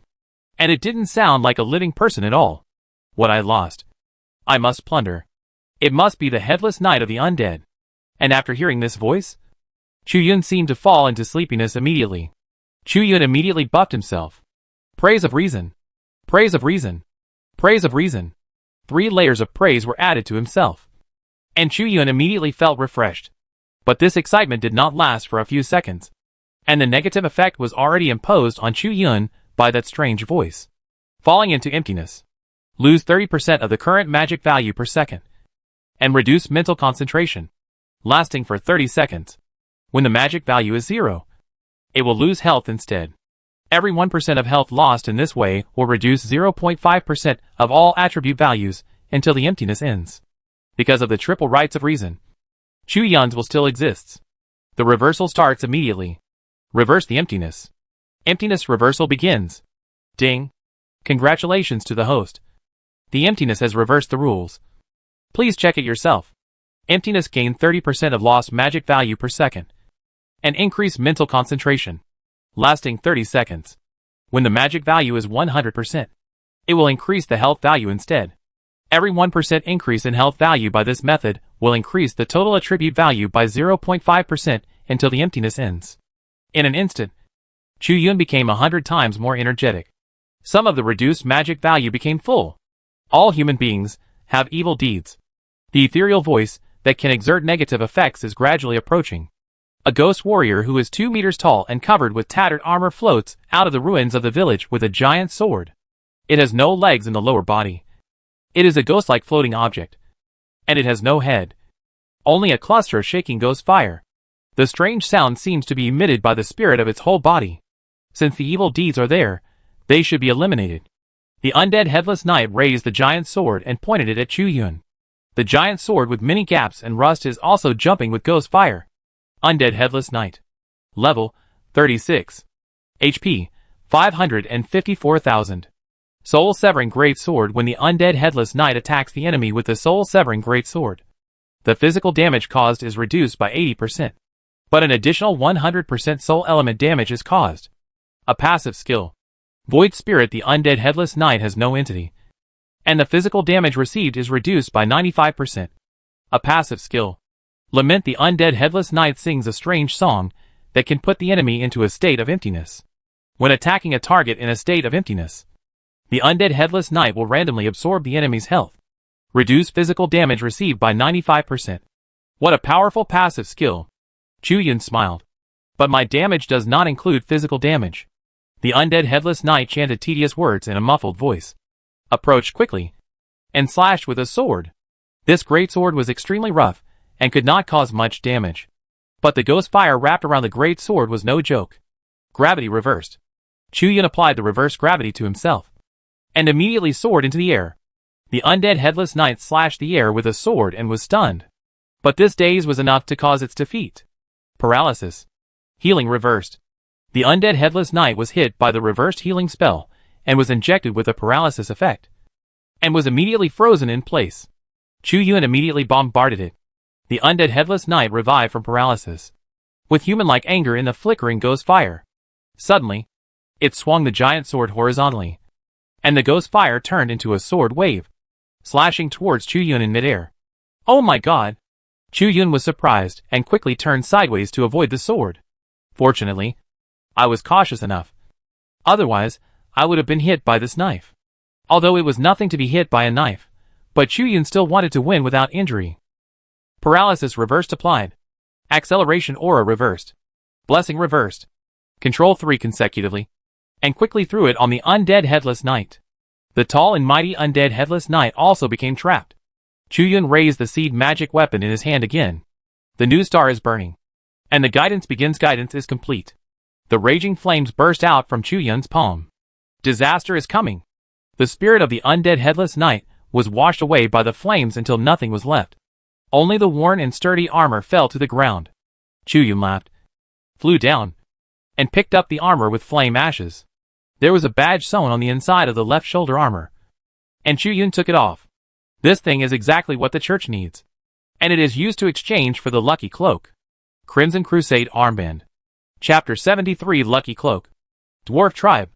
Speaker 1: And it didn't sound like a living person at all. What I lost. I must plunder. It must be the headless knight of the undead. And after hearing this voice, Chu Yun seemed to fall into sleepiness immediately. Chu Yun immediately buffed himself. Praise of reason. Praise of reason. Praise of reason. 3 layers of praise were added to himself. And Chu Yun immediately felt refreshed. But this excitement did not last for a few seconds. And the negative effect was already imposed on Chu Yun by that strange voice. Falling into emptiness. Lose 30% of the current magic value per second. And reduce mental concentration. Lasting for 30 seconds. When the magic value is 0, it will lose health instead. Every 1% of health lost in this way will reduce 0.5% of all attribute values until the emptiness ends. Because of the triple rights of reason, Chu Yun's will still exist. The reversal starts immediately. Reverse the emptiness. Emptiness reversal begins. Ding. Congratulations to the host. The emptiness has reversed the rules. Please check it yourself. Emptiness gained 30% of lost magic value per second. And increase mental concentration. Lasting 30 seconds. When the magic value is 100%, it will increase the health value instead. Every 1% increase in health value by this method will increase the total attribute value by 0.5% until the emptiness ends. In an instant, Chu Yun became 100 times more energetic. Some of the reduced magic value became full. All human beings have evil deeds. The ethereal voice that can exert negative effects is gradually approaching. A ghost warrior who is 2 meters tall and covered with tattered armor floats out of the ruins of the village with a giant sword. It has no legs in the lower body. It is a ghost-like floating object. And it has no head. Only a cluster of shaking ghost fire. The strange sound seems to be emitted by the spirit of its whole body. Since the evil deeds are there, they should be eliminated. The undead headless knight raised the giant sword and pointed it at Chu Yun. The giant sword with many gaps and rust is also jumping with ghost fire. Undead Headless Knight. Level 36. HP 554,000. Soul-severing Great Sword. When the Undead Headless Knight attacks the enemy with the soul-severing Great Sword, the physical damage caused is reduced by 80%. But an additional 100% soul element damage is caused. A passive skill. Void Spirit. The Undead Headless Knight has no entity. And the physical damage received is reduced by 95%. A passive skill. Lament. The Undead Headless Knight sings a strange song that can put the enemy into a state of emptiness. When attacking a target in a state of emptiness, the Undead Headless Knight will randomly absorb the enemy's health. Reduce physical damage received by 95%. What a powerful passive skill. Chu Yun smiled. But my damage does not include physical damage. The Undead Headless Knight chanted tedious words in a muffled voice. Approached quickly. And slashed with a sword. This great sword was extremely rough and could not cause much damage. But the ghost fire wrapped around the great sword was no joke. Gravity reversed. Chu Yun applied the reverse gravity to himself. And immediately soared into the air. The Undead Headless Knight slashed the air with a sword and was stunned. But this daze was enough to cause its defeat. Paralysis. Healing reversed. The Undead Headless Knight was hit by the reversed healing spell, and was injected with a paralysis effect. And was immediately frozen in place. Chu Yun immediately bombarded it. The Undead Headless Knight revived from paralysis. With human-like anger in the flickering ghost fire. Suddenly, it swung the giant sword horizontally. And the ghost fire turned into a sword wave, slashing towards Chu Yun in midair. Oh my god! Chu Yun was surprised and quickly turned sideways to avoid the sword. Fortunately, I was cautious enough. Otherwise, I would have been hit by this knife. Although it was nothing to be hit by a knife, but Chu Yun still wanted to win without injury. Paralysis reversed applied. Acceleration aura reversed. Blessing reversed. Control 3 consecutively. And quickly threw it on the Undead Headless Knight. The tall and mighty Undead Headless Knight also became trapped. Chu Yun raised the seed magic weapon in his hand again. The new star is burning. And the guidance begins. Guidance is complete. The raging flames burst out from Chu Yun's palm. Disaster is coming. The spirit of the Undead Headless Knight was washed away by the flames until nothing was left. Only the worn and sturdy armor fell to the ground. Chu Yun laughed, flew down, and picked up the armor with flame ashes. There was a badge sewn on the inside of the left shoulder armor. And Chu Yun took it off. This thing is exactly what the church needs. And it is used to exchange for the lucky cloak. Crimson Crusade armband. Chapter 73 Lucky Cloak. Dwarf Tribe.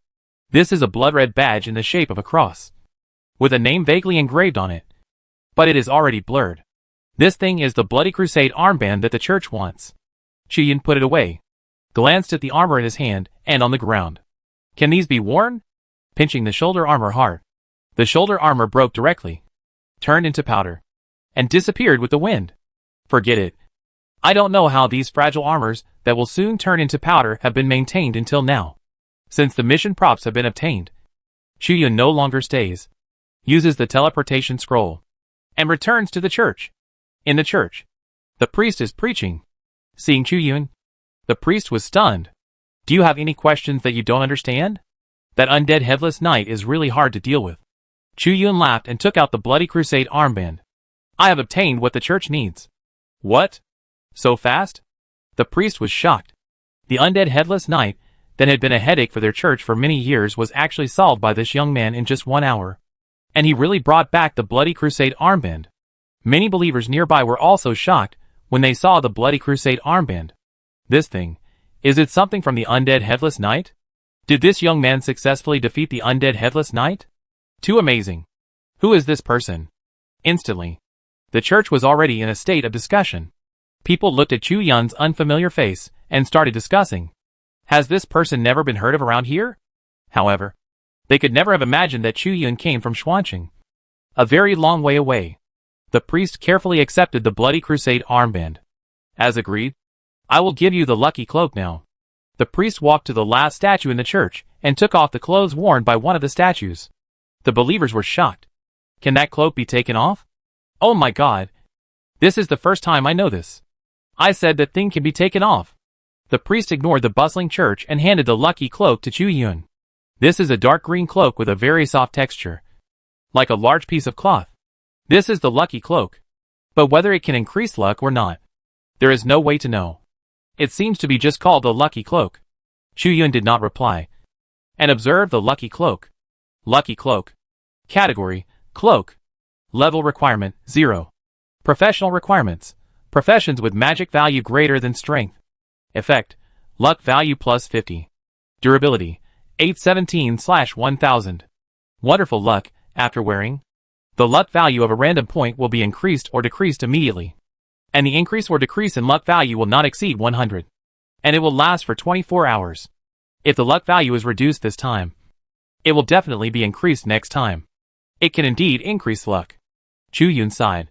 Speaker 1: This is a blood-red badge in the shape of a cross, with a name vaguely engraved on it, but it is already blurred. This thing is the Bloody Crusade armband that the church wants. Chuyin put it away, glanced at the armor in his hand, and on the ground. Can these be worn? Pinching the shoulder armor hard. The shoulder armor broke directly, turned into powder, and disappeared with the wind. Forget it. I don't know how these fragile armors that will soon turn into powder have been maintained until now. Since the mission props have been obtained, Chuyin no longer stays, uses the teleportation scroll, and returns to the church. In the church, the priest is preaching. Seeing Chuyin, the priest was stunned. Do you have any questions that you don't understand? That undead headless knight is really hard to deal with. Chuyin laughed and took out the Bloody Crusade armband. I have obtained what the church needs. What? So fast? The priest was shocked. The undead headless knight that had been a headache for their church for many years was actually solved by this young man in just 1 hour. And he really brought back the Bloody Crusade armband. Many believers nearby were also shocked when they saw the Bloody Crusade armband. This thing, is it something from the undead headless knight? Did this young man successfully defeat the undead headless knight? Too amazing. Who is this person? Instantly, the church was already in a state of discussion. People looked at Chuyin's unfamiliar face and started discussing. Has this person never been heard of around here? However, they could never have imagined that Chuyin came from Xuanqing, a very long way away. The priest carefully accepted the Bloody Crusade armband. As agreed, I will give you the lucky cloak now. The priest walked to the last statue in the church and took off the clothes worn by one of the statues. The believers were shocked. Can that cloak be taken off? Oh my god. This is the first time I know this. I said that thing can be taken off. The priest ignored the bustling church and handed the lucky cloak to Chuyin. This is a dark green cloak with a very soft texture, like a large piece of cloth. This is the lucky cloak. But whether it can increase luck or not, there is no way to know. It seems to be just called the lucky cloak. Chuyin did not reply, and observed the lucky cloak. Lucky cloak. Category, cloak. Level requirement, 0. Professional requirements. Professions with magic value greater than strength. Effect, luck value plus 50. Durability, 817/1000. Wonderful luck, after wearing. The luck value of a random point will be increased or decreased immediately. And the increase or decrease in luck value will not exceed 100. And it will last for 24 hours. If the luck value is reduced this time, it will definitely be increased next time. It can indeed increase luck. Chuyin sighed.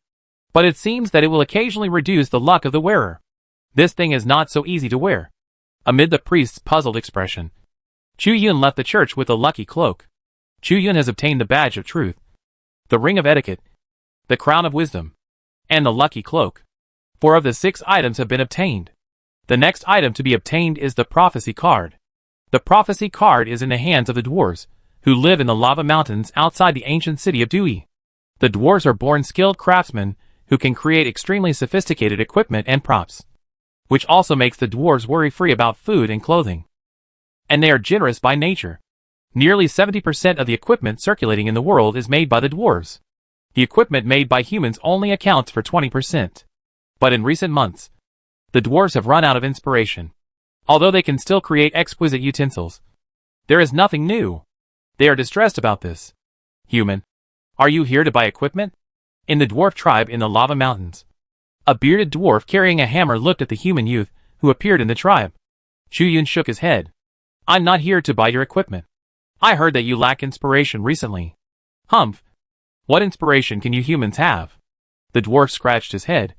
Speaker 1: But it seems that it will occasionally reduce the luck of the wearer. This thing is not so easy to wear. Amid the priest's puzzled expression, Chuyin left the church with the lucky cloak. Chuyin has obtained the badge of truth, the ring of etiquette, the crown of wisdom, and the lucky cloak. 4 of the 6 items have been obtained. The next item to be obtained is the prophecy card. The prophecy card is in the hands of the dwarves, who live in the lava mountains outside the ancient city of Dewey. The dwarves are born skilled craftsmen who can create extremely sophisticated equipment and props, which also makes the dwarves worry-free about food and clothing. And they are generous by nature. Nearly 70% of the equipment circulating in the world is made by the dwarves. The equipment made by humans only accounts for 20%. But in recent months, the dwarves have run out of inspiration. Although they can still create exquisite utensils, there is nothing new. They are distressed about this. Human, are you here to buy equipment? In the dwarf tribe in the lava mountains, a bearded dwarf carrying a hammer looked at the human youth who appeared in the tribe. Chuyin shook his head. I'm not here to buy your equipment. I heard that you lack inspiration recently. Humph. What inspiration can you humans have? The dwarf scratched his head,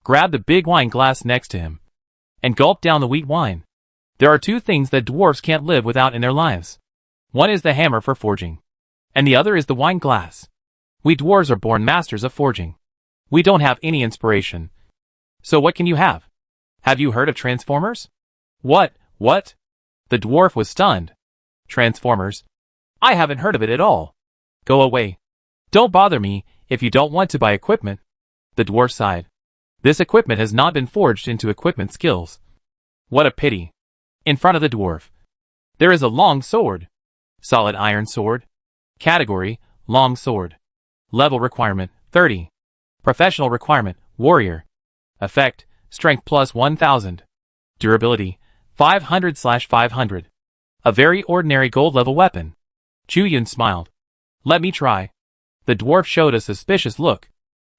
Speaker 1: grabbed the big wine glass next to him, and gulped down the wheat wine. There are 2 things that dwarves can't live without in their lives. One is the hammer for forging, and the other is the wine glass. We dwarves are born masters of forging. We don't have any inspiration. So what can you have? Have you heard of Transformers? What? The dwarf was stunned. Transformers? I haven't heard of it at all. Go away. Don't bother me if you don't want to buy equipment. The dwarf sighed. This equipment has not been forged into equipment skills. What a pity. In front of the dwarf, there is a long sword. Solid iron sword. Category, long sword. Level requirement, 30. Professional requirement, warrior. Effect, strength plus 1000. Durability, 500/500. A very ordinary gold-level weapon. Chu Yun smiled. Let me try. The dwarf showed a suspicious look.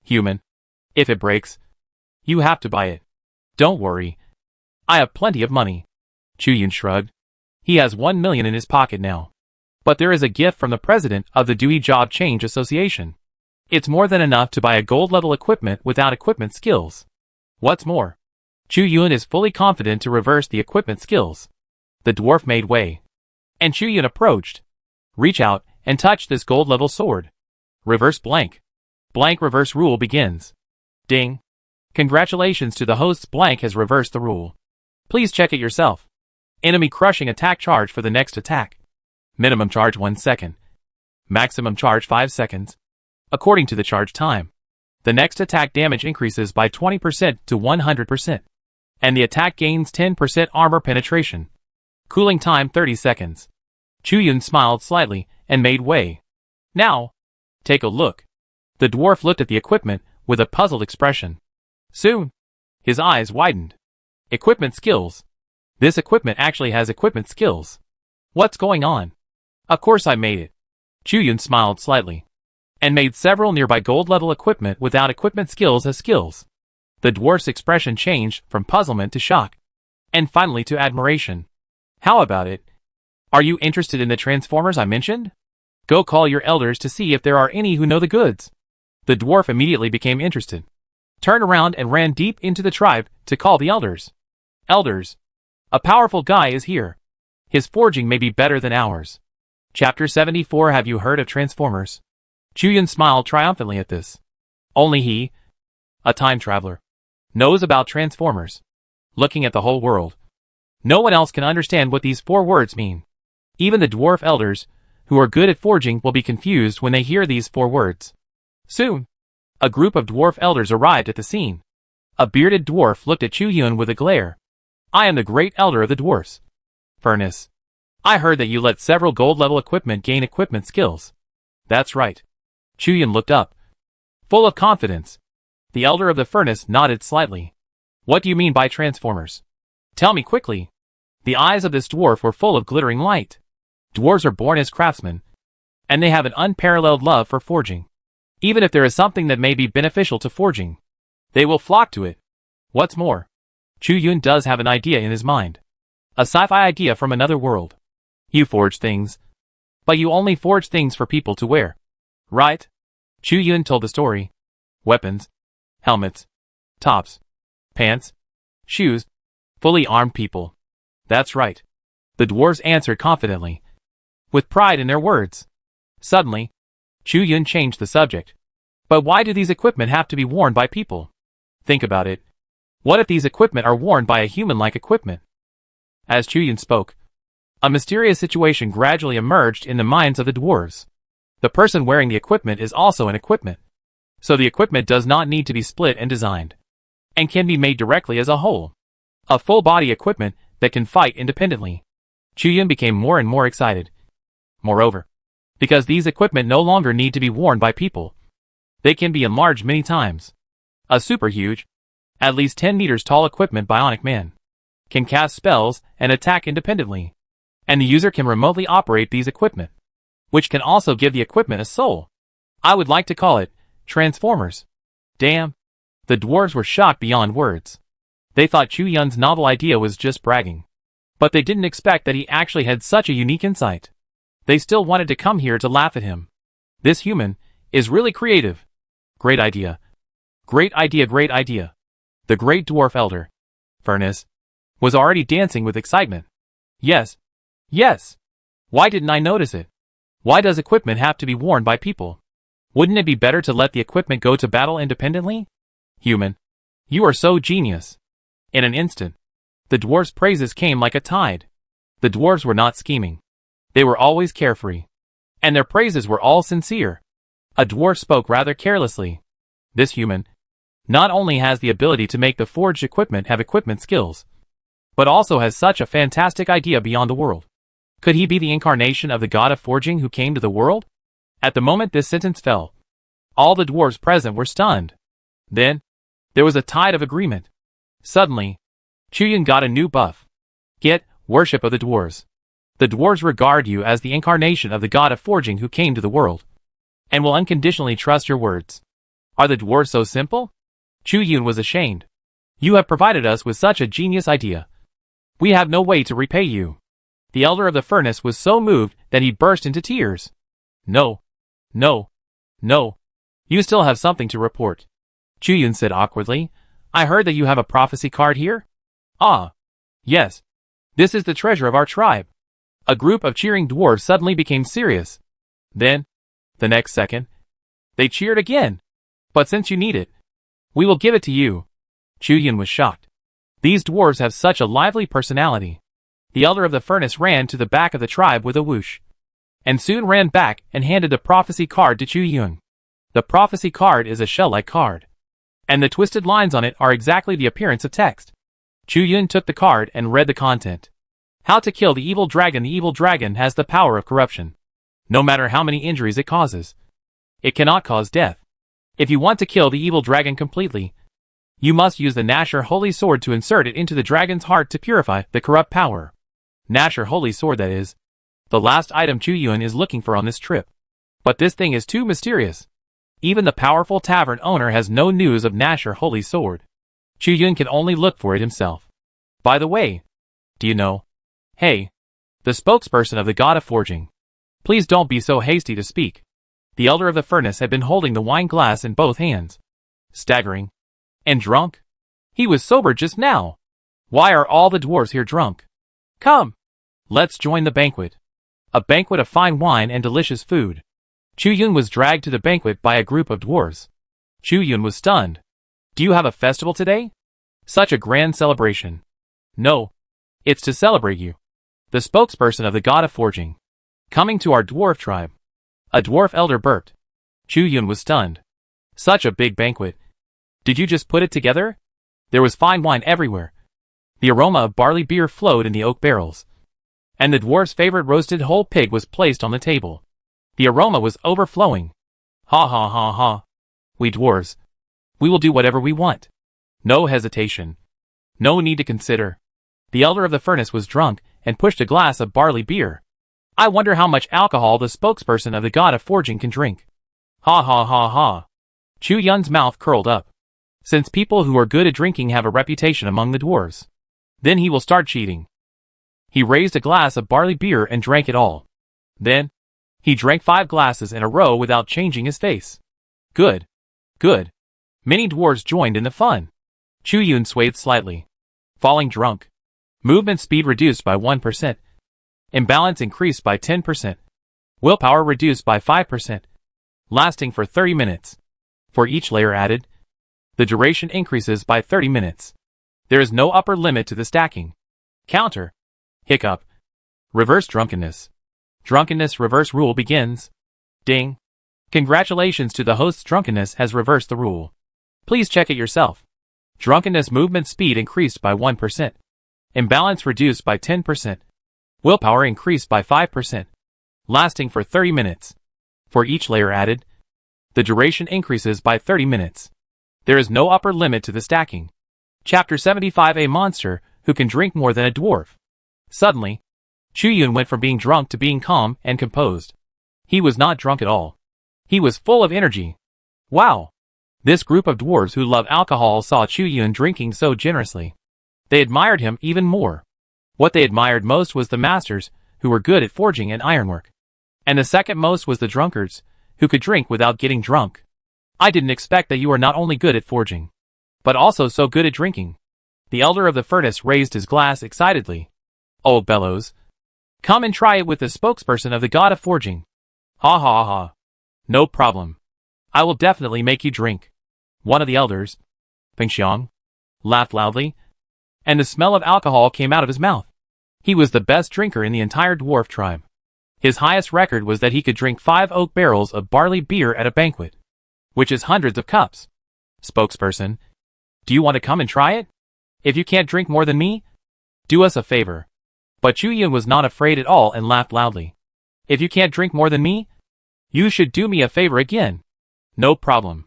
Speaker 1: Human. If it breaks, you have to buy it. Don't worry. I have plenty of money. Chu Yun shrugged. He has 1 million in his pocket now. But there is a gift from the president of the Dewey Job Change Association. It's more than enough to buy a gold-level equipment without equipment skills. What's more, Chu Yun is fully confident to reverse the equipment skills. The dwarf made way. And Chu Yun approached. Reach out and touch this gold-level sword. Reverse blank. Blank reverse rule begins. Ding. Congratulations to the hosts, blank has reversed the rule. Please check it yourself. Enemy crushing attack charge for the next attack. Minimum charge 1 second. Maximum charge 5 seconds. According to the charge time. The next attack damage increases by 20% to 100%. And the attack gains 10% armor penetration. Cooling time 30 seconds. Chu Yun smiled slightly and made way. Now, take a look. The dwarf looked at the equipment with a puzzled expression. Soon, his eyes widened. Equipment skills. This equipment actually has equipment skills. What's going on? Of course I made it. Chu Yun smiled slightly. And made several nearby gold-level equipment without equipment skills as skills. The dwarf's expression changed from puzzlement to shock. And finally to admiration. How about it? Are you interested in the transformers I mentioned? Go call your elders to see if there are any who know the goods. The dwarf immediately became interested. Turned around and ran deep into the tribe to call the elders. Elders. A powerful guy is here. His forging may be better than ours. Chapter 74. Have you heard of transformers? Chu Yun smiled triumphantly at this. Only he, a time traveler, knows about transformers. Looking at the whole world, no one else can understand what these 4 words mean. Even the dwarf elders, who are good at forging, will be confused when they hear these 4 words. Soon, a group of dwarf elders arrived at the scene. A bearded dwarf looked at Chu Yun with a glare. I am the great elder of the dwarfs. Furnace. I heard that you let several gold-level equipment gain equipment skills. That's right. Chu Yun looked up. Full of confidence. The elder of the furnace nodded slightly. What do you mean by transformers? Tell me quickly. The eyes of this dwarf were full of glittering light. Dwarves are born as craftsmen. And they have an unparalleled love for forging. Even if there is something that may be beneficial to forging, they will flock to it. What's more, Chu Yun does have an idea in his mind. A sci-fi idea from another world. You forge things. But you only forge things for people to wear. Right? Chu Yun told the story. Weapons. Helmets. Tops. Pants. Shoes. Fully armed people. That's right. The dwarves answered confidently. With pride in their words. Suddenly, Chu Yun changed the subject. But why do these equipment have to be worn by people? Think about it. What if these equipment are worn by a human-like equipment? As Chu Yun spoke, a mysterious situation gradually emerged in the minds of the dwarves. The person wearing the equipment is also an equipment. So the equipment does not need to be split and designed. And can be made directly as a whole. A full-body equipment that can fight independently. Chu Yun became more and more excited. Moreover, because these equipment no longer need to be worn by people, they can be enlarged many times. A super huge, at least 10 meters tall equipment bionic man can cast spells and attack independently. And the user can remotely operate these equipment, which can also give the equipment a soul. I would like to call it Transformers. Damn. The dwarves were shocked beyond words. They thought Chu Yun's novel idea was just bragging. But they didn't expect that he actually had such a unique insight. They still wanted to come here to laugh at him. This human is really creative. Great idea. Great idea, great idea. The great dwarf elder, Furnace, was already dancing with excitement. Yes. Yes. Why didn't I notice it? Why does equipment have to be worn by people? Wouldn't it be better to let the equipment go to battle independently? Human, you are so genius. In an instant, the dwarves' praises came like a tide. The dwarves were not scheming. They were always carefree. And their praises were all sincere. A dwarf spoke rather carelessly. This human not only has the ability to make the forged equipment have equipment skills, but also has such a fantastic idea beyond the world. Could he be the incarnation of the god of forging who came to the world? At the moment this sentence fell, all the dwarves present were stunned. Then, there was a tide of agreement. Suddenly, Chu Yun got a new buff. Get worship of the dwarves. The dwarves regard you as the incarnation of the god of forging who came to the world, and will unconditionally trust your words. Are the dwarves so simple? Chu Yun was ashamed. You have provided us with such a genius idea. We have no way to repay you. The elder of the furnace was so moved that he burst into tears. No. No. No. You still have something to report. Chu Yun said awkwardly. I heard that you have a prophecy card here? Ah. Yes. This is the treasure of our tribe. A group of cheering dwarves suddenly became serious. Then, the next second, they cheered again. But since you need it, we will give it to you. Chu Yun was shocked. These dwarves have such a lively personality. The elder of the furnace ran to the back of the tribe with a whoosh, and soon ran back and handed the prophecy card to Chu Yun. The prophecy card is a shell-like card, and the twisted lines on it are exactly the appearance of text. Chu Yun took the card and read the content. How to kill the evil dragon. The evil dragon has the power of corruption. No matter how many injuries it causes, it cannot cause death. If you want to kill the evil dragon completely, you must use the Nasher Holy Sword to insert it into the dragon's heart to purify the corrupt power. Nasher Holy Sword, that is the last item Chu Yun is looking for on this trip. But this thing is too mysterious. Even the powerful tavern owner has no news of Nasher Holy Sword. Chu Yun can only look for it himself. By the way, do you know? Hey, the spokesperson of the god of forging. Please don't be so hasty to speak. The elder of the furnace had been holding the wine glass in both hands. Staggering. And drunk? He was sober just now. Why are all the dwarves here drunk? Come. Let's join the banquet. A banquet of fine wine and delicious food. Chu Yun was dragged to the banquet by a group of dwarves. Chu Yun was stunned. Do you have a festival today? Such a grand celebration. No. It's to celebrate you, the spokesperson of the god of forging, coming to our dwarf tribe. A dwarf elder burped. Chu Yun was stunned. Such a big banquet. Did you just put it together? There was fine wine everywhere. The aroma of barley beer flowed in the oak barrels, and the dwarf's favorite roasted whole pig was placed on the table. The aroma was overflowing. Ha ha ha ha. We dwarves. We will do whatever we want. No hesitation. No need to consider. The elder of the furnace was drunk and pushed a glass of barley beer. I wonder how much alcohol the spokesperson of the god of forging can drink. Ha ha ha ha. Chu Yun's mouth curled up. Since people who are good at drinking have a reputation among the dwarves, then he will start cheating. He raised a glass of barley beer and drank it all. Then, he drank 5 glasses in a row without changing his face. Good. Good. Many dwarves joined in the fun. Chu Yun swayed slightly, falling drunk. Movement speed reduced by 1%. Imbalance increased by 10%. Willpower reduced by 5%. Lasting for 30 minutes. For each layer added, the duration increases by 30 minutes. There is no upper limit to the stacking. Counter. Hiccup. Reverse drunkenness. Drunkenness reverse rule begins. Ding. Congratulations to the host's drunkenness has reversed the rule. Please check it yourself. Drunkenness movement speed increased by 1%. Imbalance reduced by 10%. Willpower increased by 5%. Lasting for 30 minutes. For each layer added, the duration increases by 30 minutes. There is no upper limit to the stacking. Chapter 75. A monster who can drink more than a dwarf. Suddenly, Chu Yun went from being drunk to being calm and composed. He was not drunk at all. He was full of energy. Wow! This group of dwarves who love alcohol saw Chu Yun drinking so generously. They admired him even more. What they admired most was the masters, who were good at forging and ironwork. And the second most was the drunkards, who could drink without getting drunk. I didn't expect that you are not only good at forging, but also so good at drinking. The elder of the furnace raised his glass excitedly. Old Bellows. Come and try it with the spokesperson of the god of forging. Ha ha ha. No problem. I will definitely make you drink. One of the elders, Pengxiang, laughed loudly, and the smell of alcohol came out of his mouth. He was the best drinker in the entire dwarf tribe. His highest record was that he could drink 5 oak barrels of barley beer at a banquet, which is hundreds of cups. Spokesperson, do you want to come and try it? If you can't drink more than me, do us a favor. But Chu Yun was not afraid at all and laughed loudly. If you can't drink more than me, you should do me a favor again. No problem.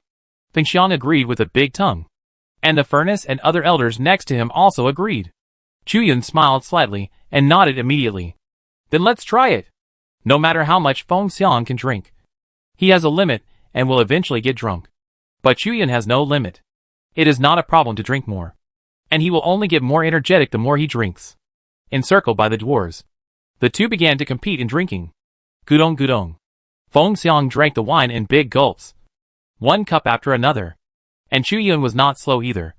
Speaker 1: Pengxiang agreed with a big tongue. And the furnace and other elders next to him also agreed. Chu Yun smiled slightly and nodded immediately. Then let's try it. No matter how much Feng Xiang can drink, he has a limit and will eventually get drunk. But Chu Yun has no limit. It is not a problem to drink more. And he will only get more energetic the more he drinks. Encircled by the dwarves, the two began to compete in drinking. Gudong gudong. Feng Xiang drank the wine in big gulps, one cup after another. And Chu Yun was not slow either,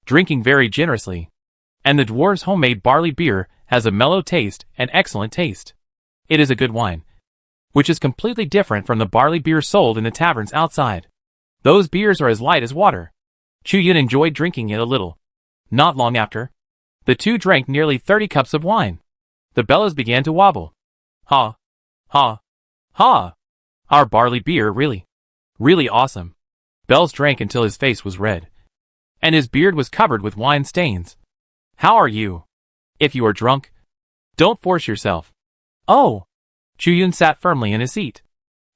Speaker 1: drinking very generously. And the dwarves' homemade barley beer has a mellow taste and excellent taste. It is a good wine, which is completely different from the barley beer sold in the taverns outside. Those beers are as light as water. Chu Yun enjoyed drinking it a little. Not long after, the two drank nearly 30 cups of wine. The bellows began to wobble. Ha! Ha! Ha! Our barley beer really awesome. Bells drank until his face was red, and his beard was covered with wine stains. How are you? If you are drunk, don't force yourself. Oh! Chu Yun sat firmly in his seat,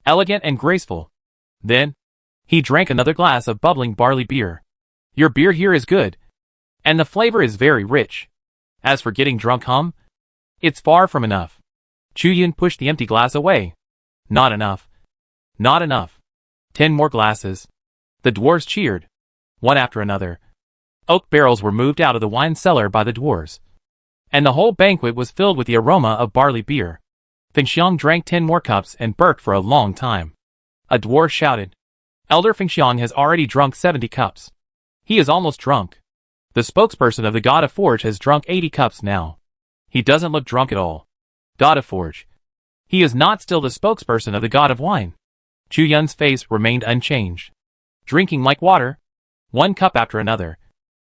Speaker 1: elegant and graceful. Then, he drank another glass of bubbling barley beer. Your beer here is good, and the flavor is very rich. As for getting drunk, it's far from enough. Chu Yun pushed the empty glass away. Not enough. Not enough. 10 more glasses. The dwarves cheered, one after another. Oak barrels were moved out of the wine cellar by the dwarves, and the whole banquet was filled with the aroma of barley beer. Feng Xiang drank 10 more cups and burped for a long time. A dwarf shouted, Elder Feng Xiang has already drunk 70 cups. He is almost drunk. The spokesperson of the God of Forge has drunk 80 cups now. He doesn't look drunk at all. God of Forge. He is not still the spokesperson of the God of Wine. Chu Yun's face remained unchanged, drinking like water, one cup after another.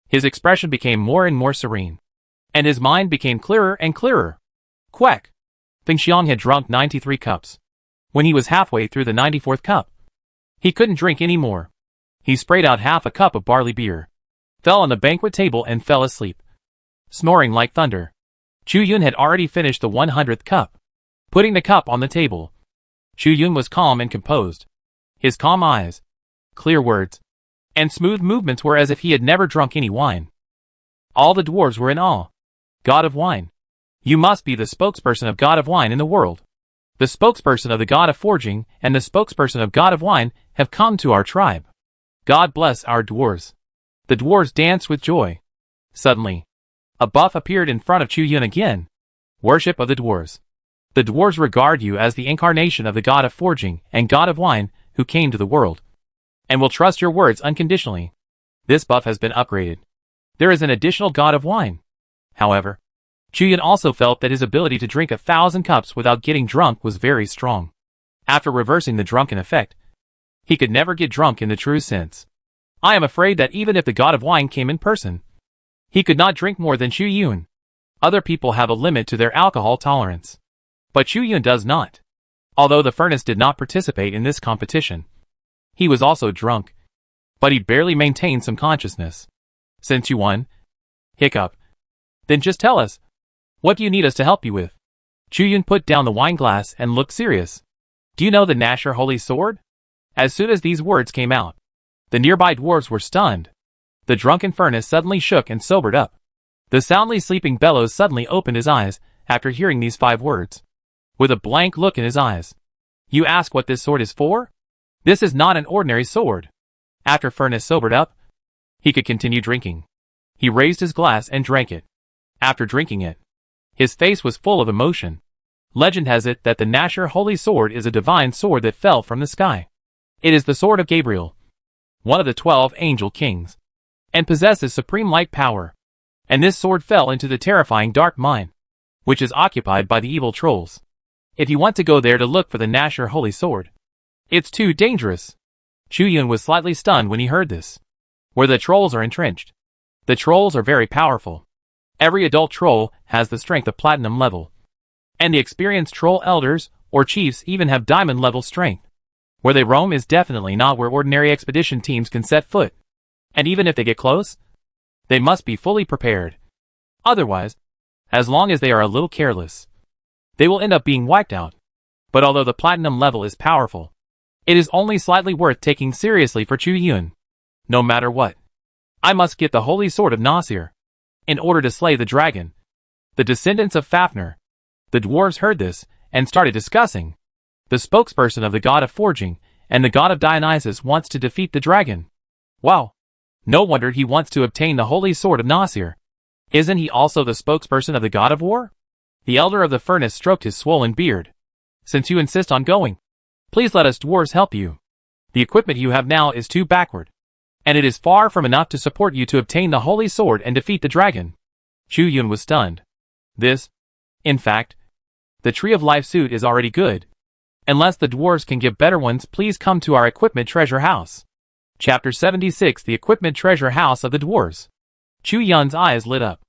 Speaker 1: His expression became more and more serene, and his mind became clearer and clearer. Quack! Feng Xiang had drunk 93 cups. When he was halfway through the 94th cup, he couldn't drink any more. He sprayed out half a cup of barley beer, fell on the banquet table and fell asleep, snoring like thunder. Chu Yun had already finished the 100th cup. Putting the cup on the table, Chu Yun was calm and composed. His calm eyes, clear words, and smooth movements were as if he had never drunk any wine. All the dwarves were in awe. God of Wine. You must be the spokesperson of God of Wine in the world. The spokesperson of the God of Forging and the spokesperson of God of Wine have come to our tribe. God bless our dwarves. The dwarves danced with joy. Suddenly, a buff appeared in front of Chu Yun again. Worship of the dwarves. The dwarves regard you as the incarnation of the God of Forging and God of Wine who came to the world, and will trust your words unconditionally. This buff has been upgraded. There is an additional God of Wine. However, Chu Yun also felt that his ability to drink 1,000 cups without getting drunk was very strong. After reversing the drunken effect, he could never get drunk in the true sense. I am afraid that even if the God of Wine came in person, he could not drink more than Chu Yun. Other people have a limit to their alcohol tolerance, but Chu Yun does not. Although the furnace did not participate in this competition, he was also drunk, but he barely maintained some consciousness. Since you won, hiccup, then just tell us, what do you need us to help you with? Chu Yun put down the wine glass and looked serious. Do you know the Nasher Holy Sword? As soon as these words came out, the nearby dwarves were stunned. The drunken furnace suddenly shook and sobered up. The soundly sleeping Bellows suddenly opened his eyes after hearing these 5 words, with a blank look in his eyes. You ask what this sword is for? This is not an ordinary sword. After Furnace sobered up, he could continue drinking. He raised his glass and drank it. After drinking it, his face was full of emotion. Legend has it that the Nasher Holy Sword is a divine sword that fell from the sky. It is the sword of Gabriel, one of the 12 angel kings, and possesses supreme light power. And this sword fell into the terrifying dark mine, which is occupied by the evil trolls. If you want to go there to look for the Nasher Holy Sword, it's too dangerous. Chu Yun was slightly stunned when he heard this. Where the trolls are entrenched, the trolls are very powerful. Every adult troll has the strength of platinum level, and the experienced troll elders or chiefs even have diamond level strength. Where they roam is definitely not where ordinary expedition teams can set foot, and even if they get close, they must be fully prepared. Otherwise, as long as they are a little careless, they will end up being wiped out. But although the platinum level is powerful, it is only slightly worth taking seriously for Chu Yun. No matter what, I must get the Holy Sword of Nasir. in order to slay the dragon. The descendants of Fafnir. The dwarves heard this, and started discussing. The spokesperson of the god of forging, and the god of Dionysus wants to defeat the dragon. Wow. No wonder he wants to obtain the holy sword of Nasir. Isn't he also the spokesperson of the god of war? The elder of the furnace stroked his swollen beard. Since you insist on going, please let us dwarves help you. The equipment you have now is too backward, and it is far from enough to support you to obtain the holy sword and defeat the dragon. Chu Yun was stunned. In fact, the Tree of Life suit is already good. Unless the dwarves can give better ones, please come to our equipment treasure house. Chapter 76, the equipment treasure house of the dwarves. Chu Yun's eyes lit up.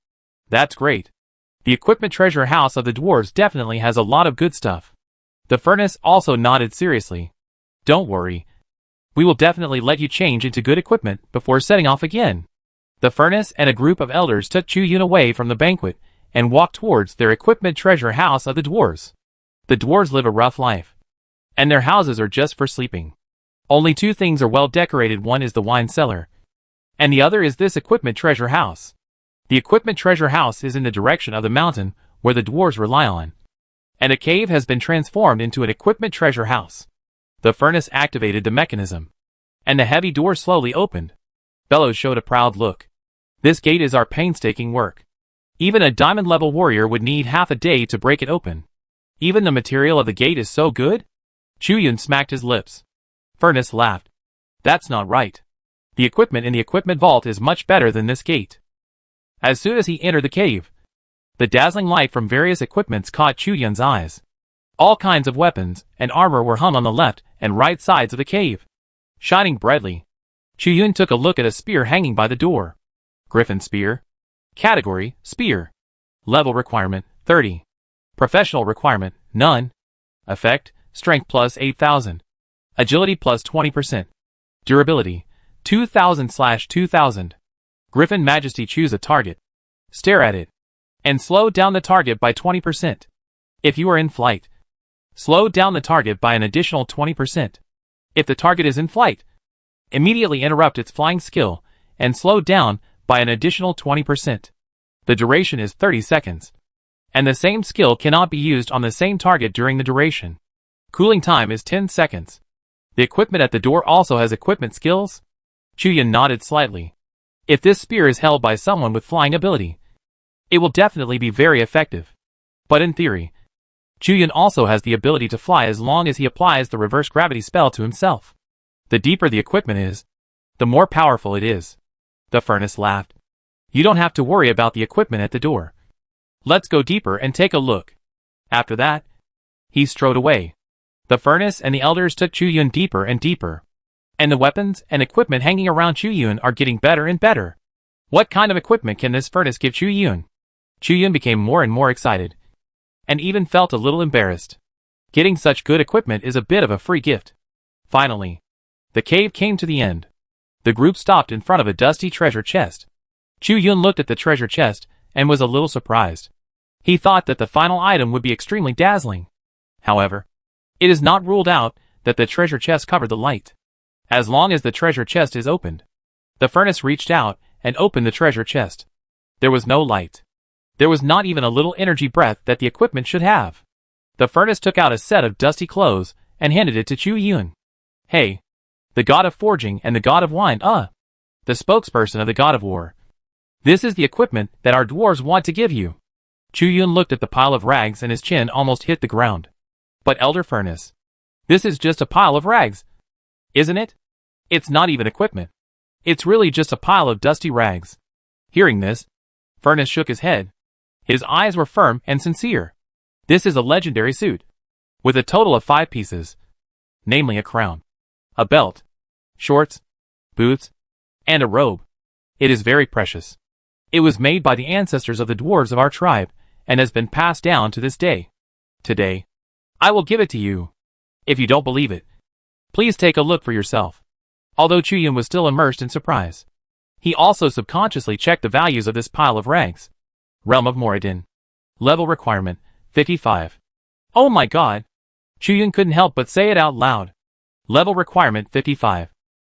Speaker 1: That's great. The equipment treasure house of the dwarves definitely has a lot of good stuff. The furnace also nodded seriously. Don't worry. We will definitely let you change into good equipment before setting off again. The furnace and a group of elders took Chu Yun away from the banquet and walked towards their equipment treasure house of the dwarves. The dwarves live a rough life, and their houses are just for sleeping. Only two things are well decorated. One is the wine cellar, and the other is this equipment treasure house. The equipment treasure house is in the direction of the mountain where the dwarves rely on, and a cave has been transformed into an equipment treasure house. The furnace activated the mechanism, and the heavy door slowly opened. Bellows showed a proud look. This gate is our painstaking work. Even a diamond-level warrior would need half a day to break it open. Even the material of the gate is so good? Chu Yun smacked his lips. Furnace laughed. That's not right. The equipment in the equipment vault is much better than this gate. As soon as he entered the cave, the dazzling light from various equipments caught Chu Yun's eyes. All kinds of weapons and armor were hung on the left and right sides of the cave, shining brightly. Chu Yun took a look at a spear hanging by the door. Griffin spear. Category, spear. Level requirement, 30. Professional requirement, none. Effect, strength plus 8,000. Agility plus 20%. Durability, 2,000/2,000. Griffin Majesty, choose a target. Stare at it, and slow down the target by 20%. If you are in flight, slow down the target by an additional 20%. If the target is in flight, immediately interrupt its flying skill and slow down by an additional 20%. The duration is 30 seconds, and the same skill cannot be used on the same target during the duration. Cooling time is 10 seconds. The equipment at the door also has equipment skills? Chu Yun nodded slightly. If this spear is held by someone with flying ability, it will definitely be very effective. But in theory, Chu Yun also has the ability to fly as long as he applies the reverse gravity spell to himself. The deeper the equipment is, the more powerful it is. The furnace laughed. You don't have to worry about the equipment at the door. Let's go deeper and take a look. After that, he strode away. The furnace and the elders took Chu Yun deeper and deeper. And the weapons and equipment hanging around Chu Yun are getting better and better. What kind of equipment can this furnace give Chu Yun? Chu Yun became more and more excited, and even felt a little embarrassed. Getting such good equipment is a bit of a free gift. Finally, the cave came to the end. The group stopped in front of a dusty treasure chest. Chu Yun looked at the treasure chest and was a little surprised. He thought that the final item would be extremely dazzling. However, it is not ruled out that the treasure chest covered the light. As long as the treasure chest is opened. The furnace reached out and opened the treasure chest. There was no light. There was not even a little energy breath that the equipment should have. The furnace took out a set of dusty clothes and handed it to Chu Yun. Hey, the god of forging and the god of wine, the spokesperson of the god of war. This is the equipment that our dwarves want to give you. Chu Yun looked at the pile of rags and his chin almost hit the ground. But Elder Furnace, this is just a pile of rags, isn't it? It's not even equipment. It's really just a pile of dusty rags. Hearing this, Furnace shook his head. His eyes were firm and sincere. This is a legendary suit, with a total of 5 pieces, namely a crown, a belt, shorts, boots, and a robe. It is very precious. It was made by the ancestors of the dwarves of our tribe, and has been passed down to this day. Today, I will give it to you. If you don't believe it, please take a look for yourself. Although Chu Yun was still immersed in surprise, he also subconsciously checked the values of this pile of rags. Realm of Moradin. Level requirement, 55. Oh my god! Chu Yun couldn't help but say it out loud. Level requirement 55.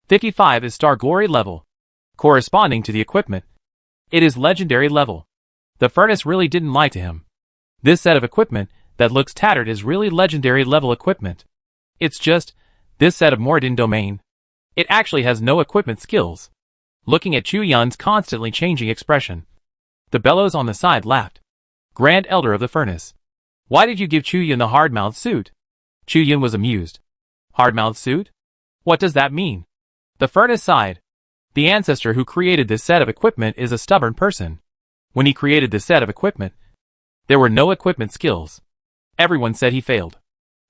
Speaker 1: 55 is Star Glory level, corresponding to the equipment. It is legendary level. The furnace really didn't lie to him. This set of equipment that looks tattered is really legendary level equipment. It's just, this set of Moradin domain. It actually has no equipment skills. Looking at Chu Yun's constantly changing expression, the bellows on the side laughed. Grand Elder of the Furnace. Why did you give Chu Yun the hard-mouthed suit? Chu Yun was amused. Hard-mouthed suit? What does that mean? The furnace sighed. The ancestor who created this set of equipment is a stubborn person. When he created this set of equipment, there were no equipment skills. Everyone said he failed.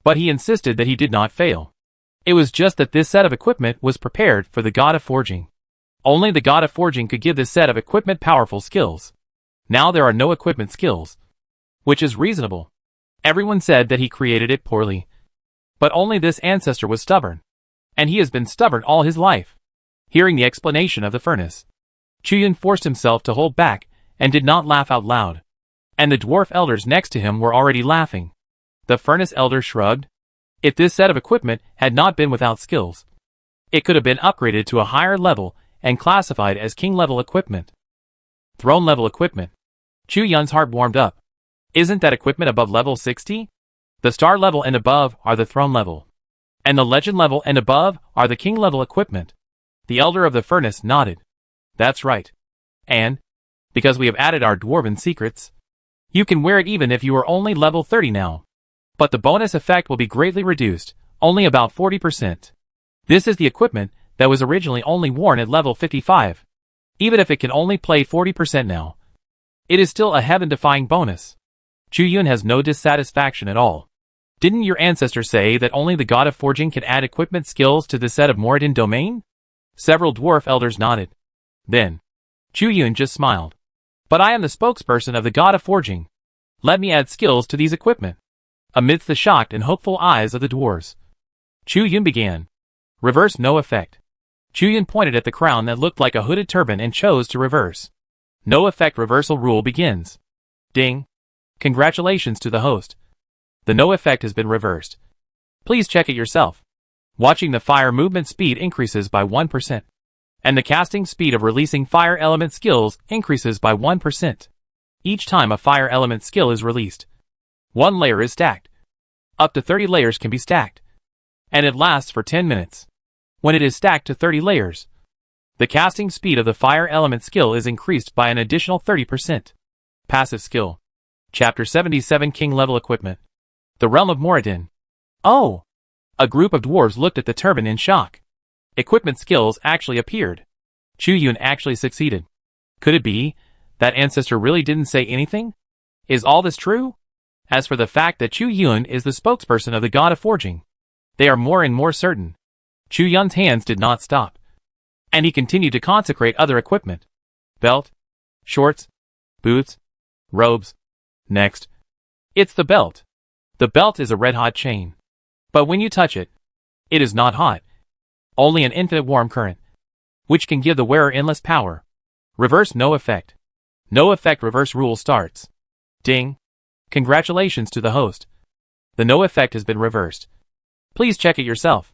Speaker 1: But he insisted that he did not fail. It was just that this set of equipment was prepared for the god of forging. Only the god of forging could give this set of equipment powerful skills. Now there are no equipment skills. Which is reasonable. Everyone said that he created it poorly. But only this ancestor was stubborn. And he has been stubborn all his life. Hearing the explanation of the furnace, Chu Yun forced himself to hold back and did not laugh out loud. And the dwarf elders next to him were already laughing. The furnace elder shrugged. If this set of equipment had not been without skills, it could have been upgraded to a higher level and classified as king-level equipment. Throne-level equipment. Chu Yun's heart warmed up. Isn't that equipment above level 60? The star level and above are the throne level. And the legend level and above are the king-level equipment. The elder of the furnace nodded. That's right. And, because we have added our dwarven secrets, you can wear it even if you are only level 30 now. But the bonus effect will be greatly reduced, only about 40%. This is the equipment that was originally only worn at level 55. Even if it can only play 40% now, it is still a heaven-defying bonus. Chu Yun has no dissatisfaction at all. Didn't your ancestor say that only the god of forging can add equipment skills to the set of Moradin domain? Several dwarf elders nodded. Then, Chu Yun just smiled. But I am the spokesperson of the god of forging. Let me add skills to these equipment. Amidst the shocked and hopeful eyes of the dwarves, Chu Yun began. Reverse no effect. Chu Yun pointed at the crown that looked like a hooded turban and chose to reverse. No effect reversal rule begins. Ding. Congratulations to the host. The no effect has been reversed. Please check it yourself. Watching the fire movement speed increases by 1%. And the casting speed of releasing fire element skills increases by 1%. Each time a fire element skill is released, one layer is stacked. Up to 30 layers can be stacked. And it lasts for 10 minutes. When it is stacked to 30 layers, the casting speed of the fire element skill is increased by an additional 30%. Passive skill. Chapter 77 King Level Equipment. The Realm of Moradin. Oh! A group of dwarves looked at the turban in shock. Equipment skills actually appeared. Chu Yun actually succeeded. Could it be that ancestor really didn't say anything? Is all this true? As for the fact that Chu Yun is the spokesperson of the god of forging, they are more and more certain. Chu Yun's hands did not stop. And he continued to consecrate other equipment. Belt, shorts, boots, robes. Next. It's the belt. The belt is a red-hot chain. But when you touch it, it is not hot. Only an infinite warm current, which can give the wearer endless power. Reverse no effect. No effect reverse rule starts. Ding. Congratulations to the host. The no effect has been reversed. Please check it yourself.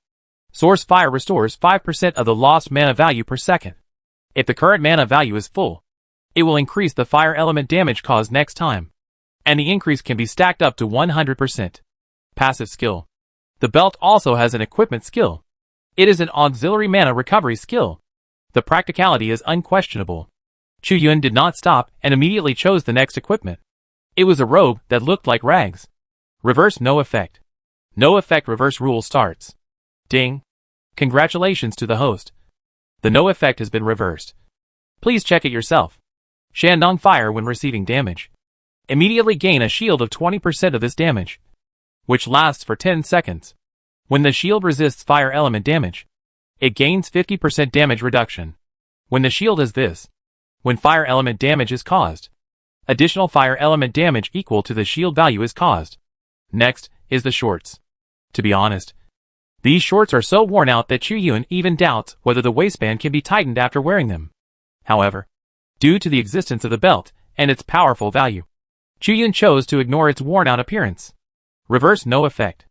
Speaker 1: Source fire restores 5% of the lost mana value per second. If the current mana value is full, it will increase the fire element damage caused next time. And the increase can be stacked up to 100%. Passive skill. The belt also has an equipment skill. It is an auxiliary mana recovery skill. The practicality is unquestionable. Chu Yun did not stop and immediately chose the next equipment. It was a robe that looked like rags. Reverse no effect. No effect reverse rule starts. Ding. Congratulations to the host. The no effect has been reversed. Please check it yourself. Shandong fire when receiving damage. Immediately gain a shield of 20% of this damage, which lasts for 10 seconds. When the shield resists fire element damage, it gains 50% damage reduction. When the shield is this, when fire element damage is caused, additional fire element damage equal to the shield value is caused. Next is the shorts. To be honest, these shorts are so worn out that Chu Yun even doubts whether the waistband can be tightened after wearing them. However, due to the existence of the belt and its powerful value, Chu Yun chose to ignore its worn-out appearance. Reverse no effect.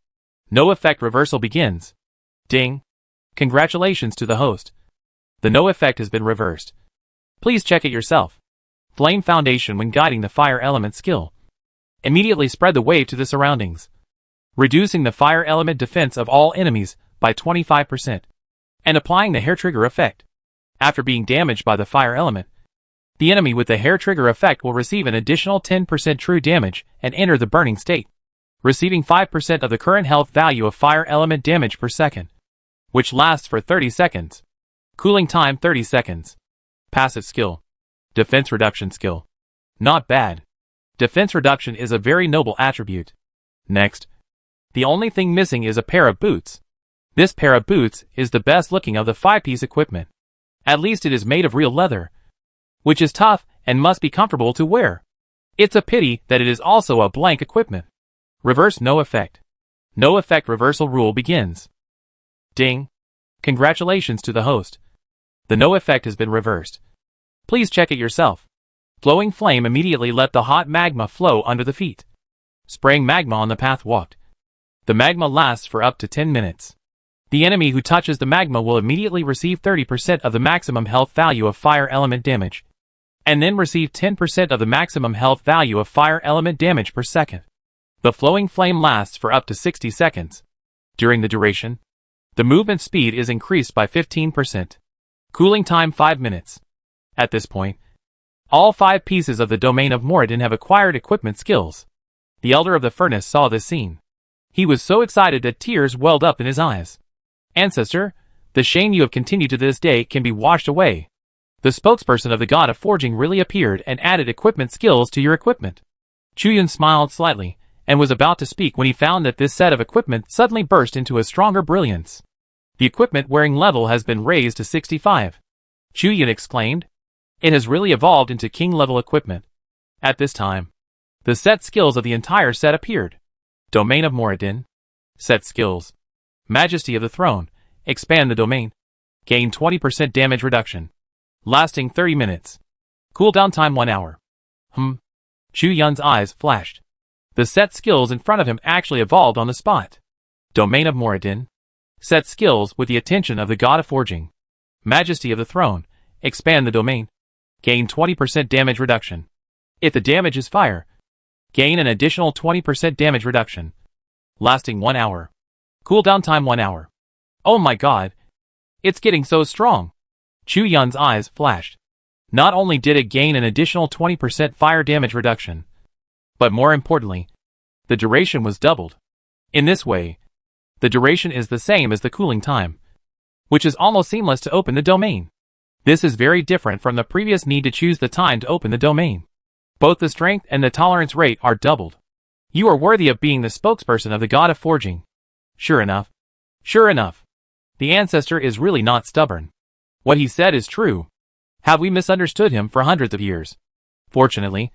Speaker 1: No effect reversal begins. Ding. Congratulations to the host. The no effect has been reversed. Please check it yourself. Flame foundation when guiding the fire element skill. Immediately spread the wave to the surroundings, reducing the fire element defense of all enemies by 25%, and applying the hair trigger effect. After being damaged by the fire element, the enemy with the hair trigger effect will receive an additional 10% true damage and enter the burning state, receiving 5% of the current health value of fire element damage per second, which lasts for 30 seconds. Cooling time 30 seconds. Passive skill. Defense reduction skill. Not bad. Defense reduction is a very noble attribute. Next, the only thing missing is a pair of boots. This pair of boots is the best looking of the 5-piece equipment. At least it is made of real leather, which is tough and must be comfortable to wear. It's a pity that it is also a blank equipment. Reverse no effect. No effect reversal rule begins. Ding. Congratulations to the host. The no effect has been reversed. Please check it yourself. Flowing flame immediately let the hot magma flow under the feet, spraying magma on the path walked. The magma lasts for up to 10 minutes. The enemy who touches the magma will immediately receive 30% of the maximum health value of fire element damage, and then receive 10% of the maximum health value of fire element damage per second. The flowing flame lasts for up to 60 seconds. During the duration, the movement speed is increased by 15%. Cooling time 5 minutes. At this point, all 5 pieces of the domain of Moradin have acquired equipment skills. The Elder of the Furnace saw this scene. He was so excited that tears welled up in his eyes. Ancestor, the shame you have continued to this day can be washed away. The spokesperson of the God of Forging really appeared and added equipment skills to your equipment. Chuyun smiled slightly, and was about to speak when he found that this set of equipment suddenly burst into a stronger brilliance. The equipment wearing level has been raised to 65. Chuyun exclaimed. It has really evolved into king-level equipment. At this time, the set skills of the entire set appeared. Domain of Moradin. Set skills. Majesty of the Throne. Expand the domain. Gain 20% damage reduction. Lasting 30 minutes. Cooldown time 1 hour. Chuyun's eyes flashed. The set skills in front of him actually evolved on the spot. Domain of Moradin. Set skills with the attention of the God of Forging. Majesty of the Throne. Expand the domain. Gain 20% damage reduction. If the damage is fire, gain an additional 20% damage reduction. Lasting 1 hour. Cooldown time 1 hour. Oh my god. It's getting so strong. Chuyun's eyes flashed. Not only did it gain an additional 20% fire damage reduction, but more importantly, the duration was doubled. In this way, the duration is the same as the cooling time, which is almost seamless to open the domain. This is very different from the previous need to choose the time to open the domain. Both the strength and the tolerance rate are doubled. You are worthy of being the spokesperson of the God of Forging. Sure enough. Sure enough. The ancestor is really not stubborn. What he said is true. Have we misunderstood him for hundreds of years? Fortunately,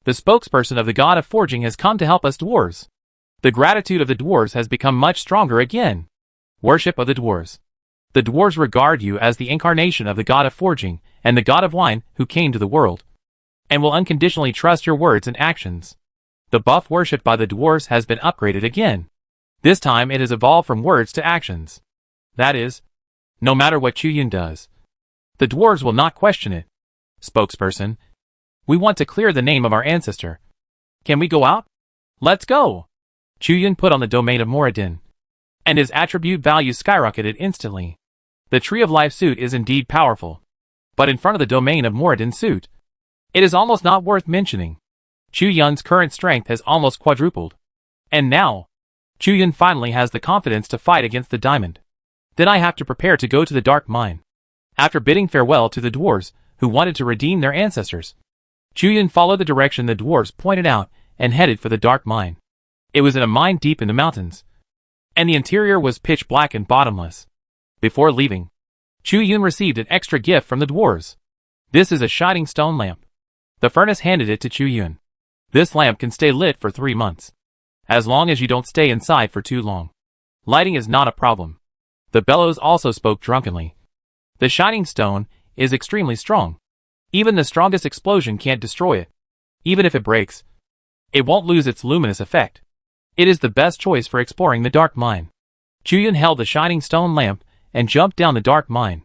Speaker 1: the spokesperson of the God of Forging has come to help us dwarves. The gratitude of the dwarves has become much stronger again. Worship of the dwarves. The dwarves regard you as the incarnation of the God of Forging and the God of Wine who came to the world, and will unconditionally trust your words and actions. The buff worshipped by the dwarves has been upgraded again. This time it has evolved from words to actions. That is, no matter what Chuyun does, the dwarves will not question it. Spokesperson, we want to clear the name of our ancestor. Can we go out? Let's go! Chuyun put on the domain of Moradin, and his attribute value skyrocketed instantly. The Tree of Life suit is indeed powerful, but in front of the domain of Moradin suit, it is almost not worth mentioning. Chuyun's current strength has almost quadrupled. And now, Chuyun finally has the confidence to fight against the diamond. Then I have to prepare to go to the dark mine. After bidding farewell to the dwarves who wanted to redeem their ancestors, Chuyun followed the direction the dwarves pointed out and headed for the dark mine. It was in a mine deep in the mountains, and the interior was pitch black and bottomless. Before leaving, Chuyun received an extra gift from the dwarves. This is a shining stone lamp. The furnace handed it to Chuyun. This lamp can stay lit for 3 months, as long as you don't stay inside for too long. Lighting is not a problem. The bellows also spoke drunkenly. The shining stone is extremely strong. Even the strongest explosion can't destroy it. Even if it breaks, it won't lose its luminous effect. It is the best choice for exploring the dark mine. Chuyun held the shining stone lamp and jumped down the dark mine.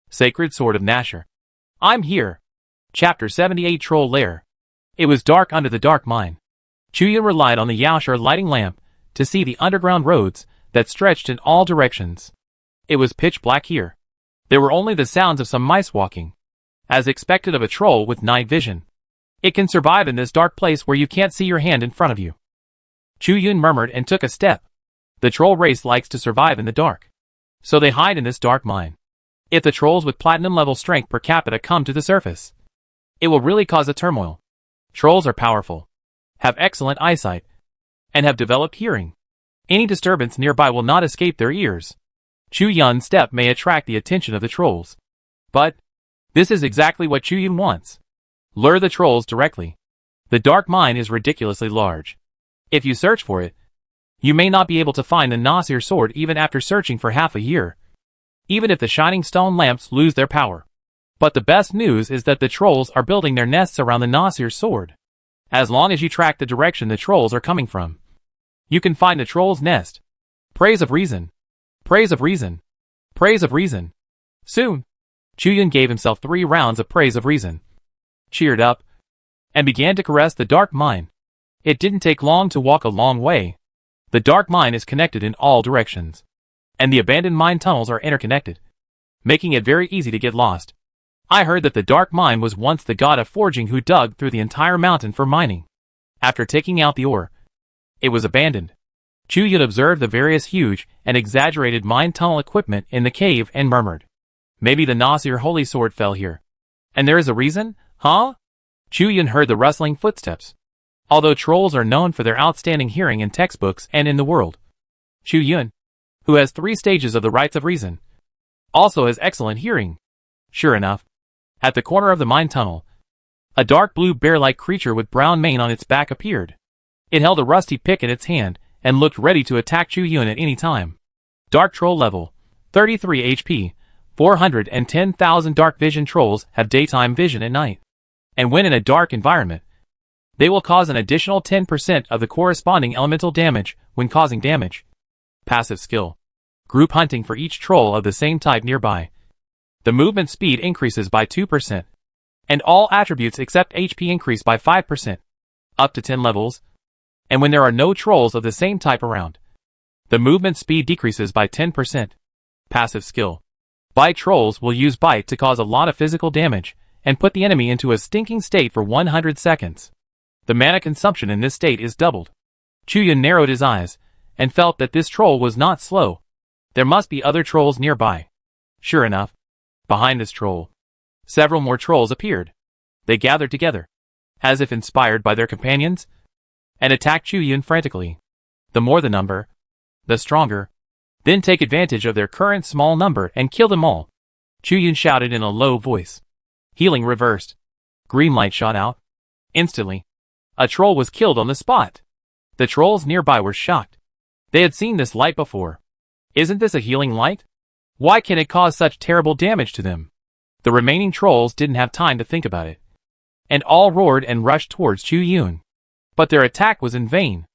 Speaker 1: Sacred Sword of Nashor. I'm here. Chapter 78 Troll Lair. It was dark under the dark mine. Chuyun relied on the Yaoshar lighting lamp to see the underground roads that stretched in all directions. It was pitch black here. There were only the sounds of some mice walking, as expected of a troll with night vision. It can survive in this dark place where you can't see your hand in front of you. Chuyun murmured and took a step. The troll race likes to survive in the dark, so they hide in this dark mine. If the trolls with platinum level strength per capita come to the surface, it will really cause a turmoil. Trolls are powerful, have excellent eyesight, and have developed hearing. Any disturbance nearby will not escape their ears. Chuyun's step may attract the attention of the trolls, but this is exactly what Chuyun wants. Lure the trolls directly. The dark mine is ridiculously large. If you search for it, you may not be able to find the Nasir sword even after searching for half a year, even if the shining stone lamps lose their power. But the best news is that the trolls are building their nests around the Nasir sword. As long as you track the direction the trolls are coming from, you can find the troll's nest. Praise of reason. Praise of reason. Praise of reason. Soon, Chuyun gave himself 3 rounds of praise of reason, cheered up, and began to caress the dark mine. It didn't take long to walk a long way. The dark mine is connected in all directions, and the abandoned mine tunnels are interconnected, making it very easy to get lost. I heard that the dark mine was once the god of forging who dug through the entire mountain for mining. After taking out the ore, it was abandoned. Chuyun observed the various huge and exaggerated mine tunnel equipment in the cave and murmured, "Maybe the Nasir holy sword fell here. And there is a reason, huh?" Chuyun heard the rustling footsteps. Although trolls are known for their outstanding hearing in textbooks and in the world, Chuyun, who has 3 stages of the rites of reason, also has excellent hearing. Sure enough, at the corner of the mine tunnel, a dark blue bear-like creature with brown mane on its back appeared. It held a rusty pick in its hand and looked ready to attack Chuyun at any time. Dark Troll Level 33 HP. 410,000 dark vision trolls have daytime vision at night, and when in a dark environment, they will cause an additional 10% of the corresponding elemental damage when causing damage. Passive skill. Group hunting for each troll of the same type nearby. The movement speed increases by 2%, and all attributes except HP increase by 5%, up to 10 levels, and when there are no trolls of the same type around, the movement speed decreases by 10%. Passive skill. Bite trolls will use bite to cause a lot of physical damage and put the enemy into a stinking state for 100 seconds. The mana consumption in this state is doubled. Chuyun narrowed his eyes and felt that this troll was not slow. There must be other trolls nearby. Sure enough, behind this troll, several more trolls appeared. They gathered together, as if inspired by their companions, and attacked Chuyun frantically. The more the number, the stronger. Then take advantage of their current small number and kill them all. Chuyun shouted in a low voice. Healing reversed. Green light shot out. Instantly, a troll was killed on the spot. The trolls nearby were shocked. They had seen this light before. Isn't this a healing light? Why can it cause such terrible damage to them? The remaining trolls didn't have time to think about it, and all roared and rushed towards Chuyun. But their attack was in vain.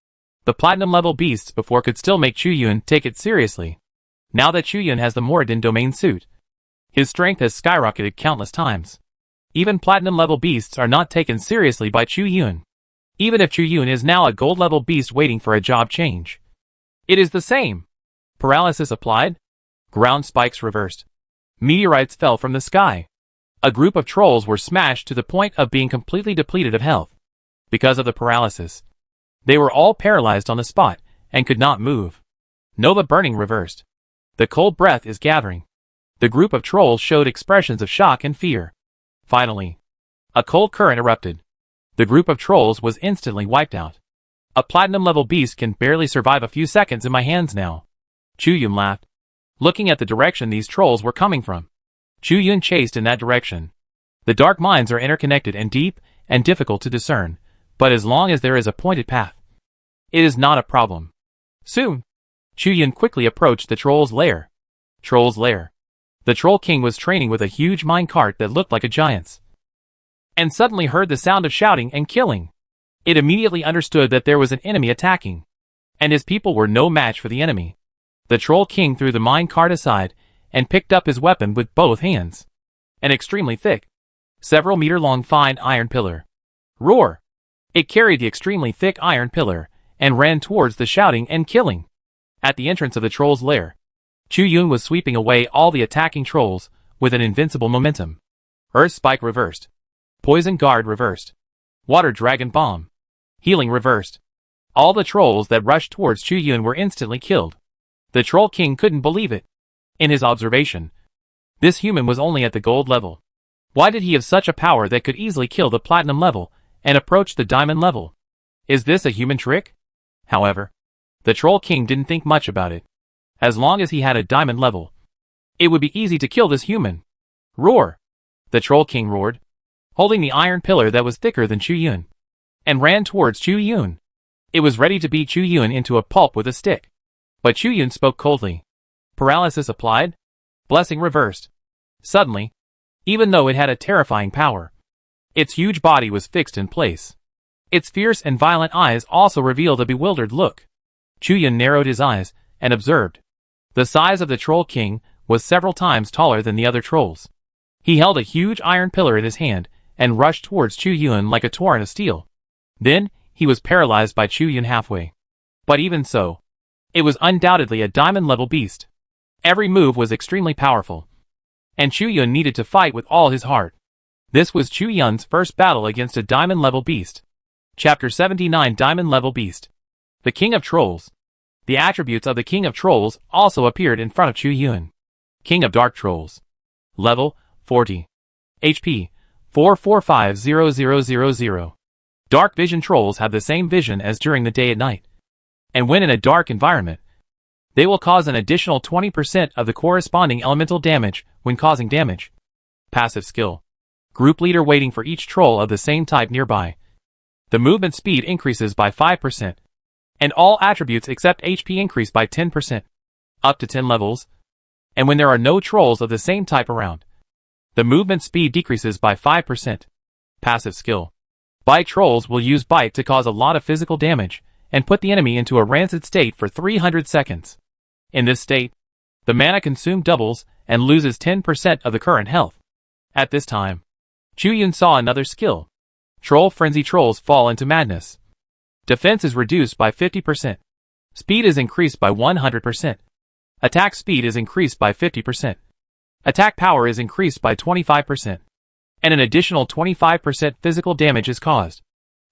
Speaker 1: The platinum level beasts before could still make Chuyun take it seriously. Now that Chuyun has the Moradin domain suit, his strength has skyrocketed countless times. Even platinum level beasts are not taken seriously by Chuyun, even if Chuyun is now a gold level beast waiting for a job change. It is the same. Paralysis applied. Ground spikes reversed. Meteorites fell from the sky. A group of trolls were smashed to the point of being completely depleted of health. Because of the paralysis, they were all paralyzed on the spot and could not move. Nova burning reversed. The cold breath is gathering. The group of trolls showed expressions of shock and fear. Finally, a cold current erupted. The group of trolls was instantly wiped out. A platinum level beast can barely survive a few seconds in my hands now. Chuyun laughed, looking at the direction these trolls were coming from. Chuyun chased in that direction. The dark mines are interconnected and deep and difficult to discern, but as long as there is a pointed path, it is not a problem. Soon, Chuyun quickly approached the troll's lair. Troll's lair. The Troll King was training with a huge mine cart that looked like a giant's, and suddenly heard the sound of shouting and killing. It immediately understood that there was an enemy attacking, and his people were no match for the enemy. The Troll King threw the mine cart aside and picked up his weapon with both hands. An extremely thick, Several meter-long fine iron pillar. Roar! It carried the extremely thick iron pillar, and ran towards the shouting and killing. At the entrance of the troll's lair, Chu Yun was sweeping away all the attacking trolls, with an invincible momentum. Earth Spike reversed. Poison Guard reversed. Water Dragon Bomb. Healing reversed. All the trolls that rushed towards Chu Yun were instantly killed. The Troll King couldn't believe it. In his observation, this human was only at the gold level. Why did he have such a power that could easily kill the platinum level and approach the diamond level? Is this a human trick? However, the Troll King didn't think much about it. As long as he had a diamond level, it would be easy to kill this human. Roar! The Troll King roared, holding the iron pillar that was thicker than Chu Yun, and ran towards Chu Yun. It was ready to beat Chu Yun into a pulp with a stick. But Chu Yun spoke coldly. Paralysis applied. Blessing reversed. Suddenly, even though it had a terrifying power, its huge body was fixed in place. Its fierce and violent eyes also revealed a bewildered look. Chu Yun narrowed his eyes and observed. The size of the Troll King was several times taller than the other trolls. He held a huge iron pillar in his hand and rushed towards Chu Yun like a torrent of steel. Then, he was paralyzed by Chu Yun halfway. But even so, it was undoubtedly a diamond-level beast. Every move was extremely powerful, and Chu Yun needed to fight with all his heart. This was Chu Yun's first battle against a diamond-level beast. Chapter 79 Diamond-Level Beast. The King of Trolls. The attributes of the King of Trolls also appeared in front of Chu Yun. King of Dark Trolls. Level 40. HP 4450000. Dark vision trolls have the same vision as during the day and night. And when in a dark environment, they will cause an additional 20% of the corresponding elemental damage when causing damage. Passive skill. Group leader waiting for each troll of the same type nearby. The movement speed increases by 5%. And all attributes except HP increase by 10%. Up to 10 levels. And when there are no trolls of the same type around, the movement speed decreases by 5%. Passive skill. Bite trolls will use bite to cause a lot of physical damage and put the enemy into a rancid state for 300 seconds. In this state, the mana consumed doubles and loses 10% of the current health. At this time, Chu Yun saw another skill. Troll Frenzy trolls fall into madness. Defense is reduced by 50%. Speed is increased by 100%. Attack speed is increased by 50%. Attack power is increased by 25%. And an additional 25% physical damage is caused.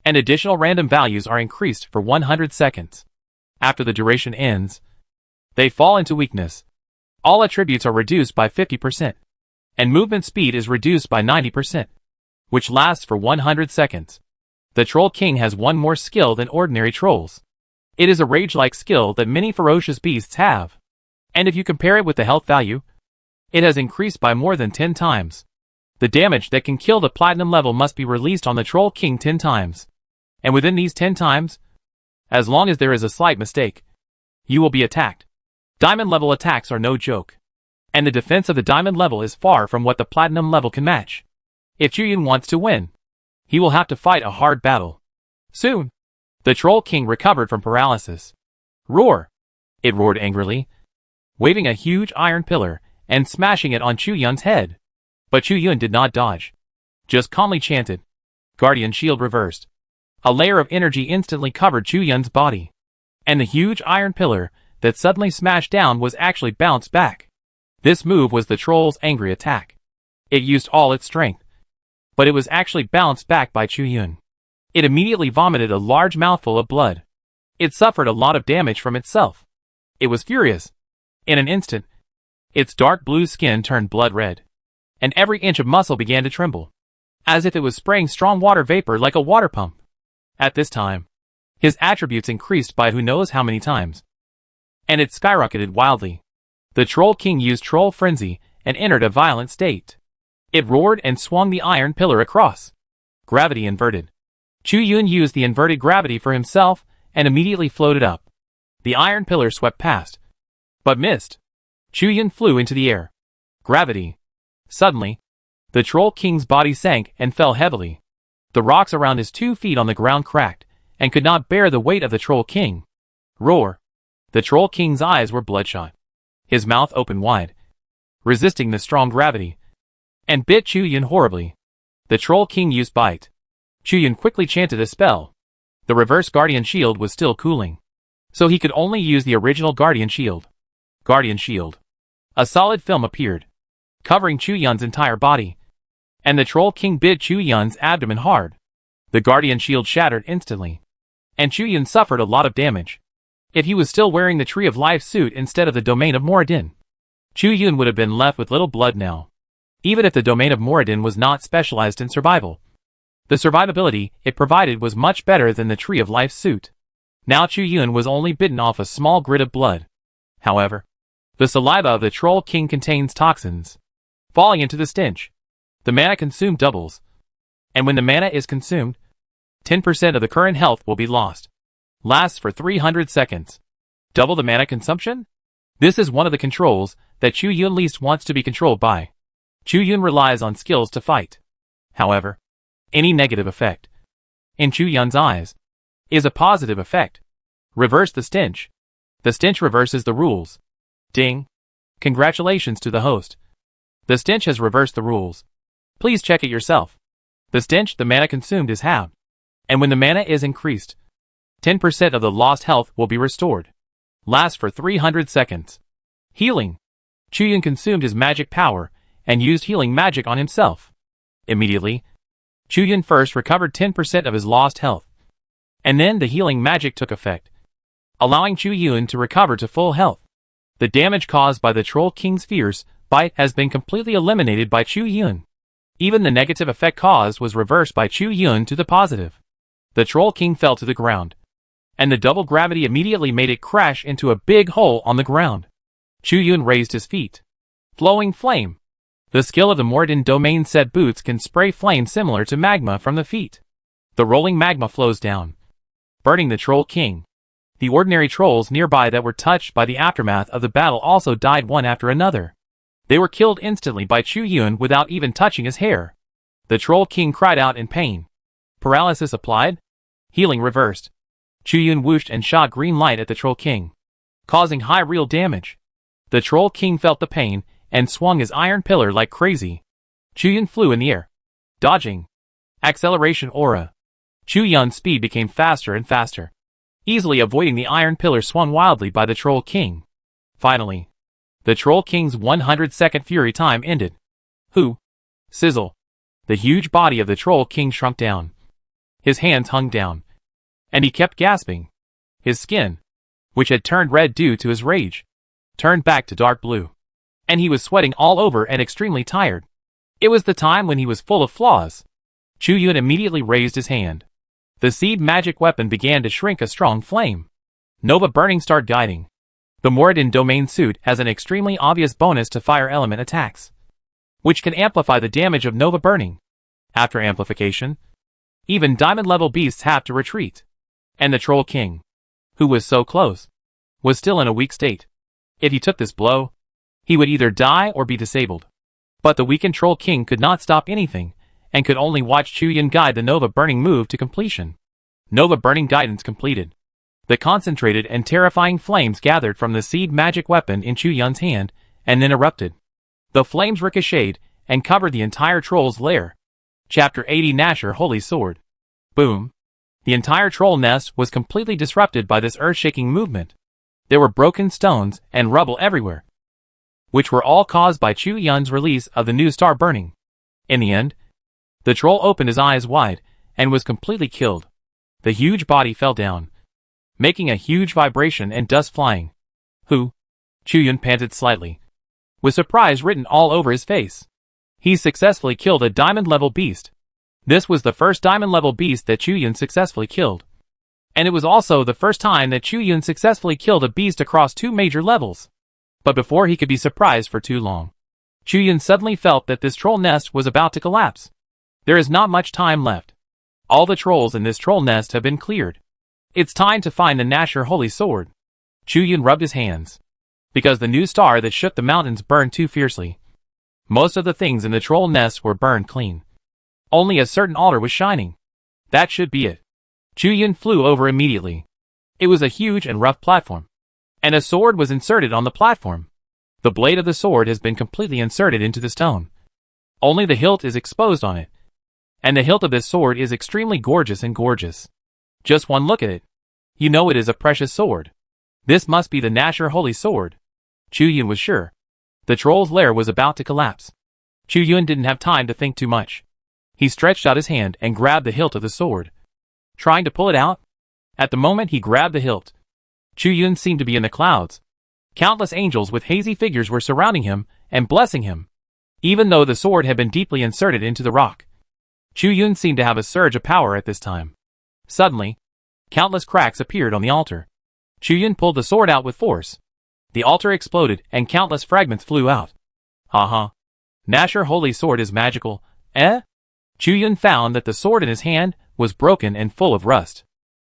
Speaker 1: And additional random values are increased for 100 seconds. After the duration ends, they fall into weakness. All attributes are reduced by 50%. And movement speed is reduced by 90%, which lasts for 100 seconds. The Troll King has one more skill than ordinary trolls. It is a rage-like skill that many ferocious beasts have. And if you compare it with the health value, it has increased by more than 10 times. The damage that can kill the platinum level must be released on the Troll King 10 times. And within these 10 times, as long as there is a slight mistake, you will be attacked. Diamond level attacks are no joke. And the defense of the diamond level is far from what the platinum level can match. If Chu Yun wants to win, he will have to fight a hard battle. Soon, the Troll King recovered from paralysis. Roar! It roared angrily, waving a huge iron pillar and smashing it on Chu Yun's head. But Chu Yun did not dodge. Just calmly chanted. Guardian Shield reversed. A layer of energy instantly covered Chu Yun's body. And the huge iron pillar that suddenly smashed down was actually bounced back. This move was the troll's angry attack. It used all its strength. But it was actually bounced back by Chu Yun. It immediately vomited a large mouthful of blood. It suffered a lot of damage from itself. It was furious. In an instant, its dark blue skin turned blood red. And every inch of muscle began to tremble, as if it was spraying strong water vapor like a water pump. At this time, his attributes increased by who knows how many times. And it skyrocketed wildly. The Troll King used Troll Frenzy and entered a violent state. It roared and swung the iron pillar across. Gravity inverted. Chu Yun used the inverted gravity for himself and immediately floated up. The iron pillar swept past, but missed. Chu Yun flew into the air. Gravity. Suddenly, the Troll King's body sank and fell heavily. The rocks around his 2 feet on the ground cracked and could not bear the weight of the Troll King. Roar. The Troll King's eyes were bloodshot. His mouth opened wide, resisting the strong gravity, and bit Chu Yun horribly. The Troll King used Bite. Chuyun quickly chanted a spell. The reverse Guardian Shield was still cooling, so he could only use the original Guardian Shield. Guardian Shield. A solid film appeared, covering Chuyun's entire body, and the Troll King bit Chuyun's abdomen hard. The Guardian Shield shattered instantly, and Chuyun suffered a lot of damage. If he was still wearing the Tree of Life suit instead of the Domain of Moradin, Chuyun would have been left with little blood now. Even if the Domain of Moradin was not specialized in survival, the survivability it provided was much better than the Tree of Life suit. Now Chuyun was only bitten off a small grit of blood. However, the saliva of the Troll King contains toxins. Falling into the stench, the mana consumed doubles. And when the mana is consumed, 10% of the current health will be lost. Lasts for 300 seconds. Double the mana consumption? This is one of the controls that Chuyun least wants to be controlled by. Chuyun relies on skills to fight. However, any negative effect, in Chuyun's eyes, is a positive effect. Reverse the stench. The stench reverses the rules. Ding. Congratulations to the host. The stench has reversed the rules. Please check it yourself. The stench, the mana consumed is halved. And when the mana is increased, 10% of the lost health will be restored. Lasts for 300 seconds. Healing. Chuyun consumed his magic power and used healing magic on himself. Immediately, Chuyun first recovered 10% of his lost health, and then the healing magic took effect, allowing Chuyun to recover to full health. The damage caused by the Troll King's fierce bite has been completely eliminated by Chuyun. Even the negative effect caused was reversed by Chuyun to the positive. The Troll King fell to the ground, and the double gravity immediately made it crash into a big hole on the ground. Chuyun raised his feet. Flowing flame. The skill of the Moradin domain set boots can spray flame similar to magma from the feet. The rolling magma flows down, burning the Troll King. The ordinary trolls nearby that were touched by the aftermath of the battle also died one after another. They were killed instantly by Chuyun without even touching his hair. The Troll King cried out in pain. Paralysis applied. Healing reversed. Chuyun whooshed and shot green light at the Troll King, causing high real damage. The Troll King felt the pain and swung his iron pillar like crazy. Chuyun flew in the air, dodging. Acceleration aura. Chuyun's speed became faster and faster, easily avoiding the iron pillar swung wildly by the Troll King. Finally, the Troll King's 100-second fury time ended. Hoo! Sizzle! The huge body of the Troll King shrunk down. His hands hung down, and he kept gasping. His skin, which had turned red due to his rage, turned back to dark blue, and he was sweating all over and extremely tired. It was the time when he was full of flaws. Chuyun immediately raised his hand. The seed magic weapon began to shrink a strong flame. Nova Burning started guiding. The Moradin domain suit has an extremely obvious bonus to fire element attacks, which can amplify the damage of Nova Burning. After amplification, even diamond-level beasts have to retreat. And the Troll King, who was so close, was still in a weak state. If he took this blow, he would either die or be disabled. But the weakened Troll King could not stop anything, and could only watch Chuyun guide the Nova Burning move to completion. Nova Burning guidance completed. The concentrated and terrifying flames gathered from the seed magic weapon in Chuyun's hand, and then erupted. The flames ricocheted and covered the entire troll's lair. Chapter 80 Nasher Holy Sword. Boom. The entire troll nest was completely disrupted by this earth-shaking movement. There were broken stones and rubble everywhere, which were all caused by Chuyun's release of the new star burning. In the end, the troll opened his eyes wide and was completely killed. The huge body fell down, making a huge vibration and dust flying. Who? Chuyun panted slightly, with surprise written all over his face. He successfully killed a diamond-level beast. This was the first diamond-level beast that Chuyun successfully killed. And it was also the first time that Chuyun successfully killed a beast across 2 major levels. But before he could be surprised for too long, Chuyun suddenly felt that this troll nest was about to collapse. There is not much time left. All the trolls in this troll nest have been cleared. It's time to find the Nasher Holy Sword. Chuyun rubbed his hands, because the new star that shook the mountains burned too fiercely. Most of the things in the troll nest were burned clean. Only a certain altar was shining. That should be it. Chuyun flew over immediately. It was a huge and rough platform, and a sword was inserted on the platform. The blade of the sword has been completely inserted into the stone. Only the hilt is exposed on it. And the hilt of this sword is extremely gorgeous and gorgeous. Just one look at it. You know it is a precious sword. This must be the Nashor Holy Sword. Chu Yun was sure. The troll's lair was about to collapse. Chu Yun didn't have time to think too much. He stretched out his hand and grabbed the hilt of the sword. Trying to pull it out? At the moment he grabbed the hilt, Chu Yun seemed to be in the clouds. Countless angels with hazy figures were surrounding him and blessing him. Even though the sword had been deeply inserted into the rock, Chu Yun seemed to have a surge of power at this time. Suddenly, countless cracks appeared on the altar. Chu Yun pulled the sword out with force. The altar exploded and countless fragments flew out. Nashor Holy Sword is magical, eh? Chu Yun found that the sword in his hand was broken and full of rust.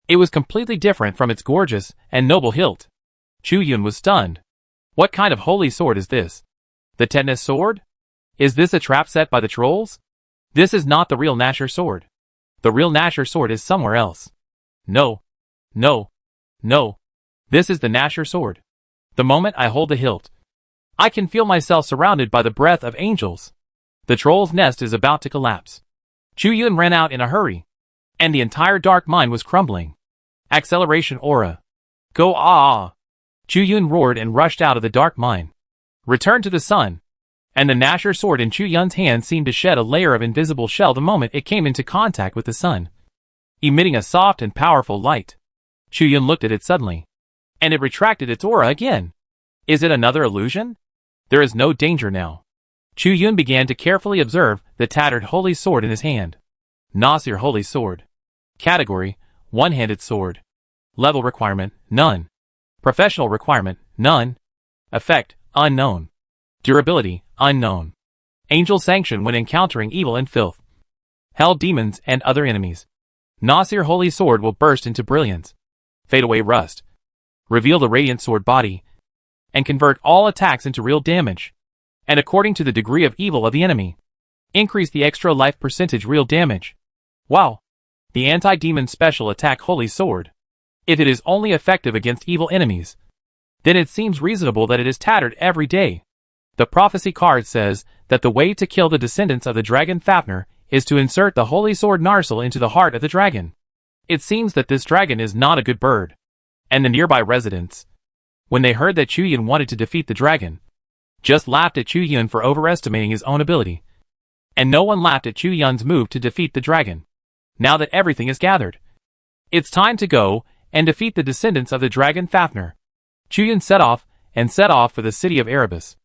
Speaker 1: It was completely different from its gorgeous and noble hilt. Chu Yun was stunned. What kind of holy sword is this? The tetanus sword? Is this a trap set by the trolls? This is not the real Nashor sword. The real Nashor sword is somewhere else. No. No. No. This is the Nashor sword. The moment I hold the hilt, I can feel myself surrounded by the breath of angels. The troll's nest is about to collapse. Chu Yun ran out in a hurry, and the entire dark mine was crumbling. Acceleration aura. Go ah! Chu Yun roared and rushed out of the dark mine. Return to the sun. And the Nashor sword in Chu Yun's hand seemed to shed a layer of invisible shell the moment it came into contact with the sun, emitting a soft and powerful light. Chu Yun looked at it suddenly, and it retracted its aura again. Is it another illusion? There is no danger now. Chu Yun began to carefully observe the tattered holy sword in his hand. Nashor Holy Sword. Category: one-handed sword. Level requirement: none. Professional requirement: none. Effect: unknown. Durability: unknown. Angel sanction when encountering evil and filth, hell demons and other enemies. Nashor Holy Sword will burst into brilliance, fade away rust, reveal the radiant sword body, and convert all attacks into real damage. And according to the degree of evil of the enemy, increase the extra life percentage real damage. Wow! The anti-demon special attack Holy Sword. If it is only effective against evil enemies, then it seems reasonable that it is tattered every day. The prophecy card says that the way to kill the descendants of the dragon Fafnir is to insert the holy sword Narsil into the heart of the dragon. It seems that this dragon is not a good bird. And the nearby residents, when they heard that Chu Yun wanted to defeat the dragon, just laughed at Chu Yun for overestimating his own ability. And no one laughed at Chu Yun's move to defeat the dragon. Now that everything is gathered, it's time to go and defeat the descendants of the dragon Fafnir. Chu Yun set off for the city of Erebus.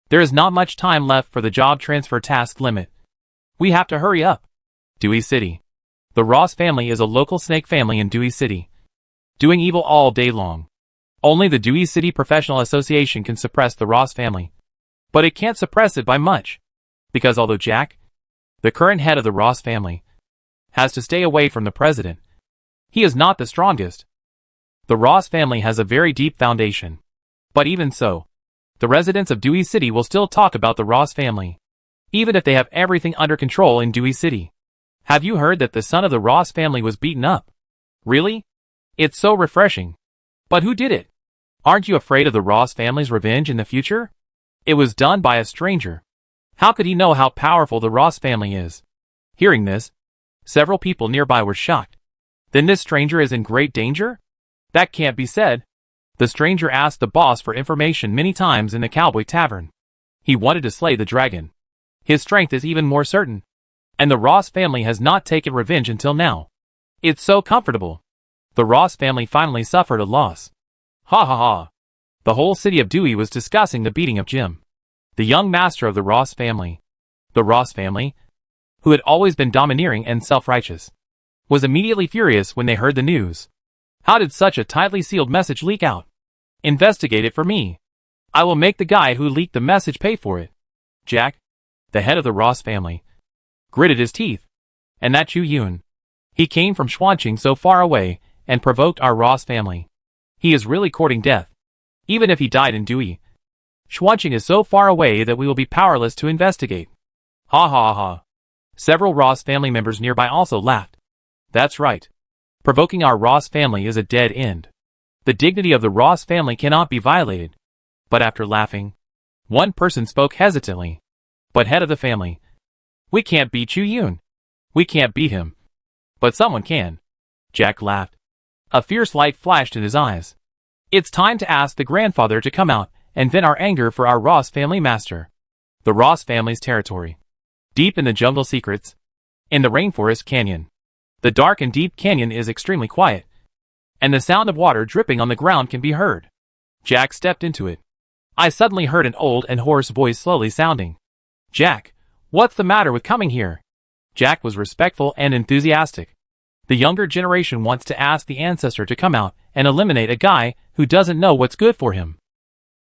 Speaker 1: There is not much time left for the job transfer task limit. We have to hurry up. Dewey City. The Ross family is a local snake family in Dewey City, doing evil all day long. Only the Dewey City Professional Association can suppress the Ross family. But it can't suppress it by much, because although Jack, the current head of the Ross family, has to stay away from the president, he is not the strongest. The Ross family has a very deep foundation. But even so, the residents of Dewey City will still talk about the Ross family, even if they have everything under control in Dewey City. Have you heard that the son of the Ross family was beaten up? Really? It's so refreshing. But who did it? Aren't you afraid of the Ross family's revenge in the future? It was done by a stranger. How could he know how powerful the Ross family is? Hearing this, several people nearby were shocked. Then this stranger is in great danger? That can't be said. The stranger asked the boss for information many times in the Cowboy Tavern. He wanted to slay the dragon. His strength is even more certain. And the Ross family has not taken revenge until now. It's so comfortable. The Ross family finally suffered a loss. Ha ha ha. The whole city of Dewey was discussing the beating of Jim, the young master of the Ross family. The Ross family, who had always been domineering and self-righteous, was immediately furious when they heard the news. How did such a tightly sealed message leak out? Investigate it for me. I will make the guy who leaked the message pay for it. Jack, the head of the Ross family, gritted his teeth. And that Chu Yun. He came from Xuanqing so far away and provoked our Ross family. He is really courting death. Even if he died in Dewey, Xuanqing is so far away that we will be powerless to investigate. Ha ha ha. Several Ross family members nearby also laughed. That's right. Provoking our Ross family is a dead end. The dignity of the Ross family cannot be violated. But after laughing, one person spoke hesitantly. But head of the family, we can't beat Chu Yun. We can't beat him. But someone can. Jack laughed. A fierce light flashed in his eyes. It's time to ask the grandfather to come out and vent our anger for our Ross family master. The Ross family's territory. Deep in the jungle secrets. In the rainforest canyon. The dark and deep canyon is extremely quiet, and the sound of water dripping on the ground can be heard. Jack stepped into it. I suddenly heard an old and hoarse voice slowly sounding. Jack, what's the matter with coming here? Jack was respectful and enthusiastic. The younger generation wants to ask the ancestor to come out and eliminate a guy who doesn't know what's good for him.